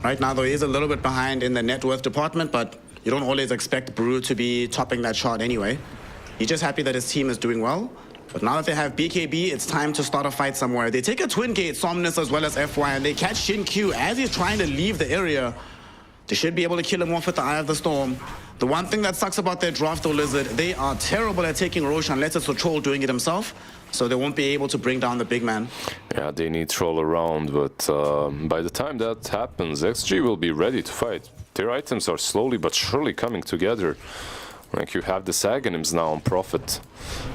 Right now, though, he is a little bit behind in the net worth department, but you don't always expect Brew to be topping that chart anyway. He's just happy that his team is doing well. But now that they have BKB, it's time to start a fight somewhere. They take a Twin Gate, Somnus as well as FY, and they catch Xin-Q as he's trying to leave the area. They should be able to kill him off with the Eye of the Storm. The one thing that sucks about their draft, though, Lizard, they are terrible at taking Roche unless it's a Troll doing it himself. So they won't be able to bring down the big man. Yeah, they need Troll around, but by the time that happens, XG will be ready to fight. Their items are slowly but surely coming together. Like, you have the Saganims now on Prophet.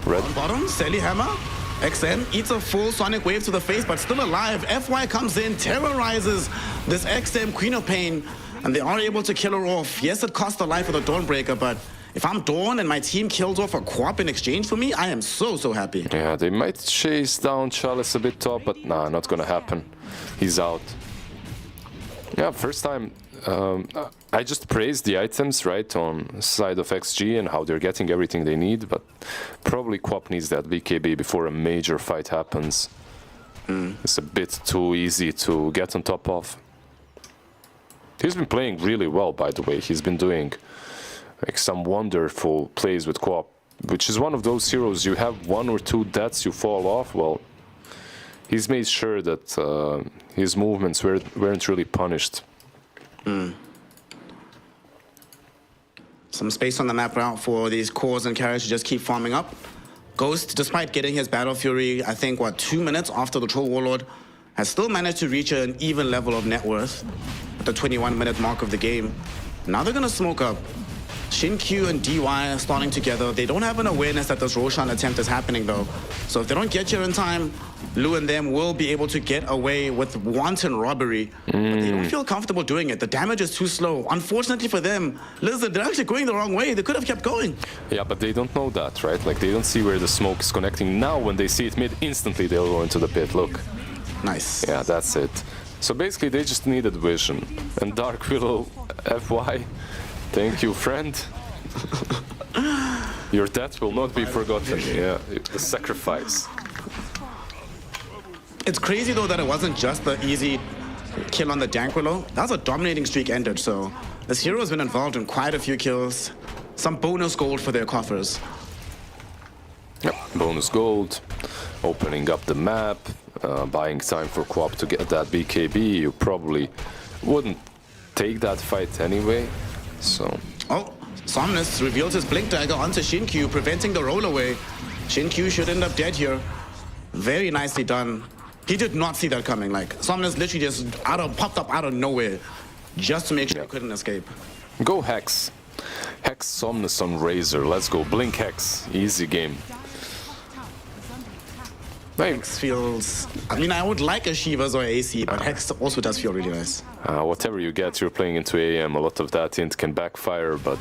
On bottom, Sally Hammer. XM eats a full Sonic Wave to the face, but still alive. FY comes in, terrorizes this XM Queen of Pain, and they are able to kill her off. Yes, it cost the life of the Dawnbreaker, but if I'm Dawn and my team kills off a Quap in exchange for me, I am so happy. Yeah, they might chase down Chalice a bit top, but nah, not gonna happen. He's out. Yeah, first time I just praised the items, right, on side of XG and how they're getting everything they need, but probably Quap needs that BKB before a major fight happens. It's a bit too easy to get on top of. He's been playing really well, by the way. He's been doing like some wonderful plays with Quap, which is one of those heroes you have 1 or 2 deaths, you fall off. Well, he's made sure that his movements weren't really punished. Some space on the map now for these cores and carriers to just keep farming up. Ghost, despite getting his Battle Fury, I think, 2 minutes after the Troll Warlord, has still managed to reach an even level of net worth at the 21-minute mark of the game. Now they're going to smoke up. Shin-Q and DY are starting together. They don't have an awareness that this Roshan attempt is happening, though. So if they don't get here in time, Lu and them will be able to get away with wanton robbery. But they don't feel comfortable doing it. The damage is too slow. Unfortunately for them, listen, they're actually going the wrong way. They could have kept going. Yeah, but they don't know that, right? Like, they don't see where the smoke is connecting. Now, when they see it mid, instantly they'll go into the pit. Look. Nice. Yeah, that's it. So basically, they just needed vision. And Dark Willow, FY, thank you, friend. Your death will not be forgotten. Yeah, the sacrifice. It's crazy, though, that it wasn't just the easy kill on the Dank Willow. That was a dominating streak ended, so this hero has been involved in quite a few kills. Some bonus gold for their coffers. Yep, bonus gold, opening up the map, buying time for Quap to get that BKB. You probably wouldn't take that fight anyway, so... Oh, Somnus reveals his Blink Dagger onto Shin-Q, preventing the roll away. Shin-Q should end up dead here. Very nicely done. He did not see that coming. Like, Somnus literally just popped up out of nowhere just to make sure he couldn't escape. Go Hex. Hex Somnus on Razor. Let's go. Blink Hex. Easy game. Hex feels... I mean, I would like a Shivas or AC, but Hex also does feel really nice. Whatever you get, you're playing into AM. A lot of that int can backfire, but...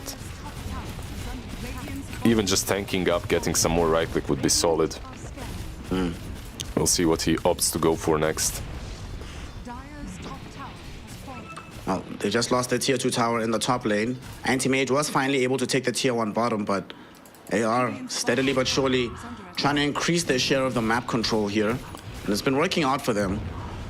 even just tanking up, getting some more right click would be solid. We'll see what he opts to go for next. Well, they just lost their tier 2 tower in the top lane. Anti-Mage was finally able to take the tier 1 bottom, but they are steadily but surely trying to increase their share of the map control here. And it's been working out for them.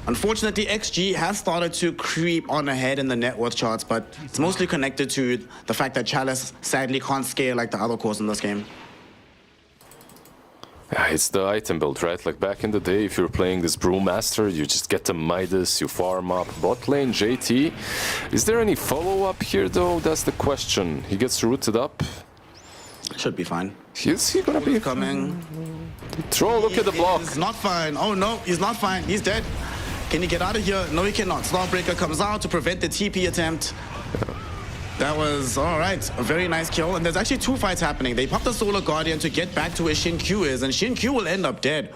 Unfortunately, XG has started to creep on ahead in the net worth charts, but it's mostly connected to the fact that Chalice sadly can't scale like the other cores in this game. Yeah, it's the item build, right? Like back in the day, if you're playing this Brewmaster, you just get the Midas, you farm up. Bot lane, JT. Is there any follow-up here, though? That's the question. He gets rooted up. Should be fine. Is he gonna be coming? Troll, look at the block. He's not fine. Oh no, he's not fine. He's dead. Can he get out of here? No, he cannot. Starbreaker comes out to prevent the TP attempt. That was, all right, a very nice kill. And there's actually 2 fights happening. They pop the Solar Guardian to get back to where Shin-Q is, and Shin-Q will end up dead.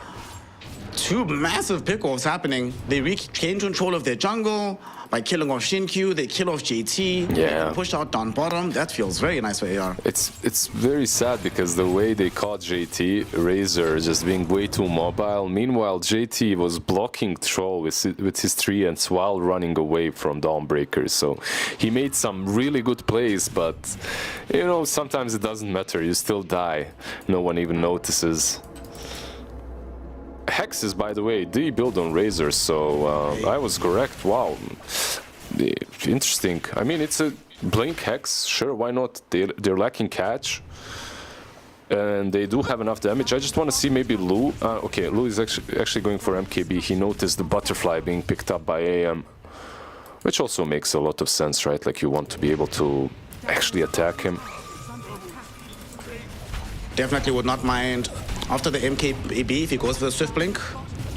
2 massive pick-offs happening. They regain control of their jungle. By killing off Shin-Q, they kill off JT. Yeah. Push out down bottom. That feels very nice for AR. It's very sad because the way they caught JT, Razor just being way too mobile. Meanwhile, JT was blocking Troll with his treants while running away from Dawnbreaker. So he made some really good plays, but you know, sometimes it doesn't matter. You still die. No one even notices. Hex is, by the way, the build on Razor, so I was correct. Wow, interesting. I mean, it's a Blink Hex, sure, why not? They're lacking catch, and they do have enough damage. I just want to see maybe Lu. Okay, Lu is actually going for MKB. He noticed the butterfly being picked up by AM, which also makes a lot of sense, right? Like, you want to be able to actually attack him. Definitely would not mind after the MKB if he goes for the Swift Blink.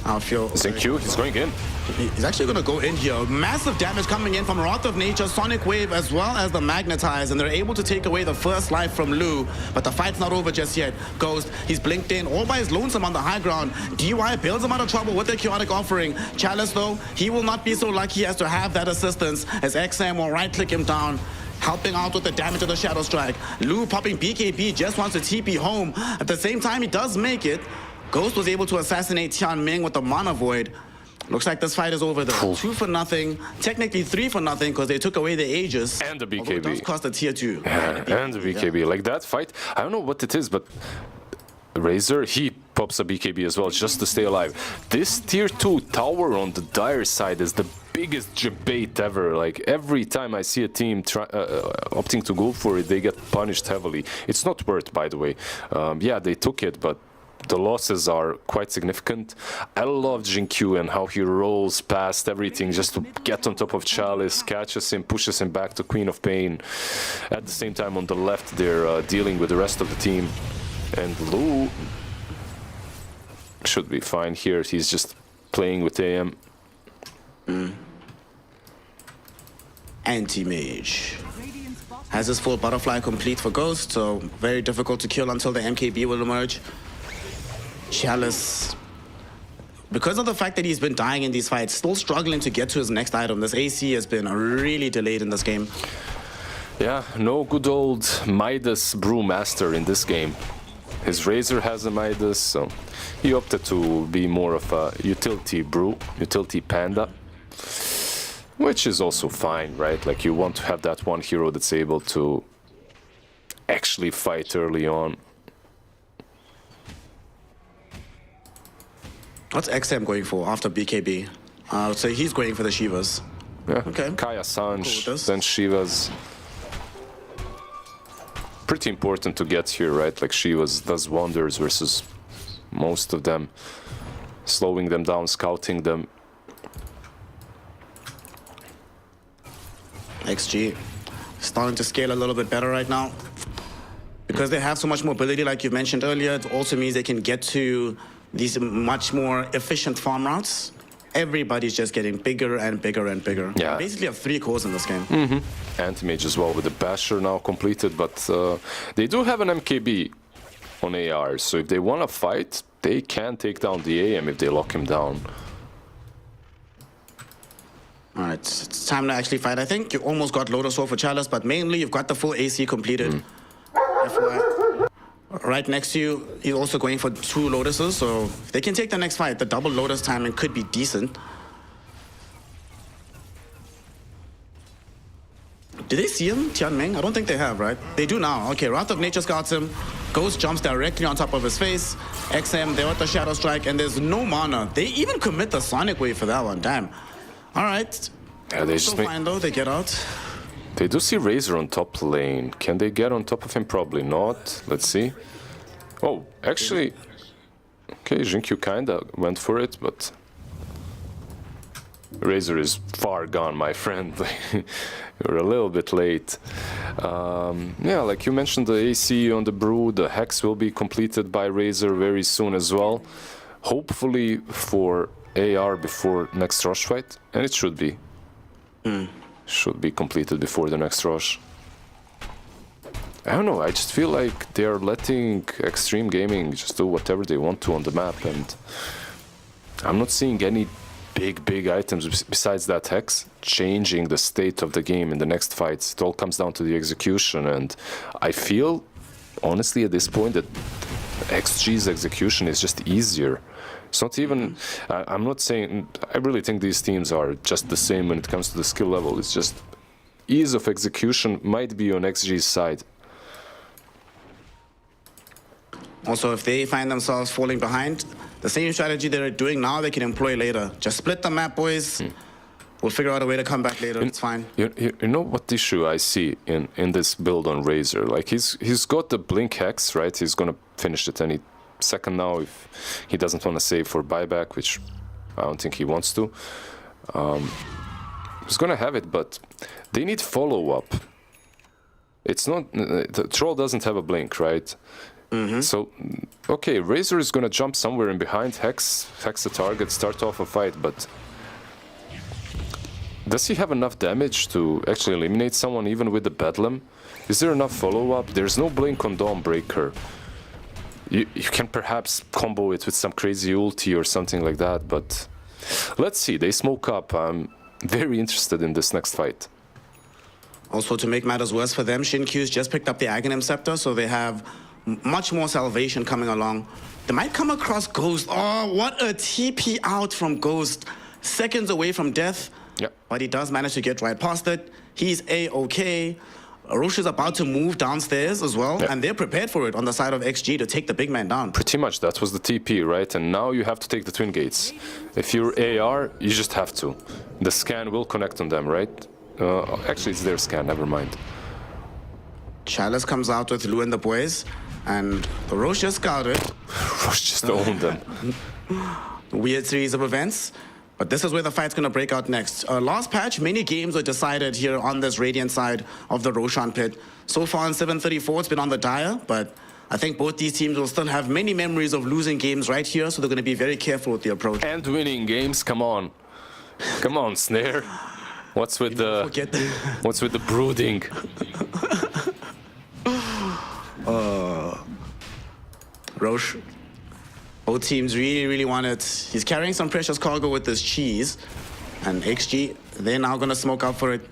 I feel... Q, he's going in. He's actually going to go in here. Massive damage coming in from Wrath of Nature, Sonic Wave, as well as the Magnetize, and they're able to take away the first life from Lu, but the fight's not over just yet. Ghost, he's blinked in, all by his lonesome on the high ground. DY builds him out of trouble with the Chaotic Offering. Chalice, though, he will not be so lucky as to have that assistance, as XM will right-click him down, helping out with the damage of the Shadow Strike. Lu popping BKB, just wants to TP home. At the same time, he does make it. Ghost was able to assassinate Tian Ming with the Mana Void. Looks like this fight is over though. 2 for nothing. Technically 3 for nothing because they took away the Aegis. And the Although it does BKB. cost a tier 2. And the BKB. Like that fight, I don't know what it is, but Razor, he pops a BKB as well just to stay alive. This tier 2 tower on the dire side is the biggest debate ever. Like every time I see a team opting to go for it, they get punished heavily. It's not worth, by the way. Yeah, they took it, but the losses are quite significant. I love Jin-Q and how he rolls past everything just to get on top of Chalice, catches him, pushes him back to Queen of Pain. At the same time, on the left, they're dealing with the rest of the team. And Lu should be fine here. He's just playing with AM. Anti-Mage has his full butterfly complete for Ghost, so very difficult to kill until the MKB will emerge. Chalice, because of the fact that he's been dying in these fights, still struggling to get to his next item. This AC has been really delayed in this game. Yeah, no good old Midas Brewmaster in this game. His Razor has a Midas, so he opted to be more of a utility brew, utility panda. Which is also fine, right? Like you want to have that one hero that's able to actually fight early on. What's XM going for after BKB? I would say he's going for the Shivas. Yeah, Okay. Kaya Sanj, Cool with this. then Shivas. Pretty important to get here, right? Like Shivas does wonders versus most of them. Slowing them down, scouting them. XG starting to scale a little bit better right now. Because they have so much mobility, like you mentioned earlier, it also means they can get to these much more efficient farm routes. Everybody's just getting bigger and bigger and bigger. Yeah. Basically have 3 cores in this game. Anti-Mage as well with the Basher now completed, but they do have an MKB on AR, so if they want to fight, they can take down the AM if they lock him down. Alright, it's time to actually fight. I think you almost got Lotus Sword for Chalice, but mainly you've got the full AC completed. FYI. Right next to you, he's also going for 2 Lotuses, so if they can take the next fight, the double Lotus timing could be decent. Did they see him, Tianming? I don't think they have, right? They do now. Okay, Wrath of Nature scouts him. Ghost jumps directly on top of his face. XM, they're at the Shadow Strike, and there's no mana. They even commit the Sonic Wave for that one, damn. Alright. Yeah, they Still just fine though, they get out. They do see Razor on top lane. Can they get on top of him? Probably not. Let's see. Oh, actually... Okay, Jin-Q kinda went for it, but... Razor is far gone, my friend. You're a little bit late. Yeah, like you mentioned, the AC on the Brew, the Hex will be completed by Razor very soon as well. Hopefully for AR before next Rush fight, and it should be. Should be completed before the next Rush. I don't know, I just feel like they're letting Xtreme Gaming just do whatever they want to on the map, and I'm not seeing any big items besides that Hex changing the state of the game in the next fights. It all comes down to the execution, and I feel, honestly, at this point that XG's execution is just easier. It's not even, I'm not saying, I really think these teams are just the same when it comes to the skill level. It's just ease of execution might be on XG's side. Also, if they find themselves falling behind, the same strategy they're doing now, they can employ later. Just split the map, boys. We'll figure out a way to come back later. It's fine. You know what issue I see in this build on Razor? Like he's got the Blink Hex, right? He's gonna finish it any second now if he doesn't want to save for buyback, which I don't think he wants to. He's gonna have it, but they need follow-up. It's not... The Troll doesn't have a Blink, right? So, okay, Razor is gonna jump somewhere in behind, hex the target, start off a fight, but... Does he have enough damage to actually eliminate someone even with the Bedlam? Is there enough follow-up? There's no Blink on Dawnbreaker. You can perhaps combo it with some crazy ulti or something like that, but... Let's see, they smoke up. I'm very interested in this next fight. Also, to make matters worse for them, Shin-Q's just picked up the Aghanim Scepter, so they have much more salvation coming along. They might come across Ghost. Oh, what a TP out from Ghost. seconds away from death, but he does manage to get right past it. He's A-okay. Roche is about to move downstairs as well, and they're prepared for it on the side of XG to take the big man down. Pretty much, that was the TP, right? And now you have to take the twin gates. If you're AR, you just have to. The scan will connect on them, right? Actually, it's their scan, never mind. Chalice comes out with Lou and the boys, and Roche just scouted. Roche just owned them. Weird series of events. But this is where the fight's going to break out next. Last patch, many games were decided here on this Radiant side of the Roshan pit. So far in 734, it's been on the dire, but I think both these teams will still have many memories of losing games right here, so they're going to be very careful with the approach. And winning games, come on. Come on, Snare. What's with the brooding? Roche. Both teams really want it. He's carrying some precious cargo with this cheese. And XG, they're now going to smoke up for it.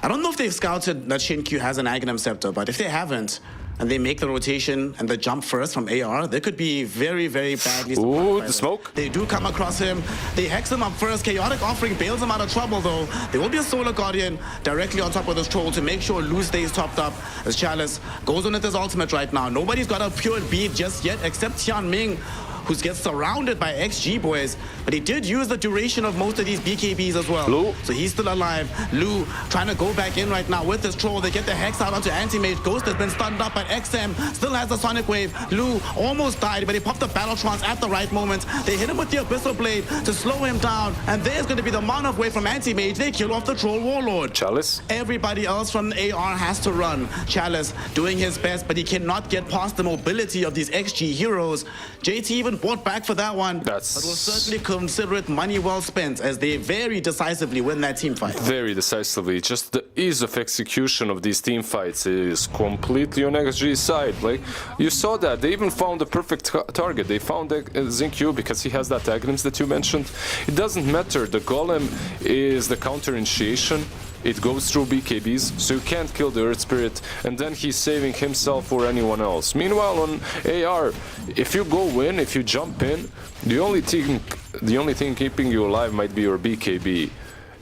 I don't know if they've scouted that Shin-Q has an Aghanim Scepter, but if they haven't, and they make the rotation and the jump first from AR, they could be very badly. Ooh, the smoke. They do come across him. They hex him up first. Chaotic Offering bails him out of trouble, though. There will be a Solar Guardian directly on top of this troll to make sure Lu stays topped up as Chalice goes on with his ultimate right now. Nobody's got a pure beat just yet except Tianming, who gets surrounded by XG boys, but he did use the duration of most of these BKBs as well. Lu. So he's still alive. Lu trying to go back in right now with this troll. They get the hex out onto Anti-Mage. Ghost has been stunned up, but XM still has the Sonic Wave. Lu almost died, but he popped the Battle Trance at the right moment. They hit him with the Abyssal Blade to slow him down, and there's going to be the Monarch Wave from Anti-Mage. They kill off the Troll Warlord. Chalice. Everybody else from AR has to run. Chalice doing his best, but he cannot get past the mobility of these XG heroes. JT even bought back for that one, but will certainly consider it money well spent as they very decisively win that team fight. Very decisively. Just the ease of execution of these team fights is completely on XG's side. Like, you saw that. They even found the perfect target. They found Xingqiu because he has that Aghanims that you mentioned. It doesn't matter. The Golem is the counter initiation. It goes through BKBs, so you can't kill the Earth Spirit, and then he's saving himself or anyone else. Meanwhile, on AR, if you go in, if you jump in, the only thing keeping you alive might be your BKB,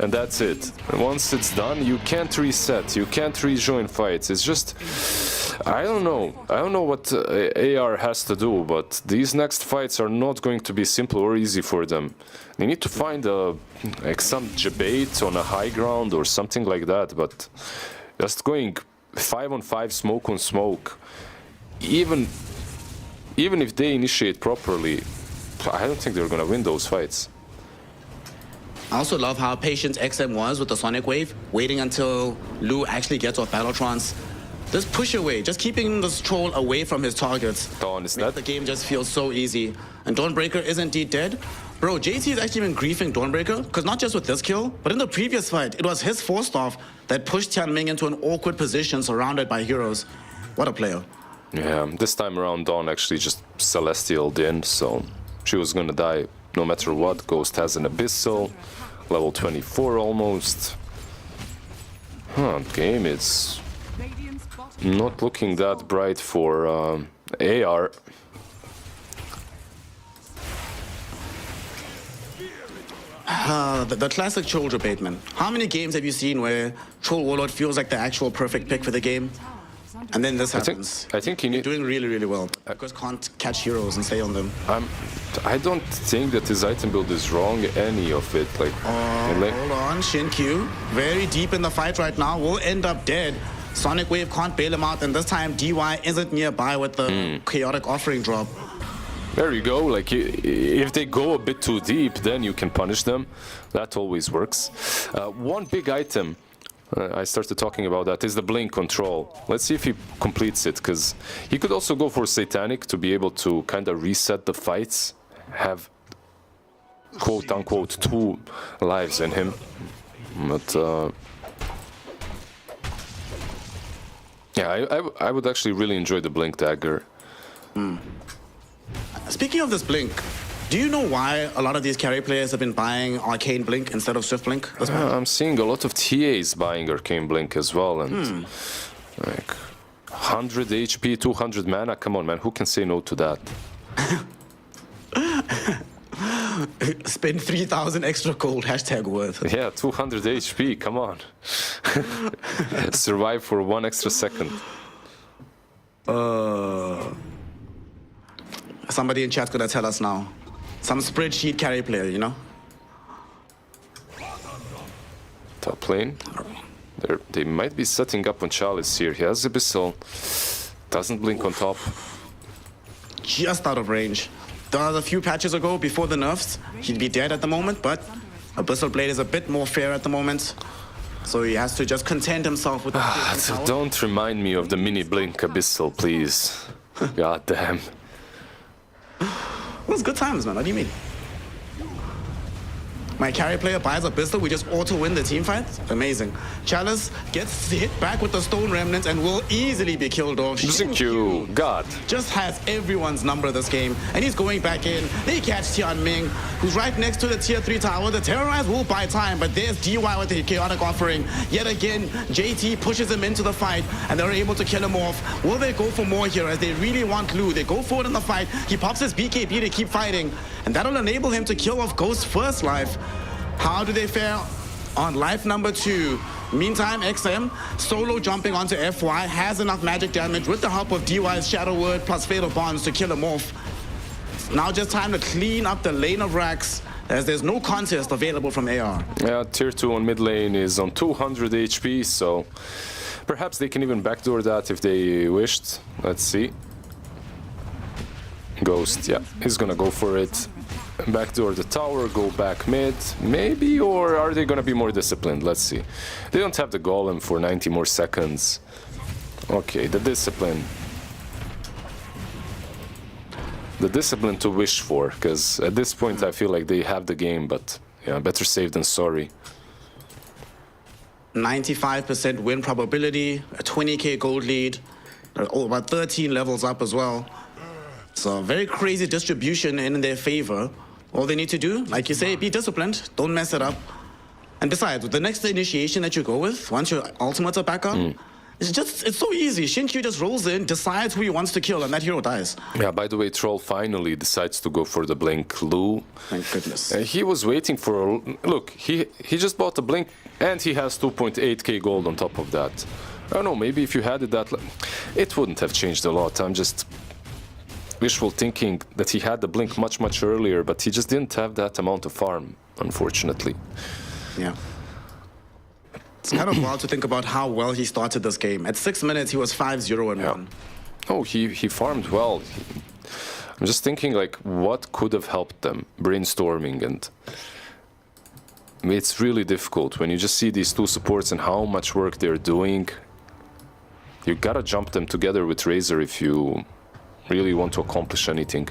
and that's it. And once it's done, you can't reset, you can't rejoin fights. It's just, I don't know what AR has to do, but these next fights are not going to be simple or easy for them. They need to find like some debate on a high ground or something like that, but just going 5-on-5 smoke on smoke, even if they initiate properly, I don't think they're gonna win those fights. I also love how patient XM was with the Sonic Wave, waiting until Lu actually gets off Battle Trance. Just push away, just keeping this troll away from his targets. Dawn is makes the game just feel so easy. And Dawnbreaker is indeed dead. Bro, JT has actually been griefing Dawnbreaker, because not just with this kill, but in the previous fight, it was his forced off that pushed Tianming into an awkward position surrounded by heroes. What a player. Yeah, this time around Dawn actually just Celestial'd in, so she was gonna die no matter what. Ghost has an Abyssal, level 24 almost. Game is not looking that bright for AR. The classic troll debatement. How many games have you seen where Troll Warlord feels like the actual perfect pick for the game? And then this happens. I think you're doing really well. Because can't catch heroes and stay on them. I don't think that his item build is wrong, any of it. Like, hold on, Shin-Q, very deep in the fight right now, will end up dead. Sonic Wave can't bail him out, and this time DY isn't nearby with the Chaotic Offering drop. There you go. Like, if they go a bit too deep, then you can punish them. That always works. One big item, I started talking about that, is the blink control. Let's see if he completes it, because he could also go for Satanic to be able to kind of reset the fights, have quote-unquote 2 lives in him. But yeah, I would actually really enjoy the blink dagger. Speaking of this blink, do you know why a lot of these carry players have been buying Arcane Blink instead of Swift Blink? I'm seeing a lot of TAs buying Arcane Blink as well, and like 100 HP, 200 mana. Come on, man, who can say no to that? Spend 3,000 extra gold, #worth. Yeah, 200 HP, come on. Survive for 1 extra second. Somebody in chat's gonna tell us now. Some spreadsheet carry player, you know? Top lane. They might be setting up on Chalice here. He has Abyssal. Doesn't blink on top. Just out of range. There was a few patches ago, before the nerfs, he'd be dead at the moment, but Abyssal Blade is a bit more fair at the moment. So he has to just content himself with the Don't remind me of the mini blink Abyssal, please. God damn. It was good times, man. What do you mean? My carry player buys Abyssal, we just auto-win the team fight. Amazing. Chalice gets hit back with the Stone Remnants and will easily be killed off. Xingqiu, God. Just has everyone's number this game. And he's going back in. They catch Tianming, who's right next to the tier 3 tower. The Terrorize will buy time, but there's DY with the chaotic offering. Yet again, JT pushes him into the fight, and they're able to kill him off. Will they go for more here as they really want Lu? They go for it in the fight. He pops his BKB to keep fighting, and that'll enable him to kill off Ghost's first life. How do they fare on life number 2? Meantime, XM, solo jumping onto FY, has enough magic damage with the help of DY's Shadow Word plus Fatal Bonds to kill him off. Now just time to clean up the lane of Rax, as there's no contest available from AR. Yeah, tier 2 on mid lane is on 200 HP, so perhaps they can even backdoor that if they wished. Let's see. Ghost, yeah, he's gonna go for it. Backdoor the tower, go back mid, maybe, or are they gonna be more disciplined? Let's see. They don't have the golem for 90 more seconds. Okay, the discipline. The discipline to wish for, because at this point I feel like they have the game, but yeah, better safe than sorry. 95% win probability, a 20k gold lead, about 13 levels up as well. So very crazy distribution in their favor. All they need to do, like you say, be disciplined, don't mess it up. And besides, with the next initiation that you go with, once your ultimates are back on, it's so easy. Xingqiu just rolls in, decides who he wants to kill, and that hero dies. Yeah, by the way, Troll finally decides to go for the Blink Lu. Thank goodness. He was waiting for... Look, he just bought the Blink, and he has 2.8k gold on top of that. I don't know, maybe if you had it that... It wouldn't have changed a lot. I'm just... wishful thinking that he had the blink much earlier, but he just didn't have that amount of farm, unfortunately. Yeah. It's kind of wild to think about how well he started this game. At 6 minutes, he was 5-0-1. Oh, he farmed well. I'm just thinking, like, what could have helped them? Brainstorming, and I mean, it's really difficult when you just see these two supports and how much work they're doing. You gotta jump them together with Razor if you really want to accomplish anything.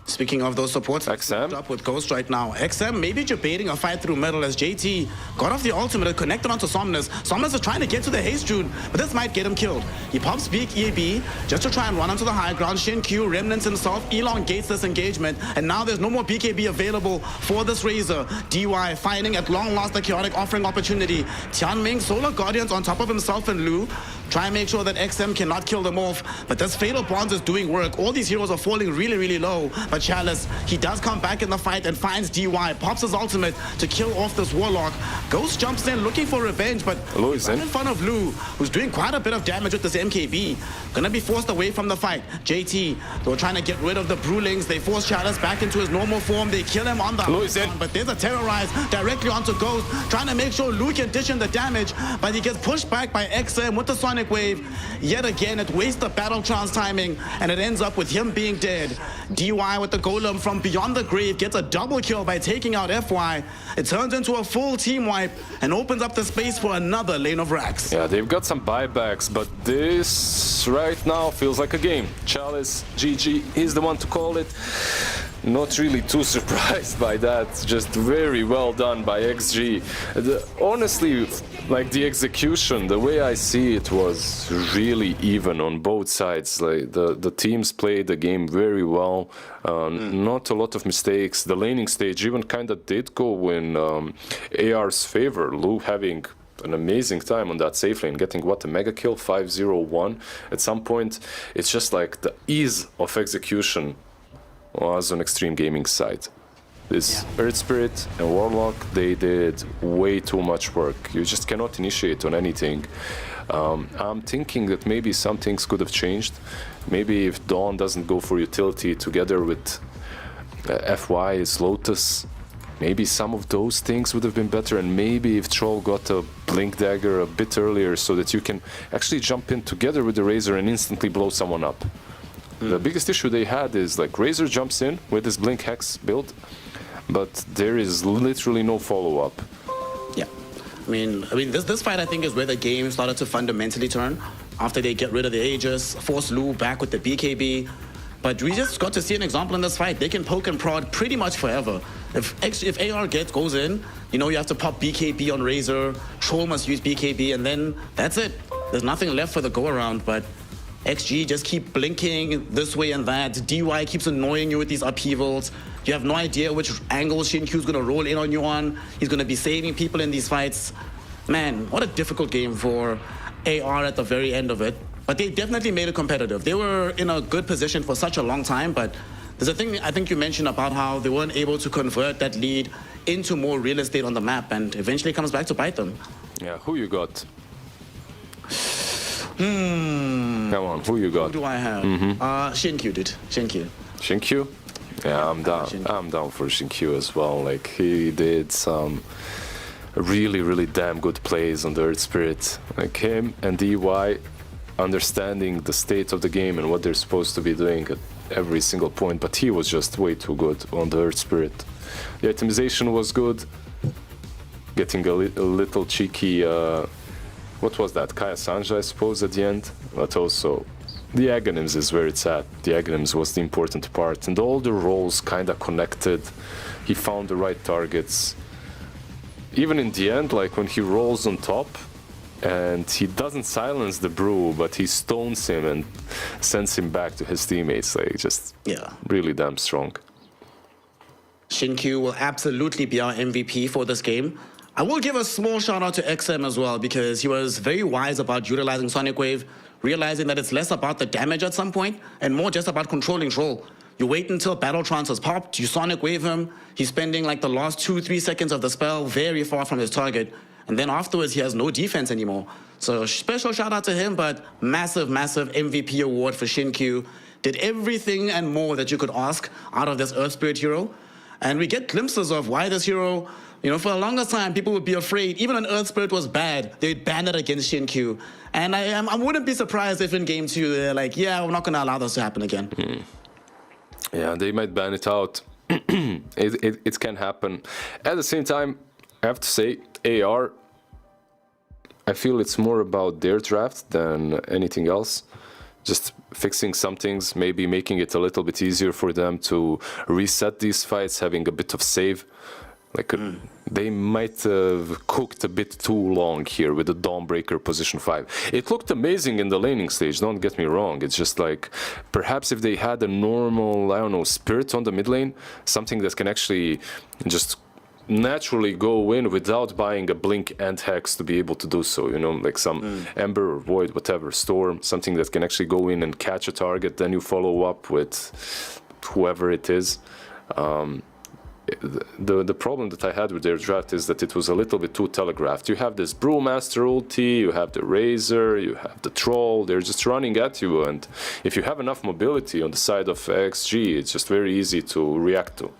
Speaking of those supports, XM up with Ghost right now. XM maybe debating a fight through middle as JT got off the ultimate, connected onto Somnus. Somnus is trying to get to the haste rune, but this might get him killed. He pops big EAB just to try and run onto the high ground. Xingqiu remnants himself, elongates this engagement, and now there's no more BKB available for this Razor. DY finding at long last the chaotic offering opportunity. Tianming, Solar Guardians on top of himself and Lu. Try and make sure that XM cannot kill them off, but this Fatal Bonds is doing work. All these heroes are falling really low, but Chalice, he does come back in the fight and finds DY, pops his ultimate to kill off this Warlock. Ghost jumps in looking for revenge, but right in front of Lu, who's doing quite a bit of damage with this MKB. Gonna be forced away from the fight. JT, they were trying to get rid of the Brewlings. They force Chalice back into his normal form. They kill him on the ground, but there's a Terrorize directly onto Ghost, trying to make sure Lu can dish in the damage, but he gets pushed back by XM with the Sonic Wave. Yet again, it wastes the battle trance timing, and it ends up with him being dead. DY with the Golem from beyond the grave gets a double kill by taking out FY. It turns into a full team wipe and opens up the space for another lane of Rax. Yeah, they've got some buybacks, but this right now feels like a game. Chalice, GG is the one to call it. Not really too surprised by that. Just very well done by XG. Honestly, like the execution, the way I see it was really even on both sides. Like the teams played the game very well. Not a lot of mistakes. The laning stage even kind of did go in AR's favor. Lu having an amazing time on that safe lane, getting what, a mega kill, 5-0-1. At some point, it's just like the ease of execution was on Xtreme Gaming's side. This Earth Spirit and Warlock, they did way too much work. You just cannot initiate on anything. I'm thinking that maybe some things could have changed. Maybe if Dawn doesn't go for utility together with FY's Lotus, maybe some of those things would have been better. And maybe if Troll got a Blink Dagger a bit earlier so that you can actually jump in together with the Razor and instantly blow someone up. The biggest issue they had is like Razor jumps in with his Blink Hex build, but there is literally no follow-up. Yeah. I mean, this fight I think is where the game started to fundamentally turn after they get rid of the Aegis, force Lu back with the BKB. But we just got to see an example in this fight. They can poke and prod pretty much forever. If AR goes in, you know you have to pop BKB on Razor, Troll must use BKB, and then that's it. There's nothing left for the go-around, but XG just keep blinking this way and that. DY keeps annoying you with these upheavals. You have no idea which angle Xinqiu's gonna roll in on you on. He's gonna be saving people in these fights. Man, what a difficult game for AR at the very end of it. But they definitely made it competitive. They were in a good position for such a long time, but there's a thing I think you mentioned about how they weren't able to convert that lead into more real estate on the map, and eventually comes back to bite them. Yeah, who you got? Come on, who you got? Who do I have? Xinqiu, dude. Xinqiu? Yeah, I'm down. I'm down for Xinqiu as well. Like, he did some really, really damn good plays on the Earth Spirit. Like him and DY understanding the state of the game and what they're supposed to be doing at every single point, but he was just way too good on the Earth Spirit. The itemization was good. Getting a little cheeky, what was that? Kaya Sanja, I suppose, at the end. But also, the Aghanims is where it's at. The Aghanims was the important part. And all the roles kind of connected. He found the right targets. Even in the end, like when he rolls on top, and he doesn't silence the Brew, but he stones him and sends him back to his teammates. Like, just really damn strong. Xinqiu will absolutely be our MVP for this game. I will give a small shout out to XM as well, because he was very wise about utilizing Sonic Wave, realizing that it's less about the damage at some point and more just about controlling Troll. You wait until Battle Trance has popped, you Sonic Wave him, he's spending like the last 2-3 seconds of the spell very far from his target, and then afterwards he has no defense anymore. So special shout out to him, but massive, massive MVP award for Xinqiu. Did everything and more that you could ask out of this Earth Spirit hero. And we get glimpses of why this hero, you know, for a longer time, people would be afraid. Even when Earth Spirit was bad, they'd ban it against Xinqiu. And I wouldn't be surprised if in game 2, they're like, yeah, we're not going to allow this to happen again. Yeah, they might ban it out. It can happen. At the same time, I have to say, AR, I feel it's more about their draft than anything else. Just fixing some things, maybe making it a little bit easier for them to reset these fights, having a bit of save. Like they might have cooked a bit too long here with the Dawnbreaker position 5. It looked amazing in the laning stage, don't get me wrong. It's just like, perhaps if they had a normal, I don't know, Spirit on the mid lane, something that can actually just naturally go in without buying a Blink and Hex to be able to do so, you know, like some Ember or Void, whatever, Storm, something that can actually go in and catch a target, then you follow up with whoever it is. The problem that I had with their draft is that it was a little bit too telegraphed. You have this Brewmaster ulti, you have the Razor, you have the Troll, they're just running at you, and if you have enough mobility on the side of XG, it's just very easy to react to.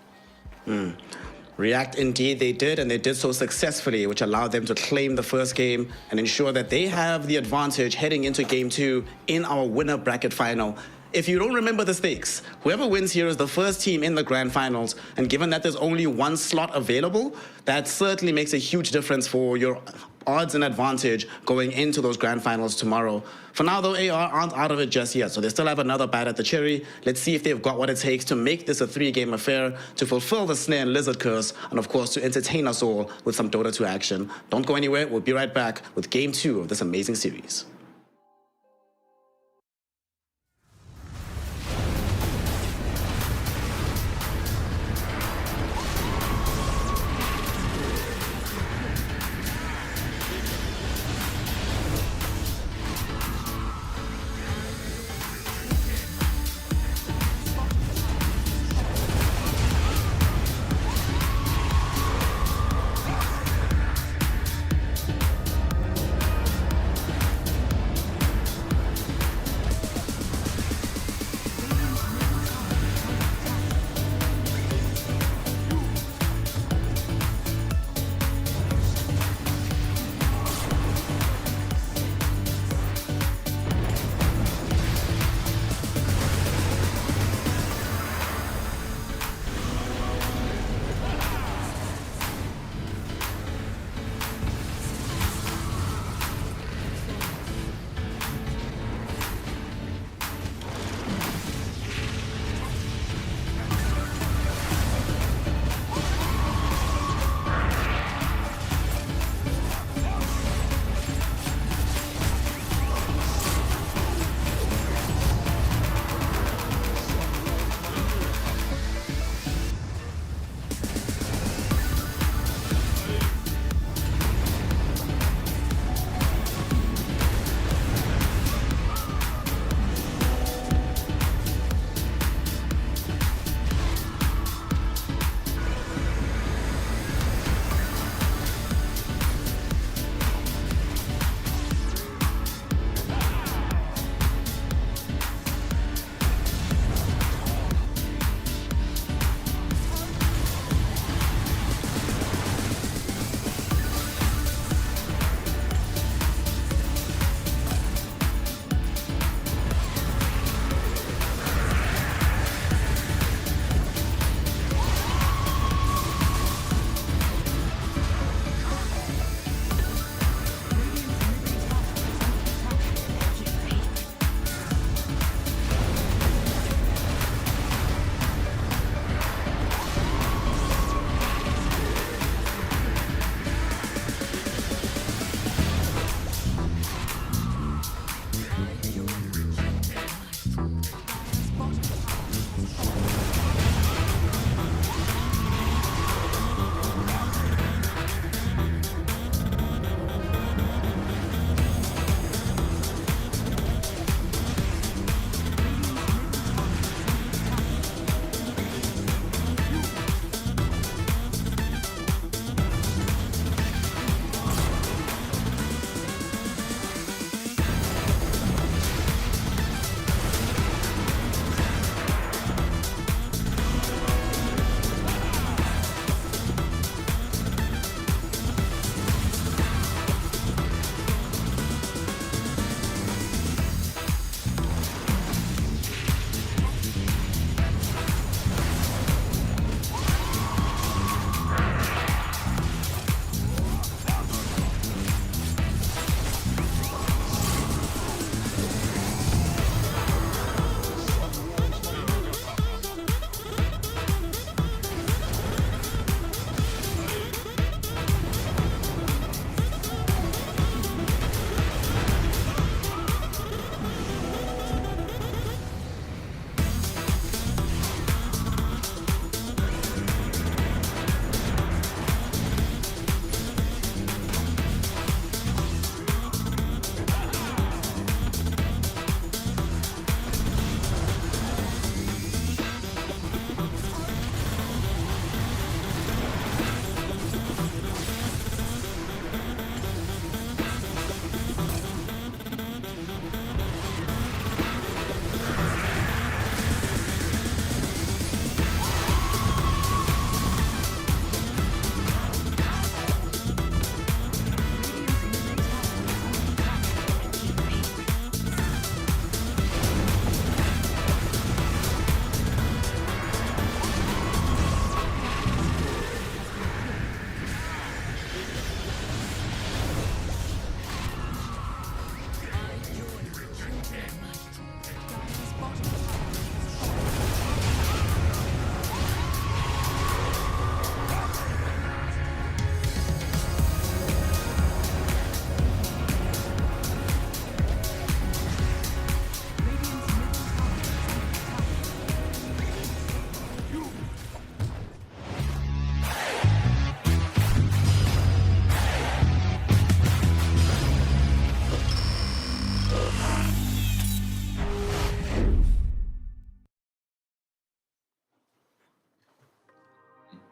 React indeed they did, and they did so successfully, which allowed them to claim the first game and ensure that they have the advantage heading into game 2 in our winner bracket final. If you don't remember the stakes, whoever wins here is the first team in the grand finals, and given that there's only one slot available, that certainly makes a huge difference for your odds and advantage going into those grand finals tomorrow. For now though, AR aren't out of it just yet, so they still have another bite at the cherry. Let's see if they've got what it takes to make this a 3-game affair, to fulfill the Snare and Lizard Curse, and of course to entertain us all with some Dota 2 action. Don't go anywhere, we'll be right back with game 2 of this amazing series.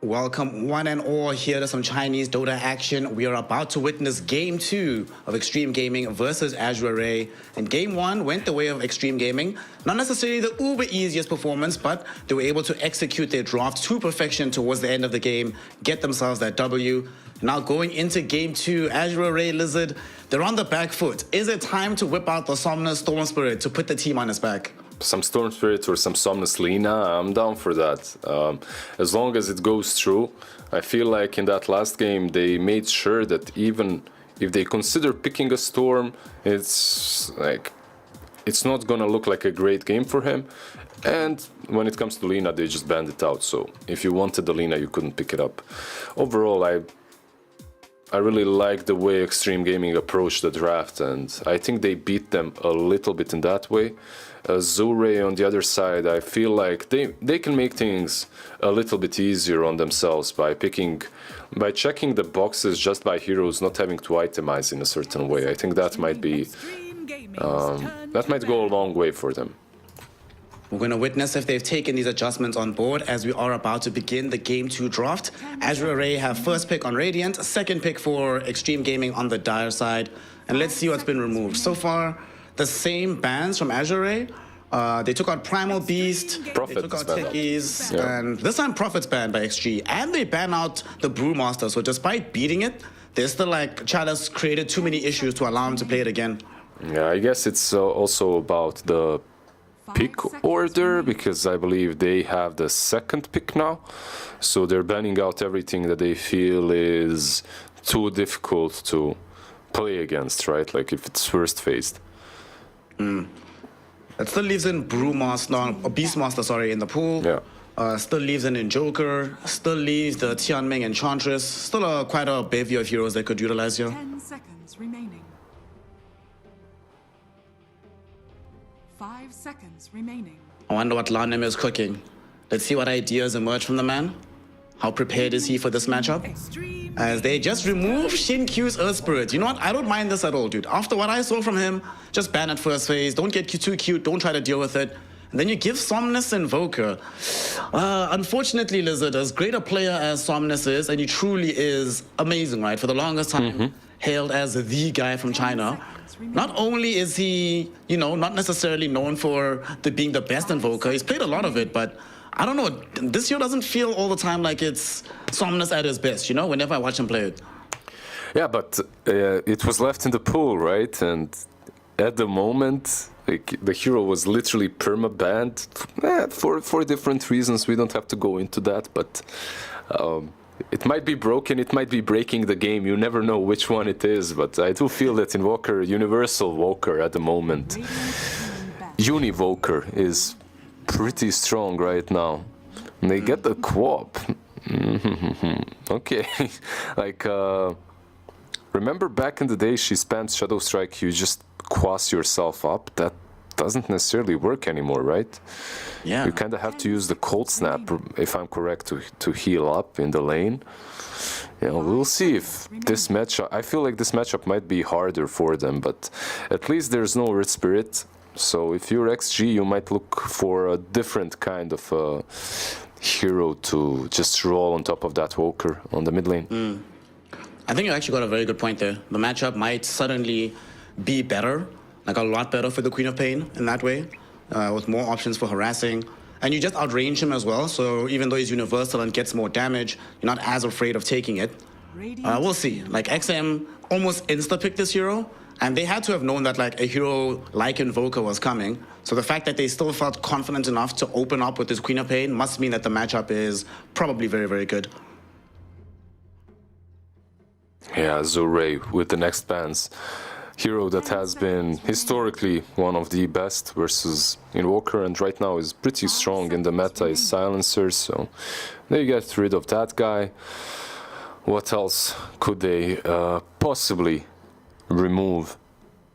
Welcome one and all here to some Chinese Dota action. We are about to witness Game 2 of Xtreme Gaming versus Azure Ray. And Game 1 went the way of Xtreme Gaming. Not necessarily the uber easiest performance, but they were able to execute their draft to perfection towards the end of the game, get themselves that W. Now going into Game 2, Azure Ray Lizard, they're on the back foot. Is it time to whip out the Somnus Storm Spirit to put the team on its back? Some Storm Spirit or some Somnus Lina, I'm down for that. As long as it goes through. I feel like in that last game they made sure that even if they consider picking a Storm, it's not gonna look like a great game for him. And when it comes to Lina, they just banned it out. So if you wanted the Lina, you couldn't pick it up. Overall, I really like the way Xtreme Gaming approached the draft, and I think they beat them a little bit in that way. Azure Ray on the other side, I feel like they can make things a little bit easier on themselves by checking the boxes just by heroes, not having to itemize in a certain way. I think that might go a long way for them. We're going to witness if they've taken these adjustments on board as we are about to begin the Game 2 draft. Azure Ray have first pick on Radiant, second pick for Xtreme Gaming on the Dire side. And let's see what's been removed. So far, the same bans from Azure Ray. They took out Primal Beast, they took out Techies, and this time Prophet's banned by XG. And they ban out the Brewmaster, so despite beating it, they're still like, Chad has created too many issues to allow him to play it again. Yeah, I guess it's also about the pick order, because I believe they have the second pick now, so they're banning out everything that they feel is too difficult to play against, right? Like if it's first phased. That still leaves in Beastmaster, sorry, in the pool. Yeah. Still leaves in Joker. Still leaves the Tianming Enchantress. Still quite a bevy of heroes they could utilize here. 10 seconds remaining. 5 seconds remaining. I wonder what Lanem is cooking. Let's see what ideas emerge from the man. How prepared is he for this matchup? As they just remove Shin-Q's Earth Spirit. You know what? I don't mind this at all, dude. After what I saw from him, just ban it first phase. Don't get too cute. Don't try to deal with it. And then you give Somnus Invoker. Unfortunately, Lizard, as great a player as Somnus is, and he truly is amazing, right? For the longest time, hailed as the guy from China. Not only is he, not necessarily known for being the best Invoker, he's played a lot of it, but I don't know, this year doesn't feel all the time like it's Somnus at his best, whenever I watch him play it. Yeah, but it was left in the pool, right? And at the moment, the hero was literally perma-banned for different reasons. We don't have to go into that, but it might be broken, it might be breaking the game. You never know which one it is, but I do feel that Invoker, Universal Voker at the moment, Univoker is pretty strong right now. And they get the co-op. Okay. Remember back in the day she spammed Shadow Strike, you just quas yourself up? That doesn't necessarily work anymore, right? Yeah. You kind of have to use the Cold Snap, if I'm correct, to heal up in the lane. We'll see if this matchup... I feel like this matchup might be harder for them, but at least there's no Red Spirit. So if you're XG, you might look for a different kind of hero to just roll on top of that Woker on the mid lane. I think you actually got a very good point there. The matchup might suddenly be better, like a lot better for the Queen of Pain in that way, with more options for harassing. And you just outrange him as well, so even though he's universal and gets more damage, you're not as afraid of taking it. We'll see. Like XM almost insta-picked this hero, and they had to have known that like a hero like Invoker was coming. So the fact that they still felt confident enough to open up with this Queen of Pain must mean that the matchup is probably very, very good. Yeah, Azure Ray with the next bans. Hero that has been historically one of the best versus Invoker, and right now is pretty strong in the meta is Silencer, so they get rid of that guy. What else could they possibly remove?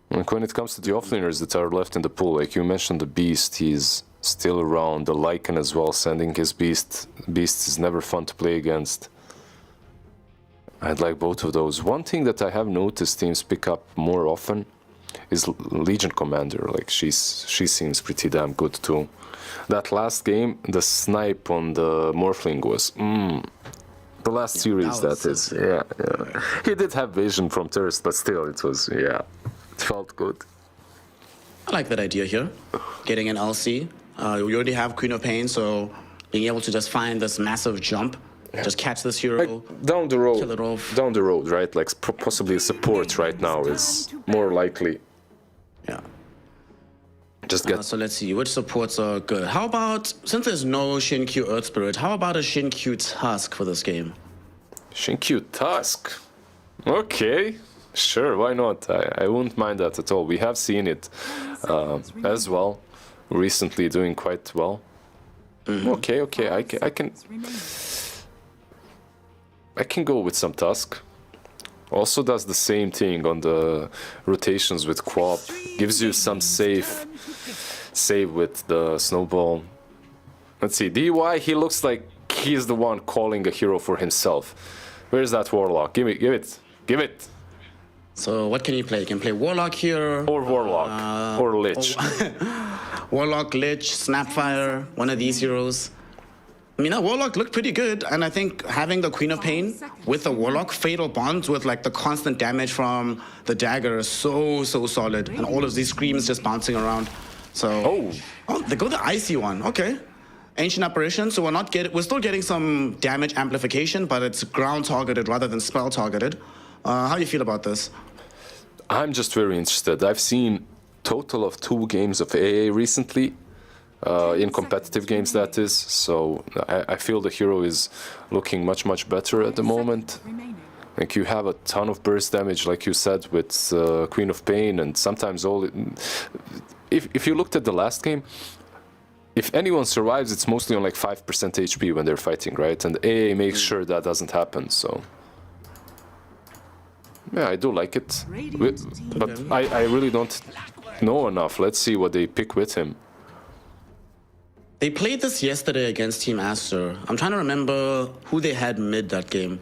Like when it comes to the offlaners that are left in the pool, like you mentioned the Beast, he's still around, the Lycan as well, sending his Beast. Beast is never fun to play against. I'd like both of those. One thing that I have noticed teams pick up more often his Legion commander. Like she seems pretty damn good too. That last game, the snipe on the Morphling was the last series that is. Yeah. He did have vision from Thirst, but still it was it felt good. I like that idea here. Getting an LC. We already have Queen of Pain, so being able to just find this massive jump, just catch this hero, like down the road, kill it off. Down the road, right? Like possibly support right now is more likely. Yeah. Just get. So let's see which supports are good. How about, since there's no Shin-Q Earth Spirit, how about a Shin-Q Tusk for this game? Shin-Q Tusk. Okay. Sure, why not? I wouldn't mind that at all. We have seen it as well recently, doing quite well. Okay, I can go with some Tusk. Also does the same thing on the rotations with Quap. Gives you some save with the snowball. Let's see, DY, he looks like he's the one calling a hero for himself. Where's that Warlock? Give it. So what can you play? You can play Warlock here. Or Warlock. Or Lich. Warlock, Lich, Snapfire, one of these heroes. I mean, that Warlock looked pretty good, and I think having the Queen of Pain with the Warlock, Fatal Bonds with like the constant damage from the dagger is so solid, and all of these screams just bouncing around. So, oh, they go the icy one. Okay, Ancient Apparition. So we're still getting some damage amplification, but it's ground targeted rather than spell targeted. How do you feel about this? I'm just very interested. I've seen total of 2 games of AA recently. In competitive games, that is. So I feel the hero is looking much better at the moment. Like you have a ton of burst damage, like you said, with Queen of Pain, and sometimes if you looked at the last game, if anyone survives, it's mostly on like 5% HP when they're fighting, right? And AA makes sure that doesn't happen. So yeah, I do like it, but I really don't know enough. Let's see what they pick with him. They played this yesterday against Team Aster. I'm trying to remember who they had mid that game.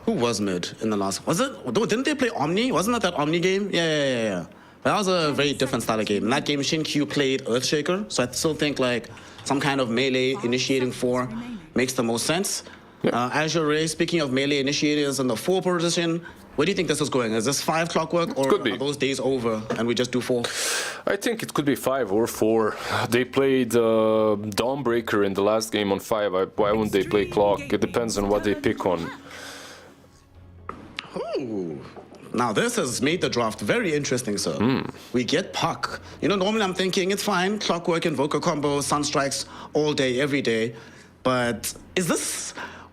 Who was mid in the last? Was it? Didn't they play Omni? Wasn't that Omni game? Yeah. But that was a very different style of game. In that game, Shin-Q played Earthshaker, so I still think like some kind of melee initiating 4 makes the most sense. Azure Ray, speaking of melee initiators in the 4 position, where do you think this is going? Is this 5 clockwork, or are those days over and we just do 4? I think it could be 5 or 4. They played Dawnbreaker in the last game on 5. Why wouldn't they play clock? It depends on what they pick on. Ooh. Now this has made the draft very interesting, sir. We get Puck. You know, normally I'm thinking it's fine, clockwork, Invoker combo, Sunstrikes all day, every day. But is this...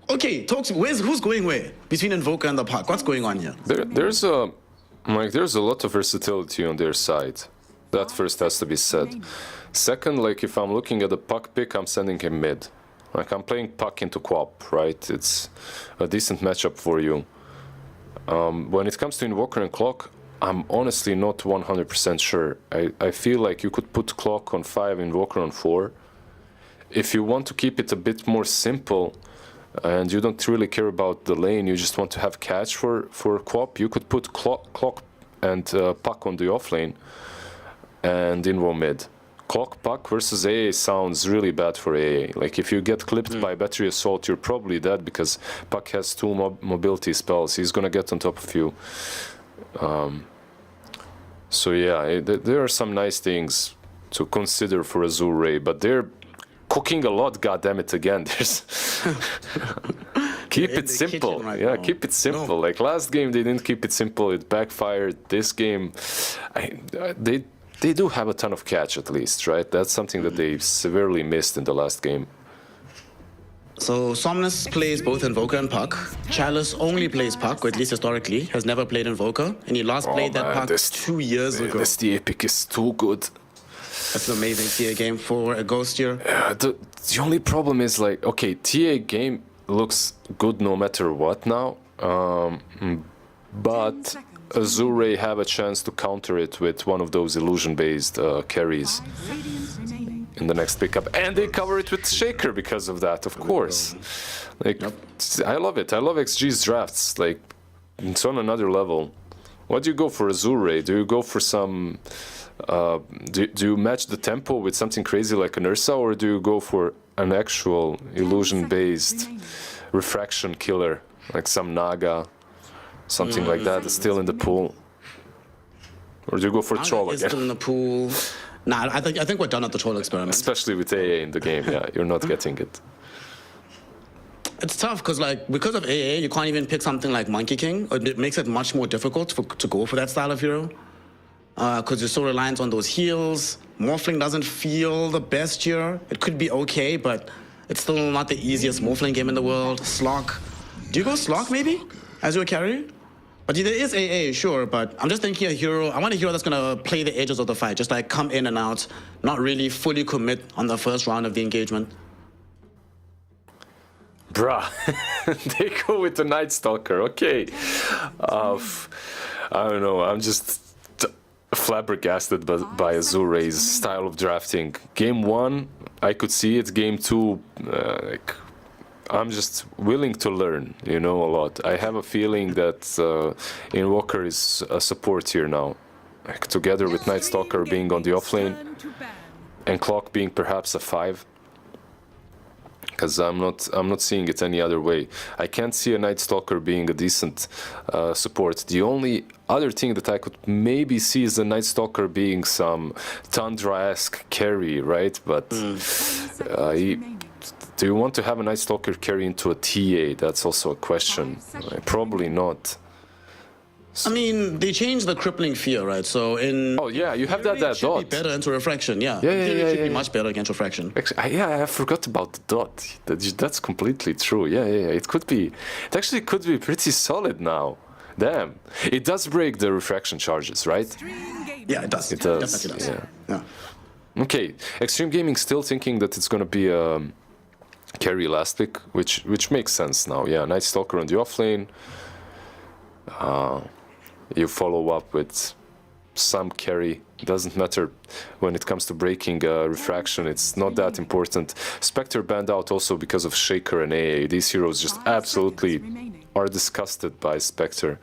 Okay, talk to me. Who's going where between Invoker and the Puck? What's going on here? There's a lot of versatility on their side. That first has to be said. Second, like if I'm looking at the Puck pick, I'm sending him mid. Like I'm playing Puck into Quap, right? It's a decent matchup for you. When it comes to Invoker and Clock, I'm honestly not 100% sure. I feel like you could put Clock on 5, Invoker on 4. If you want to keep it a bit more simple, and you don't really care about the lane, you just want to have catch for Quap, you could put Clock and Puck on the offlane and Invo mid. Clock Puck versus AA sounds really bad for AA. Like if you get clipped by Battery Assault, you're probably dead because Puck has 2 mobility spells. He's gonna get on top of you. So yeah, there are some nice things to consider for Azure Ray, but they're cooking a lot, goddammit, again. There's keep it simple. Right keep it simple. No. Like last game they didn't keep it simple, it backfired. This game they do have a ton of catch at least, right? That's something that they severely missed in the last game. So Somnus plays both Invoker and Puck. Chalice only plays Puck, or at least historically, has never played Invoker, and he last played that Puck 2 years ago. This TA pick is too good. That's an amazing TA game for a Ghost year. The only problem is like, okay, TA game looks good no matter what now, but Azure Ray have a chance to counter it with one of those illusion-based carries in the next pickup, and they cover it with Shaker because of that, of course. Like, I love it. I love XG's drafts. Like, it's on another level. What do you go for, Azure Ray? Do you go for some... do you match the tempo with something crazy like an Ursa, or do you go for an actual illusion-based refraction killer, like some Naga, something like that, that's still in the pool? Or do you go for Troll again? Still in the pool. Nah, I think we're done at the Troll experiment. Especially with AA in the game, yeah, you're not getting it. It's tough because, like, because of AA, you can't even pick something like Monkey King. It makes it much more difficult to go for that style of hero. Because you're so reliant on those heals. Morphling doesn't feel the best here. It could be okay, but it's still not the easiest Morphling game in the world. Slock. Do you go Slock, maybe? As your carry? But there is AA, sure, but I'm just thinking a hero. I want a hero that's going to play the edges of the fight. Just, like, come in and out. Not really fully commit on the first round of the engagement. Bruh, they go with the Night Stalker, okay. I don't know, I'm just flabbergasted by Azure Ray's style of drafting. Game 1, I could see it. Game 2, like, I'm just willing to learn, you know, a lot. I have a feeling that Invoker is a support here now. Like, together with Night Stalker being on the offlane and Clock being perhaps a 5. Because I'm not seeing it any other way. I can't see a Night Stalker being a decent support. The only other thing that I could maybe see is the Night Stalker being some Tundra-esque carry, right? But do you want to have a Night Stalker carry into a TA? That's also a question. Probably not. I mean, they changed the crippling fear, right? So in... Oh, yeah, you have that dot. It should be better into refraction, yeah. It should be much better against refraction. Actually, yeah, I forgot about the dot. That's completely true. Yeah. It could be... It actually could be pretty solid now. Damn. It does break the refraction charges, right? Yeah, it does. It does. Definitely does. Yeah. Okay. Xtreme Gaming still thinking that it's going to be a carry last pick, which makes sense now. Yeah, Night Stalker on the offlane. You follow up with some carry. Doesn't matter when it comes to breaking refraction. It's not that important. Spectre banned out also because of Shaker and AA. These heroes just absolutely are disgusted by Spectre.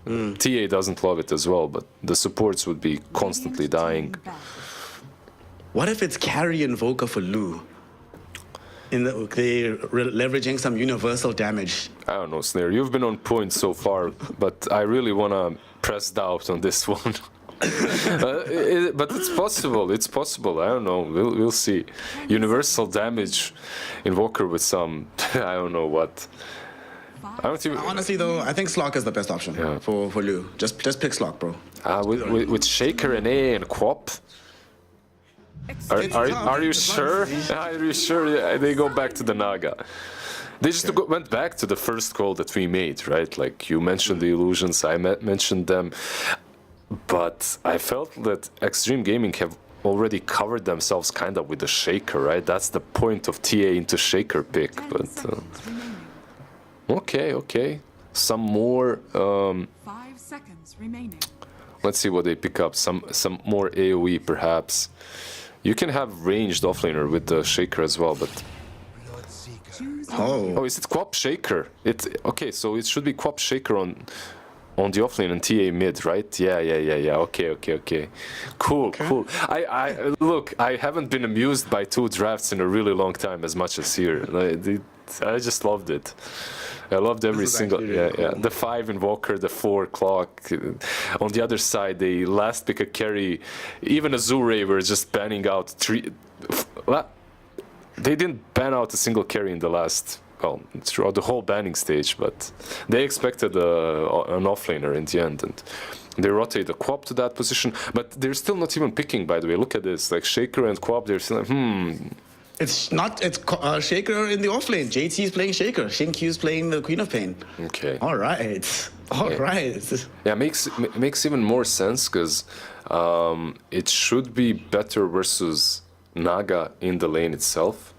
TA doesn't love it as well, but the supports would be constantly dying. What if it's carry Invoker for Lu? They're leveraging some universal damage. I don't know, Snare. You've been on point so far, but I really want to press doubt on this one. But it's possible. It's possible. I don't know. We'll see. Universal damage Invoker with some... I don't know what. Honestly, though, I think Slock is the best option for Lu. Just pick Slock, bro. With Shaker and AA and Quap? Are you sure? Are you sure? Yeah, they go back to the Naga. They just went back to the first call that we made, right? Like, you mentioned the illusions, I mentioned them. But I felt that Xtreme Gaming have already covered themselves kind of with the Shaker, right? That's the point of TA into Shaker pick. But okay. Some more... 5 seconds remaining. Let's see what they pick up. Some more AoE, perhaps. You can have ranged offlaner with the Shaker as well, but... Oh, is it Quap Shaker? Okay, so it should be Quap Shaker on the offlane and TA mid, right? Yeah. Okay. Cool. Look, I haven't been amused by 2 drafts in a really long time as much as here. I just loved it. I loved every single... Yeah. The 5 Invoker, the 4 Clock. On the other side, they last pick a carry. Even Azure Ray were just banning out 3... They didn't ban out a single carry in the last... Well, throughout the whole banning stage, but they expected an offlaner in the end. And they rotate the Quap to that position. But they're still not even picking, by the way. Look at this. Like, Shaker and Quap, they're still like, It's Shaker in the offlane. JT is playing Shaker. Shinkyu is playing the Queen of Pain. Okay. All right. Yeah, makes even more sense because it should be better versus Naga in the lane itself.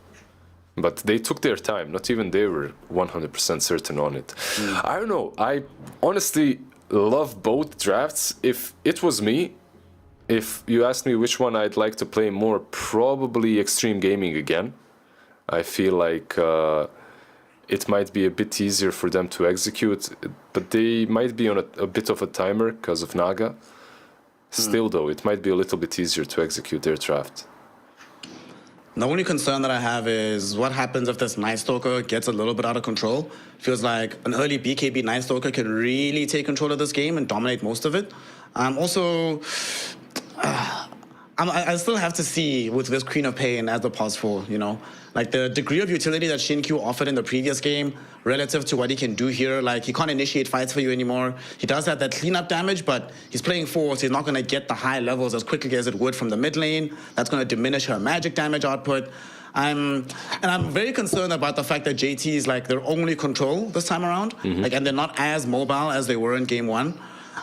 But they took their time. Not even they were 100% certain on it. I don't know. I honestly love both drafts. If it was me, if you asked me which one I'd like to play more, probably Xtreme Gaming again. I feel like it might be a bit easier for them to execute, but they might be on a bit of a timer because of Naga. Still, though, it might be a little bit easier to execute their draft. The only concern that I have is what happens if this Night Stalker gets a little bit out of control. Feels like an early BKB Night Stalker can really take control of this game and dominate most of it. I still have to see with this Queen of Pain as the pause for, you know, like the degree of utility that Shin-Q offered in the previous game relative to what he can do here. Like, he can't initiate fights for you anymore. He does have that cleanup damage, but he's playing force. He's not going to get the high levels as quickly as it would from the mid lane. That's going to diminish her magic damage output. I'm very concerned about the fact that JT is like their only control this time around. Like, and they're not as mobile as they were in game one.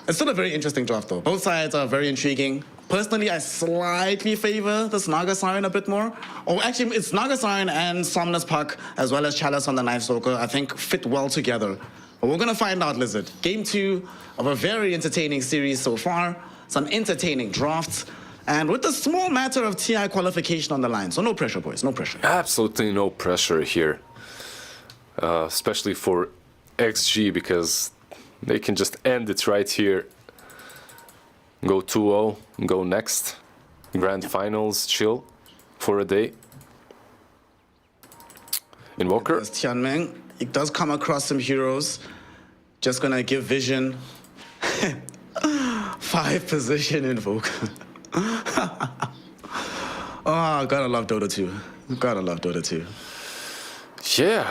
It's still a very interesting draft, though. Both sides are very intriguing. Personally, I slightly favor this Naga Siren a bit more. Or actually, it's Naga Siren and Somnus Puck, as well as Chalice on the Knife Stalker, I think fit well together. But we're going to find out, Lizard. Game 2 of a very entertaining series so far. Some entertaining drafts. And with the small matter of TI qualification on the line. So no pressure, boys, no pressure. Absolutely no pressure here. Especially for XG, because they can just end it right here. Go 2-0, go next. Grand finals, chill for a day. Invoker. Tianming, it does come across some heroes. Just gonna give Vision 5 position Invoker. Oh, gotta love Dota 2. Gotta love Dota 2. Yeah,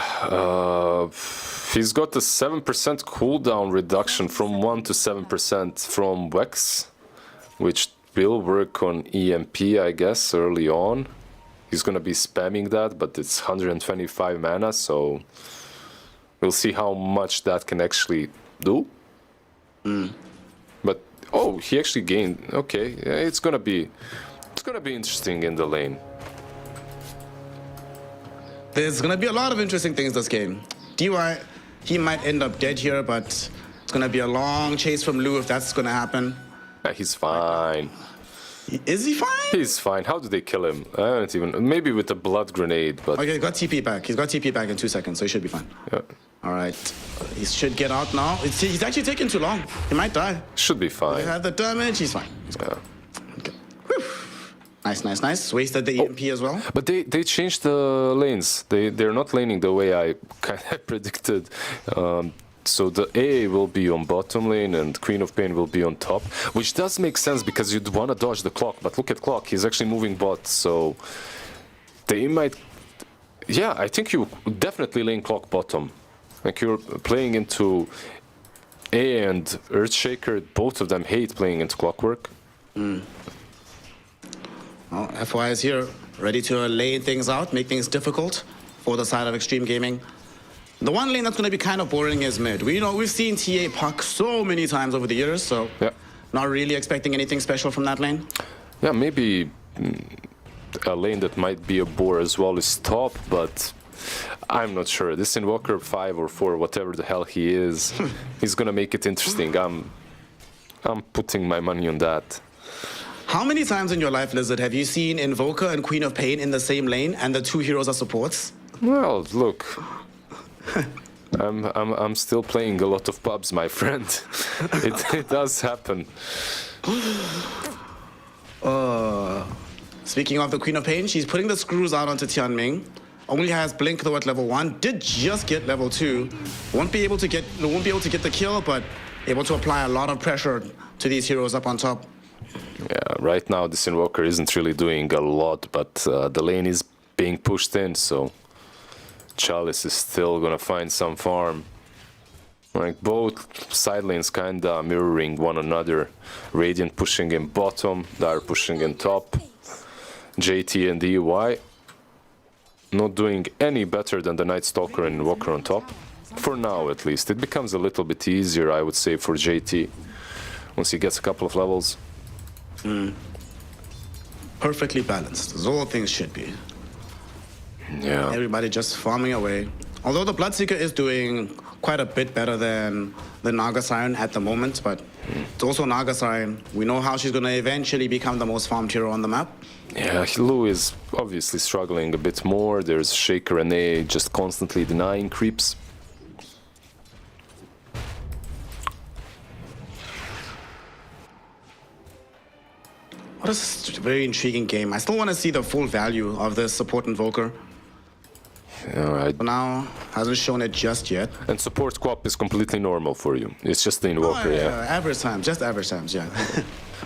he's got a 7% cooldown reduction from 1 to 7% from Wex, which will work on EMP, I guess, early on. He's gonna be spamming that, but it's 125 mana, so we'll see how much that can actually do. But oh, he actually gained. Okay, yeah, it's gonna be interesting in the lane. There's gonna be a lot of interesting things this game. DY, he might end up dead here, but it's gonna be a long chase from Lu if that's gonna happen. He's fine. Is he fine? He's fine. How did they kill him? I don't even. Maybe with a blood grenade, but. Okay, he got TP back. He's got TP back in 2 seconds, so he should be fine. Yeah. All right. He should get out now. He's actually taking too long. He might die. Should be fine. He had the damage. He's fine. He's fine. Okay. Whew. Nice, nice, nice. Wasted the EMP as well. But they changed the lanes. They're not laning the way I kind of predicted. So the A will be on bottom lane and Queen of Pain will be on top, which does make sense because you'd want to dodge the clock. But look at clock, he's actually moving bot, so they might. Yeah, I think you definitely lane clock bottom. Like you're playing into A and Earthshaker, both of them hate playing into Clockwork. Well, FY is here, ready to lay things out, make things difficult for the side of Xtreme Gaming. The one lane that's going to be kind of boring is mid. We've seen TA puck so many times over the years, so yeah, not really expecting anything special from that lane. Yeah, maybe a lane that might be a bore as well is top, but I'm not sure. This Invoker 5 or 4, whatever the hell he is, he's going to make it interesting. I'm putting my money on that. How many times in your life, Lizard, have you seen Invoker and Queen of Pain in the same lane and the two heroes are supports? Well, look. I'm still playing a lot of pubs, my friend. It does happen. Speaking of the Queen of Pain, she's putting the screws out onto Tianming. Only has Blink though at level 1. Did just get level 2. Won't be able to get the kill, but able to apply a lot of pressure to these heroes up on top. Yeah, right now this Invoker isn't really doing a lot, but the lane is being pushed in, so Chalice is still gonna find some farm. Like both side lanes kinda mirroring one another. Radiant pushing in bottom, Dire pushing in top. JT and EY not doing any better than the Night Stalker and Invoker on top. For now at least. It becomes a little bit easier, I would say, for JT once he gets a couple of levels. Perfectly balanced, as all things should be. Yeah. Everybody just farming away. Although the Bloodseeker is doing quite a bit better than the Naga Siren at the moment, but It's also Nagasai. We know how she's going to eventually become the most farmed hero on the map. Yeah, Lu is obviously struggling a bit more. There's Shaker and A just constantly denying creeps. What a very intriguing game. I still want to see the full value of this support invoker. Alright. For now, hasn't shown it just yet. And support co-op is completely normal for you. It's just the invoker, yeah. Average times, just average times, yeah.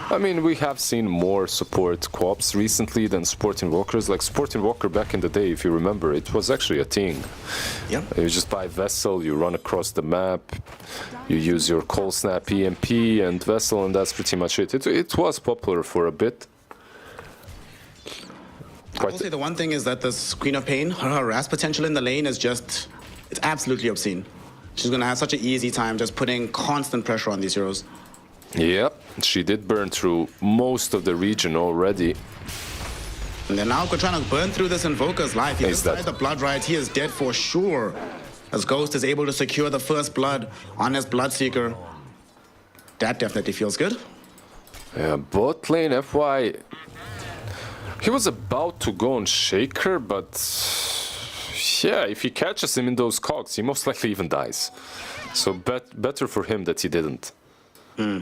I mean, we have seen more support co-ops recently than support invokers. Like support invoker back in the day, if you remember, it was actually a thing. Yeah. You just buy Vessel, you run across the map, you use your Cold Snap EMP and Vessel, and that's pretty much it. It was popular for a bit. I will say the one thing is that this Queen of Pain, her harass potential in the lane is just, it's absolutely obscene. She's going to have such an easy time just putting constant pressure on these heroes. Yep, she did burn through most of the region already. And they're now trying to burn through this Invoker's life. He's inside the Blood Riot. He is dead for sure. As Ghost is able to secure the first blood on his Bloodseeker. That definitely feels good. Yeah, bot lane FY. He was about to go on Shaker, but yeah, if he catches him in those cogs, he most likely even dies. So better for him that he didn't. Yeah,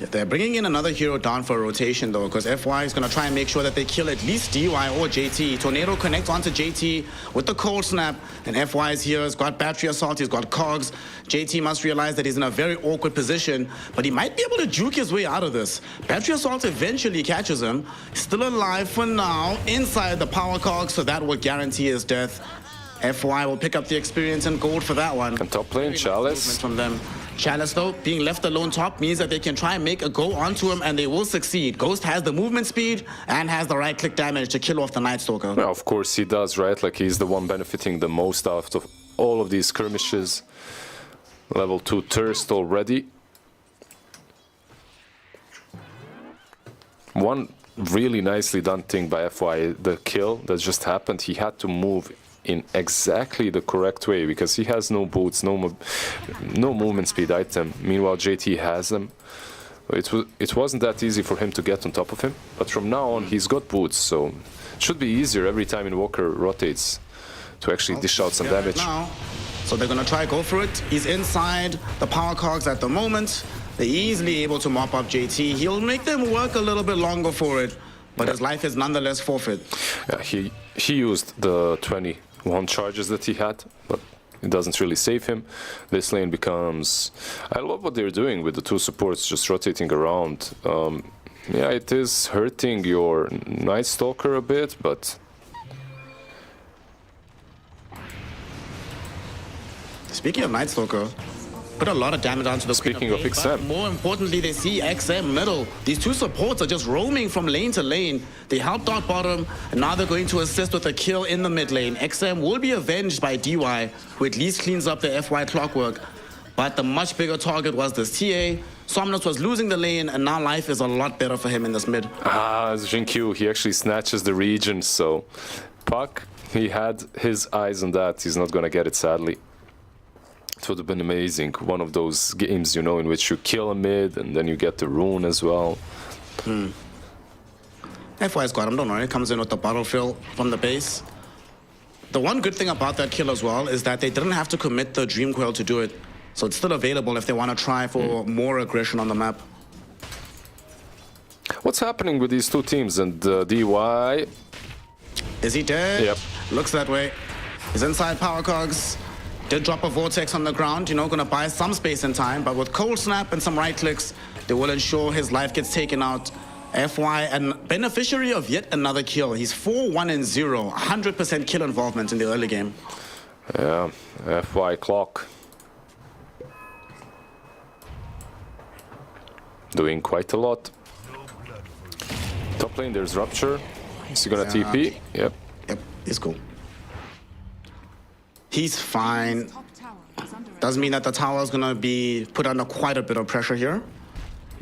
they're bringing in another hero down for a rotation though, because FY is going to try and make sure that they kill at least DY or JT. Tornado connects onto JT with the Cold Snap, and FY is here. He's got Battery Assault, he's got Cogs. JT must realize that he's in a very awkward position, but he might be able to juke his way out of this. Battery Assault eventually catches him. Still alive for now, inside the Power Cogs, so that will guarantee his death. FY will pick up the experience and gold for that one. And top lane, Chalice. From them. Chalice, though, being left alone top means that they can try and make a go onto him, and they will succeed. Ghost has the movement speed and has the right-click damage to kill off the Night Stalker. Yeah, of course he does, right? Like, he's the one benefiting the most out of all of these skirmishes. Level 2 Thirst already. One really nicely done thing by FY, the kill that just happened, he had to move in exactly the correct way because he has no boots, no movement speed item. Meanwhile, JT has them. It wasn't that easy for him to get on top of him, but from now on he's got boots, so it should be easier every time Invoker rotates to actually dish out some damage. Now, so they're gonna try go for it. He's inside the Power Cogs at the moment. They're easily able to mop up JT. He'll make them work a little bit longer for it, but his life is nonetheless forfeit. Yeah, he used the 21 charges that he had, but it doesn't really save him. This lane becomes... I love what they're doing with the two supports just rotating around. Yeah, it is hurting your Night Stalker a bit, but... Speaking of Night Stalker, put a lot of damage onto the Speaking of XM. More importantly, they see XM middle. These two supports are just roaming from lane to lane. They helped out bottom, and now they're going to assist with a kill in the mid lane. XM will be avenged by DY, who at least cleans up the FY clockwork. But the much bigger target was this TA. Somnus was losing the lane, and now life is a lot better for him in this mid. Jinkyu, he actually snatches the region, so... Puck, he had his eyes on that. He's not gonna get it, sadly. It would have been amazing. One of those games, you know, in which you kill a mid and then you get the rune as well. FY's got him, don't worry. Comes in with the battlefield from the base. The one good thing about that kill as well is that they didn't have to commit the Dream Coil to do it. So it's still available if they want to try for more aggression on the map. What's happening with these two teams? And DY... Is he dead? Yep. Looks that way. He's inside Power Cogs. Did drop a Vortex on the ground, you know, gonna buy some space and time, but with Cold Snap and some right clicks, they will ensure his life gets taken out. FY, and beneficiary of yet another kill. He's 4-1-0, 100% kill involvement in the early game. Yeah, FY clock. Doing quite a lot. Top lane, there's Rupture. Is he gonna TP? Yep. Yep, he's cool. He's fine. Doesn't mean that the tower is gonna be put under quite a bit of pressure here.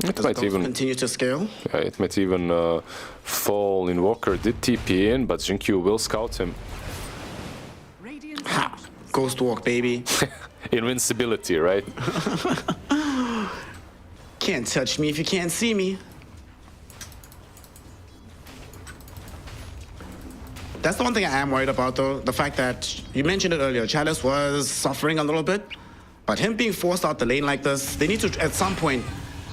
It might even continue to scale. Yeah, it might even fall. Invoker did TP in, but Jinkyu will scout him. Ha! Ghost walk, baby. Invincibility, right? Can't touch me if you can't see me. That's the one thing I am worried about, though. The fact that, you mentioned it earlier, Chalice was suffering a little bit. But him being forced out the lane like this, they need to, at some point,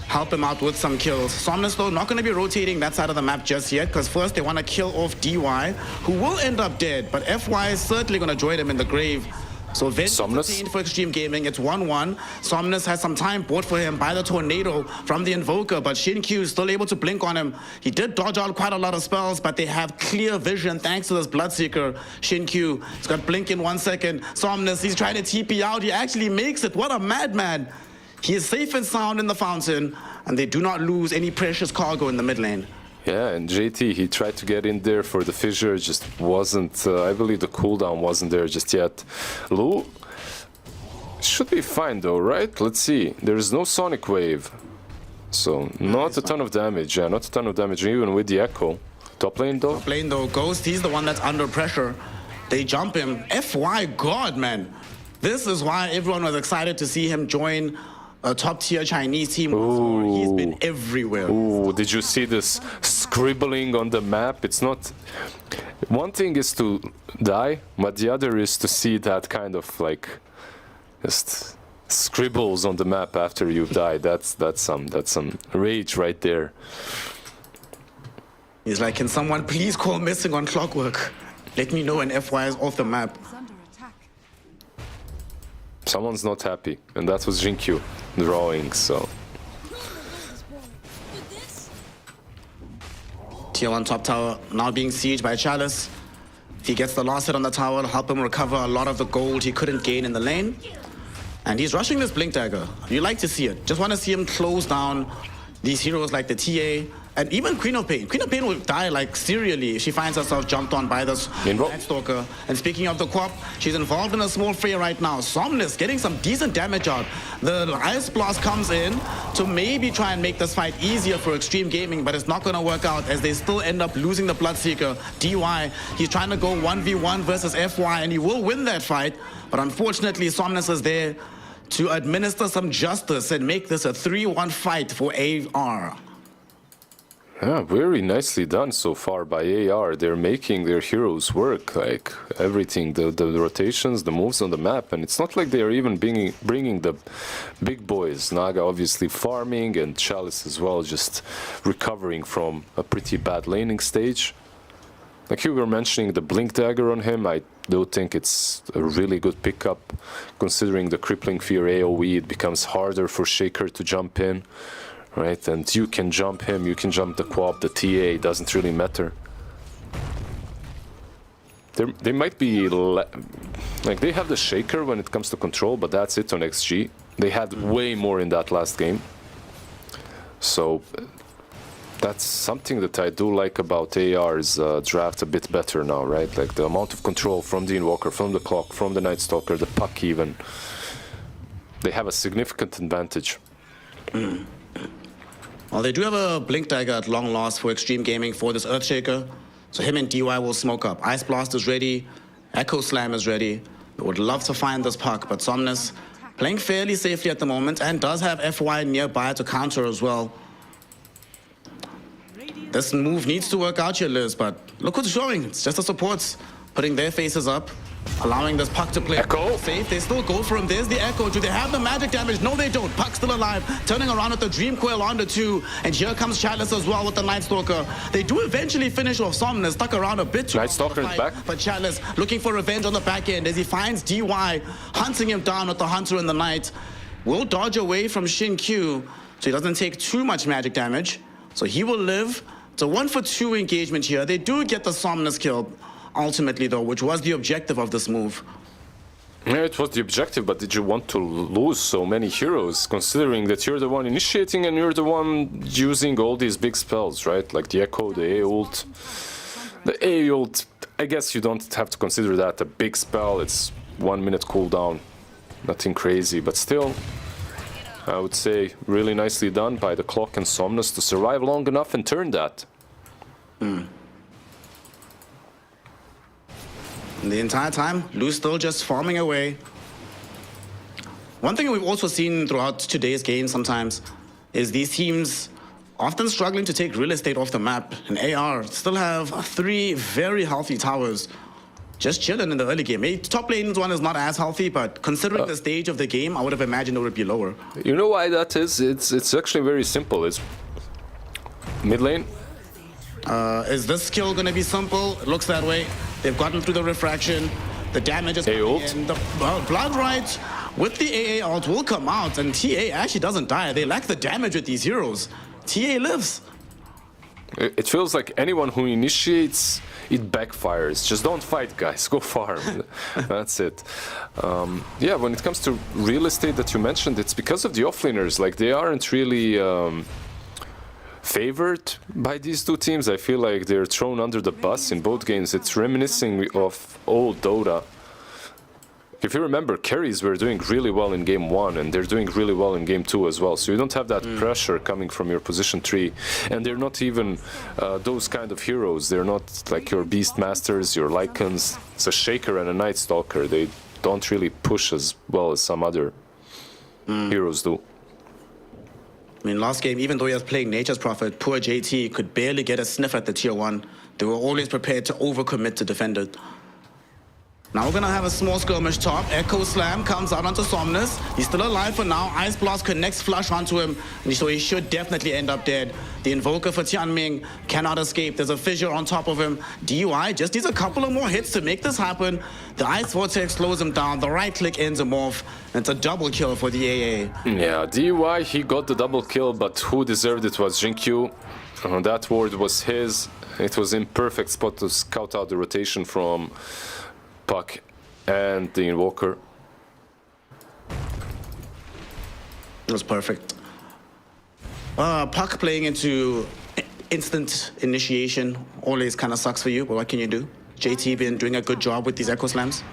help him out with some kills. Somnus, though, not going to be rotating that side of the map just yet, because first they want to kill off DY, who will end up dead. But FY is certainly going to join him in the grave. So Somnus for Xtreme Gaming, it's 1-1. Somnus has some time bought for him by the Tornado from the Invoker, but Xin-Q is still able to blink on him. He did dodge out quite a lot of spells, but they have clear vision thanks to this Bloodseeker. Xin-Q, he's got blink in 1 second. Somnus, he's trying to TP out. He actually makes it. What a madman. He is safe and sound in the fountain, and they do not lose any precious cargo in the mid lane. Yeah, and JT, he tried to get in there for the fissure, just wasn't, I believe the cooldown wasn't there just yet. Lu should be fine though, right? Let's see. There's no Sonic Wave. So, not a ton of damage. Yeah, not a ton of damage, even with the Echo. Top lane though? Top lane though, Ghost, he's the one that's under pressure. They jump him. FY, God, man. This is why everyone was excited to see him join a top-tier Chinese team. He's been everywhere. Ooh, did you see this scribbling on the map? It's not... One thing is to die, but the other is to see that kind of, like, just scribbles on the map after you've died. That's some rage right there. He's like, can someone please call missing on Clockwork? Let me know when FY is off the map. Someone's not happy, and that was Xin-Q drawing, so... Tier 1 top tower now being sieged by Chalice. If he gets the last hit on the tower, it'll help him recover a lot of the gold he couldn't gain in the lane. And he's rushing this Blink Dagger. You like to see it. Just want to see him close down these heroes like the TA. And even Queen of Pain. Queen of Pain will die like serially if she finds herself jumped on by this Night Stalker. And speaking of the Quap, she's involved in a small fray right now. Somnus getting some decent damage out. The Ice Blast comes in to maybe try and make this fight easier for Xtreme Gaming, but it's not going to work out as they still end up losing the Bloodseeker. DY, he's trying to go 1v1 versus FY, and he will win that fight. But unfortunately, Somnus is there to administer some justice and make this a 3-1 fight for AR. Yeah, very nicely done so far by AR. They're making their heroes work, like everything, the rotations, the moves on the map, and it's not like they're even bringing the big boys. Naga obviously farming, and Chalice as well, just recovering from a pretty bad laning stage. Like you were mentioning the Blink Dagger on him, I do think it's a really good pickup, considering the Crippling Fear AoE. It becomes harder for Shaker to jump in. Right, and you can jump him, you can jump the Quap, the TA, doesn't really matter. They might be, like they have the Shaker when it comes to control, but that's it on XG. They had way more in that last game. So, that's something that I do like about AR's draft a bit better now, right? Like the amount of control from the Invoker, from the Clock, from the Night Stalker, the Puck even. They have a significant advantage. Well, they do have a Blink Dagger at long last for Xtreme Gaming for this Earthshaker. So him and DY will smoke up. Ice Blast is ready. Echo Slam is ready. They would love to find this puck, but Somnus playing fairly safely at the moment and does have FY nearby to counter as well. This move needs to work out here, Liz, but look what's showing. It's just the supports putting their faces up, allowing this puck to play safe. They still go for him. There's the Echo. Do they have the magic damage? No, they don't. Puck still alive. Turning around with the Dream Coil onto 2. And here comes Chalice as well with the Night Stalker. They do eventually finish off Somnus. Stuck around a bit too. Night Stalker is back. But Chalice looking for revenge on the back end as he finds DY hunting him down with the Hunter in the night. Will dodge away from Xin-Q so he doesn't take too much magic damage. So he will live. It's a 1-for-2 engagement here. They do get the Somnus kill ultimately though, which was the objective of this move. Yeah, it was the objective, but did you want to lose so many heroes, considering that you're the one initiating and you're the one using all these big spells, right? Like the Echo, the A-ult. The A-ult, I guess you don't have to consider that a big spell. It's 1 minute cooldown. Nothing crazy, but still, I would say really nicely done by the Clock and Somnus to survive long enough and turn that. And the entire time, Lu's still just farming away. One thing we've also seen throughout today's game sometimes is these teams often struggling to take real estate off the map. And AR still have 3 very healthy towers just chilling in the early game. Maybe top lane's one is not as healthy, but considering the stage of the game, I would have imagined it would be lower. You know why that is? It's actually very simple. It's mid lane. Is this skill going to be simple? It looks that way. They've gotten through the refraction. The damage is coming in. The blood right with the AA ult will come out, and TA actually doesn't die. They lack the damage with these heroes. TA lives. It feels like anyone who initiates, it backfires. Just don't fight, guys. Go farm. That's it. Yeah, when it comes to real estate that you mentioned, it's because of the offlaners. Like, they aren't really favored by these two teams. I feel like they're thrown under the bus in both games. It's reminiscing of old Dota. If you remember, carries were doing really well in game 1, and they're doing really well in game 2 as well. So you don't have that pressure coming from your position 3. And they're not even those kind of heroes. They're not like your Beastmasters, your Lycans. It's a Shaker and a Night Stalker. They don't really push as well as some other heroes do. I mean, last game, even though he was playing Nature's Prophet, poor JT could barely get a sniff at the tier 1. They were always prepared to overcommit to defend it. Now we're gonna have a small skirmish top. Echo Slam comes out onto Somnus. He's still alive for now. Ice Blast connects flush onto him, and so he should definitely end up dead. The Invoker for Tianming cannot escape. There's a fissure on top of him. DUI just needs a couple of more hits to make this happen. The Ice Vortex slows him down. The right click ends him off. And it's a double kill for the AA. Yeah, DUI, he got the double kill, but who deserved it was Jinkyu. That ward was his. It was in perfect spot to scout out the rotation from Puck and the Invoker. It was perfect. Puck playing into instant initiation always kind of sucks for you, but what can you do? JT been doing a good job with these Echo Slams.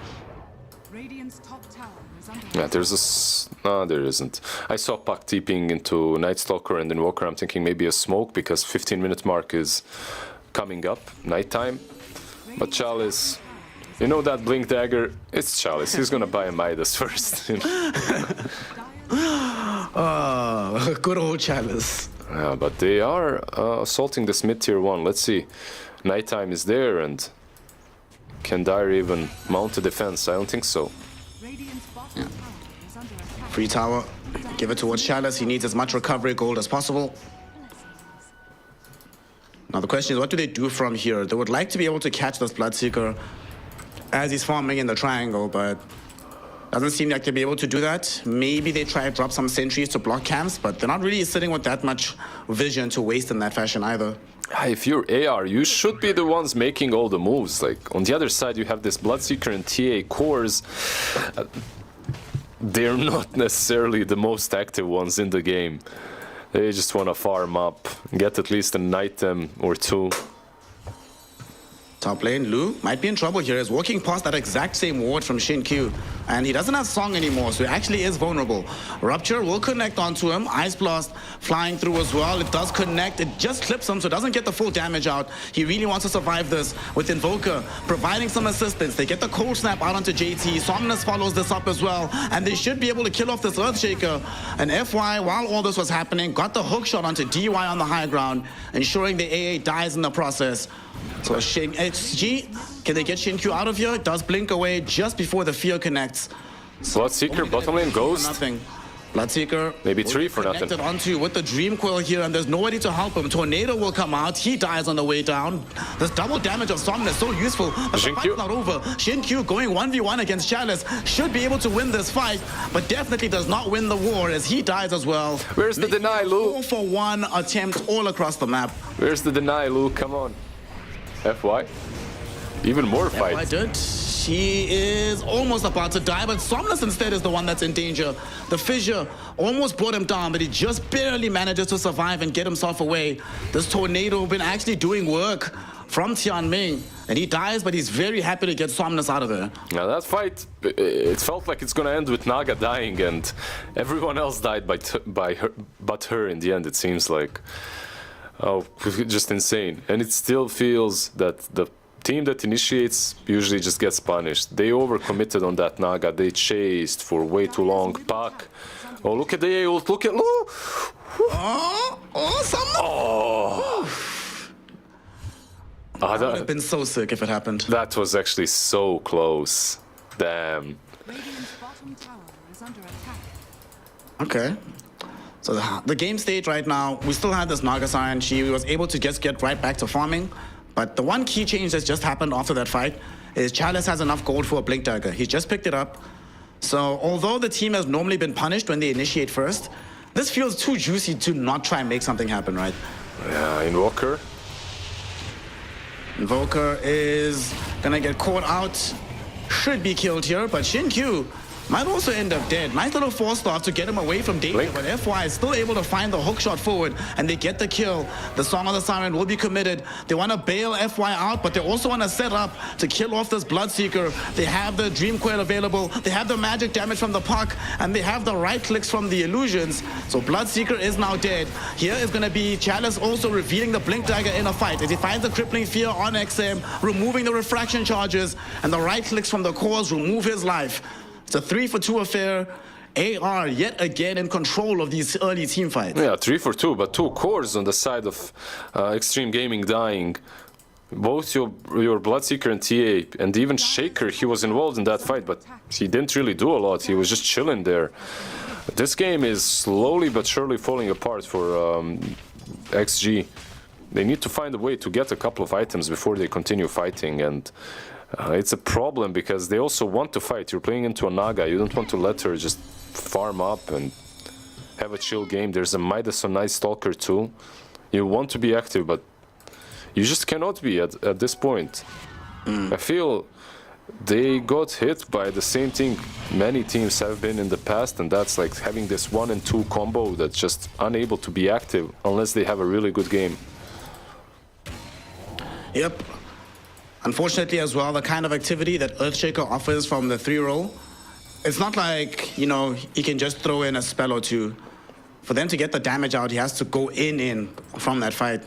Radiant's top tower is under Yeah, there's a... No, there isn't. I saw Puck TPing into Night Stalker and Invoker. I'm thinking maybe a smoke because 15-minute mark is coming up, nighttime. But Chalice... You know that Blink Dagger? It's Chalice. He's gonna buy a Midas first. Good old Chalice. Yeah, but they are assaulting this mid tier 1. Let's see. Nighttime is there, and can Dire even mount a defense? I don't think so. Radiant's bottom tower is under attack. Free tower. Give it towards Chalice. He needs as much recovery gold as possible. Now the question is, what do they do from here? They would like to be able to catch this Bloodseeker as he's farming in the triangle, but doesn't seem like they'll be able to do that. Maybe they try to drop some sentries to block camps, but they're not really sitting with that much vision to waste in that fashion either. If you're AR, you should be the ones making all the moves. Like, on the other side, you have this Bloodseeker and TA cores. They're not necessarily the most active ones in the game. They just want to farm up, get at least an item or two. Top lane, Lu might be in trouble here. He's walking past that exact same ward from Xin-Q, and he doesn't have Song anymore, so he actually is vulnerable. Rupture will connect onto him. Ice Blast flying through as well. It does connect. It just clips him, so it doesn't get the full damage out. He really wants to survive this with Invoker providing some assistance. They get the Cold Snap out onto JT. Somnus follows this up as well, and they should be able to kill off this Earthshaker. And FY, while all this was happening, got the hook shot onto DY on the high ground, ensuring the AA dies in the process. So HG, can they get Xin-Q out of here? It does blink away just before the fear connects. Bloodseeker, bottom lane, Ghost. Nothing. Bloodseeker. Maybe 3 for nothing. Connected onto with the Dream Coil here, and there's nobody to help him. Tornado will come out. He dies on the way down. This double damage of Somnus is so useful. But the fight's not over. Xin-Q going 1v1 against Chalice should be able to win this fight, but definitely does not win the war as he dies as well. Where's the deny, Lu? 4-for-1 attempt all across the map. Where's the deny, Lu? Come on. FY. Even more fight. FY did. He is almost about to die, but Somnus instead is the one that's in danger. The fissure almost brought him down, but he just barely manages to survive and get himself away. This Tornado been actually doing work from Tianming, and he dies, but he's very happy to get Somnus out of there. Now that fight, it felt like it's gonna end with Naga dying, and everyone else died but her in the end, it seems like. Oh, just insane. And it still feels that the team that initiates usually just gets punished. They overcommitted on that Naga. They chased for way too long. Puck. Oh, look at the ult. Look at... That would have been so sick if it happened. That was actually so close. Damn. Radiant's bottom tower is under attack. Okay. So the game stage right now, we still had this Naga Siren. She was able to just get right back to farming. But the one key change that's just happened after that fight is Chalice has enough gold for a Blink Dagger. He just picked it up. So although the team has normally been punished when they initiate first, this feels too juicy to not try and make something happen, right? Yeah, Invoker. Invoker is gonna get caught out. Should be killed here, but Xin-Q might also end up dead. Nice little 4-star to get him away from danger, but FY is still able to find the hook shot forward, and they get the kill. The Song of the Siren will be committed. They want to bail FY out, but they also want to set up to kill off this Bloodseeker. They have the Dream Coil available, they have the magic damage from the puck, and they have the right clicks from the illusions. So Bloodseeker is now dead. Here is going to be Chalice also revealing the Blink Dagger in a fight as he finds the Crippling Fear on XM, removing the refraction charges, and the right clicks from the cores remove his life. It's a 3-for-2 affair. AR yet again in control of these early team fights. Yeah, 3-for-2, but 2 cores on the side of Xtreme Gaming dying. Both your Bloodseeker and TA, and even Shaker, he was involved in that fight, but he didn't really do a lot. He was just chilling there. This game is slowly but surely falling apart for XG. They need to find a way to get a couple of items before they continue fighting, and it's a problem because they also want to fight. You're playing into a Naga. You don't want to let her just farm up and have a chill game. There's a Midas on Night Stalker too. You want to be active, but you just cannot be at this point. I feel they got hit by the same thing many teams have been in the past, and that's like having this 1 and 2 combo that's just unable to be active unless they have a really good game. Yep. Unfortunately as well, the kind of activity that Earthshaker offers from the 3-roll, it's not like, you know, he can just throw in a spell or two. For them to get the damage out, he has to go in from that fight.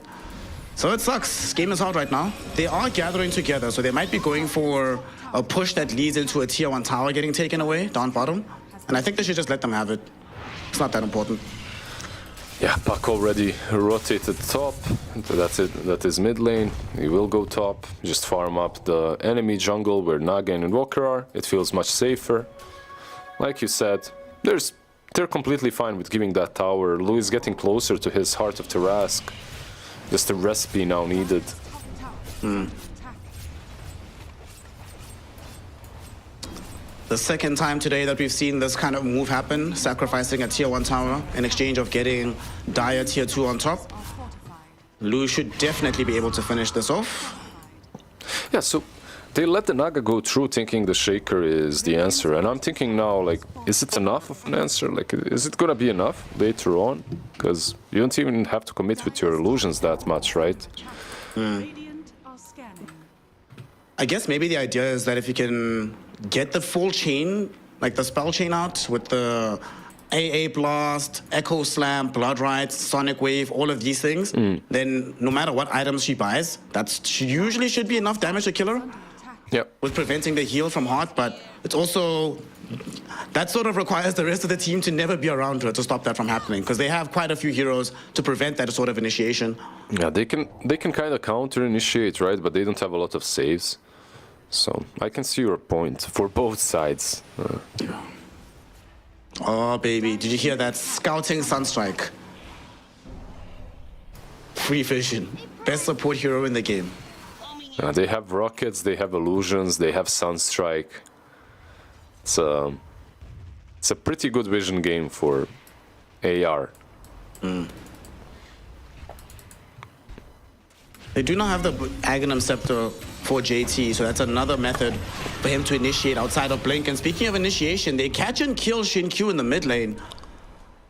So it sucks. This game is hard right now. They are gathering together, so they might be going for a push that leads into a tier 1 tower getting taken away down bottom. And I think they should just let them have it. It's not that important. Yeah, Puck already rotated top. That's it. That is mid lane. He will go top. Just farm up the enemy jungle where Naga and Invoker are. It feels much safer. Like you said, they're completely fine with giving that tower. Lou is getting closer to his Heart of Tarask. Just a recipe now needed. The second time today that we've seen this kind of move happen, sacrificing a tier 1 tower in exchange of getting Dire tier 2 on top. Lou should definitely be able to finish this off. Yeah, so they let the Naga go through thinking the Shaker is the answer. And I'm thinking now, like, is it enough of an answer? Like, is it gonna be enough later on? Because you don't even have to commit with your illusions that much, right? I guess maybe the idea is that if you can get the full chain, like the spell chain out with the AA Blast, Echo Slam, Blood Rites, Sonic Wave, all of these things, then no matter what items she buys, that usually should be enough damage to kill her. Yep. With preventing the heal from Heart, but it's also, that sort of requires the rest of the team to never be around her to stop that from happening, because they have quite a few heroes to prevent that sort of initiation. Yeah, they can kind of counter initiate, right? But they don't have a lot of saves. So I can see your point for both sides. Oh, baby. Did you hear that? Scouting Sunstrike. Free vision. Best support hero in the game. They have rockets, they have illusions, they have Sunstrike. It's a pretty good vision game for AR. They do not have the Aghanim Scepter for JT, so that's another method for him to initiate outside of Blink. And speaking of initiation, they catch and kill Xin-Q in the mid lane.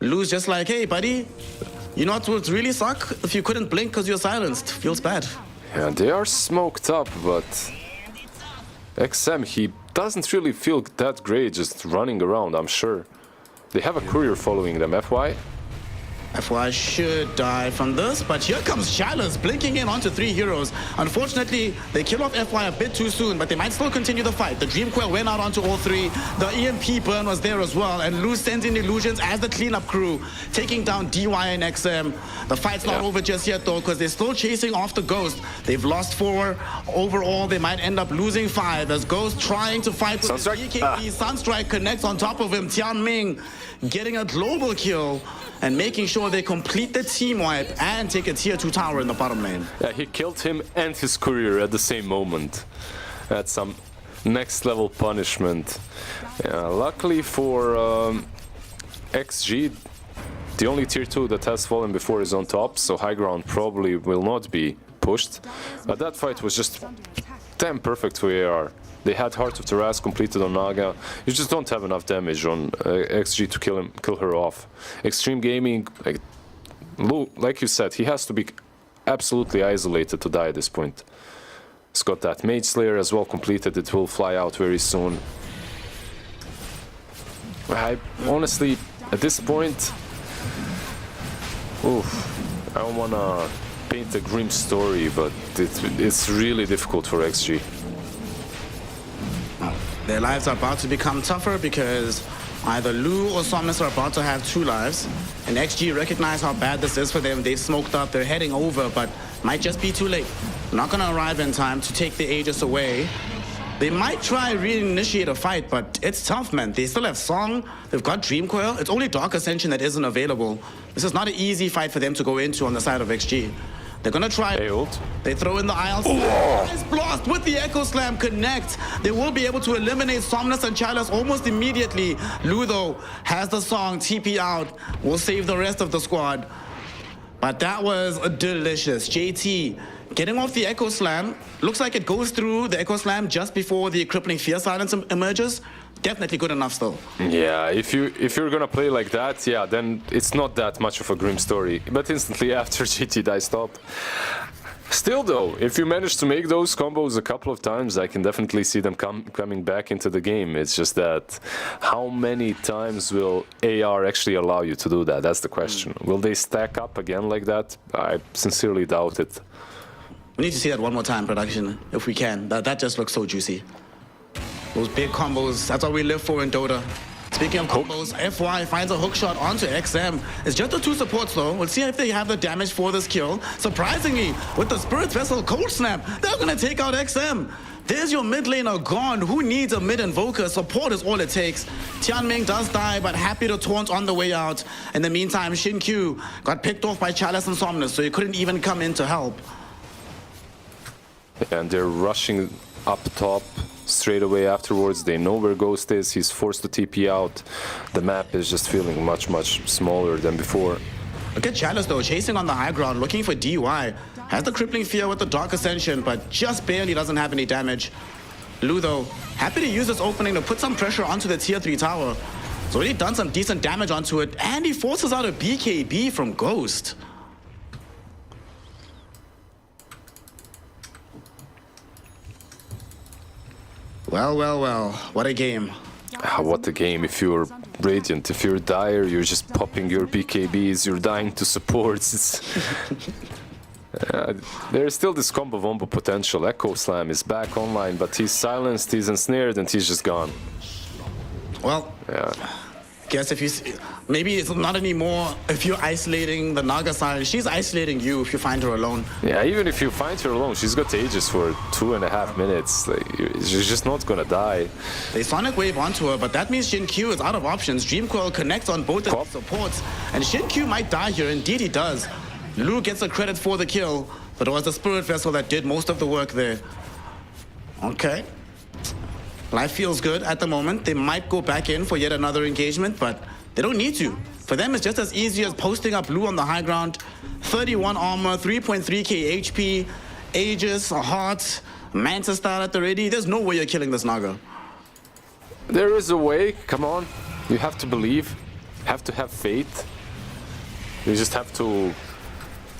Lou's just like, hey, buddy, you know what would really suck? If you couldn't blink because you're silenced. Feels bad. Yeah, they are smoked up, but XM, he doesn't really feel that great just running around, I'm sure. They have a courier following them, FY. FY should die from this, but here comes Chalice blinking in onto 3 heroes. Unfortunately, they kill off FY a bit too soon, but they might still continue the fight. The Dream Coil went out onto all 3. The EMP burn was there as well, and Lou sends in Illusions as the cleanup crew, taking down DY and XM. The fight's not over just yet though, because they're still chasing after Ghost. They've lost 4. Overall, they might end up losing 5 as Ghost trying to fight with his BKB. Sunstrike connects on top of him. Tianming getting a global kill and making sure they complete the team wipe and take a tier 2 tower in the bottom lane. Yeah, he killed him and his courier at the same moment. That's some next level punishment. Yeah, luckily for XG, the only tier 2 that has fallen before is on top, so high ground probably will not be pushed. But that fight was just damn perfect for AR. They had Heart of Taras completed on Naga. You just don't have enough damage on XG to kill her off. Xtreme Gaming, like you said, he has to be absolutely isolated to die at this point. He's got that Mage Slayer as well completed. It will fly out very soon. I honestly, at this point, I don't want to paint a grim story, but it's really difficult for XG. Their lives are about to become tougher because either Lou or Somnus are about to have 2 lives. And XG recognize how bad this is for them. They've smoked up, they're heading over, but might just be too late. Not gonna arrive in time to take the Aegis away. They might try reinitiate a fight, but it's tough, man. They still have Song, they've got Dream Coil. It's only Dark Ascension that isn't available. This is not an easy fight for them to go into on the side of XG. They're gonna try. They throw in the Isles. Nice blast with the Echo Slam connect. They will be able to eliminate Somnus and Chalice almost immediately. Ludo has the Song, TP out. Will save the rest of the squad. But that was delicious. JT getting off the Echo Slam. Looks like it goes through the Echo Slam just before the crippling Fear Silence emerges. Definitely good enough still. Yeah, if you're gonna play like that, yeah, then it's not that much of a grim story. But instantly after GT dies top. Still though, if you manage to make those combos a couple of times, I can definitely see them coming back into the game. It's just that how many times will AR actually allow you to do that? That's the question. Will they stack up again like that? I sincerely doubt it. We need to see that one more time, production, if we can. That just looks so juicy. Those big combos, that's what we live for in Dota. Speaking of combos, FY finds a hook shot onto XM. It's just the 2 supports though. We'll see if they have the damage for this kill. Surprisingly, with the Spirit Vessel Cold Snap, they're gonna take out XM. There's your mid laner gone. Who needs a mid invoker? Support is all it takes. Tianming does die, but happy to taunt on the way out. In the meantime, Shin Q got picked off by Chalice and Somnus, so he couldn't even come in to help. And they're rushing up top straight away afterwards. They know where Ghost is. He's forced to TP out. The map is just feeling much, much smaller than before. Look at Chalice though, chasing on the high ground, looking for DY. Has the crippling fear with the Dark Ascension, but just barely doesn't have any damage. Lou though, happy to use this opening to put some pressure onto the tier 3 tower. He's already done some decent damage onto it, and he forces out a BKB from Ghost. Well, well, well, what a game. What a game. If you're Radiant, if you're Dire, you're just popping your BKBs, you're dying to supports. There's still this combo wombo potential. Echo Slam is back online, but he's silenced, he's ensnared, and he's just gone. Well, yeah. Guess if you maybe it's not anymore if you're isolating the Naga side, she's isolating you if you find her alone. Yeah, even if you find her alone, she's got Aegis for 2.5 minutes. Like, she's just not gonna die. They Sonic Wave onto her, but that means Shin Q is out of options. Dream Coil connects on both of the supports, and Shin Q might die here. Indeed he does. Lou gets the credit for the kill, but it was the Spirit Vessel that did most of the work there. Okay. Life feels good at the moment. They might go back in for yet another engagement, but they don't need to. For them, it's just as easy as posting up Lou on the high ground. 31 armor, 3.3k HP, Aegis, a heart, Mantis style at the ready. There's no way you're killing this Naga. There is a way, come on. You have to believe, have to have faith. You just have to,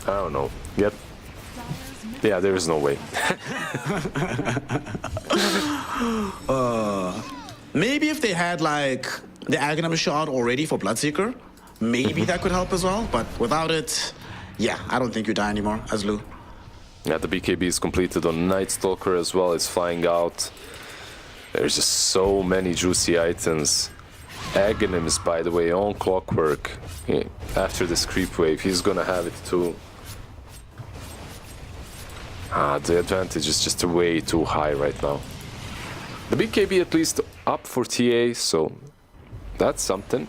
I don't know, get... Yeah, there is no way. Maybe if they had like the Aghanim shard already for Bloodseeker, maybe that could help as well. But without it, yeah, I don't think you die anymore as Lu. Yeah, the BKB is completed on Night Stalker as well. It's flying out. There's just so many juicy items. Aghanims, by the way, on Clockwork. After this creep wave, he's gonna have it too. The advantage is just way too high right now. The BKB at least up for TA, so that's something.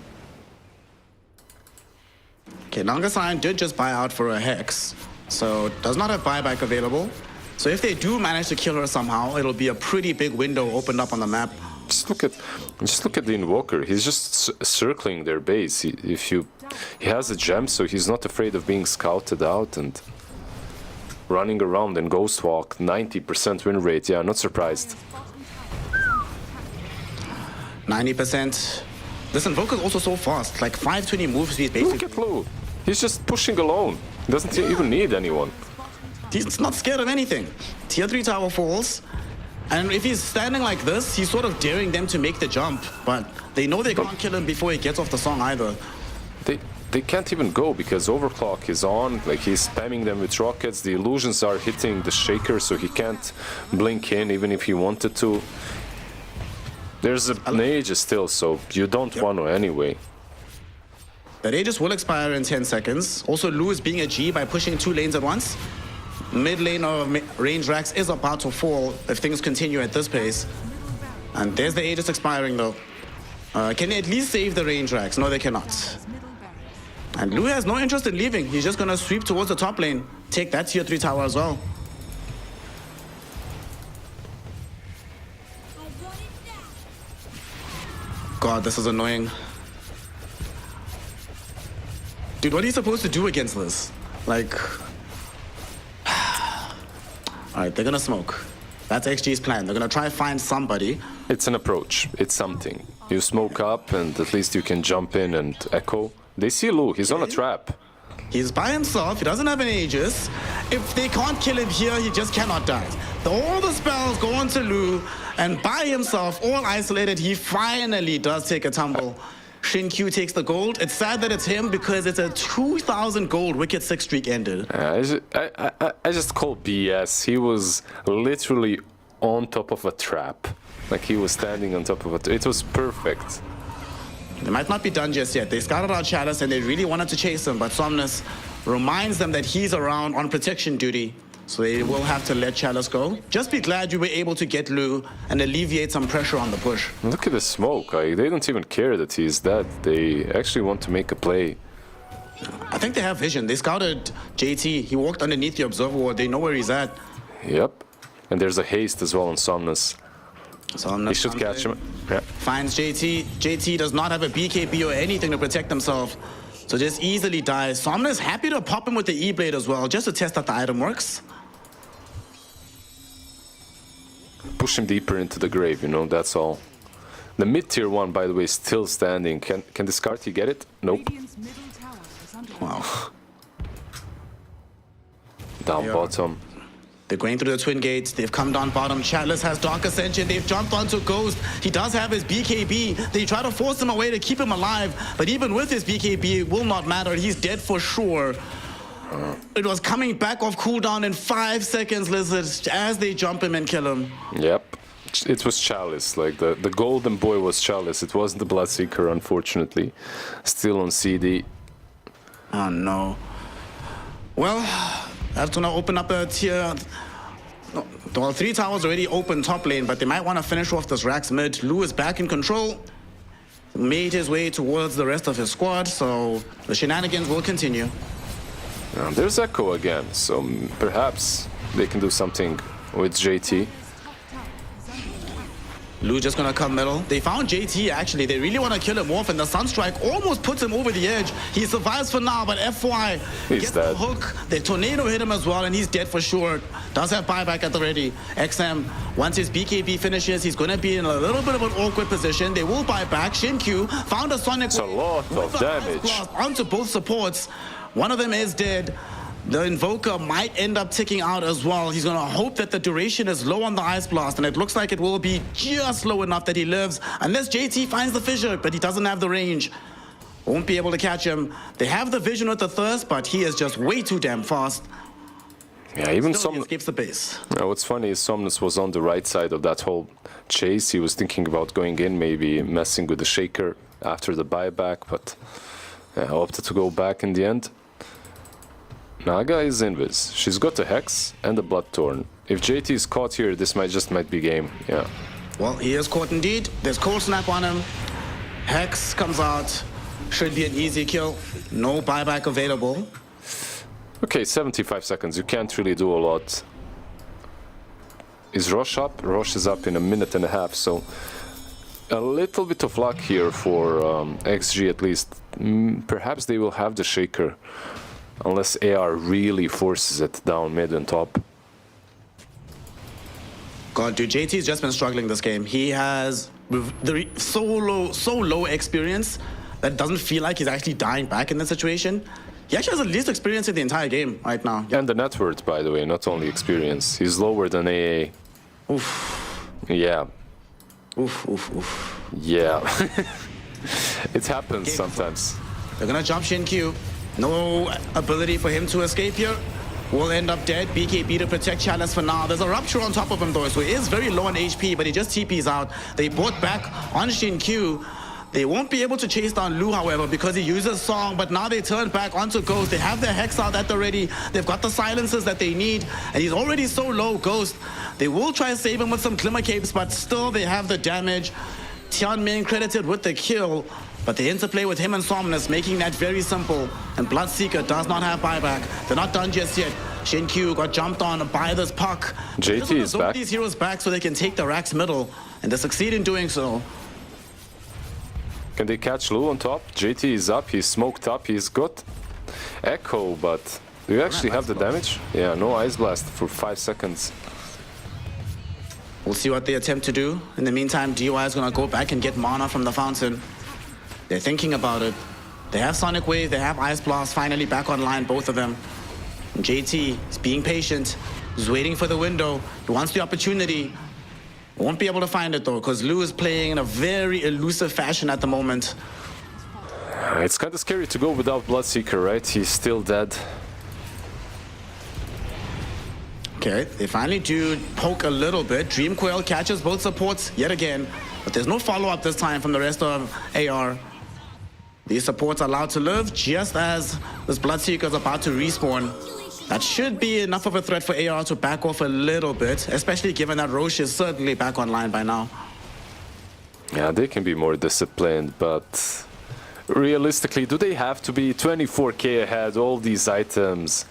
Okay, Nangasign did just buy out for a Hex, so does not have buyback available. So if they do manage to kill her somehow, it'll be a pretty big window opened up on the map. Just look at the Invoker. He's just circling their base. He has a gem, so he's not afraid of being scouted out and running around in Ghost Walk. 90% win rate. Yeah, not surprised. 90%. This Invoker's also so fast, like 520 move speed basically. Look at Lu. He's just pushing alone. He doesn't even need anyone. He's not scared of anything. Tier 3 tower falls. And if he's standing like this, he's sort of daring them to make the jump. But they know they can't kill him before he gets off the song either. They can't even go because Overclock is on. Like, he's spamming them with rockets. The illusions are hitting the Shaker, so he can't blink in even if he wanted to. There's an Aegis still, so you don't want to anyway. That Aegis will expire in 10 seconds. Also, Lu is being a G by pushing 2 lanes at once. Mid lane of range racks is about to fall if things continue at this pace. And there's the Aegis expiring though. Can they at least save the range racks? No, they cannot. And Lu has no interest in leaving. He's just gonna sweep towards the top lane. Take that tier 3 tower as well. God, this is annoying. Dude, what are you supposed to do against this? Like... Alright, they're gonna smoke. That's XG's plan. They're gonna try and find somebody. It's an approach. It's something. You smoke up and at least you can jump in and echo. They see Lu. He's on a trap. He's by himself. He doesn't have an Aegis. If they can't kill him here, he just cannot die. All the spells go on to Lu, and by himself, all isolated, he finally does take a tumble. Xin-Q takes the gold. It's sad that it's him because it's a 2,000 gold Wicked 6 streak ended. I just call BS. He was literally on top of a trap. Like he was standing on top of it. It was perfect. They might not be done just yet. They scouted out Chalice and they really wanted to chase him, but Somnus reminds them that he's around on protection duty. So they will have to let Chalice go. Just be glad you were able to get Lu and alleviate some pressure on the push. Look at the smoke. Like, they don't even care that he's dead. They actually want to make a play. I think they have vision. They scouted JT. He walked underneath the observer ward. They know where he's at. Yep. And there's a haste as well on Somnus. He should catch him. Yeah. Finds JT. JT does not have a BKB or anything to protect himself. So just easily dies. Somnus happy to pop him with the E-Blade as well, just to test that the item works. Push him deeper into the grave, you know, that's all. The mid-tier one, by the way, is still standing. Can this Carty get it? Nope. Wow. Down bottom. They're going through the twin gates. They've come down bottom. Chalice has Dark Ascension. They've jumped onto Ghost. He does have his BKB. They try to force him away to keep him alive. But even with his BKB, it will not matter. He's dead for sure. It was coming back off cooldown in 5 seconds, Lizard, as they jump him and kill him. Yep. It was Chalice. Like, the golden boy was Chalice. It wasn't the Bloodseeker, unfortunately. Still on CD. Oh, no. Well, that's gonna open up a tier. Well, 3 towers already open top lane, but they might want to finish off this Rax mid. Lu is back in control. Made his way towards the rest of his squad, so the shenanigans will continue. There's Echo again, so perhaps they can do something with JT. Lu just gonna come middle. They found JT actually. They really want to kill him off, and the Sunstrike almost puts him over the edge. He survives for now, but FY gets the hook. The tornado hit him as well, and he's dead for sure. Does have buyback at the ready. XM, once his BKB finishes, he's gonna be in a little bit of an awkward position. They will buy back. Xin-Q found a Sonic. It's a lot of damage onto both supports. One of them is dead. The Invoker might end up ticking out as well. He's gonna hope that the duration is low on the Ice Blast, and it looks like it will be just low enough that he lives, unless JT finds the fissure, but he doesn't have the range. Won't be able to catch him. They have the vision with the thirst, but he is just way too damn fast. Yeah, even Still, he some. escapes the base. Yeah, what's funny is Somnus was on the right side of that whole chase. He was thinking about going in, maybe messing with the shaker after the buyback, but yeah, opted to go back in the end. Naga is invis. She's got a Hex and a Bloodthorn. If JT is caught here, this might be game. Yeah. Well, he is caught indeed. There's Cold Snap on him. Hex comes out. Should be an easy kill. No buyback available. Okay, 75 seconds. You can't really do a lot. Is Rosh up? Rosh is up in a minute and a half, so a little bit of luck here for XG at least. Perhaps they will have the shaker, unless AR really forces it down mid and top. God, dude, JT's just been struggling this game. He has so low experience that doesn't feel like he's actually dying back in this situation. He actually has the least experience in the entire game right now. And the net worth, by the way, not only experience. He's lower than AA. Oof. Yeah. Oof, oof, oof. Yeah. It happens sometimes. They're gonna jump Shin Q. No ability for him to escape here. Will end up dead. BKB to protect Chalice for now. There's a Rupture on top of him though, so he is very low on HP, but he just TPs out. They bought back on Shin Q. They won't be able to chase down Lu, however, because he uses Song, but now they turn back onto Ghost. They have their Hex out at the ready. They've got the silences that they need, and he's already so low, Ghost. They will try to save him with some Glimmer Capes, but still they have the damage. Tian Ming credited with the kill, but the interplay with him and Somnus making that very simple. And Bloodseeker does not have buyback. They're not done just yet. Shin Q got jumped on by this puck. JT is back. These heroes back so they can take the Rax middle, and they succeed in doing so. Can they catch Lu on top? JT is up, he's smoked up, he's got Echo, but do you actually have the damage? Yeah, no Ice Blast for 5 seconds. We'll see what they attempt to do. In the meantime, DY is gonna go back and get mana from the fountain. They're thinking about it. They have Sonic Wave, they have Ice Blast, finally back online, both of them. And JT is being patient. He's waiting for the window. He wants the opportunity. Won't be able to find it though, because Lu is playing in a very elusive fashion at the moment. It's kind of scary to go without Bloodseeker, right? He's still dead. Okay, they finally do poke a little bit. Dream Coil catches both supports yet again, but there's no follow-up this time from the rest of AR. These supports are allowed to live just as this Bloodseeker is about to respawn. That should be enough of a threat for AR to back off a little bit, especially given that Roche is certainly back online by now. Yeah, they can be more disciplined, but realistically, do they have to be 24k ahead, all these items?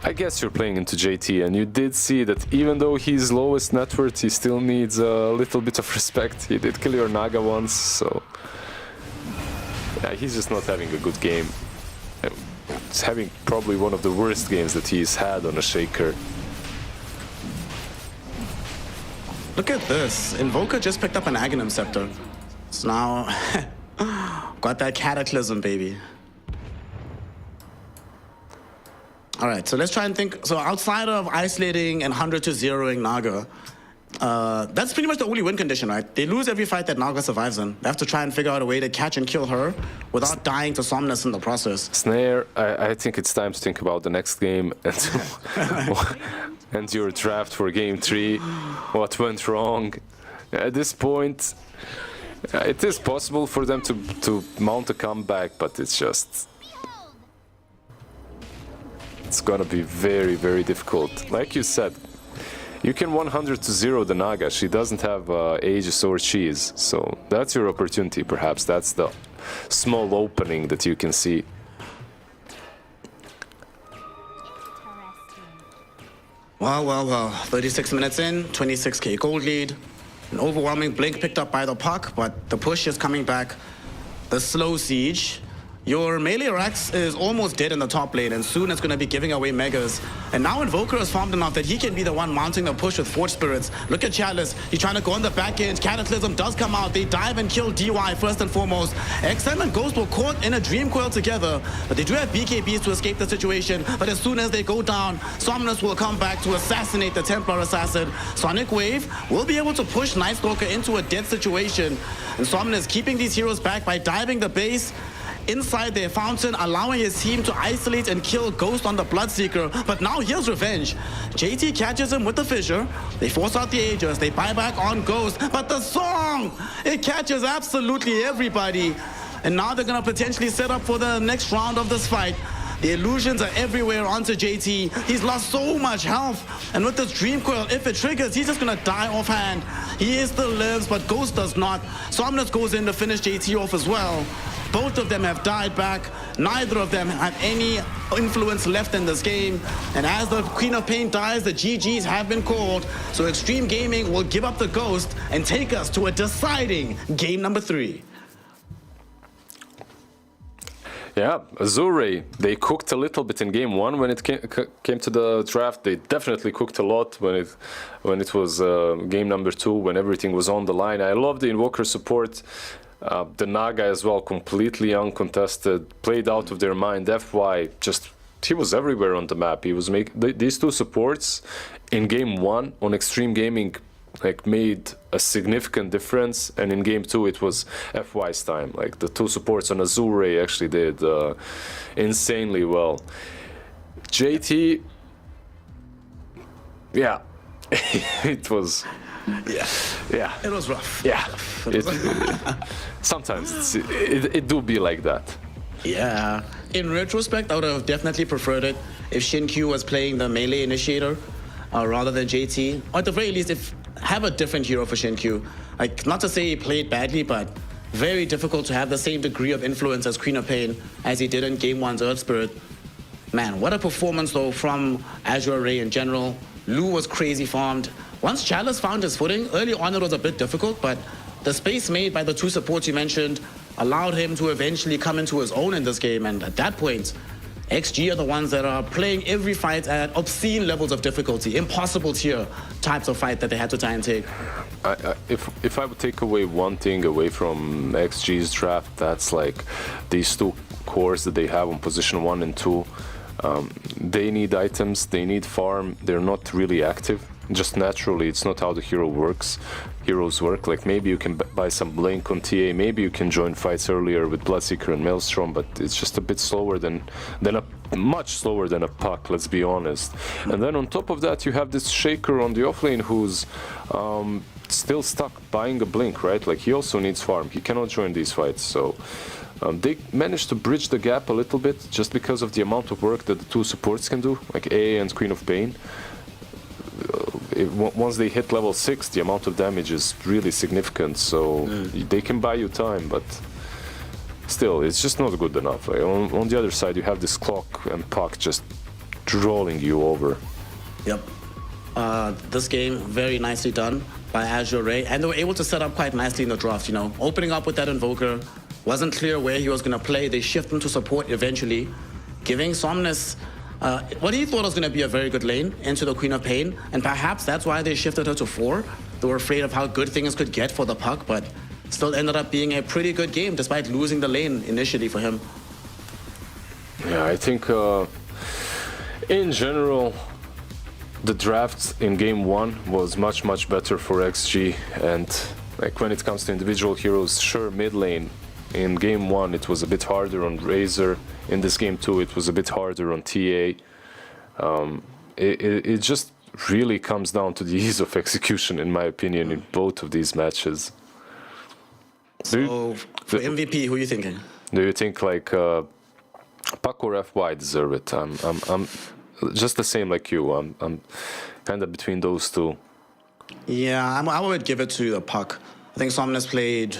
I guess you're playing into JT, and you did see that even though he's lowest net worth, he still needs a little bit of respect. He did kill your Naga once, so yeah, he's just not having a good game. He's having probably one of the worst games that he's had on a shaker. Look at this. Invoker just picked up an Aghanim Scepter. So now, got that Cataclysm, baby. All right, so let's try and think. So outside of isolating and 100 to 0ing Naga, that's pretty much the only win condition, right? They lose every fight that Naga survives in. They have to try and figure out a way to catch and kill her without dying to Somnus in the process. Snare, I think it's time to think about the next game and, and your draft for game 3. What went wrong? At this point, it is possible for them to mount a comeback, but it's just... It's gonna be very, very difficult. Like you said, you can 100 to 0 the Naga. She doesn't have Aegis or Cheese, so that's your opportunity perhaps. That's the small opening that you can see. Well, 36 minutes in, 26k gold lead. An overwhelming blink picked up by the puck, but the push is coming back. The slow siege. your melee Rax is almost dead in the top lane, and soon it's going to be giving away Megas. And now Invoker has farmed enough that he can be the one mounting the push with Forge Spirits. Look at Chalice. He's trying to go on the back end. Cataclysm does come out. They dive and kill DY first and foremost. XM and Ghost were caught in a Dream Coil together, but they do have BKBs to escape the situation. But as soon as they go down, Somnus will come back to assassinate the Templar Assassin. Sonic Wave will be able to push Night Stalker into a dead situation. And Somnus keeping these heroes back by diving the base inside their fountain, allowing his team to isolate and kill Ghost on the Bloodseeker. But now here's revenge. JT catches him with the fissure. They force out the Aegis. They buy back on Ghost. But the song, it catches absolutely everybody. And now they're going to potentially set up for the next round of this fight. The illusions are everywhere onto JT. He's lost so much health. And with this Dream Coil, if it triggers, he's just going to die offhand. He still lives, but Ghost does not. Somnus goes in to finish JT off as well. Both of them have died back. Neither of them have any influence left in this game. And as the Queen of Pain dies, the GGs have been called. So Xtreme Gaming will give up the Ghost and take us to a deciding game number 3. Yeah, Azure Ray, they cooked a little bit in game 1 when it came to the draft. They definitely cooked a lot when it was game number 2, when everything was on the line. I love the Invoker support. The Naga as well, completely uncontested, played out of their mind. FY, he was everywhere on the map. He was these two supports in game 1 on Xtreme Gaming made a significant difference, and in game 2 it was FY's time. The two supports on Azure Ray actually did insanely well. JT, yeah, it was. Yeah. It was rough. Yeah. Sometimes it do be like that. Yeah. In retrospect, I would have definitely preferred it if Shin-Q was playing the melee initiator rather than JT. Or at the very least, have a different hero for Shin-Q. Not to say he played badly, but very difficult to have the same degree of influence as Queen of Pain as he did in Game 1's Earth Spirit. Man, what a performance though from Azure Ray in general. Lu was crazy farmed. Once Chalice found his footing, early on it was a bit difficult, but the space made by the two supports you mentioned allowed him to eventually come into his own in this game. And at that point, XG are the ones that are playing every fight at obscene levels of difficulty, impossible tier types of fight that they had to try and take. If I would take away one thing away from XG's draft, that's these two cores that they have on position 1 and 2. They need items, they need farm, they're not really active. Just naturally, it's not how the heroes work. Maybe you can buy some Blink on TA, maybe you can join fights earlier with Bloodseeker and Maelstrom, but it's just a bit slower much slower than a Puck, let's be honest. And then on top of that, you have this Shaker on the offlane who's still stuck buying a Blink, right? He also needs farm, he cannot join these fights, so they managed to bridge the gap a little bit just because of the amount of work that the two supports can do, AA and Queen of Pain. Once they hit level 6, the amount of damage is really significant, so they can buy you time, but still, it's just not good enough. On the other side, you have this Clock and Puck just rolling you over. Yep. This game, very nicely done by Azure Ray, and they were able to set up quite nicely in the draft, opening up with that Invoker. Wasn't clear where he was going to play. They shift him to support eventually, giving Somnus what he thought was going to be a very good lane into the Queen of Pain, and perhaps that's why they shifted her to 4. They were afraid of how good things could get for the Puck, but still ended up being a pretty good game despite losing the lane initially for him. Yeah, I think in general the draft in game 1 was much better for XG, and when it comes to individual heroes, sure, mid lane in game 1 it was a bit harder on Razor. In this game 2 it was a bit harder on TA. It just really comes down to the ease of execution, in my opinion, in both of these matches. So for MVP, who are you thinking? Do you think Puck or FY deserve it? I'm just the same like you. I'm kind of between those two. Yeah, I would give it to the Puck. I think Somnus played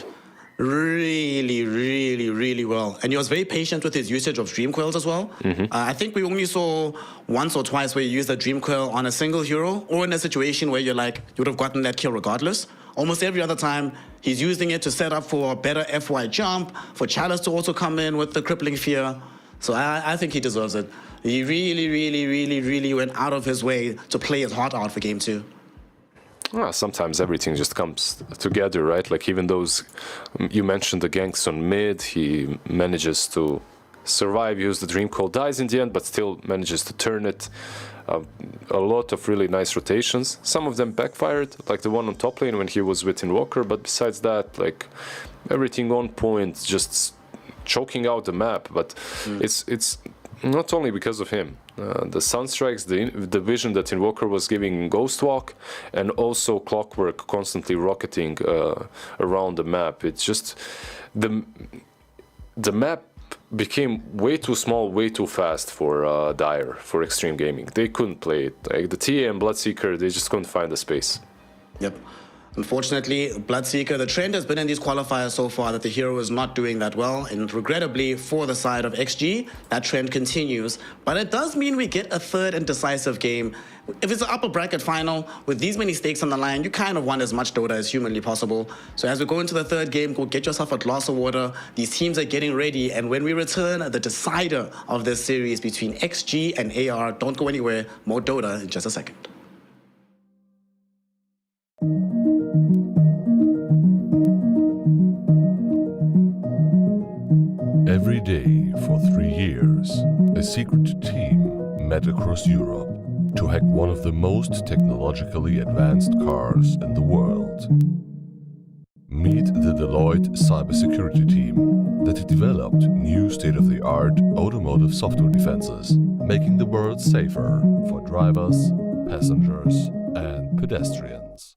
really well, and he was very patient with his usage of Dream Coils as well. I think we only saw once or twice where you use the Dream Coil on a single hero, or in a situation where you would have gotten that kill regardless. Almost every other time, he's using it to set up for a better FY jump, for Chalice to also come in with the crippling fear. So I think he deserves it. He really went out of his way to play his heart out for game 2. Well, sometimes everything just comes together, right? Like even those, you mentioned the ganks on mid, he manages to survive, use the Dream Call, dies in the end, but still manages to turn it. A lot of really nice rotations. Some of them backfired, like the one on top lane when he was with Invoker, but besides that, like everything on point, just choking out the map. But it's not only because of him. The Sunstrikes, the vision that Invoker was giving Ghostwalk, and also Clockwork constantly rocketing around the map. It's just the map became way too small, way too fast for Dire, for Xtreme Gaming. They couldn't play it. Like the TA and Bloodseeker, they just couldn't find the space. Yep. Unfortunately, Bloodseeker, the trend has been in these qualifiers so far that the hero is not doing that well, and regrettably for the side of XG, that trend continues. But it does mean we get a third and decisive game. If it's an upper bracket final, with these many stakes on the line, you kind of want as much Dota as humanly possible. So as we go into the third game, go get yourself a glass of water. These teams are getting ready, and when we return, the decider of this series between XG and AR, don't go anywhere, more Dota in just a second. Every day for 3 years, a secret team met across Europe to hack one of the most technologically advanced cars in the world. Meet the Deloitte cybersecurity team that developed new state-of-the-art automotive software defenses, making the world safer for drivers, passengers, and pedestrians.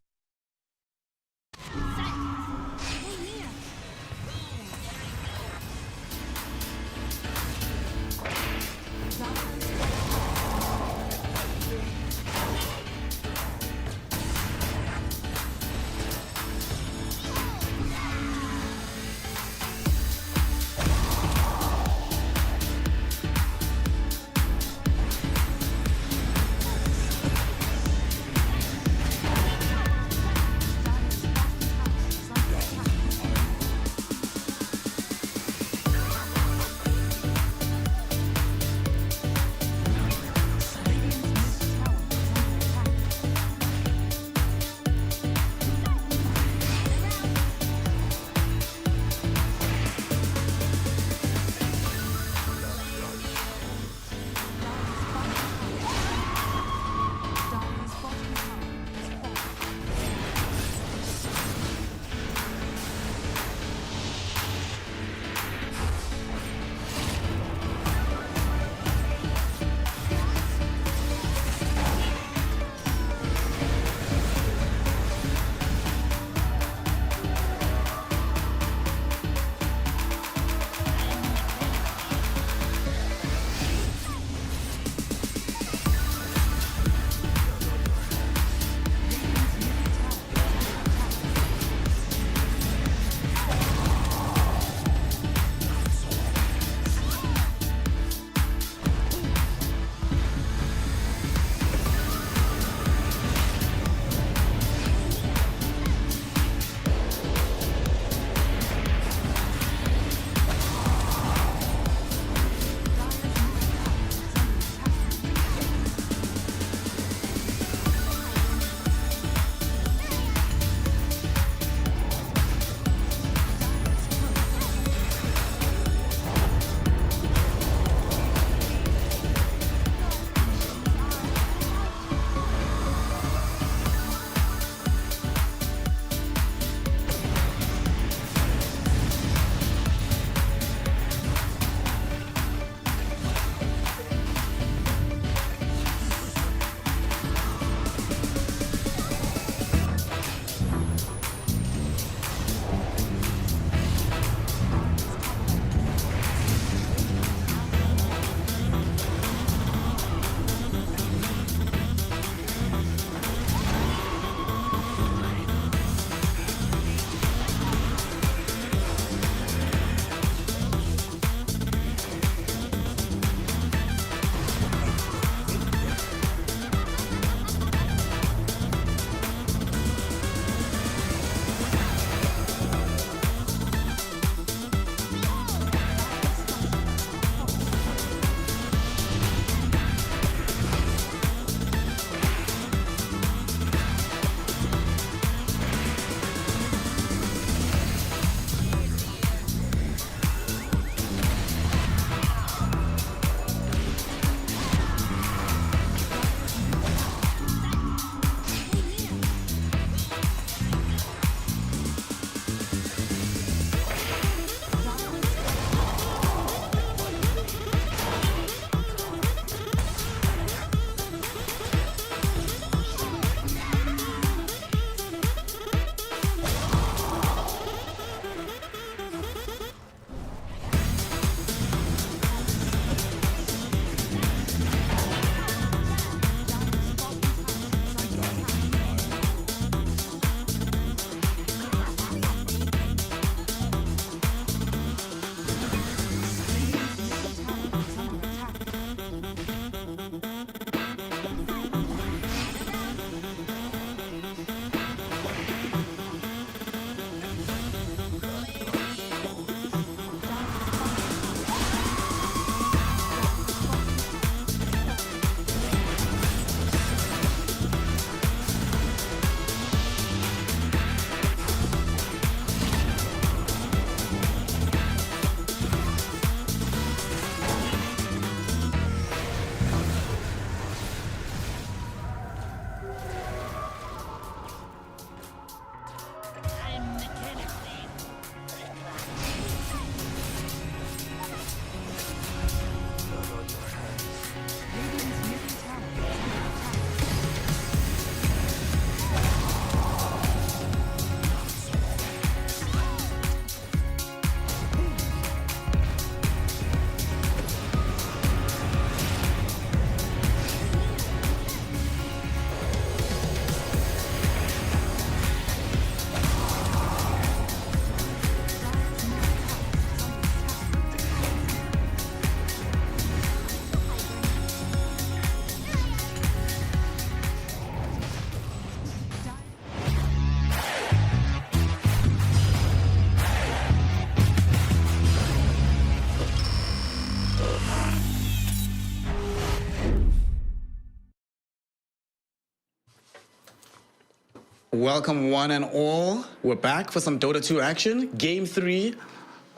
Welcome one and all. We're back for some Dota 2 action. Game 3.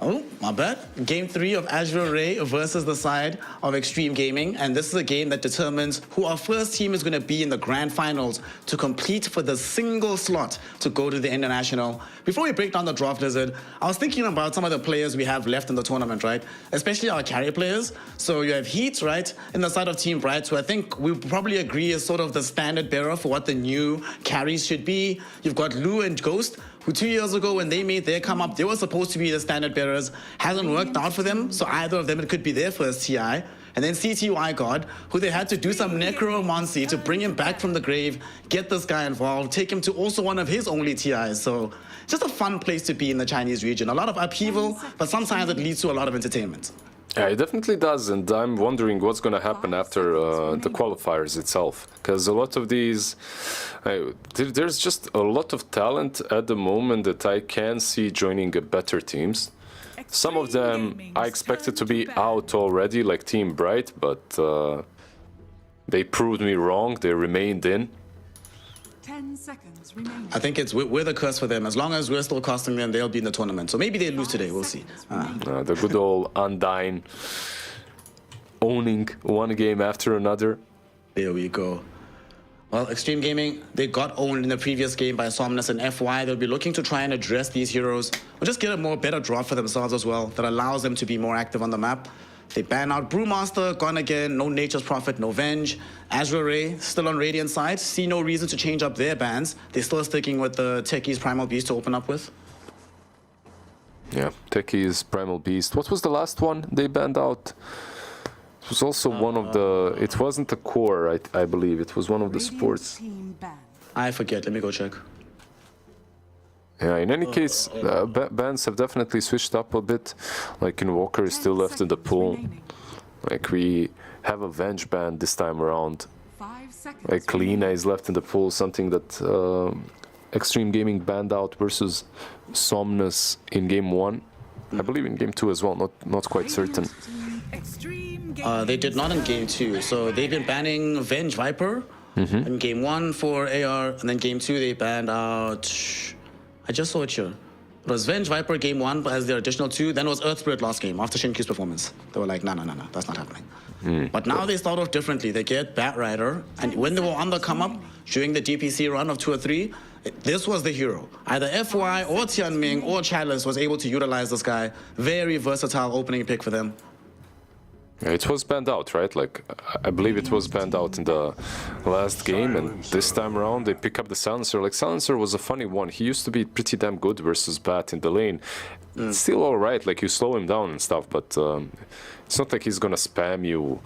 Oh, my bad. Game 3 of Azure Ray versus the side of Xtreme Gaming. And this is a game that determines who our first team is going to be in the grand finals to compete for the single slot to go to the international. Before we break down the draft lizard, I was thinking about some of the players we have left in the tournament, right? Especially our carry players. So you have Heat, right? In the side of Team Bright, who I think we probably agree is sort of the standard bearer for what the new carries should be. You've got Lou and Ghost, who 2 years ago when they made their come up, they were supposed to be the standard bearers. Hasn't worked out for them, so either of them, it could be their first TI. And then CTY God, who they had to do some necromancy to bring him back from the grave, get this guy involved, take him to also one of his only TIs. So just a fun place to be in the Chinese region. A lot of upheaval, but sometimes it leads to a lot of entertainment. Yeah, it definitely does, and I'm wondering what's going to happen after the qualifiers itself, because a lot of these, there's just a lot of talent at the moment that I can see joining better teams. Some of them I expected to be out already, like Team Bright, but they proved me wrong. They remained in. 10 seconds remaining. I think we're the curse for them. As long as we're still costing them, they'll be in the tournament. So maybe they lose today. We'll see. The good old Undyne owning one game after another. There we go. Well, Xtreme Gaming, they got owned in the previous game by Somnus and FY. They'll be looking to try and address these heroes, or just get a better draft for themselves as well, that allows them to be more active on the map. They ban out Brewmaster, gone again, no Nature's Prophet, no Venge. Azure Ray, still on Radiant side, see no reason to change up their bans. They're still sticking with the Techies Primal Beast to open up with. Yeah, Techies Primal Beast. What was the last one they banned out? It was also one of the... It wasn't the core, I believe. It was one of the supports. I forget. Let me go check. Yeah, in any case, bans have definitely switched up a bit. Like Invoker is still left in the pool. Like we have a Venge ban this time around. Like Lina is left in the pool, something that Xtreme Gaming banned out versus Somnus in game 1. I believe in game 2 as well, not quite certain. They did not in game 2, so they've been banning Venge Viper in game 1 for AR, and then game 2 they banned out... I just saw it here. It was Venge Viper game 1 as their additional 2, then it was Earth Spirit last game after Shinkyu's performance. They were like, no, that's not happening. But now they start off differently. They get Bat Rider, and when they were on the come up during the DPC run of 2 or 3, this was the hero. Either FY or Tianming or Chalice was able to utilize this guy. Very versatile opening pick for them. Yeah, it was banned out, right? Like, I believe it was banned out in the last game, and this time around they pick up the Silencer. Like, Silencer was a funny one. He used to be pretty damn good versus Bat in the lane. It's still alright, like, you slow him down and stuff, but it's not like he's gonna spam you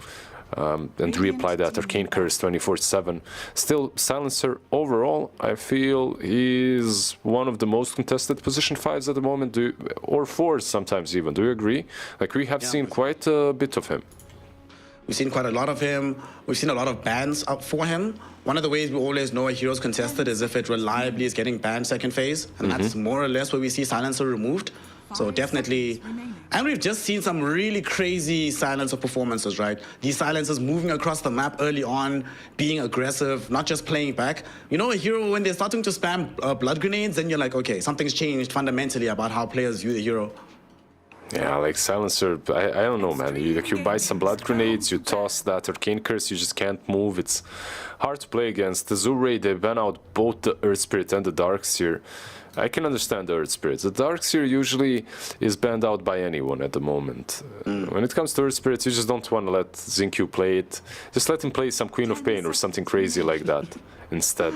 and reapply that Arcane Curse 24/7. Still, Silencer overall, I feel he's one of the most contested position 5s at the moment, or 4s sometimes even. Do you agree? Like, we have seen quite a bit of him. We've seen quite a lot of him. We've seen a lot of bans up for him. One of the ways we always know a hero's contested is if it reliably is getting banned second phase, and that's more or less where we see Silencer removed. So definitely, and we've just seen some really crazy Silencer performances, right? These Silencers moving across the map early on, being aggressive, not just playing back. You know, a hero, when they're starting to spam blood grenades, then you're like, okay, something's changed fundamentally about how players view the hero. Yeah, like Silencer, I don't know, man. You buy some blood grenades, you toss that Arcane Curse, you just can't move. It's hard to play against. Azure Ray, they ban out both the Earth Spirit and the Darkseer. I can understand the Earth Spirits. The Darkseer usually is banned out by anyone at the moment. When it comes to Earth Spirits, you just don't want to let Xingqiu play it. Just let him play some Queen of Pain or something crazy like that instead.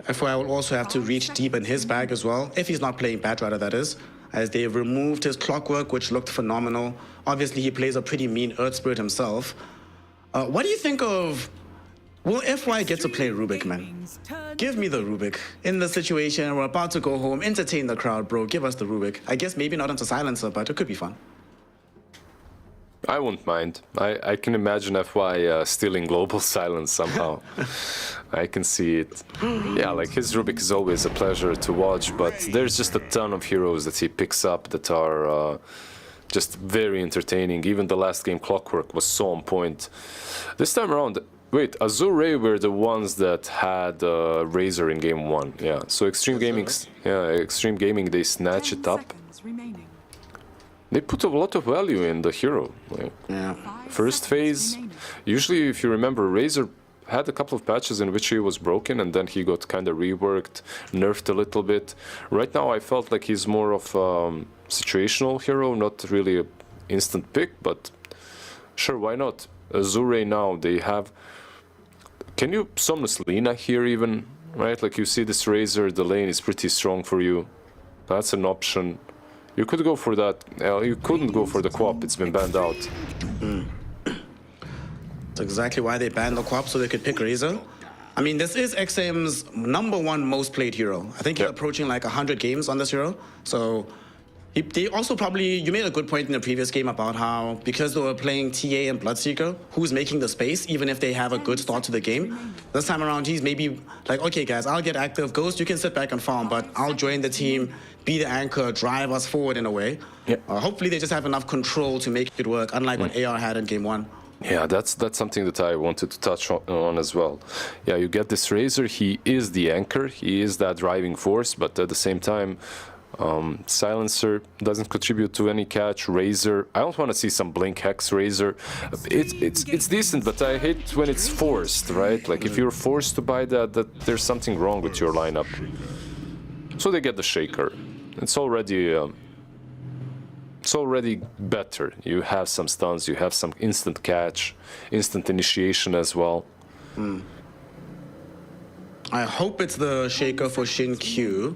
FY will also have to reach deep in his bag as well, if he's not playing Bat Rider, that is, as they've removed his Clockwork, which looked phenomenal. Obviously, he plays a pretty mean Earth Spirit himself. What do you think of... Will FY get to play Rubik, man? Give me the Rubik. In the situation, we're about to go home, entertain the crowd, bro. Give us the Rubik. I guess maybe not into Silencer, but it could be fun. I wouldn't mind. I can imagine FY stealing global silence somehow. I can see it. Yeah, like his Rubik is always a pleasure to watch, but there's just a ton of heroes that he picks up that are just very entertaining. Even the last game, Clockwork, was so on point. This time around, Wait, Azure Ray were the ones that had Razor in game 1. Yeah, so Xtreme Gaming, Xtreme Gaming, they snatch it up. They put a lot of value in the hero. Like, first phase, usually if you remember, Razor had a couple of patches in which he was broken and then he got kind of reworked, nerfed a little bit. Right now I felt like he's more of a situational hero, not really an instant pick, but sure, why not? Azure now, they have... Can you Somnus Lina here even? Right, like you see this Razor, the lane is pretty strong for you. That's an option. You could go for that. You couldn't go for the Quap, it's been banned out. That's exactly why they banned the Quap, so they could pick Razor. I mean, this is XM's #1 most played hero. I think he's approaching like 100 games on this hero. So they also probably, you made a good point in the previous game about how, because they were playing TA and Bloodseeker, who's making the space, even if they have a good start to the game. This time around, he's maybe like, okay guys, I'll get active. Ghost, you can sit back and farm, but I'll join the team, be the anchor, drive us forward in a way. Hopefully they just have enough control to make it work, unlike what AR had in game 1. Yeah, that's something that I wanted to touch on as well. Yeah, you get this Razor, he is the anchor, he is that driving force, but at the same time, Silencer doesn't contribute to any catch. Razor, I don't want to see some Blink Hex Razor. It's decent, but I hate when it's forced, right? Like if you're forced to buy that there's something wrong with your lineup. So they get the Shaker. It's already better. You have some stuns, you have some instant catch, instant initiation as well. I hope it's the Shaker for Shin Q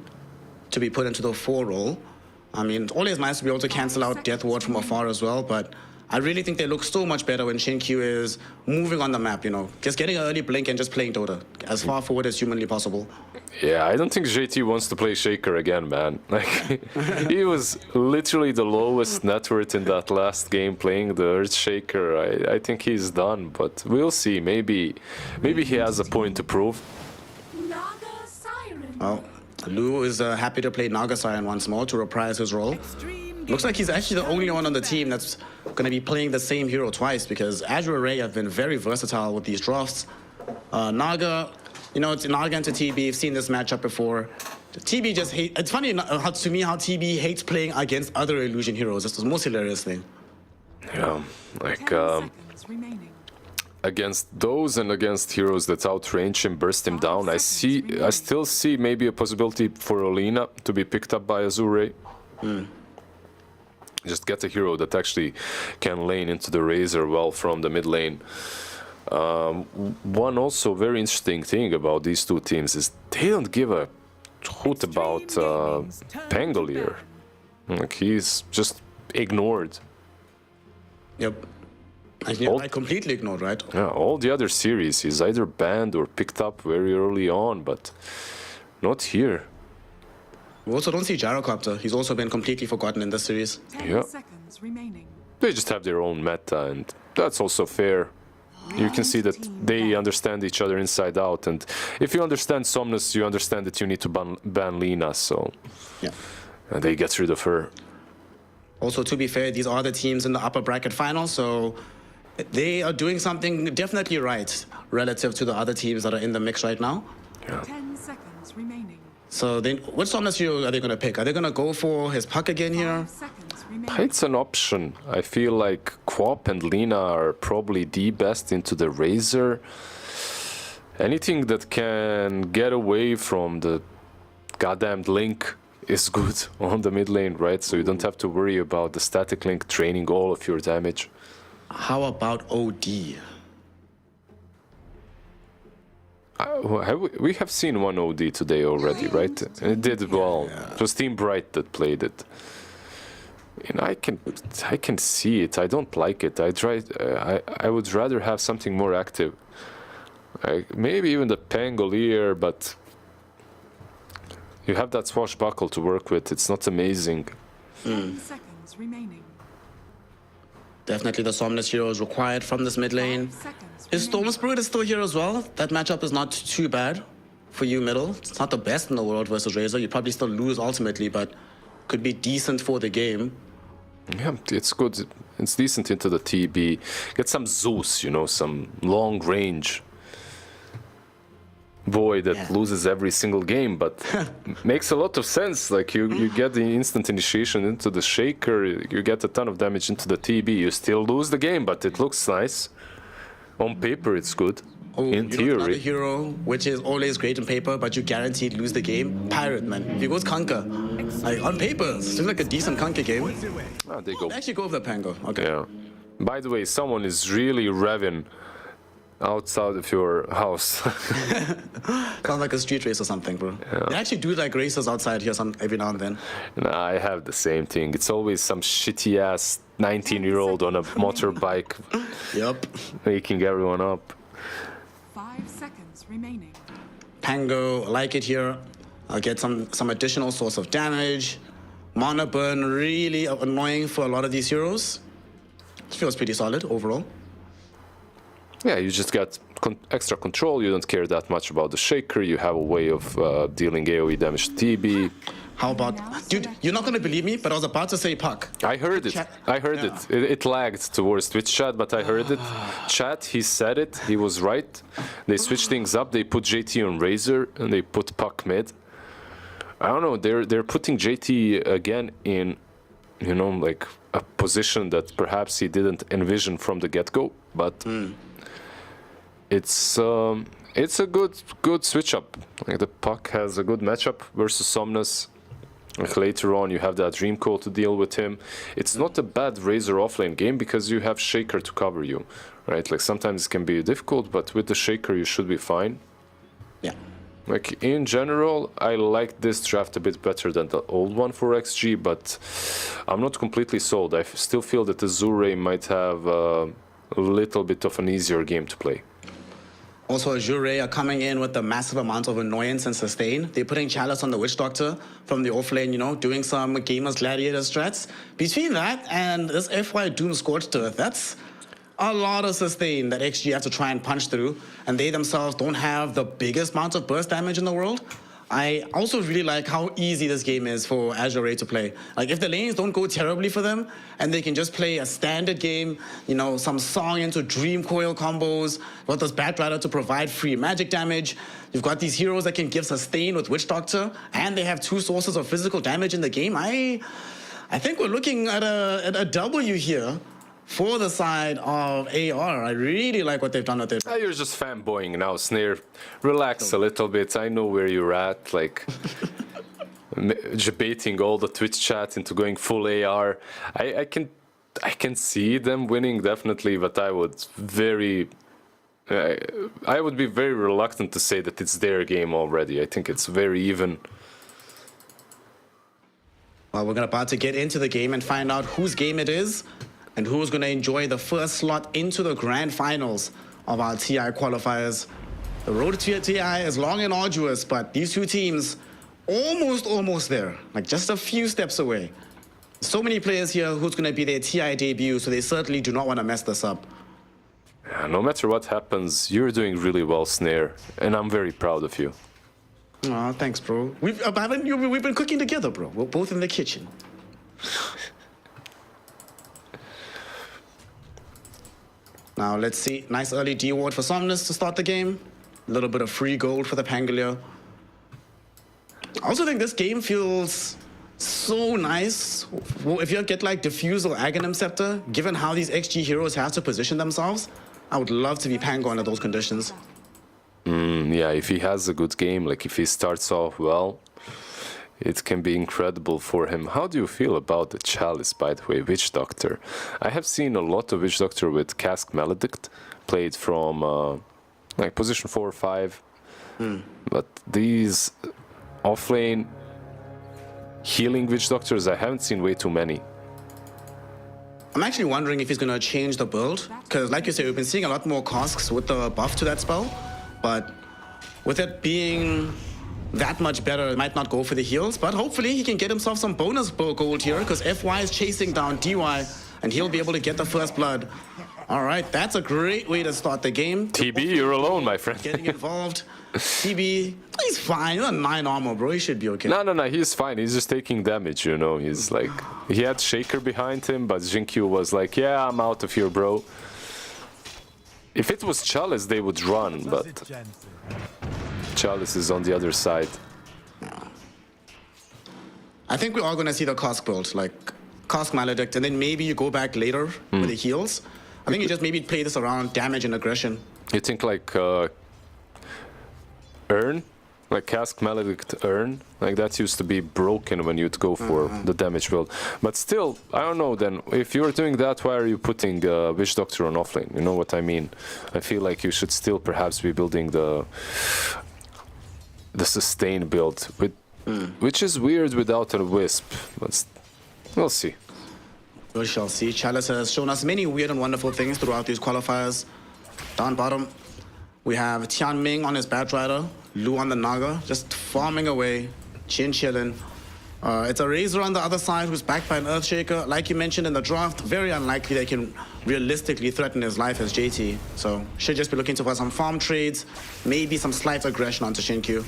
to be put into the 4 role. I mean, it's always nice to be able to cancel out Death Ward from afar as well, but I really think they look so much better when Shin Q is moving on the map, you know, just getting an early blink and just playing Dota as far forward as humanly possible. Yeah, I don't think JT wants to play Shaker again, man. Like, he was literally the lowest net worth in that last game playing the Earth Shaker. I think he's done, but we'll see. Maybe he has a point to prove. Oh, Lou is happy to play Naga Siren once more to reprise his role. Looks like he's actually the only one on the team that's going to be playing the same hero twice, because Azure Ray have been very versatile with these drafts. Naga, you know, it's Naga into TB. You've seen this matchup before. TB just hates... It's funny to me how TB hates playing against other Illusion heroes. It's the most hilarious thing. Yeah, like... against those and against heroes that outrange him, burst him down, I still see maybe a possibility for Olina to be picked up by Azure Ray. Just get a hero that actually can lane into the Razor well from the mid lane. One also very interesting thing about these two teams is they don't give a hoot about Pangolier. Like, he's just ignored. Yep. I completely ignored, right? Yeah, all the other series he's either banned or picked up very early on, but not here. We also don't see Gyrocopter. He's also been completely forgotten in this series. 10 seconds remaining. They just have their own meta, and that's also fair. You can see that they understand each other inside out, and if you understand Somnus, you understand that you need to ban Lina, so yeah, and they get rid of her. Also, to be fair, these are the teams in the upper bracket final, so they are doing something definitely right relative to the other teams that are in the mix right now. Yeah. 10 seconds remaining. So then, what Somnus hero are they going to pick? Are they going to go for his puck again here? It's an option. I feel like Quap and Lina are probably the best into the Razor. Anything that can get away from the goddamned Link is good on the mid lane, right? So you don't have to worry about the static Link draining all of your damage. How about OD? We have seen one OD today already, right? And it did well. Yeah. It was Team Bright that played it. And I can see it. I don't like it. I would rather have something more active. Maybe even the Pangolier, but you have that swashbuckle to work with. It's not amazing. 10 seconds remaining. Definitely the Somnus hero is required from this mid lane. His Storm Spirit is still here as well. That matchup is not too bad for you middle. It's not the best in the world versus Razor. You probably still lose ultimately, but could be decent for the game. Yeah, it's good. It's decent into the TB. Get some Zeus, you know, some long range boy that loses every single game, but makes a lot of sense. Like you get the instant initiation into the shaker, you get a ton of damage into the TB. You still lose the game, but it looks nice. On paper, it's good. In theory. Another hero, which is always great on paper, but you guaranteed lose the game. Pirate, man. If he goes Conquer, like on paper, it seems like a decent Conquer game. Oh, they go. Actually, go with the Pango. Okay. Yeah. By the way, someone is really revving outside of your house. Sounds like a street race or something, bro. Yeah. They actually do like races outside here every now and then. Nah, I have the same thing. It's always some shitty ass 19-year-old on a motorbike. Yep. Waking everyone up. 5 seconds remaining. Pango, I like it here. I'll get some additional source of damage. Mana burn, really annoying for a lot of these heroes. It feels pretty solid overall. Yeah, you just got extra control. You don't care that much about the shaker. You have a way of dealing AoE damage to TB. How about... Dude, you're not going to believe me, but I was about to say puck. I heard it. I heard it. It lagged towards Twitch chat, but I heard it. Chat, he said it. He was right. They switched things up. They put JT on Razor, and they put puck mid. I don't know. They're putting JT again in, you know, like a position that perhaps he didn't envision from the get-go, but... It's a good switch up. Like the puck has a good matchup versus Somnus. Like later on, you have that Dream Call to deal with him. It's not a bad Razor offlane game because you have Shaker to cover you, right? Like sometimes it can be difficult, but with the Shaker you should be fine. Yeah. Like in general, I like this draft a bit better than the old one for XG, but I'm not completely sold. I still feel that Azure Ray might have a little bit of an easier game to play. Also, Azure Ray are coming in with a massive amount of annoyance and sustain. They're putting Chalice on the Witch Doctor from the offlane, you know, doing some Gamers Gladiator strats. Between that and this FY Doom Scorched Earth, that's a lot of sustain that XG have to try and punch through. And they themselves don't have the biggest amount of burst damage in the world. I also really like how easy this game is for Azure Ray to play. Like, if the lanes don't go terribly for them, and they can just play a standard game, you know, some Song into Dream Coil combos, got this Bat Rider to provide free magic damage, you've got these heroes that can give sustain with Witch Doctor, and they have 2 sources of physical damage in the game. I think we're looking at a W here for the side of AR. I really like what they've done with it. You're just fanboying now, Snare. Relax a little bit. I know where you're at. Like, debating all the Twitch chat into going full AR. I can see them winning, definitely, but I would be very reluctant to say that it's their game already. I think it's very even. Well, we're about to get into the game and find out whose game it is, and who's going to enjoy the first slot into the grand finals of our TI qualifiers. The road to TI is long and arduous, but these two teams almost there, like just a few steps away. So many players here who's going to be their TI debut, so they certainly do not want to mess this up. Yeah, no matter what happens, you're doing really well, Snare, and I'm very proud of you. Aw, thanks, bro. We've been cooking together, bro. We're both in the kitchen. Now, let's see. Nice early D-ward for Somnus to start the game. A little bit of free gold for the Pangolier. I also think this game feels so nice. If you get like Diffuse or Aghanim Scepter, given how these XG heroes have to position themselves, I would love to be Pango under those conditions. Yeah, if he has a good game, like if he starts off well, it can be incredible for him. How do you feel about the Chalice, by the way, Witch Doctor? I have seen a lot of Witch Doctor with Cask Maledict, played from like position 4 or 5. But these offlane healing Witch Doctors, I haven't seen way too many. I'm actually wondering if he's going to change the build, because like you said, we've been seeing a lot more casks with the buff to that spell, but with it being that much better, it might not go for the heals, but hopefully he can get himself some bonus gold here, because FY is chasing down DY, and he'll be able to get the first blood All right, that's a great way to start the game. TB, you're alone, my friend. Getting involved. TB, he's fine. He's on 9 armor, bro. He should be okay. No, he's fine. He's just taking damage, you know. He's like, he had Shaker behind him, but Jinkyu was like, yeah, I'm out of here, bro. If it was Chalice, they would run, but Chalice is on the other side. I think we're all going to see the Kosk build, like Kosk Maledict, and then maybe you go back later with the heals. I think you just maybe play this around damage and aggression. You think like Urn? Like Cask Maledict Urn? Like that used to be broken when you'd go for the damage build. But still, I don't know then, if you're doing that, why are you putting Witch Doctor on offlane? You know what I mean? I feel like you should still perhaps be building the sustain build, with, which is weird without a Wisp, but we'll see. We shall see. Chalice has shown us many weird and wonderful things throughout these qualifiers. Down bottom, we have Tianming on his Batrider, Lu on the Naga, just farming away, chilling. It's a Razor on the other side who's backed by an Earthshaker. Like you mentioned in the draft, very unlikely they can realistically threaten his life as JT. So should just be looking for some farm trades, maybe some slight aggression onto Shinkyu.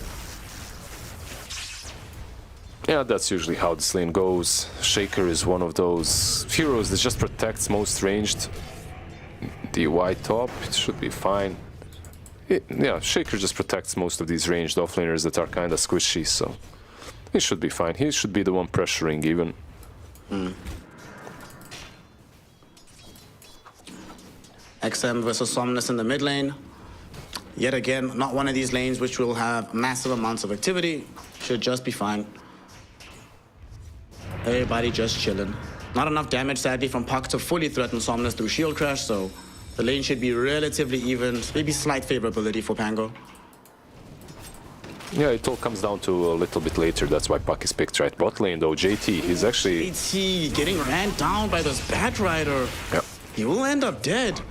Yeah, that's usually how this lane goes. Shaker is one of those heroes that just protects most ranged. DY top, it should be fine. Yeah, Shaker just protects most of these ranged offlaners that are kind of squishy, so he should be fine. He should be the one pressuring even. XM versus Somnus in the mid lane. Yet again, not one of these lanes which will have massive amounts of activity. Should just be fine. Everybody just chilling. Not enough damage, sadly, from Puck to fully threaten Somnus through Shield Crash, so the lane should be relatively even. Maybe slight favorability for Pango. Yeah, it all comes down to a little bit later. That's why Puck is picked, right? Bot lane, though, JT, he's actually... JT getting ran down by this Batrider. Yep. He will end up dead.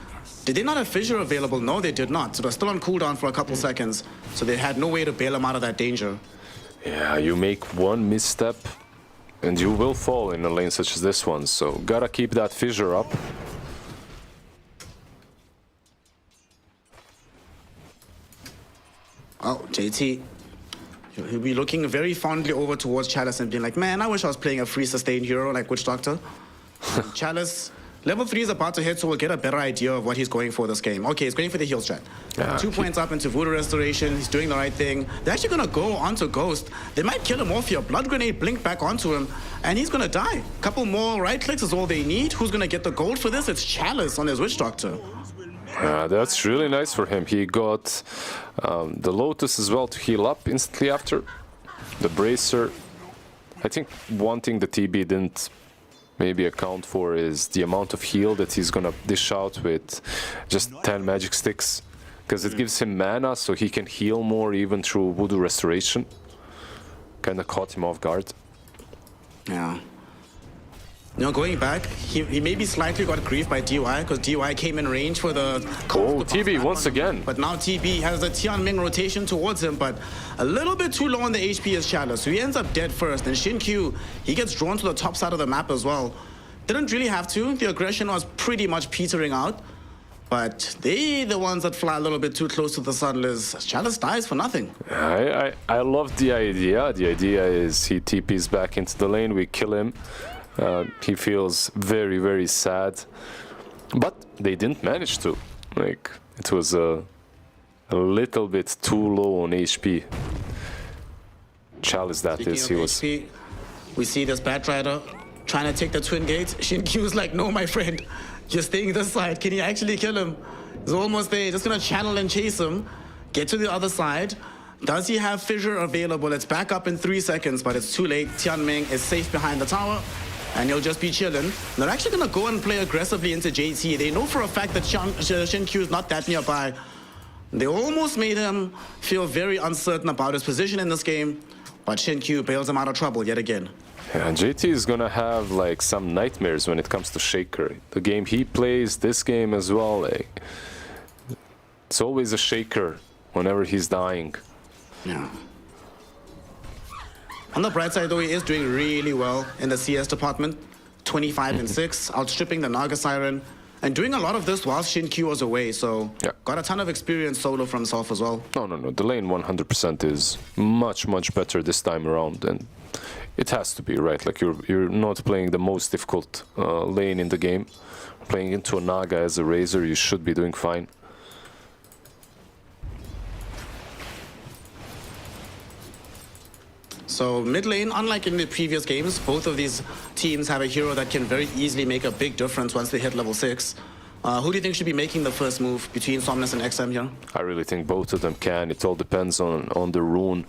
Did they not have Fissure available? No, they did not. So they're still on cooldown for a couple seconds. So they had no way to bail him out of that danger. Yeah, you make one misstep and you will fall in a lane such as this one. So gotta keep that Fissure up. Oh, JT. He'll be looking very fondly over towards Chalice and being like, man, I wish I was playing a free sustained hero like Witch Doctor. Chalice, level 3 is about to hit, so we'll get a better idea of what he's going for this game. Okay, he's going for the heal strat. 2 points up into Voodoo Restoration. He's doing the right thing. They're actually going to go onto Ghost. They might kill him off here. Blood Grenade blink back onto him, and he's going to die. Couple more right clicks is all they need. Who's going to get the gold for this? It's Chalice on his Witch Doctor. That's really nice for him. He got the Lotus as well to heal up instantly after. The Bracer. I think one thing the TB didn't maybe account for is the amount of heal that he's gonna dish out with just 10 magic sticks. Because it gives him mana so he can heal more even through Voodoo Restoration. Kinda caught him off guard. Yeah. You know, going back, he maybe slightly got griefed by DY because DY came in range for the... Oh, TB once again. But now TB has the Tianming rotation towards him, but a little bit too low on the HP as Chalice. So he ends up dead first. And Shinkyu, he gets drawn to the top side of the map as well. Didn't really have to. The aggression was pretty much petering out. But they the ones that fly a little bit too close to the Sunless. Chalice dies for nothing. I love the idea. The idea is he TPs back into the lane, we kill him. He feels very, very sad, but they didn't manage to. Like, it was a little bit too low on HP. Chalice, that Speaking is, he was... HP, we see this Batrider trying to take the Twin Gates. Shinkyu's like, no, my friend, you're staying this side. Can you actually kill him? He's almost there. Just gonna channel and chase him. Get to the other side. Does he have Fissure available? It's back up in 3 seconds, but it's too late. Tianming is safe behind the tower. And he'll just be chilling. They're actually going to go and play aggressively into JT. They know for a fact that Shinkyu is not that nearby. They almost made him feel very uncertain about his position in this game, but Shinkyu bails him out of trouble yet again. Yeah, JT is going to have like some nightmares when it comes to Shaker. The game he plays, this game as well, like, it's always a Shaker whenever he's dying. Yeah. On the bright side, though, he is doing really well in the CS department. 25 and 6, outstripping the Naga Siren. and doing a lot of this while Shin-Q was away, so got a ton of experience solo from himself as well. No. The lane 100% is much better this time around, and it has to be, right? Like you're not playing the most difficult lane in the game. Playing into a Naga as a Razor, you should be doing fine. So mid lane, unlike in the previous games, both of these teams have a hero that can very easily make a big difference once they hit level 6. Who do you think should be making the first move between Somnus and XM here? I really think both of them can. It all depends on the rune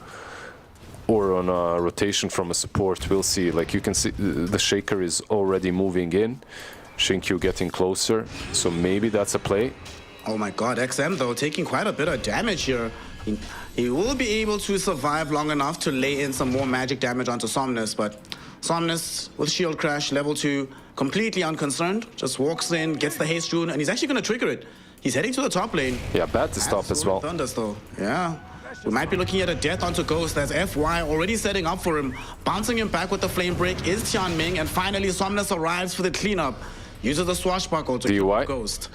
or on a rotation from a support. We'll see. Like you can see, the Shaker is already moving in. Shin-Q getting closer, so maybe that's a play. Oh my god, XM though, taking quite a bit of damage here. He will be able to survive long enough to lay in some more magic damage onto Somnus, but Somnus with Shield Crash, level 2, completely unconcerned, just walks in, gets the haste rune, and he's actually going to trigger it. He's heading to the top lane. Yeah, bad to stop as well. Thunders though, yeah. We might be looking at a death onto Ghost as FY already setting up for him. Bouncing him back with the Flame Break is Tianming, and finally Somnus arrives for the cleanup. Uses the Swashbuckle to kill Ghost.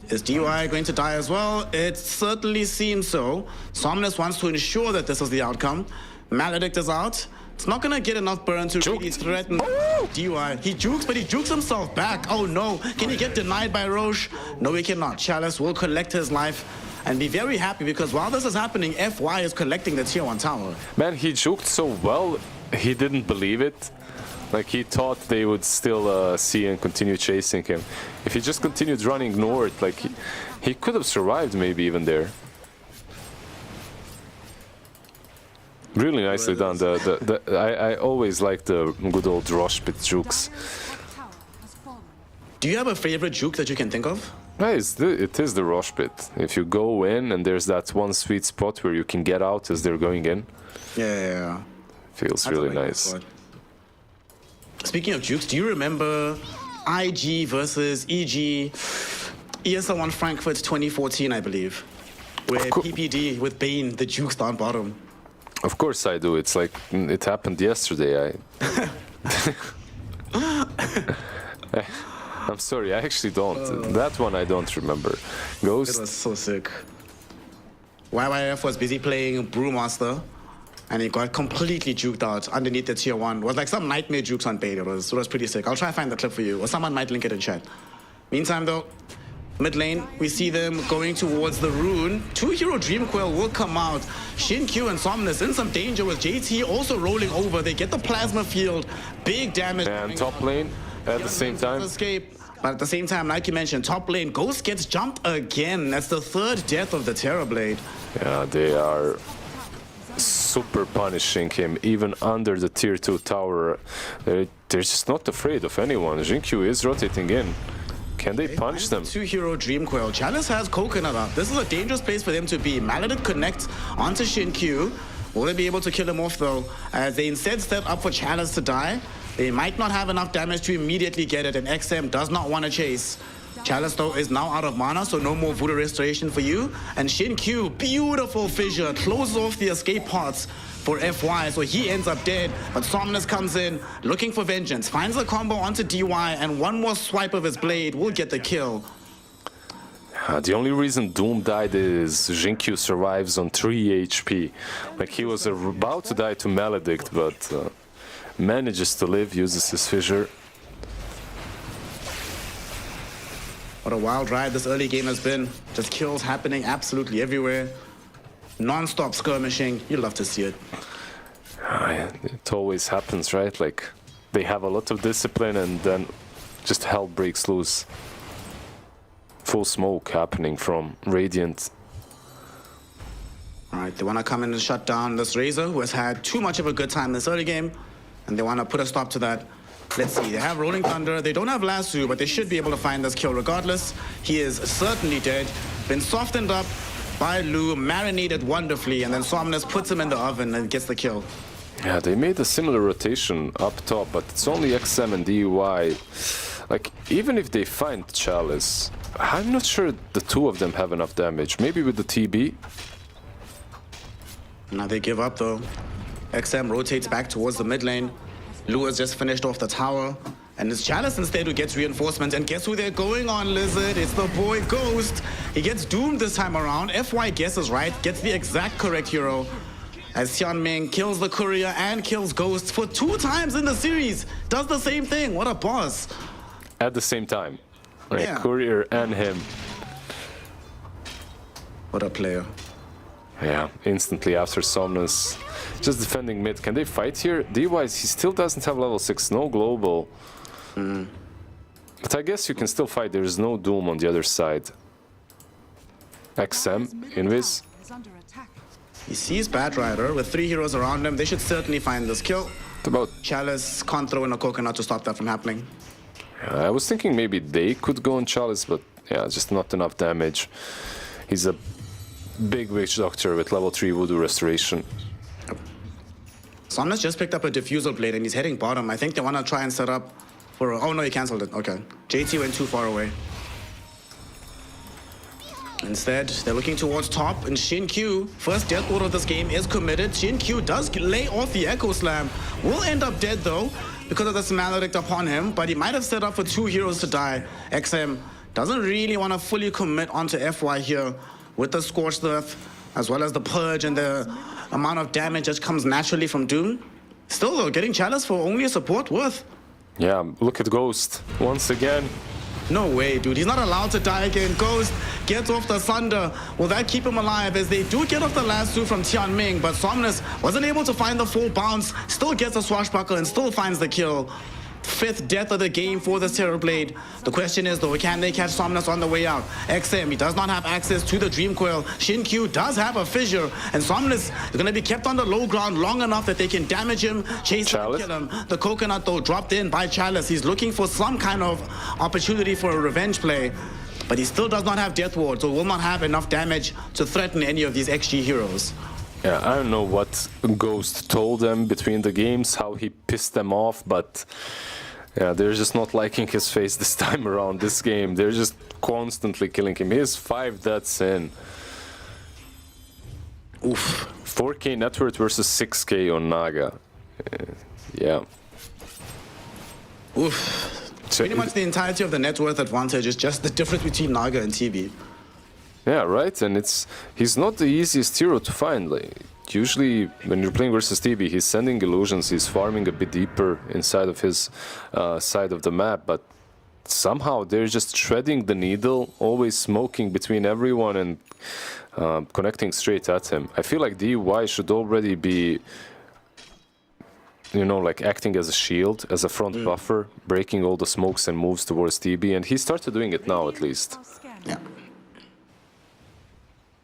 Is DY going to die as well? It certainly seems so. Somnus wants to ensure that this is the outcome. Maledict is out. It's not gonna get enough burn to really threaten DY. He jukes, but he jukes himself back. Oh no, can he get denied by Roche? No, he cannot. Chalice will collect his life and be very happy, because while this is happening, FY is collecting the tier 1 tower. Man, he juked so well, he didn't believe it. Like, he thought they would still see and continue chasing him. If he just continued running north, like, he could have survived maybe even there. Really nicely done. I always like the good old Roche pit jukes. Do you have a favorite juke that you can think of? Yeah, it is the Roche pit. If you go in and there's that one sweet spot where you can get out as they're going in. Yeah. Feels really nice. Speaking of jukes, do you remember IG versus EG ESL1 Frankfurt 2014, I believe, where PPD with Bane, the jukes down bottom? Of course I do. It's like it happened yesterday. I'm sorry, I actually don't. That one I don't remember. Ghost. It was so sick. YYF was busy playing Brewmaster, and he got completely juked out underneath the tier 1. It was like some nightmare jukes on bait. It was pretty sick. I'll try to find the clip for you, or someone might link it in chat. Meantime though, mid lane, we see them going towards the rune. 2-hero Dream Coil will come out. Shin-Q and Somnus in some danger with JT also rolling over. They get the plasma field. Big damage. And top lane at the same time. Escape. But at the same time, like you mentioned, top lane, Ghost gets jumped again. That's the 3rd death of the Terrorblade. Yeah, they are super punishing him, even under the tier 2 tower. They're just not afraid of anyone. Jin-Q is rotating in. Can they punish them? 2-hero Dream Coil. Chalice has Coconut up. This is a dangerous place for them to be. Maledict connects onto Shin-Q. Will they be able to kill him off though? As they instead step up for Chalice to die. They might not have enough damage to immediately get it, and XM does not want to chase. Chalice though is now out of mana, so no more Voodoo Restoration for you. And Shin-Q, beautiful fissure, closes off the escape pods for FY, so he ends up dead. But Somnus comes in, looking for vengeance, finds a combo onto DY, and one more swipe of his blade will get the kill. The only reason Doom died is Jin-Q survives on 3 HP. Like, he was about to die to Maledict, but manages to live, uses his fissure. What a wild ride this early game has been. Just kills happening absolutely everywhere. Non-stop skirmishing. You love to see it. It always happens, right? Like, they have a lot of discipline and then just hell breaks loose. Full smoke happening from Radiant. Alright, they want to come in and shut down this Razor, who has had too much of a good time this early game. And they want to put a stop to that. Let's see, they have Rolling Thunder, they don't have Lasso, but they should be able to find this kill regardless. He is certainly dead, been softened up by Lu, marinated wonderfully, and then Somnus puts him in the oven and gets the kill. Yeah, they made a similar rotation up top, but it's only XM and DUI. Like, even if they find Chalice, I'm not sure the two of them have enough damage. Maybe with the TB? Now they give up though. XM rotates back towards the mid lane. Lu has just finished off the tower. And it's Chalice instead who gets reinforcements. And guess who they're going on, Lizard? It's the boy Ghost. He gets doomed this time around. FY guesses right, gets the exact correct hero. As Tianming kills the courier and kills Ghost for 2 times in the series. Does the same thing. What a boss. At the same time. Like Yeah. Courier and him. What a player. Yeah, instantly after Somnus. Just defending mid. Can they fight here? D-wise, he still doesn't have level 6. No global. But I guess you can still fight. There's no Doom on the other side. XM, Invis. Is under attack. He sees Bat Rider with 3 heroes around him. They should certainly find this kill. What about... Chalice can't throw in a coconut to stop that from happening. I was thinking maybe they could go on Chalice, but yeah, just not enough damage. He's a big Witch Doctor with level 3 Voodoo Restoration. Somnus just picked up a Diffusal Blade and he's heading bottom. I think they want to try and set up for... Oh no, he cancelled it. Okay. JT went too far away. Instead, they're looking towards top, and Shin Q, first death ward of this game, is committed. Shin Q does lay off the Echo Slam. Will end up dead though, because of this Maledict upon him, but he might have set up for 2 heroes to die. XM doesn't really want to fully commit onto FY here with the Scorched Earth, as well as the Purge and the amount of damage that comes naturally from Doom. Still though, getting Chalice for only a support worth. Yeah, look at Ghost once again. No way, dude. He's not allowed to die again. Ghost gets off the Sunder. Will that keep him alive? As they do get off the last 2 from Tianming, but Somnus wasn't able to find the full bounce. Still gets a swashbuckle and still finds the kill. 5th death of the game for this Terrorblade. The question is though, can they catch Somnus on the way out? XM, he does not have access to the Dream Coil. Shin Q does have a fissure, and Somnus is going to be kept on the low ground long enough that they can damage him, chase him, and kill him. The coconut though dropped in by Chalice. He's looking for some kind of opportunity for a revenge play, but he still does not have Death Ward, so will not have enough damage to threaten any of these XG heroes. Yeah, I don't know what Ghost told them between the games, how he pissed them off, but yeah, they're just not liking his face this time around this game. They're just constantly killing him. He has 5 deaths in. Oof. 4K net worth versus 6K on Naga. Yeah. Oof. Pretty much the entirety of the net worth advantage is just the difference between Naga and TB. Yeah, right, and he's not the easiest hero to find. Like, usually when you're playing versus TB, he's sending illusions, he's farming a bit deeper inside of his side of the map, but somehow they're just threading the needle, always smoking between everyone and connecting straight at him. I feel like DY should already be, you know, like acting as a shield, as a front buffer, breaking all the smokes and moves towards TB, and he started doing it now at least. Yeah.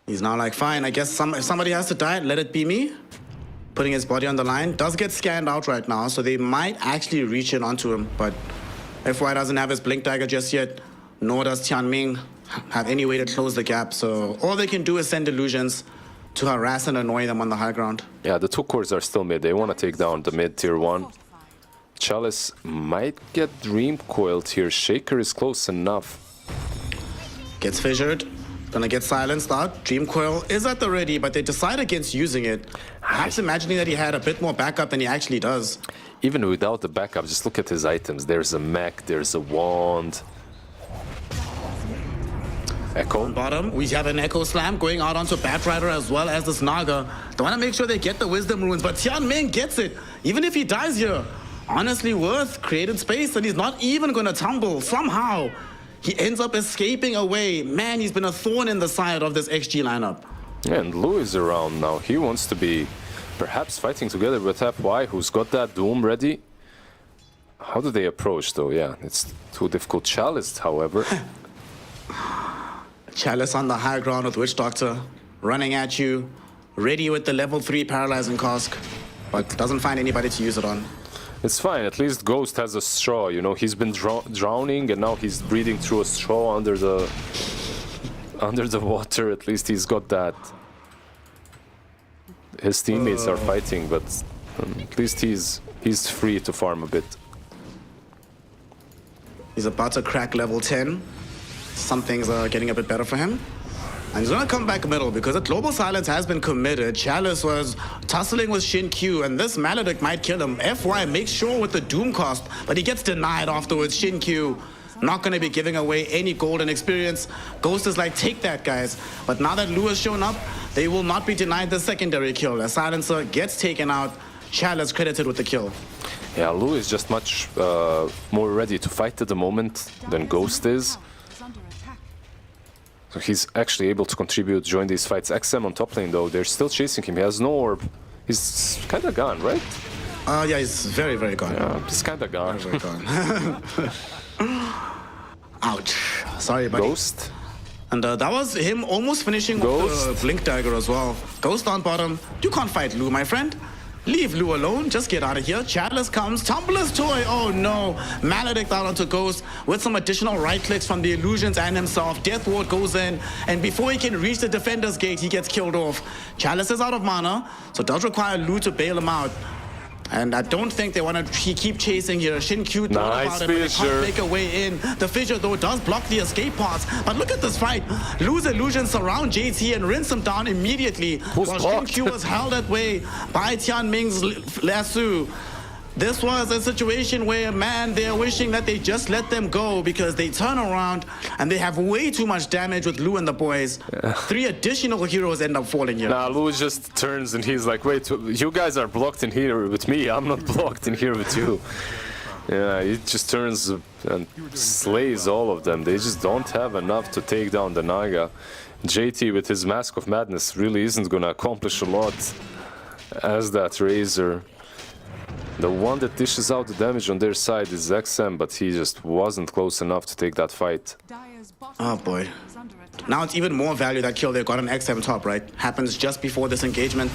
He's now like, fine, I guess if somebody has to die, let it be me. Putting his body on the line. Does get scanned out right now, so they might actually reach in onto him, but FY doesn't have his Blink Dagger just yet, nor does Tianming have any way to close the gap, so all they can do is send illusions to harass and annoy them on the high ground. Yeah, the 2 cores are still mid. They want to take down the mid tier 1. Chalice might get Dream Coiled here. Shaker is close enough. Gets fissured. Gonna get silenced out. Dream Coil is at the ready, but they decide against using it. Perhaps imagining that he had a bit more backup than he actually does. Even without the backup, just look at his items. There's a mech, there's a wand. Echo. On bottom, we have an Echo Slam going out onto Bat Rider as well as this Naga. They want to make sure they get the Wisdom Runes, but Tianming gets it. Even if he dies here, honestly worth created space, and he's not even gonna tumble somehow. He ends up escaping away. Man, he's been a thorn in the side of this XG lineup. Yeah, and Lou is around now. He wants to be perhaps fighting together with FY, who's got that Doom ready. How do they approach, though? Yeah, it's too difficult. Chalice, however. Chalice on the high ground with Witch Doctor, running at you, ready with the level 3 Paralyzing Cask, but doesn't find anybody to use it on. It's fine, at least Ghost has a straw, you know, he's been drowning and now he's breathing through a straw under the water. At least he's got that. His teammates are fighting, but at least he's free to farm a bit. He's about to crack level 10. Some things are getting a bit better for him. And he's gonna come back middle because the Global Silence has been committed. Chalice was tussling with Shin Q, and this Maledict might kill him. FY makes sure with the Doom cost, but he gets denied afterwards. Shin Q not gonna be giving away any golden experience. Ghost is like, take that, guys. But now that Lou has shown up, they will not be denied the secondary kill. As Silencer gets taken out, Chalice credited with the kill. Yeah, Lou is just much more ready to fight at the moment than Ghost is. So he's actually able to contribute, join these fights. XM on top lane though, they're still chasing him. He has no orb. He's kind of gone, right? Yeah, he's very, very gone. Yeah, he's kind of gone. Very gone. Ouch. Sorry, buddy. Ghost. And that was him almost finishing with the Blink Dagger as well. Ghost on bottom. You can't fight Lou, my friend. Leave Lou alone. Just get out of here. Chalice comes. Tumbler's toy. Oh no. Maledict out onto Ghost with some additional right clicks from the Illusions and himself. Death Ward goes in, and before he can reach the Defender's Gate, he gets killed off. Chalice is out of mana, so it does require Lou to bail him out. And I don't think they want to keep chasing here. Shin Q thought about it, but they can't make a way in. The fissure, though, does block the escape paths. But look at this fight. Lou's Illusion surround JT and rinse him down immediately. While Shin Q was held that way by Tian Ming's lasso. This was a situation where, man, they're wishing that they just let them go because they turn around and they have way too much damage with Lou and the boys. 3 additional heroes end up falling here. Nah, Lou just turns and he's like, wait, you guys are blocked in here with me. I'm not blocked in here with you. Yeah, he just turns and slays all of them. They just don't have enough to take down the Naga. JT with his Mask of Madness really isn't going to accomplish a lot as that Razor. The one that dishes out the damage on their side is XM, but he just wasn't close enough to take that fight. Oh boy. Now it's even more value that kill they got on XM top, right? Happens just before this engagement.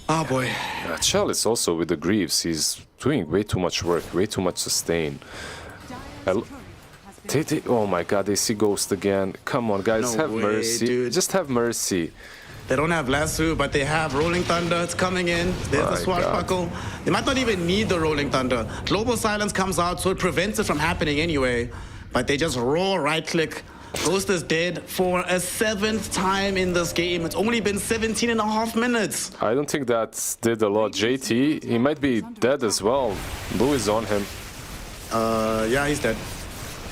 Oh boy. Chalice also with the Greaves, he's doing way too much work, way too much sustain. Oh my god, they see Ghost again. Come on guys, have mercy. Dude. Just have mercy. They don't have Lasso, but they have Rolling Thunder. It's coming in. There's the Swashbuckle. They might not even need the Rolling Thunder. Global Silence comes out, so it prevents it from happening anyway. But they just raw right-click. Ghost is dead for a 7th time in this game. It's only been 17.5 minutes. I don't think that did a lot. JT, he might be dead as well. Lou is on him. Yeah, he's dead.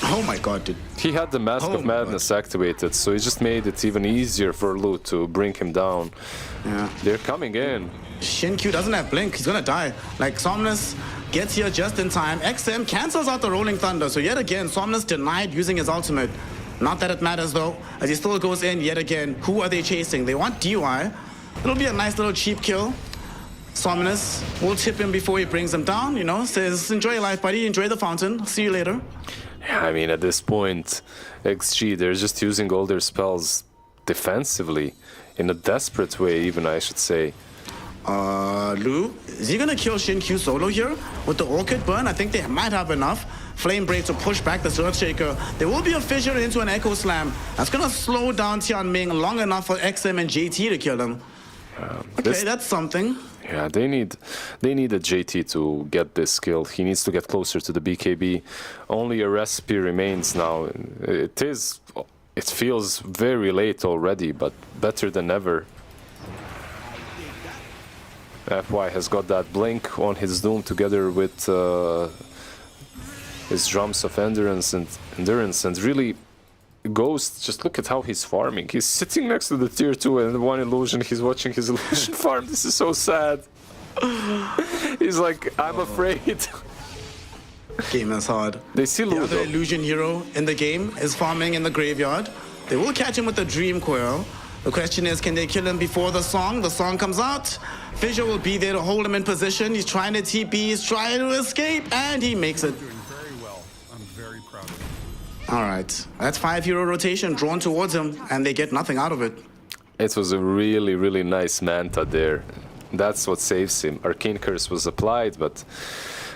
Oh my god, dude. He had the Mask of Madness activated, so it just made it even easier for Lou to bring him down. Yeah. They're coming in. Shin Q doesn't have Blink. He's gonna die. Like, Somnus gets here just in time. XM cancels out the Rolling Thunder, so yet again, Somnus denied using his ultimate. Not that it matters, though, as he still goes in yet again. Who are they chasing? They want DY. It'll be a nice little cheap kill. Somnus will tip him before he brings him down, you know, says, enjoy your life, buddy. Enjoy the fountain. See you later. Yeah, I mean, at this point, XG, they're just using all their spells defensively, in a desperate way, even, I should say. Lou, is he gonna kill Shin Q solo here with the Orchid Burn? I think they might have enough. Flame Break to push back the Earthshaker. There will be a fissure into an Echo Slam. That's gonna slow down Tian Ming long enough for XM and JT to kill him. Okay, that's something. Yeah, they need a JT to get this kill. He needs to get closer to the BKB. Only a recipe remains now. It feels very late already, but better than ever. FY has got that blink on his Doom together with his drums of endurance and really Ghost, just look at how he's farming. He's sitting next to the tier 2 and 1 illusion. He's watching his illusion farm. This is so sad. He's like, I'm afraid. Game is hard. They see the other illusion hero in the game is farming in the graveyard. They will catch him with the Dream Coil. The question is, can they kill him before the song? The song comes out. Fissure will be there to hold him in position. He's trying to TP, he's trying to escape, and he makes it. All right, that's 5 hero rotation drawn towards him, and they get nothing out of it. It was a really, really nice Manta there. That's what saves him. Arcane Curse was applied, but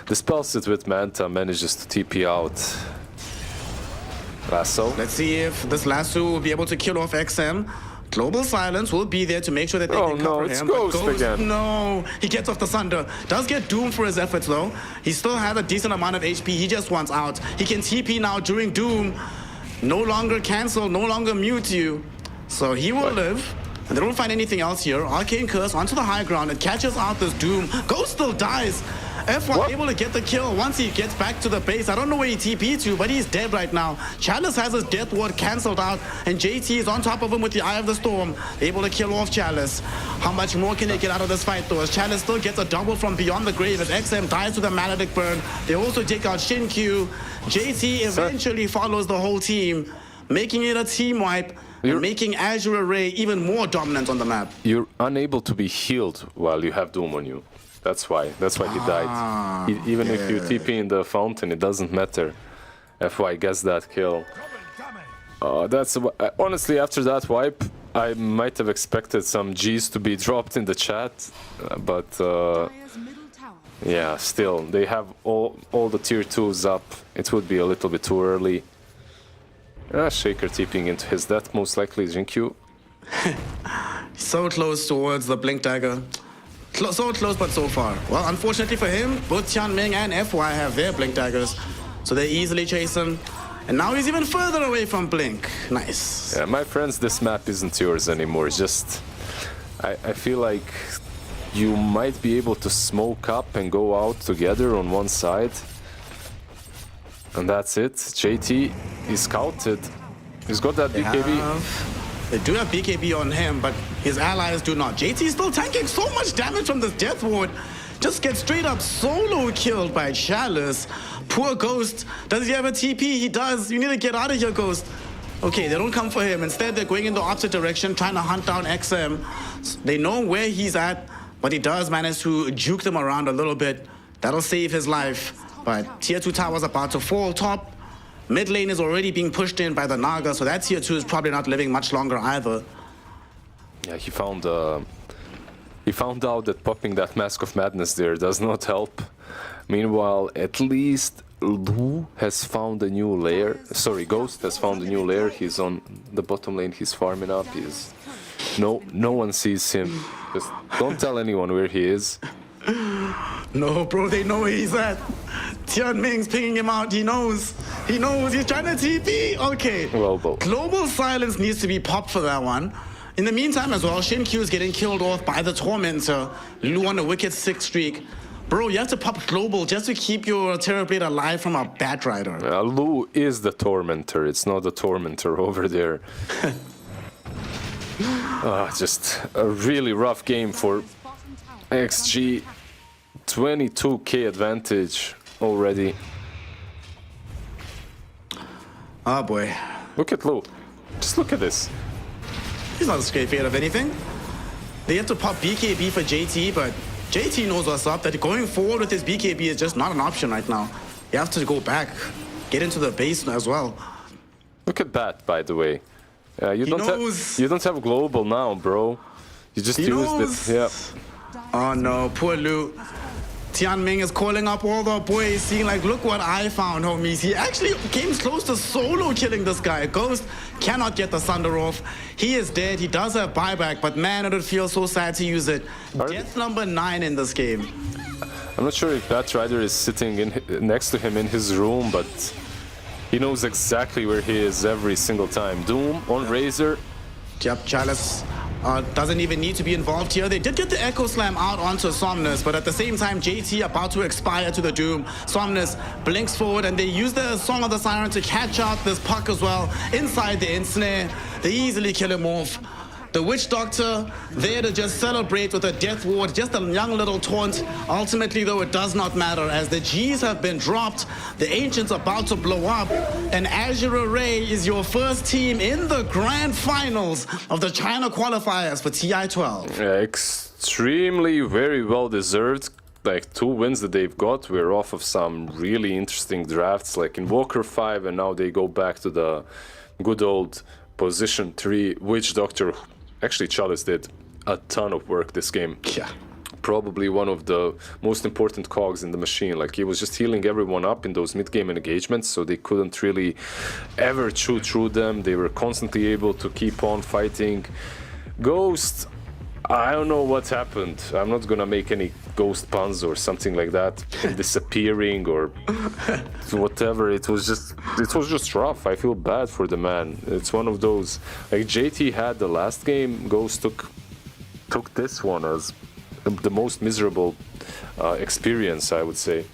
the spell set with Manta manages to TP out. Lasso. Let's see if this Lasso will be able to kill off XM. Global Silence will be there to make sure that they can cover him. Ghost again. No, he gets off the Thunder. Does get doomed for his efforts though. He still has a decent amount of HP. He just wants out. He can TP now during Doom. no longer cancel, no longer mute you. So he will live. And they don't find anything else here. Arcane Curse onto the high ground. It catches out this Doom. Ghost still dies. F1 able to get the kill once he gets back to the base. I don't know where he TP'd to, but he's dead right now. Chalice has his death ward cancelled out, and JT is on top of him with the Eye of the Storm, able to kill off Chalice. How much more can they get out of this fight though? As Chalice still gets a double from beyond the grave as XM dies with a Maledict burn. They also take out Shin-Q. JT eventually follows the whole team, making it a team wipe. And making Azure Ray even more dominant on the map. You're unable to be healed while you have Doom on you. That's why he died. Even if you TP in the fountain, it doesn't matter. FY gets that kill. Honestly, after that wipe, I might have expected some G's to be dropped in the chat, but yeah, still they have all the tier 2s up. It would be a little bit too early. Shaker TPing into his death, most likely Jin-Q. So close towards the Blink Dagger. So close, but so far. Well, unfortunately for him, both Tianming and FY have their Blink Daggers, so they easily chase him. And now he's even further away from Blink. Nice. Yeah, my friends, this map isn't yours anymore. Just, I feel like you might be able to smoke up and go out together on one side. And that's it. JT is scouted. He's got that BKB. They do have BKB on him, but his allies do not. JT is still tanking so much damage from this death ward. Just gets straight up solo killed by Chalice. Poor Ghost. Does he have a TP? He does. You need to get out of here, Ghost. Okay, they don't come for him. Instead, they're going in the opposite direction, trying to hunt down XM. They know where he's at, but he does manage to juke them around a little bit. That'll save his life. But tier 2 tower's about to fall top. Mid lane is already being pushed in by the Naga, so that tier 2 is probably not living much longer either. Yeah, he found out that popping that Mask of Madness there does not help. Meanwhile, at least Lu has found a new lair. Sorry, Ghost has found a new lair. He's on the bottom lane. He's farming up. No one sees him. Just don't tell anyone where he is. No, bro, they know where he's at. Tianming's pinging him out. He knows. He knows. He's trying to TP. Okay. Well, Global Silence needs to be popped for that one. In the meantime as well, Shin-Q is getting killed off by the Tormentor. Lu on a wicked 6 streak. Bro, you have to pop Global just to keep your Terrorblade alive from a Batrider. Lu is the Tormentor. It's not the Tormentor over there. Just a really rough game for XG. 22k advantage already. Oh boy. Look at Lu. Just look at this. He's not scared of anything. They have to pop BKB for JT, but JT knows what's up, that going forward with his BKB is just not an option right now. You have to go back, get into the base as well. Look at that, by the way. You don't have global now, bro. You just used it. Yeah. Oh no, poor Lu. Tianming is calling up all the boys, seeing like, look what I found, homies. He actually came close to solo killing this guy. Ghost cannot get the Sunder off. He is dead. He does have buyback, but man, it would feel so sad to use it. Death number 9 in this game. I'm not sure if Batrider is sitting next to him in his room, but he knows exactly where he is every single time. Doom on Razor. Yep, Chalice doesn't even need to be involved here. They did get the Echo Slam out onto Somnus, but at the same time, JT about to expire to the Doom. Somnus blinks forward, and they use the Song of the Siren to catch out this puck as well inside the ensnare. They easily kill him off. The Witch Doctor there to just celebrate with a death ward, just a young little taunt. Ultimately, though, it does not matter as the G's have been dropped. The Ancient's about to blow up, and Azure Ray is your first team in the grand finals of the China qualifiers for TI12. Yeah, extremely, very well deserved. Like 2 wins that they've got were off of some really interesting drafts, like Invoker 5, and now they go back to the good old position 3 Witch Doctor. Actually, Chalice did a ton of work this game. Yeah. Probably one of the most important cogs in the machine. Like, he was just healing everyone up in those mid-game engagements, so they couldn't really ever chew through them. They were constantly able to keep on fighting. Ghost, I don't know what happened. I'm not gonna make any ghost puns or something like that. Disappearing or whatever. It was just rough. I feel bad for the man. It's one of those. Like JT had the last game. Ghost took this one as the most miserable experience, I would say.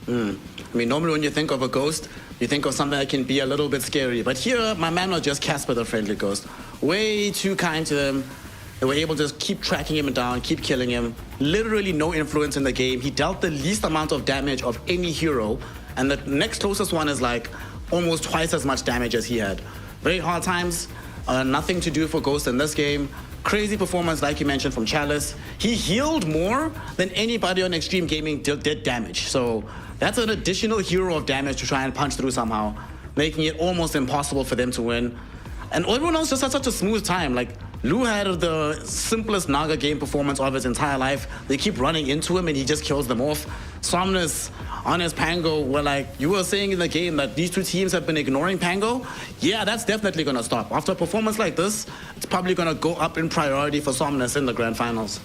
I mean, normally when you think of a ghost, you think of something that can be a little bit scary. But here, my man was just Casper the Friendly Ghost. Way too kind to them. They were able to just keep tracking him down, keep killing him. Literally no influence in the game. He dealt the least amount of damage of any hero. And the next closest one is like almost twice as much damage as he had. Very hard times. Nothing to do for Ghost in this game. Crazy performance, like you mentioned, from Chalice. He healed more than anybody on Xtreme Gaming did damage. So that's an additional hero of damage to try and punch through somehow, making it almost impossible for them to win. And everyone else just had such a smooth time. Like, Lou had the simplest Naga game performance of his entire life. They keep running into him and he just kills them off. Somnus on his Pango, were like, you were saying in the game that these two teams have been ignoring Pango. Yeah, that's definitely going to stop. After a performance like this, it's probably going to go up in priority for Somnus in the grand finals.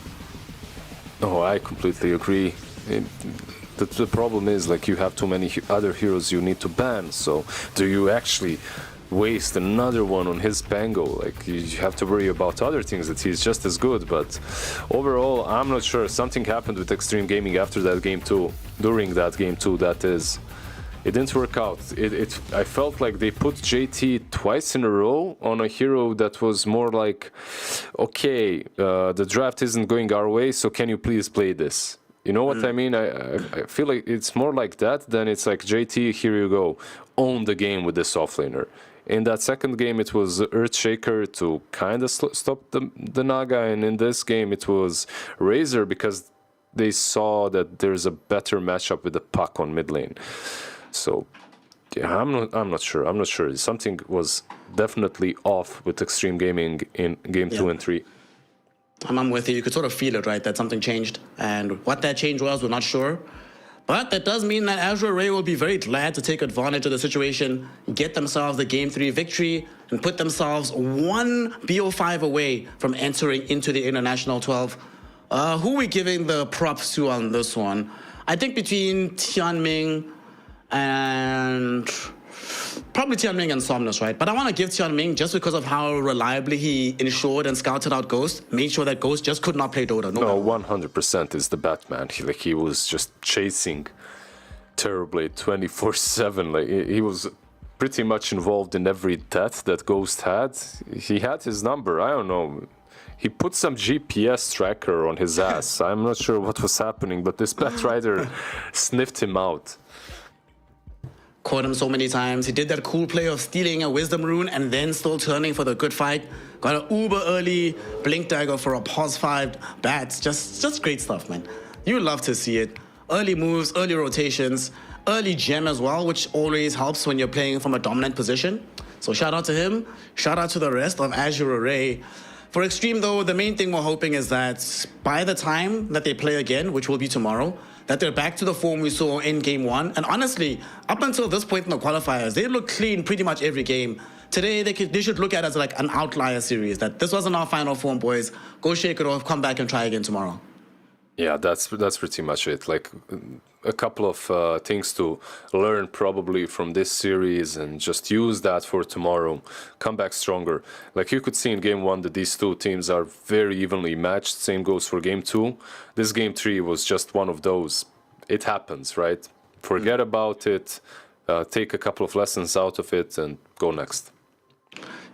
Oh, I completely agree. The problem is, like, you have too many other heroes you need to ban. So do you actually waste another one on his Pango? Like, you have to worry about other things that he's just as good. But overall, I'm not sure. Something happened with Xtreme Gaming after that game too. During that game too, that is. It didn't work out. I felt like they put JT twice in a row on a hero that was more like, okay, the draft isn't going our way, so can you please play this? You know what I mean? I feel like it's more like that than it's like, JT, here you go, own the game with this offlaner. In that second game, it was Earthshaker to kind of stop the Naga, and in this game, it was Razor because they saw that there's a better matchup with the Puck on mid lane. So, yeah, I'm not sure. I'm not sure. Something was definitely off with Xtreme Gaming in game 2 and 3. I'm with you. You could sort of feel it, right? That something changed. And what that change was, we're not sure. But that does mean that Azure Ray will be very glad to take advantage of the situation, get themselves the Game 3 victory, and put themselves one BO5 away from entering into the International 12. Who are we giving the props to on this one? I think between Tianming and probably Tianming and Somnus, right? But I want to give Tianming just because of how reliably he ensured and scouted out Ghost, made sure that Ghost just could not play Dota. No, 100% is the Batman. He was just chasing terribly 24/7. Like, he was pretty much involved in every death that Ghost had. He had his number. I don't know. He put some GPS tracker on his ass. I'm not sure what was happening, but this Batrider sniffed him out. Caught him so many times. He did that cool play of stealing a Wisdom Rune and then still turning for the good fight. Got an uber early Blink Dagger for a pos 5 bats. Just great stuff, man. You love to see it. Early moves, early rotations, early gem as well, which always helps when you're playing from a dominant position. So shout out to him. Shout out to the rest of Azure Ray. For Xtreme, though, the main thing we're hoping is that by the time that they play again, which will be tomorrow, that they're back to the form we saw in game 1. And honestly, up until this point in the qualifiers, they look clean pretty much every game. Today, they should look at it as like an outlier series, that this wasn't our final form, boys. Go shake it off, come back and try again tomorrow. Yeah, that's pretty much it. Like, a couple of things to learn probably from this series and just use that for tomorrow. Come back stronger. Like, you could see in game 1 that these two teams are very evenly matched. Same goes for game 2. This game 3 was just one of those. It happens, right? Forget about it. Take a couple of lessons out of it and go next.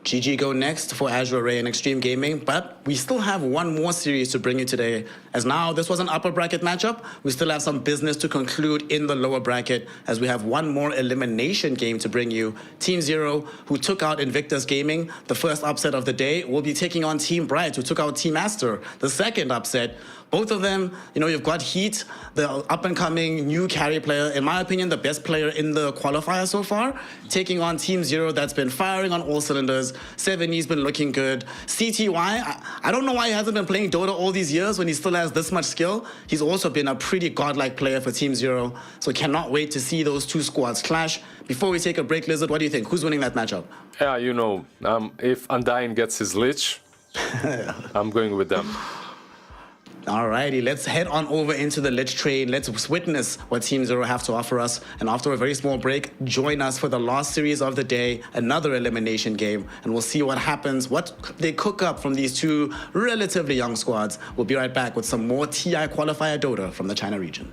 GG go next for Azure Ray and Xtreme Gaming, but we still have one more series to bring you today. As now, this was an upper bracket matchup. We still have some business to conclude in the lower bracket as we have one more elimination game to bring you. Team Zero, who took out Invictus Gaming, the first upset of the day, will be taking on Team Bright, who took out Team Aster, the second upset. Both of them, you know, you've got Heat, the up-and-coming new carry player, in my opinion, the best player in the qualifier so far, taking on Team Zero that's been firing on all cylinders. 7E's been looking good. CTY, I don't know why he hasn't been playing Dota all these years when he still has this much skill. He's also been a pretty godlike player for Team Zero, so cannot wait to see those two squads clash. Before we take a break, Lizard, what do you think? Who's winning that matchup? Yeah, you know, if Undying gets his Lich, I'm going with them. Alrighty, let's head on over into the Lich Train. Let's witness what Team Zero have to offer us. And after a very small break, join us for the last series of the day, another elimination game. And we'll see what happens, what they cook up from these two relatively young squads. We'll be right back with some more TI qualifier Dota from the China region.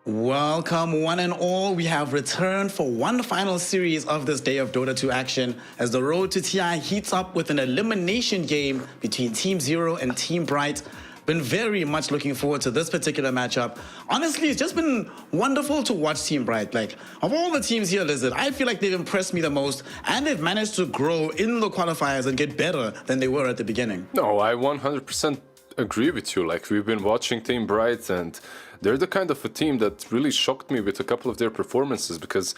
Welcome, one and all. We have returned for one final series of this day of Dota 2 action as the road to TI heats up with an elimination game between Team Zero and Team Bright. Been very much looking forward to this particular matchup. Honestly, it's just been wonderful to watch Team Bright. Like, of all the teams here, Lizard, I feel like they've impressed me the most, and they've managed to grow in the qualifiers and get better than they were at the beginning. No, I 100% agree with you. Like, we've been watching Team Bright, and they're the kind of a team that really shocked me with a couple of their performances, because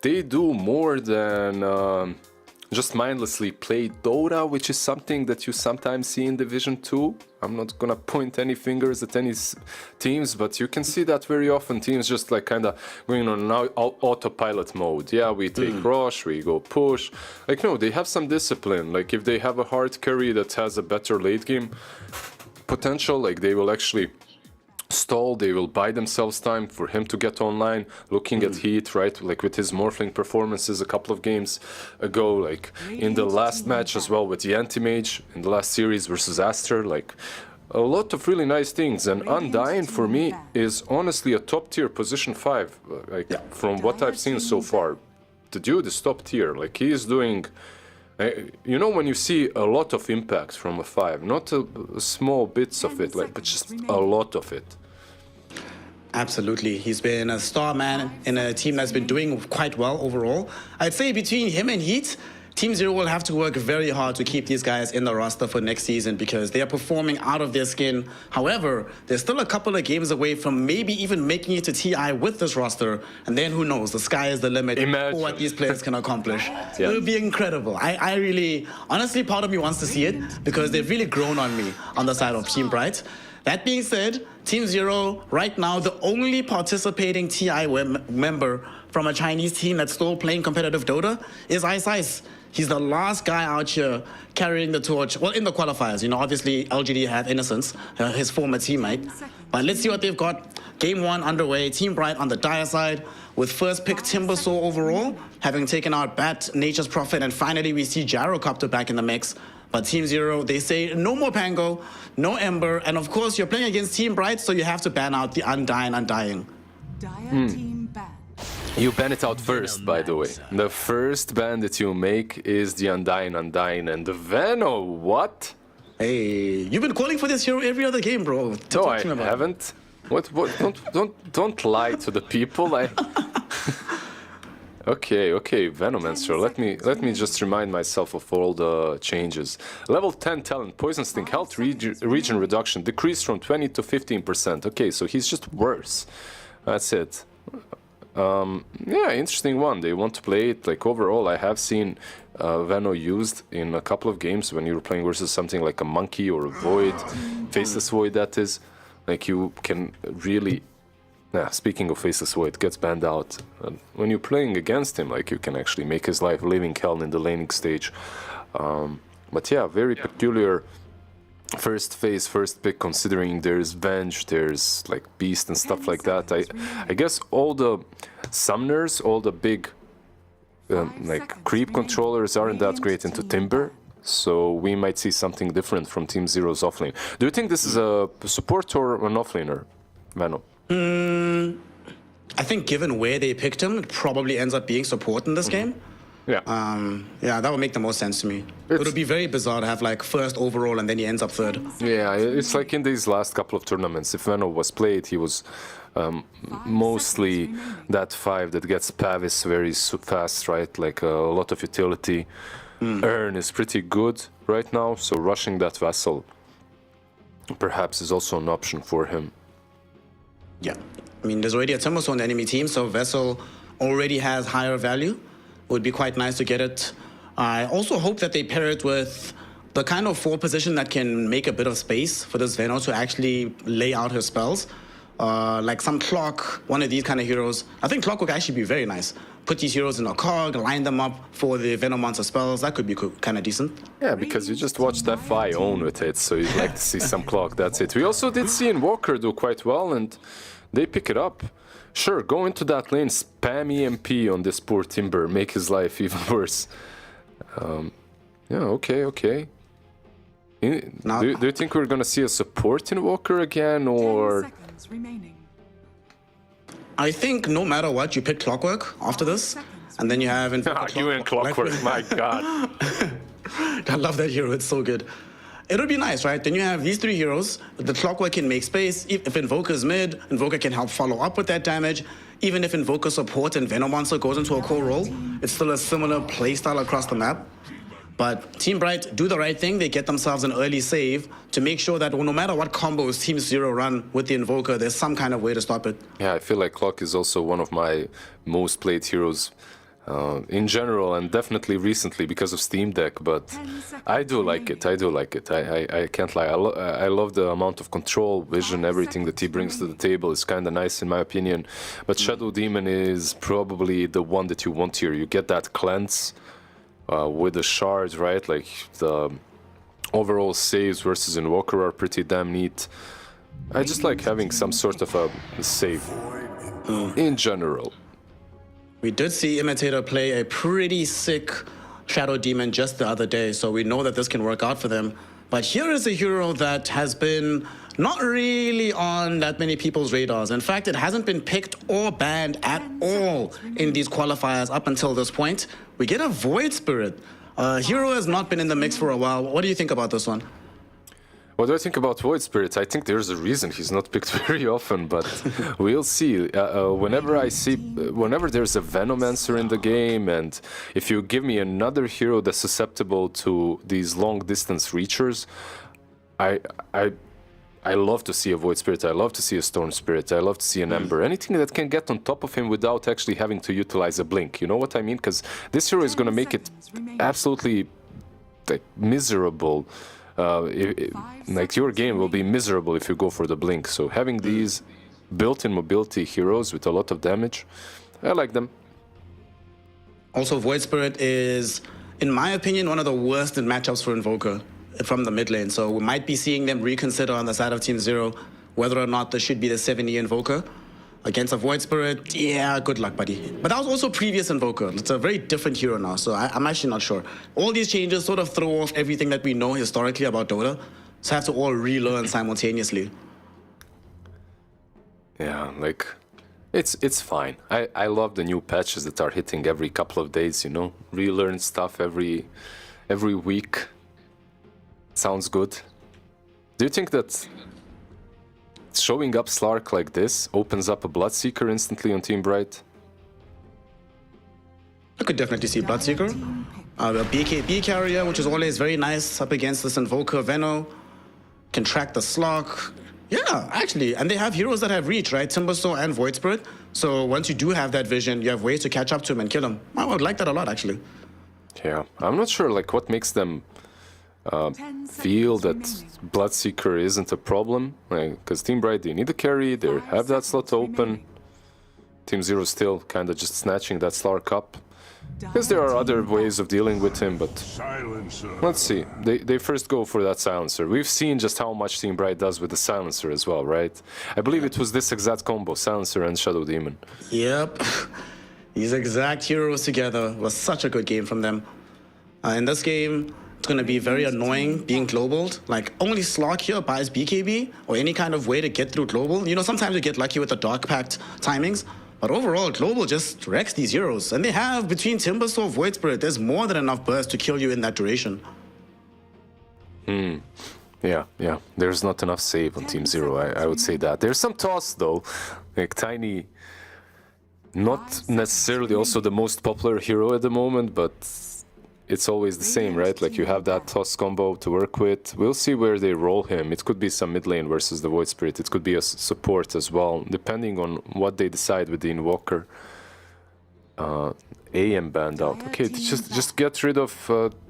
they do more than just mindlessly play Dota, which is something that you sometimes see in Division 2. I'm not gonna point any fingers at any teams, but you can see that very often teams just like kind of going on an autopilot mode. Yeah, we take rush, we go push. Like, no, they have some discipline. Like, if they have a hard carry that has a better late game potential, like, they will actually stall, they will buy themselves time for him to get online, looking at Heat, right? Like with his Morphling performances a couple of games ago, like in the last match as well with the Anti-Mage in the last series versus Aster, like a lot of really nice things. And Undying for me is honestly a top tier position 5, like from what I've seen so far. The dude is top tier, like he is doing, you know, when you see a lot of impact from a 5, not small bits of it, like, but just a lot of it. Absolutely. He's been a star man in a team that's been doing quite well overall. I'd say between him and Heat, Team Zero will have to work very hard to keep these guys in the roster for next season because they are performing out of their skin. However, they're still a couple of games away from maybe even making it to TI with this roster. And then who knows, the sky is the limit for what these players can accomplish. Yeah. It'll be incredible. I really, honestly, part of me wants to see it because they've really grown on me on the side of Team Bright. That being said, Team Zero, right now, the only participating TI member from a Chinese team that's still playing competitive Dota is Ice. He's the last guy out here carrying the torch. Well, in the qualifiers, you know, obviously LGD had Innocence, his former teammate. But let's see what they've got. Game 1 underway. Team Bright on the dire side with first pick Timbersaw overall, having taken out Bat, Nature's Prophet, and finally we see Gyrocopter back in the mix. But Team Zero, they say no more Pango, no Ember, and of course you're playing against Team Bright, so you have to ban out the Undying. Team ban. You ban it out first, by the way. The first ban that you make is the Undying, and the Veno, what? Hey, you've been calling for this hero every other game, bro. No, I haven't. What? Don't lie to the people. Okay, Venomancer. Let me just remind myself of all the changes. Level 10 talent, Poison Sting, health region reduction, decreased from 20 to 15%. Okay, so he's just worse. That's it. Yeah, interesting one. They want to play it. Like overall, I have seen Veno used in a couple of games when you were playing versus something like a Monkey or a Void, Faceless Void. That is, like you can really. Yeah, speaking of Faceless Void, gets banned out. When you're playing against him, like you can actually make his life living hell in the laning stage. But yeah, very peculiar first phase, first pick, considering there's Venge, there's like Beast and stuff like that. I guess all the summoners, all the big like creep controllers aren't that great into Timber. So we might see something different from Team Zero's offlane. Do you think this is a support or an offlaner, Venom? I think given where they picked him, it probably ends up being support in this game. Yeah. Yeah, that would make the most sense to me. It would be very bizarre to have like first overall and then he ends up third. Yeah, it's like in these last couple of tournaments, if Veno was played, he was mostly that 5 that gets Pavis very fast, right? Like a lot of utility. Earn is pretty good right now, so rushing that Vessel perhaps is also an option for him. Yeah, I mean, there's already a Timbersaw on the enemy team, so Vessel already has higher value. Would be quite nice to get it. I also hope that they pair it with the kind of 4 position that can make a bit of space for this Veno to actually lay out her spells. Like some Clock, one of these kind of heroes. I think Clock would actually be very nice. Put these heroes in a cog, line them up for the Venomancer spells. That could be kind of decent. Yeah, because you just watched FI own with it, so you'd like to see some Clock, that's it. We also did see Invoker do quite well, and they pick it up. Sure, go into that lane, spam EMP on this poor Timber, make his life even worse. Yeah, okay. Do you think we're gonna see a support Invoker again, or... I think no matter what, you pick Clockwork after this, and then you have Invoker You and Clockwork, my god. I love that hero, it's so good. It would be nice, right? Then you have these three heroes. The Clockwork can make space. If Invoker's mid, Invoker can help follow up with that damage. Even if Invoker support and Venom Monster goes into a core role, it's still a similar playstyle across the map. But Team Bright do the right thing. They get themselves an early save to make sure that no matter what combos Team Zero run with the Invoker, there's some kind of way to stop it. Yeah, I feel like Clock is also one of my most played heroes in general, and definitely recently because of Steam Deck, but I do like it. I can't lie. I love the amount of control, vision, everything that he brings to the table is kind of nice in my opinion. But Shadow Demon is probably the one that you want here. You get that cleanse with the shards, right? Like the overall saves versus Invoker are pretty damn neat. I just like having some sort of a save in general. We did see Imitator play a pretty sick Shadow Demon just the other day, so we know that this can work out for them. But here is a hero that has been not really on that many people's radars. In fact, it hasn't been picked or banned at all in these qualifiers up until this point. We get a Void Spirit. Hero has not been in the mix for a while. What do you think about this one? What do I think about Void Spirit? I think there's a reason he's not picked very often, but we'll see. Whenever there's a Venomancer in the game, and if you give me another hero that's susceptible to these long-distance reachers, I love to see a Void Spirit, I love to see a Storm Spirit, I love to see an Ember, anything that can get on top of him without actually having to utilize a Blink. You know what I mean? Because this hero is going to make it absolutely miserable. Like your game will be miserable if you go for the blink. So having these built-in mobility heroes with a lot of damage, I like them. Also, Void Spirit is, in my opinion, one of the worst in matchups for Invoker from the mid lane. So we might be seeing them reconsider on the side of Team Zero whether or not this should be the 7E Invoker. Against a Void Spirit, yeah, good luck, buddy. But that was also previous Invoker. It's a very different hero now, so I'm actually not sure. All these changes sort of throw off everything that we know historically about Dota, so I have to all relearn simultaneously. Yeah, like, it's fine. I love the new patches that are hitting every couple of days, you know? Relearn stuff every week. Sounds good. Do you think that showing up Slark like this opens up a Bloodseeker instantly on Team Bright? I could definitely see Bloodseeker. A BKB carrier, which is always very nice up against this Invoker Veno. Can track the Slark. Yeah, actually. And they have heroes that have reach, right? Timbersaw and Void Spirit. So once you do have that vision, you have ways to catch up to him and kill him. I would like that a lot, actually. Yeah, I'm not sure like what makes them feel that Bloodseeker isn't a problem, because Team Bright, they need a carry, they have that slot open. Team Zero still kind of just snatching that Slark up, because there are other ways of dealing with him, but let's see. They first go for that Silencer. We've seen just how much Team Bright does with the Silencer as well, right? I believe it was this exact combo, Silencer and Shadow Demon. Yep. These exact heroes together was such a good game from them. In this game, it's going to be very annoying being globaled. Like, only Slark here buys BKB or any kind of way to get through global. You know, sometimes you get lucky with the Dark Pact timings, but overall, global just wrecks these heroes. And they have, between Timbersaw, Void Spirit, there's more than enough burst to kill you in that duration. Yeah. There's not enough save on Team Zero, I would say that. There's some toss, though. Like, Tiny, not necessarily also the most popular hero at the moment, but it's always the same, right? Like, you have that toss combo to work with. We'll see where they roll him. It could be some mid lane versus the Void Spirit. It could be a support as well, depending on what they decide with the Invoker. AM banned out. Okay, just get rid of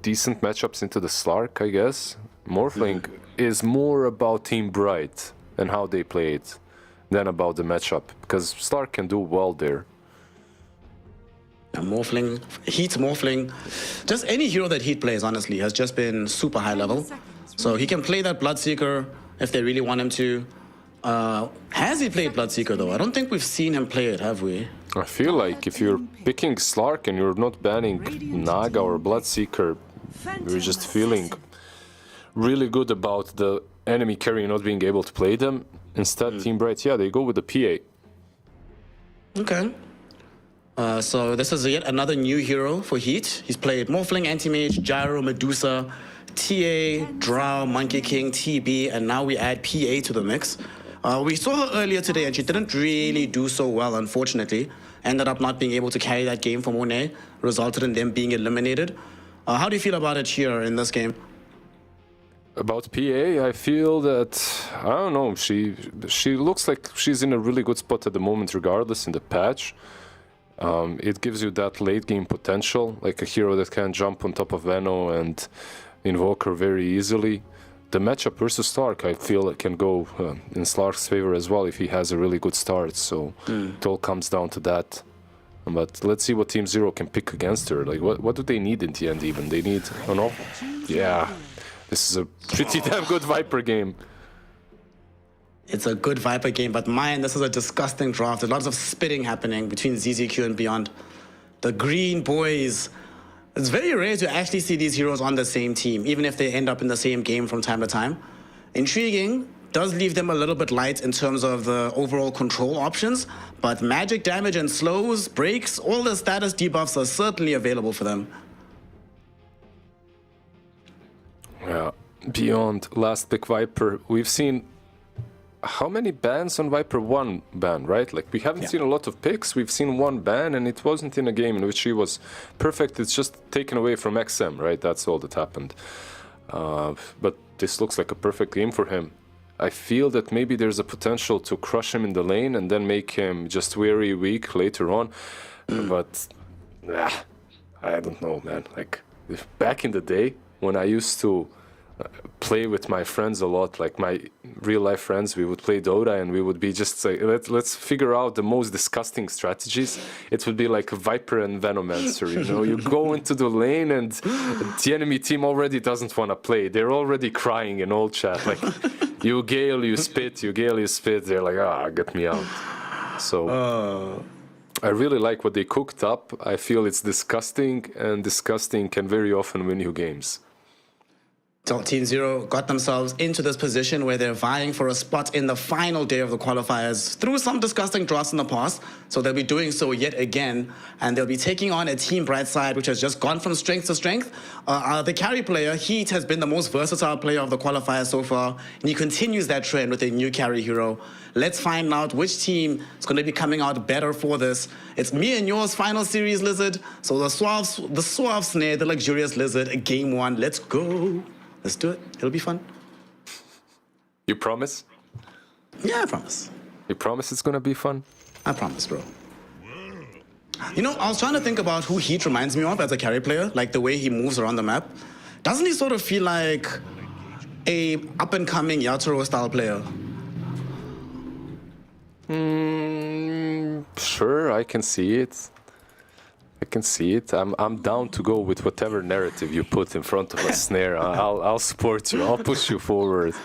decent matchups into the Slark, I guess. Morphling is more about Team Bright and how they play it than about the matchup, because Slark can do well there. Morphling, Heat Morphling, just any hero that Heat plays, honestly, has just been super high level. So he can play that Bloodseeker if they really want him to. Has he played Bloodseeker, though? I don't think we've seen him play it, have we? I feel like if you're picking Slark and you're not banning Naga or Bloodseeker, you're just feeling really good about the enemy carry not being able to play them. Instead, Team Bright, yeah, they go with the PA. Okay. So this is yet another new hero for Heat. He's played Morphling, Anti-Mage, Gyro, Medusa, TA, Drow, Monkey King, TB, and now we add PA to the mix. We saw her earlier today, and she didn't really do so well, unfortunately. Ended up not being able to carry that game for Monet, resulted in them being eliminated. How do you feel about it here in this game? About PA, I feel that, I don't know, she looks like she's in a really good spot at the moment, regardless in the patch. It gives you that late game potential, like a hero that can jump on top of Veno and invoke her very easily. The matchup versus Stark, I feel it can go in Stark's favor as well if he has a really good start, so it all comes down to that. But let's see what Team Zero can pick against her. Like, what do they need in the end even? They need, I don't know, yeah. This is a pretty damn good Viper game. It's a good Viper game, but man, this is a disgusting draft. There's lots of spitting happening between ZZQ and beyond. The green boys. It's very rare to actually see these heroes on the same team, even if they end up in the same game from time to time. Intriguing, does leave them a little bit light in terms of the overall control options, but magic damage and slows, breaks, all the status debuffs are certainly available for them. Yeah, beyond last pick Viper, we've seen how many bans on Viper? One ban, right? Like, we haven't seen a lot of picks. We've seen one ban, and it wasn't in a game in which he was perfect. It's just taken away from XM, right? That's all that happened. But this looks like a perfect game for him. I feel that maybe there's a potential to crush him in the lane and then make him just very weak later on. But I don't know, man. Like, back in the day when I used to play with my friends a lot, like my real life friends, we would play Dota and we would be just like, let's figure out the most disgusting strategies. It would be like a Viper and Venomancer, you know? You go into the lane and the enemy team already doesn't want to play. They're already crying in all chat, like, you Gale, you spit, you Gale, you spit. They're like, get me out. So I really like what they cooked up. I feel it's disgusting, and disgusting can very often win you games. So Team Zero got themselves into this position where they're vying for a spot in the final day of the qualifiers through some disgusting drafts in the past. So they'll be doing so yet again, and they'll be taking on a Team Brightside, which has just gone from strength to strength. The carry player, Heat, has been the most versatile player of the qualifiers so far, and he continues that trend with a new carry hero. Let's find out which team is going to be coming out better for this. It's me and yours final series, Lizard. So the suave snare, the luxurious Lizard, game one. Let's go. Let's do it. It'll be fun. You promise? Yeah, I promise. You promise it's gonna be fun? I promise, bro. You know, I was trying to think about who Heat reminds me of as a carry player, like the way he moves around the map. Doesn't he sort of feel like a up-and-coming Yatoro-style player? Sure, I can see it. I can see it. I'm down to go with whatever narrative you put in front of a snare. I'll support you. I'll push you forward.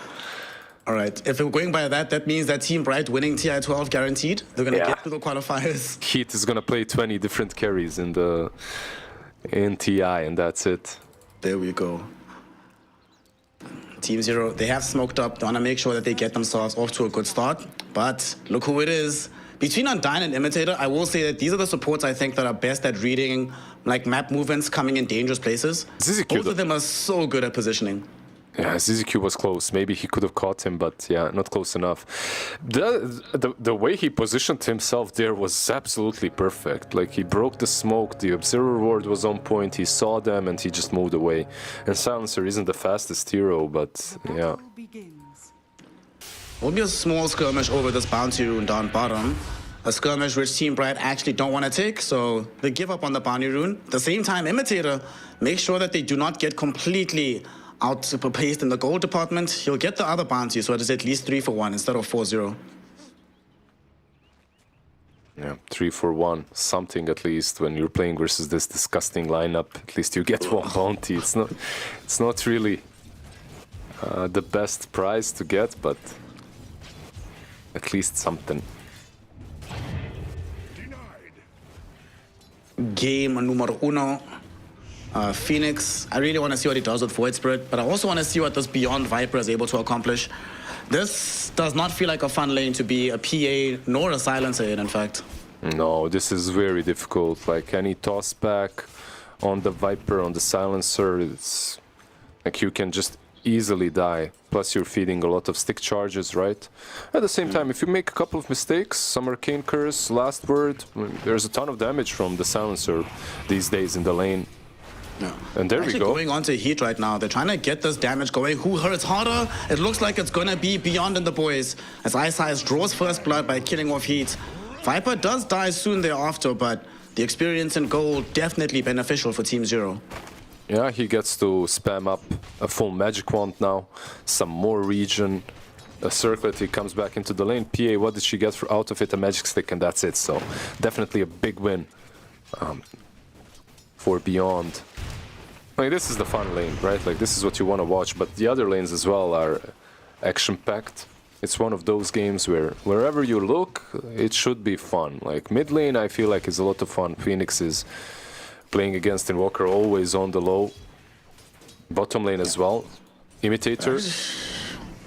All right. If we're going by that, that means that Team Bright winning TI12 guaranteed. They're gonna get to the qualifiers. Heat is gonna play 20 different carries in TI, and that's it. There we go. Team Zero, they have smoked up. They want to make sure that they get themselves off to a good start. But look who it is. Between Undyne and Imitator, I will say that these are the supports I think that are best at reading like map movements coming in dangerous places. Both of them are so good at positioning. Yeah, ZZQ was close. Maybe he could have caught him, but yeah, not close enough. The way he positioned himself there was absolutely perfect. Like, he broke the smoke, the Observer Ward was on point, he saw them, and he just moved away. And Silencer isn't the fastest hero, but yeah. Will be a small skirmish over this bounty rune down bottom. A skirmish which Team Bright actually don't want to take, so they give up on the bounty rune. At the same time, Imitator makes sure that they do not get completely outpaced in the gold department. He'll get the other bounty, so it is at least 3 for 1 instead of 4-0. Yeah, 3 for 1, something at least. When you're playing versus this disgusting lineup, at least you get one bounty. It's not really the best prize to get, but at least something. Game numero uno. Phoenix, I really want to see what he does with Void Spirit, but I also want to see what this Beyond Viper is able to accomplish. This does not feel like a fun lane to be a PA nor a silencer in fact. No, this is very difficult. Like any toss back on the Viper, on the silencer, it's like you can just easily die. Plus you're feeding a lot of stick charges, right? At the same time, if you make a couple of mistakes, some arcane curse, last word, there's a ton of damage from the silencer these days in the lane. Yeah. And there we go. Going on to Heat right now. They're trying to get this damage going. Who hurts harder? It looks like it's gonna be Beyond and the boys, as iSize draws first blood by killing off Heat. Viper does die soon thereafter, but the experience and gold definitely beneficial for Team Zero. Yeah, he gets to spam up a full magic wand now, some more regen, a circlet, he comes back into the lane. PA, what did she get out of it? A magic stick, and that's it. So definitely a big win for Beyond. Like, this is the fun lane, right? Like, this is what you want to watch, but the other lanes as well are action-packed. It's one of those games where wherever you look, it should be fun. Like, mid lane, I feel like is a lot of fun. Phoenix is playing against Invoker, always on the low. Bottom lane as well. Imitator.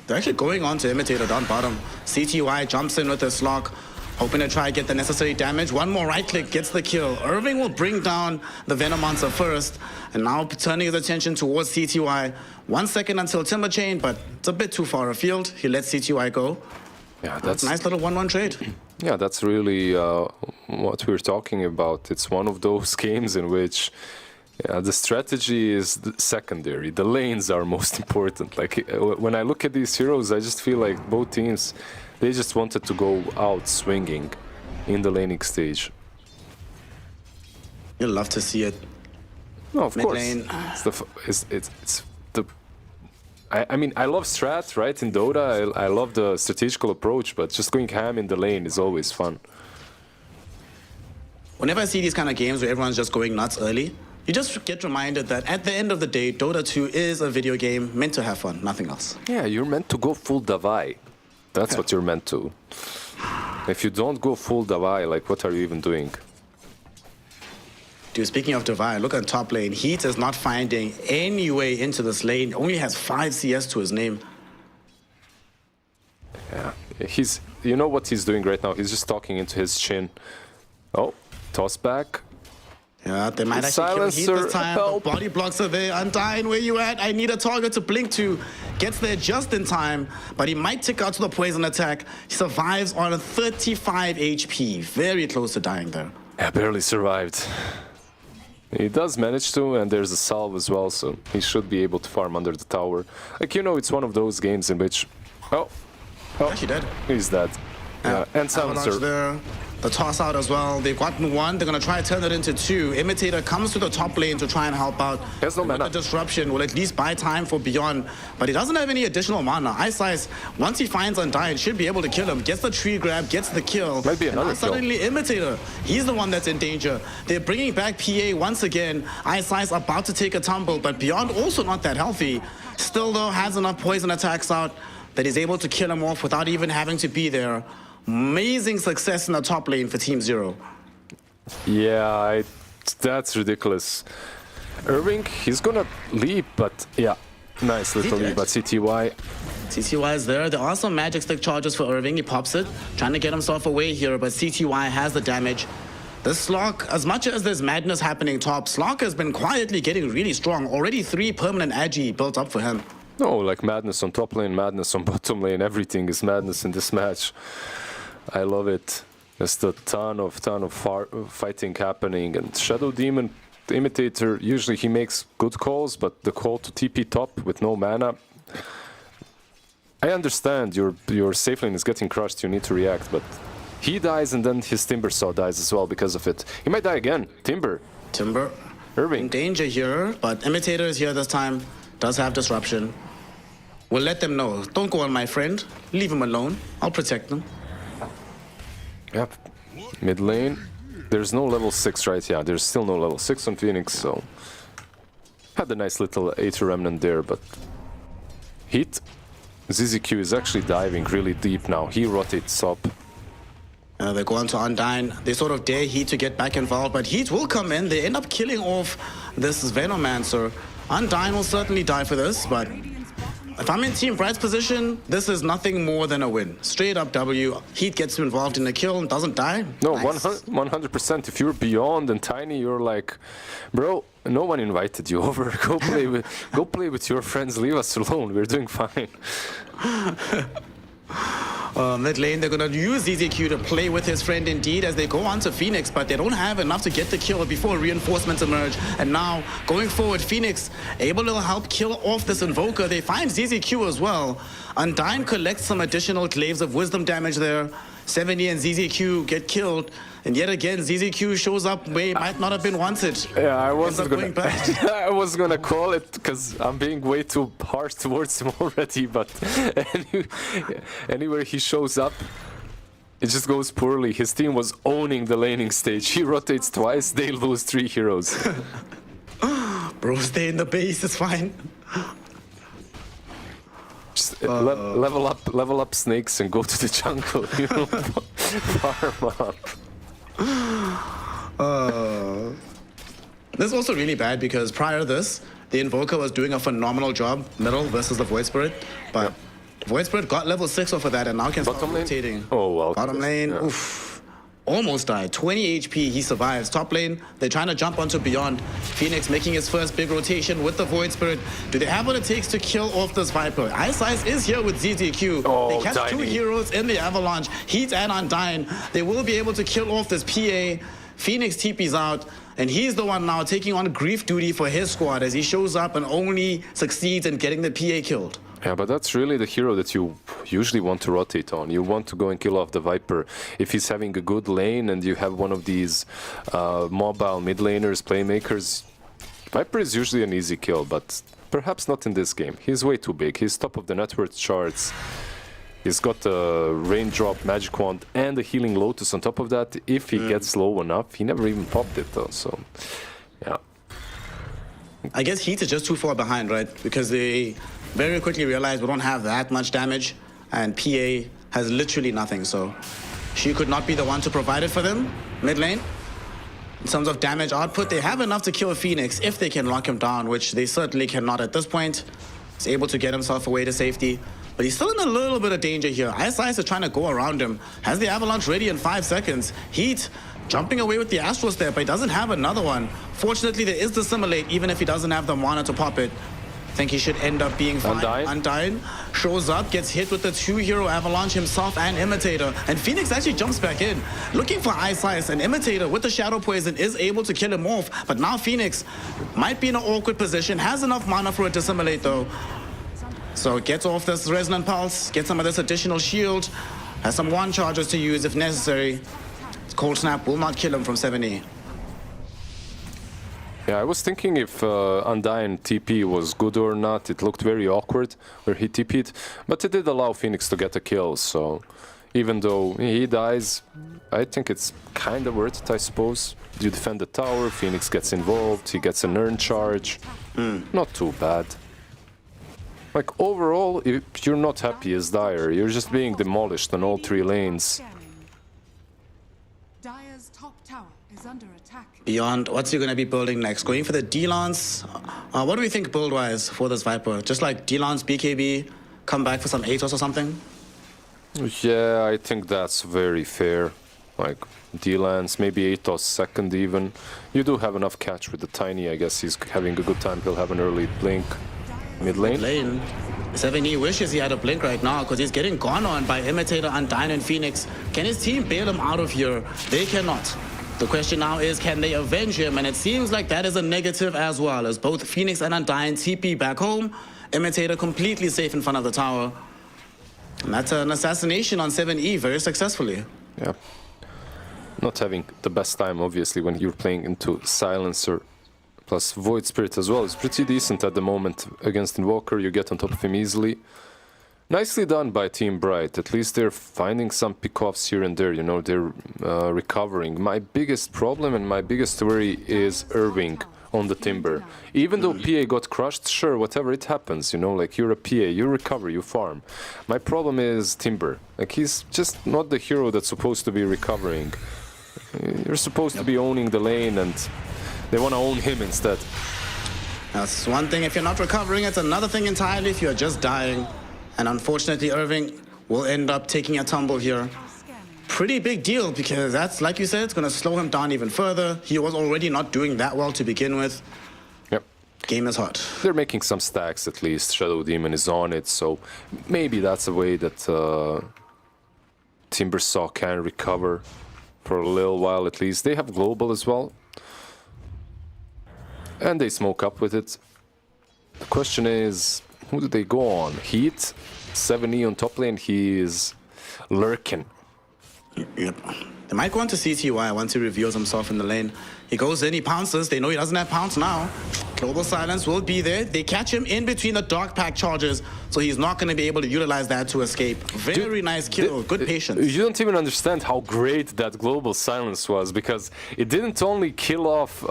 They're actually going on to Imitator down bottom. CTY jumps in with his lock, hoping to try and get the necessary damage. One more right click gets the kill. Irving will bring down the Venom Monster first, and now turning his attention towards CTY. 1 second until Timber Chain, but it's a bit too far afield. He lets CTY go. Yeah, that's nice little 1-1 trade. Yeah, that's really what we're talking about. It's one of those games in which the strategy is secondary. The lanes are most important. Like, when I look at these heroes, I just feel like both teams, they just wanted to go out swinging in the laning stage. You'll love to see it. No, of course. Lane. I mean, I love strat, right, in Dota. I love the strategical approach, but just going ham in the lane is always fun. Whenever I see these kind of games where everyone's just going nuts early, you just get reminded that at the end of the day, Dota 2 is a video game meant to have fun, nothing else. Yeah, you're meant to go full Davai. That's what you're meant to. If you don't go full Davai, like, what are you even doing? Dude, speaking of Divine, look at top lane. Heat is not finding any way into this lane. Only has 5 CS to his name. Yeah, you know what he's doing right now? He's just talking into his chin. Oh, toss back. Yeah, they might actually kill Heat this time. Help. Body blocks are there. Undyne, where you at? I need a target to blink to. Gets there just in time, but he might tick out to the poison attack. He survives on a 35 HP. Very close to dying there. Yeah, barely survived. He does manage to, and there's a salve as well, so he should be able to farm under the tower. Like, you know, it's one of those games in which... Oh, actually dead. He's dead. Yeah, and silencer. There. The toss out as well. They've gotten 1. They're going to try to turn it into 2. Imitator comes to the top lane to try and help out. There's no mana. The disruption will at least buy time for Beyond, but he doesn't have any additional mana. iSize, once he finds Undyne, should be able to kill him. Gets the tree grab, gets the kill. Might be another kill. Suddenly Imitator, he's the one that's in danger. They're bringing back PA once again. iSize about to take a tumble, but Beyond also not that healthy. Still, though, has enough poison attacks out that he's able to kill him off without even having to be there. Amazing success in the top lane for Team Zero. Yeah, that's ridiculous. Irving, he's gonna leap, but yeah, nice little leap. But CTY is there. There are some magic stick charges for Irving. He pops it, trying to get himself away here, but CTY has the damage. This Slock, as much as there's madness happening top, Slock has been quietly getting really strong. Already 3 permanent agi built up for him. No, like madness on top lane, madness on bottom lane. Everything is madness in this match. I love it. There's a ton of fighting happening, and Shadow Demon, the Imitator, usually he makes good calls, but the call to TP top with no mana, I understand your safe lane is getting crushed, you need to react, but he dies and then his Timber Saw dies as well because of it. He might die again. Timber. Irving. In danger here, but Imitator is here this time. Does have disruption. We'll let them know. Don't go on, my friend. Leave him alone. I'll protect them. Yep. Mid lane. There's no level 6, right? Yeah, there's still no level 6 on Phoenix, so... Had a nice little Aether Remnant there, but... Heat. ZZQ is actually diving really deep now. He rotates up. They go on to Undyne. They sort of dare Heat to get back involved, but Heat will come in. They end up killing off this Venomancer. Undyne will certainly die for this, but if I'm in Team Bright's position, this is nothing more than a win. Straight up W. Heat gets involved in the kill and doesn't die. No, Nice. 100%. If you're beyond and tiny, you're like, bro, no one invited you over. Go play with your friends. Leave us alone. We're doing fine. Mid lane, they're gonna use ZZQ to play with his friend Indeed as they go on to Phoenix, but they don't have enough to get the kill before reinforcements emerge. And now, going forward, Phoenix able to help kill off this Invoker. They find ZZQ as well. Undyne collects some additional Glaives of Wisdom damage there. 70 and ZZQ get killed. And yet again, ZZQ shows up where he might not have been wanted. Yeah, I wasn't going gonna. back. I was gonna call it because I'm being way too harsh towards him already. But anywhere he shows up, it just goes poorly. His team was owning the laning stage. He rotates twice, they lose 3 heroes. Bro, stay in the base. It's fine. Just level up snakes and go to the jungle. You know, farm up. This is also really bad because prior to this, the Invoker was doing a phenomenal job middle versus the Void Spirit, but Void Spirit got level 6 off of that and now can start rotating. Oh, well. Bottom lane, yeah. oof. Almost died. 20 HP, he survives. Top lane, they're trying to jump onto Beyond. Phoenix making his first big rotation with the Void Spirit. Do they have what it takes to kill off this Viper? Ice is here with ZZQ. Oh, they catch tiny. 2 heroes in the Avalanche. Heat and Undyne. They will be able to kill off this PA. Phoenix TP's out, and he's the one now taking on grief duty for his squad as he shows up and only succeeds in getting the PA killed. Yeah, but that's really the hero that you usually want to rotate on. You want to go and kill off the Viper. If he's having a good lane and you have one of these mobile mid laners, playmakers, Viper is usually an easy kill, but perhaps not in this game. He's way too big. He's top of the net worth charts. He's got a Raindrop, Magic Wand, and a Healing Lotus on top of that. If he gets low enough, he never even popped it though, so yeah. I guess Heat is just too far behind, right? Because they very quickly realized we don't have that much damage, and PA has literally nothing, so she could not be the one to provide it for them mid lane. In terms of damage output, they have enough to kill Phoenix if they can lock him down, which they certainly cannot at this point. He's able to get himself away to safety, but he's still in a little bit of danger here. Ice is trying to go around him, has the Avalanche ready in 5 seconds. Heat jumping away with the Astros there, but he doesn't have another one. Fortunately, there is Dissimulate, even if he doesn't have the mana to pop it. I think he should end up being fine. Undyne shows up, gets hit with the 2-hero Avalanche himself and Imitator. And Phoenix actually jumps back in, looking for Ice, and Imitator with the Shadow Poison is able to kill him off. But now Phoenix might be in an awkward position, has enough mana for a Dissimulate though. So gets off this Resonant Pulse, gets some of this additional shield, has some wand charges to use if necessary. Cold Snap will not kill him from 70. Yeah, I was thinking if Undyne TP was good or not. It looked very awkward where he TP'd, but it did allow Phoenix to get a kill, so even though he dies, I think it's kind of worth it, I suppose. You defend the tower, Phoenix gets involved, he gets an earn charge. Not too bad. Like, overall, if you're not happy as Dire, you're just being demolished on all 3 lanes. Dire's top tower is under attack. Beyond, what's he going to be building next? Going for the D-Lance? What do we think build-wise for this Viper? Just like D-Lance, BKB, come back for some Atos or something? Yeah, I think that's very fair. Like, D-Lance, maybe Atos second even. You do have enough catch with the Tiny, I guess he's having a good time. He'll have an early blink. Mid lane. 7E wishes he had a blink right now because he's getting gone on by Imitator, Undyne, and Phoenix. Can his team bail him out of here? They cannot. The question now is, can they avenge him? And it seems like that is a negative as well, as both Phoenix and Undyne TP back home. Imitator completely safe in front of the tower. And that's an assassination on 7E very successfully. Yeah. Not having the best time, obviously, when you're playing into Silencer. Plus Void Spirit as well is pretty decent at the moment against Invoker. You get on top of him easily. Nicely done by Team Bright. At least they're finding some pickoffs here and there. You know, they're recovering. My biggest problem and my biggest worry is Irving on the Timber. Even though PA got crushed, sure, whatever, it happens. You know, like, you're a PA, you recover, you farm. My problem is Timber. Like, he's just not the hero that's supposed to be recovering. You're supposed to be owning the lane, and they want to own him instead. That's one thing if you're not recovering. It's another thing entirely if you're just dying. And unfortunately, Irving will end up taking a tumble here. Pretty big deal because that's, like you said, it's going to slow him down even further. He was already not doing that well to begin with. Yep. Game is hot. They're making some stacks at least. Shadow Demon is on it, so maybe that's a way that Timbersaw can recover for a little while at least. They have Global as well. And they smoke up with it. The question is, who do they go on? Heat, 7E on top lane, he is lurking. Yep. They might go on to CTY once he reveals himself in the lane. He goes in, he pounces. They know he doesn't have pounce now. Global Silence will be there. They catch him in between the Dark Pack charges, so he's not going to be able to utilize that to escape. Very nice kill. Good patience. You don't even understand how great that Global Silence was, because it didn't only kill off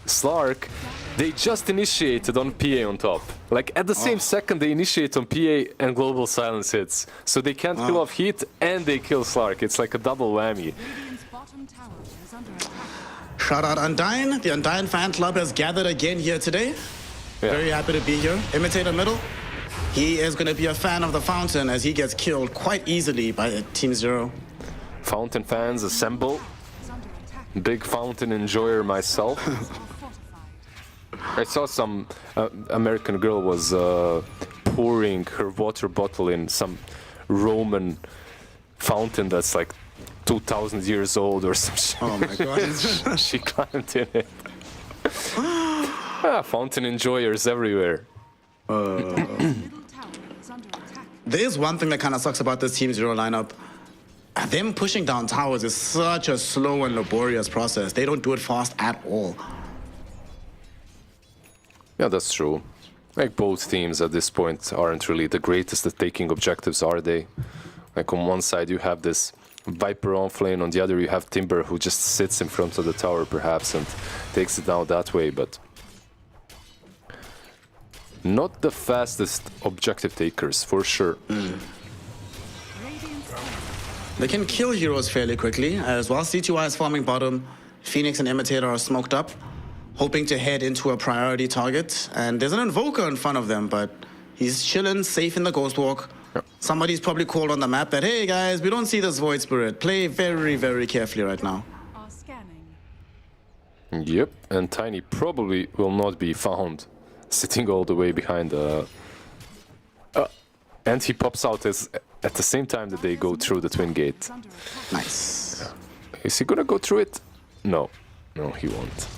Slark, they just initiated on PA on top. Like at the same second they initiate on PA and Global Silence hits. So they can't kill off Heat and they kill Slark. It's like a double whammy. Shout out Undyne. The Undyne fan club has gathered again here today. Yeah. Very happy to be here. Imitator middle. He is going to be a fan of the Fountain as he gets killed quite easily by Team Zero. Fountain fans assemble. Big Fountain enjoyer myself. I saw some American girl was pouring her water bottle in some Roman fountain that's like 2,000 years old or some shit. Oh my god. She climbed in it. Fountain enjoyers everywhere. There is one thing that kind of sucks about this Team Zero lineup. Them pushing down towers is such a slow and laborious process. They don't do it fast at all. Yeah, that's true. Like both teams at this point aren't really the greatest at taking objectives, are they? Like on one side you have this Viper off lane, on the other you have Timber who just sits in front of the tower perhaps and takes it down that way, but not the fastest objective takers, for sure. They can kill heroes fairly quickly, as while CTY is farming bottom, Phoenix and Imitator are smoked up, hoping to head into a priority target. And there's an Invoker in front of them, but he's chilling, safe in the Ghost Walk. Yep. Somebody's probably called on the map that, hey guys, we don't see this Void Spirit. Play very, very carefully right now. Yep, and Tiny probably will not be found sitting all the way behind the... and he pops out at the same time that they go through the Twin Gate. Nice. Yeah. Is he gonna go through it? No. No, he won't.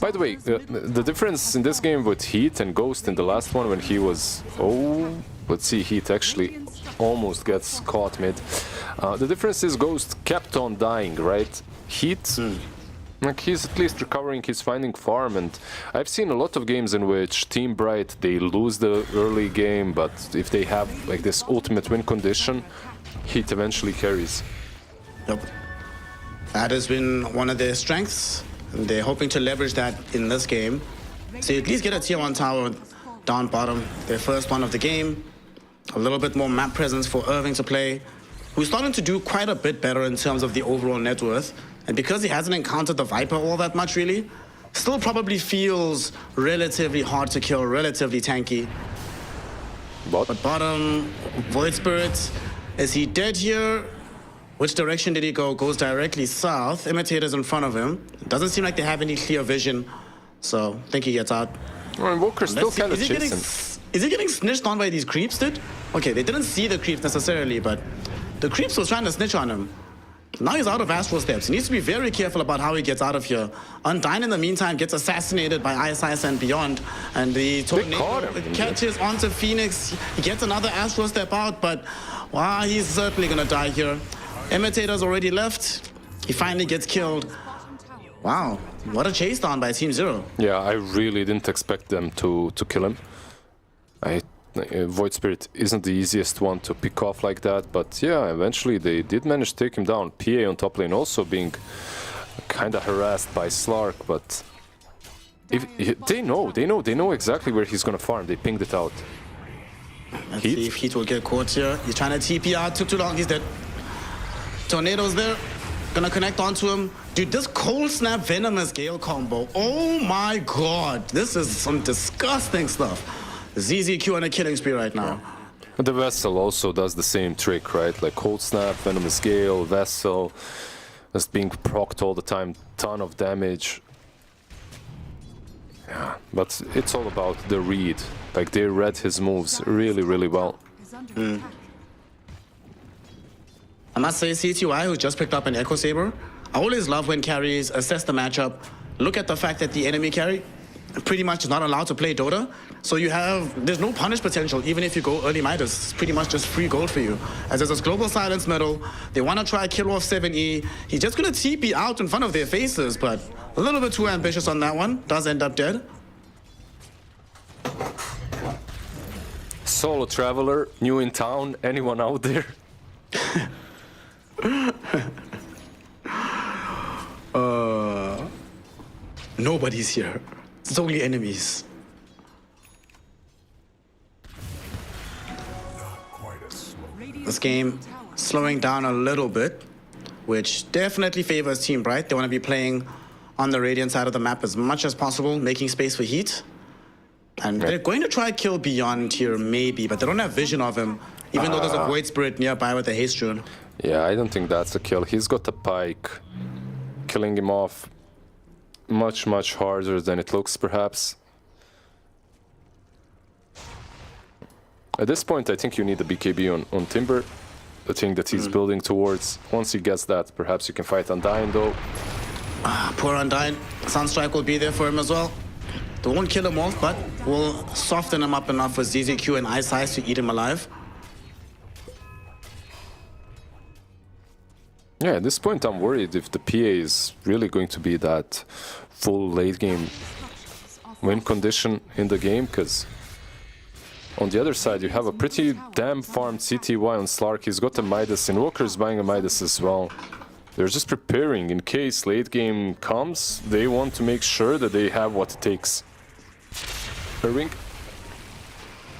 By the way, the difference in this game with Heat and Ghost in the last one when he was... Oh, let's see, Heat actually almost gets caught mid. The difference is Ghost kept on dying, right? Heat... Like he's at least recovering, he's finding farm, and I've seen a lot of games in which Team Bright, they lose the early game, but if they have like this ultimate win condition, Heat eventually carries. Yep. That has been one of their strengths, and they're hoping to leverage that in this game. So you at least get a tier 1 tower down bottom, their first one of the game. A little bit more map presence for Irving to play, who's starting to do quite a bit better in terms of the overall net worth. And because he hasn't encountered the Viper all that much, really, still probably feels relatively hard to kill, relatively tanky. But bottom, Void Spirit, is he dead here? Which direction did he go? Goes directly south. Imitator's in front of him. Doesn't seem like they have any clear vision, so I think he gets out. Well, Walker's still kind of chasing. Is he getting snitched on by these creeps, dude? Okay, they didn't see the creeps necessarily, but the creeps was trying to snitch on him. Now he's out of Astral Steps. He needs to be very careful about how he gets out of here. Undyne, in the meantime, gets assassinated by Ice and Beyond. And the tornado catches onto Phoenix. He gets another Astral Step out, but wow, he's certainly going to die here. Imitator's already left. He finally gets killed. Wow, what a chase down by Team Zero. Yeah, I really didn't expect them to kill him. Void Spirit isn't the easiest one to pick off like that, but yeah, eventually they did manage to take him down. PA on top lane also being kind of harassed by Slark, but they know exactly where he's gonna farm. They pinged it out. Let's see if Heat will get caught here. He's trying to TP out. Took too long. He's dead. Tornado's there. Gonna connect onto him. Dude, this cold snap venomous Gale combo. Oh my god. This is some disgusting stuff. ZZQ on a killing spree right now. The Vessel also does the same trick, right? Like Cold Snap, Venomous Gale, Vessel, just being procced all the time, ton of damage. Yeah, but it's all about the read. Like they read his moves really, really well. I must say, CTY, who just picked up an Echo Saber, I always love when carries assess the matchup, look at the fact that the enemy carry pretty much is not allowed to play Dota. So there's no punish potential, even if you go early Midas. It's pretty much just free gold for you. As there's this global silence middle, they want to try kill off 7E. He's just going to TP out in front of their faces, but a little bit too ambitious on that one. Does end up dead. Solo Traveler, new in town, anyone out there? Nobody's here. It's only enemies. This game slowing down a little bit, which definitely favors Team Bright. They want to be playing on the Radiant side of the map as much as possible, making space for Heat. And they're going to try kill Beyond here, maybe, but they don't have vision of him, even though there's a Void Spirit nearby with a Haste Rune. Yeah, I don't think that's a kill. He's got a Pike. Killing him off much, much harder than it looks, perhaps. At this point, I think you need a BKB on Timber, the thing that he's building towards. Once he gets that, perhaps you can fight Undyne, though. Poor Undyne. Sunstrike will be there for him as well. They won't kill him off, but will soften him up enough for ZZQ and Ice Ice to eat him alive. Yeah, at this point I'm worried if the PA is really going to be that full late game win condition in the game, because on the other side you have a pretty damn farmed CTY on Slark. He's got a Midas, Invoker's buying a Midas as well. They're just preparing in case late game comes. They want to make sure that they have what it takes.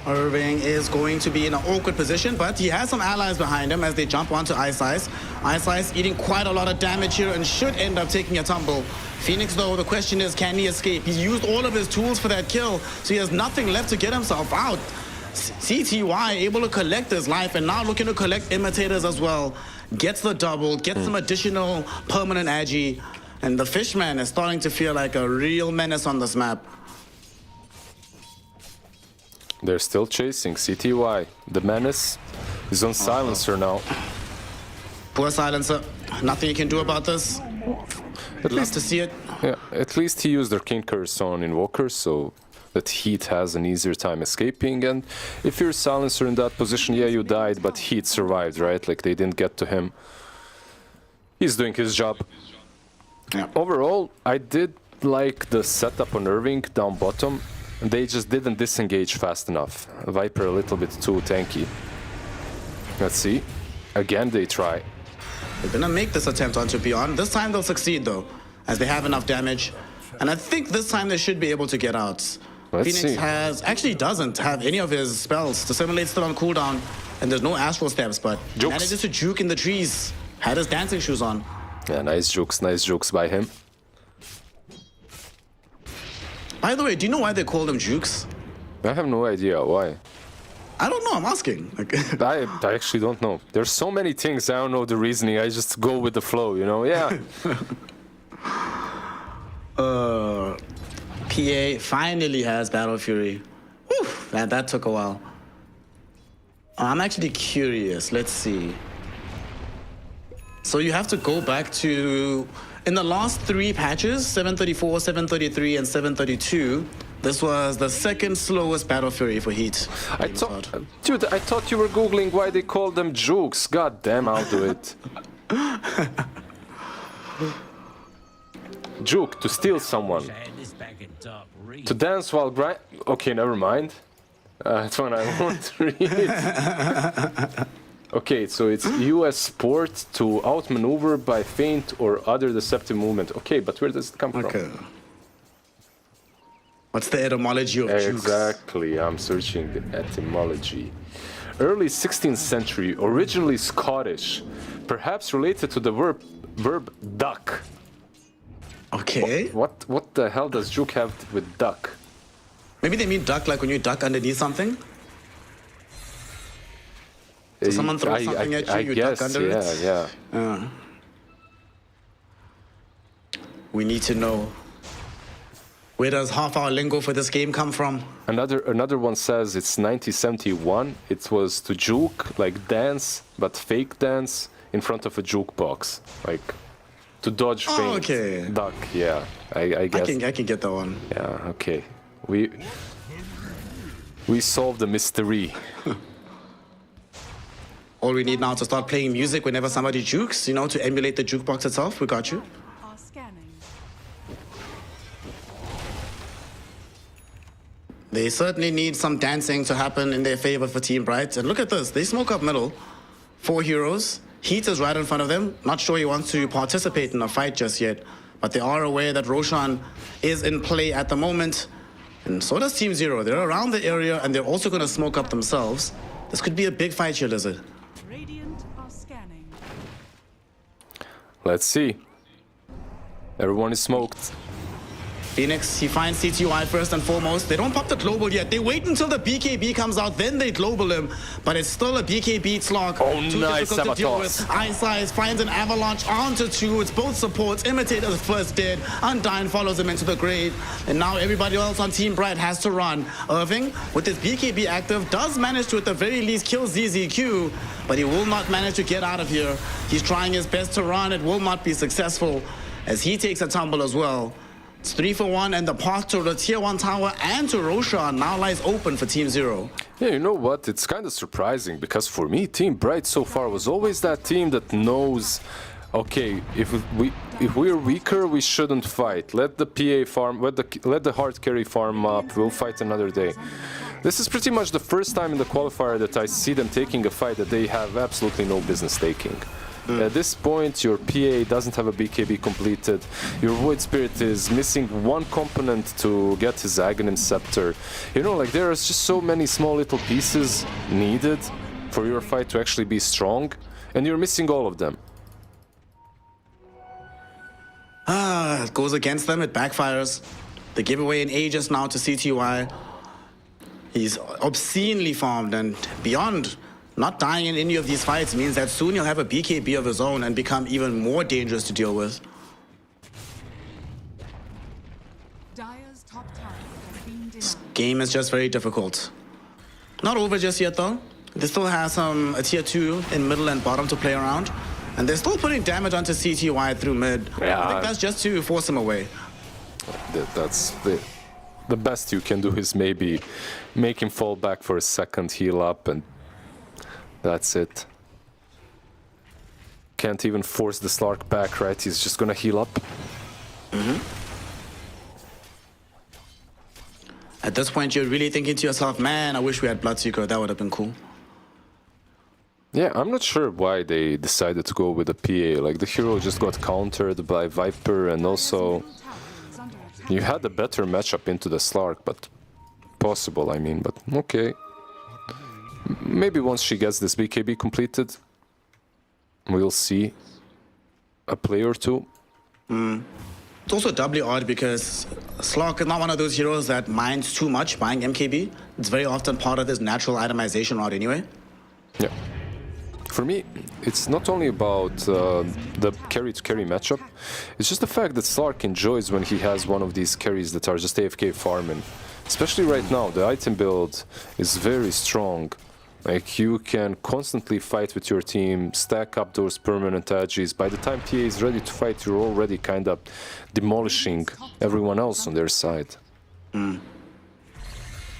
Irving is going to be in an awkward position, but he has some allies behind him as they jump onto Ice Ice. Ice Ice eating quite a lot of damage here and should end up taking a tumble. Phoenix, though, the question is, can he escape? He's used all of his tools for that kill, so he has nothing left to get himself out. CTY able to collect his life and now looking to collect imitators as well. Gets the double, gets some additional permanent agi, and the Fishman is starting to feel like a real menace on this map. They're still chasing CTY. The menace is on Silencer now. Poor Silencer. Nothing you can do about this. At least to see it. Yeah, at least he used Arcane Curse on Invoker, so that Heat has an easier time escaping. And if you're Silencer in that position, yeah, you died, but Heat survived, right? Like, they didn't get to him. He's doing his job. Yeah. Overall, I did like the setup on Irving down bottom. They just didn't disengage fast enough. Viper a little bit too tanky. Let's see. Again, they try. They're gonna make this attempt onto Beyond. This time they'll succeed, though, as they have enough damage. And I think this time they should be able to get out. Let's Phoenix see. actually doesn't have any of his spells. The Simulate's still on cooldown, and there's no Astral Steps, but Jukes. manages to juke in the trees. Had his dancing shoes on. Yeah, nice jukes by him. By the way, do you know why they call them jukes? I have no idea why. I don't know, I'm asking. I actually don't know. There's so many things, I don't know the reasoning. I just go with the flow, you know? Yeah. PA finally has Battle Fury. Whew, that took a while. I'm actually curious. Let's see. So you have to go back to... In the last 3 patches, 734, 733, and 732, this was the second slowest Battle Fury for Heat. Dude, I thought you were Googling why they call them jukes. God damn, I'll do it. Juke, to steal someone. To dance while grind... Okay, never mind. That's one I won't read. Okay, so it's US sport to outmaneuver by feint or other deceptive movement. Okay, but where does it come from? What's the etymology of jukes? Exactly, I'm searching the etymology. Early 16th century, originally Scottish, perhaps related to the verb verb duck. Okay. What the hell does Juke have with duck? Maybe they mean duck like when you duck underneath something. So someone throws something at you, you guess, duck under it? Yeah. We need to know. Where does half-hour lingo for this game come from? Another one says it's 1971. It was to juke, like dance, but fake dance in front of a jukebox, like to dodge fame. Okay. Duck, yeah. I guess. I can get that one. Yeah. Okay. We solved the mystery. All we need now to start playing music whenever somebody jukes, you know, to emulate the jukebox itself. We got you. Are scanning. They certainly need some dancing to happen in their favor for Team Bright. And look at this. They smoke up middle. 4 heroes. Heat is right in front of them. Not sure he wants to participate in a fight just yet. But they are aware that Roshan is in play at the moment. And so does Team Zero. They're around the area and they're also going to smoke up themselves. This could be a big fight here, Lizard. Radiant are scanning. Let's see. Everyone is smoked. Phoenix, he finds CTY first and foremost. They don't pop the global yet. They wait until the BKB comes out, then they global him. But it's still a BKB slog. Oh, Too nice difficult to deal with. Sabatos. Ice finds an avalanche onto 2. It's both supports. Imitator is first dead. Undyne follows him into the grave. And now everybody else on Team Bright has to run. Irving, with his BKB active, does manage to at the very least kill ZZQ. But he will not manage to get out of here. He's trying his best to run. It will not be successful as he takes a tumble as well. It's 3 for 1, and the path to the tier 1 tower and to Roshan now lies open for Team Zero. Yeah, you know what? It's kind of surprising because for me, Team Bright so far was always that team that knows, okay, if we're weaker, we shouldn't fight. Let the PA farm, let the hard carry farm up. We'll fight another day. This is pretty much the first time in the qualifier that I see them taking a fight that they have absolutely no business taking. At this point, your PA doesn't have a BKB completed. Your Void Spirit is missing one component to get his Aghanim Scepter. You know, like there are just so many small little pieces needed for your fight to actually be strong, and you're missing all of them. It goes against them, it backfires. They give away an A just now to CTY. He's obscenely farmed and beyond. Not dying in any of these fights means that soon he'll have a BKB of his own and become even more dangerous to deal with. Dire's top tower has been denied. Game is just very difficult. Not over just yet though. They still have a tier 2 in middle and bottom to play around. And they're still putting damage onto CTY through mid. Yeah. I think that's just to force him away. That's the best you can do is maybe make him fall back for a second, heal up, and that's it. Can't even force the Slark back, right? He's just gonna heal up. At this point, you're really thinking to yourself, man, I wish we had Bloodseeker. That would have been cool. Yeah, I'm not sure why they decided to go with a PA. Like, the hero just got countered by Viper, and also you had a better matchup into the Slark, but possible, I mean, but okay. Maybe once she gets this BKB completed, we'll see a play or two. It's also doubly odd because Slark is not one of those heroes that minds too much buying MKB. It's very often part of his natural itemization route anyway. Yeah. For me, it's not only about the carry-to-carry matchup, it's just the fact that Slark enjoys when he has one of these carries that are just AFK farming. Especially right now, the item build is very strong. Like, you can constantly fight with your team, stack up those permanent Agis. By the time PA is ready to fight, you're already kind of demolishing everyone else on their side.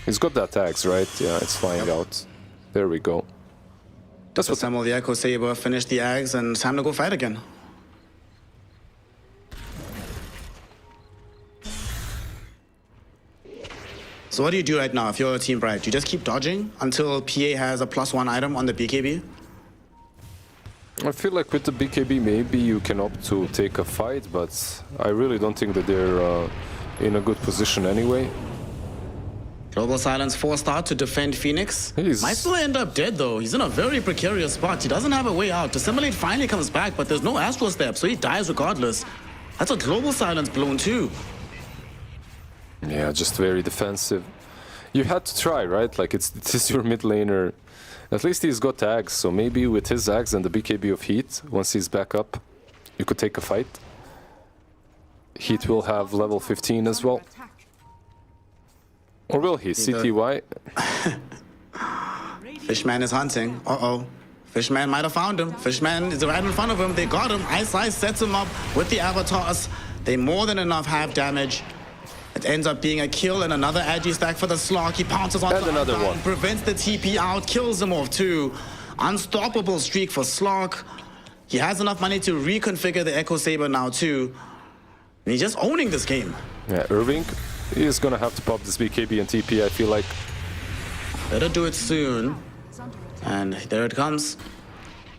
He's got that axe, right? Yeah, it's flying out. There we go. That's what Samuel the Echo Saber finished the Ags and it's time to go fight again. So what do you do right now if you're a Team Bright? You just keep dodging until PA has a +1 item on the BKB? I feel like with the BKB maybe you can opt to take a fight, but I really don't think that they're in a good position anyway. Global Silence forced out to defend Phoenix. Might still end up dead though. He's in a very precarious spot. He doesn't have a way out. Dissimulate finally comes back, but there's no Astral Step, so he dies regardless. That's a Global Silence blown too. Yeah, just very defensive. You had to try, right? Like, it's your mid laner. At least he's got Ags, so maybe with his Ags and the BKB of Heat, once he's back up, you could take a fight. Heat will have level 15 as well. Or will he? CTY? Fishman is hunting. Uh-oh. Fishman might have found him. Fishman is right in front of him. They got him. Ice sets him up with the avatars. They more than enough have damage. It ends up being a kill and another Agi stack for the Slog. He pounces on another one. Prevents the TP out, kills him off too. Unstoppable streak for Slog. He has enough money to reconfigure the Echo Saber now too. And he's just owning this game. Yeah, Irving is gonna have to pop this BKB and TP, I feel like. Better do it soon. And there it comes.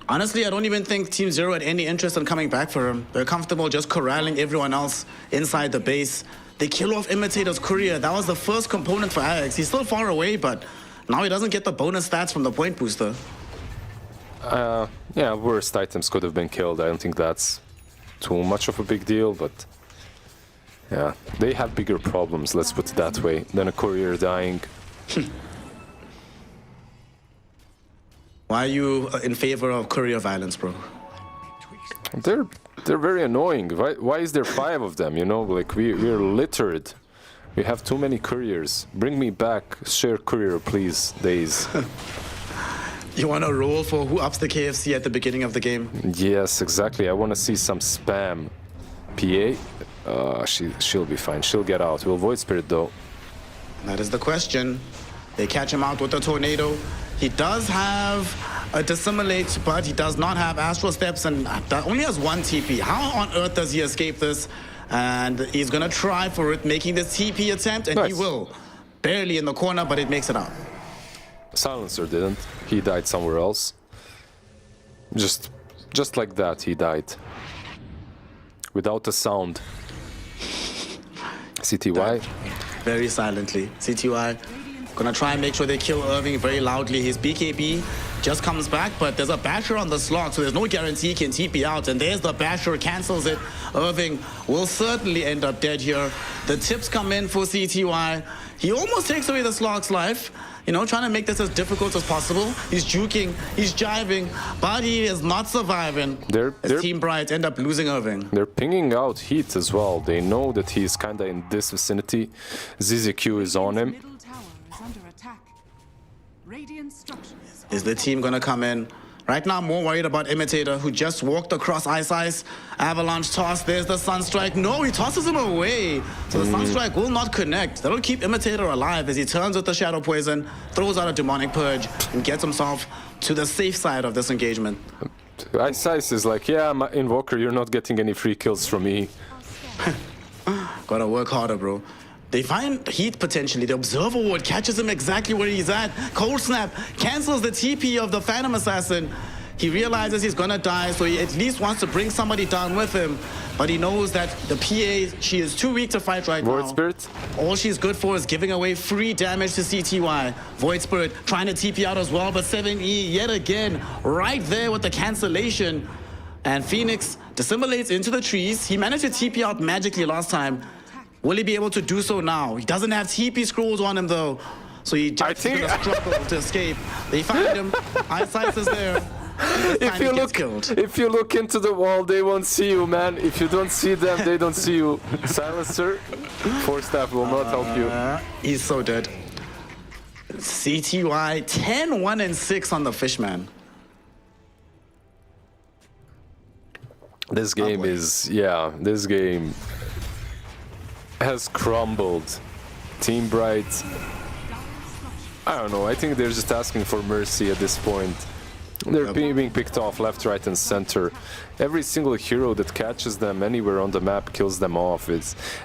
Honestly, I don't even think Team Zero had any interest in coming back for him. They're comfortable just corralling everyone else inside the base. They kill off Imitator's courier. That was the first component for Alex. He's still far away, but now he doesn't get the bonus stats from the point booster. Yeah, worst items could have been killed. I don't think that's too much of a big deal, but yeah, they have bigger problems, let's put it that way, than a courier dying. Why are you in favor of courier violence, bro? They're very annoying. Why is there 5 of them, you know? Like, we're littered. We have too many couriers. Bring me back, share courier, please, days. You want to roll for who ups the KFC at the beginning of the game? Yes, exactly. I want to see some spam. PA? She'll be fine. She'll get out. We'll Void Spirit, though. That is the question. They catch him out with a tornado. He does have a Dissimulate, but he does not have Astral Steps and only has 1 TP. How on earth does he escape this? And he's gonna try for it, making this TP attempt, and nice. He will. Barely in the corner, but it makes it out. Silencer didn't. He died somewhere else. Just like that, he died. Without a sound. CTY. Very silently. CTY gonna try and make sure they kill Irving very loudly. His BKB just comes back, but there's a Basher on the Slog, so there's no guarantee he can TP out. And there's the Basher, cancels it. Irving will certainly end up dead here. The tips come in for CTY. He almost takes away the Slog's life. You know, trying to make this as difficult as possible. He's juking, he's jiving, but he is not surviving. As Team Bright end up losing Irving. They're pinging out Heat as well. They know that he's kinda in this vicinity. ZZQ is on him. Is the team gonna come in? Right now, I'm more worried about Imitator, who just walked across Ice. Avalanche toss, there's the Sunstrike. No, he tosses him away. So the Sunstrike will not connect. That'll keep Imitator alive as he turns with the Shadow Poison, throws out a Demonic Purge, and gets himself to the safe side of this engagement. Ice is like, yeah, my Invoker, you're not getting any free kills from me. Gotta work harder, bro. They find Heat potentially. The Observer Ward catches him exactly where he's at. Cold Snap cancels the TP of the Phantom Assassin. He realizes he's gonna die, so he at least wants to bring somebody down with him. But he knows that the PA, she is too weak to fight right Void now. Spirit? All she's good for is giving away free damage to CTY. Void Spirit trying to TP out as well, but 7E yet again, right there with the cancellation. And Phoenix dissimulates into the trees. He managed to TP out magically last time. Will he be able to do so now? He doesn't have TP scrolls on him though. So he just gonna struggle to escape. They find him. Eyesight is there. If you look into the wall, they won't see you, man. If you don't see them, they don't see you. Silencer, Force Staff will not help you. He's so dead. CTY 10-1-6 on the Fishman. This game this game has crumbled. Team Bright, I don't know, I think they're just asking for mercy at this point. They're being picked off left, right and center. Every single hero that catches them anywhere on the map kills them off.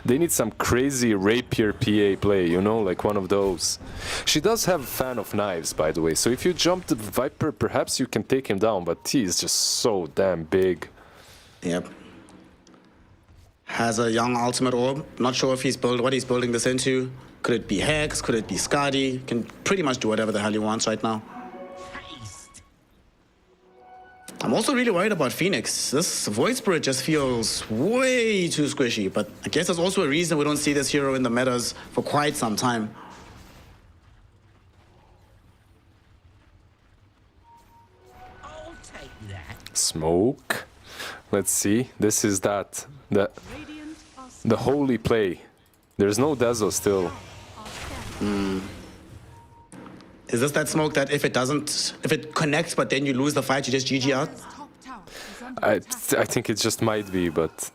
They need some crazy rapier PA play, you know, like one of those. She does have Fan of Knives, by the way, so if you jump the Viper, perhaps you can take him down, but he is just so damn big. Yep. Has a young ultimate orb. Not sure if what he's building this into. Could it be Hex? Could it be Skadi? Can pretty much do whatever the hell he wants right now. I'm also really worried about Phoenix. This Void Spirit just feels way too squishy, but I guess there's also a reason we don't see this hero in the metas for quite some time. Smoke. Let's see. This is that. The holy play. There's no Dazzle still. Is this that smoke that if it connects but then you lose the fight, you just GG out? I think it just might be, but...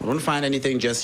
I don't find anything just yet.